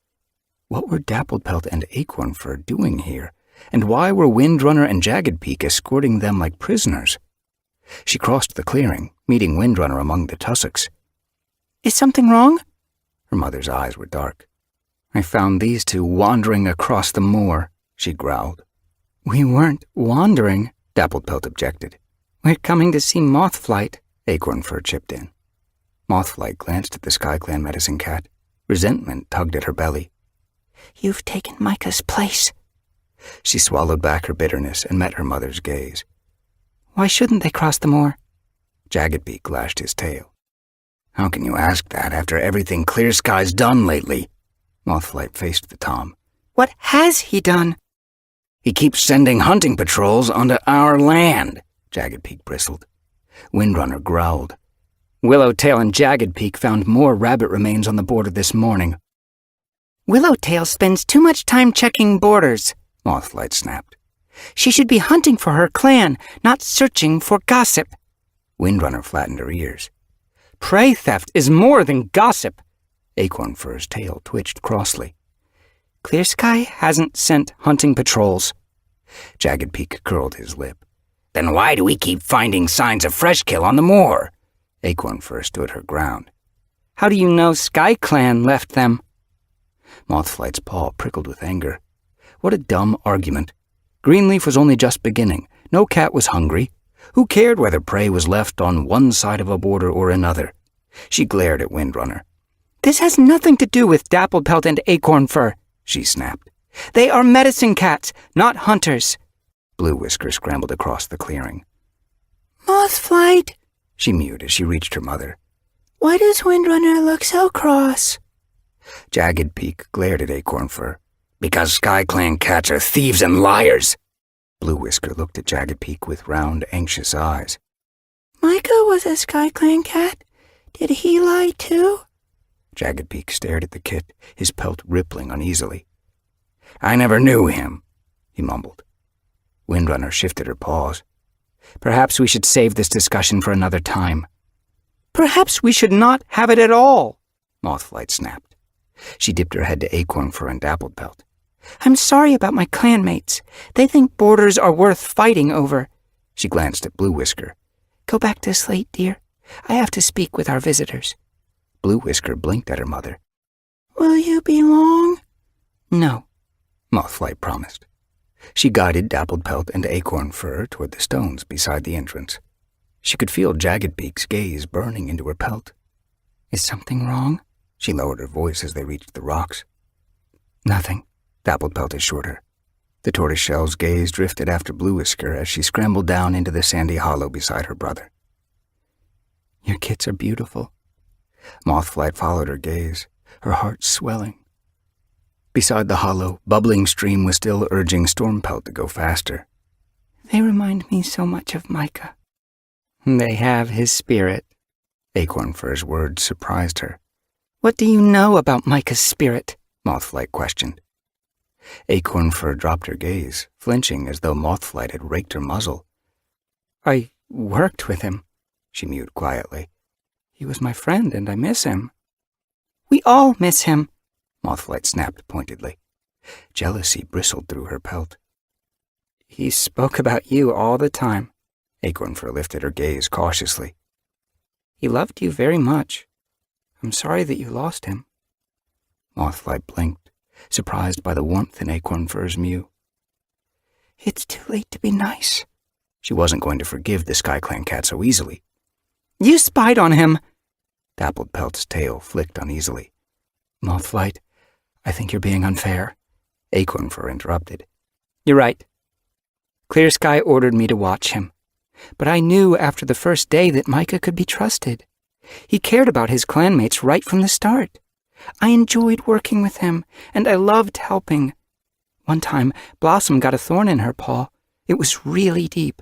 What were Dapplepelt and Acorn Fur doing here, and why were Windrunner and Jagged Peak escorting them like prisoners? She crossed the clearing, meeting Windrunner among the tussocks. "Is something wrong?" Her mother's eyes were dark. "I found these two wandering across the moor," she growled. "We weren't wandering," Dapplepelt objected. "We're coming to see Mothflight," Acorn Fur chipped in. Mothflight glanced at the SkyClan medicine cat. Resentment tugged at her belly. "You've taken Micah's place." She swallowed back her bitterness and met her mother's gaze. "Why shouldn't they cross the moor?" Jagged Peak lashed his tail. "How can you ask that after everything Clear Sky's done lately?" Mothflight faced the Tom. "What has he done?" "He keeps sending hunting patrols onto our land," Jagged Peak bristled. Windrunner growled. Willowtail and Jagged Peak found more rabbit remains on the border this morning. "Willowtail spends too much time checking borders," Mothflight snapped. "She should be hunting for her clan, not searching for gossip." Windrunner flattened her ears. Prey theft is more than gossip. Acorn Fur's tail twitched crossly. Clear Sky hasn't sent hunting patrols. Jagged Peak curled his lip. Then why do we keep finding signs of fresh kill on the moor? Acorn Fur stood her ground. How do you know SkyClan left them? Mothflight's paw prickled with anger. What a dumb argument. Greenleaf was only just beginning. No cat was hungry. Who cared whether prey was left on one side of a border or another? She glared at Windrunner. This has nothing to do with Dapplepelt and Acorn Fur, she snapped. They are medicine cats, not hunters. Blue Whisker scrambled across the clearing. Mothflight, she mewed as she reached her mother. Why does Windrunner look so cross? Jagged Peak glared at Acorn Fur. Because SkyClan cats are thieves and liars. Blue Whisker looked at Jagged Peak with round, anxious eyes. Micah was a SkyClan cat. Did he lie too? Jagged Peak stared at the kit, his pelt rippling uneasily. I never knew him, he mumbled. Windrunner shifted her paws. Perhaps we should save this discussion for another time. Perhaps we should not have it at all, Mothflight snapped. She dipped her head to Acorn Fur and Dappled Pelt. I'm sorry about my clanmates. They think borders are worth fighting over. She glanced at Blue Whisker. Go back to Slate, dear. I have to speak with our visitors. Blue Whisker blinked at her mother. Will you be long? No, Mothflight promised. She guided Dappled Pelt and Acorn Fur toward the stones beside the entrance. She could feel Jagged Beak's gaze burning into her pelt. Is something wrong? She lowered her voice as they reached the rocks. Nothing, Dappled Pelt assured her. The tortoiseshell's gaze drifted after Blue Whisker as she scrambled down into the sandy hollow beside her brother. Your kits are beautiful. Mothflight followed her gaze, her heart swelling. Beside the hollow, bubbling stream was still urging Stormpelt to go faster. They remind me so much of Micah. They have his spirit. Acorn Fur's words surprised her. What do you know about Micah's spirit? Mothflight questioned. Acorn Fur dropped her gaze, flinching as though Mothflight had raked her muzzle. I worked with him, she mewed quietly. He was my friend, and I miss him. We all miss him, Mothflight snapped pointedly. Jealousy bristled through her pelt. He spoke about you all the time. Acorn Fur lifted her gaze cautiously. He loved you very much. I'm sorry that you lost him. Mothflight blinked, surprised by the warmth in Acorn Fur's mew. It's too late to be nice. She wasn't going to forgive the SkyClan cat so easily. You spied on him. Dappled Pelt's tail flicked uneasily. Mothflight, I think you're being unfair. Acorn Fur interrupted. You're right. Clear Sky ordered me to watch him. But I knew after the first day that Micah could be trusted. He cared about his clanmates right from the start. I enjoyed working with him, and I loved helping. One time, Blossom got a thorn in her paw. It was really deep.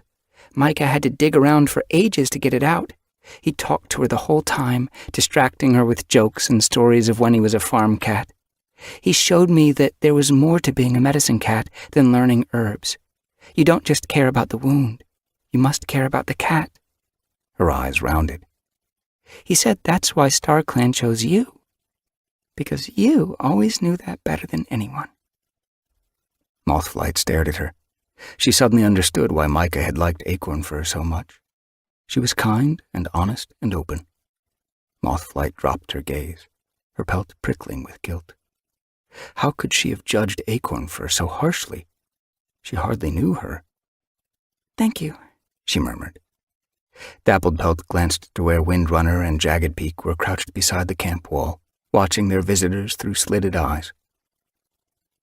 Micah had to dig around for ages to get it out. He talked to her the whole time, distracting her with jokes and stories of when he was a farm cat. He showed me that there was more to being a medicine cat than learning herbs. You don't just care about the wound. You must care about the cat. Her eyes rounded. He said that's why StarClan chose you. Because you always knew that better than anyone. Mothflight stared at her. She suddenly understood why Micah had liked Acorn Fur so much. She was kind and honest and open. Mothflight dropped her gaze, her pelt prickling with guilt. How could she have judged Acorn Fur so harshly? She hardly knew her. Thank you, she murmured. Dappled Pelt glanced to where Windrunner and Jagged Beak were crouched beside the camp wall, watching their visitors through slitted eyes.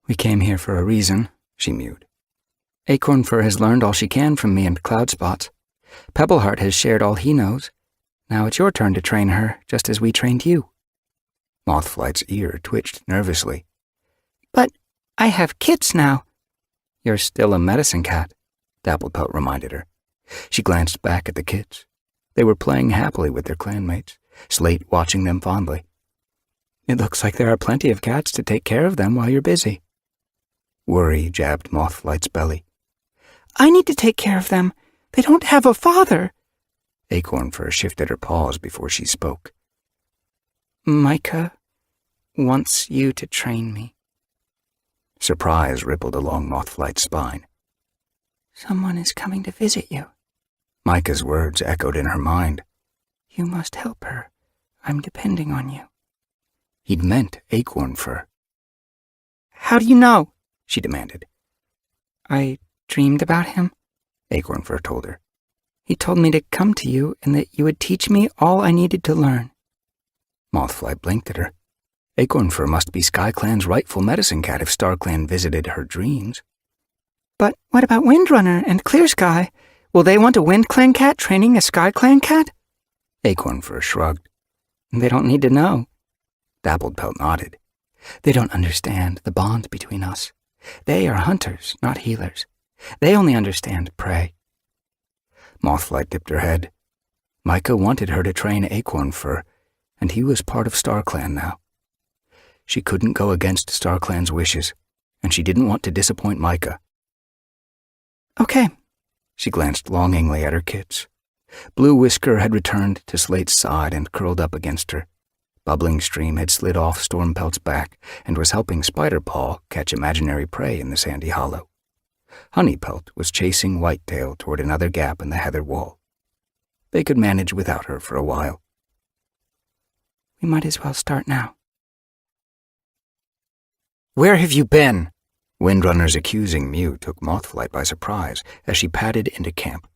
We came here for a reason, she mewed. Acorn Fur has learned all she can from me and Cloudspots. Pebbleheart has shared all he knows. Now it's your turn to train her, just as we trained you. Mothflight's ear twitched nervously. But I have kits now. You're still a medicine cat, Dappled Pelt reminded her. She glanced back at the kits. They were playing happily with their clanmates, Slate watching them fondly. It looks like there are plenty of cats to take care of them while you're busy. Worry jabbed Mothflight's belly. I need to take care of them. They don't have a father. Acorn Fur shifted her paws before she spoke. Micah wants you to train me. Surprise rippled along Mothflight's spine. Someone is coming to visit you. Micah's words echoed in her mind. You must help her. I'm depending on you. He'd meant Acorn Fur. How do you know? She demanded. I dreamed about him, Acorn Fur told her. He told me to come to you and that you would teach me all I needed to learn. Mothflight blinked at her. Acorn Fur must be SkyClan's rightful medicine cat if StarClan visited her dreams. But what about Windrunner and Clear Sky? Will they want a WindClan cat training a SkyClan cat? Acorn Fur shrugged. They don't need to know. Dappled Pelt nodded. They don't understand the bond between us. They are hunters, not healers. They only understand prey. Mothflight dipped her head. Micah wanted her to train Acorn Fur, and he was part of StarClan now. She couldn't go against StarClan's wishes, and she didn't want to disappoint Micah. Okay. She glanced longingly at her kits. Blue Whisker had returned to Slate's side and curled up against her. Bubbling Stream had slid off Stormpelt's back and was helping Spiderpaw catch imaginary prey in the sandy hollow. Honeypelt was chasing Whitetail toward another gap in the heather wall. They could manage without her for a while. We might as well start now. Where have you been? Windrunner's accusing mew took Mothflight by surprise as she padded into camp.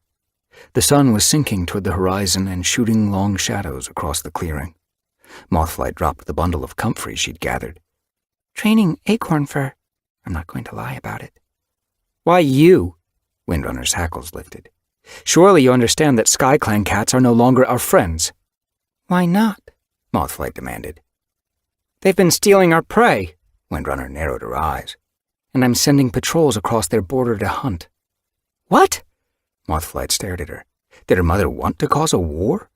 The sun was sinking toward the horizon and shooting long shadows across the clearing. Mothflight dropped the bundle of comfrey she'd gathered. Training acorn fur. I'm not going to lie about it. Why you? Windrunner's hackles lifted. Surely you understand that SkyClan cats are no longer our friends. Why not? Mothflight demanded. They've been stealing our prey. Windrunner narrowed her eyes. And I'm sending patrols across their border to hunt. What? Mothflight stared at her. Did her mother want to cause a war?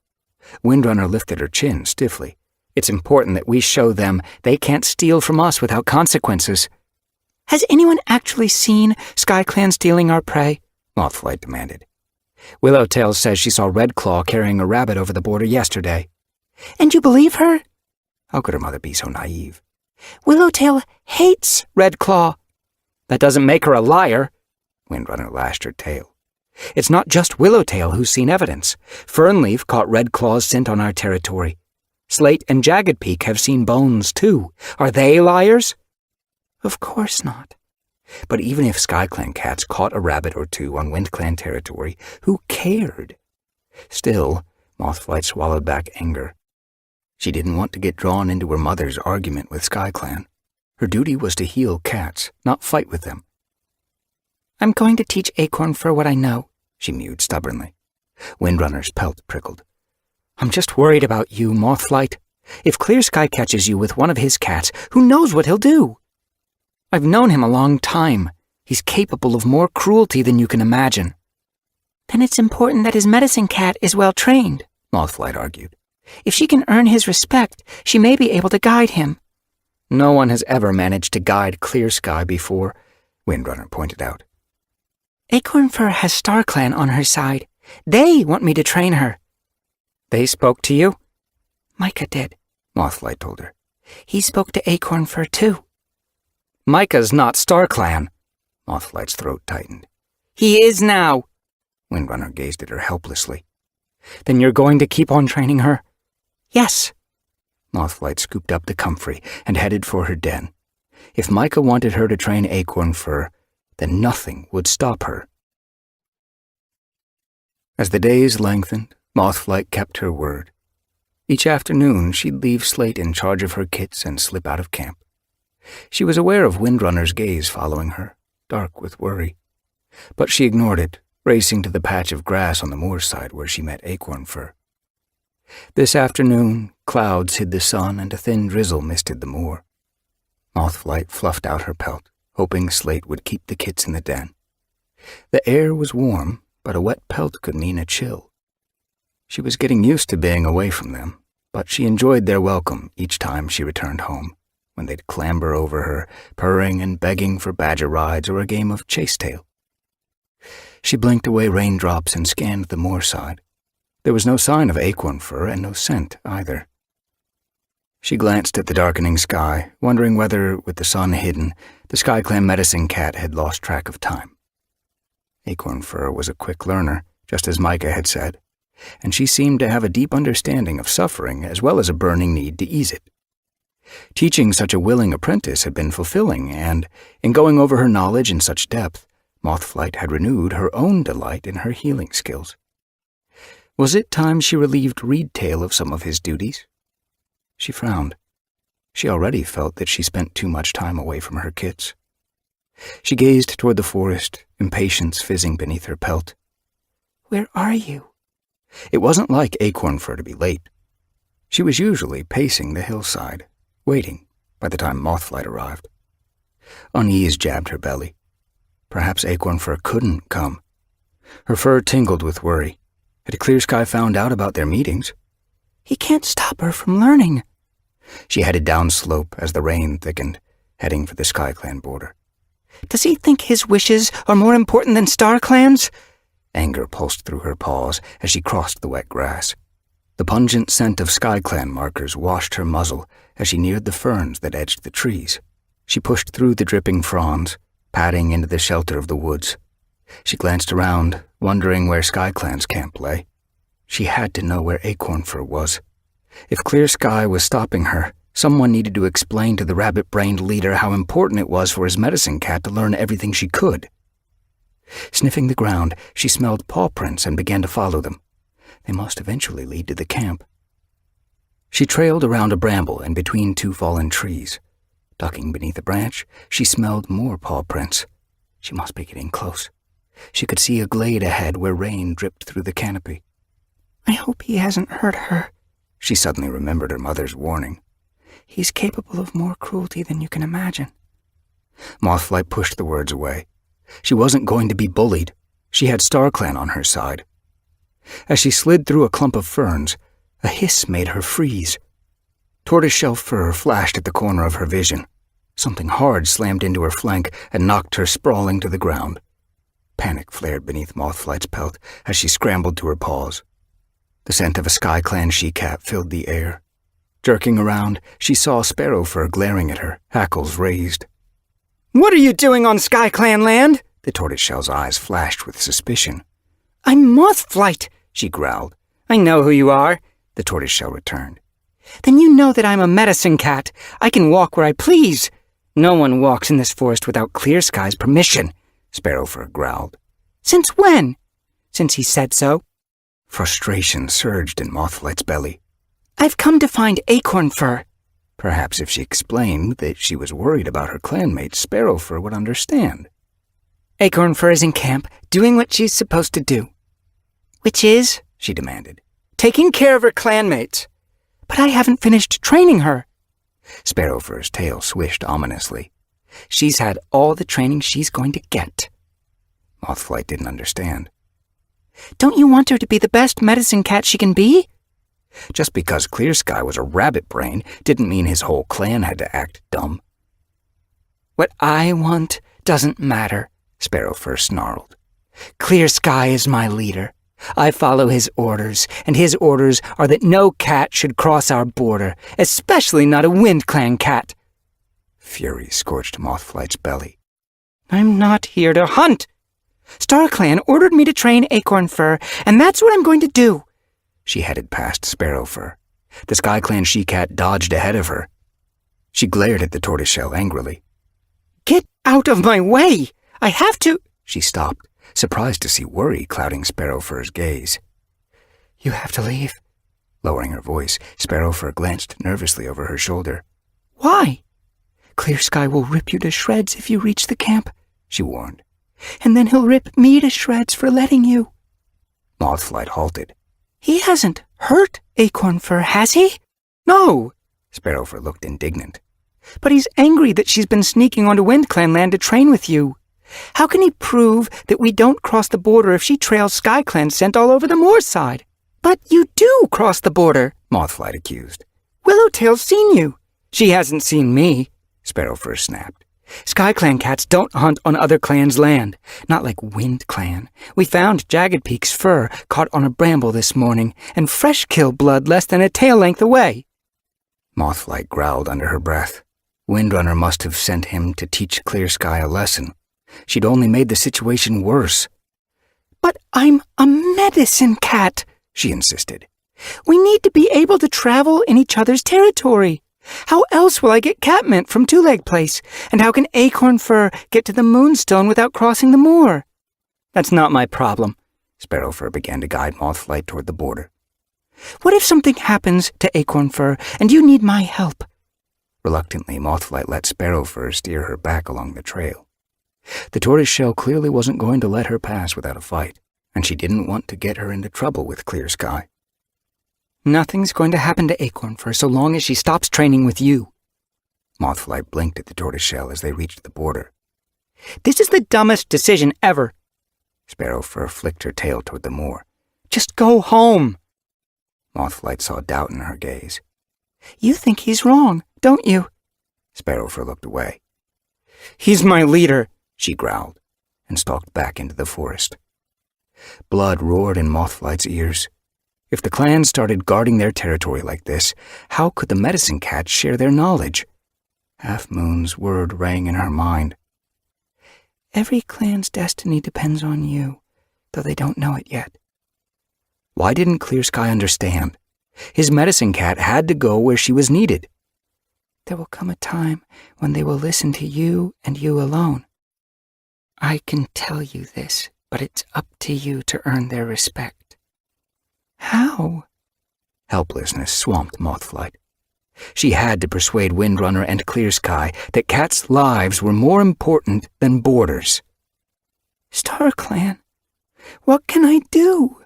Windrunner lifted her chin stiffly. It's important that we show them they can't steal from us without consequences. Has anyone actually seen SkyClan stealing our prey? Mothflight demanded. Willowtail says she saw Redclaw carrying a rabbit over the border yesterday. And you believe her? How could her mother be so naive? Willowtail hates Redclaw. That doesn't make her a liar. Windrunner lashed her tail. It's not just Willowtail who's seen evidence. Fernleaf caught Redclaw's scent on our territory. Slate and Jagged Peak have seen bones, too. Are they liars? Of course not. But even if SkyClan cats caught a rabbit or two on WindClan territory, who cared? Still, Mothflight swallowed back anger. She didn't want to get drawn into her mother's argument with SkyClan. Her duty was to heal cats, not fight with them. I'm going to teach Acorn Fur what I know, she mewed stubbornly. Windrunner's pelt prickled. I'm just worried about you, Mothflight. If Clear Sky catches you with one of his cats, who knows what he'll do? I've known him a long time. He's capable of more cruelty than you can imagine. Then it's important that his medicine cat is well trained, Mothflight argued. If she can earn his respect, she may be able to guide him. No one has ever managed to guide Clear Sky before, Windrunner pointed out. Acorn Fur has StarClan on her side. They want me to train her. They spoke to you? Micah did, Mothflight told her. He spoke to Acorn Fur too. Micah's not StarClan. Mothflight's throat tightened. He is now. Windrunner gazed at her helplessly. Then you're going to keep on training her? Yes. Mothflight scooped up the comfrey and headed for her den. If Micah wanted her to train Acorn Fur, then nothing would stop her. As the days lengthened, Mothflight kept her word. Each afternoon, she'd leave Slate in charge of her kits and slip out of camp. She was aware of Windrunner's gaze following her, dark with worry. But she ignored it, racing to the patch of grass on the moorside where she met Acorn Fur. This afternoon, clouds hid the sun and a thin drizzle misted the moor. Mothflight fluffed out her pelt, hoping Slate would keep the kits in the den. The air was warm, but a wet pelt could mean a chill. She was getting used to being away from them, but she enjoyed their welcome each time she returned home, when they'd clamber over her, purring and begging for badger rides or a game of chase-tail. She blinked away raindrops and scanned the moorside. There was no sign of Acorn Fur and no scent either. She glanced at the darkening sky, wondering whether, with the sun hidden, the SkyClan medicine cat had lost track of time. Acorn Fur was a quick learner, just as Micah had said, and she seemed to have a deep understanding of suffering as well as a burning need to ease it. Teaching such a willing apprentice had been fulfilling, and, in going over her knowledge in such depth, Mothflight had renewed her own delight in her healing skills. Was it time she relieved Reedtail of some of his duties? She frowned. She already felt that she spent too much time away from her kits. She gazed toward the forest, impatience fizzing beneath her pelt. Where are you? It wasn't like Acorn Fur to be late. She was usually pacing the hillside, waiting by the time Mothflight arrived. Unease jabbed her belly. Perhaps Acorn Fur couldn't come. Her fur tingled with worry. Had Clear Sky found out about their meetings? He can't stop her from learning. She headed down slope as the rain thickened, heading for the SkyClan border. Does he think his wishes are more important than StarClan's? Anger pulsed through her paws as she crossed the wet grass. The pungent scent of SkyClan markers washed her muzzle as she neared the ferns that edged the trees. She pushed through the dripping fronds, padding into the shelter of the woods. She glanced around, wondering where SkyClan's camp lay. She had to know where Acorn Fur was. If Clear Sky was stopping her, someone needed to explain to the rabbit-brained leader how important it was for his medicine cat to learn everything she could. Sniffing the ground, she smelled paw prints and began to follow them. They must eventually lead to the camp. She trailed around a bramble and between two fallen trees. Ducking beneath a branch, she smelled more paw prints. She must be getting close. She could see a glade ahead where rain dripped through the canopy. I hope he hasn't hurt her. She suddenly remembered her mother's warning. He's capable of more cruelty than you can imagine. Mothflight pushed the words away. She wasn't going to be bullied. She had StarClan on her side. As she slid through a clump of ferns, a hiss made her freeze. Tortoiseshell fur flashed at the corner of her vision. Something hard slammed into her flank and knocked her sprawling to the ground. Panic flared beneath Mothflight's pelt as she scrambled to her paws. The scent of a SkyClan she-cat filled the air. Jerking around, she saw Sparrowfur glaring at her, hackles raised. What are you doing on SkyClan land? The tortoiseshell's eyes flashed with suspicion. I'm Mothflight, she growled. I know who you are, the tortoiseshell returned. Then you know that I'm a medicine cat. I can walk where I please. No one walks in this forest without Clear Sky's permission, Sparrowfur growled. Since when? Since he said so. Frustration surged in Mothflight's belly. I've come to find Acorn Fur. Perhaps if she explained that she was worried about her clanmate, Sparrowfur would understand. Acorn Fur is in camp, doing what she's supposed to do. Which is, she demanded, taking care of her clanmates. But I haven't finished training her. Sparrowfur's tail swished ominously. She's had all the training she's going to get. Mothflight didn't understand. Don't you want her to be the best medicine cat she can be? Just because Clear Sky was a rabbit brain didn't mean his whole clan had to act dumb. What I want doesn't matter, Sparrowfur snarled. Clear Sky is my leader. I follow his orders, and his orders are that no cat should cross our border, especially not a Wind Clan cat. Fury scorched Mothflight's belly. I'm not here to hunt. StarClan ordered me to train Acorn Fur, and that's what I'm going to do. She headed past Sparrowfur. The SkyClan she-cat dodged ahead of her. She glared at the tortoiseshell angrily. Get out of my way! I have to— She stopped, surprised to see worry clouding Sparrowfur's gaze. You have to leave. Lowering her voice, Sparrowfur glanced nervously over her shoulder. Why? Clear Sky will rip you to shreds if you reach the camp, she warned. And then he'll rip me to shreds for letting you. Mothflight halted. He hasn't hurt Acorn Fur, has he? No. Sparrowfur looked indignant. But he's angry that she's been sneaking onto Wind Clan land to train with you. How can he prove that we don't cross the border if she trails SkyClan scent all over the moor side? But you do cross the border, Mothflight accused. Willowtail's seen you. She hasn't seen me, Sparrowfur snapped. SkyClan cats don't hunt on other clans' land, not like Wind Clan. We found Jagged Peak's fur caught on a bramble this morning, and fresh kill blood less than a tail length away. Mothflight growled under her breath. Windrunner must have sent him to teach Clear Sky a lesson. She'd only made the situation worse. But I'm a medicine cat, she insisted. We need to be able to travel in each other's territory. How else will I get catmint from Two-Leg Place? And how can Acorn Fur get to the Moonstone without crossing the moor? That's not my problem. Sparrowfur began to guide Mothflight toward the border. What if something happens to Acorn Fur and you need my help? Reluctantly, Mothflight let Sparrowfur steer her back along the trail. The tortoiseshell clearly wasn't going to let her pass without a fight, and she didn't want to get her into trouble with Clear Sky. Nothing's going to happen to Acorn Fur so long as she stops training with you. Mothflight blinked at the tortoiseshell as they reached the border. This is the dumbest decision ever. Sparrowfur flicked her tail toward the moor. Just go home. Mothflight saw doubt in her gaze. You think he's wrong, don't you? Sparrowfur looked away. He's my leader, she growled, and stalked back into the forest. Blood roared in Mothflight's ears. If the clan started guarding their territory like this, how could the medicine cats share their knowledge? Half Moon's word rang in her mind. Every clan's destiny depends on you, though they don't know it yet. Why didn't Clear Sky understand? His medicine cat had to go where she was needed. There will come a time when they will listen to you and you alone. I can tell you this, but it's up to you to earn their respect. How? Helplessness swamped Mothflight. She had to persuade Windrunner and Clear Sky that cats' lives were more important than borders. Star Clan, what can I do?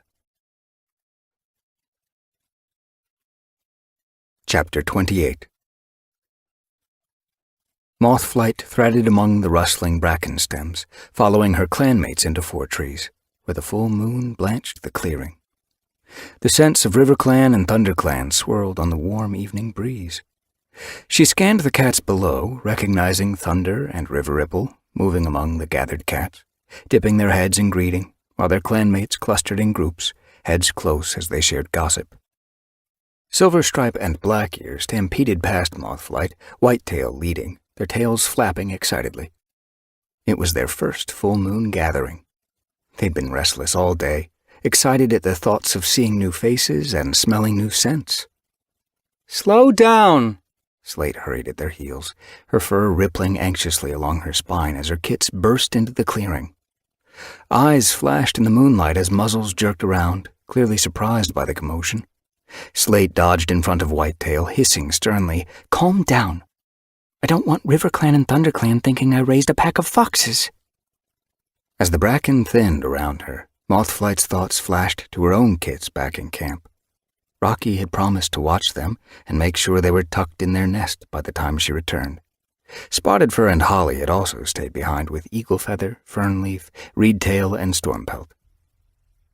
Chapter 28. Mothflight threaded among the rustling bracken stems, following her clanmates into Four Trees, where the full moon blanched the clearing. The scents of River Clan and Thunder Clan swirled on the warm evening breeze. She scanned the cats below, recognizing Thunder and River Ripple moving among the gathered cats, dipping their heads in greeting, while their clanmates clustered in groups, heads close as they shared gossip. Silverstripe and Blackear stampeded past Mothflight, Whitetail leading, their tails flapping excitedly. It was their first full moon gathering. They'd been restless all day, excited at the thoughts of seeing new faces and smelling new scents. "Slow down!" Slate hurried at their heels, her fur rippling anxiously along her spine as her kits burst into the clearing. Eyes flashed in the moonlight as muzzles jerked around, clearly surprised by the commotion. Slate dodged in front of Whitetail, hissing sternly, "Calm down. I don't want River Clan and Thunder Clan thinking I raised a pack of foxes." As the bracken thinned around her, Mothflight's thoughts flashed to her own kits back in camp. Rocky had promised to watch them and make sure they were tucked in their nest by the time she returned. Spotted Fur and Holly had also stayed behind with Eagle Feather, Fernleaf, Reedtail, and Stormpelt.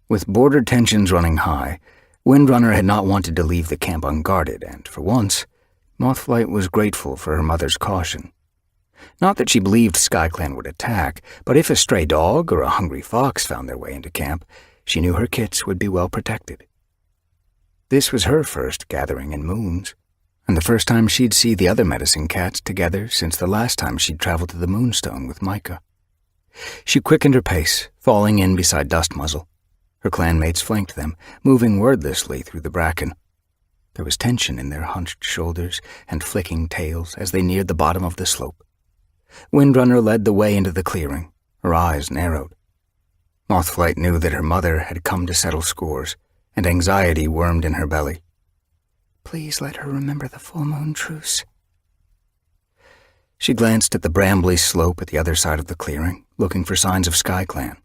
With border tensions running high, Windrunner had not wanted to leave the camp unguarded, and for once, Mothflight was grateful for her mother's caution. Not that she believed SkyClan would attack, but if a stray dog or a hungry fox found their way into camp, she knew her kits would be well protected. This was her first gathering in moons, and the first time she'd see the other medicine cats together since the last time she'd traveled to the Moonstone with Micah. She quickened her pace, falling in beside Dustmuzzle. Her clanmates flanked them, moving wordlessly through the bracken. There was tension in their hunched shoulders and flicking tails as they neared the bottom of the slope. Windrunner led the way into the clearing, her eyes narrowed. Mothflight knew that her mother had come to settle scores, and anxiety wormed in her belly. Please let her remember the full moon truce. She glanced at the brambly slope at the other side of the clearing, looking for signs of SkyClan.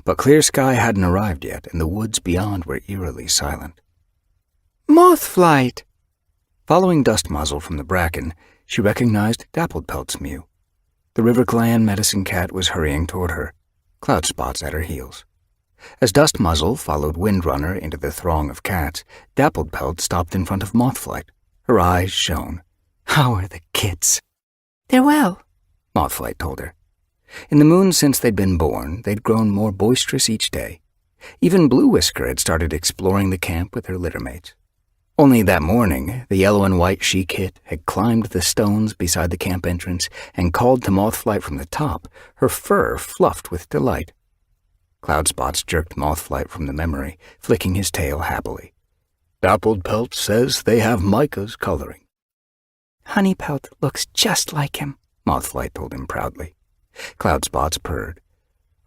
But Clear Sky hadn't arrived yet, and the woods beyond were eerily silent. Mothflight! Following Dustmuzzle from the bracken, she recognized Dappledpelt's mew. The River Clan medicine cat was hurrying toward her, Cloudspots at her heels. As Dustmuzzle followed Windrunner into the throng of cats, Dappledpelt stopped in front of Mothflight. Her eyes shone. "How are the kids?" "They're well," Mothflight told her. In the moon since they'd been born, they'd grown more boisterous each day. Even Blue Whisker had started exploring the camp with her littermates. Only that morning, the yellow and white she-kit had climbed the stones beside the camp entrance and called to Mothflight from the top, her fur fluffed with delight. Cloudspots jerked Mothflight from the memory, flicking his tail happily. "Dappledpelt says they have Micah's coloring." "Honeypelt looks just like him," Mothflight told him proudly. Cloudspots purred.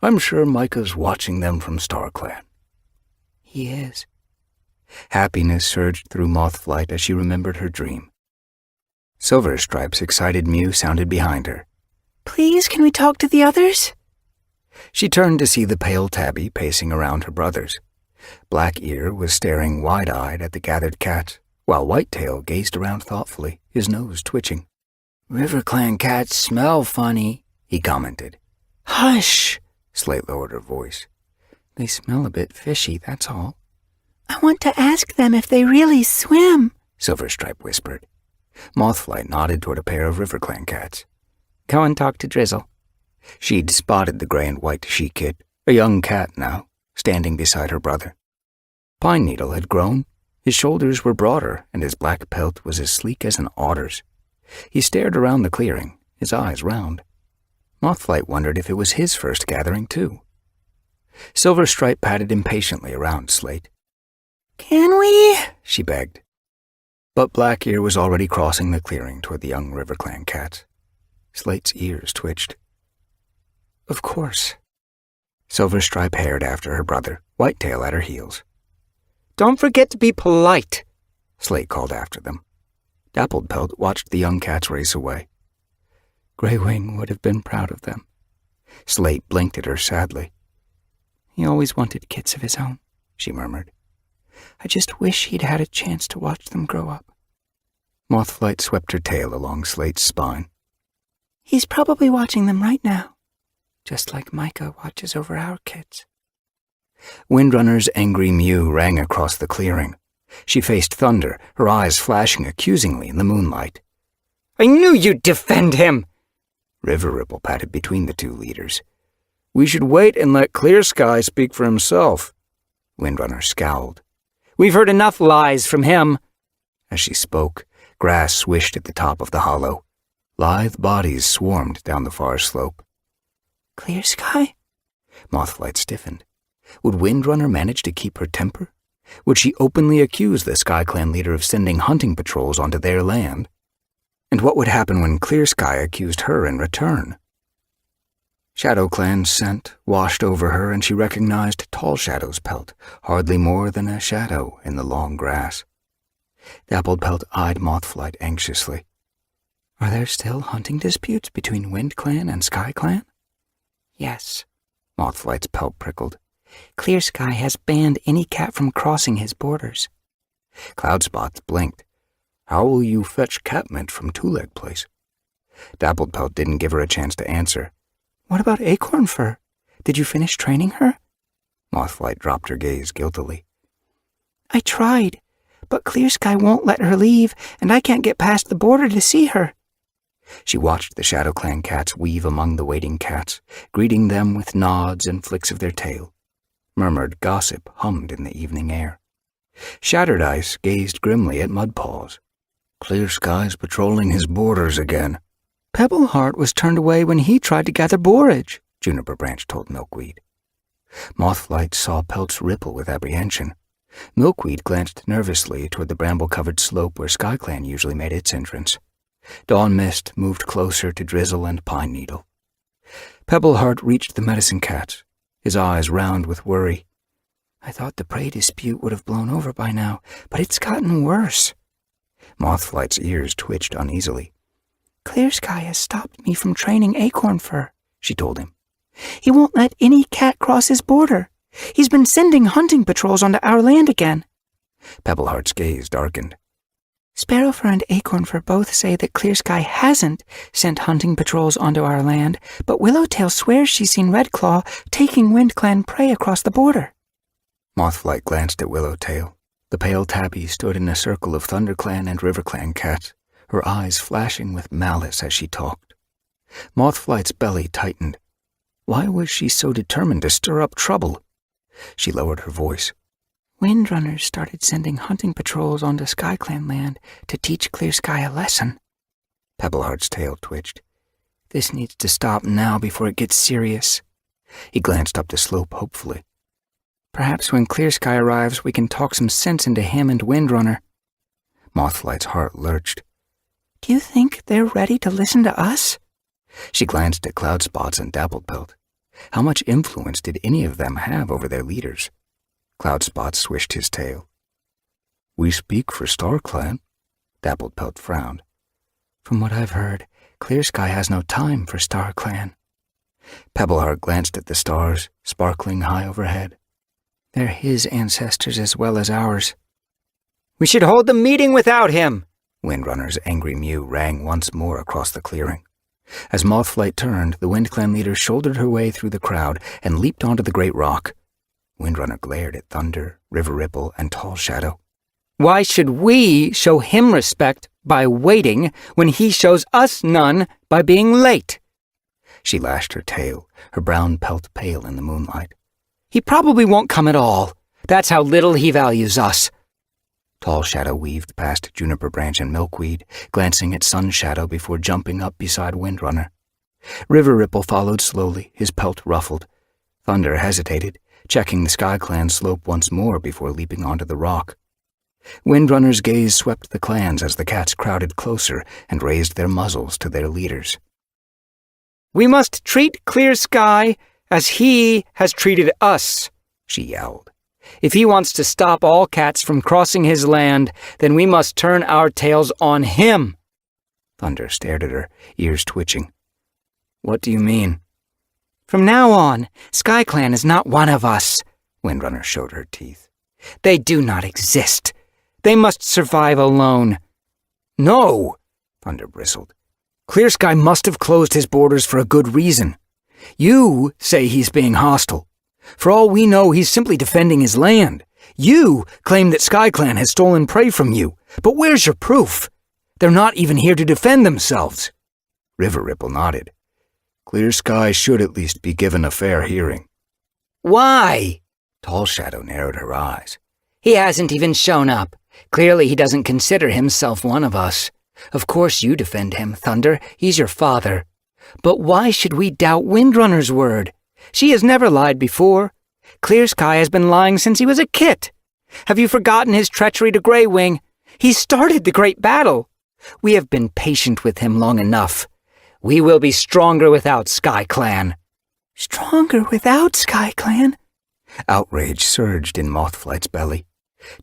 "I'm sure Micah's watching them from StarClan." "He is." Happiness surged through Mothflight as she remembered her dream. Silverstripe's excited mew sounded behind her. "Please, can we talk to the others?" She turned to see the pale Tabby pacing around her brothers. Blackear was staring wide-eyed at the gathered cats, while Whitetail gazed around thoughtfully, his nose twitching. "River Clan cats smell funny," he commented. "Hush!" Slate lowered her voice. "They smell a bit fishy, that's all." "I want to ask them if they really swim," Silverstripe whispered. Mothflight nodded toward a pair of River Clan cats. "Go and talk to Drizzle." She'd spotted the gray and white she-kit, a young cat now, standing beside her brother. Pine Needle had grown. His shoulders were broader, and his black pelt was as sleek as an otter's. He stared around the clearing, his eyes round. Mothflight wondered if it was his first gathering, too. Silver Stripe patted impatiently around Slate. "Can we?" she begged. But Black Ear was already crossing the clearing toward the young River Clan cats. Slate's ears twitched. "Of course." Silver Stripe hared after her brother, Whitetail at her heels. "Don't forget to be polite," Slate called after them. Dappled Pelt watched the young cats race away. Grey Wing would have been proud of them. Slate blinked at her sadly. "He always wanted kids of his own," she murmured. "I just wish he'd had a chance to watch them grow up." Mothflight swept her tail along Slate's spine. "He's probably watching them right now, just like Micah watches over our kids." Windrunner's angry mew rang across the clearing. She faced Thunder, her eyes flashing accusingly in the moonlight. "I knew you'd defend him!" River Ripple patted between the two leaders. "We should wait and let Clear Sky speak for himself." Windrunner scowled. "We've heard enough lies from him." As she spoke, grass swished at the top of the hollow. Lithe bodies swarmed down the far slope. "Clear Sky?" Mothflight stiffened. Would Windrunner manage to keep her temper? Would she openly accuse the Sky Clan leader of sending hunting patrols onto their land? And what would happen when Clear Sky accused her in return? Shadow Clan's scent washed over her, and she recognized Tall Shadow's pelt, hardly more than a shadow in the long grass. Dappled Pelt eyed Mothflight anxiously. "Are there still hunting disputes between Wind Clan and Sky Clan?" "Yes." Mothflight's pelt prickled. "Clear Sky has banned any cat from crossing his borders." Cloudspots blinked. "How will you fetch catmint from Two-Leg Place?" Dappled Pelt didn't give her a chance to answer. "What about Acorn Fur? Did you finish training her?" Mothflight dropped her gaze guiltily. "I tried, but Clear Sky won't let her leave, and I can't get past the border to see her." She watched the Shadow Clan cats weave among the waiting cats, greeting them with nods and flicks of their tail. Murmured gossip hummed in the evening air. Shattered Ice gazed grimly at Mudpaws. "Clear Sky's patrolling his borders again." "Pebble Heart was turned away when he tried to gather borage," Juniper Branch told Milkweed. Mothflight saw Pelts ripple with apprehension. Milkweed glanced nervously toward the bramble-covered slope where Sky Clan usually made its entrance. Dawn Mist moved closer to Drizzle and Pine Needle. Pebbleheart reached the medicine cats, his eyes round with worry. "I thought the prey dispute would have blown over by now, but it's gotten worse." Mothflight's ears twitched uneasily. "Clear Sky has stopped me from training Acorn Fur," she told him. "He won't let any cat cross his border. He's been sending hunting patrols onto our land again." Pebbleheart's gaze darkened. "Sparrowfur and Acornfur both say that Clear Sky hasn't sent hunting patrols onto our land, but Willowtail swears she's seen Redclaw taking Wind Clan prey across the border." Mothflight glanced at Willowtail. The pale tabby stood in a circle of ThunderClan and RiverClan cats, her eyes flashing with malice as she talked. Mothflight's belly tightened. Why was she so determined to stir up trouble? She lowered her voice. "Windrunners started sending hunting patrols onto SkyClan land to teach Clear Sky a lesson." Pebbleheart's tail twitched. "This needs to stop now before it gets serious." He glanced up the slope hopefully. "Perhaps when Clear Sky arrives we can talk some sense into him and Windrunner." Mothflight's heart lurched. "Do you think they're ready to listen to us?" She glanced at Cloudspots and Dapplepelt. How much influence did any of them have over their leaders? Cloudspots swished his tail. "We speak for StarClan." Dapplepelt frowned. "From what I've heard, Clear Sky has no time for StarClan." Pebbleheart glanced at the stars, sparkling high overhead. "They're his ancestors as well as ours." "We should hold the meeting without him!" Windrunner's angry mew rang once more across the clearing. As Mothflight turned, the WindClan leader shouldered her way through the crowd and leaped onto the great rock. Windrunner glared at Thunder, River Ripple, and Tall Shadow. "Why should we show him respect by waiting when he shows us none by being late?" She lashed her tail, her brown pelt pale in the moonlight. "He probably won't come at all. That's how little he values us. Tall Shadow weaved past Juniper Branch and Milkweed, glancing at Sun Shadow before jumping up beside Windrunner. River Ripple followed slowly, his pelt ruffled. Thunder hesitated, checking the Sky Clan slope once more before leaping onto the rock. Windrunner's gaze swept the clans as the cats crowded closer and raised their muzzles to their leaders. We must treat Clear Sky as he has treated us, she yelled. If he wants to stop all cats from crossing his land, then we must turn our tails on him. Thunder stared at her, ears twitching. What do you mean? From now on, Sky Clan is not one of us, Windrunner showed her teeth. They do not exist. They must survive alone. No, Thunder bristled. Clear Sky must have closed his borders for a good reason. You say he's being hostile. For all we know, he's simply defending his land. You claim that Sky Clan has stolen prey from you, but where's your proof? They're not even here to defend themselves. River Ripple nodded. Clear Sky should at least be given a fair hearing. Why? Tall Shadow narrowed her eyes. He hasn't even shown up. Clearly he doesn't consider himself one of us. Of course you defend him, Thunder. He's your father. But why should we doubt Windrunner's word? She has never lied before. Clear Sky has been lying since he was a kit. Have you forgotten his treachery to Grey Wing? He started the great battle. We have been patient with him long enough. We will be stronger without Sky Clan. Stronger without Sky Clan? Outrage surged in Mothflight's belly.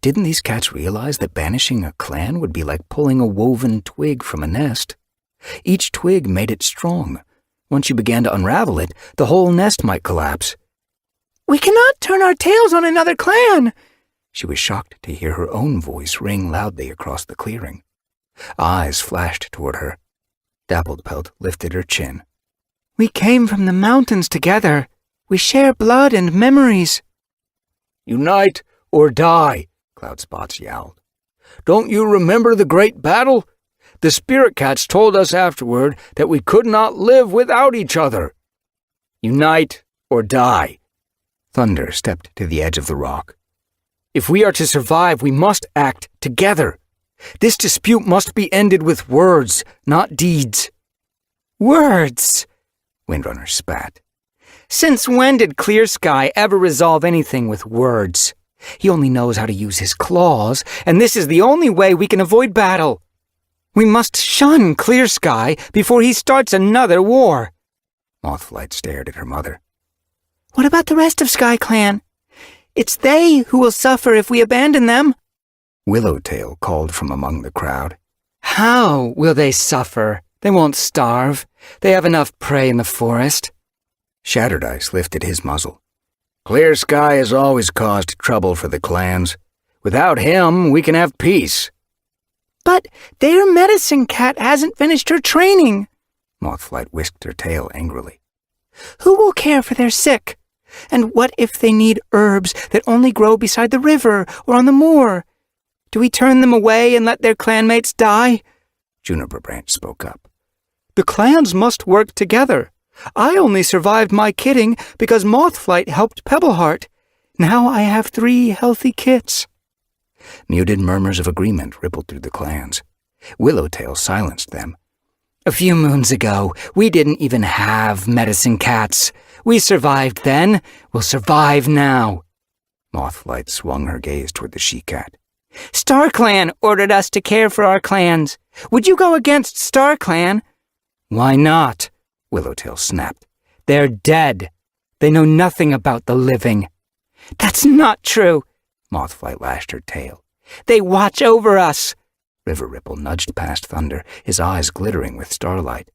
Didn't these cats realize that banishing a clan would be like pulling a woven twig from a nest? Each twig made it strong. Once you began to unravel it, the whole nest might collapse. We cannot turn our tails on another clan. She was shocked to hear her own voice ring loudly across the clearing. Eyes flashed toward her. Dappled Pelt lifted her chin. We came from the mountains together. We share blood and memories. Unite or die, Cloudspots yowled. Don't you remember the great battle? The Spirit Cats told us afterward that we could not live without each other. Unite or die. Thunder stepped to the edge of the rock. If we are to survive, we must act together. This dispute must be ended with words, not deeds. Words, Windrunner spat. Since when did Clear Sky ever resolve anything with words? He only knows how to use his claws, and this is the only way we can avoid battle. We must shun Clear Sky before he starts another war. Mothflight stared at her mother. What about the rest of Sky Clan? It's they who will suffer if we abandon them. Willowtail called from among the crowd. How will they suffer? They won't starve. They have enough prey in the forest. Shatterdice lifted his muzzle. Clear Sky has always caused trouble for the clans. Without him, we can have peace. But their medicine cat hasn't finished her training. Mothflight whisked her tail angrily. Who will care for their sick? And what if they need herbs that only grow beside the river or on the moor? Do we turn them away and let their clanmates die? Juniper Branch spoke up. The clans must work together. I only survived my kitting because Mothflight helped Pebbleheart. Now I have 3 healthy kits. Muted murmurs of agreement rippled through the clans. Willowtail silenced them. A few moons ago, we didn't even have medicine cats. We survived then. We'll survive now. Mothflight swung her gaze toward the she-cat. StarClan ordered us to care for our clans. Would you go against StarClan? Why not? Willowtail snapped. They're dead. They know nothing about the living. That's not true. Mothflight lashed her tail. They watch over us. River Ripple nudged past Thunder, his eyes glittering with starlight.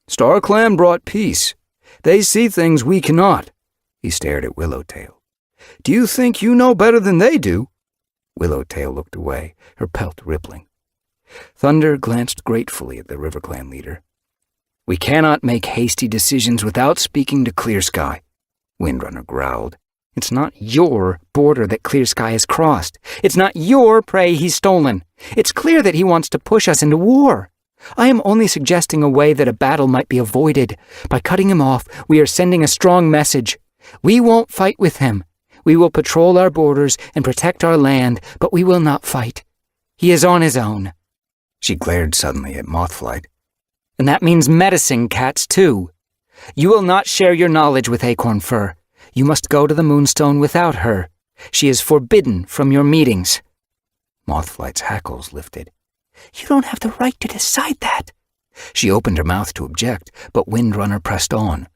StarClan brought peace. They see things we cannot. He stared at Willowtail. Do you think you know better than they do? Willowtail looked away, her pelt rippling. Thunder glanced gratefully at the RiverClan leader. We cannot make hasty decisions without speaking to Clear Sky, Windrunner growled. It's not your border that Clear Sky has crossed. It's not your prey he's stolen. It's clear that he wants to push us into war. I am only suggesting a way that a battle might be avoided. By cutting him off, we are sending a strong message. We won't fight with him. We will patrol our borders and protect our land, but we will not fight. He is on his own." She glared suddenly at Mothflight. "And that means medicine cats, too. You will not share your knowledge with Acorn Fur. You must go to the Moonstone without her. She is forbidden from your meetings." Mothflight's hackles lifted. "You don't have the right to decide that." She opened her mouth to object, but Windrunner pressed on.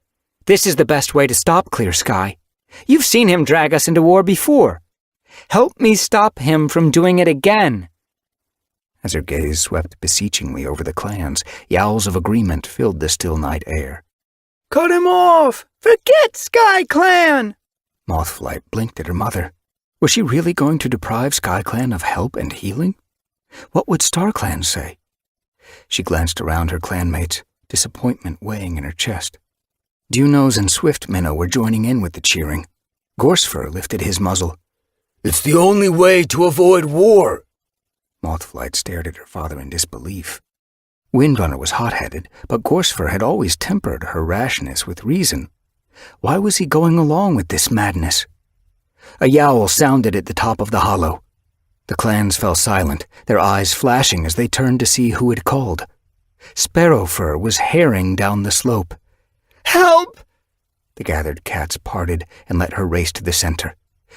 "This is the best way to stop Clear Sky. You've seen him drag us into war before. Help me stop him from doing it again." As her gaze swept beseechingly over the clans, yowls of agreement filled the still night air. "Cut him off! Forget Sky Clan!" Mothflight blinked at her mother. Was she really going to deprive SkyClan of help and healing? What would StarClan say? She glanced around her clanmates, disappointment weighing in her chest. Dewnose and Swift Minnow were joining in with the cheering. Gorsefur lifted his muzzle. "It's the only way to avoid war." Mothflight stared at her father in disbelief. Windrunner was hot-headed, but Gorsefur had always tempered her rashness with reason. Why was he going along with this madness? A yowl sounded at the top of the hollow. The clans fell silent, their eyes flashing as they turned to see who had called. Sparrowfur was herring down the slope. "Help!" The gathered cats parted and let her race to the center.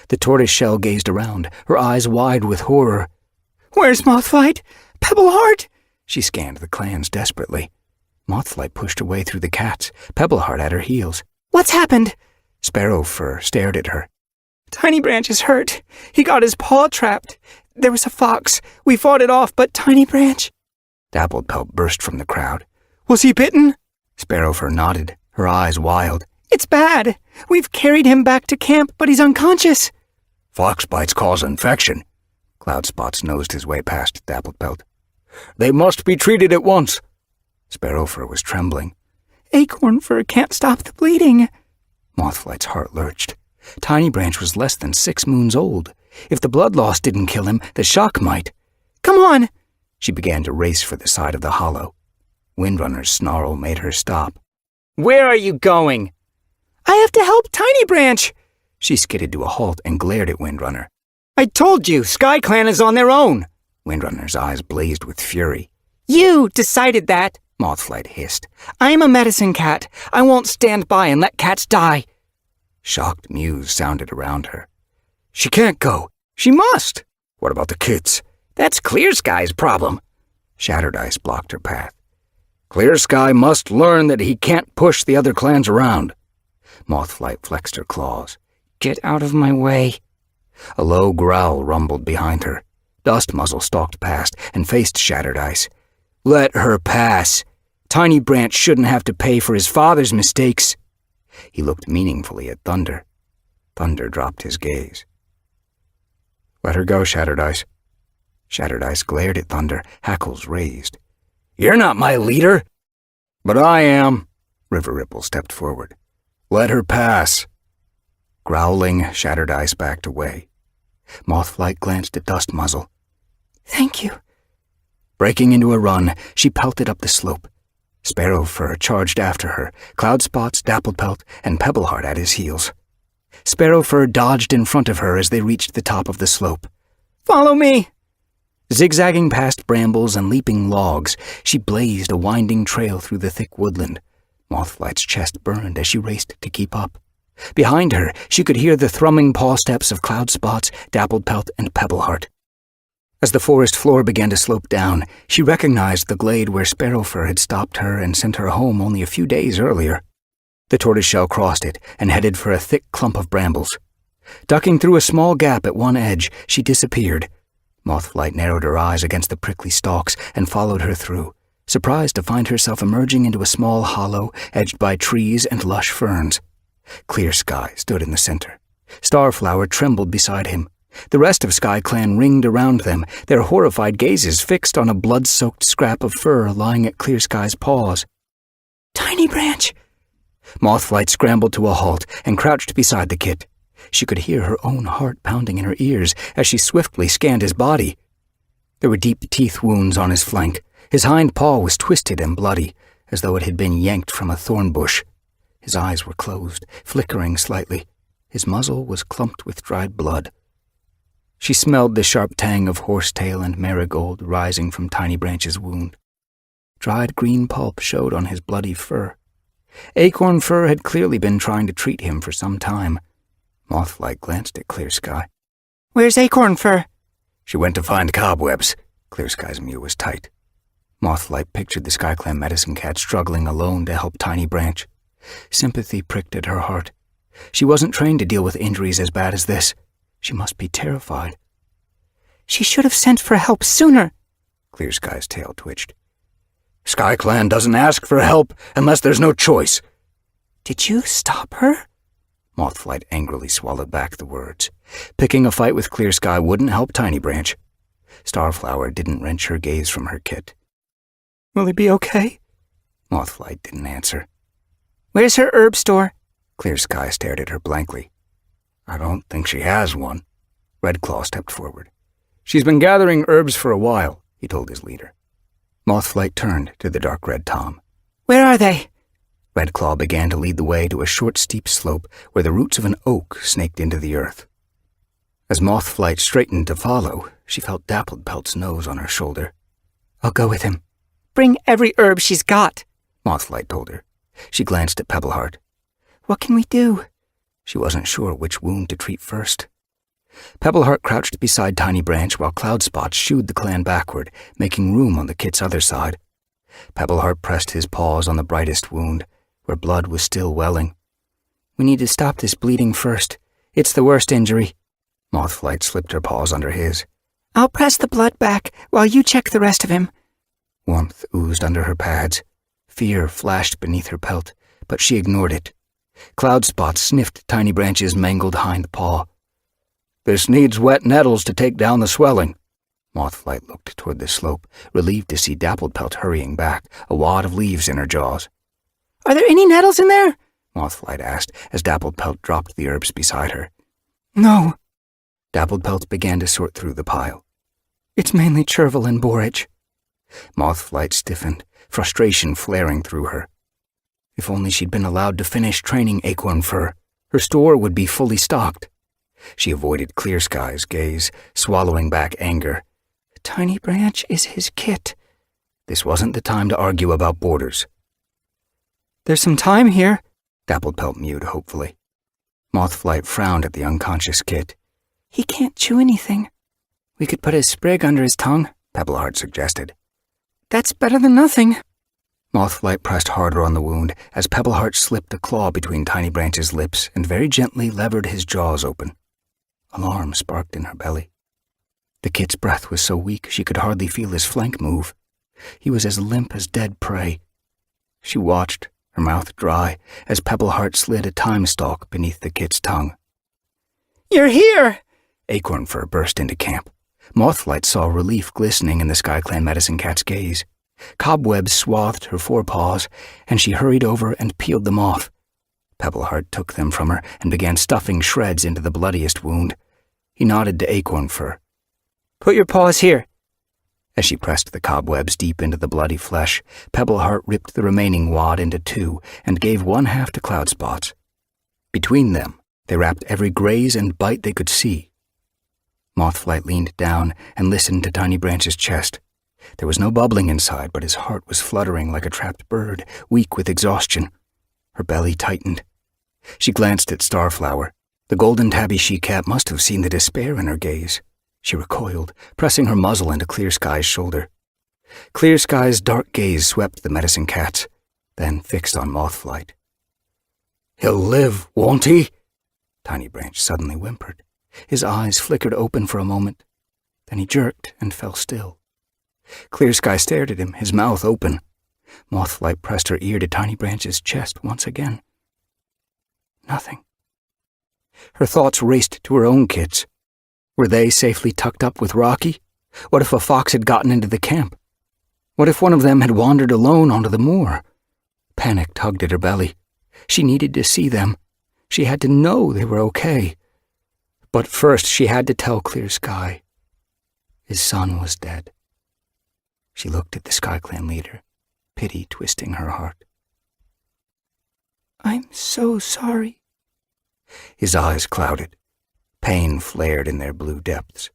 The tortoiseshell gazed around, her eyes wide with horror. "Where's Mothflight? Pebbleheart?" She scanned the clans desperately. Mothflight pushed her way through the cats, Pebbleheart at her heels. "What's happened?" Sparrowfur stared at her. "Tiny Branch is hurt. He got his paw trapped. There was a fox. We fought it off, but Tiny Branch—" Dapplepelt burst from the crowd. "Was he bitten?" Sparrowfur nodded, her eyes wild. "It's bad. We've carried him back to camp, but he's unconscious." "Fox bites cause infection." Cloudspots nosed his way past Dapplepelt. "They must be treated at once." Sparrowfur was trembling. "Acorn Fur can't stop the bleeding." Mothflight's heart lurched. Tiny Branch was less than 6 moons old. If the blood loss didn't kill him, the shock might. "Come on!" She began to race for the side of the hollow. Windrunner's snarl made her stop. "Where are you going?" "I have to help Tiny Branch." She skidded to a halt and glared at Windrunner. "I told you, Sky Clan is on their own." Windrunner's eyes blazed with fury. "You decided that," Mothflight hissed. "I'm a medicine cat. I won't stand by and let cats die." Shocked mews sounded around her. "She can't go. She must." "What about the kids?" "That's Clear Sky's problem." Shattered Ice blocked her path. "Clear Sky must learn that he can't push the other clans around." Mothflight flexed her claws. "Get out of my way." A low growl rumbled behind her. Dust Muzzle stalked past and faced Shattered Ice. "Let her pass. Tiny Branch shouldn't have to pay for his father's mistakes." He looked meaningfully at Thunder. Thunder dropped his gaze. "Let her go, Shattered Ice." Shattered Ice glared at Thunder, hackles raised. "You're not my leader." "But I am." River Ripple stepped forward. "Let her pass." Growling, Shattered Ice backed away. Mothflight glanced at Dust Muzzle. "Thank you." Breaking into a run, she pelted up the slope. Sparrowfur charged after her, Cloudspots, Dapplepelt, and Pebbleheart at his heels. Sparrowfur dodged in front of her as they reached the top of the slope. "Follow me." Zigzagging past brambles and leaping logs, she blazed a winding trail through the thick woodland. Mothflight's chest burned as she raced to keep up. Behind her, she could hear the thrumming paw steps of Cloudspots, Dapplepelt, and Pebbleheart. As the forest floor began to slope down, she recognized the glade where Sparrowfur had stopped her and sent her home only a few days earlier. The tortoiseshell crossed it and headed for a thick clump of brambles. Ducking through a small gap at one edge, she disappeared. Mothflight narrowed her eyes against the prickly stalks and followed her through, surprised to find herself emerging into a small hollow edged by trees and lush ferns. Clear Sky stood in the center. Starflower trembled beside him. The rest of Sky Clan ringed around them, their horrified gazes fixed on a blood-soaked scrap of fur lying at Clear Sky's paws. "Tiny Branch." Mothflight scrambled to a halt and crouched beside the kit. She could hear her own heart pounding in her ears as she swiftly scanned his body. There were deep teeth wounds on his flank. His hind paw was twisted and bloody, as though it had been yanked from a thorn bush. His eyes were closed, flickering slightly. His muzzle was clumped with dried blood. She smelled the sharp tang of horsetail and marigold rising from Tiny Branch's wound. Dried green pulp showed on his bloody fur. Acorn Fur had clearly been trying to treat him for some time. Mothflight glanced at Clear Sky. Where's Acorn Fur? She went to find cobwebs. Clear Sky's mew was tight. Mothflight pictured the SkyClan medicine cat struggling alone to help Tiny Branch. Sympathy pricked at her heart. She wasn't trained to deal with injuries as bad as this. She must be terrified. She should have sent for help sooner. Clear Sky's tail twitched. SkyClan doesn't ask for help unless there's no choice. Did you stop her? Mothflight angrily swallowed back the words. Picking a fight with Clear Sky wouldn't help Tiny Branch. Starflower didn't wrench her gaze from her kit. Will he be okay? Mothflight didn't answer. Where's her herb store? Clear Sky stared at her blankly. I don't think she has one. Redclaw stepped forward. She's been gathering herbs for a while, he told his leader. Mothflight turned to the dark red Tom. Where are they? Redclaw began to lead the way to a short, steep slope where the roots of an oak snaked into the earth. As Mothflight straightened to follow, she felt Dappled Pelt's nose on her shoulder. I'll go with him. Bring every herb she's got, Mothflight told her. She glanced at Pebbleheart. What can we do? She wasn't sure which wound to treat first. Pebbleheart crouched beside Tiny Branch while Cloudspot shooed the clan backward, making room on the kit's other side. Pebbleheart pressed his paws on the brightest wound, where blood was still welling. We need to stop this bleeding first. It's the worst injury. Mothflight slipped her paws under his. I'll press the blood back while you check the rest of him. Warmth oozed under her pads. Fear flashed beneath her pelt, but she ignored it. Cloudspot sniffed Tiny Branch's mangled hind paw. This needs wet nettles to take down the swelling. Mothflight looked toward the slope, relieved to see Dappled Pelt hurrying back, a wad of leaves in her jaws. Are there any nettles in there? Mothflight asked as Dappled Pelt dropped the herbs beside her. No. Dappled Pelt began to sort through the pile. It's mainly chervil and borage. Mothflight stiffened, frustration flaring through her. If only she'd been allowed to finish training Acorn Fur, her store would be fully stocked. She avoided Clear Sky's gaze, swallowing back anger. Tiny Branch is his kit. This wasn't the time to argue about borders. There's some time here, Dappled Pelt mewed hopefully. Mothflight frowned at the unconscious kit. He can't chew anything. We could put a sprig under his tongue, Pebbleheart suggested. That's better than nothing. Mothflight pressed harder on the wound as Pebbleheart slipped a claw between Tiny Branch's lips and very gently levered his jaws open. Alarm sparked in her belly. The kit's breath was so weak she could hardly feel his flank move. He was as limp as dead prey. She watched, her mouth dry, as Pebbleheart slid a time stalk beneath the kit's tongue. You're here! Acorn Fur burst into camp. Mothflight saw relief glistening in the SkyClan medicine cat's gaze. Cobwebs swathed her forepaws, and she hurried over and peeled them off. Pebbleheart took them from her and began stuffing shreds into the bloodiest wound. He nodded to Acorn Fur. Put your paws here. As she pressed the cobwebs deep into the bloody flesh, Pebbleheart ripped the remaining wad into two and gave one half to Cloudspot's. Between them, they wrapped every graze and bite they could see. Mothflight leaned down and listened to Tiny Branch's chest. There was no bubbling inside, but his heart was fluttering like a trapped bird, weak with exhaustion. Her belly tightened. She glanced at Starflower. The golden tabby she-cat must have seen the despair in her gaze. She recoiled, pressing her muzzle into Clear Sky's shoulder. Clear Sky's dark gaze swept the medicine cats, then fixed on Mothflight. He'll live, won't he? Tiny Branch suddenly whimpered. His eyes flickered open for a moment. Then he jerked and fell still. Clear Sky stared at him, his mouth open. Mothflight pressed her ear to Tiny Branch's chest once again. Nothing. Her thoughts raced to her own kits. Were they safely tucked up with Rocky? What if a fox had gotten into the camp? What if one of them had wandered alone onto the moor? Panic tugged at her belly. She needed to see them. She had to know they were okay. But first she had to tell Clear Sky. His son was dead. She looked at the SkyClan leader, pity twisting her heart. I'm so sorry, His eyes clouded. Pain flared in their blue depths.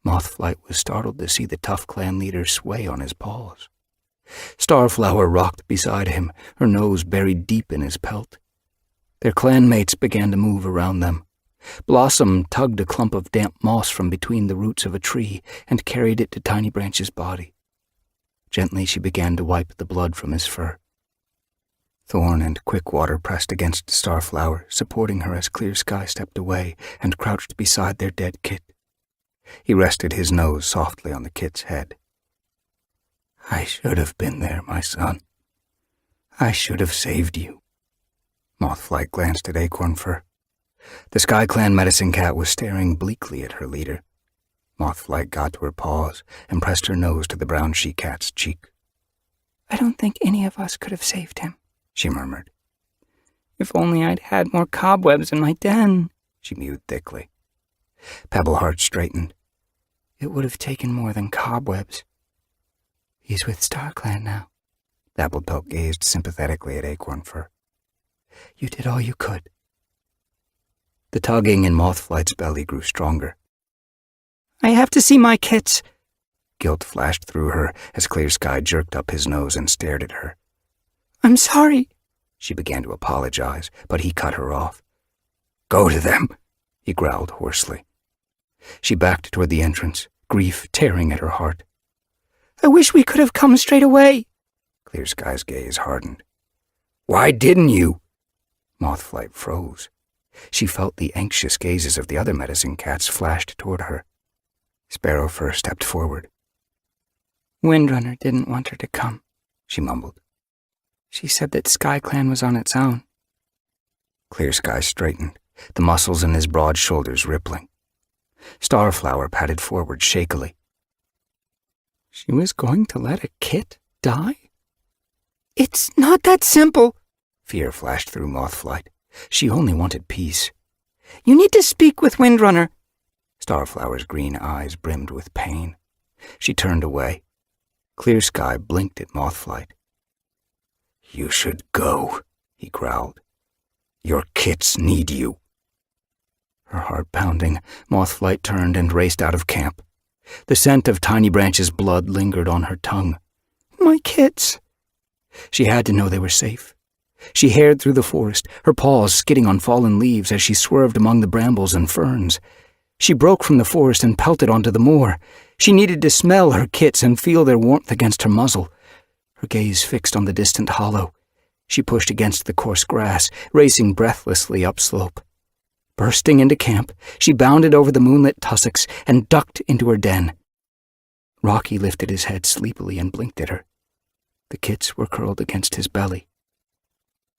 Mothflight was startled to see the tough clan leader sway on his paws. Starflower rocked beside him, her nose buried deep in his pelt. Their clanmates began to move around them. Blossom tugged a clump of damp moss from between the roots of a tree and carried it to Tiny Branch's body. Gently she began to wipe the blood from his fur. Thorn and Quickwater pressed against Starflower, supporting her as Clear Sky stepped away and crouched beside their dead kit. He rested his nose softly on the kit's head. "I should have been there, my son. I should have saved you." Mothflight glanced at Acorn Fur. The Sky Clan medicine cat was staring bleakly at her leader. Mothflight got to her paws and pressed her nose to the brown she-cat's cheek. "I don't think any of us could have saved him," she murmured. "If only I'd had more cobwebs in my den," she mewed thickly. Pebbleheart straightened. "It would have taken more than cobwebs. He's with StarClan now." Dappletail gazed sympathetically at Acorn Fur. "You did all you could." The tugging in Mothflight's belly grew stronger. "I have to see my kits." Guilt flashed through her as Clear Sky jerked up his nose and stared at her. "I'm sorry." She began to apologize, but he cut her off. "Go to them," he growled hoarsely. She backed toward the entrance, grief tearing at her heart. "I wish we could have come straight away." Clear Sky's gaze hardened. "Why didn't you?" Mothflight froze. She felt the anxious gazes of the other medicine cats flashed toward her. Sparrowfur stepped forward. "Windrunner didn't want her to come," she mumbled. "She said that SkyClan was on its own." Clear Sky straightened, the muscles in his broad shoulders rippling. Starflower padded forward shakily. "She was going to let a kit die?" "It's not that simple." Fear flashed through Mothflight. She only wanted peace. "You need to speak with Windrunner." Starflower's green eyes brimmed with pain. She turned away. Clear Sky blinked at Mothflight. "You should go," he growled. "Your kits need you." Her heart pounding, Mothflight turned and raced out of camp. The scent of Tiny Branch's blood lingered on her tongue. "My kits." She had to know they were safe. She hared through the forest, her paws skidding on fallen leaves as she swerved among the brambles and ferns. She broke from the forest and pelted onto the moor. She needed to smell her kits and feel their warmth against her muzzle. Her gaze fixed on the distant hollow. She pushed against the coarse grass, racing breathlessly upslope. Bursting into camp, she bounded over the moonlit tussocks and ducked into her den. Rocky lifted his head sleepily and blinked at her. The kits were curled against his belly.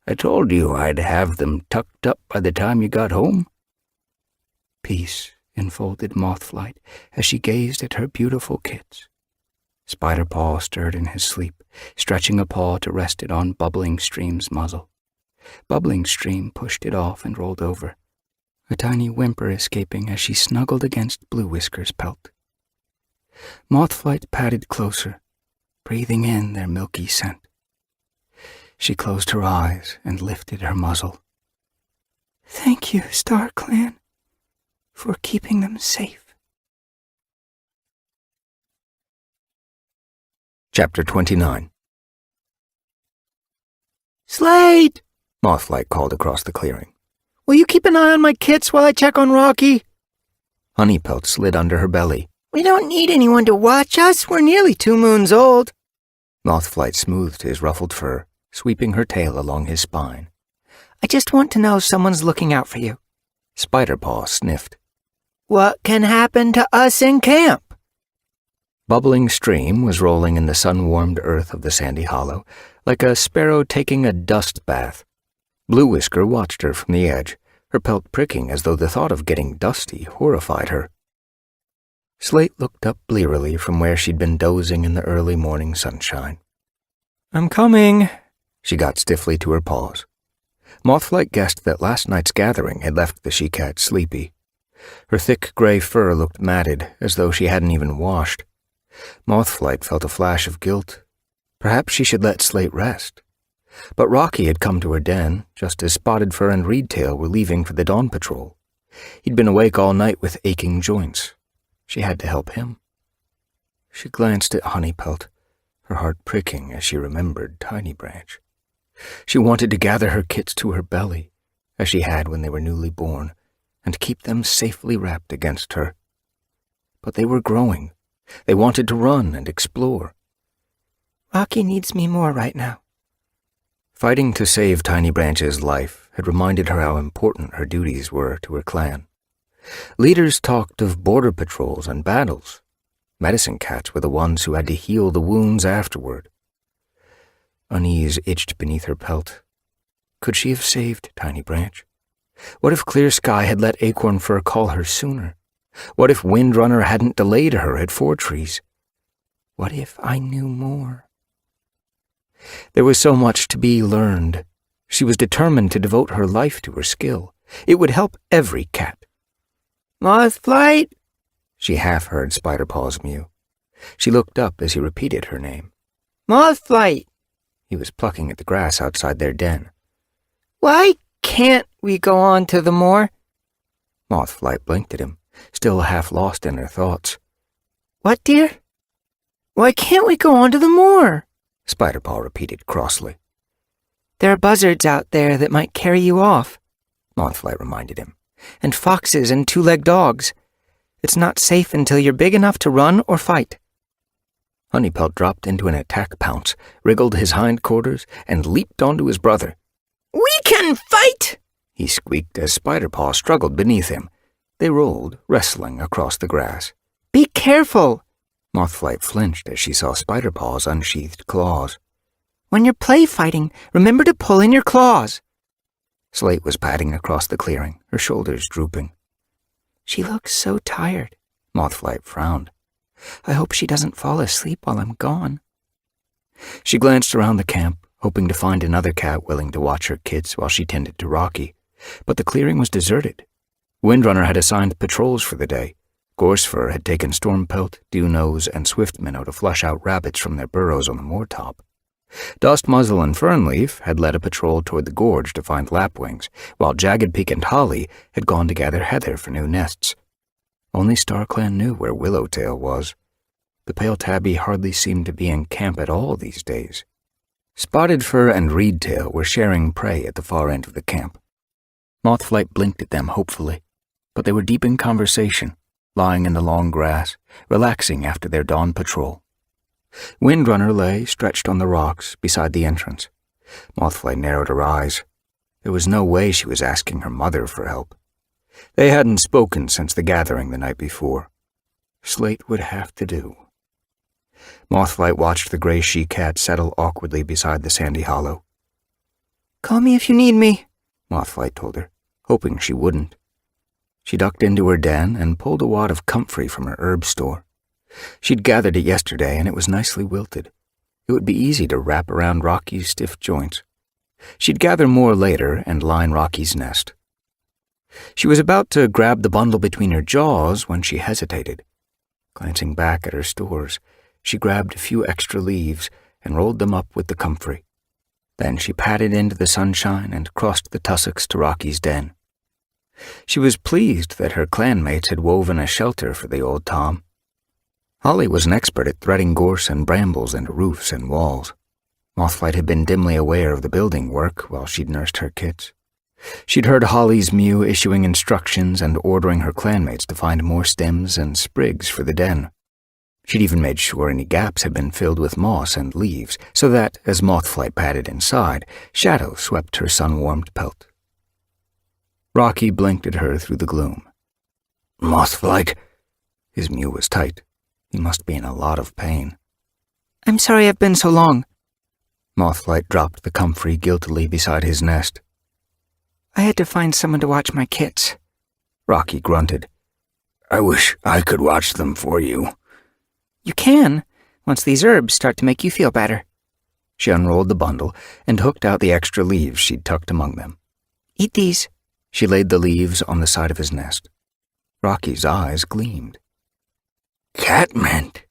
"I told you I'd have them tucked up by the time you got home." Peace enfolded Mothflight as she gazed at her beautiful kits. Spiderpaw stirred in his sleep, stretching a paw to rest it on Bubbling Stream's muzzle. Bubbling Stream pushed it off and rolled over, a tiny whimper escaping as she snuggled against Blue Whisker's pelt. Mothflight padded closer, breathing in their milky scent. She closed her eyes and lifted her muzzle. "Thank you, StarClan, for keeping them safe." Chapter 29. "Slate!" Mothflight called across the clearing. "Will you keep an eye on my kits while I check on Rocky?" Honeypelt slid under her belly. "We don't need anyone to watch us. We're nearly 2 moons old." Mothflight smoothed his ruffled fur, sweeping her tail along his spine. "I just want to know someone's looking out for you." Spiderpaw sniffed. "What can happen to us in camp?" Bubbling Stream was rolling in the sun-warmed earth of the sandy hollow, like a sparrow taking a dust bath. Blue Whisker watched her from the edge, her pelt pricking as though the thought of getting dusty horrified her. Slate looked up blearily from where she'd been dozing in the early morning sunshine. "I'm coming." She got stiffly to her paws. Mothflight guessed that last night's gathering had left the she-cat sleepy. Her thick gray fur looked matted, as though she hadn't even washed. Mothflight felt a flash of guilt. Perhaps she should let Slate rest. But Rocky had come to her den just as Spotted Fur and Reedtail were leaving for the dawn patrol. He'd been awake all night with aching joints. She had to help him. She glanced at Honeypelt, her heart pricking as she remembered Tiny Branch. She wanted to gather her kits to her belly, as she had when they were newly born, and keep them safely wrapped against her. But they were growing. They wanted to run and explore. Rocky needs me more right now. Fighting to save Tiny Branch's life had reminded her how important her duties were to her clan. Leaders talked of border patrols and battles. Medicine cats were the ones who had to heal the wounds afterward. Unease itched beneath her pelt. Could she have saved Tiny Branch? What if Clear Sky had let Acorn Fur call her sooner? What if Windrunner hadn't delayed her at Four Trees? What if I knew more? There was so much to be learned. She was determined to devote her life to her skill. It would help every cat. Mothflight? She half heard Spiderpaw's mew. She looked up as he repeated her name. Mothflight! He was plucking at the grass outside their den. Why can't we go on to the moor? Mothflight blinked at him, still half lost in her thoughts. What, dear? Why can't we go on to the moor? Spiderpaw repeated crossly. There are buzzards out there that might carry you off, Mothflight reminded him. and foxes and two-legged dogs. It's not safe until you're big enough to run or fight. Honeypelt dropped into an attack pounce, wriggled his hindquarters, and leaped onto his brother. We can fight! He squeaked as Spiderpaw struggled beneath him. They rolled, wrestling across the grass. Be careful! Mothflight flinched as she saw Spiderpaw's unsheathed claws. When you're play fighting, remember to pull in your claws. Slate was padding across the clearing, her shoulders drooping. She looks so tired. Mothflight frowned. I hope she doesn't fall asleep while I'm gone. She glanced around the camp, hoping to find another cat willing to watch her kids while she tended to Rocky. But the clearing was deserted. Windrunner had assigned patrols for the day. Gorsefur had taken Stormpelt, Dewsnose, and Swiftminnow to flush out rabbits from their burrows on the moortop. Dustmuzzle and Fernleaf had led a patrol toward the gorge to find lapwings, while Jagged Peak and Holly had gone to gather heather for new nests. Only StarClan knew where Willowtail was. The pale tabby hardly seemed to be in camp at all these days. Spotted Fur and Reedtail were sharing prey at the far end of the camp. Mothflight blinked at them hopefully, but they were deep in conversation, lying in the long grass, relaxing after their dawn patrol. Windrunner lay stretched on the rocks beside the entrance. Mothflight narrowed her eyes. There was no way she was asking her mother for help. They hadn't spoken since the gathering the night before. Slate would have to do. Mothflight watched the gray she-cat settle awkwardly beside the sandy hollow. Call me if you need me, Mothflight told her, hoping she wouldn't. She ducked into her den and pulled a wad of comfrey from her herb store. She'd gathered it yesterday, and it was nicely wilted. It would be easy to wrap around Rocky's stiff joints. She'd gather more later and line Rocky's nest. She was about to grab the bundle between her jaws when she hesitated. Glancing back at her stores, she grabbed a few extra leaves and rolled them up with the comfrey. Then she padded into the sunshine and crossed the tussocks to Rocky's den. She was pleased that her clanmates had woven a shelter for the old Tom. Holly was an expert at threading gorse and brambles into roofs and walls. Mothflight had been dimly aware of the building work while she'd nursed her kits. She'd heard Holly's mew issuing instructions and ordering her clanmates to find more stems and sprigs for the den. She'd even made sure any gaps had been filled with moss and leaves, so that, as Mothflight padded inside, shadow swept her sun-warmed pelt. Rocky blinked at her through the gloom. Mothflight. His mew was tight. He must be in a lot of pain. I'm sorry I've been so long. Mothflight dropped the comfrey guiltily beside his nest. I had to find someone to watch my kits. Rocky grunted. I wish I could watch them for you. You can, once these herbs start to make you feel better. She unrolled the bundle and hooked out the extra leaves she'd tucked among them. Eat these. She laid the leaves on the side of his nest. Rocky's eyes gleamed. Catmint!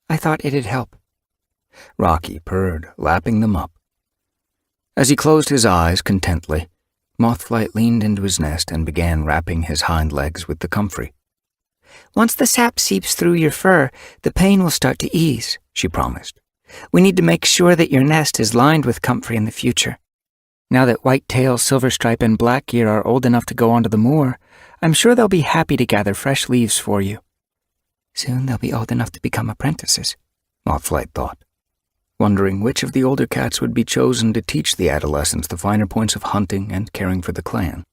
I thought it'd help. Rocky purred, lapping them up. As he closed his eyes contently, Mothflight leaned into his nest and began wrapping his hind legs with the comfrey. Once the sap seeps through your fur, the pain will start to ease, she promised. We need to make sure that your nest is lined with comfrey in the future. Now that Whitetail, Silverstripe, and Black-Ear are old enough to go onto the moor, I'm sure they'll be happy to gather fresh leaves for you. Soon they'll be old enough to become apprentices, Mothflight thought, wondering which of the older cats would be chosen to teach the adolescents the finer points of hunting and caring for the clan.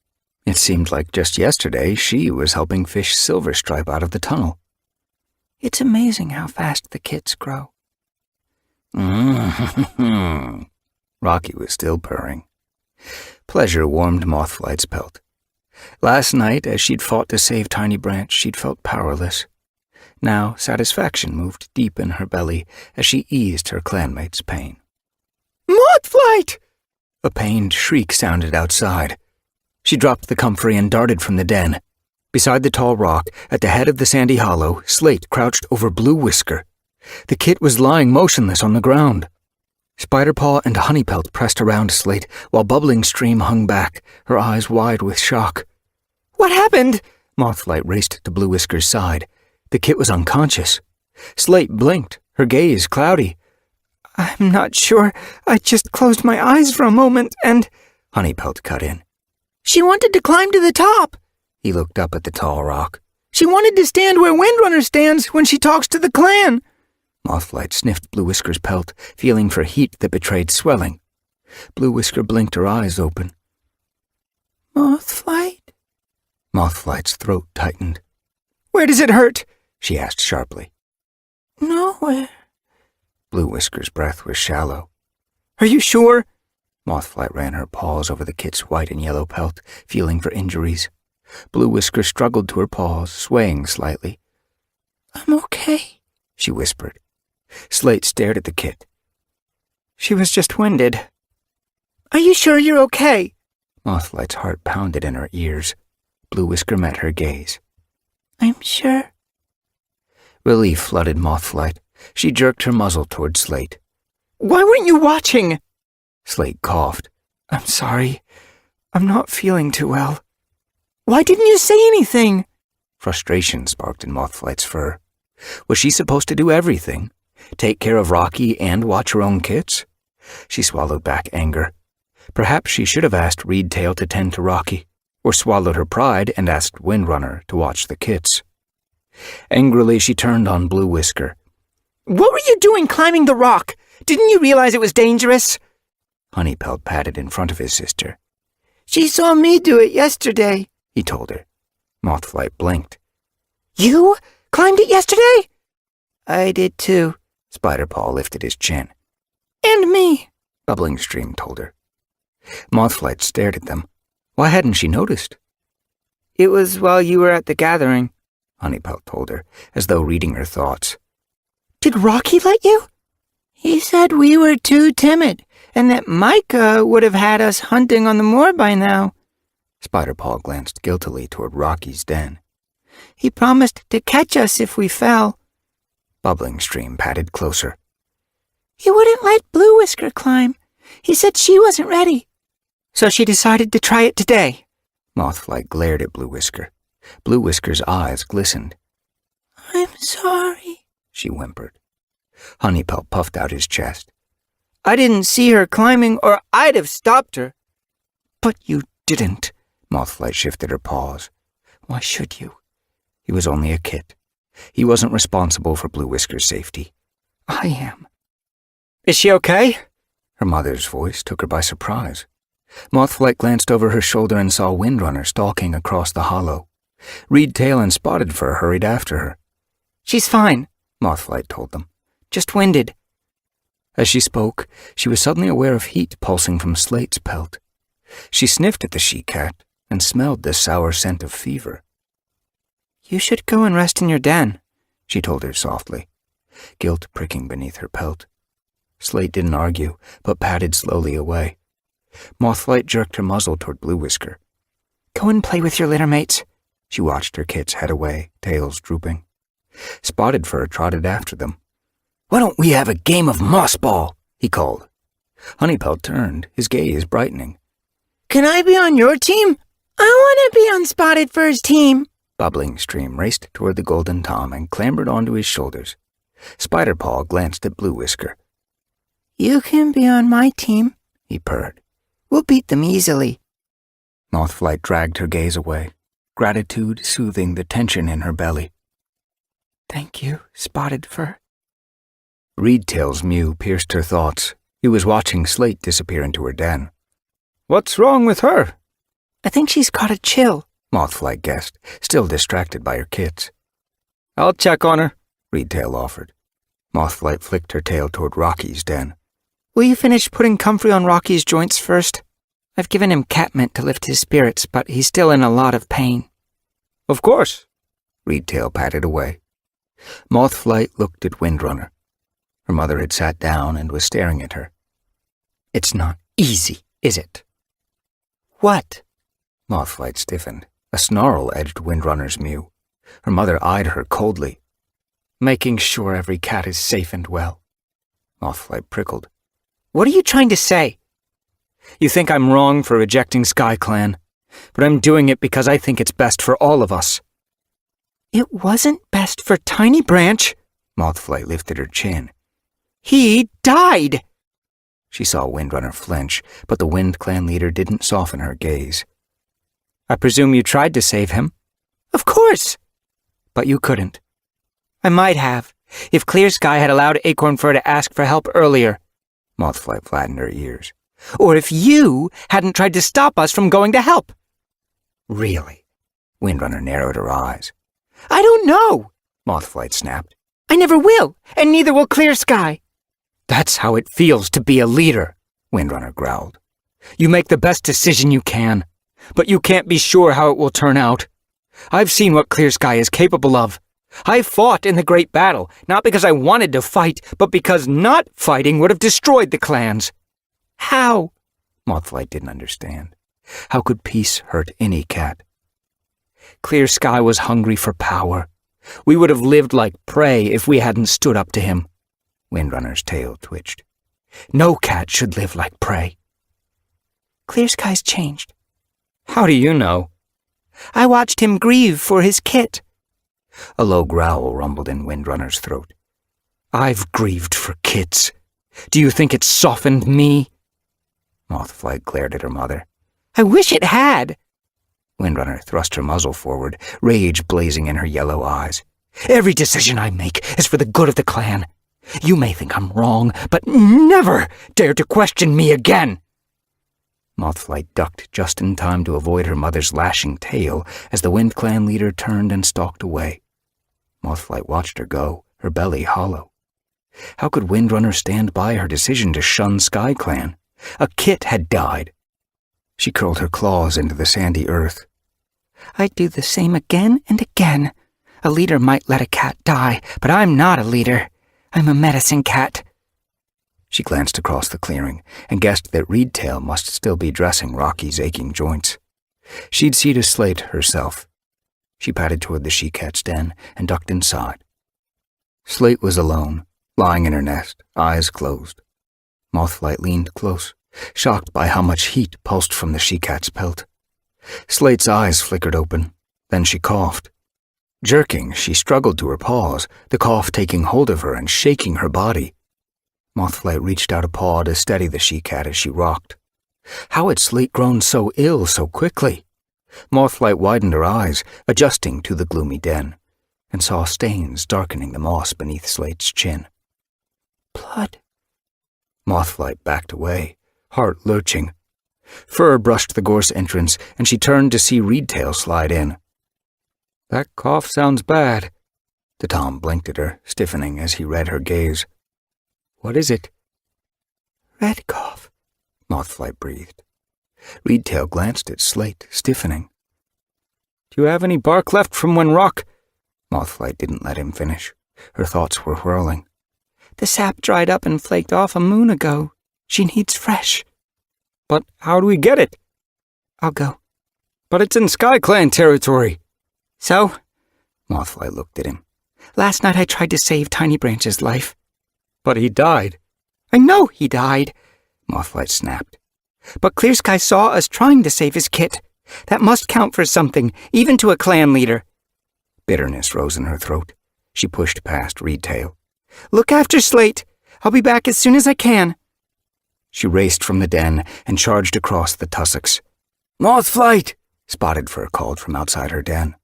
It seemed like just yesterday she was helping fish Silverstripe out of the tunnel. It's amazing how fast the kids grow. Rocky was still purring. Pleasure warmed Mothflight's pelt. Last night, as she'd fought to save Tiny Branch, she'd felt powerless. Now, satisfaction moved deep in her belly as she eased her clanmate's pain. Mothflight! A pained shriek sounded outside. She dropped the comfrey and darted from the den. Beside the tall rock, at the head of the sandy hollow, Slate crouched over Blue Whisker. The kit was lying motionless on the ground. Spiderpaw and Honeypelt pressed around Slate, while Bubbling Stream hung back, her eyes wide with shock. What happened? Mothflight raced to Blue Whisker's side. The kit was unconscious. Slate blinked, her gaze cloudy. I'm not sure. I just closed my eyes for a moment and... Honeypelt cut in. She wanted to climb to the top. He looked up at the tall rock. She wanted to stand where Windrunner stands when she talks to the clan. Mothflight sniffed Blue Whisker's pelt, feeling for heat that betrayed swelling. Blue Whisker blinked her eyes open. Mothflight? Mothflight's throat tightened. Where does it hurt? She asked sharply. Nowhere. Blue Whisker's breath was shallow. Are you sure? Mothflight ran her paws over the kit's white and yellow pelt, feeling for injuries. Blue Whisker struggled to her paws, swaying slightly. I'm okay, she whispered. Slate stared at the kit. She was just winded. Are you sure you're okay? Mothflight's heart pounded in her ears. Blue Whisker met her gaze. I'm sure. Relief flooded Mothflight. She jerked her muzzle toward Slate. Why weren't you watching? Slate coughed. I'm sorry. I'm not feeling too well. Why didn't you say anything? Frustration sparked in Mothflight's fur. Was she supposed to do everything? Take care of Rocky and watch her own kits? She swallowed back anger. Perhaps she should have asked Reedtail to tend to Rocky, or swallowed her pride and asked Windrunner to watch the kits. Angrily, she turned on Blue Whisker. What were you doing climbing the rock? Didn't you realize it was dangerous? Honeypelt padded in front of his sister. She saw me do it yesterday, he told her. Mothflight blinked. You climbed it yesterday? I did too. Spiderpaw lifted his chin. And me, Bubbling Stream told her. Mothflight stared at them. Why hadn't she noticed? It was while you were at the gathering, Honeypelt told her, as though reading her thoughts. Did Rocky let you? He said we were too timid, and that Micah would have had us hunting on the moor by now. Spiderpaw glanced guiltily toward Rocky's den. He promised to catch us if we fell. Bubbling Stream padded closer. He wouldn't let Blue Whisker climb. He said she wasn't ready. So she decided to try it today. Mothflight glared at Blue Whisker. Blue Whisker's eyes glistened. I'm sorry, she whimpered. Honeypelt puffed out his chest. I didn't see her climbing or I'd have stopped her. But you didn't. Mothflight shifted her paws. Why should you? He was only a kit. He wasn't responsible for Blue Whisker's safety. I am. Is she okay? Her mother's voice took her by surprise. Mothflight glanced over her shoulder and saw Windrunner stalking across the hollow. Reedtail and Spotted Fur hurried after her. She's fine, Mothflight told them. Just winded. As she spoke, she was suddenly aware of heat pulsing from Slate's pelt. She sniffed at the she-cat and smelled the sour scent of fever. You should go and rest in your den, she told her softly, guilt pricking beneath her pelt. Slate didn't argue, but padded slowly away. Mothflight jerked her muzzle toward Blue Whisker. Go and play with your litter mates. She watched her kits head away, tails drooping. Spotted Fur trotted after them. Why don't we have a game of moss ball? He called. Honeypelt turned, his gaze brightening. Can I be on your team? I want to be on Spotted Fur's team. Bubbling Stream raced toward the Golden Tom and clambered onto his shoulders. Spiderpaw glanced at Blue Whisker. You can be on my team, he purred. We'll beat them easily. Mothflight dragged her gaze away, gratitude soothing the tension in her belly. Thank you, Spotted Fur. Reedtail's mew pierced her thoughts. He was watching Slate disappear into her den. What's wrong with her? I think she's caught a chill, Mothflight guessed, still distracted by her kits. I'll check on her, Reedtail offered. Mothflight flicked her tail toward Rocky's den. Will you finish putting comfrey on Rocky's joints first? I've given him catmint to lift his spirits, but he's still in a lot of pain. Of course. Reedtail patted away. Mothflight looked at Windrunner. Her mother had sat down and was staring at her. It's not easy, is it? What? Mothflight stiffened. A snarl edged Windrunner's mew. Her mother eyed her coldly. Making sure every cat is safe and well. Mothflight prickled. What are you trying to say? You think I'm wrong for rejecting SkyClan, but I'm doing it because I think it's best for all of us. It wasn't best for Tiny Branch. Mothflight lifted her chin. He died! She saw Windrunner flinch, but the Wind Clan leader didn't soften her gaze. I presume you tried to save him? Of course! But you couldn't. I might have, if Clear Sky had allowed Acorn Fur to ask for help earlier. Mothflight flattened her ears. Or if you hadn't tried to stop us from going to help. Really? Windrunner narrowed her eyes. I don't know, Mothflight snapped. I never will, and neither will Clear Sky. That's how it feels to be a leader, Windrunner growled. You make the best decision you can, but you can't be sure how it will turn out. I've seen what Clear Sky is capable of. I fought in the Great Battle, not because I wanted to fight, but because not fighting would have destroyed the clans. How? Mothflight didn't understand. How could peace hurt any cat? Clear Sky was hungry for power. We would have lived like prey if we hadn't stood up to him. Windrunner's tail twitched. No cat should live like prey. Clear Sky's changed. How do you know? I watched him grieve for his kit. A low growl rumbled in Windrunner's throat. I've grieved for kits. Do you think it's softened me? Mothflight glared at her mother. I wish it had. Windrunner thrust her muzzle forward, rage blazing in her yellow eyes. Every decision I make is for the good of the clan. You may think I'm wrong, but never dare to question me again. Mothflight ducked just in time to avoid her mother's lashing tail as the Wind Clan leader turned and stalked away. Mothflight watched her go, her belly hollow. How could Windrunner stand by her decision to shun SkyClan? A kit had died. She curled her claws into the sandy earth. I'd do the same again and again. A leader might let a cat die, but I'm not a leader. I'm a medicine cat. She glanced across the clearing and guessed that Reedtail must still be dressing Rocky's aching joints. She'd see to Slate herself. She padded toward the she-cat's den and ducked inside. Slate was alone, lying in her nest, eyes closed. Mothflight leaned close, shocked by how much heat pulsed from the she-cat's pelt. Slate's eyes flickered open, then she coughed. Jerking, she struggled to her paws, the cough taking hold of her and shaking her body. Mothflight reached out a paw to steady the she-cat as she rocked. How had Slate grown so ill so quickly? Mothflight widened her eyes, adjusting to the gloomy den, and saw stains darkening the moss beneath Slate's chin. Blood. Mothflight backed away, heart lurching. Fur brushed the gorse entrance, and she turned to see Reedtail slide in. That cough sounds bad. The Tom blinked at her, stiffening as he read her gaze. What is it? Red cough, Mothflight breathed. Reedtail glanced at Slate, stiffening. Do you have any bark left from when Rock... Mothflight didn't let him finish. Her thoughts were whirling. The sap dried up and flaked off a moon ago. She needs fresh. But how do we get it? I'll go. But it's in SkyClan territory. So? Mothflight looked at him. Last night I tried to save Tiny Branch's life. But he died. I know he died. Mothlight snapped. But Clear Sky saw us trying to save his kit. That must count for something, even to a clan leader. Bitterness rose in her throat. She pushed past Reedtail. Look after Slate. I'll be back as soon as I can. She raced from the den and charged across the tussocks. Mothflight! Spotted Fur called from outside her den.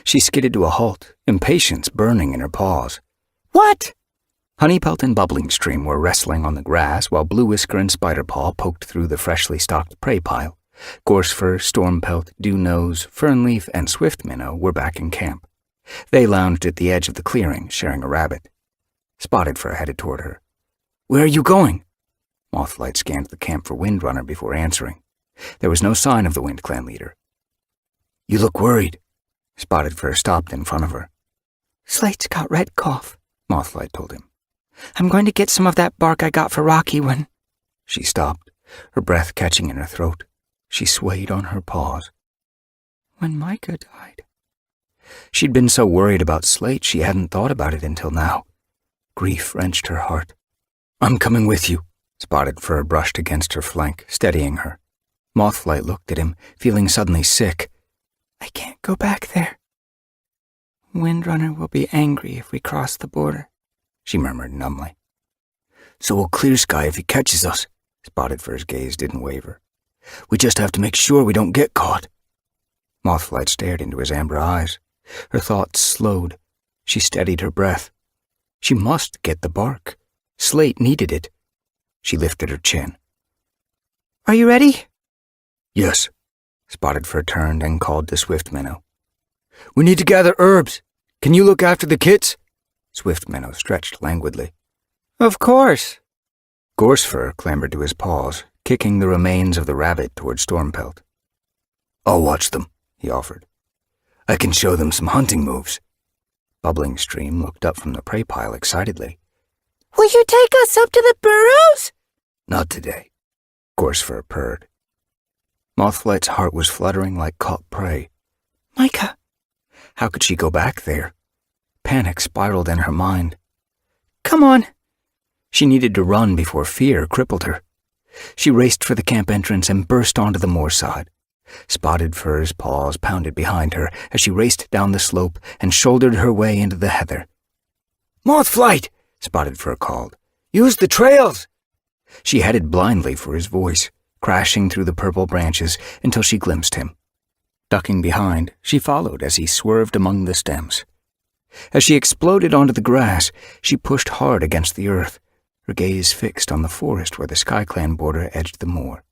She skidded to a halt, impatience burning in her paws. What? Honeypelt and Bubbling Stream were wrestling on the grass while Blue Whisker and Spiderpaw poked through the freshly stocked prey pile. Gorsefur, Stormpelt, Dewknose, Fernleaf, and Swiftminnow were back in camp. They lounged at the edge of the clearing, sharing a rabbit. Spotted Fur headed toward her. Where are you going? Mothlight scanned the camp for Windrunner before answering. There was no sign of the Wind Clan leader. You look worried. Spotted Fur stopped in front of her. Slate's got red cough, Mothlight told him. I'm going to get some of that bark I got for Rocky when... She stopped, her breath catching in her throat. She swayed on her paws. When Micah died. She'd been so worried about Slate she hadn't thought about it until now. Grief wrenched her heart. I'm coming with you. Spotted Fur brushed against her flank, steadying her. Mothlight looked at him, feeling suddenly sick. I can't go back there. Windrunner will be angry if we cross the border, she murmured numbly. So will Clear Sky if he catches us. Spotted Fur's gaze didn't waver. We just have to make sure we don't get caught. Mothlight stared into his amber eyes. Her thoughts slowed. She steadied her breath. She must get the bark. Slate needed it. She lifted her chin. Are you ready? Yes. Spotted Fur turned and called to Swiftminnow. We need to gather herbs. Can you look after the kits? Swiftminnow stretched languidly. Of course. Gorsefur clambered to his paws, kicking the remains of the rabbit toward Stormpelt. I'll watch them, he offered. I can show them some hunting moves. Bubbling Stream looked up from the prey pile excitedly. Will you take us up to the burrows? Not today, Gorsefur purred. Mothlight's heart was fluttering like caught prey. Micah. How could she go back there? Panic spiraled in her mind. Come on. She needed to run before fear crippled her. She raced for the camp entrance and burst onto the moorside. Spotted Fur's paws pounded behind her as she raced down the slope and shouldered her way into the heather. Mothflight! Spotted Fur called. Use the trails! She headed blindly for his voice, crashing through the purple branches until she glimpsed him. Ducking behind, she followed as he swerved among the stems. As she exploded onto the grass, she pushed hard against the earth, her gaze fixed on the forest where the SkyClan border edged the moor.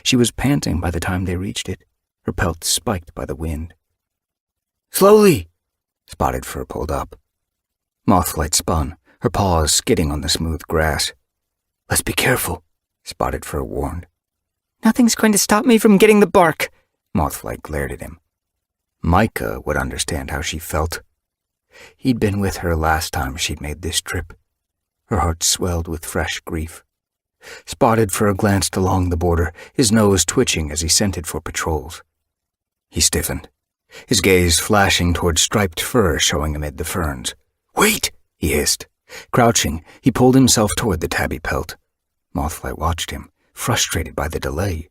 She was panting by the time they reached it, her pelt spiked by the wind. Slowly! Spotted Fur pulled up. Mothlight spun, her paws skidding on the smooth grass. Let's be careful, Spotted Fur warned. Nothing's going to stop me from getting the bark. Mothflight glared at him. Micah would understand how she felt. He'd been with her last time she'd made this trip. Her heart swelled with fresh grief. Spotted Fur glanced along the border, his nose twitching as he scented for patrols. He stiffened, his gaze flashing toward striped fur showing amid the ferns. Wait, he hissed. Crouching, he pulled himself toward the tabby pelt. Mothflight watched him, frustrated by the delay.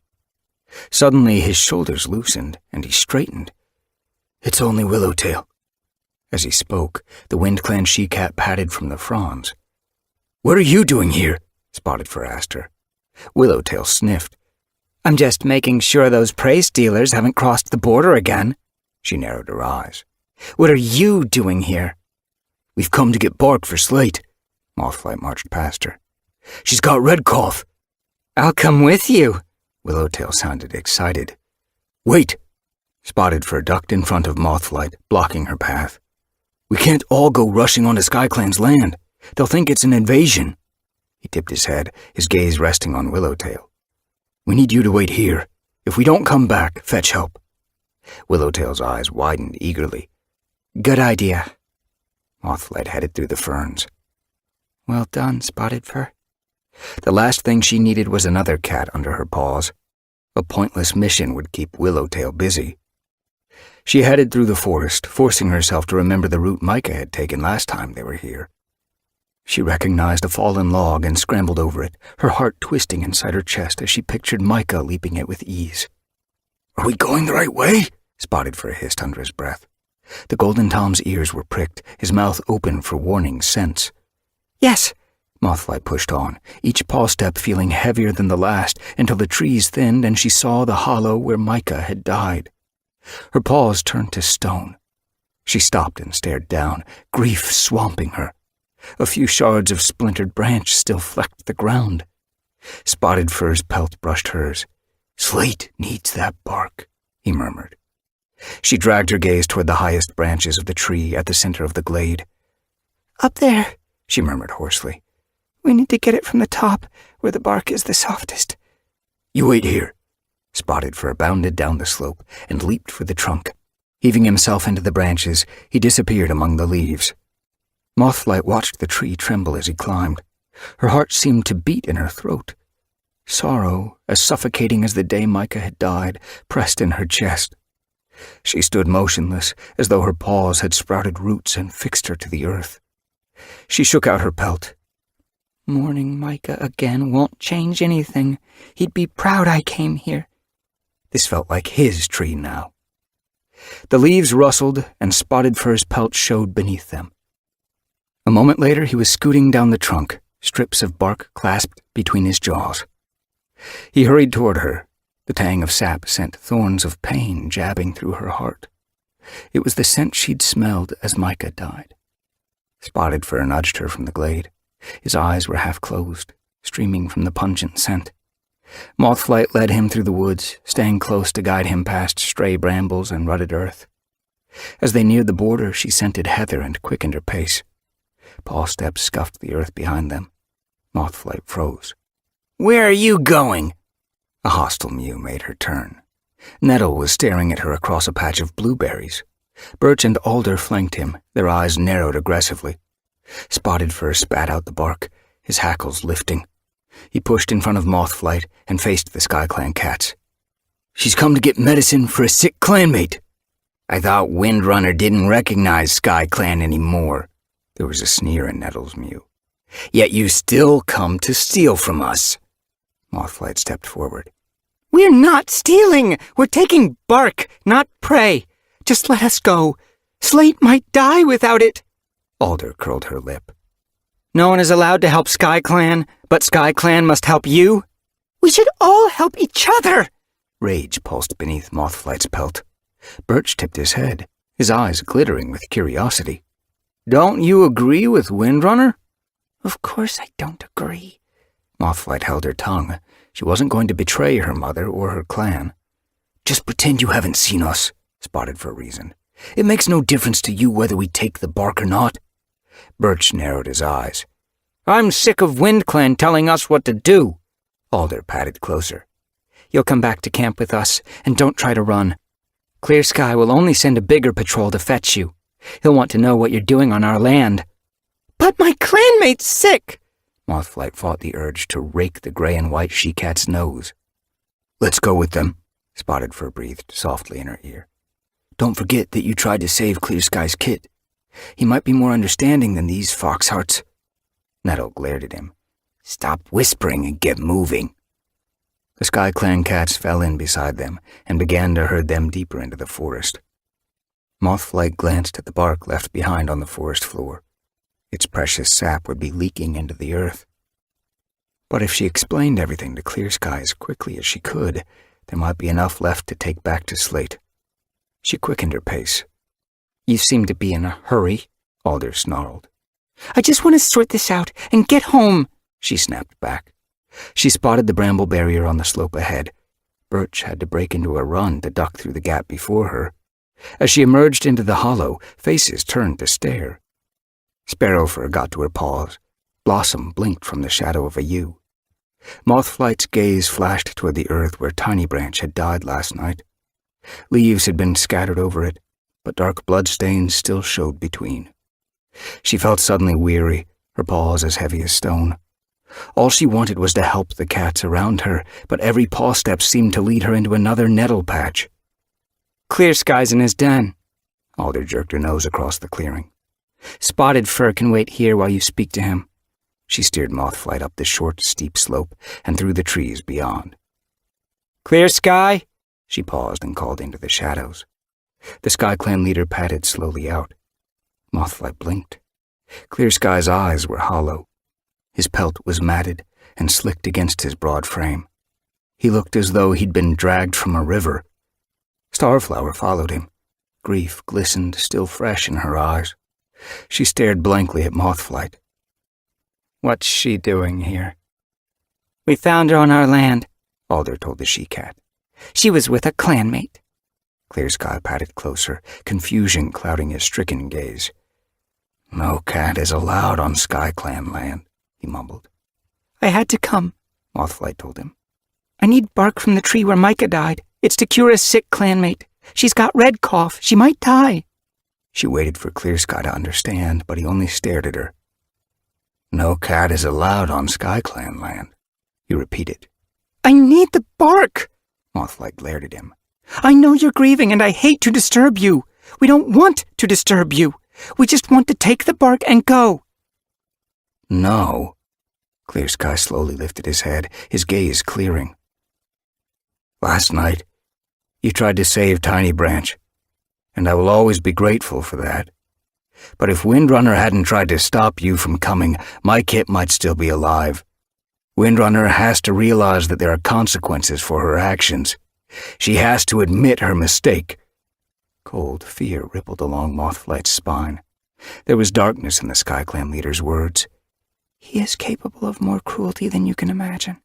Suddenly his shoulders loosened, and he straightened. It's only Willowtail. As he spoke, the Wind Clan she-cat padded from the fronds. What are you doing here? Spotted Fur asked her. Willowtail sniffed. I'm just making sure those prey stealers haven't crossed the border again. She narrowed her eyes. What are you doing here? We've come to get bark for Slate. Mothflight marched past her. She's got red cough. I'll come with you. Willowtail sounded excited. Wait! Spotted Fur ducked in front of Mothflight, blocking her path. We can't all go rushing onto SkyClan's land. They'll think it's an invasion. He tipped his head, his gaze resting on Willowtail. We need you to wait here. If we don't come back, fetch help. Willowtail's eyes widened eagerly. Good idea. Mothflight headed through the ferns. Well done, Spotted Fur. The last thing she needed was another cat under her paws. A pointless mission would keep Willowtail busy. She headed through the forest, forcing herself to remember the route Micah had taken last time they were here. She recognized a fallen log and scrambled over it, her heart twisting inside her chest as she pictured Micah leaping it with ease. Are we going the right way? Spotted Fur hissed under his breath. The Golden Tom's ears were pricked, his mouth open for warning scents. Yes. Mothflight pushed on, each paw step feeling heavier than the last, until the trees thinned and she saw the hollow where Micah had died. Her paws turned to stone. She stopped and stared down, grief swamping her. A few shards of splintered branch still flecked the ground. Spotted Fur's pelt brushed hers. Slate needs that bark, he murmured. She dragged her gaze toward the highest branches of the tree at the center of the glade. Up there, she murmured hoarsely. We need to get it from the top, where the bark is the softest. You wait here. Spotted Fur bounded down the slope and leaped for the trunk. Heaving himself into the branches, he disappeared among the leaves. Mothflight watched the tree tremble as he climbed. Her heart seemed to beat in her throat. Sorrow, as suffocating as the day Micah had died, pressed in her chest. She stood motionless, as though her paws had sprouted roots and fixed her to the earth. She shook out her pelt. Mourning Micah again won't change anything. He'd be proud I came here. This felt like his tree now. The leaves rustled, and Spotted Fur's pelt showed beneath them. A moment later, he was scooting down the trunk, strips of bark clasped between his jaws. He hurried toward her. The tang of sap sent thorns of pain jabbing through her heart. It was the scent she'd smelled as Micah died. Spotted Fur nudged her from the glade. His eyes were half closed, streaming from the pungent scent. Mothflight led him through the woods, staying close to guide him past stray brambles and rutted earth. As they neared the border, she scented heather and quickened her pace. Paw steps scuffed the earth behind them. Mothflight froze. Where are you going? A hostile mew made her turn. Nettle was staring at her across a patch of blueberries. Birch and Alder flanked him, their eyes narrowed aggressively. Spotted Fur spat out the bark, his hackles lifting. He pushed in front of Mothflight and faced the SkyClan cats. She's come to get medicine for a sick clanmate. I thought Windrunner didn't recognize SkyClan anymore. There was a sneer in Nettle's mew. Yet you still come to steal from us. Mothflight stepped forward. We're not stealing. We're taking bark, not prey. Just let us go. Slate might die without it. Alder curled her lip. No one is allowed to help SkyClan, but SkyClan must help you? We should all help each other. Rage pulsed beneath Mothflight's pelt. Birch tipped his head, his eyes glittering with curiosity. Don't you agree with Windrunner? Of course I don't agree. Mothflight held her tongue. She wasn't going to betray her mother or her clan. Just pretend you haven't seen us, Spotted Fur reasoned. It makes no difference to you whether we take the bark or not. Birch narrowed his eyes. I'm sick of WindClan telling us what to do. Alder patted closer. You'll come back to camp with us, and don't try to run. Clear Sky will only send a bigger patrol to fetch you. He'll want to know what you're doing on our land. But my clanmate's sick. Mothflight fought the urge to rake the gray and white she-cat's nose. Let's go with them, Spotted Fur breathed softly in her ear. Don't forget that you tried to save Clear Sky's kit. He might be more understanding than these foxhearts. Nettle glared at him. Stop whispering and get moving. The SkyClan cats fell in beside them and began to herd them deeper into the forest. Mothflight glanced at the bark left behind on the forest floor. Its precious sap would be leaking into the earth. But if she explained everything to Clear Sky as quickly as she could, there might be enough left to take back to Slate. She quickened her pace. You seem to be in a hurry, Alder snarled. I just want to sort this out and get home, she snapped back. She spotted the bramble barrier on the slope ahead. Birch had to break into a run to duck through the gap before her. As she emerged into the hollow, faces turned to stare. Sparrowfur got to her paws. Blossom blinked from the shadow of a yew. Mothflight's gaze flashed toward the earth where Tiny Branch had died last night. Leaves had been scattered over it, but dark bloodstains still showed between. She felt suddenly weary, her paws as heavy as stone. All she wanted was to help the cats around her, but every paw step seemed to lead her into another nettle patch. Clear Sky's in his den. Alder jerked her nose across the clearing. Spotted Fur can wait here while you speak to him. She steered Mothflight up the short, steep slope and through the trees beyond. Clear sky? She paused and called into the shadows. The Sky Clan leader padded slowly out. Mothflight blinked. Clear Sky's eyes were hollow. His pelt was matted and slicked against his broad frame. He looked as though he'd been dragged from a river. Starflower followed him. Grief glistened still fresh in her eyes. She stared blankly at Mothflight. What's she doing here? We found her on our land, Alder told the she-cat. She was with a clanmate. Clear Sky padded closer, confusion clouding his stricken gaze. No cat is allowed on Sky Clan land, he mumbled. I had to come, Mothflight told him. I need bark from the tree where Micah died. It's to cure a sick clanmate. She's got red cough. She might die. She waited for Clear Sky to understand, but he only stared at her. No cat is allowed on Sky Clan land, he repeated. I need the bark. Mothflight glared at him. I know you're grieving, and I hate to disturb you. We don't want to disturb you. We just want to take the bark and go. No. Clear Sky slowly lifted his head, his gaze clearing. Last night, you tried to save Tiny Branch, and I will always be grateful for that. But if Windrunner hadn't tried to stop you from coming, my kit might still be alive. Windrunner has to realize that there are consequences for her actions. She has to admit her mistake. Cold fear rippled along Mothflight's spine. There was darkness in the Sky Clan leader's words. He is capable of more cruelty than you can imagine.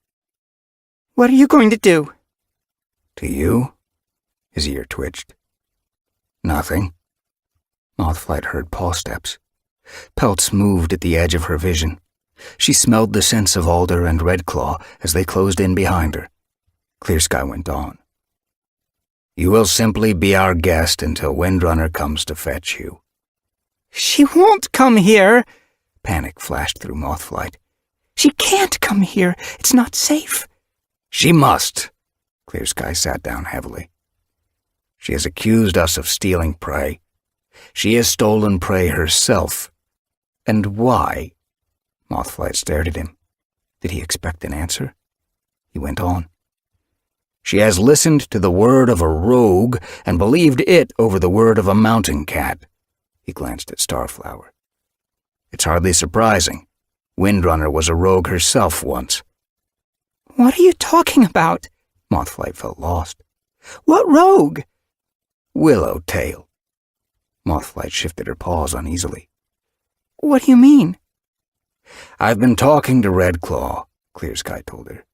What are you going to do? To you? His ear twitched. Nothing. Mothflight heard paw steps. Pelts moved at the edge of her vision. She smelled the scents of alder and redclaw as they closed in behind her. Clear Sky went on. You will simply be our guest until Windrunner comes to fetch you. She won't come here. Panic flashed through Mothflight. She can't come here. It's not safe. She must. Clear Sky sat down heavily. She has accused us of stealing prey. She has stolen prey herself. And why? Mothflight stared at him. Did he expect an answer? He went on. She has listened to the word of a rogue and believed it over the word of a mountain cat. He glanced at Starflower. It's hardly surprising. Windrunner was a rogue herself once. What are you talking about? Mothflight felt lost. What rogue? Willowtail. Mothflight shifted her paws uneasily. What do you mean? I've been talking to Redclaw, Clear Sky told her.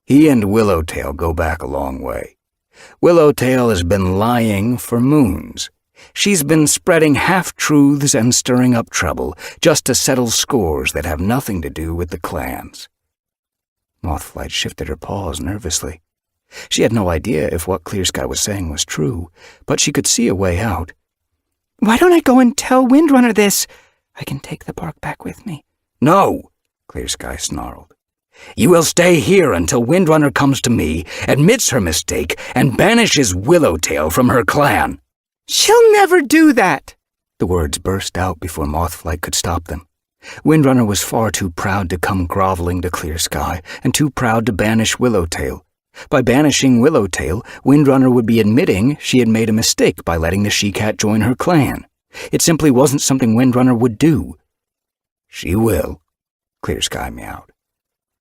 He and Willowtail go back a long way. Willowtail has been lying for moons. She's been spreading half-truths and stirring up trouble just to settle scores that have nothing to do with the clans. Mothflight shifted her paws nervously. She had no idea if what Clear Sky was saying was true, but she could see a way out. Why don't I go and tell Windrunner this? I can take the bark back with me. No, Clear Sky snarled. You will stay here until Windrunner comes to me, admits her mistake, and banishes Willowtail from her clan. She'll never do that. The words burst out before Mothflight could stop them. Windrunner was far too proud to come groveling to Clear Sky, and too proud to banish Willowtail. By banishing Willowtail, Windrunner would be admitting she had made a mistake by letting the she-cat join her clan. It simply wasn't something Windrunner would do. She will, Clear Sky meowed.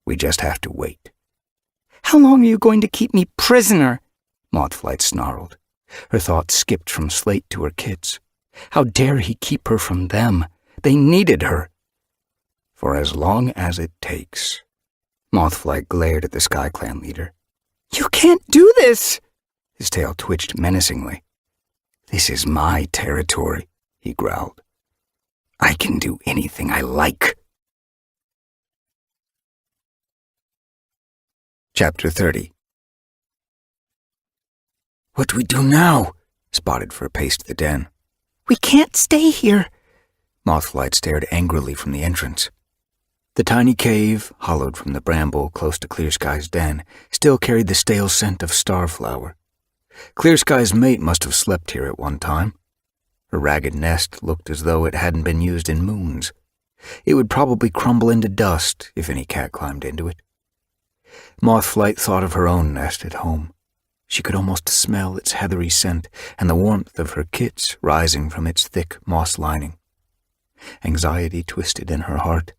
We just have to wait. How long are you going to keep me prisoner? Mothflight snarled. Her thoughts skipped from Slate to her kids. How dare he keep her from them? They needed her. For as long as it takes. Mothflight glared at the Sky Clan leader. You can't do this! His tail twitched menacingly. This is my territory, he growled. I can do anything I like. Chapter 30. What do we do now? Spotted Fur paced the den. We can't stay here. Mothflight stared angrily from the entrance. The tiny cave, hollowed from the bramble close to Clear Sky's den, still carried the stale scent of starflower. Clear Sky's mate must have slept here at one time. Her ragged nest looked as though it hadn't been used in moons. It would probably crumble into dust if any cat climbed into it. Mothflight thought of her own nest at home. She could almost smell its heathery scent and the warmth of her kits rising from its thick moss lining. Anxiety twisted in her heart.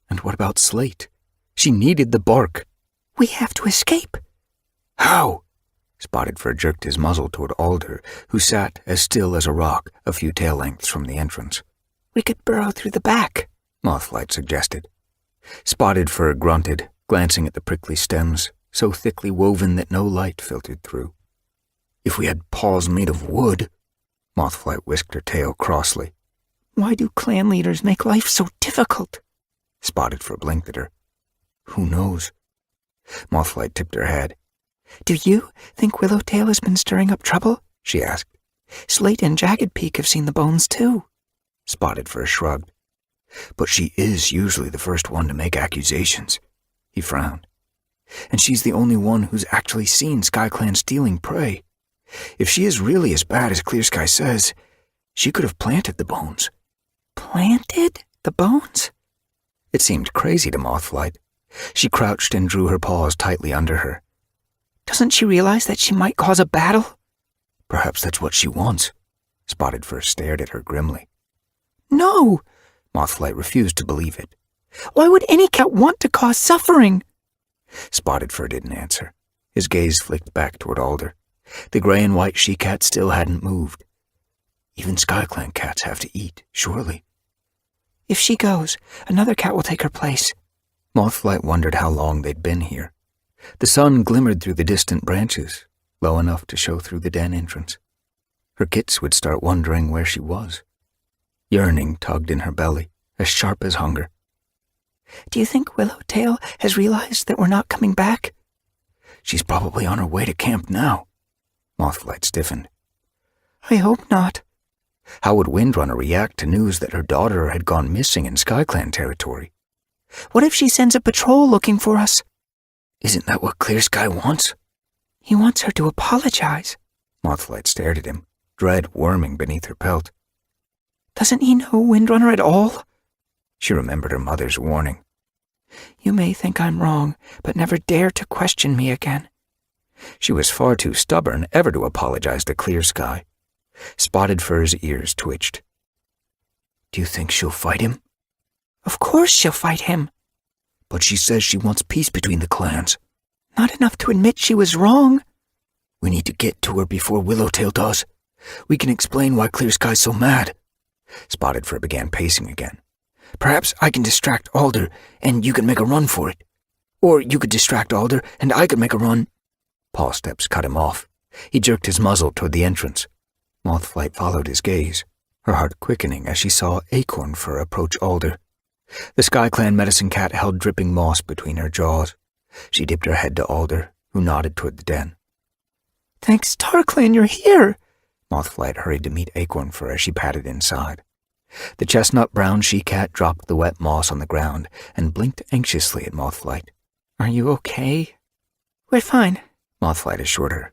And what about Slate? She needed the bark. We have to escape. How? Spotted Fur jerked his muzzle toward Alder, who sat as still as a rock a few tail lengths from the entrance. We could burrow through the back, Mothflight suggested. Spotted Fur grunted, glancing at the prickly stems, so thickly woven that no light filtered through. If we had paws made of wood, Mothflight whisked her tail crossly. Why do clan leaders make life so difficult? Spotted Fur blinked at her. Who knows? Mothflight tipped her head. Do you think Willowtail has been stirring up trouble? She asked. Slate and Jagged Peak have seen the bones too. Spotted Fur shrugged. But she is usually the first one to make accusations. He frowned. And she's the only one who's actually seen SkyClan stealing prey. If she is really as bad as Clear Sky says, she could have planted the bones. Planted the bones? It seemed crazy to Mothflight. She crouched and drew her paws tightly under her. Doesn't she realize that she might cause a battle? Perhaps that's what she wants. Spotted Fur stared at her grimly. No! Mothflight refused to believe it. Why would any cat want to cause suffering? Spotted Fur didn't answer. His gaze flicked back toward Alder. The gray and white she-cat still hadn't moved. Even SkyClan cats have to eat, surely. If she goes, another cat will take her place. Mothflight wondered how long they'd been here. The sun glimmered through the distant branches, low enough to show through the den entrance. Her kits would start wondering where she was. Yearning tugged in her belly, as sharp as hunger. Do you think Willowtail has realized that we're not coming back? She's probably on her way to camp now. Mothflight stiffened. I hope not. How would Windrunner react to news that her daughter had gone missing in SkyClan territory? What if she sends a patrol looking for us? Isn't that what Clear Sky wants? He wants her to apologize. Mothflight stared at him, dread worming beneath her pelt. Doesn't he know Windrunner at all? She remembered her mother's warning. You may think I'm wrong, but never dare to question me again. She was far too stubborn ever to apologize to Clear Sky. Spotted Fur's ears twitched. Do you think she'll fight him? Of course she'll fight him. But she says she wants peace between the clans. Not enough to admit she was wrong. We need to get to her before Willowtail does. We can explain why Clear Sky's so mad. Spotted Fur began pacing again. Perhaps I can distract Alder, and you can make a run for it. Or you could distract Alder, and I could make a run. Paw steps cut him off. He jerked his muzzle toward the entrance. Mothflight followed his gaze, her heart quickening as she saw Acorn Fur approach Alder. The SkyClan medicine cat held dripping moss between her jaws. She dipped her head to Alder, who nodded toward the den. Thanks, StarClan, you're here. Mothflight hurried to meet Acorn Fur as she padded inside. The chestnut-brown she-cat dropped the wet moss on the ground and blinked anxiously at Mothflight. Are you okay? We're fine, Mothflight assured her.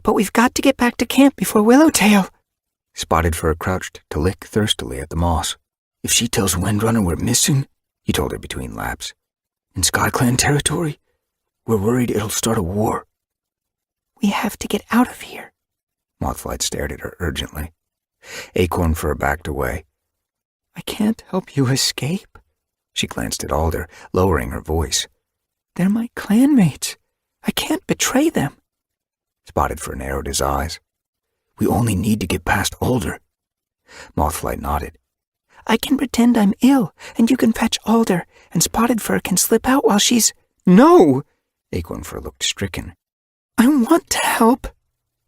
But we've got to get back to camp before Willowtail. Spotted Fur crouched to lick thirstily at the moss. If she tells Windrunner we're missing, he told her between laps, in SkyClan territory, we're worried it'll start a war. We have to get out of here. Mothflight stared at her urgently. Acorn Fur backed away. I can't help you escape. She glanced at Alder, lowering her voice. They're my clanmates. I can't betray them. Spotted Fur narrowed his eyes. We only need to get past Alder. Mothflight nodded. I can pretend I'm ill, and you can fetch Alder, and Spotted Fur can slip out while she's... No! Acorn Fur looked stricken. I want to help.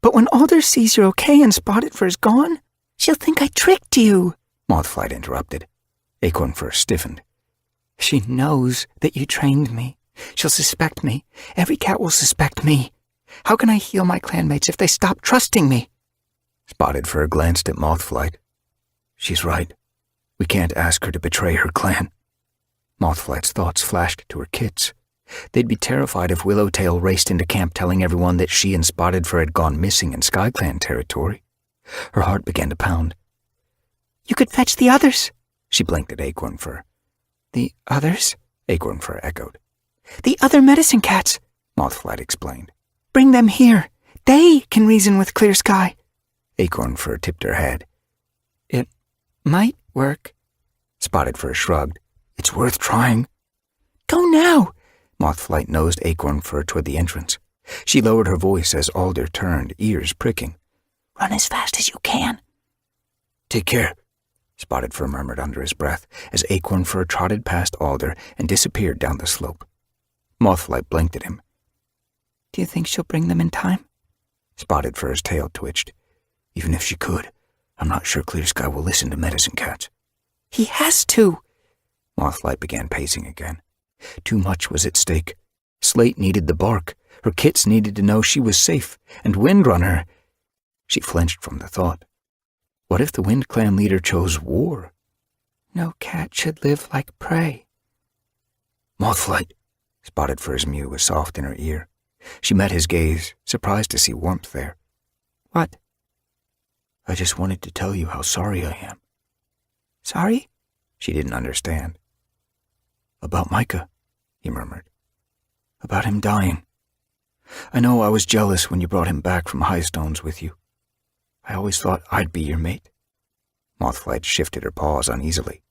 But when Alder sees you're okay and Spotted Fur's gone, she'll think I tricked you. Mothflight interrupted. Acorn Fur stiffened. She knows that you trained me. She'll suspect me. Every cat will suspect me. How can I heal my clanmates if they stop trusting me? Spotted Fur glanced at Mothflight. She's right. We can't ask her to betray her clan. Mothflight's thoughts flashed to her kits. They'd be terrified if Willowtail raced into camp telling everyone that she and Spotted Fur had gone missing in SkyClan territory. Her heart began to pound. You could fetch the others. She blinked at Acorn Fur. The others? Acorn Fur echoed. The other medicine cats, Mothflight explained. Bring them here. They can reason with Clear Sky. Acorn Fur tipped her head. It might work. Spotted Fur shrugged. It's worth trying. Go now. Mothflight nosed Acorn Fur toward the entrance. She lowered her voice as Alder turned, ears pricking. Run as fast as you can. Take care, Spotted Fur murmured under his breath as Acorn Fur trotted past Alder and disappeared down the slope. Mothflight blinked at him. Do you think she'll bring them in time? Spotted Fur's tail twitched. Even if she could, I'm not sure Clear Sky will listen to medicine cats. He has to. Mothflight began pacing again. Too much was at stake. Slate needed the bark. Her kits needed to know she was safe, and Windrunner... She flinched from the thought. What if the Wind Clan leader chose war? No cat should live like prey. Mothflight, Spotted Fur's mew was soft in her ear. She met his gaze, surprised to see warmth there. What? I just wanted to tell you how sorry I am. Sorry? She didn't understand. About Micah, he murmured. About him dying. I know I was jealous when you brought him back from Highstones with you. I always thought I'd be your mate. Mothflight shifted her paws uneasily.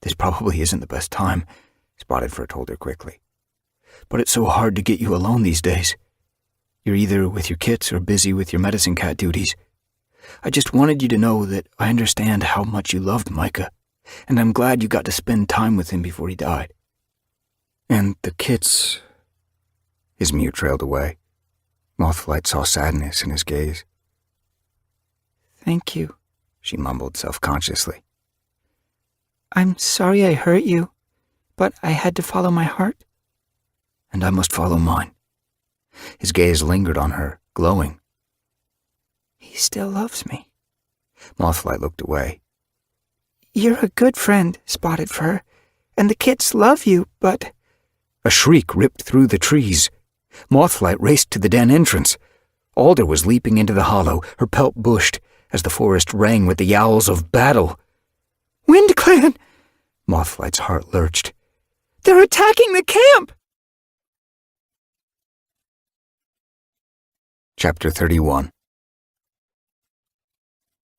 This probably isn't the best time, Spotted Fur told her quickly. But it's so hard to get you alone these days. You're either with your kits or busy with your medicine cat duties. I just wanted you to know that I understand how much you loved Micah, and I'm glad you got to spend time with him before he died. And the kits... His mew trailed away. Mothflight saw sadness in his gaze. Thank you, she mumbled self-consciously. I'm sorry I hurt you, but I had to follow my heart. And I must follow mine. His gaze lingered on her, glowing. He still loves me. Mothflight looked away. You're a good friend, Spotted Fur, and the kits love you, but... A shriek ripped through the trees. Mothflight raced to the den entrance. Alder was leaping into the hollow, her pelt bushed, as the forest rang with the yowls of battle. Wind Clan! Mothflight's heart lurched. They're attacking the camp! Chapter 31.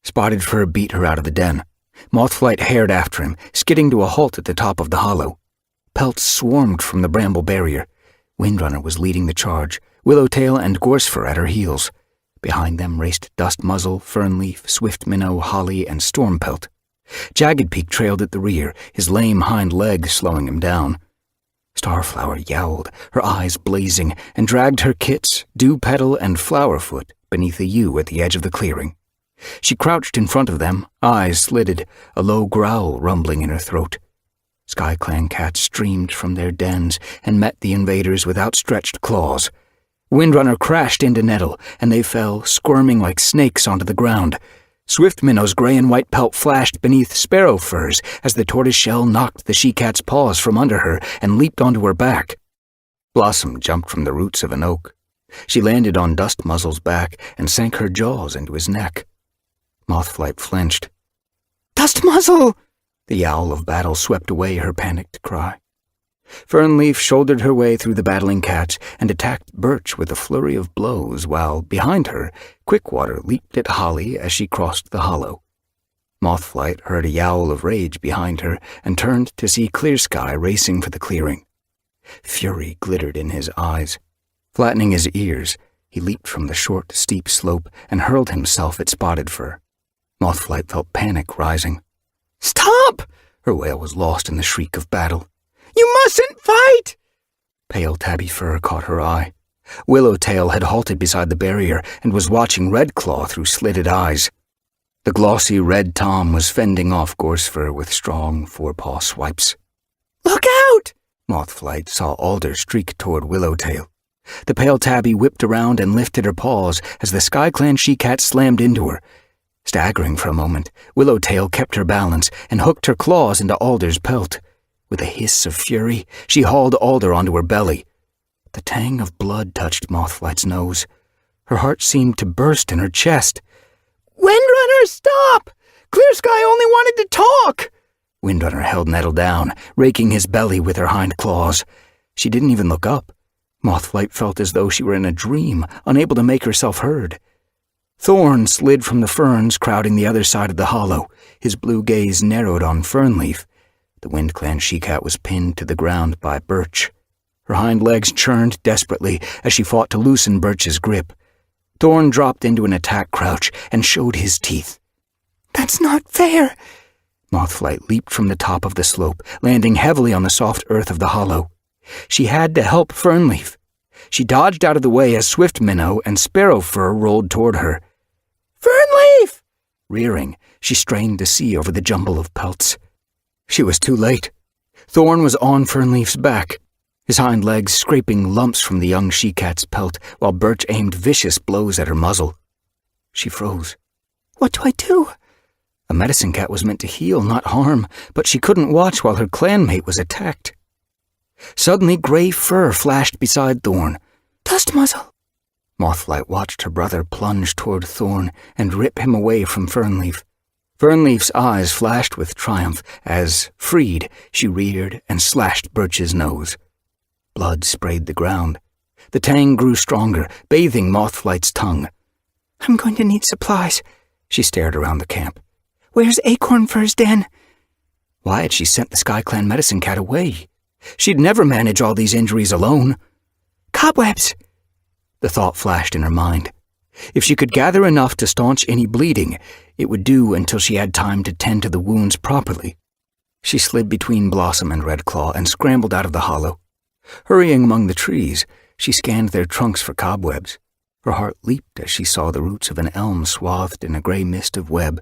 Spotted Fur beat her out of the den. Mothflight hared after him, skidding to a halt at the top of the hollow. Pelts swarmed from the bramble barrier. Windrunner was leading the charge, Willowtail and Gorsefur at her heels. Behind them raced Dustmuzzle, Fernleaf, Swiftminnow, Holly, and Stormpelt. Jaggedpeak trailed at the rear, his lame hind leg slowing him down. Starflower yowled, her eyes blazing, and dragged her kits, Dewpetal and Flowerfoot, beneath a yew at the edge of the clearing. She crouched in front of them, eyes slitted, a low growl rumbling in her throat. SkyClan cats streamed from their dens and met the invaders with outstretched claws. Windrunner crashed into Nettle, and they fell, squirming like snakes onto the ground. Swiftminnow's gray and white pelt flashed beneath Sparrow Furs as the tortoiseshell knocked the she-cat's paws from under her and leaped onto her back. Blossom jumped from the roots of an oak. She landed on Dustmuzzle's back and sank her jaws into his neck. Mothflight flinched. Dustmuzzle! The yowl of battle swept away her panicked cry. Fernleaf shouldered her way through the battling cats and attacked Birch with a flurry of blows while, behind her, Quickwater leaped at Holly as she crossed the hollow. Mothflight heard a yowl of rage behind her and turned to see Clear Sky racing for the clearing. Fury glittered in his eyes. Flattening his ears, he leaped from the short, steep slope and hurled himself at Spotted Fur. Mothflight felt panic rising. Stop! Her wail was lost in the shriek of battle. You mustn't fight! Pale Tabby Fur caught her eye. Willowtail had halted beside the barrier and was watching Redclaw through slitted eyes. The glossy red Tom was fending off Gorsefur with strong forepaw swipes. Look out! Mothflight saw Alder streak toward Willowtail. The pale Tabby whipped around and lifted her paws as the SkyClan she-cat slammed into her. Staggering for a moment, Willowtail kept her balance and hooked her claws into Alder's pelt. With a hiss of fury, she hauled Alder onto her belly. The tang of blood touched Mothflight's nose. Her heart seemed to burst in her chest. Windrunner, stop! Clear Sky only wanted to talk! Windrunner held Nettle down, raking his belly with her hind claws. She didn't even look up. Mothflight felt as though she were in a dream, unable to make herself heard. Thorn slid from the ferns crowding the other side of the hollow. His blue gaze narrowed on Fernleaf. The Wind-Clan she-cat was pinned to the ground by Birch. Her hind legs churned desperately as she fought to loosen Birch's grip. Thorn dropped into an attack crouch and showed his teeth. That's not fair. Mothflight leaped from the top of the slope, landing heavily on the soft earth of the hollow. She had to help Fernleaf. She dodged out of the way as Swift Minnow and Sparrow Fur rolled toward her. Fernleaf! Rearing, she strained to see over the jumble of pelts. She was too late. Thorn was on Fernleaf's back, his hind legs scraping lumps from the young she-cat's pelt while Birch aimed vicious blows at her muzzle. She froze. What do I do? A medicine cat was meant to heal, not harm, but she couldn't watch while her clanmate was attacked. Suddenly, gray fur flashed beside Thorn. Dust Muzzle! Mothflight watched her brother plunge toward Thorn and rip him away from Fernleaf. Fernleaf's eyes flashed with triumph as, freed, she reared and slashed Birch's nose. Blood sprayed the ground. The tang grew stronger, bathing Mothflight's tongue. I'm going to need supplies. She stared around the camp. Where's Acorn Fur's den? Why had she sent the SkyClan medicine cat away? She'd never manage all these injuries alone. Cobwebs! The thought flashed in her mind. If she could gather enough to staunch any bleeding, it would do until she had time to tend to the wounds properly. She slid between Blossom and Redclaw and scrambled out of the hollow. Hurrying among the trees, she scanned their trunks for cobwebs. Her heart leaped as she saw the roots of an elm swathed in a gray mist of web.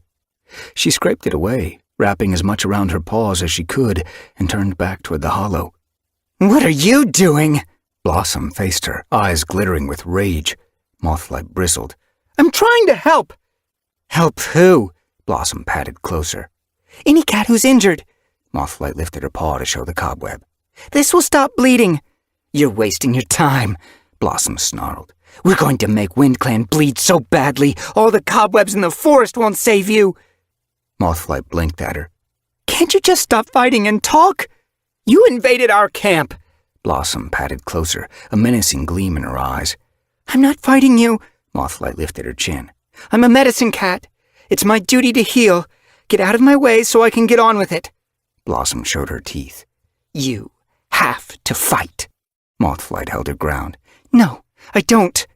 She scraped it away, wrapping as much around her paws as she could, and turned back toward the hollow. What are you doing? Blossom faced her, eyes glittering with rage. Mothflight bristled. I'm trying to help. Help who? Blossom patted closer. Any cat who's injured. Mothflight lifted her paw to show the cobweb. This will stop bleeding. You're wasting your time, Blossom snarled. We're going to make WindClan bleed so badly, all the cobwebs in the forest won't save you. Mothflight blinked at her. Can't you just stop fighting and talk? You invaded our camp. Blossom patted closer, a menacing gleam in her eyes. I'm not fighting you. Mothflight lifted her chin. I'm a medicine cat. It's my duty to heal. Get out of my way so I can get on with it. Blossom showed her teeth. You have to fight. Mothflight held her ground. No, I don't.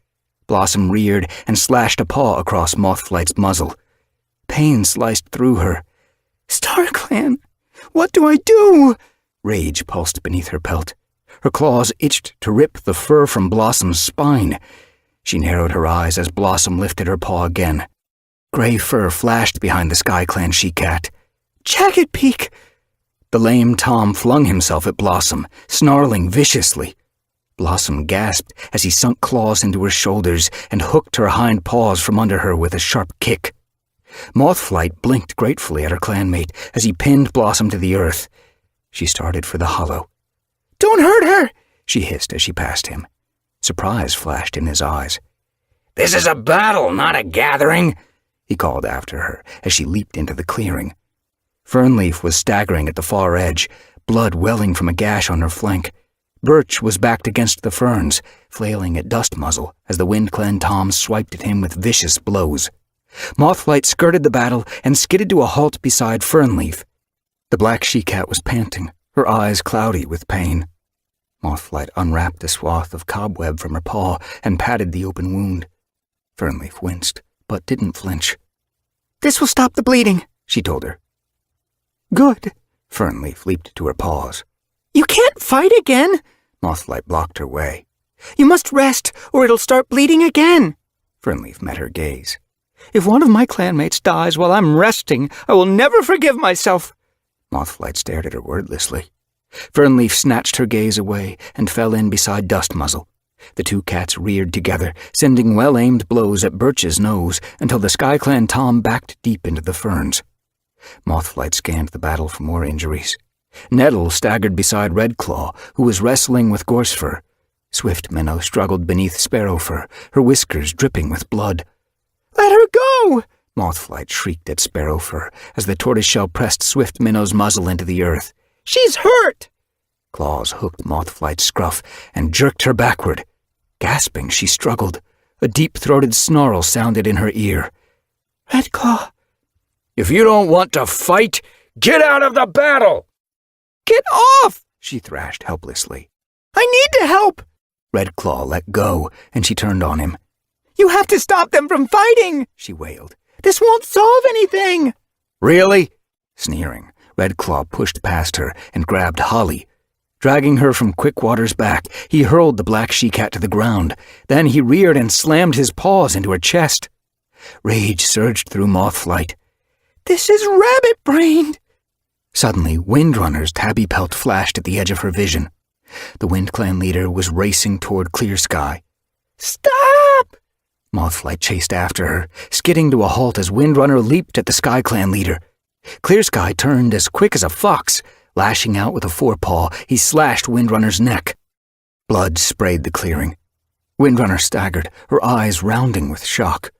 Blossom reared and slashed a paw across Mothflight's muzzle. Pain sliced through her. StarClan, what do I do? Rage pulsed beneath her pelt. Her claws itched to rip the fur from Blossom's spine. She narrowed her eyes as Blossom lifted her paw again. Gray fur flashed behind the SkyClan she-cat. Jagged Peak! The lame Tom flung himself at Blossom, snarling viciously. Blossom gasped as he sunk claws into her shoulders and hooked her hind paws from under her with a sharp kick. Mothflight blinked gratefully at her clanmate as he pinned Blossom to the earth. She started for the hollow. Don't hurt her, she hissed as she passed him. Surprise flashed in his eyes. This is a battle, not a gathering, he called after her as she leaped into the clearing. Fernleaf was staggering at the far edge, blood welling from a gash on her flank. Birch was backed against the ferns, flailing at Dust Muzzle as the WindClan Tom swiped at him with vicious blows. Mothflight skirted the battle and skidded to a halt beside Fernleaf. The black she-cat was panting, her eyes cloudy with pain. Mothflight unwrapped a swath of cobweb from her paw and patted the open wound. Fernleaf winced, but didn't flinch. This will stop the bleeding, she told her. Good. Fernleaf leaped to her paws. You can't fight again. Mothflight blocked her way. You must rest, or it'll start bleeding again. Fernleaf met her gaze. If one of my clanmates dies while I'm resting, I will never forgive myself. Mothflight stared at her wordlessly. Fernleaf snatched her gaze away and fell in beside Dust Muzzle. The two cats reared together, sending well-aimed blows at Birch's nose until the SkyClan Tom backed deep into the ferns. Mothflight scanned the battle for more injuries. Nettle staggered beside Redclaw, who was wrestling with Gorsefur. Swift Minnow struggled beneath Sparrowfur, her whiskers dripping with blood. Let her go! Mothflight shrieked at Sparrowfur as the tortoiseshell pressed Swift Minnow's muzzle into the earth. She's hurt! Claws hooked Mothflight's scruff and jerked her backward. Gasping, she struggled. A deep-throated snarl sounded in her ear. Redclaw. If you don't want to fight, get out of the battle! Get off! She thrashed helplessly. I need to help! Redclaw let go, and she turned on him. You have to stop them from fighting! She wailed. This won't solve anything! Really? Sneering, Redclaw pushed past her and grabbed Holly. Dragging her from Quickwater's back, he hurled the black she-cat to the ground. Then he reared and slammed his paws into her chest. Rage surged through Mothflight. This is rabbit-brained! Suddenly, Windrunner's tabby pelt flashed at the edge of her vision. The Wind Clan leader was racing toward Clear Sky. Stop! Mothflight chased after her, skidding to a halt as Windrunner leaped at the Sky Clan leader. Clear Sky turned as quick as a fox. Lashing out with a forepaw, he slashed Windrunner's neck. Blood sprayed the clearing. Windrunner staggered, her eyes rounding with shock.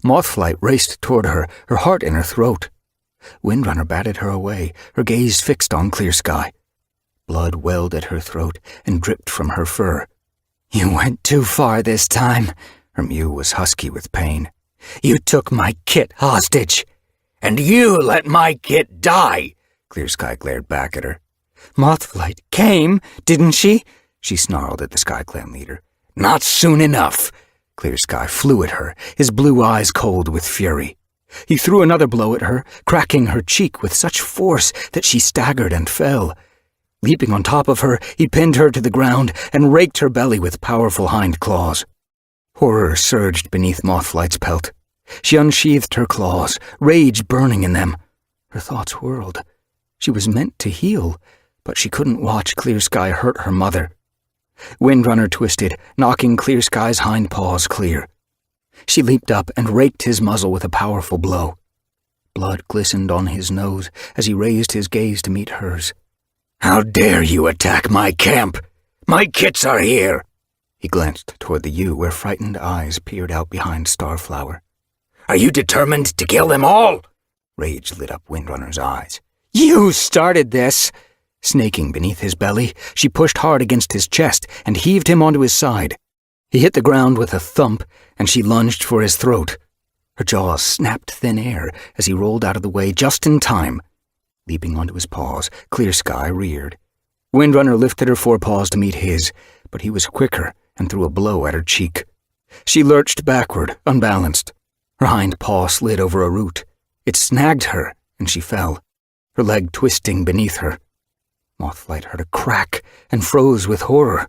Mothflight raced toward her, her heart in her throat. Windrunner batted her away, her gaze fixed on Clear Sky. Blood welled at her throat and dripped from her fur. You went too far this time. Her mew was husky with pain. You took my kit hostage. And you let my kit die! Clear Sky glared back at her. Mothflight came, didn't she? She snarled at the Sky Clan leader. Not soon enough! Clear Sky flew at her, his blue eyes cold with fury. He threw another blow at her, cracking her cheek with such force that she staggered and fell. Leaping on top of her, he pinned her to the ground and raked her belly with powerful hind claws. Horror surged beneath Mothflight's pelt. She unsheathed her claws, rage burning in them. Her thoughts whirled. She was meant to heal, but she couldn't watch Clear Sky hurt her mother. Windrunner twisted, knocking Clear Sky's hind paws clear. She leaped up and raked his muzzle with a powerful blow. Blood glistened on his nose as he raised his gaze to meet hers. How dare you attack my camp? My kits are here! He glanced toward the yew where frightened eyes peered out behind Starflower. Are you determined to kill them all? Rage lit up Windrunner's eyes. You started this! Snaking beneath his belly, she pushed hard against his chest and heaved him onto his side. He hit the ground with a thump, and she lunged for his throat. Her jaws snapped thin air as he rolled out of the way just in time. Leaping onto his paws, Clear Sky reared. Windrunner lifted her forepaws to meet his, but he was quicker and threw a blow at her cheek. She lurched backward, unbalanced. Her hind paw slid over a root. It snagged her, and she fell, her leg twisting beneath her. Mothflight heard a crack and froze with horror.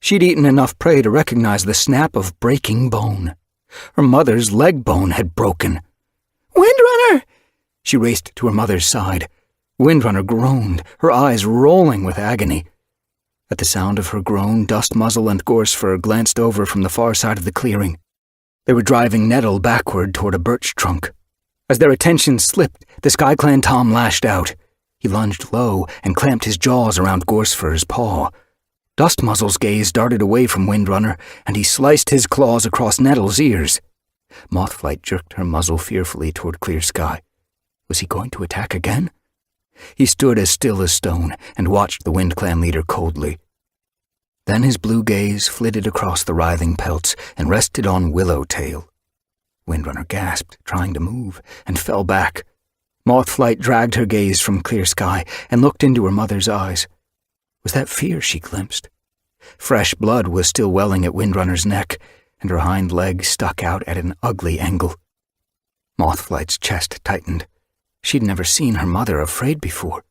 She'd eaten enough prey to recognize the snap of breaking bone. Her mother's leg bone had broken. Windrunner! She raced to her mother's side. Windrunner groaned, her eyes rolling with agony. At the sound of her groan, Dust Muzzle and Gorsefur glanced over from the far side of the clearing. They were driving Nettle backward toward a birch trunk. As their attention slipped, the Sky Clan Tom lashed out. He lunged low and clamped his jaws around Gorsefur's paw. Dust Muzzle's gaze darted away from Windrunner, and he sliced his claws across Nettle's ears. Mothflight jerked her muzzle fearfully toward Clear Sky. Was he going to attack again? He stood as still as stone and watched the Wind Clan leader coldly. Then his blue gaze flitted across the writhing pelts and rested on Willowtail. Windrunner gasped, trying to move, and fell back. Mothflight dragged her gaze from Clear Sky and looked into her mother's eyes. Was that fear she glimpsed? Fresh blood was still welling at Windrunner's neck, and her hind leg stuck out at an ugly angle. Mothflight's chest tightened. She'd never seen her mother afraid before.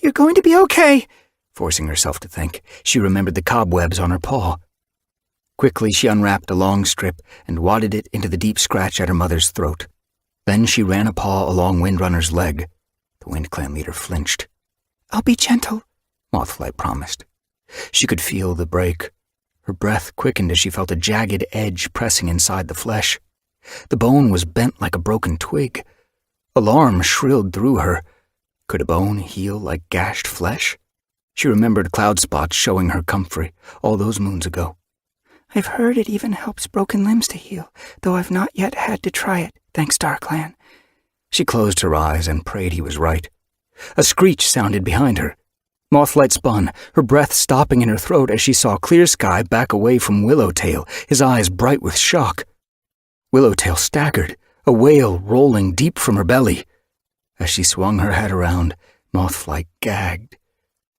You're going to be okay. Forcing herself to think, she remembered the cobwebs on her paw. Quickly she unwrapped a long strip and wadded it into the deep scratch at her mother's throat. Then she ran a paw along Windrunner's leg. The Wind Clan leader flinched. I'll be gentle, Mothflight promised. She could feel the break. Her breath quickened as she felt a jagged edge pressing inside the flesh. The bone was bent like a broken twig. Alarm shrilled through her. Could a bone heal like gashed flesh? She remembered cloud spots showing her comfrey all those moons ago. I've heard it even helps broken limbs to heal, though I've not yet had to try it. Thanks, Darklan. She closed her eyes and prayed he was right. A screech sounded behind her. Mothflight spun, her breath stopping in her throat as she saw Clear Sky back away from Willowtail, his eyes bright with shock. Willowtail staggered, a wail rolling deep from her belly. As she swung her head around, Mothflight gagged.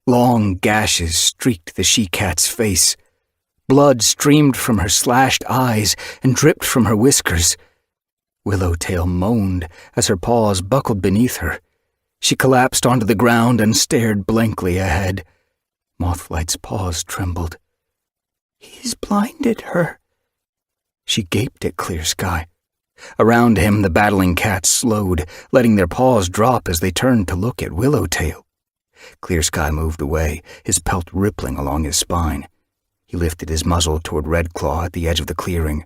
Long gashes streaked the she-cat's face. Blood streamed from her slashed eyes and dripped from her whiskers. Willowtail moaned as her paws buckled beneath her. She collapsed onto the ground and stared blankly ahead. Mothflight's paws trembled. He's blinded her. She gaped at Clear Sky. Around him, the battling cats slowed, letting their paws drop as they turned to look at Willowtail. Clear Sky moved away, his pelt rippling along his spine. He lifted his muzzle toward Redclaw at the edge of the clearing.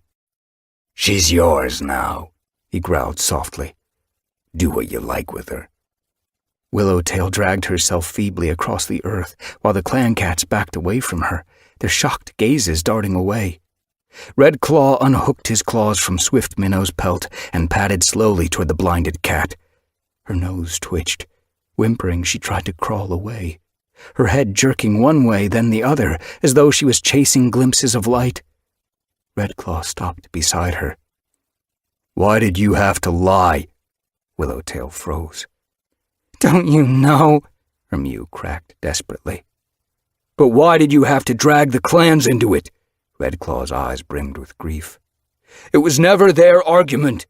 "She's yours now," he growled softly. "Do what you like with her." Willowtail dragged herself feebly across the earth while the clan cats backed away from her, their shocked gazes darting away. Redclaw unhooked his claws from Swift Minnow's pelt and padded slowly toward the blinded cat. Her nose twitched. Whimpering, she tried to crawl away, her head jerking one way, then the other, as though she was chasing glimpses of light. Redclaw stopped beside her. "Why did you have to lie?" Willowtail froze. Don't you know? Her mew cracked desperately. "But why did you have to drag the clans into it?" Redclaw's eyes brimmed with grief. "It was never their argument."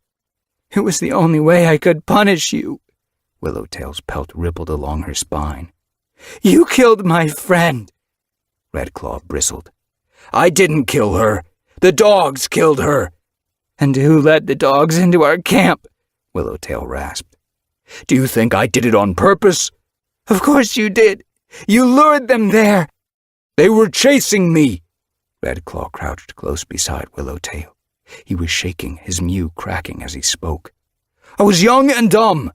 "It was the only way I could punish you." Willowtail's pelt rippled along her spine. "You killed my friend." Redclaw bristled. "I didn't kill her. The dogs killed her." "And who led the dogs into our camp?" Willowtail rasped. "Do you think I did it on purpose?" "Of course you did. You lured them there." "They were chasing me." Redclaw crouched close beside Willowtail. He was shaking, his mew cracking as he spoke. "I was young and dumb.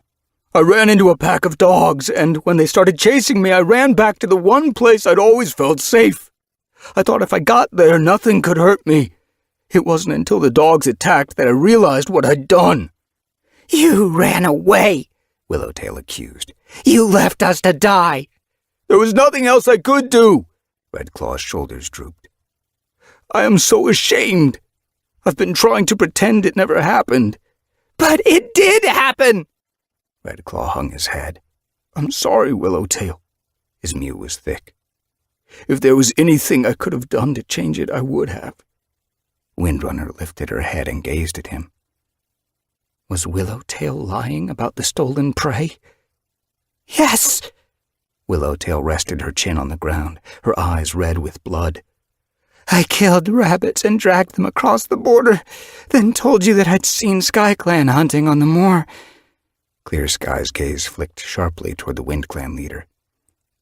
I ran into a pack of dogs, and when they started chasing me, I ran back to the one place I'd always felt safe. I thought if I got there, nothing could hurt me. It wasn't until the dogs attacked that I realized what I'd done." "You ran away," Willowtail accused. "You left us to die." "There was nothing else I could do." Redclaw's shoulders drooped. "I am so ashamed. I've been trying to pretend it never happened." "But it did happen." Redclaw hung his head. "I'm sorry, Willowtail." His mew was thick. "If there was anything I could have done to change it, I would have." Windrunner lifted her head and gazed at him. Was Willowtail lying about the stolen prey? "Yes." Willowtail rested her chin on the ground, her eyes red with blood. "I killed rabbits and dragged them across the border, then told you that I'd seen SkyClan hunting on the moor." Clear Sky's gaze flicked sharply toward the WindClan leader.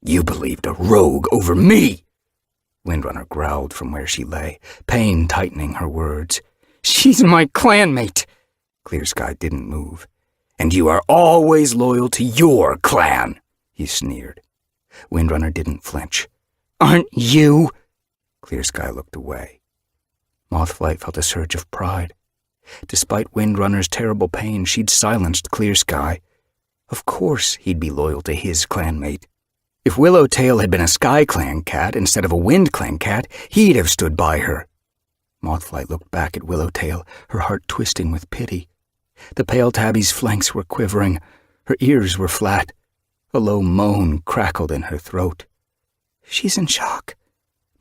"You believed a rogue over me!" Windrunner growled from where she lay, pain tightening her words. "She's my clanmate." Clear Sky didn't move. "And you are always loyal to your clan," he sneered. Windrunner didn't flinch. "Aren't you?" Clear Sky looked away. Mothflight felt a surge of pride. Despite Windrunner's terrible pain, she'd silenced Clear Sky. Of course he'd be loyal to his clanmate. If Willowtail had been a SkyClan cat instead of a WindClan cat, he'd have stood by her. Mothflight looked back at Willowtail, her heart twisting with pity. The pale tabby's flanks were quivering. Her ears were flat. A low moan crackled in her throat. "She's in shock."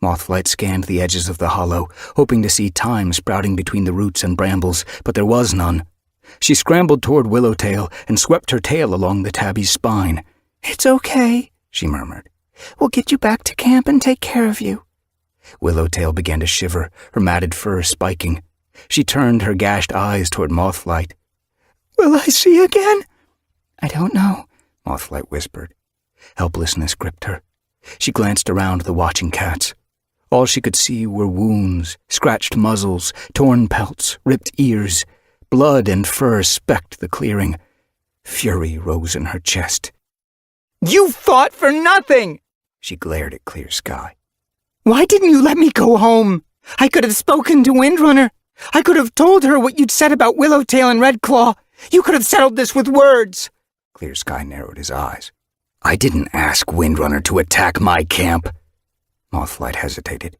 Mothflight scanned the edges of the hollow, hoping to see thyme sprouting between the roots and brambles, but there was none. She scrambled toward Willowtail and swept her tail along the tabby's spine. "It's okay," she murmured. "We'll get you back to camp and take care of you." Willowtail began to shiver, her matted fur spiking. She turned her gashed eyes toward Mothflight. "Will I see you again?" "I don't know," Mothflight whispered. Helplessness gripped her. She glanced around the watching cats. All she could see were wounds, scratched muzzles, torn pelts, ripped ears. Blood and fur specked the clearing. Fury rose in her chest. "You fought for nothing!" She glared at Clear Sky. "Why didn't you let me go home? I could have spoken to Windrunner. I could have told her what you'd said about Willowtail and Redclaw. You could have settled this with words. Clear Sky narrowed his eyes. I didn't ask Windrunner to attack my camp. Mothflight hesitated.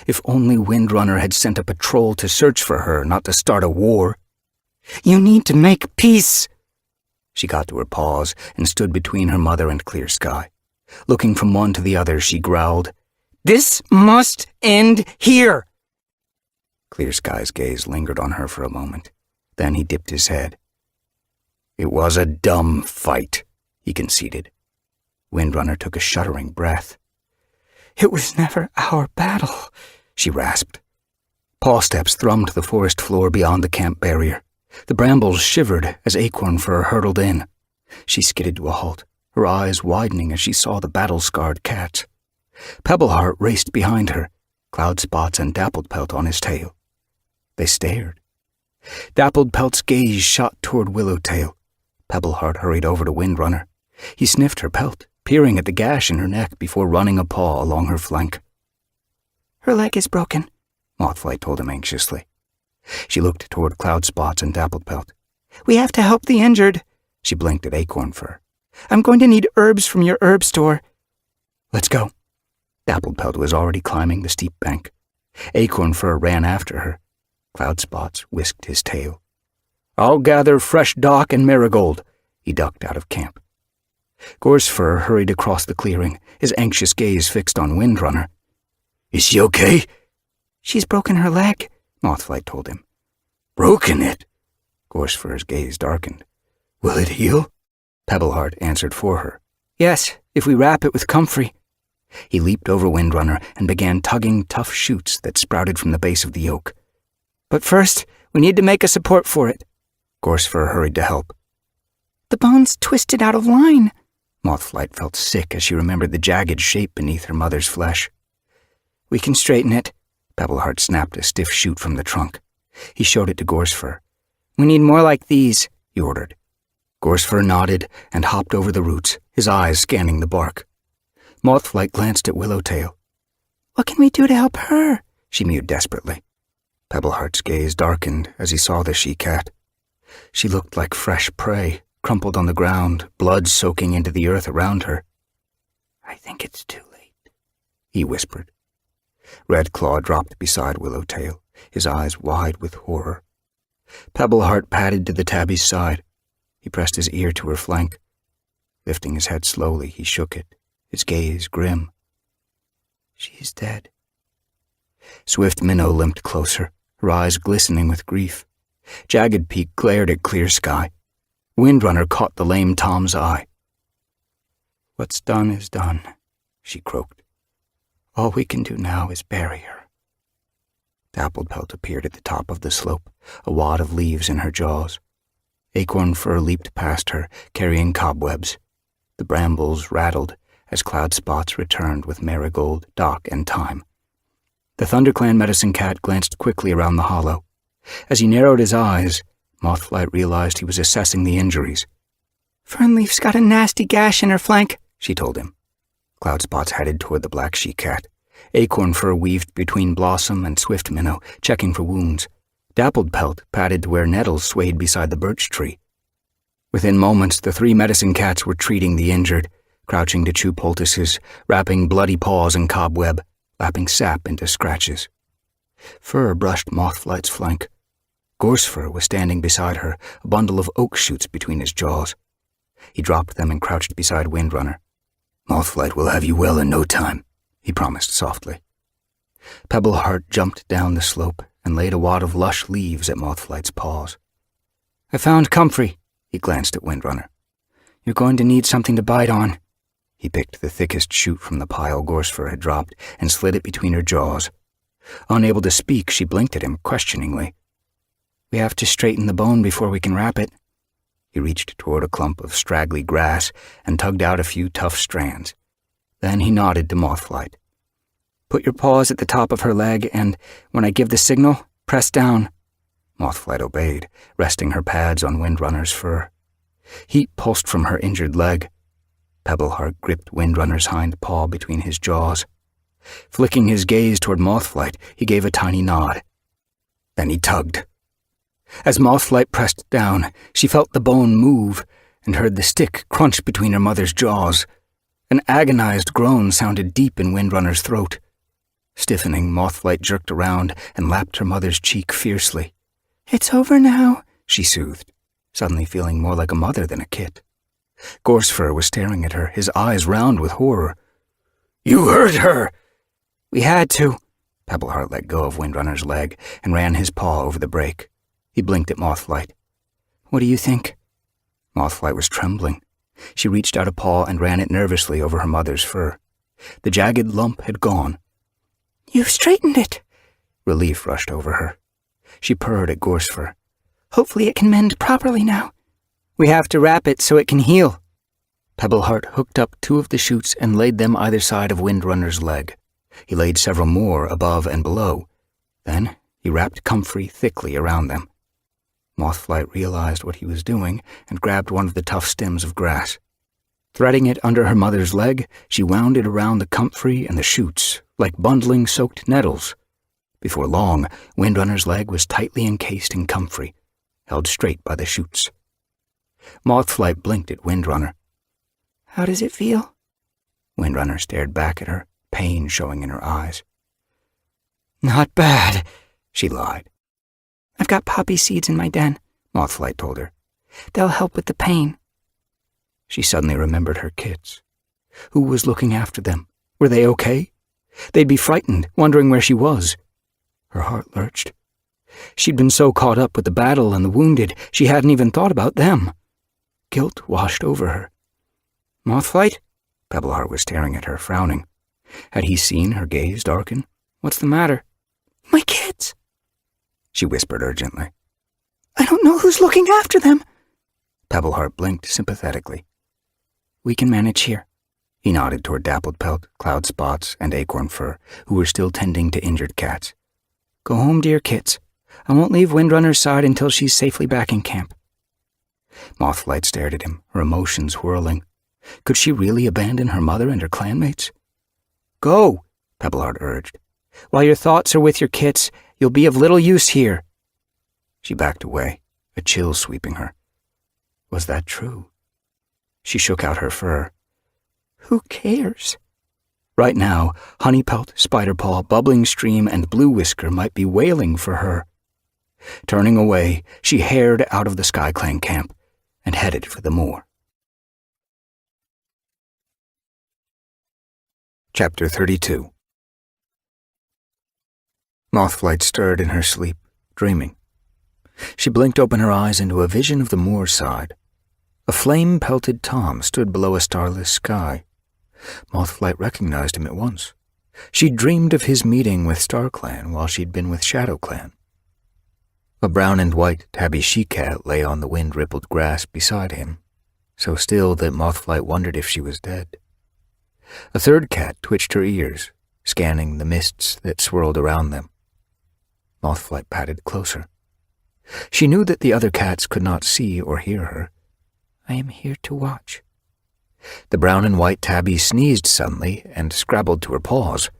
If only Windrunner had sent a patrol to search for her, not to start a war. You need to make peace. She got to her paws and stood between her mother and Clear Sky. Looking from one to the other, she growled, This must end here. Clear Sky's gaze lingered on her for a moment. Then he dipped his head. It was a dumb fight, he conceded. Windrunner took a shuddering breath. It was never our battle, she rasped. Paw steps thrummed the forest floor beyond the camp barrier. The brambles shivered as Acorn Fur hurtled in. She skidded to a halt, her eyes widening as she saw the battle-scarred cats. Pebbleheart raced behind her, Cloud Spots and Dappled Pelt on his tail. They stared. Dappled Pelt's gaze shot toward Willowtail. Pebbleheart hurried over to Windrunner. He sniffed her pelt, peering at the gash in her neck before running a paw along her flank. Her leg is broken, Mothflight told him anxiously. She looked toward Cloud Spots and Dappled Pelt. We have to help the injured. She blinked at Acorn Fur. I'm going to need herbs from your herb store. Let's go. Dappled Pelt was already climbing the steep bank. Acorn Fur ran after her. Cloud Spots whisked his tail. I'll gather fresh dock and marigold. He ducked out of camp. Gorse Fur hurried across the clearing, his anxious gaze fixed on Windrunner. Is she okay? She's broken her leg, Mothflight told him. Broken it? Gorse Fur's gaze darkened. Will it heal? Pebbleheart answered for her. Yes, if we wrap it with comfrey. He leaped over Windrunner and began tugging tough shoots that sprouted from the base of the oak. But first, we need to make a support for it. Gorse Fur hurried to help. The bone's twisted out of line. Mothflight felt sick as she remembered the jagged shape beneath her mother's flesh. We can straighten it. Pebbleheart snapped a stiff shoot from the trunk. He showed it to Gorse Fur. We need more like these, he ordered. Gorse Fur nodded and hopped over the roots, his eyes scanning the bark. Mothflight glanced at Willowtail. What can we do to help her? She mewed desperately. Pebbleheart's gaze darkened as he saw the she-cat. She looked like fresh prey, crumpled on the ground, blood soaking into the earth around her. I think it's too late, he whispered. Redclaw dropped beside Willowtail, his eyes wide with horror. Pebbleheart padded to the tabby's side. He pressed his ear to her flank. Lifting his head slowly, he shook it, his gaze grim. She's dead. Swift Minnow limped closer, her eyes glistening with grief. Jagged Peak glared at Clear Sky. Windrunner caught the lame Tom's eye. What's done is done, she croaked. All we can do now is bury her. Dappled Pelt appeared at the top of the slope, a wad of leaves in her jaws. Acorn Fur leaped past her, carrying cobwebs. The brambles rattled as Cloud Spots returned with Marigold, Doc, and Time. The ThunderClan medicine cat glanced quickly around the hollow. As he narrowed his eyes, Mothflight realized he was assessing the injuries. Fernleaf's got a nasty gash in her flank, she told him. Cloud Spots headed toward the black she-cat. Acorn Fur weaved between Blossom and Swift Minnow, checking for wounds. Dappled Pelt padded to where nettles swayed beside the birch tree. Within moments, the three medicine cats were treating the injured, crouching to chew poultices, wrapping bloody paws in cobweb, lapping sap into scratches. Fur brushed Mothflight's flank. Gorse Fur was standing beside her, a bundle of oak shoots between his jaws. He dropped them and crouched beside Windrunner. Mothflight will have you well in no time, he promised softly. Pebbleheart jumped down the slope and laid a wad of lush leaves at Mothflight's paws. I found comfrey, he glanced at Windrunner. You're going to need something to bite on. He picked the thickest shoot from the pile Gorse Fur had dropped and slid it between her jaws. Unable to speak, she blinked at him questioningly. We have to straighten the bone before we can wrap it. He reached toward a clump of straggly grass and tugged out a few tough strands. Then he nodded to Mothflight. Put your paws at the top of her leg and, when I give the signal, press down. Mothflight obeyed, resting her pads on Windrunner's fur. Heat pulsed from her injured leg. Pebbleheart gripped Windrunner's hind paw between his jaws. Flicking his gaze toward Mothflight, he gave a tiny nod. Then he tugged. As Mothflight pressed down, she felt the bone move and heard the stick crunch between her mother's jaws. An agonized groan sounded deep in Windrunner's throat. Stiffening, Mothflight jerked around and lapped her mother's cheek fiercely. "It's over now," she soothed, suddenly feeling more like a mother than a kit. Gorsefur was staring at her, his eyes round with horror. "You hurt her!" "We had to." Pebbleheart let go of Windrunner's leg and ran his paw over the break. He blinked at Mothflight. "What do you think?" Mothflight was trembling. She reached out a paw and ran it nervously over her mother's fur. The jagged lump had gone. "You've straightened it." Relief rushed over her. She purred at Gorsefur. "Hopefully it can mend properly now." "We have to wrap it so it can heal." Pebbleheart hooked up 2 of the shoots and laid them either side of Windrunner's leg. He laid several more above and below. Then he wrapped comfrey thickly around them. Mothflight realized what he was doing and grabbed one of the tough stems of grass. Threading it under her mother's leg, she wound it around the comfrey and the shoots, like bundling soaked nettles. Before long, Windrunner's leg was tightly encased in comfrey, held straight by the shoots. Mothflight blinked at Windrunner. "How does it feel?" Windrunner stared back at her, pain showing in her eyes. "Not bad," she lied. "I've got poppy seeds in my den," Mothflight told her. "They'll help with the pain." She suddenly remembered her kits. Who was looking after them? Were they okay? They'd be frightened, wondering where she was. Her heart lurched. She'd been so caught up with the battle and the wounded, she hadn't even thought about them. Guilt washed over her. "Mothflight?" Pebbleheart was staring at her, frowning. Had he seen her gaze darken? "What's the matter?" "My kids," she whispered urgently. "I don't know who's looking after them." Pebbleheart blinked sympathetically. "We can manage here." He nodded toward Dappled Pelt, Cloud Spots, and Acorn Fur, who were still tending to injured cats. "Go home, dear kits. I won't leave Windrunner's side until she's safely back in camp." Mothflight stared at him, her emotions whirling. Could she really abandon her mother and her clanmates? "Go," Pebbleheart urged. "While your thoughts are with your kits, you'll be of little use here." She backed away, a chill sweeping her. Was that true? She shook out her fur. "Who cares?" Right now, Honeypelt, Spiderpaw, Bubbling Stream, and Blue Whisker might be wailing for her. Turning away, she hared out of the SkyClan camp and headed for the moor. Chapter 32. Mothflight stirred in her sleep, dreaming. She blinked open her eyes into a vision of the moor side. A flame-pelted Tom stood below a starless sky. Mothflight recognized him at once. She'd dreamed of his meeting with StarClan while she'd been with ShadowClan. A brown and white tabby she-cat lay on the wind-rippled grass beside him, so still that Mothflight wondered if she was dead. A third cat twitched her ears, scanning the mists that swirled around them. Mothflight patted closer. She knew that the other cats could not see or hear her. "I am here to watch." The brown and white tabby sneezed suddenly and scrabbled to her paws.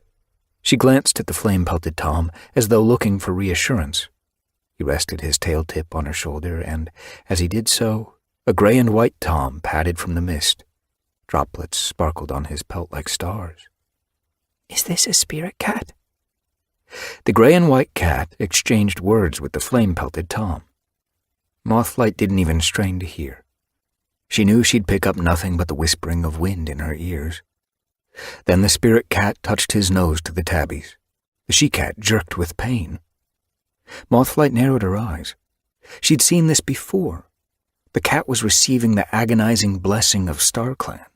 She glanced at the flame-pelted Tom as though looking for reassurance. He rested his tail tip on her shoulder, and as he did so, a gray and white Tom padded from the mist. Droplets sparkled on his pelt like stars. "Is this a spirit cat?" The gray and white cat exchanged words with the flame-pelted Tom. Mothflight didn't even strain to hear. She knew she'd pick up nothing but the whispering of wind in her ears. Then the spirit cat touched his nose to the tabby's. The she-cat jerked with pain. Mothflight narrowed her eyes. She'd seen this before. The cat was receiving the agonizing blessing of StarClan.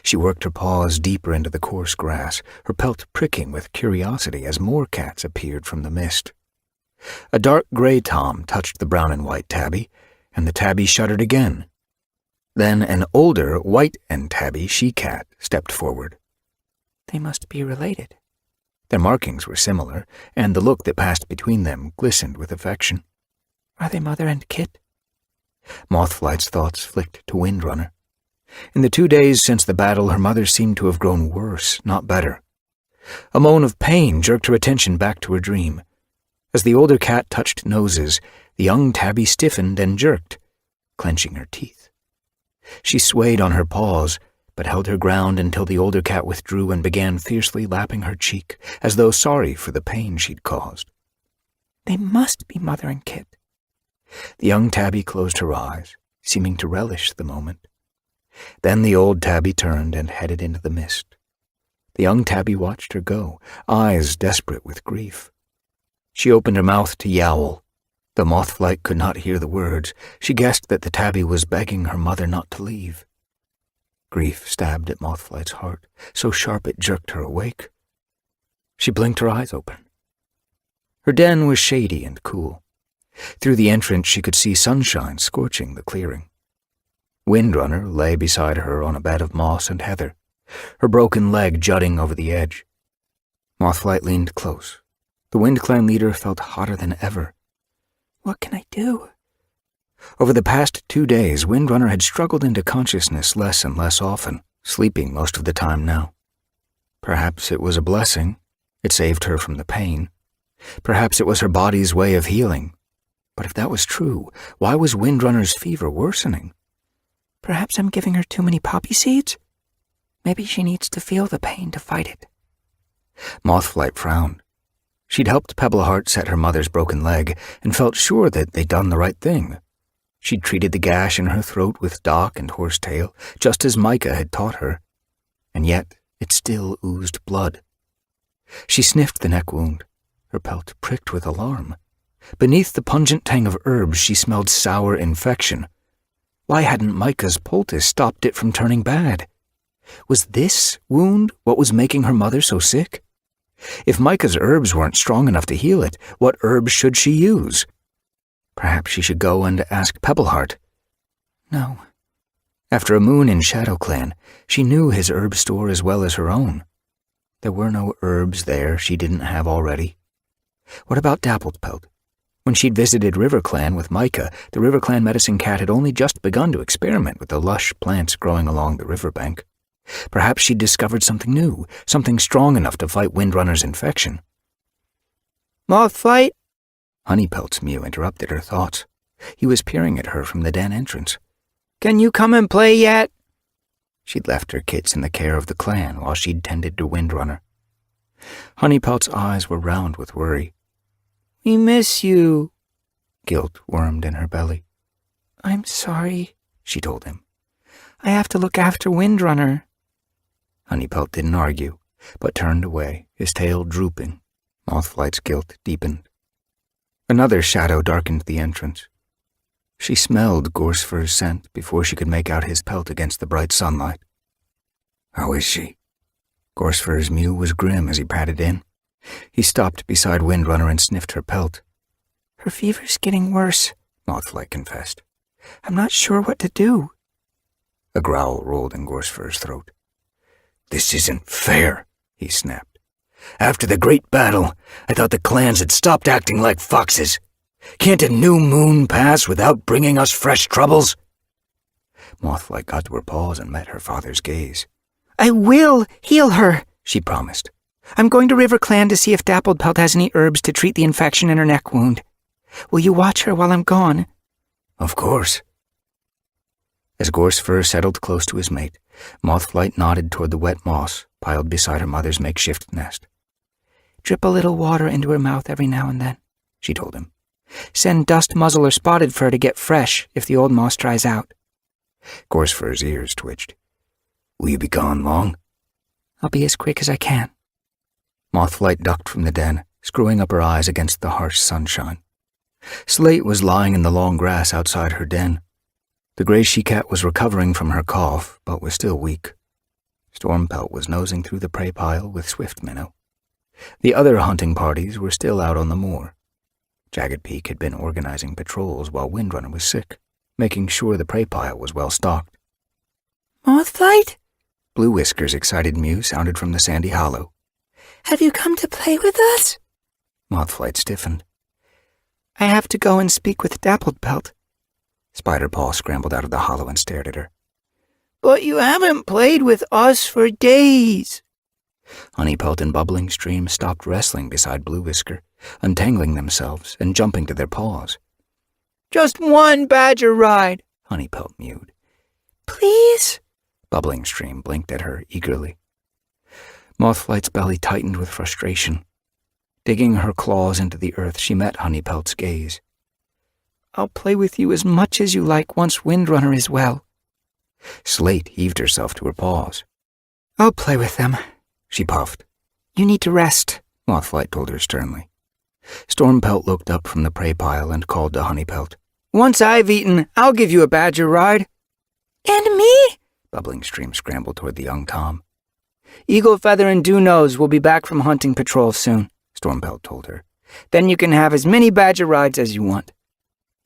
She worked her paws deeper into the coarse grass, her pelt pricking with curiosity as more cats appeared from the mist. A dark gray Tom touched the brown and white tabby, and the tabby shuddered again. Then an older white and tabby she-cat stepped forward. "They must be related." Their markings were similar, and the look that passed between them glistened with affection. "Are they mother and kit?" Mothflight's thoughts flicked to Windrunner. In the 2 days since the battle, her mother seemed to have grown worse, not better. A moan of pain jerked her attention back to her dream. As the older cat touched noses, the young tabby stiffened and jerked, clenching her teeth. She swayed on her paws, but held her ground until the older cat withdrew and began fiercely lapping her cheek, as though sorry for the pain she'd caused. They must be mother and kit. The young tabby closed her eyes, seeming to relish the moment. Then the old tabby turned and headed into the mist. The young tabby watched her go, eyes desperate with grief. She opened her mouth to yowl. The Mothflight could not hear the words. She guessed that the tabby was begging her mother not to leave. Grief stabbed at Mothflight's heart, so sharp it jerked her awake. She blinked her eyes open. Her den was shady and cool. Through the entrance she could see sunshine scorching the clearing. Windrunner lay beside her on a bed of moss and heather, her broken leg jutting over the edge. Mothflight leaned close. The Wind Clan leader felt hotter than ever. What can I do? Over the past 2 days, Windrunner had struggled into consciousness less and less often, sleeping most of the time now. Perhaps it was a blessing. It saved her from the pain. Perhaps it was her body's way of healing. But if that was true, why was Windrunner's fever worsening? Perhaps I'm giving her too many poppy seeds? Maybe she needs to feel the pain to fight it. Mothflight frowned. She'd helped Pebbleheart set her mother's broken leg and felt sure that they'd done the right thing. She'd treated the gash in her throat with dock and horsetail, just as Micah had taught her. And yet it still oozed blood. She sniffed the neck wound. Her pelt pricked with alarm. Beneath the pungent tang of herbs she smelled sour infection. Why hadn't Micah's poultice stopped it from turning bad? Was this wound what was making her mother so sick? If Micah's herbs weren't strong enough to heal it, what herbs should she use? Perhaps she should go and ask Pebbleheart. No. After a moon in Shadow Clan, she knew his herb store as well as her own. There were no herbs there she didn't have already. What about Dappled Pelt? When she'd visited River Clan with Micah, the River Clan medicine cat had only just begun to experiment with the lush plants growing along the riverbank. Perhaps she'd discovered something new, something strong enough to fight Windrunner's infection. Mothflight? Honeypelt's mew interrupted her thoughts. He was peering at her from the den entrance. Can you come and play yet? She'd left her kits in the care of the clan while she'd tended to Windrunner. Honeypelt's eyes were round with worry. We miss you. Guilt wormed in her belly. I'm sorry, she told him. I have to look after Windrunner. Honeypelt didn't argue, but turned away, his tail drooping. Mothflight's guilt deepened. Another shadow darkened the entrance. She smelled Gorsefur's scent before she could make out his pelt against the bright sunlight. How is she? Gorsefur's mew was grim as he padded in. He stopped beside Windrunner and sniffed her pelt. Her fever's getting worse, Mothflight confessed. I'm not sure what to do. A growl rolled in Gorsefur's throat. This isn't fair, he snapped. After the great battle, I thought the clans had stopped acting like foxes. Can't a new moon pass without bringing us fresh troubles? Mothflight got to her paws and met her father's gaze. I will heal her, she promised. I'm going to River Clan to see if Dappled Pelt has any herbs to treat the infection in her neck wound. Will you watch her while I'm gone? Of course. As Gorsefur settled close to his mate, Mothflight nodded toward the wet moss piled beside her mother's makeshift nest. Drip a little water into her mouth every now and then, she told him. Send Dust Muzzle or Spotted Fur to get fresh if the old moss dries out. Gorsefur's ears twitched. Will you be gone long? I'll be as quick as I can. Mothflight ducked from the den, screwing up her eyes against the harsh sunshine. Slate was lying in the long grass outside her den. The gray she-cat was recovering from her cough, but was still weak. Stormpelt was nosing through the prey pile with Swift Minnow. The other hunting parties were still out on the moor. Jagged Peak had been organizing patrols while Windrunner was sick, making sure the prey pile was well stocked. Mothflight? Blue Whisker's excited mew sounded from the sandy hollow. Have you come to play with us? Mothflight stiffened. I have to go and speak with Dappled Pelt. Spiderpaw scrambled out of the hollow and stared at her. But you haven't played with us for days. Honeypelt and Bubbling Stream stopped wrestling beside Blue Whisker. untangling themselves and jumping to their paws. Just one badger ride, Honeypelt mewed. please? Bubbling Stream blinked at her eagerly. Mothflight's belly tightened with frustration. Digging her claws into the earth, she met Honeypelt's gaze. I'll play with you as much as you like once Windrunner is well. Slate heaved herself to her paws. I'll play with them, she puffed. You need to rest, Mothflight told her sternly. Stormpelt looked up from the prey pile and called to Honeypelt. Once I've eaten, I'll give you a badger ride. And me? Bubbling Stream scrambled toward the young Tom. Eagle Feather and Dew Nose will be back from hunting patrol soon, Stormpelt told her. Then you can have as many badger rides as you want.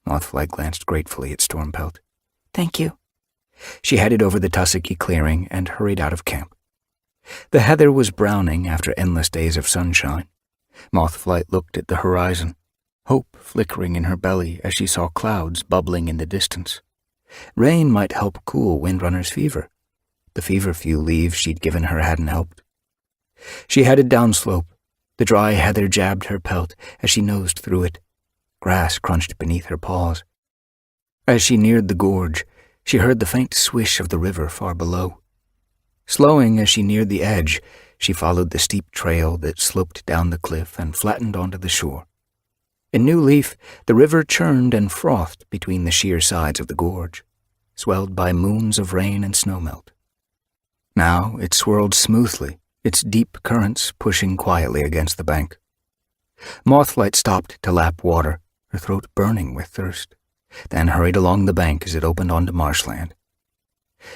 Mothflight glanced gratefully at Stormpelt. Thank you. She headed over the tussocky clearing and hurried out of camp. The heather was browning after endless days of sunshine. Mothflight looked at the horizon, hope flickering in her belly as she saw clouds bubbling in the distance. Rain might help cool Windrunner's fever. The fever-few leaves she'd given her hadn't helped. She headed downslope. The dry heather jabbed her pelt as she nosed through it. Grass crunched beneath her paws. As she neared the gorge, she heard the faint swish of the river far below. Slowing as she neared the edge, she followed the steep trail that sloped down the cliff and flattened onto the shore. In New Leaf, the river churned and frothed between the sheer sides of the gorge, swelled by moons of rain and snowmelt. Now it swirled smoothly, its deep currents pushing quietly against the bank. Mothflight stopped to lap water, her throat burning with thirst, then hurried along the bank as it opened onto marshland.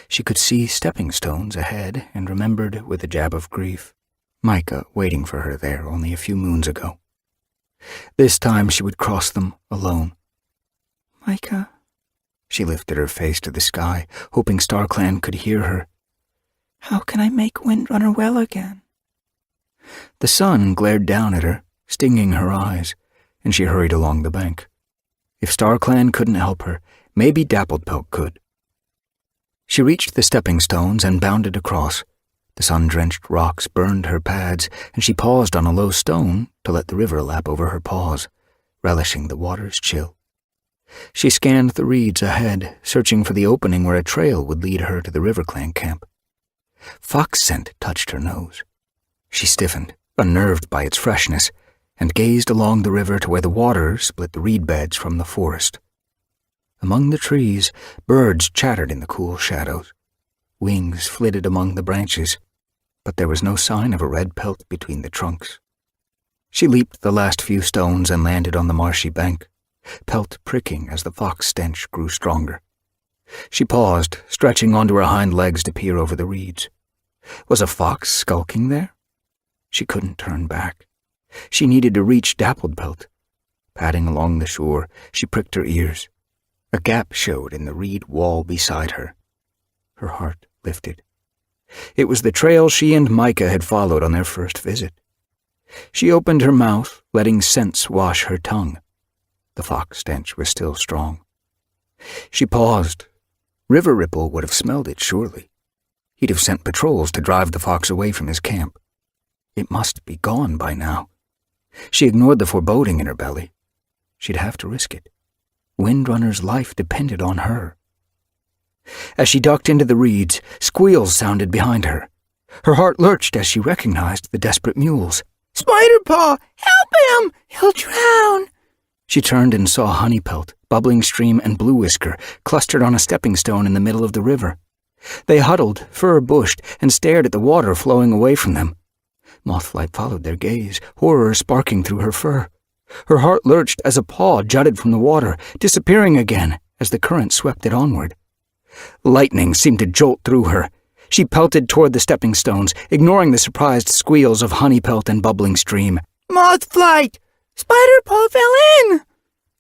She could see stepping stones ahead and remembered with a jab of grief Micah waiting for her there only a few moons ago. This time she would cross them alone. Micah. She lifted her face to the sky, hoping StarClan could hear her. How can I make Windrunner well again? The sun glared down at her, stinging her eyes, and she hurried along the bank. If StarClan couldn't help her, maybe Dappledpelt could. She reached the stepping stones and bounded across. The sun-drenched rocks burned her pads, and she paused on a low stone to let the river lap over her paws, relishing the water's chill. She scanned the reeds ahead, searching for the opening where a trail would lead her to the RiverClan camp. Fox scent touched her nose. She stiffened, unnerved by its freshness, and gazed along the river to where the water split the reed beds from the forest. Among the trees, birds chattered in the cool shadows. Wings flitted among the branches, but there was no sign of a red pelt between the trunks. She leaped the last few stones and landed on the marshy bank, pelt pricking as the fox stench grew stronger. She paused, stretching onto her hind legs to peer over the reeds. Was a fox skulking there? She couldn't turn back. She needed to reach Dappledpelt. Padding along the shore, she pricked her ears. A gap showed in the reed wall beside her. Her heart lifted. It was the trail she and Micah had followed on their first visit. She opened her mouth, letting scents wash her tongue. The fox stench was still strong. She paused. River Ripple would have smelled it, surely. He'd have sent patrols to drive the fox away from his camp. It must be gone by now. She ignored the foreboding in her belly. She'd have to risk it. Windrunner's life depended on her. As she ducked into the reeds, squeals sounded behind her. Her heart lurched as she recognized the desperate mules. Spiderpaw! Help him! He'll drown! She turned and saw Honeypelt, Bubbling Stream, and Blue Whisker clustered on a stepping stone in the middle of the river. They huddled, fur bushed, and stared at the water flowing away from them. Mothflight followed their gaze, horror sparking through her fur. Her heart lurched as a paw jutted from the water, disappearing again as the current swept it onward. Lightning seemed to jolt through her. She pelted toward the stepping stones, ignoring the surprised squeals of Honeypelt and Bubbling Stream. Mothflight! Spiderpaw fell in!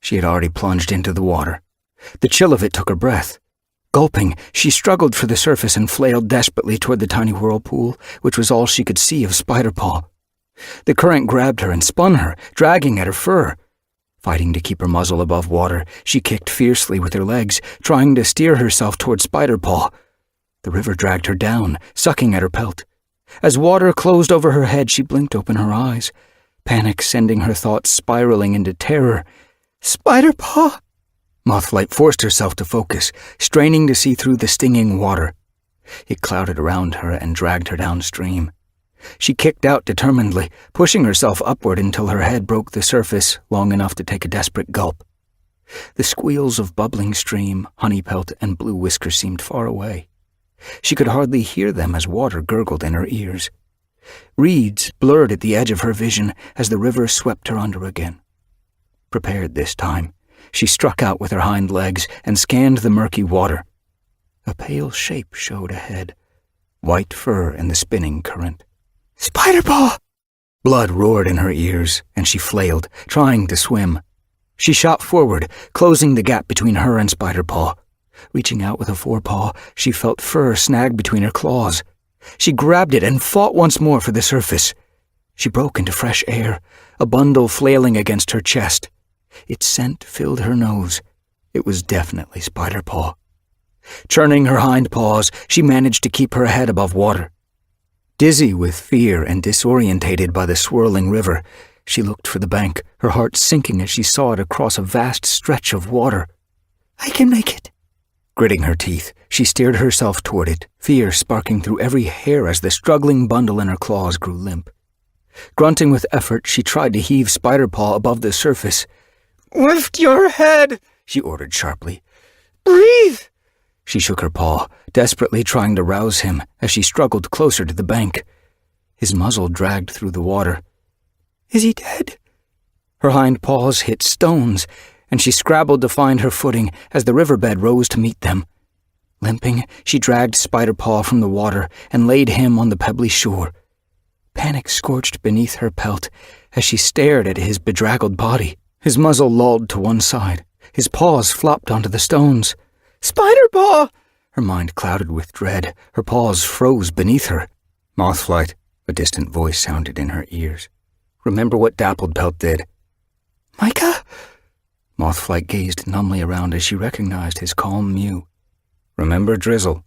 She had already plunged into the water. The chill of it took her breath. Gulping, she struggled for the surface and flailed desperately toward the tiny whirlpool, which was all she could see of Spiderpaw. The current grabbed her and spun her, dragging at her fur. Fighting to keep her muzzle above water, she kicked fiercely with her legs, trying to steer herself toward Spiderpaw. The river dragged her down, sucking at her pelt. As water closed over her head, she blinked open her eyes. panic sending her thoughts spiraling into terror. Spider-Paw! Mothflight forced herself to focus, straining to see through the stinging water. It clouded around her and dragged her downstream. She kicked out determinedly, pushing herself upward until her head broke the surface long enough to take a desperate gulp. The squeals of bubbling stream, honeypelt, and blue whisker seemed far away. She could hardly hear them as water gurgled in her ears. Reeds blurred at the edge of her vision as the river swept her under again. Prepared this time, she struck out with her hind legs and scanned the murky water. A pale shape showed ahead, white fur in the spinning current. Spider-Paw! Blood roared in her ears, and she flailed, trying to swim. She shot forward, closing the gap between her and Spider-Paw. Reaching out with a forepaw, she felt fur snag between her claws. She grabbed it and fought once more for the surface. She broke into fresh air, a bundle flailing against her chest. Its scent filled her nose. It was definitely Spider-Paw. Churning her hind paws, she managed to keep her head above water. Dizzy with fear and disorientated by the swirling river, she looked for the bank, her heart sinking as she saw it across a vast stretch of water. I can make it. Gritting her teeth, she steered herself toward it, fear sparking through every hair as the struggling bundle in her claws grew limp. Grunting with effort, she tried to heave Spider-Paw above the surface. Lift your head, she ordered sharply. Breathe! She shook her paw, desperately trying to rouse him as she struggled closer to the bank. His muzzle dragged through the water. Is he dead? Her hind paws hit stones, and she scrabbled to find her footing as the riverbed rose to meet them. Limping, she dragged Spider-Paw from the water and laid him on the pebbly shore. Panic scorched beneath her pelt as she stared at his bedraggled body. His muzzle lolled to one side. His paws flopped onto the stones. Spider-Paw! Her mind clouded with dread. Her paws froze beneath her. Mothflight, a distant voice sounded in her ears. Remember what Dappled Pelt did. Micah? Mothflight gazed numbly around as she recognized his calm mew. Remember Drizzle?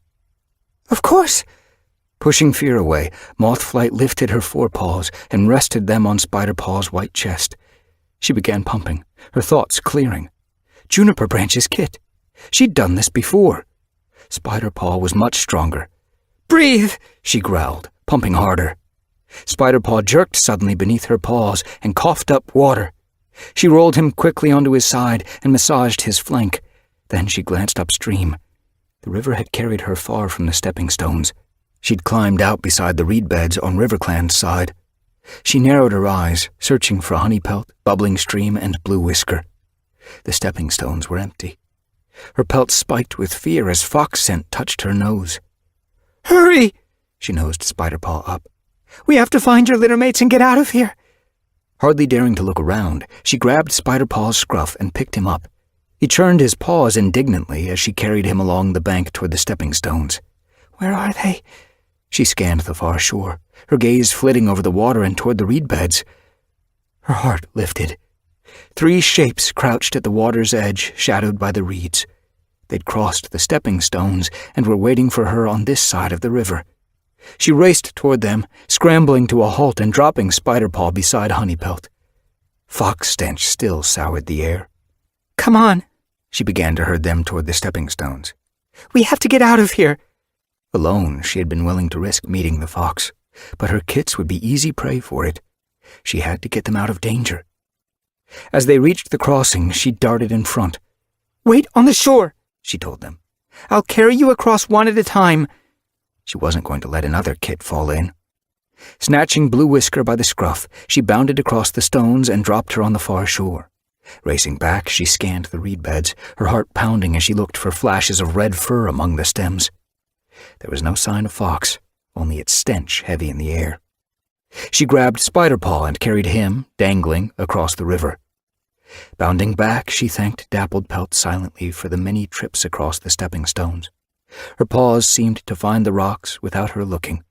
Of course. Pushing fear away, Mothflight lifted her forepaws and rested them on Spider-Paw's white chest. She began pumping, her thoughts clearing. Juniper Branch's kit. She'd done this before. Spider-Paw was much stronger. Breathe, she growled, pumping harder. Spider-Paw jerked suddenly beneath her paws and coughed up water. She rolled him quickly onto his side and massaged his flank. Then she glanced upstream. The river had carried her far from the stepping stones. She'd climbed out beside the reed beds on RiverClan's side. She narrowed her eyes, searching for honeypelt, bubbling stream, and blue whisker. The stepping stones were empty. Her pelt spiked with fear as fox scent touched her nose. Hurry! She nosed Spider-Paw up. We have to find your littermates and get out of here. Hardly daring to look around, she grabbed Spider-Paw's scruff and picked him up. He churned his paws indignantly as she carried him along the bank toward the stepping stones. Where are they? She scanned the far shore, her gaze flitting over the water and toward the reed beds. Her heart lifted. 3 shapes crouched at the water's edge, shadowed by the reeds. They'd crossed the stepping stones and were waiting for her on this side of the river. She raced toward them, scrambling to a halt and dropping Spider-Paw beside Honeypelt. Fox stench still soured the air. Come on, she began to herd them toward the stepping stones. We have to get out of here. Alone, she had been willing to risk meeting the fox, but her kits would be easy prey for it. She had to get them out of danger. As they reached the crossing, she darted in front. Wait on the shore, she told them. I'll carry you across one at a time. She wasn't going to let another kit fall in. Snatching Blue Whisker by the scruff, she bounded across the stones and dropped her on the far shore. Racing back, she scanned the reed beds, her heart pounding as she looked for flashes of red fur among the stems. There was no sign of Fox, only its stench heavy in the air. She grabbed Spider-Paw and carried him, dangling, across the river. Bounding back, she thanked Dappled Pelt silently for the many trips across the stepping stones. Her paws seemed to find the rocks without her looking.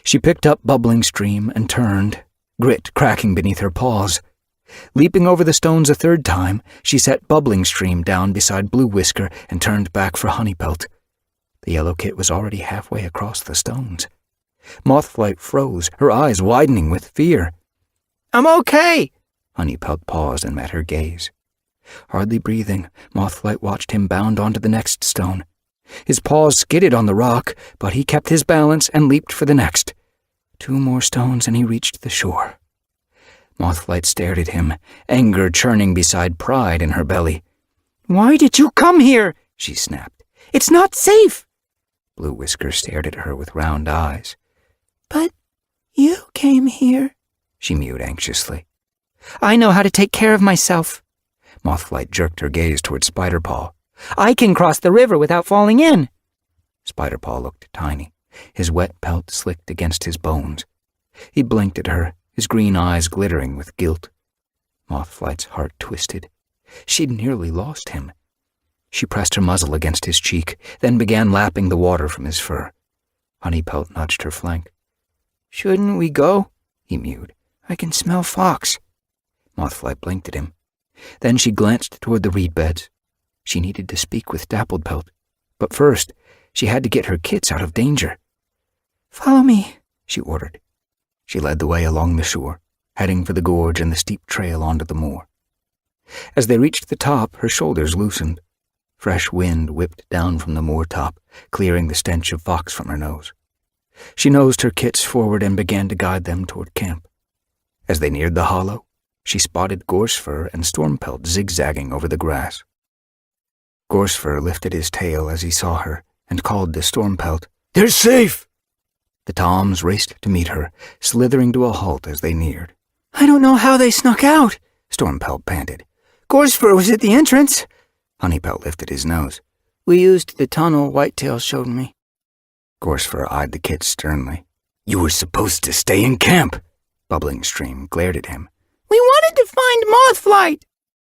She picked up Bubbling Stream and turned, grit cracking beneath her paws. Leaping over the stones a 3rd time, she set Bubbling Stream down beside Blue Whisker and turned back for Honeypelt. The yellow kit was already halfway across the stones. Mothflight froze, her eyes widening with fear. I'm okay. Honeypelt paused and met her gaze. Hardly breathing, Mothflight watched him bound onto the next stone. His paws skidded on the rock, but he kept his balance and leaped for the next. 2 more stones and he reached the shore. Mothflight stared at him, anger churning beside pride in her belly. Why did you come here? She snapped. It's not safe. Blue Whisker stared at her with round eyes. But you came here, she mewed anxiously. I know how to take care of myself. Mothflight jerked her gaze toward Spiderpaw. I can cross the river without falling in. Spiderpaw looked tiny, his wet pelt slicked against his bones. He blinked at her, his green eyes glittering with guilt. Mothflight's heart twisted. She'd nearly lost him. She pressed her muzzle against his cheek, then began lapping the water from his fur. Honeypelt nudged her flank. Shouldn't we go? He mewed. I can smell fox. Mothflight blinked at him. Then she glanced toward the reed beds. She needed to speak with Dappledpelt, but first she had to get her kits out of danger. Follow me, she ordered. She led the way along the shore, heading for the gorge and the steep trail onto the moor. As they reached the top, her shoulders loosened. Fresh wind whipped down from the moor top, clearing the stench of fox from her nose. She nosed her kits forward and began to guide them toward camp. As they neared the hollow, she spotted Gorsefur and Stormpelt zigzagging over the grass. Gorsefur lifted his tail as he saw her and called to Stormpelt, "They're safe!" The toms raced to meet her, slithering to a halt as they neared. I don't know how they snuck out, Stormpelt panted. Gorsefur was at the entrance. Honeypelt lifted his nose. We used the tunnel Whitetail showed me. Gorsefur eyed the kits sternly. You were supposed to stay in camp. Bubbling Stream glared at him. We wanted to find Mothflight.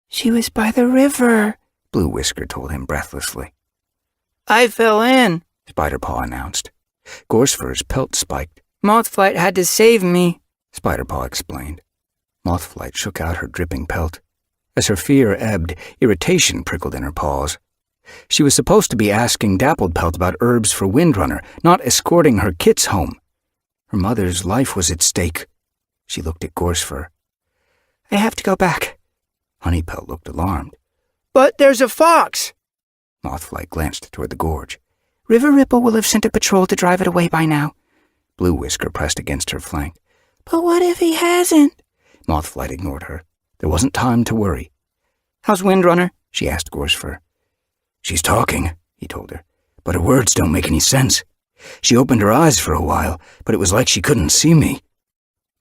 She was by the river, Blue Whisker told him breathlessly. I fell in, Spiderpaw announced. Gorsefur's pelt spiked. Mothflight had to save me, Spiderpaw explained. Mothflight shook out her dripping pelt. As her fear ebbed, irritation prickled in her paws. She was supposed to be asking Dappledpelt about herbs for Windrunner, not escorting her kits home. Her mother's life was at stake. She looked at Gorsefur. I have to go back. Honeypelt looked alarmed. But there's a fox. Mothflight glanced toward the gorge. River Ripple will have sent a patrol to drive it away by now. Blue Whisker pressed against her flank. But what if he hasn't? Mothflight ignored her. There wasn't time to worry. How's Windrunner? She asked Gorsefur. She's talking, he told her, but her words don't make any sense. She opened her eyes for a while, but it was like she couldn't see me.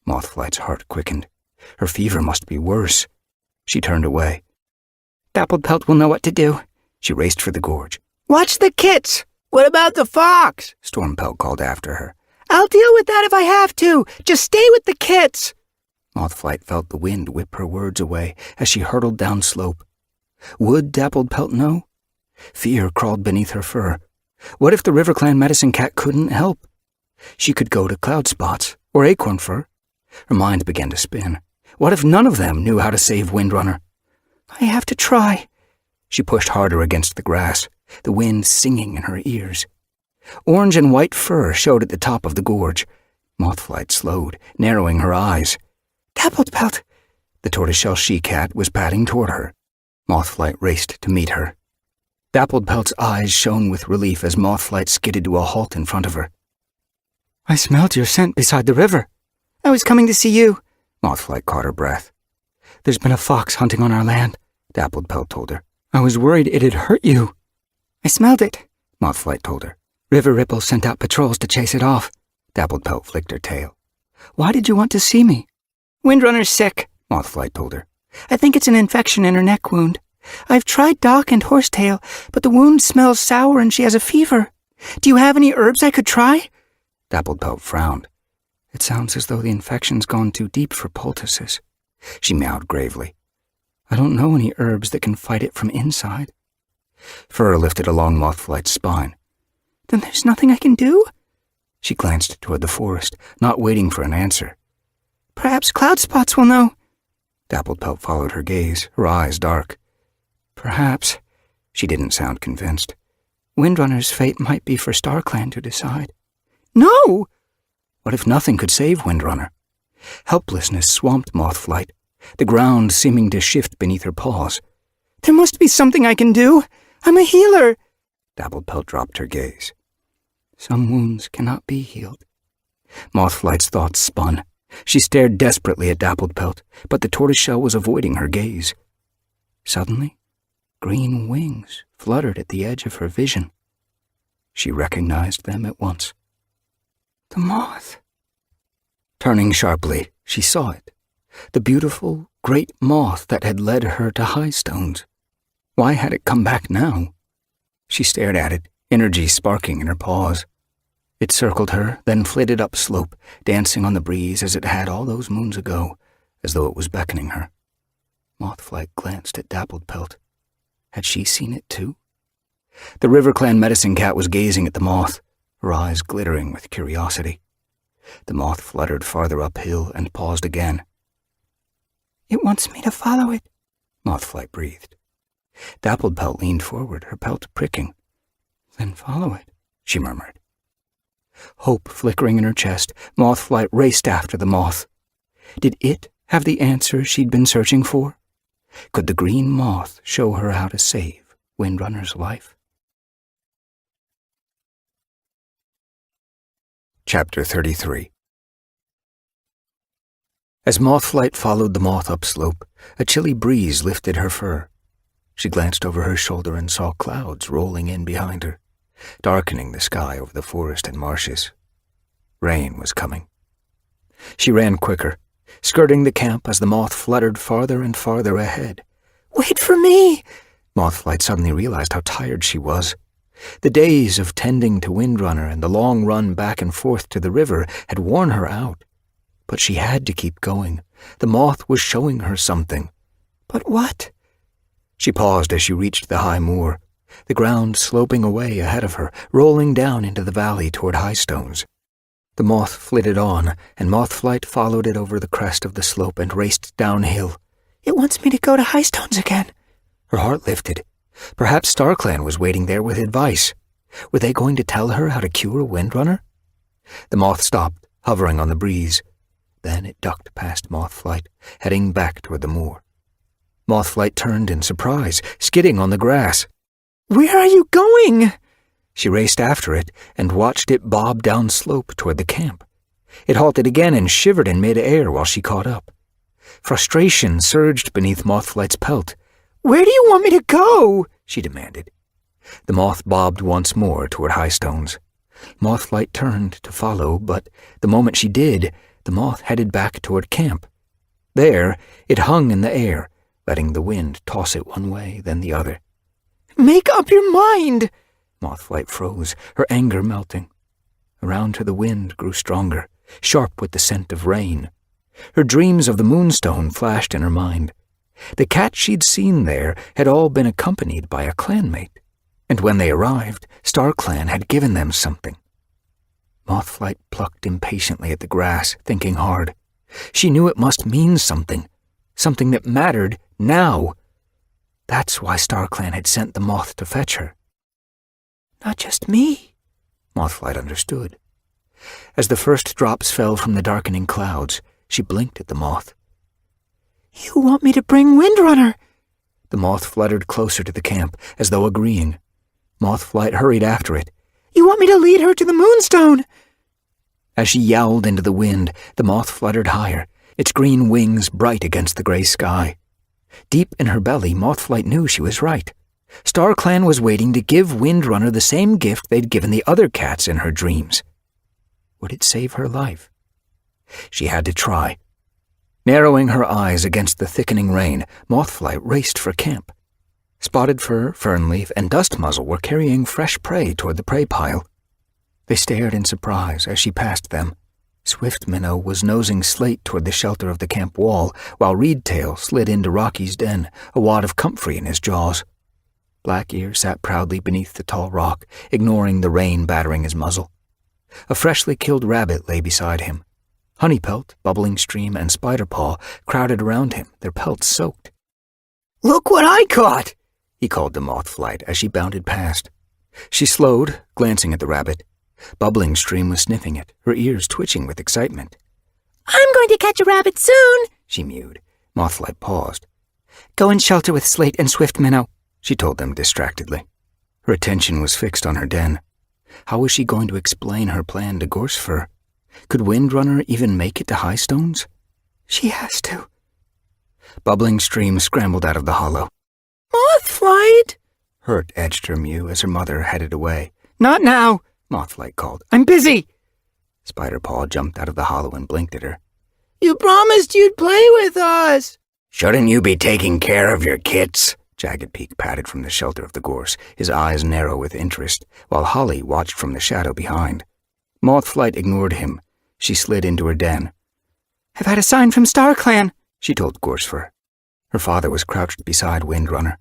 Mothflight's heart quickened. Her fever must be worse. She turned away. Dappledpelt will know what to do. She raced for the gorge. Watch the kits! What about the fox? Stormpelt called after her. I'll deal with that if I have to. Just stay with the kits. Mothflight felt the wind whip her words away as she hurtled down slope. Would Dappledpelt know? Fear crawled beneath her fur. What if the RiverClan medicine cat couldn't help? She could go to Cloudspots or Acornfur. Her mind began to spin. What if none of them knew how to save Windrunner? I have to try. She pushed harder against the grass, the wind singing in her ears. Orange and white fur showed at the top of the gorge. Mothflight slowed, narrowing her eyes. Dappledpelt! The tortoiseshell she-cat was padding toward her. Mothflight raced to meet her. Dappledpelt's eyes shone with relief as Mothflight skidded to a halt in front of her. I smelled your scent beside the river. I was coming to see you. Mothflight caught her breath. There's been a fox hunting on our land, Dappledpelt told her. I was worried it'd hurt you. I smelled it, Mothflight told her. River Ripple sent out patrols to chase it off. Dappledpelt flicked her tail. Why did you want to see me? Windrunner's sick, Mothflight told her. I think it's an infection in her neck wound. I've tried Doc and Horsetail, but the wound smells sour and she has a fever. Do you have any herbs I could try? Dappledpelt frowned. It sounds as though the infection's gone too deep for poultices. She meowed gravely. I don't know any herbs that can fight it from inside. Fur lifted along Mothflight's spine. Then there's nothing I can do? She glanced toward the forest, not waiting for an answer. Perhaps Cloudspots will know. Dappledpelt followed her gaze, her eyes dark. Perhaps. She didn't sound convinced. Windrunner's fate might be for StarClan to decide. No! What if nothing could save Windrunner? Helplessness swamped Mothflight, the ground seeming to shift beneath her paws. There must be something I can do. I'm a healer. Dappledpelt dropped her gaze. Some wounds cannot be healed. Mothflight's thoughts spun. She stared desperately at Dappledpelt, but the tortoiseshell was avoiding her gaze. Suddenly, green wings fluttered at the edge of her vision. She recognized them at once. The moth. Turning sharply, she saw it. The beautiful, great moth that had led her to Highstones. Why had it come back now? She stared at it, energy sparking in her paws. It circled her, then flitted upslope, dancing on the breeze as it had all those moons ago, as though it was beckoning her. Mothflight glanced at Dappledpelt. Had she seen it too? The River Clan medicine cat was gazing at the moth, her eyes glittering with curiosity. The moth fluttered farther uphill and paused again. It wants me to follow it, Mothflight breathed. Dappledpelt leaned forward, her pelt pricking. Then follow it, she murmured. Hope flickering in her chest, Mothflight raced after the moth. Did it have the answer she'd been searching for? Could the green moth show her how to save Windrunner's life? Chapter 33. As Mothflight followed the moth upslope, a chilly breeze lifted her fur. She glanced over her shoulder and saw clouds rolling in behind her, darkening the sky over the forest and marshes. Rain was coming. She ran quicker, skirting the camp as the moth fluttered farther and farther ahead. Wait for me! Mothflight suddenly realized how tired she was. The days of tending to Windrunner and the long run back and forth to the river had worn her out. But she had to keep going. The moth was showing her something. But what? She paused as she reached the high moor, the ground sloping away ahead of her, rolling down into the valley toward Highstones. The moth flitted on, and Mothflight followed it over the crest of the slope and raced downhill. It wants me to go to Highstones again. Her heart lifted. Perhaps StarClan was waiting there with advice. Were they going to tell her how to cure Windrunner? The moth stopped, hovering on the breeze. Then it ducked past Mothflight, heading back toward the moor. Mothflight turned in surprise, skidding on the grass. Where are you going? She raced after it and watched it bob down slope toward the camp. It halted again and shivered in mid-air while she caught up. Frustration surged beneath Mothflight's pelt. Where do you want me to go? She demanded. The moth bobbed once more toward Highstones. Mothflight turned to follow, but the moment she did, the moth headed back toward camp. There, it hung in the air, letting the wind toss it one way, then the other. Make up your mind! Mothflight froze, her anger melting. Around her the wind grew stronger, sharp with the scent of rain. Her dreams of the moonstone flashed in her mind. The cats she'd seen there had all been accompanied by a clanmate, and when they arrived, StarClan had given them something. Mothflight plucked impatiently at the grass, thinking hard. She knew it must mean something that mattered now. That's why StarClan had sent the moth to fetch her. Not just me, Mothflight understood. As the first drops fell from the darkening clouds, she blinked at the moth. You want me to bring Windrunner? The moth fluttered closer to the camp, as though agreeing. Mothflight hurried after it. You want me to lead her to the moonstone? As she yowled into the wind, the moth fluttered higher, its green wings bright against the gray sky. Deep in her belly, Mothflight knew she was right. StarClan was waiting to give Windrunner the same gift they'd given the other cats in her dreams. Would it save her life? She had to try. Narrowing her eyes against the thickening rain, Mothflight raced for camp. Spotted Fur, Fernleaf, and Dustmuzzle were carrying fresh prey toward the prey pile. They stared in surprise as she passed them. Swift Minnow was nosing slate toward the shelter of the camp wall, while Reedtail slid into Rocky's den, a wad of comfrey in his jaws. Black Ear sat proudly beneath the tall rock, ignoring the rain battering his muzzle. A freshly killed rabbit lay beside him. Honeypelt, Bubbling Stream, and Spiderpaw crowded around him, their pelts soaked. Look what I caught! He called to Mothflight as she bounded past. She slowed, glancing at the rabbit. Bubbling Stream was sniffing it, her ears twitching with excitement. I'm going to catch a rabbit soon, she mewed. Mothflight paused. Go and shelter with Slate and Swift Minnow, she told them distractedly. Her attention was fixed on her den. How was she going to explain her plan to Gorsefur? Could Windrunner even make it to Highstones? She has to. Bubbling streams scrambled out of the hollow. Mothflight! Hurt edged her mew as her mother headed away. Not now, Mothflight called. I'm busy. Spiderpaw jumped out of the hollow and blinked at her. You promised you'd play with us. Shouldn't you be taking care of your kits? Jagged Peak patted from the shelter of the gorse, his eyes narrow with interest, while Holly watched from the shadow behind. Mothflight ignored him. She slid into her den. I've had a sign from StarClan, she told Gorsefur. Her father was crouched beside Windrunner.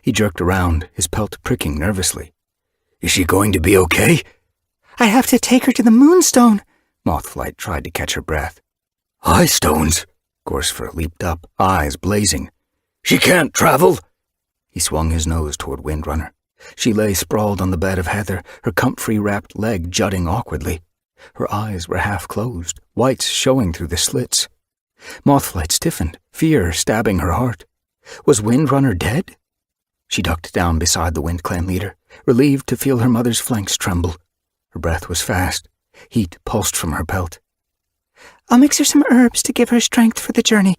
He jerked around, his pelt pricking nervously. Is she going to be okay? I have to take her to the Moonstone. Mothflight tried to catch her breath. Highstones! Gorsefur leaped up, eyes blazing. She can't travel! He swung his nose toward Windrunner. She lay sprawled on the bed of heather, her comfrey-wrapped leg jutting awkwardly. Her eyes were half closed, whites showing through the slits. Mothflight stiffened, fear stabbing her heart. Was Windrunner dead? She ducked down beside the WindClan leader, relieved to feel her mother's flanks tremble. Her breath was fast. Heat pulsed from her pelt. I'll mix her some herbs to give her strength for the journey.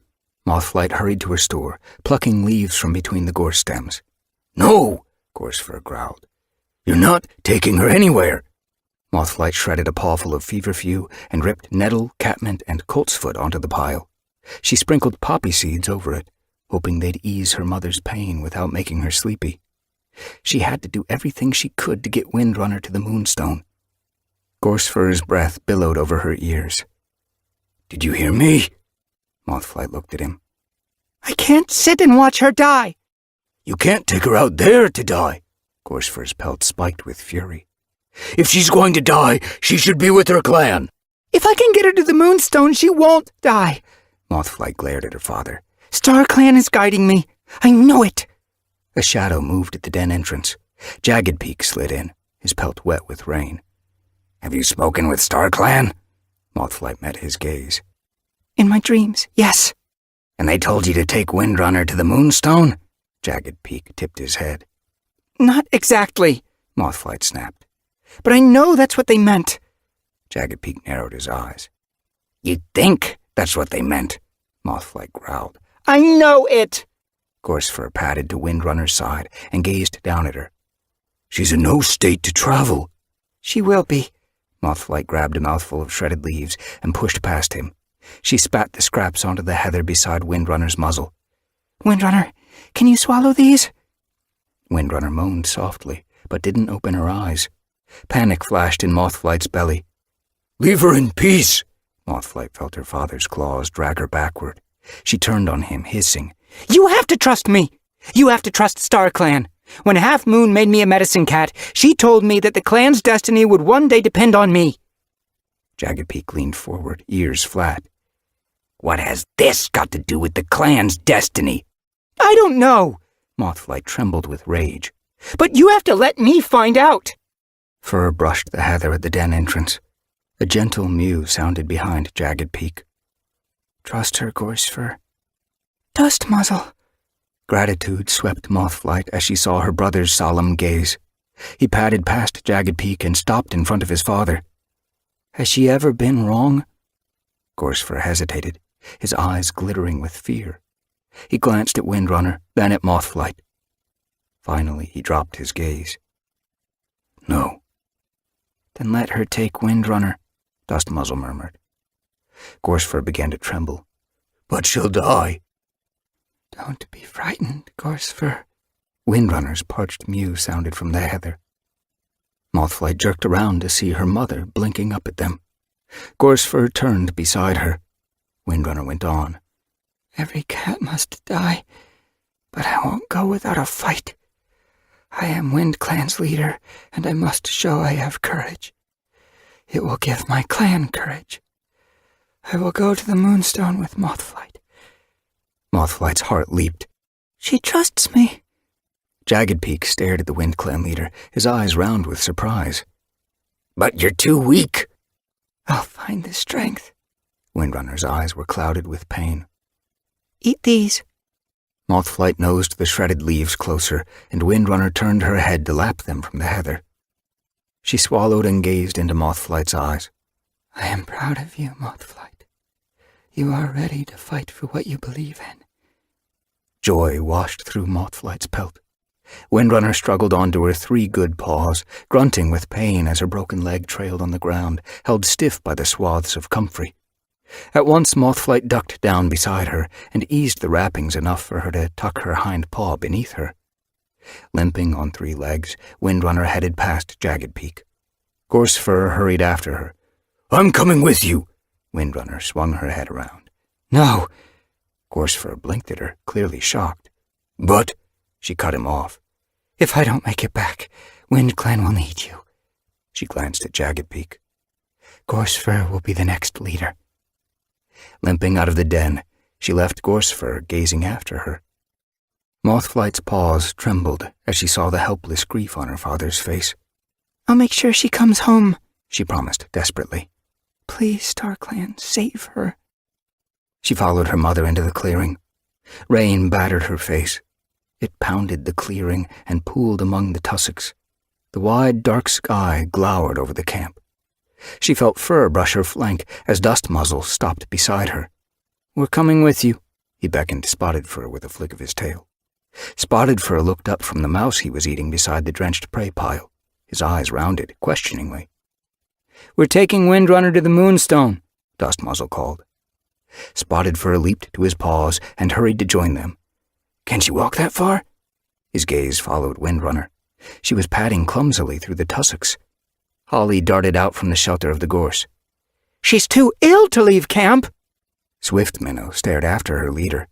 Mothflight hurried to her store, plucking leaves from between the gorse stems. No, Gorsefur growled. You're not taking her anywhere. Mothflight shredded a pawful of feverfew and ripped nettle, catmint, and coltsfoot onto the pile. She sprinkled poppy seeds over it, hoping they'd ease her mother's pain without making her sleepy. She had to do everything she could to get Windrunner to the Moonstone. Gorsefur's breath billowed over her ears. Did you hear me? Mothflight looked at him. I can't sit and watch her die. You can't take her out there to die. Gorsefur's pelt spiked with fury. If she's going to die, she should be with her clan. If I can get her to the Moonstone, she won't die. Mothflight glared at her father. StarClan is guiding me. I know it. A shadow moved at the den entrance. Jagged Peak slid in, his pelt wet with rain. Have you spoken with StarClan? Mothflight met his gaze. In my dreams, yes. And they told you to take Windrunner to the Moonstone? Jagged Peak tipped his head. Not exactly, Mothflight snapped. But I know that's what they meant. Jagged Peak narrowed his eyes. You think that's what they meant? Mothflight growled. I know it! Gorsefur padded to Windrunner's side and gazed down at her. She's in no state to travel. She will be. Mothflight grabbed a mouthful of shredded leaves and pushed past him. She spat the scraps onto the heather beside Windrunner's muzzle. Windrunner, can you swallow these? Windrunner moaned softly, but didn't open her eyes. Panic flashed in Mothflight's belly. Leave her in peace! Mothflight felt her father's claws drag her backward. She turned on him, hissing. You have to trust me! You have to trust StarClan. When Half Moon made me a medicine cat, she told me that the clan's destiny would one day depend on me. Jagged Peak leaned forward, ears flat. What has this got to do with the clan's destiny? I don't know. Mothflight trembled with rage. But you have to let me find out. Fur brushed the heather at the den entrance. A gentle mew sounded behind Jagged Peak. Trust her, Gorsefur. Dust Muzzle. Gratitude swept Mothflight as she saw her brother's solemn gaze. He padded past Jagged Peak and stopped in front of his father. Has she ever been wrong? Gorsefur hesitated, his eyes glittering with fear. He glanced at Windrunner, then at Mothflight. Finally, he dropped his gaze. No. Then let her take Windrunner, Dust Muzzle murmured. Gorsefur began to tremble. But she'll die. Don't be frightened, Gorsefur. Windrunner's parched mew sounded from the heather. Mothflight jerked around to see her mother blinking up at them. Gorsefur turned beside her. Windrunner went on. Every cat must die, but I won't go without a fight. I am WindClan's leader, and I must show I have courage. It will give my clan courage. I will go to the Moonstone with Mothflight. Mothflight's heart leaped. She trusts me. Jagged Peak stared at the WindClan leader, his eyes round with surprise. But you're too weak. I'll find the strength. Windrunner's eyes were clouded with pain. Eat these. Mothflight nosed the shredded leaves closer, and Windrunner turned her head to lap them from the heather. She swallowed and gazed into Mothflight's eyes. I am proud of you, Mothflight. You are ready to fight for what you believe in. Joy washed through Mothflight's pelt. Windrunner struggled onto her 3 good paws, grunting with pain as her broken leg trailed on the ground, held stiff by the swaths of comfrey. At once Mothflight ducked down beside her and eased the wrappings enough for her to tuck her hind paw beneath her. Limping on 3 legs, Windrunner headed past Jagged Peak. Gorsefur hurried after her. "I'm coming with you!" Windrunner swung her head around. "No!" Gorsefur blinked at her, clearly shocked. "But—" She cut him off. "If I don't make it back, WindClan will need you." She glanced at Jagged Peak. Gorsefur will be the next leader. Limping out of the den, she left Gorsefur gazing after her. Mothflight's paws trembled as she saw the helpless grief on her father's face. I'll make sure she comes home, she promised desperately. Please, StarClan, save her. She followed her mother into the clearing. Rain battered her face. It pounded the clearing and pooled among the tussocks. The wide, dark sky glowered over the camp. She felt fur brush her flank as Dust Muzzle stopped beside her. "We're coming with you," he beckoned to Spotted Fur with a flick of his tail. Spotted Fur looked up from the mouse he was eating beside the drenched prey pile, his eyes rounded questioningly. "We're taking Windrunner to the Moonstone," Dust Muzzle called. Spotted Fur leaped to his paws and hurried to join them. "Can she walk that far?" His gaze followed Windrunner. She was padding clumsily through the tussocks. Holly darted out from the shelter of the gorse. She's too ill to leave camp. Swift Minnow stared after her leader.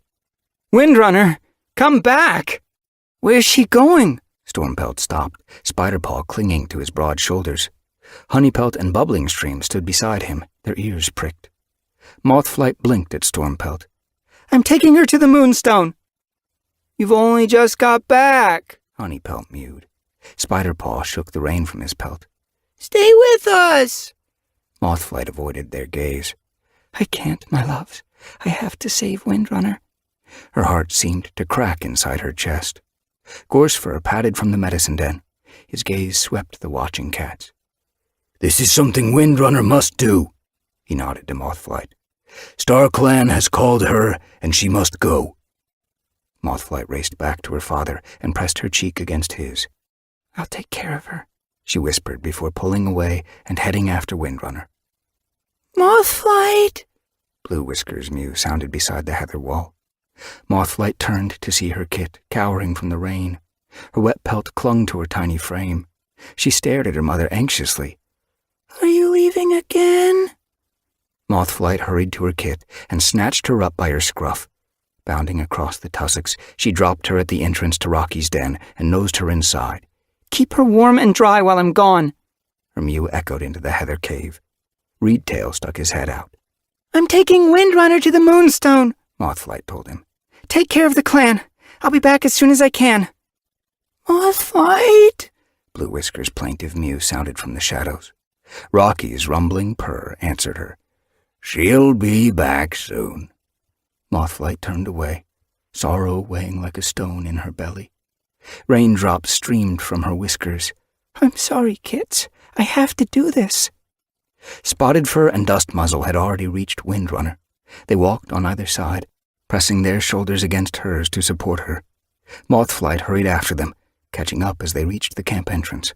"Windrunner, come back!" Where's she going? Stormpelt stopped, Spiderpaw clinging to his broad shoulders. Honeypelt and Bubbling Stream stood beside him, their ears pricked. Mothflight blinked at Stormpelt. I'm taking her to the Moonstone. "You've only just got back," Honeypelt mewed. Spiderpaw shook the rain from his pelt. Stay with us. Mothflight avoided their gaze. I can't, my loves. I have to save Windrunner. Her heart seemed to crack inside her chest. Gorsefur padded from the medicine den. His gaze swept the watching cats. "This is something Windrunner must do," he nodded to Mothflight. "StarClan has called her, and she must go." Mothflight raced back to her father and pressed her cheek against his. I'll take care of her, she whispered before pulling away and heading after Windrunner. Mothflight! Blue Whisker's mew sounded beside the heather wall. Mothflight turned to see her kit cowering from the rain. Her wet pelt clung to her tiny frame. She stared at her mother anxiously. Are you leaving again? Mothflight hurried to her kit and snatched her up by her scruff. Bounding across the tussocks, she dropped her at the entrance to Rocky's den and nosed her inside. "Keep her warm and dry while I'm gone," her mew echoed into the heather cave. Reedtail stuck his head out. I'm taking Windrunner to the Moonstone, Mothflight told him. Take care of the clan. I'll be back as soon as I can. Mothflight! Blue Whisker's plaintive mew sounded from the shadows. Rocky's rumbling purr answered her. She'll be back soon. Mothflight turned away, sorrow weighing like a stone in her belly. Raindrops streamed from her whiskers. I'm sorry, kits. I have to do this. Spotted Fur and Dust Muzzle had already reached Windrunner. They walked on either side, pressing their shoulders against hers to support her. Mothflight hurried after them, catching up as they reached the camp entrance.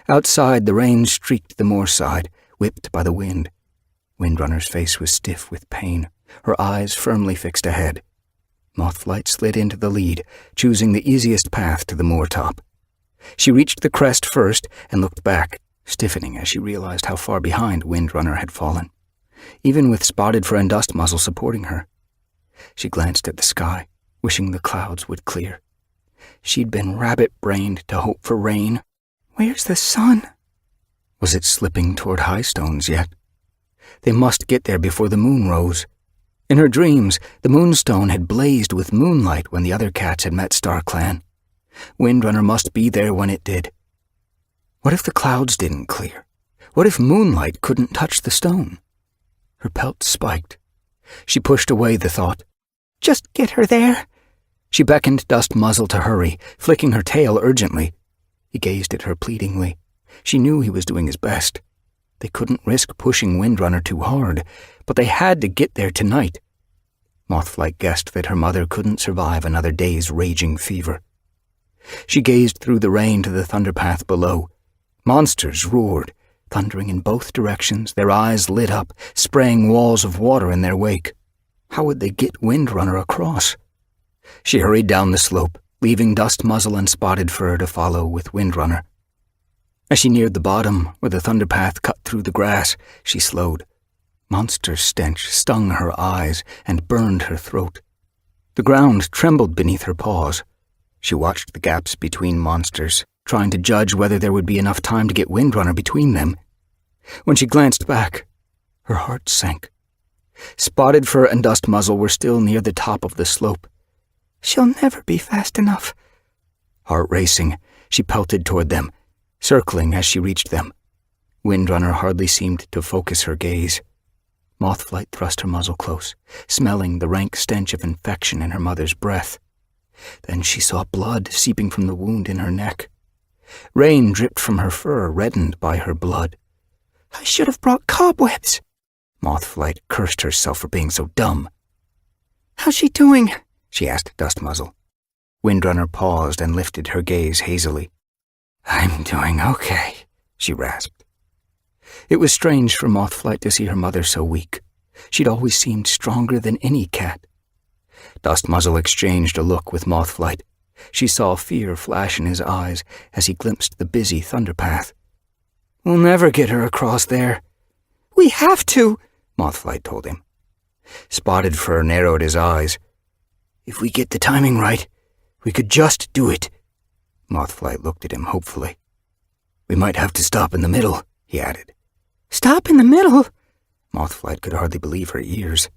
Outside, the rain streaked the moorside, whipped by the wind. Windrunner's face was stiff with pain, her eyes firmly fixed ahead. Mothflight slid into the lead, choosing the easiest path to the moor top. She reached the crest first and looked back, stiffening as she realized how far behind Windrunner had fallen, even with Spotted Fur and Dust Muzzle supporting her. She glanced at the sky, wishing the clouds would clear. She'd been rabbit-brained to hope for rain. Where's the sun? Was it slipping toward High Stones yet? They must get there before the moon rose. In her dreams, the Moonstone had blazed with moonlight when the other cats had met StarClan. Windrunner must be there when it did. What if the clouds didn't clear? What if moonlight couldn't touch the stone? Her pelt spiked. She pushed away the thought. Just get her there. She beckoned Dust Muzzle to hurry, flicking her tail urgently. He gazed at her pleadingly. She knew he was doing his best. They couldn't risk pushing Windrunner too hard, but they had to get there tonight. Mothflight guessed that her mother couldn't survive another day's raging fever. She gazed through the rain to the thunderpath below. Monsters roared, thundering in both directions, their eyes lit up, spraying walls of water in their wake. How would they get Windrunner across? She hurried down the slope, leaving Dust Muzzle and Spotted Fur to follow with Windrunner. As she neared the bottom, where the thunderpath cut through the grass, she slowed. Monster stench stung her eyes and burned her throat. The ground trembled beneath her paws. She watched the gaps between monsters, trying to judge whether there would be enough time to get Windrunner between them. When she glanced back, her heart sank. Spotted Fur and Dust Muzzle were still near the top of the slope. She'll never be fast enough. Heart racing, she pelted toward them, circling as she reached them. Windrunner hardly seemed to focus her gaze. Mothflight thrust her muzzle close, smelling the rank stench of infection in her mother's breath. Then she saw blood seeping from the wound in her neck. Rain dripped from her fur, reddened by her blood. I should have brought cobwebs. Mothflight cursed herself for being so dumb. How's she doing? She asked Dust Muzzle. Windrunner paused and lifted her gaze hazily. I'm doing okay, she rasped. It was strange for Mothflight to see her mother so weak. She'd always seemed stronger than any cat. Dust Muzzle exchanged a look with Mothflight. She saw fear flash in his eyes as he glimpsed the busy thunderpath. We'll never get her across there. We have to, Mothflight told him. Spotted Fur narrowed his eyes. If we get the timing right, we could just do it. Mothflight looked at him hopefully. We might have to stop in the middle, he added. Stop in the middle? Mothflight could hardly believe her ears.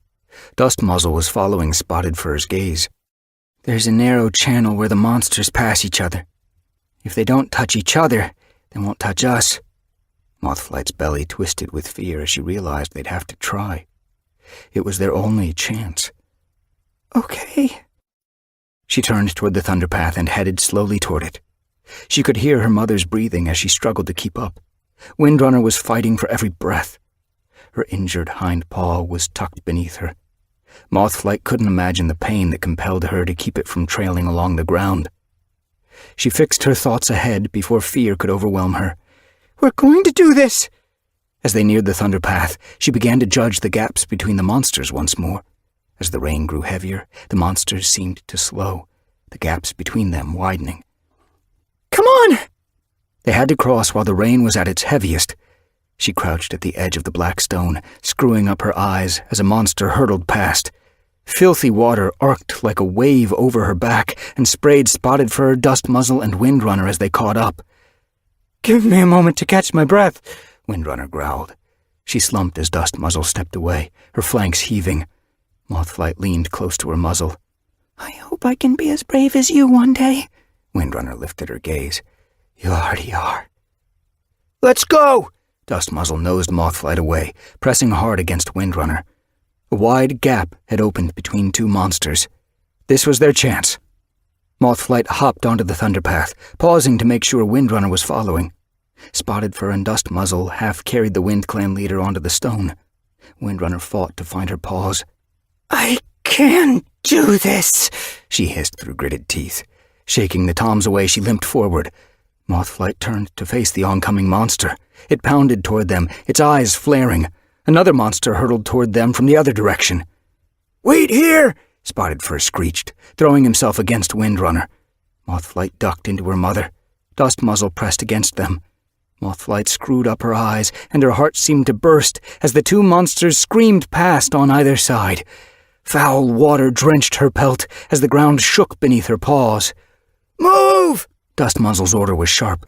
Dust Muzzle was following Spotted Fur's gaze. There's a narrow channel where the monsters pass each other. If they don't touch each other, they won't touch us. Mothflight's belly twisted with fear as she realized they'd have to try. It was their only chance. Okay. She turned toward the thunderpath and headed slowly toward it. She could hear her mother's breathing as she struggled to keep up. Windrunner was fighting for every breath. Her injured hind paw was tucked beneath her. Mothflight couldn't imagine the pain that compelled her to keep it from trailing along the ground. She fixed her thoughts ahead before fear could overwhelm her. We're going to do this! As they neared the thunderpath, she began to judge the gaps between the monsters once more. As the rain grew heavier, the monsters seemed to slow, the gaps between them widening. Come on! They had to cross while the rain was at its heaviest. She crouched at the edge of the black stone, screwing up her eyes as a monster hurtled past. Filthy water arced like a wave over her back and sprayed Spotted Fur, Dust Muzzle, and Windrunner as they caught up. Give me a moment to catch my breath, Windrunner growled. She slumped as Dust Muzzle stepped away, her flanks heaving. Mothflight leaned close to her muzzle. I hope I can be as brave as you one day. Windrunner lifted her gaze. You already are. Let's go! Dust Muzzle nosed Mothflight away, pressing hard against Windrunner. A wide gap had opened between two monsters. This was their chance. Mothflight hopped onto the thunderpath, pausing to make sure Windrunner was following. Spotted Fur and Dust Muzzle half carried the Wind Clan leader onto the stone. Windrunner fought to find her paws. I can do this, she hissed through gritted teeth. Shaking the toms away, she limped forward. Mothflight turned to face the oncoming monster. It pounded toward them, its eyes flaring. Another monster hurtled toward them from the other direction. Wait here! Spotted Fur screeched, throwing himself against Windrunner. Mothflight ducked into her mother. Dust Muzzle pressed against them. Mothflight screwed up her eyes, and her heart seemed to burst as the two monsters screamed past on either side. Foul water drenched her pelt as the ground shook beneath her paws. Move! Dust Muzzle's order was sharp.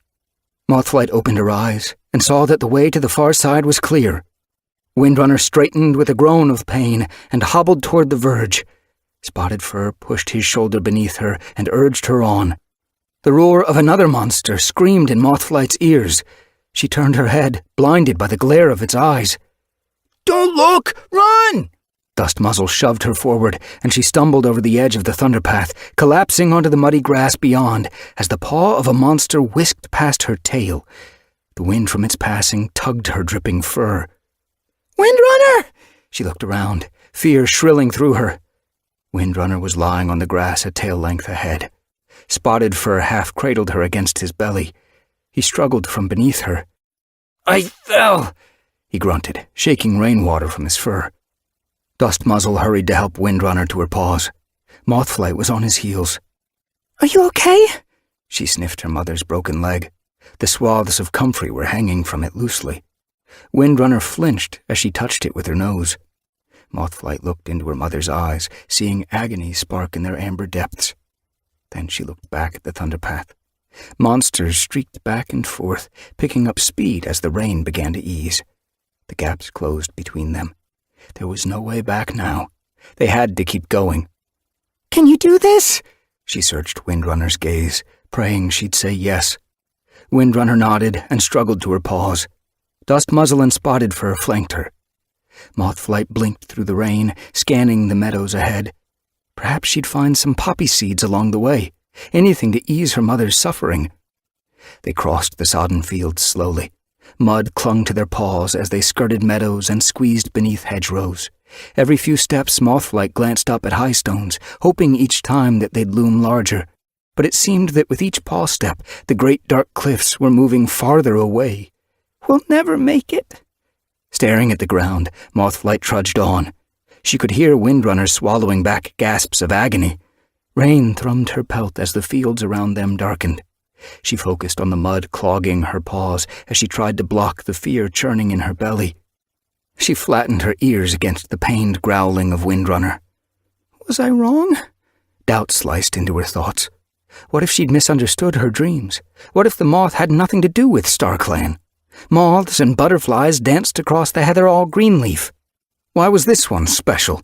Mothflight opened her eyes and saw that the way to the far side was clear. Windrunner straightened with a groan of pain and hobbled toward the verge. Spotted Fur pushed his shoulder beneath her and urged her on. The roar of another monster screamed in Mothflight's ears. She turned her head, blinded by the glare of its eyes. Don't look! Run! Dust Muzzle shoved her forward, and she stumbled over the edge of the thunderpath, collapsing onto the muddy grass beyond as the paw of a monster whisked past her tail. The wind from its passing tugged her dripping fur. Windrunner! She looked around, fear shrilling through her. Windrunner was lying on the grass a tail length ahead. Spotted Fur half-cradled her against his belly. He struggled from beneath her. I fell, he grunted, shaking rainwater from his fur. Dust Muzzle hurried to help Windrunner to her paws. Mothflight was on his heels. Are you okay? She sniffed her mother's broken leg. The swaths of comfrey were hanging from it loosely. Windrunner flinched as she touched it with her nose. Mothflight looked into her mother's eyes, seeing agony spark in their amber depths. Then she looked back at the thunderpath. Monsters streaked back and forth, picking up speed as the rain began to ease. The gaps closed between them. There was no way back now. They had to keep going. Can you do this? She searched Windrunner's gaze, praying she'd say yes. Windrunner nodded and struggled to her paws. Dust Muzzle and Spotted Fur flanked her. Mothflight blinked through the rain, scanning the meadows ahead. Perhaps she'd find some poppy seeds along the way, anything to ease her mother's suffering. They crossed the sodden fields slowly. Mud clung to their paws as they skirted meadows and squeezed beneath hedgerows. Every few steps, Mothflight glanced up at high stones, hoping each time that they'd loom larger. But it seemed that with each paw step, the great dark cliffs were moving farther away. We'll never make it. Staring at the ground, Mothflight trudged on. She could hear Windrunner swallowing back gasps of agony. Rain thrummed her pelt as the fields around them darkened. She focused on the mud clogging her paws as she tried to block the fear churning in her belly. She flattened her ears against the pained growling of Windrunner. Was I wrong? Doubt sliced into her thoughts. What if she'd misunderstood her dreams? What if the moth had nothing to do with StarClan? Moths and butterflies danced across the heather all greenleaf. Why was this one special?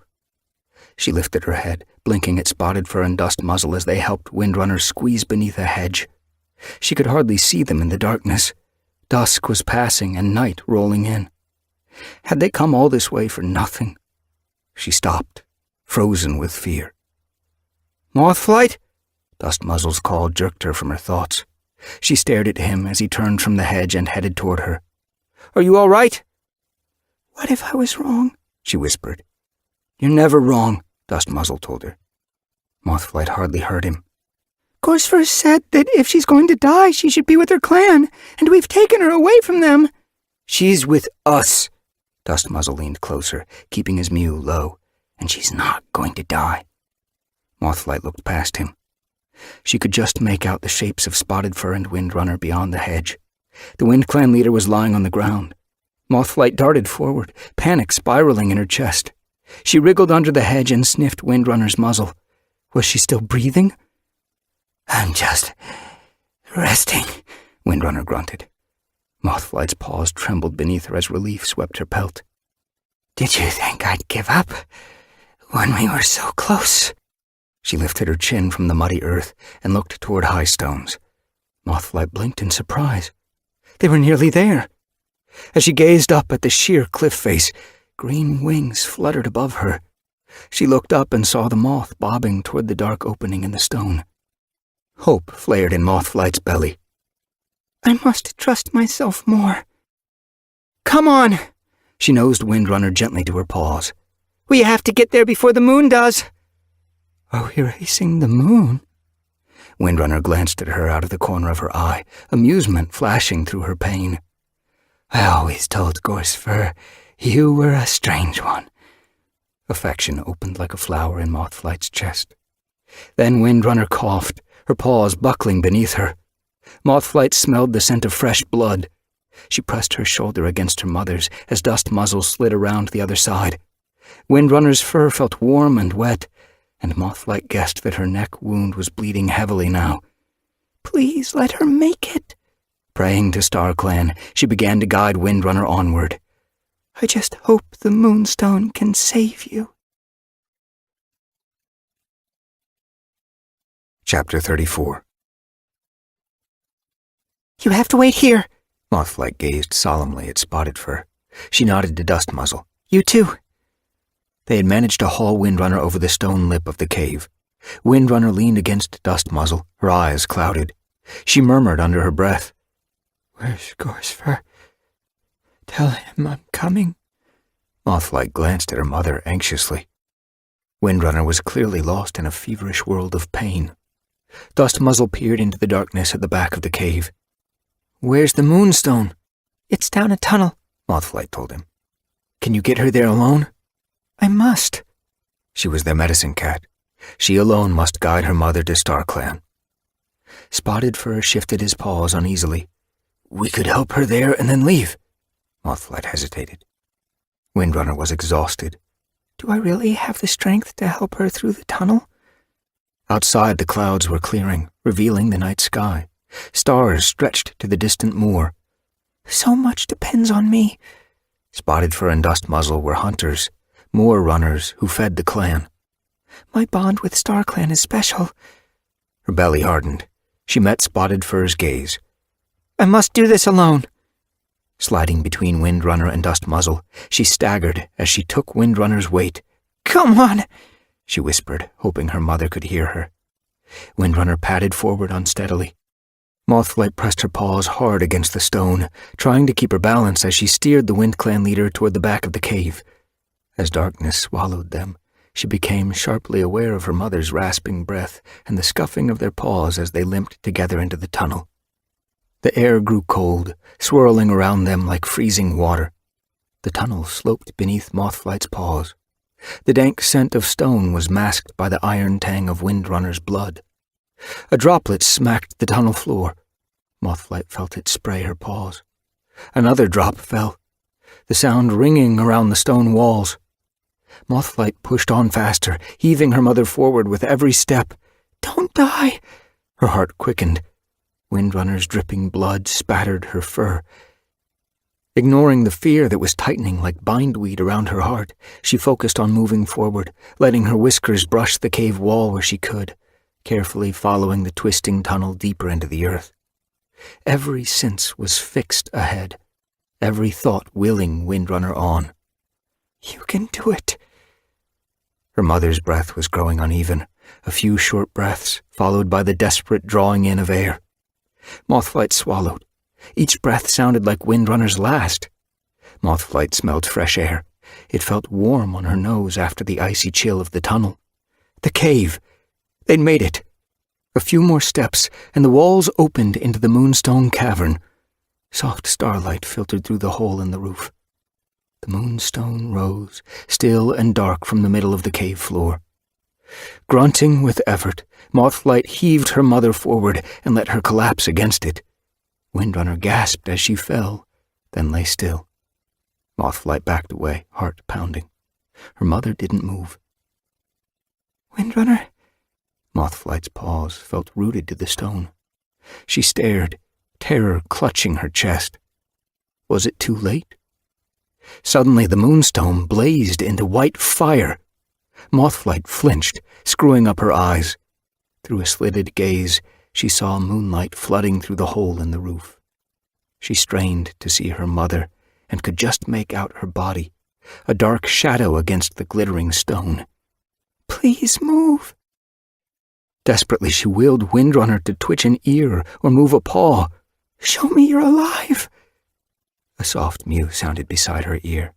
She lifted her head, blinking at Spotted Fur and Dust Muzzle as they helped Windrunner squeeze beneath a hedge. She could hardly see them in the darkness. Dusk was passing and night rolling in. Had they come all this way for nothing? She stopped, frozen with fear. "Mothflight?" Dust Muzzle's call jerked her from her thoughts. She stared at him as he turned from the hedge and headed toward her. "Are you all right?" What if I was wrong? She whispered. "You're never wrong," Dust Muzzle told her. Mothflight hardly heard him. Gorsfur said that if she's going to die, she should be with her clan, and we've taken her away from them. "She's with us." Dust Muzzle leaned closer, keeping his mew low. "And she's not going to die." Mothflight looked past him. She could just make out the shapes of Spotted Fur and Windrunner beyond the hedge. The Wind Clan leader was lying on the ground. Mothflight darted forward, panic spiraling in her chest. She wriggled under the hedge and sniffed Windrunner's muzzle. Was she still breathing? I'm just resting, Windrunner grunted. Mothflight's paws trembled beneath her as relief swept her pelt. Did you think I'd give up when we were so close? She lifted her chin from the muddy earth and looked toward high stones. Mothflight blinked in surprise. They were nearly there. As she gazed up at the sheer cliff face, green wings fluttered above her. She looked up and saw the moth bobbing toward the dark opening in the stone. Hope flared in Mothflight's belly. I must trust myself more. Come on! She nosed Windrunner gently to her paws. We have to get there before the moon does. Are we racing the moon? Windrunner glanced at her out of the corner of her eye, amusement flashing through her pain. I always told Gorsfur you were a strange one. Affection opened like a flower in Mothflight's chest. Then Windrunner coughed, her paws buckling beneath her. Mothflight smelled the scent of fresh blood. She pressed her shoulder against her mother's as Dust Muzzle slid around the other side. Windrunner's fur felt warm and wet, and Mothflight guessed that her neck wound was bleeding heavily now. Please let her make it. Praying to StarClan, she began to guide Windrunner onward. I just hope the Moonstone can save you. Chapter 34. You have to wait here. Mothflight gazed solemnly at Spotted Fur. She nodded to Dust Muzzle. You too. They had managed to haul Windrunner over the stone lip of the cave. Windrunner leaned against Dust Muzzle, her eyes clouded. She murmured under her breath, "Where's Gorsfer? Tell him I'm coming." Mothflight glanced at her mother anxiously. Windrunner was clearly lost in a feverish world of pain. Dust Muzzle peered into the darkness at the back of the cave. "Where's the Moonstone?" "It's down a tunnel," Mothflight told him. "Can you get her there alone?" "I must." She was their medicine cat. She alone must guide her mother to StarClan. Spotted Fur shifted his paws uneasily. "We could help her there and then leave." Mothflight hesitated. Windrunner was exhausted. "Do I really have the strength to help her through the tunnel?" Outside, the clouds were clearing, revealing the night sky. Stars stretched to the distant moor. "So much depends on me." Spotted Fur and Dust Muzzle were hunters, moor runners who fed the clan. "My bond with StarClan is special." Her belly hardened. She met Spotted Fur's gaze. "I must do this alone." Sliding between Windrunner and Dust Muzzle, she staggered as she took Windrunner's weight. "Come on," she whispered, hoping her mother could hear her. Windrunner padded forward unsteadily. Mothflight pressed her paws hard against the stone, trying to keep her balance as she steered the WindClan leader toward the back of the cave. As darkness swallowed them, she became sharply aware of her mother's rasping breath and the scuffing of their paws as they limped together into the tunnel. The air grew cold, swirling around them like freezing water. The tunnel sloped beneath Mothflight's paws. The dank scent of stone was masked by the iron tang of Windrunner's blood. A droplet smacked the tunnel floor. Mothflight felt it spray her paws. Another drop fell, the sound ringing around the stone walls. Mothflight pushed on faster, heaving her mother forward with every step. "Don't die." Her heart quickened. Windrunner's dripping blood spattered her fur. Ignoring the fear that was tightening like bindweed around her heart, she focused on moving forward, letting her whiskers brush the cave wall where she could, carefully following the twisting tunnel deeper into the earth. Every sense was fixed ahead, every thought willing Windrunner on. "You can do it." Her mother's breath was growing uneven, a few short breaths, followed by the desperate drawing in of air. Mothflight swallowed. Each breath sounded like Windrunner's last. Mothflight smelled fresh air. It felt warm on her nose after the icy chill of the tunnel. The cave! They'd made it. A few more steps, and the walls opened into the Moonstone cavern. Soft starlight filtered through the hole in the roof. The Moonstone rose, still and dark from the middle of the cave floor. Grunting with effort, Mothflight heaved her mother forward and let her collapse against it. Windrunner gasped as she fell, then lay still. Mothflight backed away, heart pounding. Her mother didn't move. "Windrunner?" Mothflight's paws felt rooted to the stone. She stared, terror clutching her chest. Was it too late? Suddenly the Moonstone blazed into white fire. Mothflight flinched, screwing up her eyes. Through a slitted gaze, she saw moonlight flooding through the hole in the roof. She strained to see her mother and could just make out her body, a dark shadow against the glittering stone. "Please move." Desperately, she willed Windrunner to twitch an ear or move a paw. "Show me you're alive." A soft mew sounded beside her ear.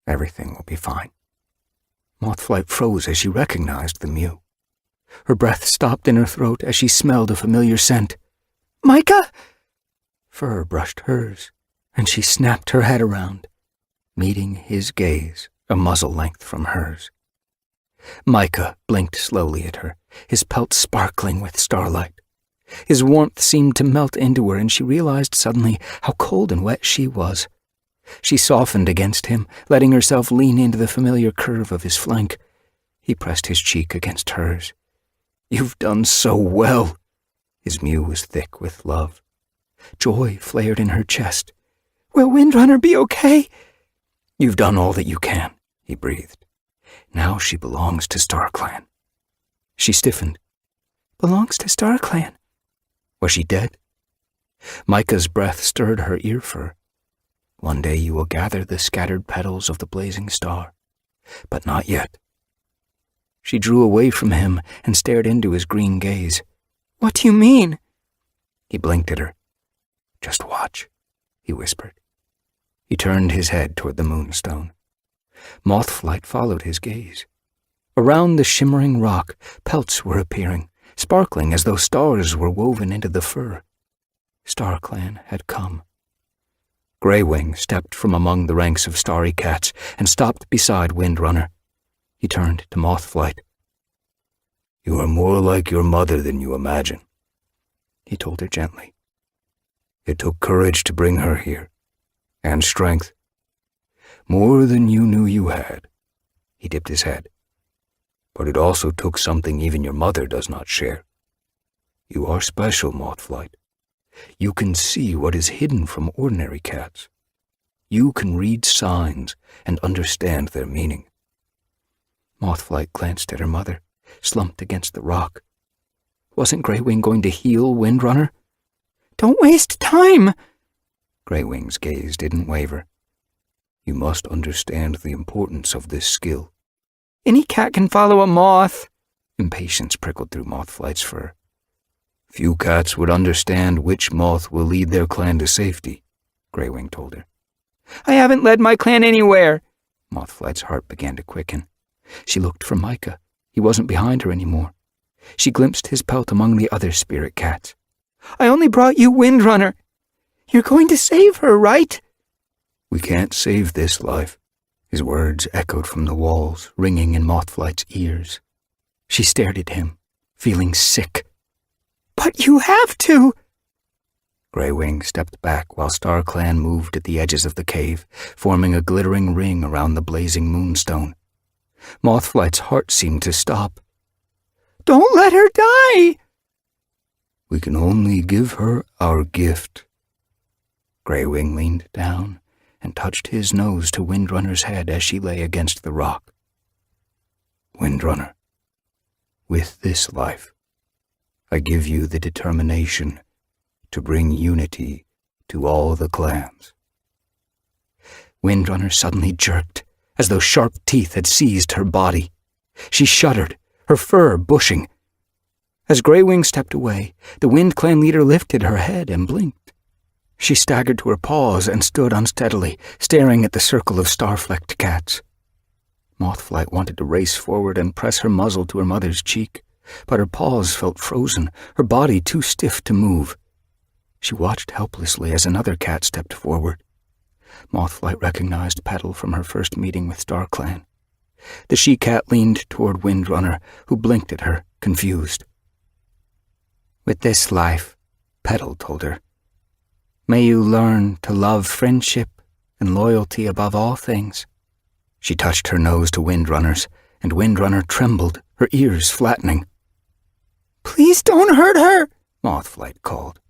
"Everything will be fine." Mothflight froze as she recognized the mew. Her breath stopped in her throat as she smelled a familiar scent. "Micah!" Fur brushed hers, and she snapped her head around, meeting his gaze a muzzle length from hers. Micah blinked slowly at her, his pelt sparkling with starlight. His warmth seemed to melt into her, and she realized suddenly how cold and wet she was. She softened against him, letting herself lean into the familiar curve of his flank. He pressed his cheek against hers. "You've done so well." His mew was thick with love. Joy flared in her chest. "Will Windrunner be okay?" "You've done all that you can," he breathed. "Now she belongs to StarClan." She stiffened. "Belongs to StarClan?" Was she dead? Micah's breath stirred her ear fur. One day you will gather the scattered petals of the blazing star, but not yet. She drew away from him and stared into his green gaze. What do you mean? He blinked at her. Just watch, he whispered. He turned his head toward the moonstone. Mothflight followed his gaze. Around the shimmering rock, pelts were appearing, sparkling as though stars were woven into the fur. StarClan had come. Greywing stepped from among the ranks of starry cats and stopped beside Windrunner. He turned to Mothflight. You are more like your mother than you imagine, he told her gently. It took courage to bring her here, and strength. More than you knew you had. He dipped his head. But it also took something even your mother does not share. You are special, Mothflight. You can see what is hidden from ordinary cats. You can read signs and understand their meaning. Mothflight glanced at her mother, slumped against the rock. Wasn't Greywing going to heal Windrunner? Don't waste time! Greywing's gaze didn't waver. You must understand the importance of this skill. Any cat can follow a moth. Impatience prickled through Mothflight's fur. Few cats would understand which moth will lead their clan to safety, Greywing told her. I haven't led my clan anywhere. Mothflight's heart began to quicken. She looked for Micah. He wasn't behind her anymore. She glimpsed his pelt among the other spirit cats. I only brought you Windrunner. You're going to save her, right? We can't save this life. His words echoed from the walls, ringing in Mothflight's ears. She stared at him, feeling sick. But you have to! Greywing stepped back while StarClan moved at the edges of the cave, forming a glittering ring around the blazing moonstone. Mothflight's heart seemed to stop. Don't let her die! We can only give her our gift. Greywing leaned down and touched his nose to Windrunner's head as she lay against the rock. Windrunner, with this life, I give you the determination to bring unity to all the clans. Windrunner suddenly jerked, as though sharp teeth had seized her body. She shuddered, her fur bushing. As Greywing stepped away, the Wind Clan leader lifted her head and blinked. She staggered to her paws and stood unsteadily, staring at the circle of star-flecked cats. Mothflight wanted to race forward and press her muzzle to her mother's cheek, but her paws felt frozen, her body too stiff to move. She watched helplessly as another cat stepped forward. Mothflight recognized Petal from her first meeting with StarClan. The she-cat leaned toward Windrunner, who blinked at her, confused. With this life, Petal told her, may you learn to love friendship and loyalty above all things. She touched her nose to Windrunner's, and Windrunner trembled, her ears flattening. Please don't hurt her, Mothflight called.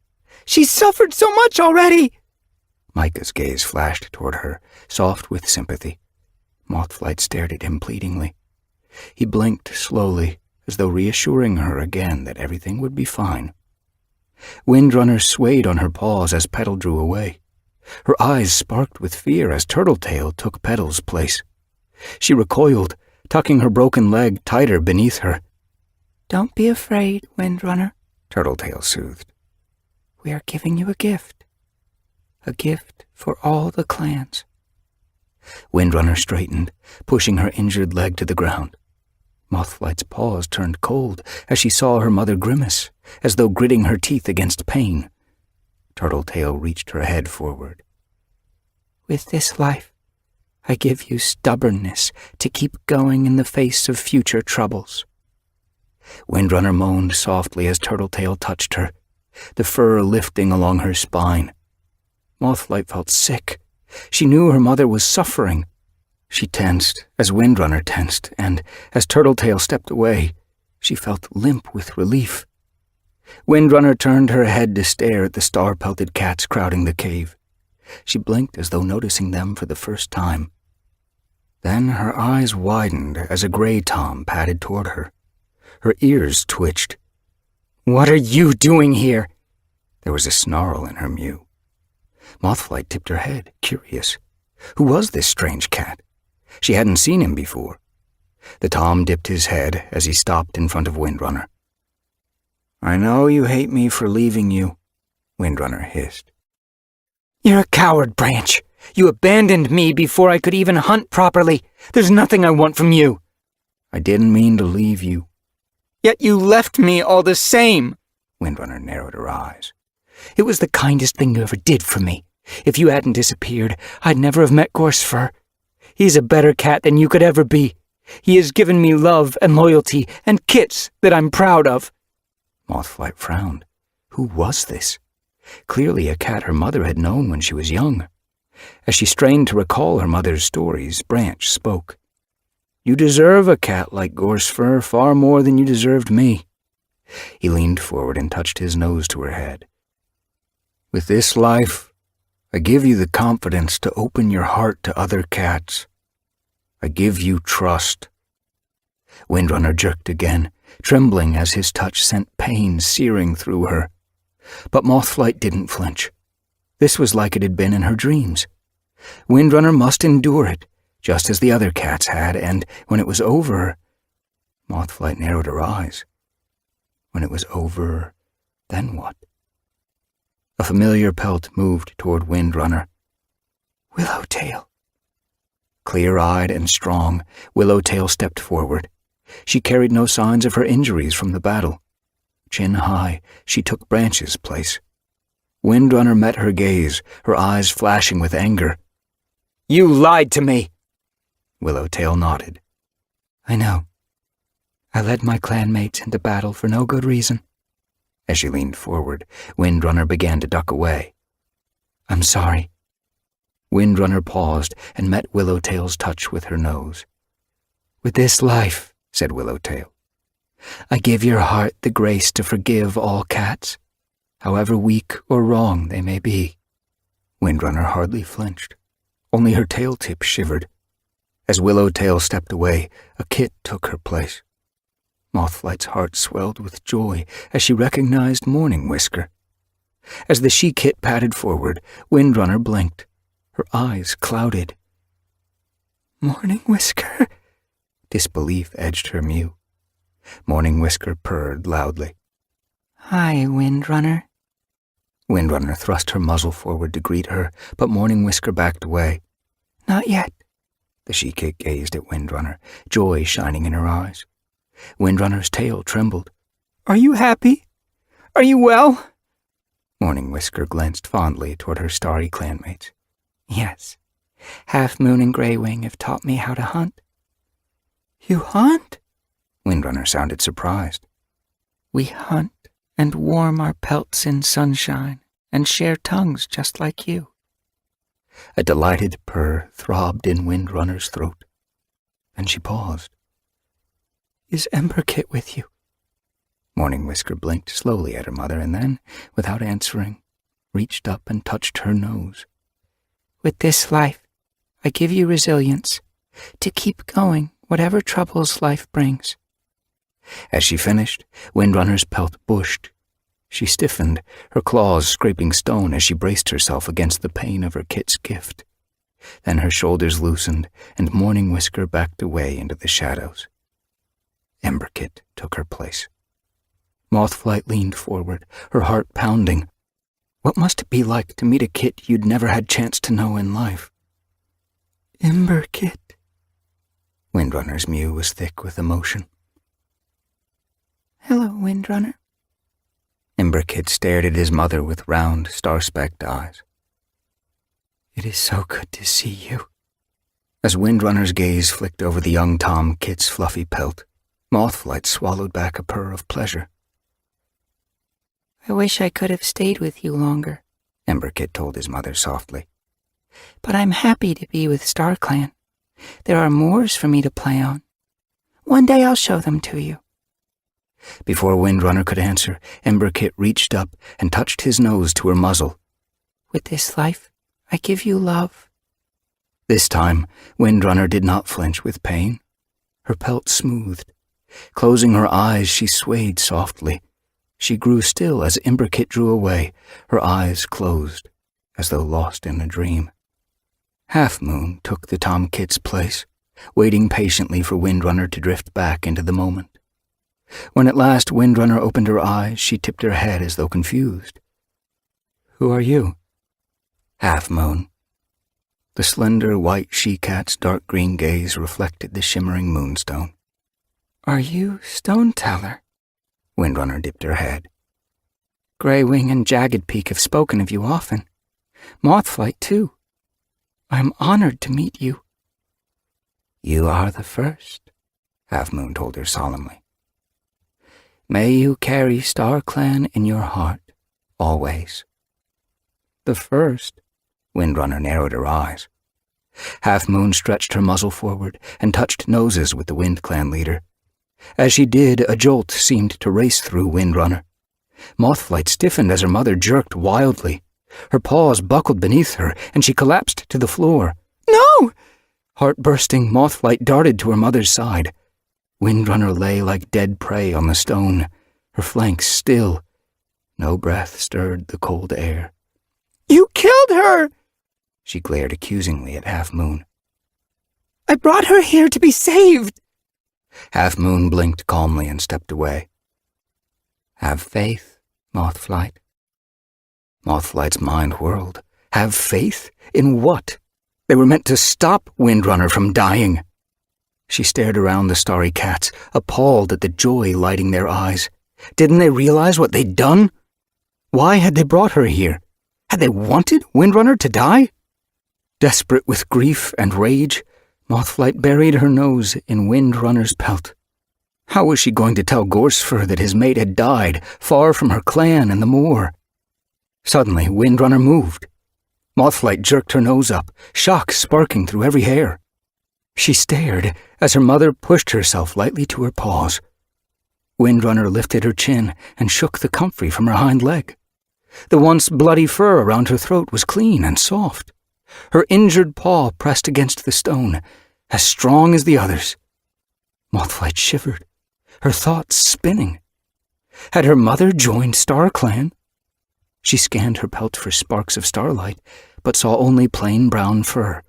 She's suffered so much already. Micah's gaze flashed toward her, soft with sympathy. Mothflight stared at him pleadingly. He blinked slowly, as though reassuring her again that everything would be fine. Windrunner swayed on her paws as Petal drew away. Her eyes sparked with fear as Turtletail took Petal's place. She recoiled, tucking her broken leg tighter beneath her. Don't be afraid, Windrunner, Turtletail soothed. We are giving you a gift for all the clans. Windrunner straightened, pushing her injured leg to the ground. Mothflight's paws turned cold as she saw her mother grimace, as though gritting her teeth against pain. Turtletail reached her head forward. With this life, I give you stubbornness to keep going in the face of future troubles. Windrunner moaned softly as Turtletail touched her, the fur lifting along her spine. Mothflight felt sick. She knew her mother was suffering. She tensed as Windrunner tensed, and as Turtletail stepped away, she felt limp with relief. Windrunner turned her head to stare at the star-pelted cats crowding the cave. She blinked as though noticing them for the first time. Then her eyes widened as a gray tom padded toward her. Her ears twitched. What are you doing here? There was a snarl in her mew. Mothflight tipped her head, curious. Who was this strange cat? She hadn't seen him before. The Tom dipped his head as he stopped in front of Windrunner. "I know you hate me for leaving you," Windrunner hissed. You're a coward, Branch. You abandoned me before I could even hunt properly. There's nothing I want from you. "I didn't mean to leave you." Yet you left me all the same. Windrunner narrowed her eyes. It was the kindest thing you ever did for me. If you hadn't disappeared, I'd never have met Gorsefur. He's a better cat than you could ever be. He has given me love and loyalty and kits that I'm proud of. Mothflight frowned. Who was this? Clearly a cat her mother had known when she was young. As she strained to recall her mother's stories, Branch spoke. "You deserve a cat like Gorsefur far more than you deserved me." He leaned forward and touched his nose to her head. "With this life, I give you the confidence to open your heart to other cats. I give you trust." Windrunner jerked again, trembling as his touch sent pain searing through her. But Mothflight didn't flinch. This was like it had been in her dreams. Windrunner must endure it, just as the other cats had, and when it was over... Mothflight narrowed her eyes. When it was over, then what? A familiar pelt moved toward Windrunner. Willowtail. Clear-eyed and strong, Willowtail stepped forward. She carried no signs of her injuries from the battle. Chin high, she took Branch's place. Windrunner met her gaze, her eyes flashing with anger. You lied to me. Willowtail nodded. I know. I led my clanmates into battle for no good reason. As she leaned forward, Windrunner began to duck away. I'm sorry. Windrunner paused and met Willowtail's touch with her nose. With this life, said Willowtail, I give your heart the grace to forgive all cats, however weak or wrong they may be. Windrunner hardly flinched. Only her tail tip shivered. As Willowtail stepped away, a kit took her place. Mothflight's heart swelled with joy as she recognized Morning Whisker. As the she-kit padded forward, Windrunner blinked. Her eyes clouded. Morning Whisker? Disbelief edged her mew. Morning Whisker purred loudly. Hi, Windrunner. Windrunner thrust her muzzle forward to greet her, but Morning Whisker backed away. Not yet. The she-kit gazed at Windrunner, joy shining in her eyes. Windrunner's tail trembled. Are you happy? Are you well? Morning Whisker glanced fondly toward her starry clanmates. Yes. Half Moon and Grey Wing have taught me how to hunt. You hunt? Windrunner sounded surprised. We hunt and warm our pelts in sunshine and share tongues just like you. A delighted purr throbbed in Windrunner's throat. Then she paused. Is Emberkit with you? Morning Whisker blinked slowly at her mother and then, without answering, reached up and touched her nose. With this life, I give you resilience to keep going whatever troubles life brings. As she finished, Windrunner's pelt bushed. She stiffened, her claws scraping stone as she braced herself against the pain of her kit's gift. Then her shoulders loosened, and Morning Whisker backed away into the shadows. Emberkit took her place. Mothflight leaned forward, her heart pounding. What must it be like to meet a kit you'd never had chance to know in life? Emberkit. Windrunner's mew was thick with emotion. Hello, Windrunner. Emberkit stared at his mother with round, star-specked eyes. It is so good to see you. As Windrunner's gaze flicked over the young Tom kit's fluffy pelt, Mothflight swallowed back a purr of pleasure. I wish I could have stayed with you longer, Emberkit told his mother softly. But I'm happy to be with StarClan. There are moors for me to play on. One day I'll show them to you. Before Windrunner could answer, Emberkit reached up and touched his nose to her muzzle. With this life, I give you love. This time, Windrunner did not flinch with pain. Her pelt smoothed. Closing her eyes, she swayed softly. She grew still as Emberkit drew away, her eyes closed, as though lost in a dream. Half Moon took the Tom Kit's place, waiting patiently for Windrunner to drift back into the moment. When at last Windrunner opened her eyes, she tipped her head as though confused. "Who are you?" "Half Moon." The slender white she-cat's dark green gaze reflected the shimmering moonstone. "Are you Stone Teller?" Windrunner dipped her head. Greywing and Jagged Peak have spoken of you often. Mothflight, too. I am honored to meet you. "You are the first," Half Moon told her solemnly. "May you carry StarClan in your heart, always." "The first?" Windrunner narrowed her eyes. Half Moon stretched her muzzle forward and touched noses with the Wind Clan leader. As she did, a jolt seemed to race through Windrunner. Mothflight stiffened as her mother jerked wildly. Her paws buckled beneath her, and she collapsed to the floor. "No!" Heart-bursting, Mothflight darted to her mother's side. Windrunner lay like dead prey on the stone, her flanks still. No breath stirred the cold air. "You killed her!" She glared accusingly at Half Moon. "I brought her here to be saved." Half Moon blinked calmly and stepped away. "Have faith, Mothflight." Mothflight's mind whirled. Have faith? In what? They were meant to stop Windrunner from dying. She stared around the starry cats, appalled at the joy lighting their eyes. Didn't they realize what they'd done? Why had they brought her here? Had they wanted Windrunner to die? Desperate with grief and rage, Mothflight buried her nose in Windrunner's pelt. How was she going to tell Gorsefur that his mate had died, far from her clan and the moor? Suddenly, Windrunner moved. Mothflight jerked her nose up, shock sparking through every hair. She stared as her mother pushed herself lightly to her paws. Windrunner lifted her chin and shook the comfrey from her hind leg. The once bloody fur around her throat was clean and soft. Her injured paw pressed against the stone, as strong as the others. Mothflight shivered, her thoughts spinning. Had her mother joined StarClan? She scanned her pelt for sparks of starlight, but saw only plain brown fur.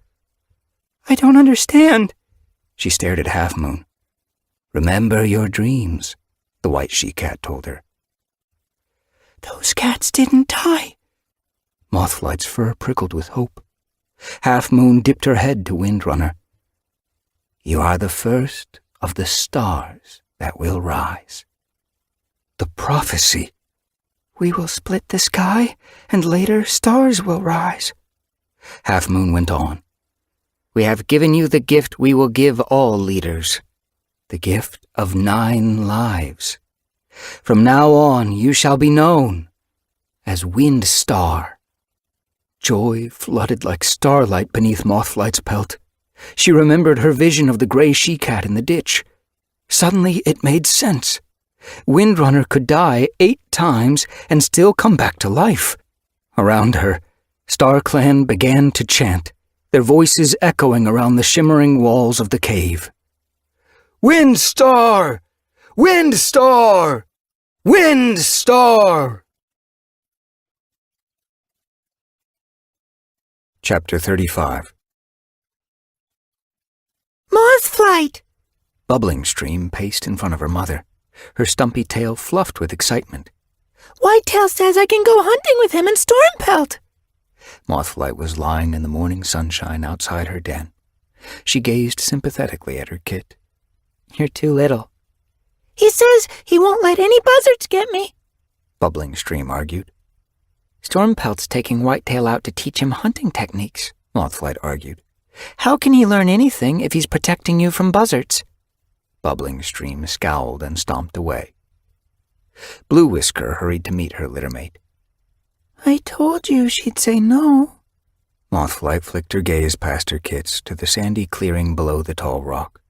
"I don't understand." She stared at Half Moon. "Remember your dreams," the white she-cat told her. "Those cats didn't die." Mothflight's fur prickled with hope. Half Moon dipped her head to Windrunner. "You are the first of the stars that will rise." The prophecy. "We will split the sky, and later stars will rise." Half Moon went on. "We have given you the gift we will give all leaders, the gift of 9 lives. From now on you shall be known as Wind Star." Joy flooded like starlight beneath Mothflight's pelt. She remembered her vision of the gray she-cat in the ditch. Suddenly it made sense. Windrunner could die 8 times and still come back to life. Around her, StarClan began to chant, their voices echoing around the shimmering walls of the cave. "Wind Star! Wind Star! Wind Star!" Chapter 35. "Mothflight!" Bubbling Stream paced in front of her mother, her stumpy tail fluffed with excitement. "Whitetail says I can go hunting with him in Stormpelt." Mothflight was lying in the morning sunshine outside her den. She gazed sympathetically at her kit. "You're too little." "He says he won't let any buzzards get me," Bubbling Stream argued. "Stormpelt's taking Whitetail out to teach him hunting techniques," Mothflight argued. "How can he learn anything if he's protecting you from buzzards?" Bubbling Stream scowled and stomped away. Blue Whisker hurried to meet her littermate. "I told you she'd say no." Mothflight flicked her gaze past her kits to the sandy clearing below the tall rock.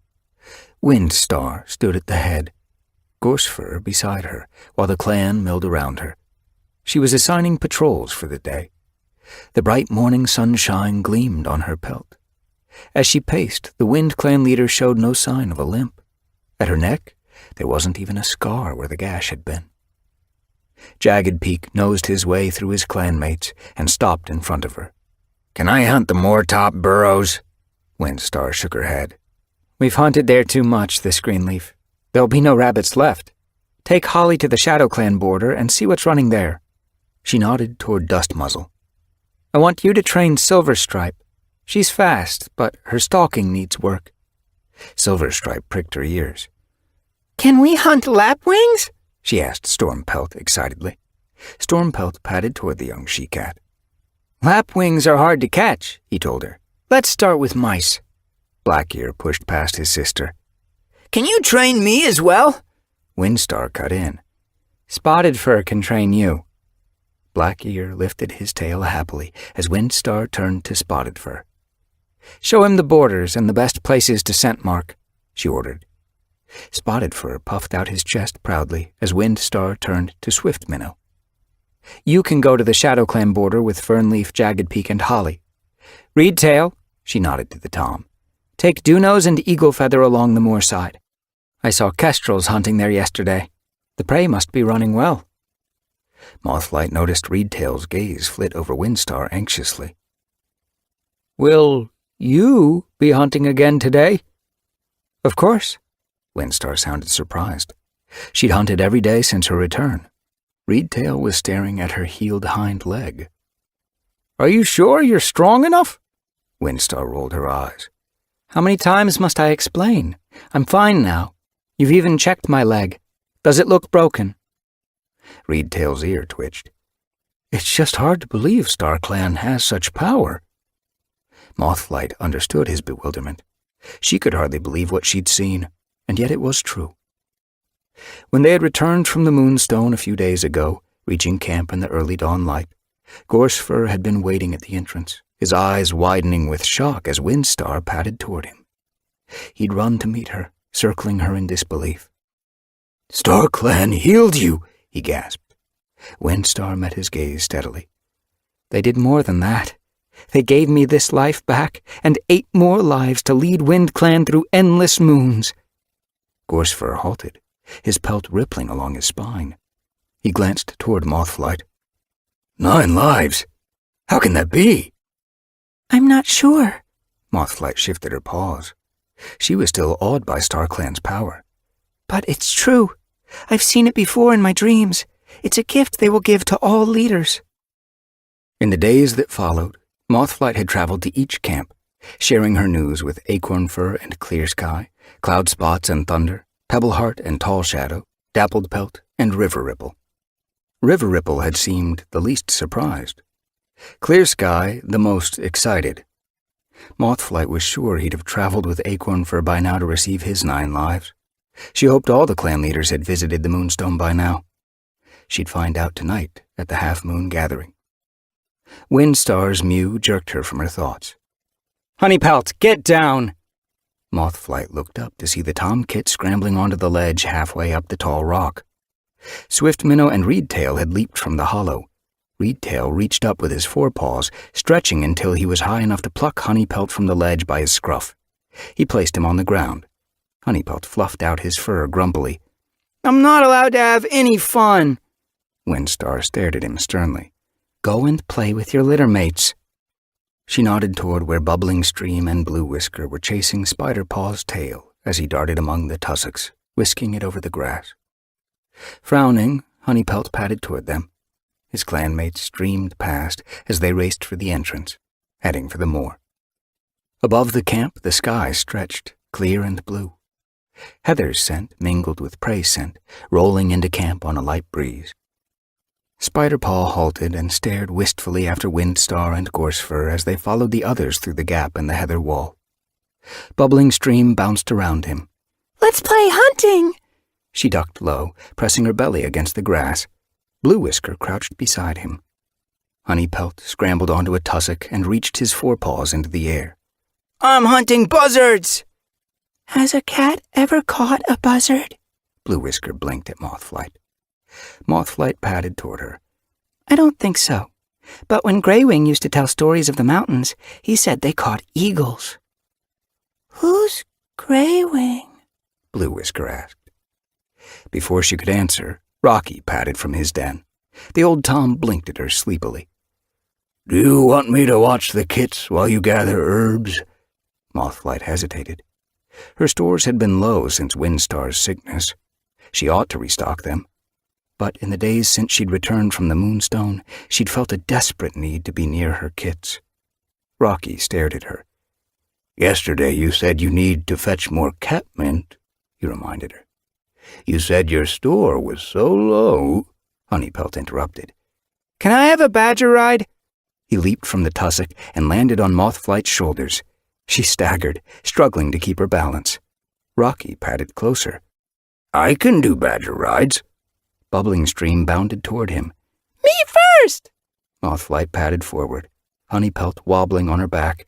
Wind Star stood at the head, Gorsefur beside her, while the clan milled around her. She was assigning patrols for the day. The bright morning sunshine gleamed on her pelt. As she paced, the Wind Clan leader showed no sign of a limp. At her neck, there wasn't even a scar where the gash had been. Jagged Peak nosed his way through his clanmates and stopped in front of her. "Can I hunt the moortop burrows?" Windstar shook her head. "We've hunted there too much this Greenleaf. There'll be no rabbits left. Take Holly to the Shadow Clan border and see what's running there." She nodded toward Dust Muzzle. "I want you to train Silverstripe. She's fast, but her stalking needs work." Silverstripe pricked her ears. Can we hunt lapwings? She asked Stormpelt excitedly. Stormpelt padded toward the young she-cat. "Lapwings are hard to catch," he told her. "Let's start with mice." Blackear pushed past his sister. Can you train me as well? Windstar cut in. "Spotted Fur can train you." Blackear lifted his tail happily as Windstar turned to Spotted Fur. "Show him the borders and the best places to scent mark," she ordered. Spotted Fur puffed out his chest proudly as Windstar turned to Swift Minnow. "You can go to the Shadow Clan border with Fernleaf, Jagged Peak, and Holly. Reedtail," she nodded to the Tom, "take Dewnose and Eagle Feather along the moor side. I saw kestrels hunting there yesterday. The prey must be running well." Mothflight noticed Reedtail's gaze flit over Windstar anxiously. "Will you be hunting again today?" "Of course." Windstar sounded surprised. She'd hunted every day since her return. Reedtail was staring at her healed hind leg. "Are you sure you're strong enough?" Windstar rolled her eyes. "How many times must I explain? I'm fine now. You've even checked my leg. Does it look broken?" Reedtail's ear twitched. "It's just hard to believe StarClan has such power." Mothflight understood his bewilderment. She could hardly believe what she'd seen, and yet it was true. When they had returned from the Moonstone a few days ago, reaching camp in the early dawn light, Gorsefur had been waiting at the entrance, his eyes widening with shock as Windstar padded toward him. He'd run to meet her, circling her in disbelief. "StarClan healed you," he gasped. Windstar met his gaze steadily. "They did more than that. They gave me this life back and 8 more lives to lead WindClan through endless moons." Gorsefur halted, his pelt rippling along his spine. He glanced toward Mothflight. 9 lives? How can that be? I'm not sure. Mothflight shifted her paws. She was still awed by StarClan's power. But it's true. I've seen it before in my dreams. It's a gift they will give to all leaders. In the days that followed, Mothflight had traveled to each camp, sharing her news with Acornfur and Clearsky, Cloudspots and Thunder, Pebbleheart and Tallshadow, Dappled Pelt and River Ripple. River Ripple had seemed the least surprised. Clearsky the most excited. Mothflight was sure he'd have traveled with Acornfur by now to receive his 9 lives. She hoped all the clan leaders had visited the Moonstone by now. She'd find out tonight at the half-moon gathering. Windstar's mew jerked her from her thoughts. "Honeypelt, get down!" Mothflight looked up to see the tomkit scrambling onto the ledge halfway up the tall rock. Swift Minnow and Reedtail had leaped from the hollow. Reedtail reached up with his forepaws, stretching until he was high enough to pluck Honeypelt from the ledge by his scruff. He placed him on the ground. Honeypelt fluffed out his fur grumpily. "I'm not allowed to have any fun." Windstar stared at him sternly. "Go and play with your litter mates." She nodded toward where Bubbling Stream and Blue Whisker were chasing Spiderpaw's tail as he darted among the tussocks, whisking it over the grass. Frowning, Honeypelt padded toward them. His clanmates streamed past as they raced for the entrance, heading for the moor. Above the camp, the sky stretched, clear and blue. Heather's scent mingled with prey scent, rolling into camp on a light breeze. Spiderpaw halted and stared wistfully after Windstar and Gorsefur as they followed the others through the gap in the heather wall. Bubbling Stream bounced around him. "Let's play hunting!" She ducked low, pressing her belly against the grass. Blue Whisker crouched beside him. Honeypelt scrambled onto a tussock and reached his forepaws into the air. I'm hunting buzzards! Has a cat ever caught a buzzard? Blue Whisker blinked at Mothflight. Mothflight padded toward her. I don't think so. But when Greywing used to tell stories of the mountains, he said they caught eagles. Who's Greywing? Blue Whisker asked. Before she could answer, Rocky padded from his den. The old Tom blinked at her sleepily. Do you want me to watch the kits while you gather herbs? Mothflight hesitated. Her stores had been low since Windstar's sickness. She ought to restock them. But in the days since she'd returned from the Moonstone, she'd felt a desperate need to be near her kits. Rocky stared at her. Yesterday you said you need to fetch more catmint, he reminded her. You said your store was so low. Honeypelt interrupted. Can I have a badger ride? He leaped from the tussock and landed on Mothflight's shoulders. She staggered, struggling to keep her balance. Rocky padded closer. I can do badger rides. Bubbling Stream bounded toward him. Me first! Mothflight padded forward, Honeypelt wobbling on her back.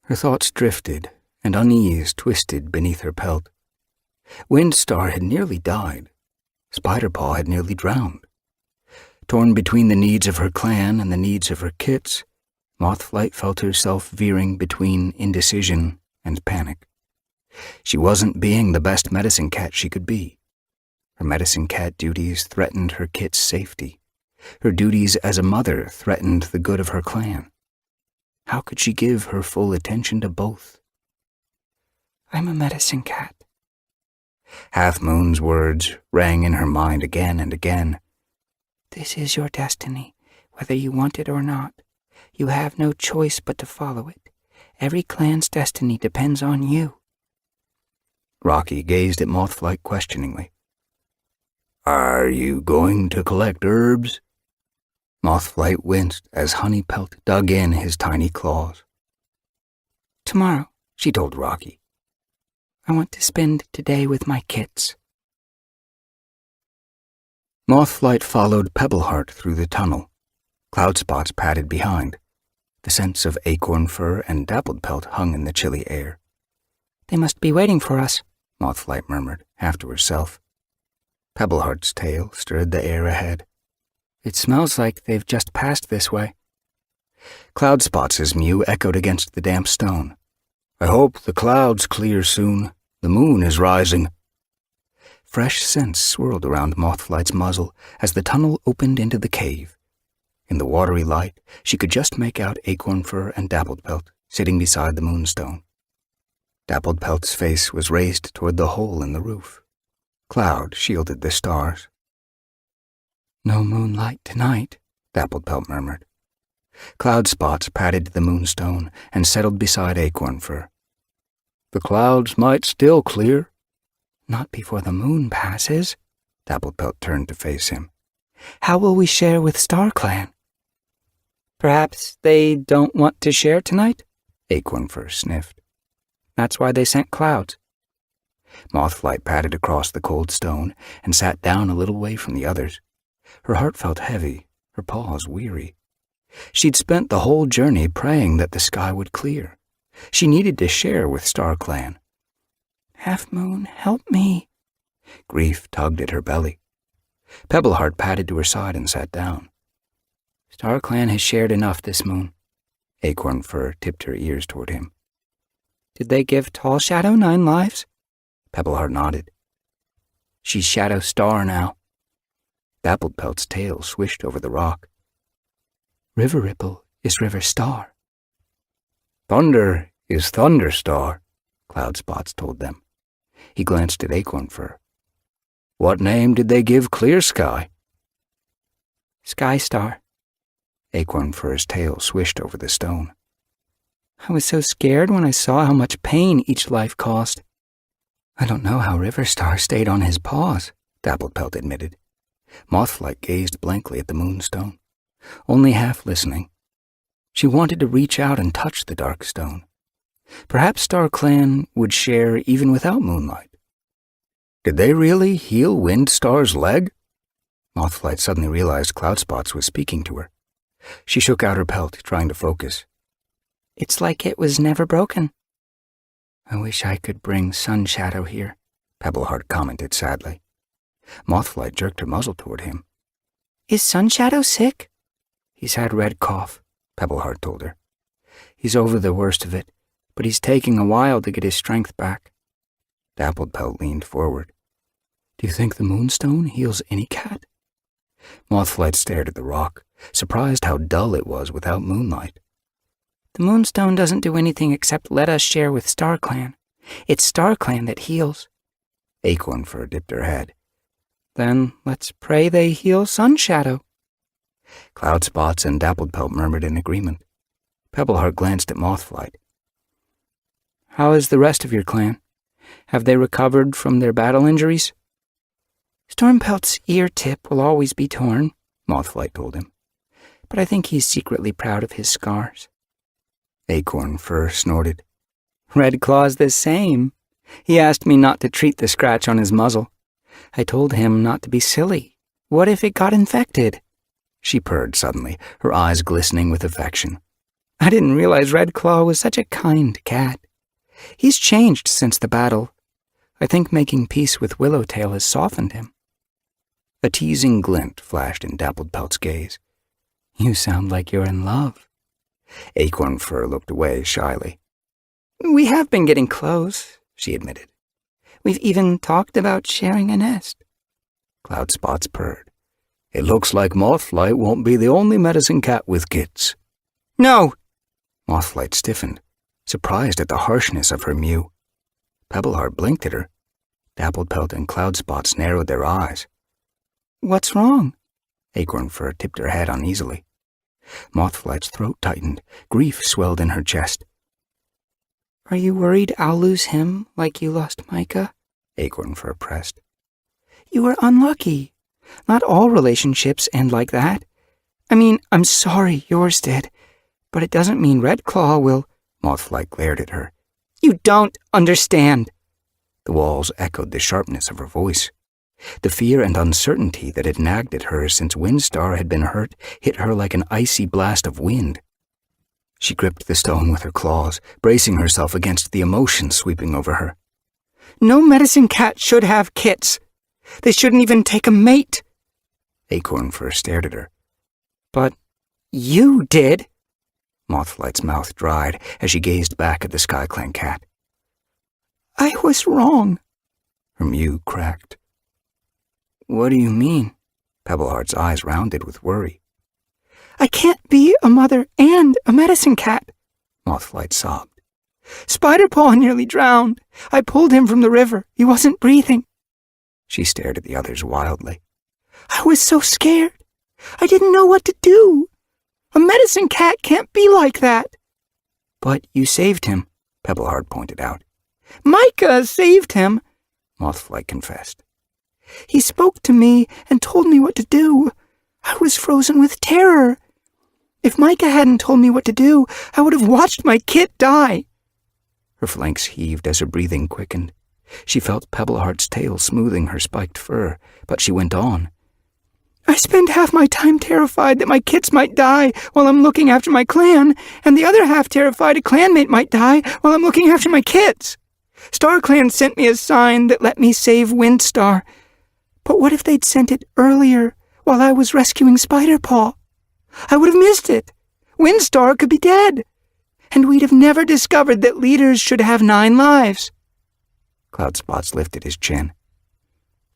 Her thoughts drifted, and unease twisted beneath her pelt. Windstar had nearly died. Spiderpaw had nearly drowned. Torn between the needs of her clan and the needs of her kits, Mothflight felt herself veering between indecision and panic. She wasn't being the best medicine cat she could be. Her medicine cat duties threatened her kit's safety. Her duties as a mother threatened the good of her clan. How could she give her full attention to both? I'm a medicine cat. Half Moon's words rang in her mind again and again. This is your destiny, whether you want it or not. You have no choice but to follow it. Every clan's destiny depends on you. Rocky gazed at Mothflight questioningly. Are you going to collect herbs? Mothflight winced as Honeypelt dug in his tiny claws. Tomorrow, she told Rocky. I want to spend today with my kits. Mothflight followed Pebbleheart through the tunnel. Cloudspots padded behind. The scents of acorn fur and dappled pelt hung in the chilly air. They must be waiting for us, Mothflight murmured, half to herself. Pebbleheart's tail stirred the air ahead. It smells like they've just passed this way. Cloudspots' mew echoed against the damp stone. I hope the clouds clear soon. The moon is rising. Fresh scents swirled around Mothflight's muzzle as the tunnel opened into the cave. In the watery light, she could just make out acorn fur and dappled pelt sitting beside the moonstone. Dappled pelt's face was raised toward the hole in the roof. Cloud shielded the stars. No moonlight tonight, Dappled Pelt murmured. Cloudspots patted the moonstone and settled beside acorn fur. The clouds might still clear. Not before the moon passes. Dappled Pelt turned to face him. How will we share with StarClan? Perhaps they don't want to share tonight? Acorn Fur sniffed. That's why they sent clouds. Mothflight padded across the cold stone and sat down a little way from the others. Her heart felt heavy, her paws weary. She'd spent the whole journey praying that the sky would clear. She needed to share with StarClan. Half Moon, help me. Grief tugged at her belly. Pebbleheart padded to her side and sat down. StarClan has shared enough this moon. Acorn Fur tipped her ears toward him. Did they give Tall Shadow 9 lives? Pebbleheart nodded. She's Shadow Star now. Dappled Pelt's tail swished over the rock. River Ripple is River Star. Thunder is Thunder Star, Cloudspots told them. He glanced at Acorn Fur. What name did they give Clear Sky? Sky Star. Acorn Fur's tail swished over the stone. I was so scared when I saw how much pain each life caused. I don't know how River Star stayed on his paws, Dappled Pelt admitted. Mothflight gazed blankly at the moonstone, only half listening. She wanted to reach out and touch the dark stone. Perhaps StarClan would share even without moonlight. Did they really heal Windstar's leg? Mothflight suddenly realized Cloudspots was speaking to her. She shook out her pelt, trying to focus. It's like it was never broken. I wish I could bring Sun Shadow here, Pebbleheart commented sadly. Mothflight jerked her muzzle toward him. Is Sun Shadow sick? He's had red cough, Pebbleheart told her. He's over the worst of it, but he's taking a while to get his strength back. Dappled Pelt leaned forward. Do you think the moonstone heals any cat? Mothflight stared at the rock, surprised how dull it was without moonlight. The moonstone doesn't do anything except let us share with StarClan. It's StarClan that heals. Acorn Fur dipped her head. Then let's pray they heal Sunshadow. Cloudspots and Dapplepelt murmured in agreement. Pebbleheart glanced at Mothflight. How is the rest of your clan? Have they recovered from their battle injuries? Stormpelt's ear tip will always be torn, Mothflight told him, but I think he's secretly proud of his scars. Acorn Fur snorted. Redclaw's the same. He asked me not to treat the scratch on his muzzle. I told him not to be silly. What if it got infected? She purred suddenly, her eyes glistening with affection. I didn't realize Redclaw was such a kind cat. He's changed since the battle. I think making peace with Willowtail has softened him. A teasing glint flashed in Dapplepelt's gaze. You sound like you're in love. Acorn Fur looked away shyly. We have been getting close, she admitted. We've even talked about sharing a nest. Cloudspots purred. It looks like Mothflight won't be the only medicine cat with kits. No! Mothflight stiffened, surprised at the harshness of her mew. Pebbleheart blinked at her. Dapplepelt and Cloudspots narrowed their eyes. What's wrong? Acorn Fur tipped her head uneasily. Mothflight's throat tightened. Grief swelled in her chest. Are you worried I'll lose him like you lost Micah? Acorn Fur pressed. You were unlucky. Not all relationships end like that. I mean, I'm sorry yours did, but it doesn't mean Redclaw will. Mothflight glared at her. You don't understand. The walls echoed the sharpness of her voice. The fear and uncertainty that had nagged at her since Windstar had been hurt hit her like an icy blast of wind. She gripped the stone with her claws, bracing herself against the emotion sweeping over her. No medicine cat should have kits. They shouldn't even take a mate. Acorn Fur stared at her. But you did. Mothflight's mouth dried as she gazed back at the SkyClan cat. I was wrong. Her mew cracked. What do you mean? Pebbleheart's eyes rounded with worry. I can't be a mother and a medicine cat. Mothflight sobbed. Spiderpaw nearly drowned. I pulled him from the river. He wasn't breathing. She stared at the others wildly. I was so scared. I didn't know what to do. A medicine cat can't be like that. But you saved him, Pebbleheart pointed out. Micah saved him, Mothflight confessed. He spoke to me and told me what to do. I was frozen with terror. If Micah hadn't told me what to do, I would have watched my kit die. Her flanks heaved as her breathing quickened. She felt Pebbleheart's tail smoothing her spiked fur, but she went on. I spend half my time terrified that my kits might die while I'm looking after my clan, and the other half terrified a clanmate might die while I'm looking after my kits. StarClan sent me a sign that let me save Windstar. But what if they'd sent it earlier, while I was rescuing Spiderpaw? I would have missed it. Windstar could be dead. And we'd have never discovered that leaders should have 9 lives. Cloudspots lifted his chin.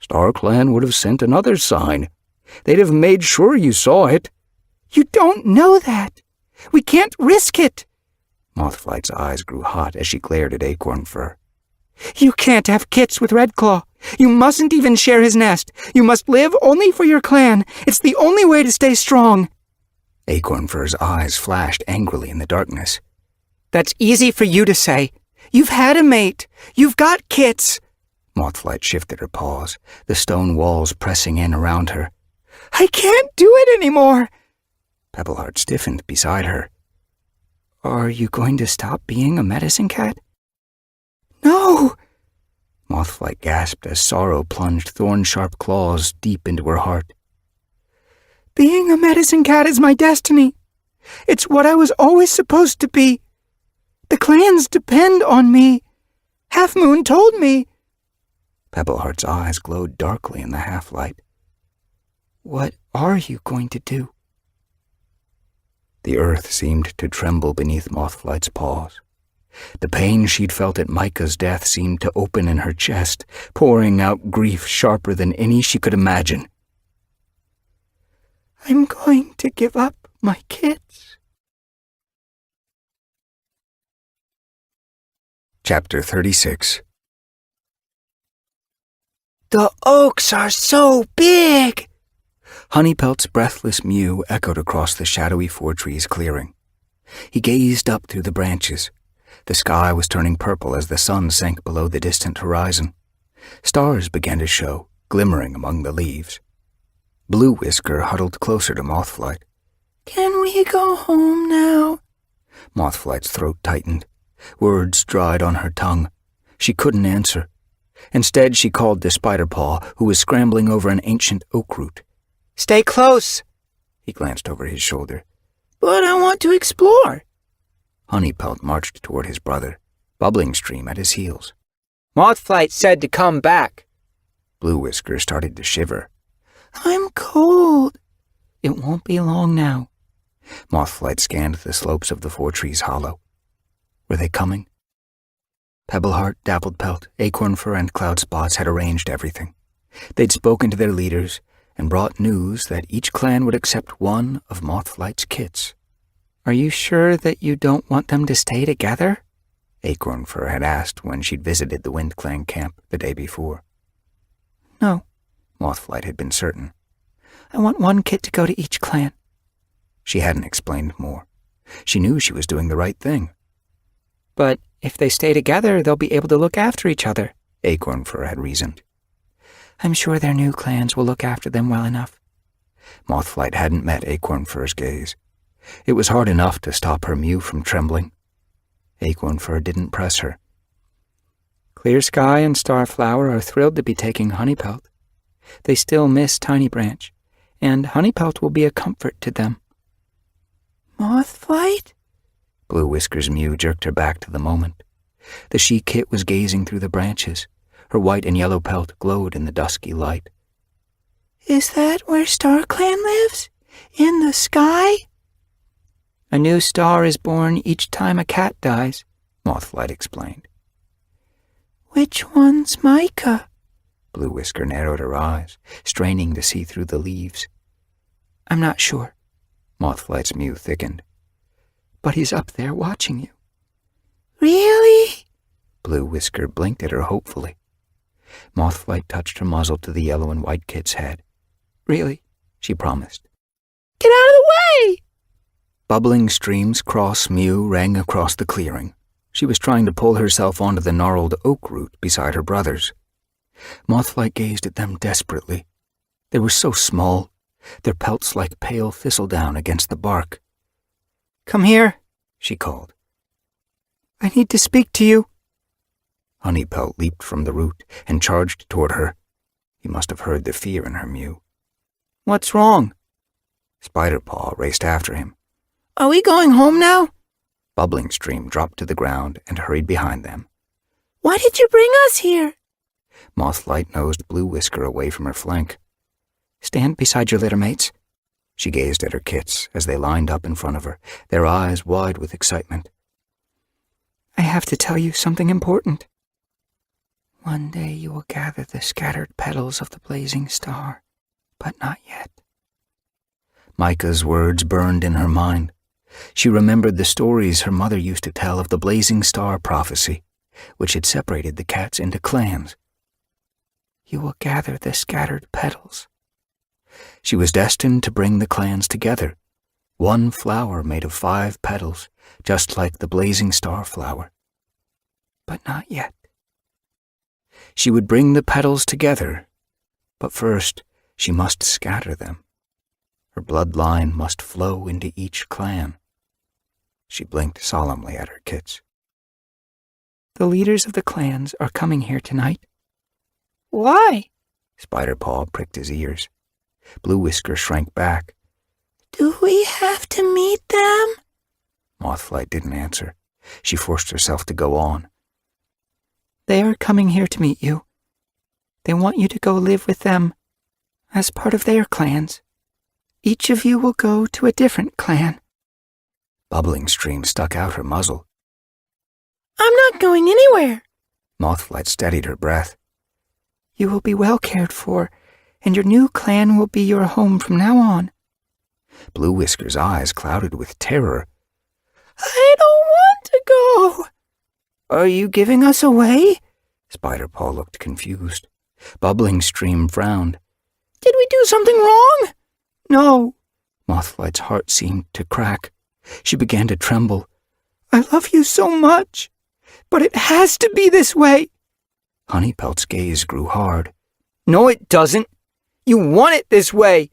StarClan would have sent another sign. They'd have made sure you saw it. You don't know that. We can't risk it. Mothflight's eyes grew hot as she glared at Acorn Fur. You can't have kits with Redclaw. You mustn't even share his nest. You must live only for your clan. It's the only way to stay strong. Acorn Fur's eyes flashed angrily in the darkness. That's easy for you to say. You've had a mate. You've got kits. Mothflight shifted her paws, the stone walls pressing in around her. I can't do it anymore. Pebbleheart stiffened beside her. Are you going to stop being a medicine cat? No. Mothflight gasped as sorrow plunged thorn-sharp claws deep into her heart. Being a medicine cat is my destiny. It's what I was always supposed to be. The clans depend on me. Half Moon told me. Pebbleheart's eyes glowed darkly in the half-light. What are you going to do? The earth seemed to tremble beneath Mothflight's paws. The pain she'd felt at Micah's death seemed to open in her chest, pouring out grief sharper than any she could imagine. I'm going to give up my kids. Chapter 36. The oaks are so big! Honeypelt's breathless mew echoed across the shadowy fore-trees clearing. He gazed up through the branches. The sky was turning purple as the sun sank below the distant horizon. Stars began to show, glimmering among the leaves. Blue Whisker huddled closer to Mothflight. Can we go home now? Mothflight's throat tightened. Words dried on her tongue. She couldn't answer. Instead, she called to Spiderpaw, who was scrambling over an ancient oak root. Stay close! He glanced over his shoulder. But I want to explore. Honeypelt marched toward his brother, Bubbling Stream at his heels. Mothflight said to come back. Blue Whisker started to shiver. I'm cold. It won't be long now. Mothflight scanned the slopes of the fore-trees hollow. Were they coming? Pebbleheart, Dappledpelt, Acornfur, and Cloudspots had arranged everything. They'd spoken to their leaders and brought news that each clan would accept one of Mothflight's kits. Are you sure that you don't want them to stay together? Acornfur had asked when she'd visited the Wind Clan camp the day before. No, Mothflight had been certain. I want one kit to go to each clan. She hadn't explained more. She knew she was doing the right thing. But if they stay together, they'll be able to look after each other, Acornfur had reasoned. I'm sure their new clans will look after them well enough. Mothflight hadn't met Acornfur's gaze. It was hard enough to stop her mew from trembling. Acornfur didn't press her. Clear Sky and Starflower are thrilled to be taking Honeypelt. They still miss Tiny Branch, and Honeypelt will be a comfort to them. Mothflight? Blue Whisker's mew jerked her back to the moment. The she-kit was gazing through the branches. Her white and yellow pelt glowed in the dusky light. Is that where StarClan lives? In the sky? A new star is born each time a cat dies, Mothflight explained. Which one's Micah? Blue Whisker narrowed her eyes, straining to see through the leaves. I'm not sure. Mothflight's mew thickened. But he's up there watching you. Really? Blue Whisker blinked at her hopefully. Mothflight touched her muzzle to the yellow and white kit's head. Really? She promised. Get out of the way! Bubbling Stream's cross mew rang across the clearing. She was trying to pull herself onto the gnarled oak root beside her brothers. Mothflight gazed at them desperately. They were so small, their pelts like pale thistledown against the bark. Come here, she called. I need to speak to you. Honeypelt leaped from the root and charged toward her. He must have heard the fear in her mew. What's wrong? Spiderpaw raced after him. Are we going home now? Bubbling Stream dropped to the ground and hurried behind them. Why did you bring us here? Mothflight nosed Blue Whisker away from her flank. Stand beside your litter mates. She gazed at her kits as they lined up in front of her, their eyes wide with excitement. I have to tell you something important. One day you will gather the scattered petals of the blazing star, but not yet. Micah's words burned in her mind. She remembered the stories her mother used to tell of the blazing star prophecy, which had separated the cats into clans. You will gather the scattered petals. She was destined to bring the clans together, one flower made of 5 petals, just like the blazing star flower. But not yet. She would bring the petals together, but first she must scatter them. Her bloodline must flow into each clan. She blinked solemnly at her kits. The leaders of the clans are coming here tonight. Why? Spiderpaw pricked his ears. Blue Whisker shrank back. Do we have to meet them? Mothflight didn't answer. She forced herself to go on. They are coming here to meet you. They want you to go live with them as part of their clans. Each of you will go to a different clan. Bubbling Stream stuck out her muzzle. I'm not going anywhere. Mothflight steadied her breath. You will be well cared for, and your new clan will be your home from now on. Blue Whisker's eyes clouded with terror. I don't want to go. Are you giving us away? Spider-Paw looked confused. Bubbling Stream frowned. Did we do something wrong? No. Mothflight's heart seemed to crack. She began to tremble. I love you so much, but it has to be this way. Honeypelt's gaze grew hard. No, it doesn't. You want it this way.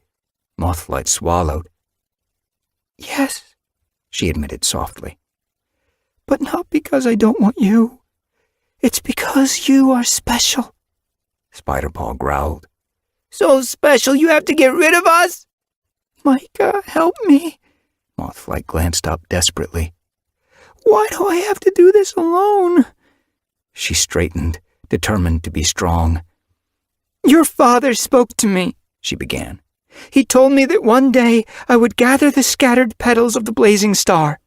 Mothflight swallowed. Yes, she admitted softly. But not because I don't want you. It's because you are special. Spider-Paw growled. So special you have to get rid of us? Micah, help me. Mothflight glanced up desperately. Why do I have to do this alone? She straightened, determined to be strong. Your father spoke to me, she began. He told me that one day I would gather the scattered petals of the blazing star.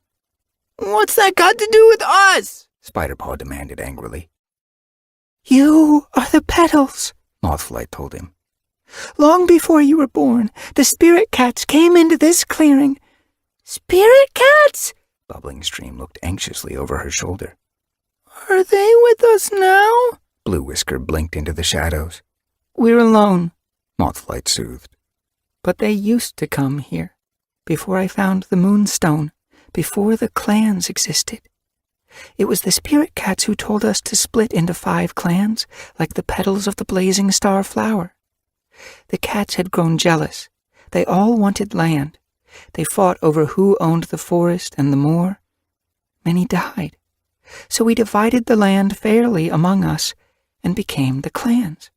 What's that got to do with us? Spider-Paw demanded angrily. You are the petals, Mothflight told him. Long before you were born, the spirit cats came into this clearing. Spirit cats? Bubbling Stream looked anxiously over her shoulder. Are they with us now? Blue Whisker blinked into the shadows. We're alone, Mothflight soothed. But they used to come here, before I found the Moonstone, before the clans existed. It was the spirit cats who told us to split into 5 clans, like the petals of the blazing star flower. The cats had grown jealous. They all wanted land. They fought over who owned the forest and the moor. Many died. So we divided the land fairly among us and became the clans.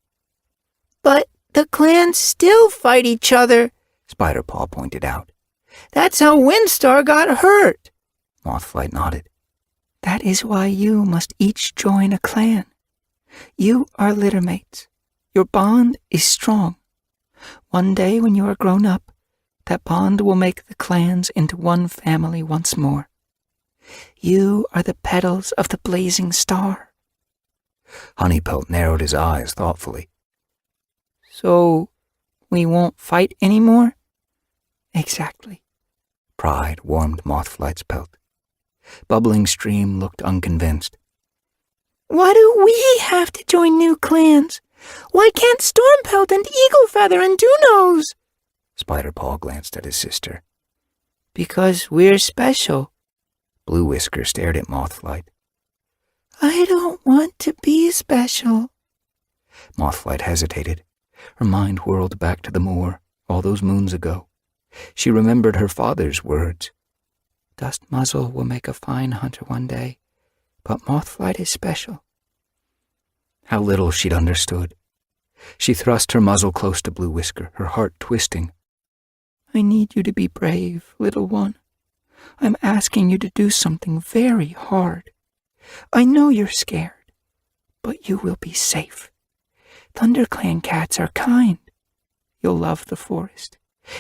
But the clans still fight each other, Spider-Paw pointed out. That's how Windstar got hurt. Mothflight nodded. That is why you must each join a clan. You are littermates. Your bond is strong. One day when you are grown up, that bond will make the clans into one family once more. You are the petals of the blazing star. Honeypelt narrowed his eyes thoughtfully. So, we won't fight anymore? Exactly. Pride warmed Mothflight's pelt. Bubbling Stream looked unconvinced. Why do we have to join new clans? Why can't Stormpelt and Eaglefeather and Doonose? Spider-Paw glanced at his sister. Because we're special. Blue Whisker stared at Mothflight. I don't want to be special. Mothflight hesitated. Her mind whirled back to the moor, all those moons ago. She remembered her father's words. Dust Muzzle will make a fine hunter one day, but Mothflight is special. How little she'd understood. She thrust her muzzle close to Blue Whisker, her heart twisting. I need you to be brave, little one. I'm asking you to do something very hard. I know you're scared, but you will be safe. ThunderClan cats are kind. You'll love the forest.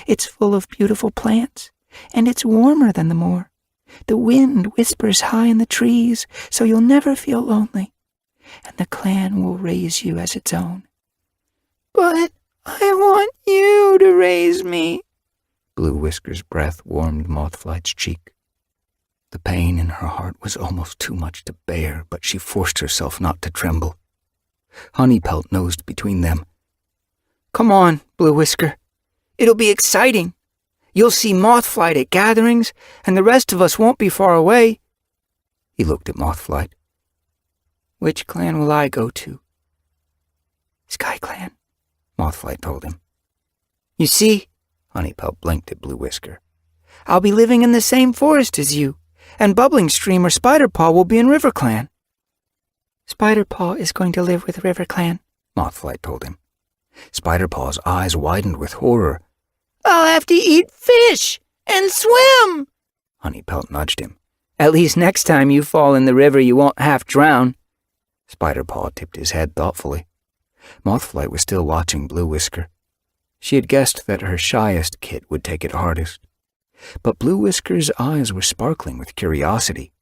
It's full of beautiful plants, and it's warmer than the moor. The wind whispers high in the trees, so you'll never feel lonely, and the clan will raise you as its own. But I want you to raise me. Blue Whisker's breath warmed Mothflight's cheek. The pain in her heart was almost too much to bear, but she forced herself not to tremble. Honeypelt nosed between them. Come on, Blue Whisker. It'll be exciting. You'll see Mothflight at gatherings, and the rest of us won't be far away. He looked at Mothflight. Which clan will I go to? Sky Clan, Mothflight told him. You see, Honeypelt blinked at Blue Whisker. I'll be living in the same forest as you, and Bubbling Stream or Spider-Paw will be in River Clan. Spider-Paw is going to live with River Clan, Mothflight told him. Spider-Paw's eyes widened with horror. I'll have to eat fish and swim. Honeypelt nudged him. At least next time you fall in the river you won't half drown. Spider-Paw tipped his head thoughtfully. Mothflight was still watching Blue Whisker. She had guessed that her shyest kit would take it hardest. But Blue Whisker's eyes were sparkling with curiosity.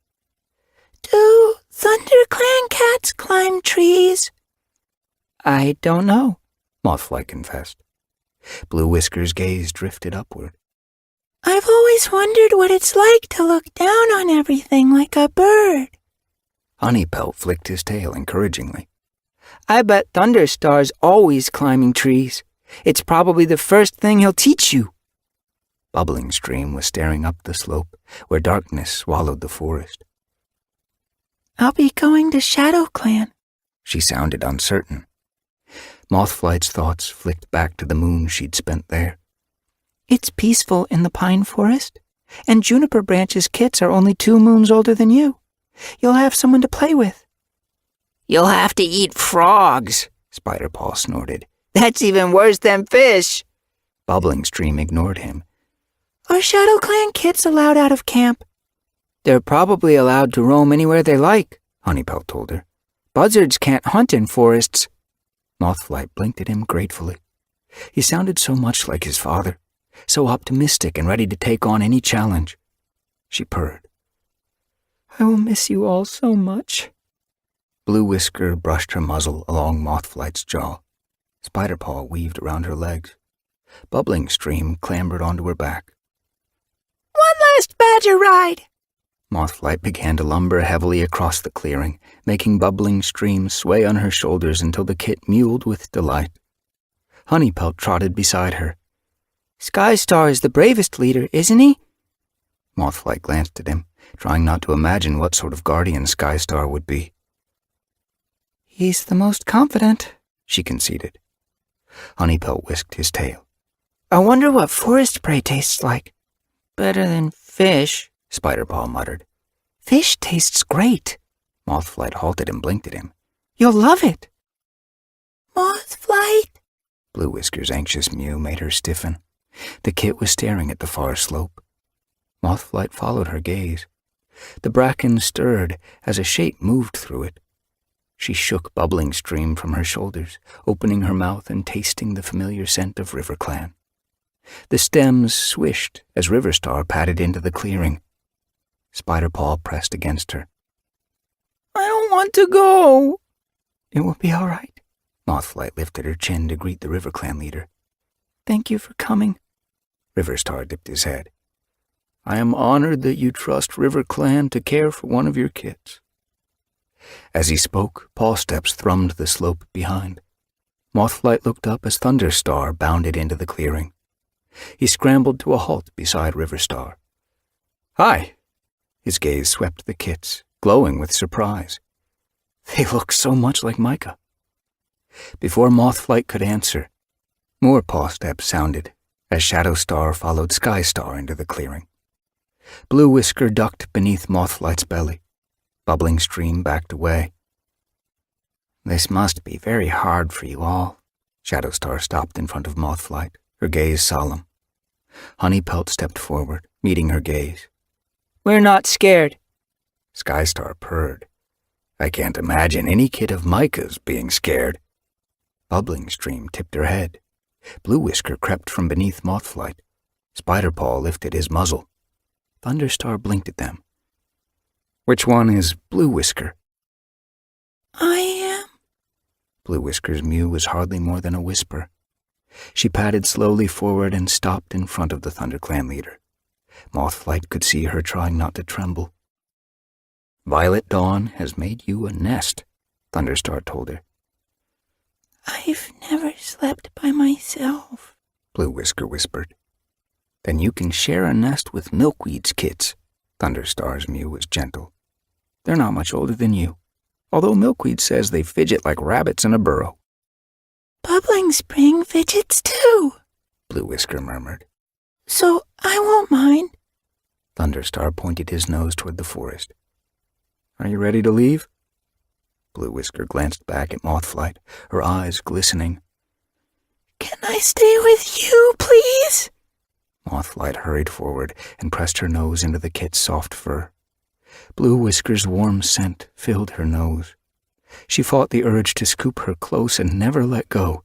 Do ThunderClan cats climb trees? I don't know, Mothflight confessed. Blue Whisker's gaze drifted upward. I've always wondered what it's like to look down on everything like a bird. Honeypelt flicked his tail encouragingly. I bet Thunderstar's always climbing trees. It's probably the first thing he'll teach you. Bubbling Stream was staring up the slope, where darkness swallowed the forest. I'll be going to Shadow Clan. She sounded uncertain. Mothflight's thoughts flicked back to the moon she'd spent there. It's peaceful in the pine forest, and Juniper Branch's kits are only 2 moons older than you. You'll have someone to play with. You'll have to eat frogs, Spiderpaw snorted. That's even worse than fish. Bubbling Stream ignored him. Are Shadow Clan kits allowed out of camp? They're probably allowed to roam anywhere they like, Honeypelt told her. Buzzards can't hunt in forests. Mothflight blinked at him gratefully. He sounded so much like his father, so optimistic and ready to take on any challenge. She purred. I will miss you all so much. Blue Whisker brushed her muzzle along Mothflight's jaw. Spiderpaw weaved around her legs. Bubbling Stream clambered onto her back. One last badger ride. Mothflight began to lumber heavily across the clearing, making Bubbling Stream sway on her shoulders until the kit mewed with delight. Honeypelt trotted beside her. Skystar is the bravest leader, isn't he? Mothflight glanced at him, trying not to imagine what sort of guardian Skystar would be. He's the most confident, she conceded. Honeypelt whisked his tail. I wonder what forest prey tastes like. Better than fish, Spiderpaw muttered. Fish tastes great. Mothflight halted and blinked at him. You'll love it. Mothflight? Blue Whisker's anxious mew made her stiffen. The kit was staring at the far slope. Mothflight followed her gaze. The bracken stirred as a shape moved through it. She shook Bubbling Stream from her shoulders, opening her mouth and tasting the familiar scent of RiverClan. The stems swished as Riverstar padded into the clearing. Spiderpaw pressed against her. I don't want to go. It will be all right. Mothflight lifted her chin to greet the RiverClan leader. Thank you for coming. Riverstar dipped his head. I am honored that you trust RiverClan to care for one of your kits. As he spoke, paw steps thrummed the slope behind. Mothflight looked up as Thunderstar bounded into the clearing. He scrambled to a halt beside Riverstar. Hi! His gaze swept the kits, glowing with surprise. They look so much like Micah. Before Mothflight could answer, more paw steps sounded as Shadowstar followed Skystar into the clearing. Blue Whisker ducked beneath Mothflight's belly. Bubbling Stream backed away. This must be very hard for you all. Shadowstar stopped in front of Mothflight, her gaze solemn. Honeypelt stepped forward, meeting her gaze. We're not scared. Skystar purred. I can't imagine any kid of Micah's being scared. Bubbling Stream tipped her head. Blue Whisker crept from beneath Mothflight. Spiderpaw lifted his muzzle. Thunderstar blinked at them. Which one is Blue Whisker? I am. Blue Whisker's mew was hardly more than a whisper. She padded slowly forward and stopped in front of the ThunderClan leader. Mothflight could see her trying not to tremble. Violet Dawn has made you a nest, Thunderstar told her. I've never slept by myself, Blue Whisker whispered. Then you can share a nest with Milkweed's kits. Thunderstar's mew was gentle. They're not much older than you, although Milkweed says they fidget like rabbits in a burrow. Bubbling Spring fidgets too, Blue Whisker murmured. So I won't mind. Thunderstar pointed his nose toward the forest. Are you ready to leave? Blue Whisker glanced back at Mothflight, her eyes glistening. Can I stay with you, please? Mothflight hurried forward and pressed her nose into the kit's soft fur. Blue Whisker's warm scent filled her nose. She fought the urge to scoop her close and never let go.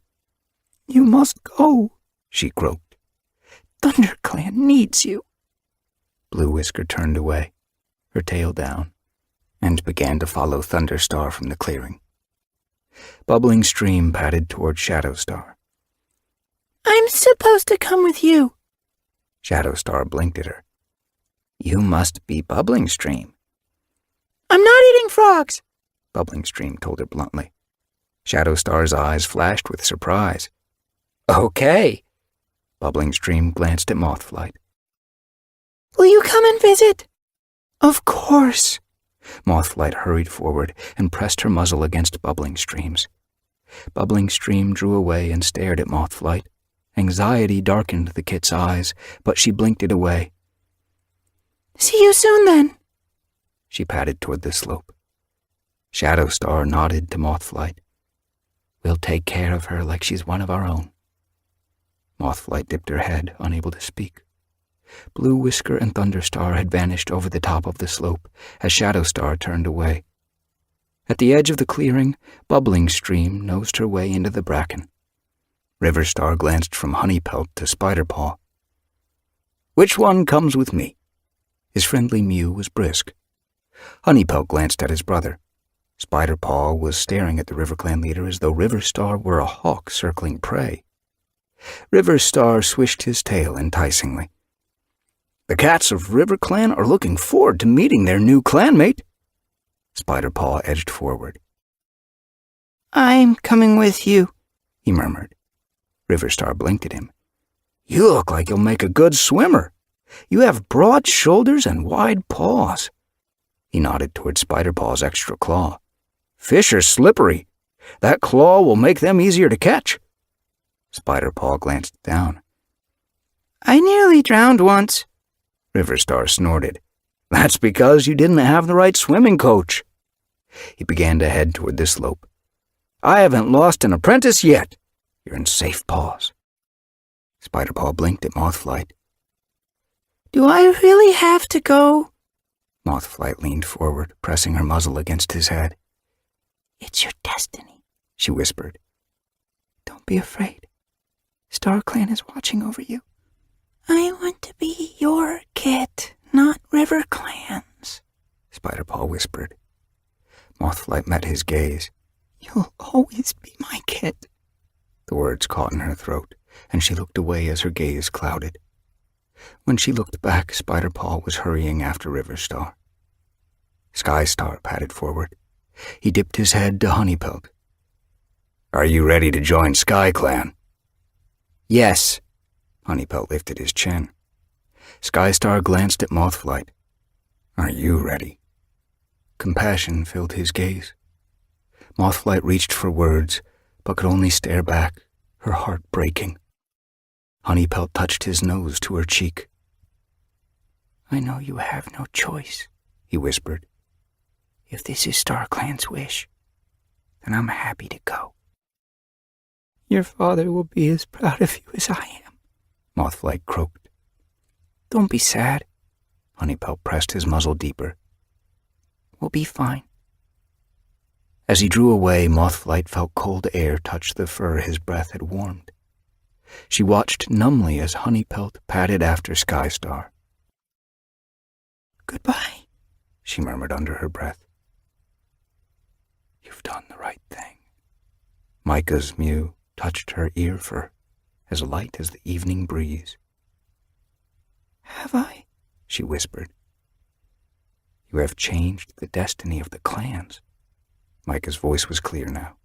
You must go, she croaked. ThunderClan needs you. Blue Whisker turned away, her tail down, and began to follow Thunderstar from the clearing. Bubbling Stream padded toward Shadowstar. I'm supposed to come with you. Shadowstar blinked at her. You must be Bubbling Stream. I'm not eating frogs, Bubbling Stream told her bluntly. Shadowstar's eyes flashed with surprise. Okay. Bubbling Stream glanced at Mothflight. Will you come and visit? Of course. Mothflight hurried forward and pressed her muzzle against Bubbling Stream's. Bubbling Stream drew away and stared at Mothflight. Anxiety darkened the kit's eyes, but she blinked it away. See you soon, then. She padded toward the slope. Shadowstar nodded to Mothflight. We'll take care of her like she's one of our own. Mothflight dipped her head, unable to speak. Blue Whisker and Thunderstar had vanished over the top of the slope as Shadowstar turned away. At the edge of the clearing, Bubbling Stream nosed her way into the bracken. Riverstar glanced from Honeypelt to Spiderpaw. Which one comes with me? His friendly mew was brisk. Honeypelt glanced at his brother. Spiderpaw was staring at the RiverClan leader as though Riverstar were a hawk circling prey. Riverstar swished his tail enticingly. The cats of RiverClan are looking forward to meeting their new clanmate. Spiderpaw edged forward. I'm coming with you, he murmured. Riverstar blinked at him. You look like you'll make a good swimmer. You have broad shoulders and wide paws. He nodded toward Spiderpaw's extra claw. Fish are slippery. That claw will make them easier to catch. Spiderpaw glanced down. I nearly drowned once. Riverstar snorted. That's because you didn't have the right swimming coach. He began to head toward the slope. I haven't lost an apprentice yet. You're in safe paws. Spiderpaw blinked at Mothflight. Do I really have to go? Mothflight leaned forward, pressing her muzzle against his head. It's your destiny, she whispered. Don't be afraid. StarClan is watching over you. I want to be your kit, not RiverClan's, Spiderpaw whispered. Mothflight met his gaze. You'll always be my kit. The words caught in her throat, and she looked away as her gaze clouded. When she looked back, Spiderpaw was hurrying after Riverstar. Skystar padded forward. He dipped his head to Honeypelt. Are you ready to join SkyClan? Yes. Honeypelt lifted his chin. Skystar glanced at Mothflight. Are you ready? Compassion filled his gaze. Mothflight reached for words, but could only stare back, her heart breaking. Honeypelt touched his nose to her cheek. I know you have no choice, he whispered. If this is StarClan's wish, then I'm happy to go. Your father will be as proud of you as I am, Mothflight croaked. Don't be sad. Honeypelt pressed his muzzle deeper. We'll be fine. As he drew away, Mothflight felt cold air touch the fur his breath had warmed. She watched numbly as Honeypelt padded after Skystar. Goodbye, she murmured under her breath. You've done the right thing. Micah's mew touched her ear fur, as light as the evening breeze. Have I? She whispered. You have changed the destiny of the clans. Micah's voice was clear now.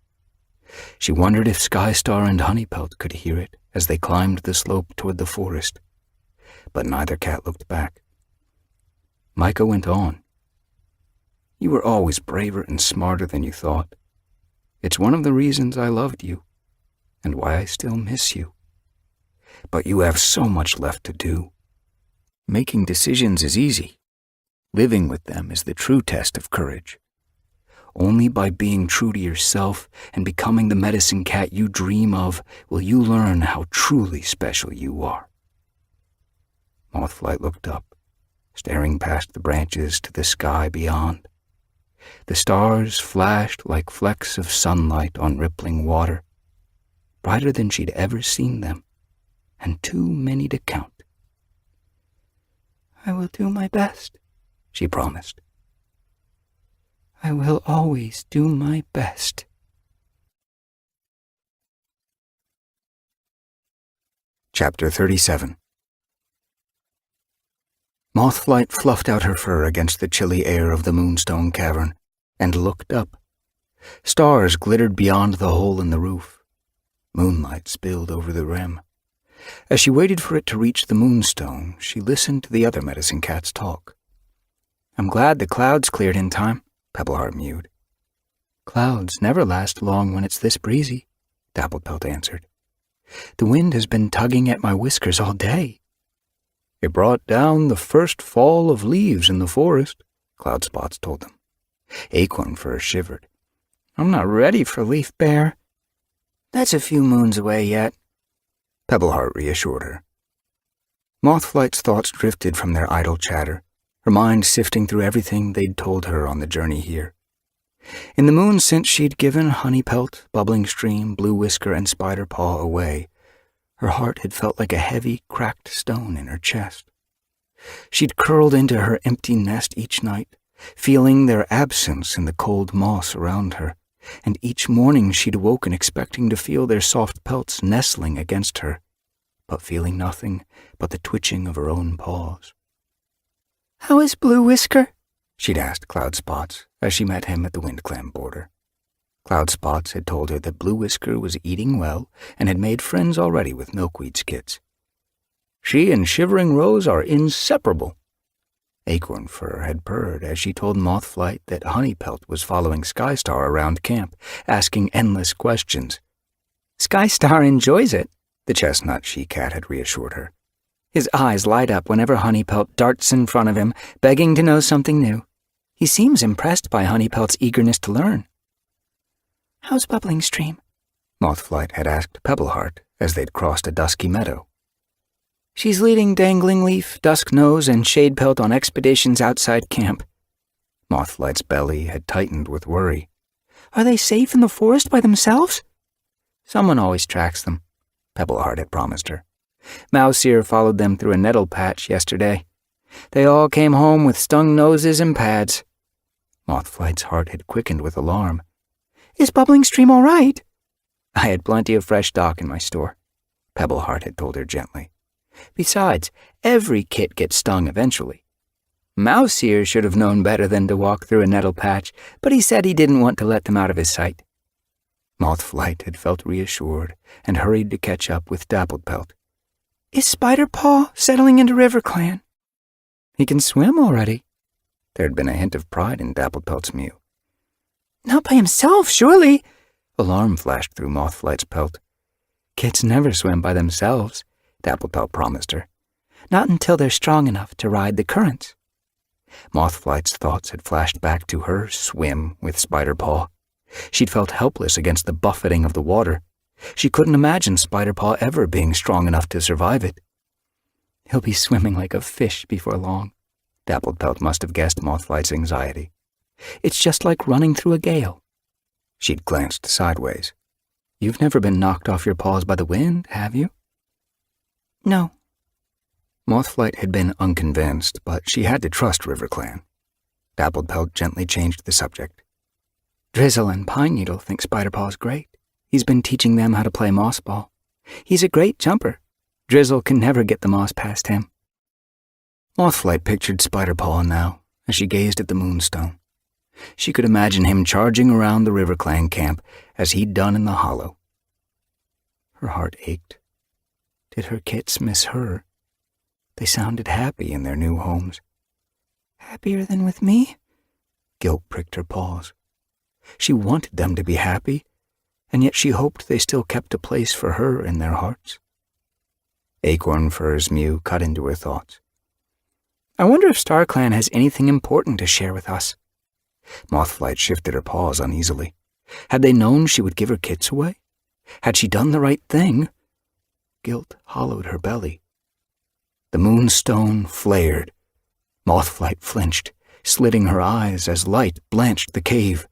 She wondered if Skystar and Honeypelt could hear it as they climbed the slope toward the forest, but neither cat looked back. Micah went on. You were always braver and smarter than you thought. It's one of the reasons I loved you, and why I still miss you. But you have so much left to do. Making decisions is easy. Living with them is the true test of courage. Only by being true to yourself and becoming the medicine cat you dream of will you learn how truly special you are. Mothflight looked up, staring past the branches to the sky beyond. The stars flashed like flecks of sunlight on rippling water, brighter than she'd ever seen them, and too many to count. I will do my best, she promised. I will always do my best. Chapter 37. Mothflight fluffed out her fur against the chilly air of the Moonstone Cavern and looked up. Stars glittered beyond the hole in the roof. Moonlight spilled over the rim. As she waited for it to reach the Moonstone, she listened to the other medicine cats talk. I'm glad the clouds cleared in time, Pebbleheart mewed. Clouds never last long when it's this breezy, Dapplepelt answered. The wind has been tugging at my whiskers all day. It brought down the first fall of leaves in the forest, Cloudspots told them. Acorn Fur shivered. I'm not ready for Leaf Bear. That's a few moons away yet, Pebbleheart reassured her. Mothflight's thoughts drifted from their idle chatter, her mind sifting through everything they'd told her on the journey here. In the moon since she'd given Honeypelt, Bubbling Stream, Blue Whisker, and Spider Paw away, her heart had felt like a heavy, cracked stone in her chest. She'd curled into her empty nest each night, feeling their absence in the cold moss around her, and each morning she'd awoken expecting to feel their soft pelts nestling against her, but feeling nothing but the twitching of her own paws. How is Blue Whisker? She'd asked Cloudspots as she met him at the Windclam border. Cloudspots had told her that Blue Whisker was eating well and had made friends already with Milkweed's kids. She and Shivering Rose are inseparable. Acorn Fur had purred as she told Mothflight that Honeypelt was following Skystar around camp, asking endless questions. Skystar enjoys it, the chestnut she-cat had reassured her. His eyes light up whenever Honeypelt darts in front of him, begging to know something new. He seems impressed by Honeypelt's eagerness to learn. How's Bubbling Stream? Mothflight had asked Pebbleheart as they'd crossed a dusky meadow. She's leading Dangling Leaf, Dusknose, and Shadepelt on expeditions outside camp. Mothflight's belly had tightened with worry. Are they safe in the forest by themselves? Someone always tracks them, Pebbleheart had promised her. Mouseear followed them through a nettle patch yesterday. They all came home with stung noses and pads. Mothflight's heart had quickened with alarm. Is Bubbling Stream all right? I had plenty of fresh stock in my store, Pebbleheart had told her gently. Besides, every kit gets stung eventually. Mouseear should have known better than to walk through a nettle patch, but he said he didn't want to let them out of his sight. Mothflight had felt reassured and hurried to catch up with Dapplepelt. Is Spider Paw settling into RiverClan? He can swim already. There had been a hint of pride in Dapplepelt's mew. Not by himself, surely. Alarm flashed through Mothflight's pelt. Kids never swim by themselves, Dapplepelt promised her. Not until they're strong enough to ride the currents. Mothflight's thoughts had flashed back to her swim with Spider Paw. She'd felt helpless against the buffeting of the water. She couldn't imagine Spider Paw ever being strong enough to survive it. He'll be swimming like a fish before long. Dapplepelt must have guessed Mothflight's anxiety. It's just like running through a gale. She'd glanced sideways. You've never been knocked off your paws by the wind, have you? No. Mothflight had been unconvinced, but she had to trust RiverClan. Dapplepelt gently changed the subject. Drizzle and Pine Needle think Spider Paw's great. He's been teaching them how to play moss ball. He's a great jumper. Drizzle can never get the moss past him. Mothflight pictured Spider Paw now as she gazed at the Moonstone. She could imagine him charging around the RiverClan camp as he'd done in the Hollow. Her heart ached. Did her kits miss her? They sounded happy in their new homes. Happier than with me? Guilt pricked her paws. She wanted them to be happy, and yet she hoped they still kept a place for her in their hearts. Acorn Fur's mew cut into her thoughts. I wonder if StarClan has anything important to share with us. Mothflight shifted her paws uneasily. Had they known she would give her kits away? Had she done the right thing? Guilt hollowed her belly. The Moonstone flared. Mothflight flinched, slitting her eyes as light blanched the cave.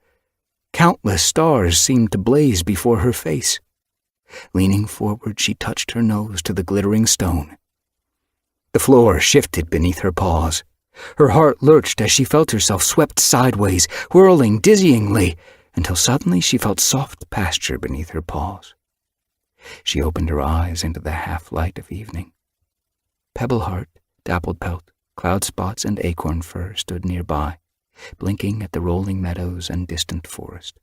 Countless stars seemed to blaze before her face. Leaning forward, she touched her nose to the glittering stone. The floor shifted beneath her paws. Her heart lurched as she felt herself swept sideways, whirling dizzyingly, until suddenly she felt soft pasture beneath her paws. She opened her eyes into the half-light of evening. Pebbleheart, Dapplepelt, Cloudspots and Acorn Fur stood nearby, blinking at the rolling meadows and distant forest.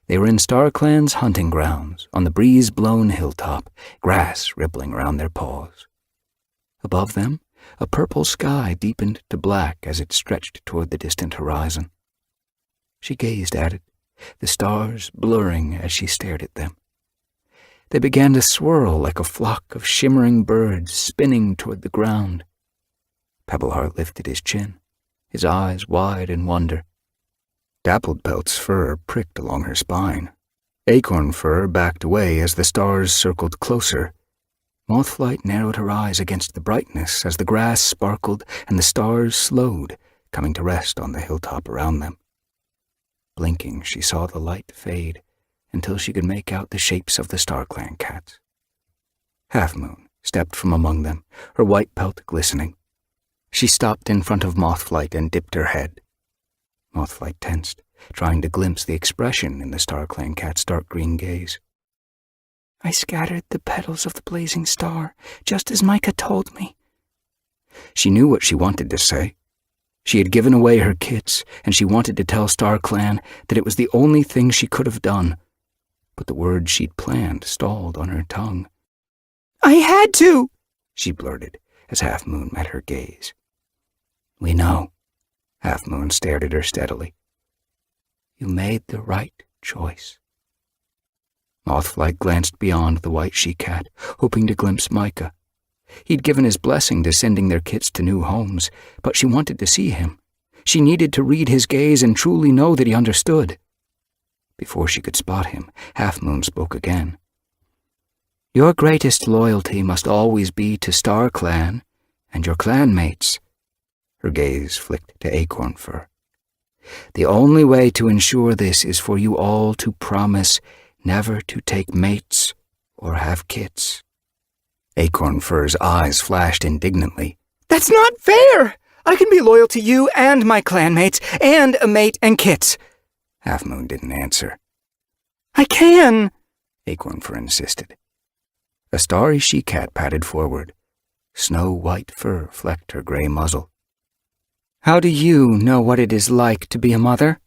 They were in StarClan's hunting grounds, on the breeze-blown hilltop, grass rippling around their paws. Above them, a purple sky deepened to black as it stretched toward the distant horizon. She gazed at it, the stars blurring as she stared at them. They began to swirl like a flock of shimmering birds spinning toward the ground. Pebbleheart lifted his chin, his eyes wide in wonder. Dappledpelt's fur pricked along her spine. Acorn Fur backed away as the stars circled closer. Mothflight narrowed her eyes against the brightness as the grass sparkled and the stars slowed, coming to rest on the hilltop around them. Blinking, she saw the light fade until she could make out the shapes of the StarClan cats. Half Moon stepped from among them, her white pelt glistening. She stopped in front of Mothflight and dipped her head. Mothflight tensed, trying to glimpse the expression in the StarClan cat's dark green gaze. I scattered the petals of the blazing star, just as Micah told me. She knew what she wanted to say. She had given away her kits, and she wanted to tell StarClan that it was the only thing she could have done. But the words she'd planned stalled on her tongue. I had to, she blurted as Half Moon met her gaze. We know. Half Moon stared at her steadily. You made the right choice. Mothflight glanced beyond the white she-cat, hoping to glimpse Micah. He'd given his blessing to sending their kits to new homes, but she wanted to see him. She needed to read his gaze and truly know that he understood. Before she could spot him, Half Moon spoke again. Your greatest loyalty must always be to StarClan and your clanmates. Her gaze flicked to Acorn Fur. The only way to ensure this is for you all to promise never to take mates or have kits. Acorn Fur's eyes flashed indignantly. That's not fair! I can be loyal to you and my clanmates, and a mate and kits. Half Moon didn't answer. I can, Acorn Fur insisted. A starry she-cat padded forward. Snow-white fur flecked her gray muzzle. How do you know what it is like to be a mother?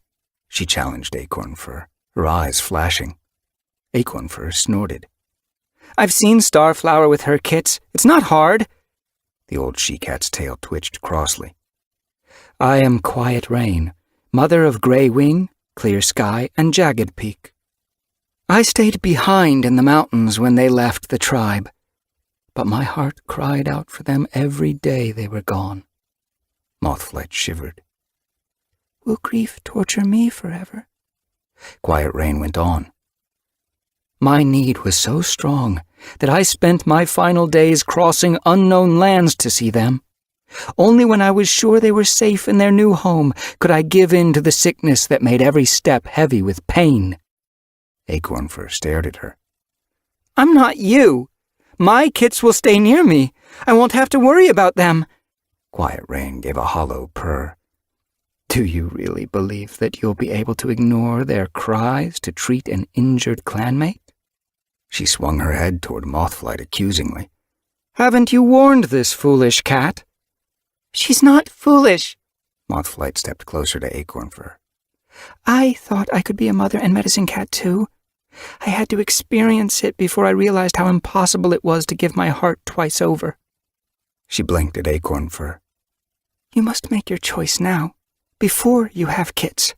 She challenged Acorn Fur, her eyes flashing. Acorn Fur snorted. I've seen Starflower with her kits. It's not hard. The old she-cat's tail twitched crossly. I am Quiet Rain, mother of Grey Wing, Clear Sky, and Jagged Peak. I stayed behind in the mountains when they left the tribe, but my heart cried out for them every day they were gone. Mothflight shivered. Will grief torture me forever? Quiet Rain went on. My need was so strong that I spent my final days crossing unknown lands to see them. Only when I was sure they were safe in their new home could I give in to the sickness that made every step heavy with pain. Acorn Fur stared at her. I'm not you. My kits will stay near me. I won't have to worry about them. Quiet Rain gave a hollow purr. Do you really believe that you'll be able to ignore their cries to treat an injured clanmate? She swung her head toward Mothflight accusingly. Haven't you warned this foolish cat? She's not foolish. Mothflight stepped closer to Acorn Fur. I thought I could be a mother and medicine cat too. I had to experience it before I realized how impossible it was to give my heart twice over. She blinked at Acorn Fur. You must make your choice now, before you have kits.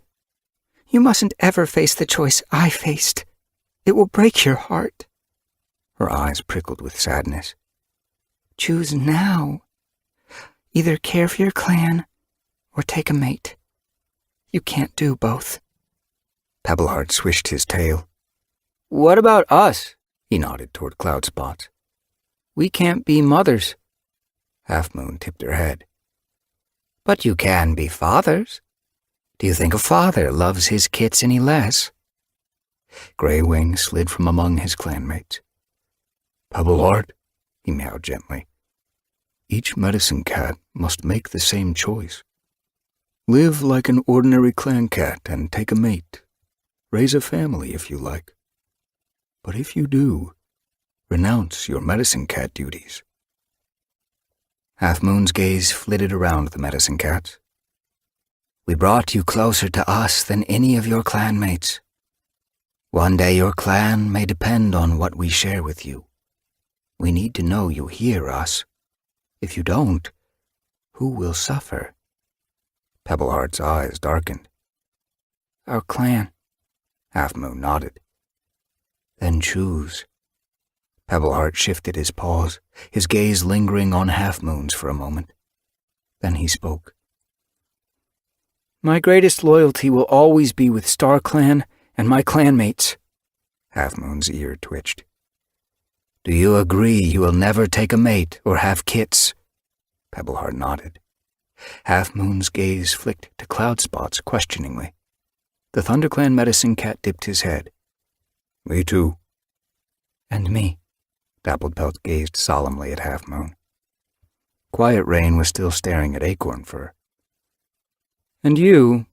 You mustn't ever face the choice I faced. It will break your heart. Her eyes prickled with sadness. Choose now. Either care for your clan or take a mate. You can't do both. Pebbleheart swished his tail. What about us? He nodded toward Cloudspots. We can't be mothers. Half Moon tipped her head. But you can be fathers. Do you think a father loves his kits any less? Grey Wing slid from among his clanmates. Pebbleheart, he meowed gently. Each medicine cat must make the same choice. Live like an ordinary clan cat and take a mate. Raise a family if you like. But if you do, renounce your medicine cat duties. Half Moon's gaze flitted around the medicine cats. We brought you closer to us than any of your clanmates. One day your clan may depend on what we share with you. We need to know you hear us. If you don't, who will suffer? Pebbleheart's eyes darkened. Our clan. Half Moon nodded. Then choose. Pebbleheart shifted his paws, his gaze lingering on Half Moon's for a moment. Then he spoke. My greatest loyalty will always be with Star Clan and my clanmates. Half Moon's ear twitched. Do you agree you will never take a mate or have kits? Pebbleheart nodded. Half Moon's gaze flicked to Cloudspots questioningly. The ThunderClan medicine cat dipped his head. Me too. And me. Dappled-Pelt gazed solemnly at Half Moon. Quiet Rain was still staring at Acorn Fur. And you?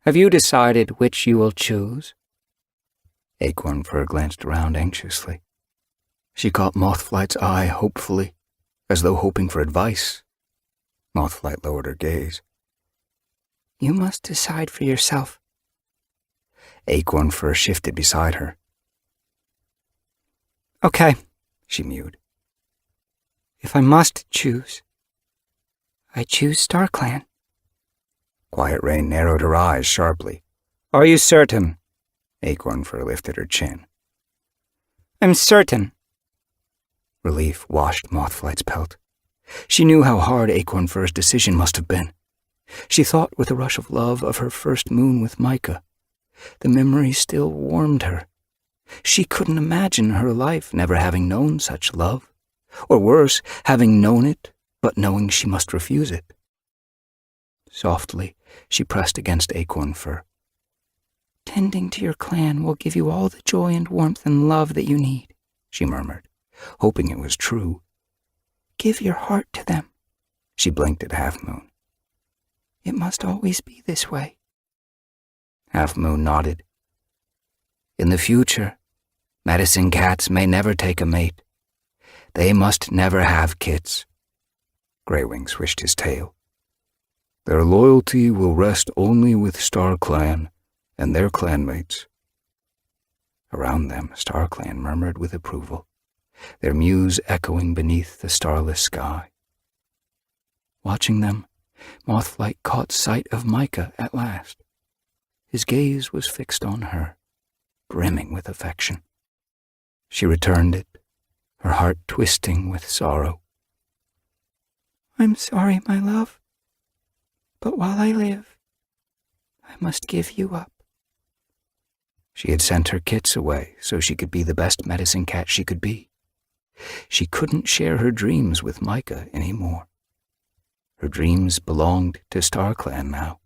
Have you decided which you will choose? Acorn Fur glanced around anxiously. She caught Mothflight's eye hopefully, as though hoping for advice. Mothflight lowered her gaze. You must decide for yourself. Acorn Fur shifted beside her. Okay, she mewed. If I must choose, I choose StarClan. Quiet Rain narrowed her eyes sharply. Are you certain? Acorn Fur lifted her chin. I'm certain. Relief washed Mothflight's pelt. She knew how hard Acorn Fur's decision must have been. She thought with a rush of love of her first moon with Micah. The memory still warmed her. She couldn't imagine her life never having known such love, or worse, having known it, but knowing she must refuse it. Softly, she pressed against Acorn Fur. Tending to your clan will give you all the joy and warmth and love that you need, she murmured, hoping it was true. Give your heart to them. She blinked at Half Moon. It must always be this way. Half Moon nodded. In the future, medicine cats may never take a mate. They must never have kits. Greywing swished his tail. Their loyalty will rest only with StarClan and their clanmates. Around them, StarClan murmured with approval, their mews echoing beneath the starless sky. Watching them, Mothflight caught sight of Micah at last. His gaze was fixed on her, brimming with affection. She returned it, her heart twisting with sorrow. I'm sorry, my love, but while I live, I must give you up. She had sent her kits away so she could be the best medicine cat she could be. She couldn't share her dreams with Micah anymore. Her dreams belonged to StarClan now.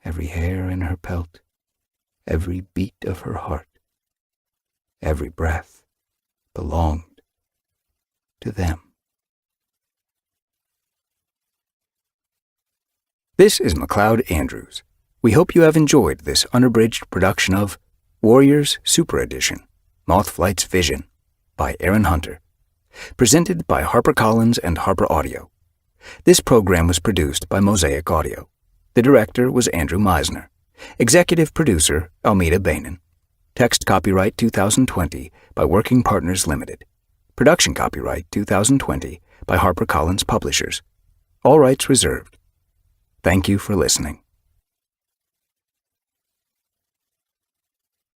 Every hair in her pelt, every beat of her heart, every breath belonged to them. This is MacLeod Andrews. We hope you have enjoyed this unabridged production of Warriors Super Edition, Mothflight's Vision, by Aaron Hunter, presented by HarperCollins and Harper Audio. This program was produced by Mosaic Audio. The director was Andrew Meisner. Executive producer, Almeda Bainan. Text copyright 2020 by Working Partners Limited. Production copyright 2020 by HarperCollins Publishers. All rights reserved. Thank you for listening.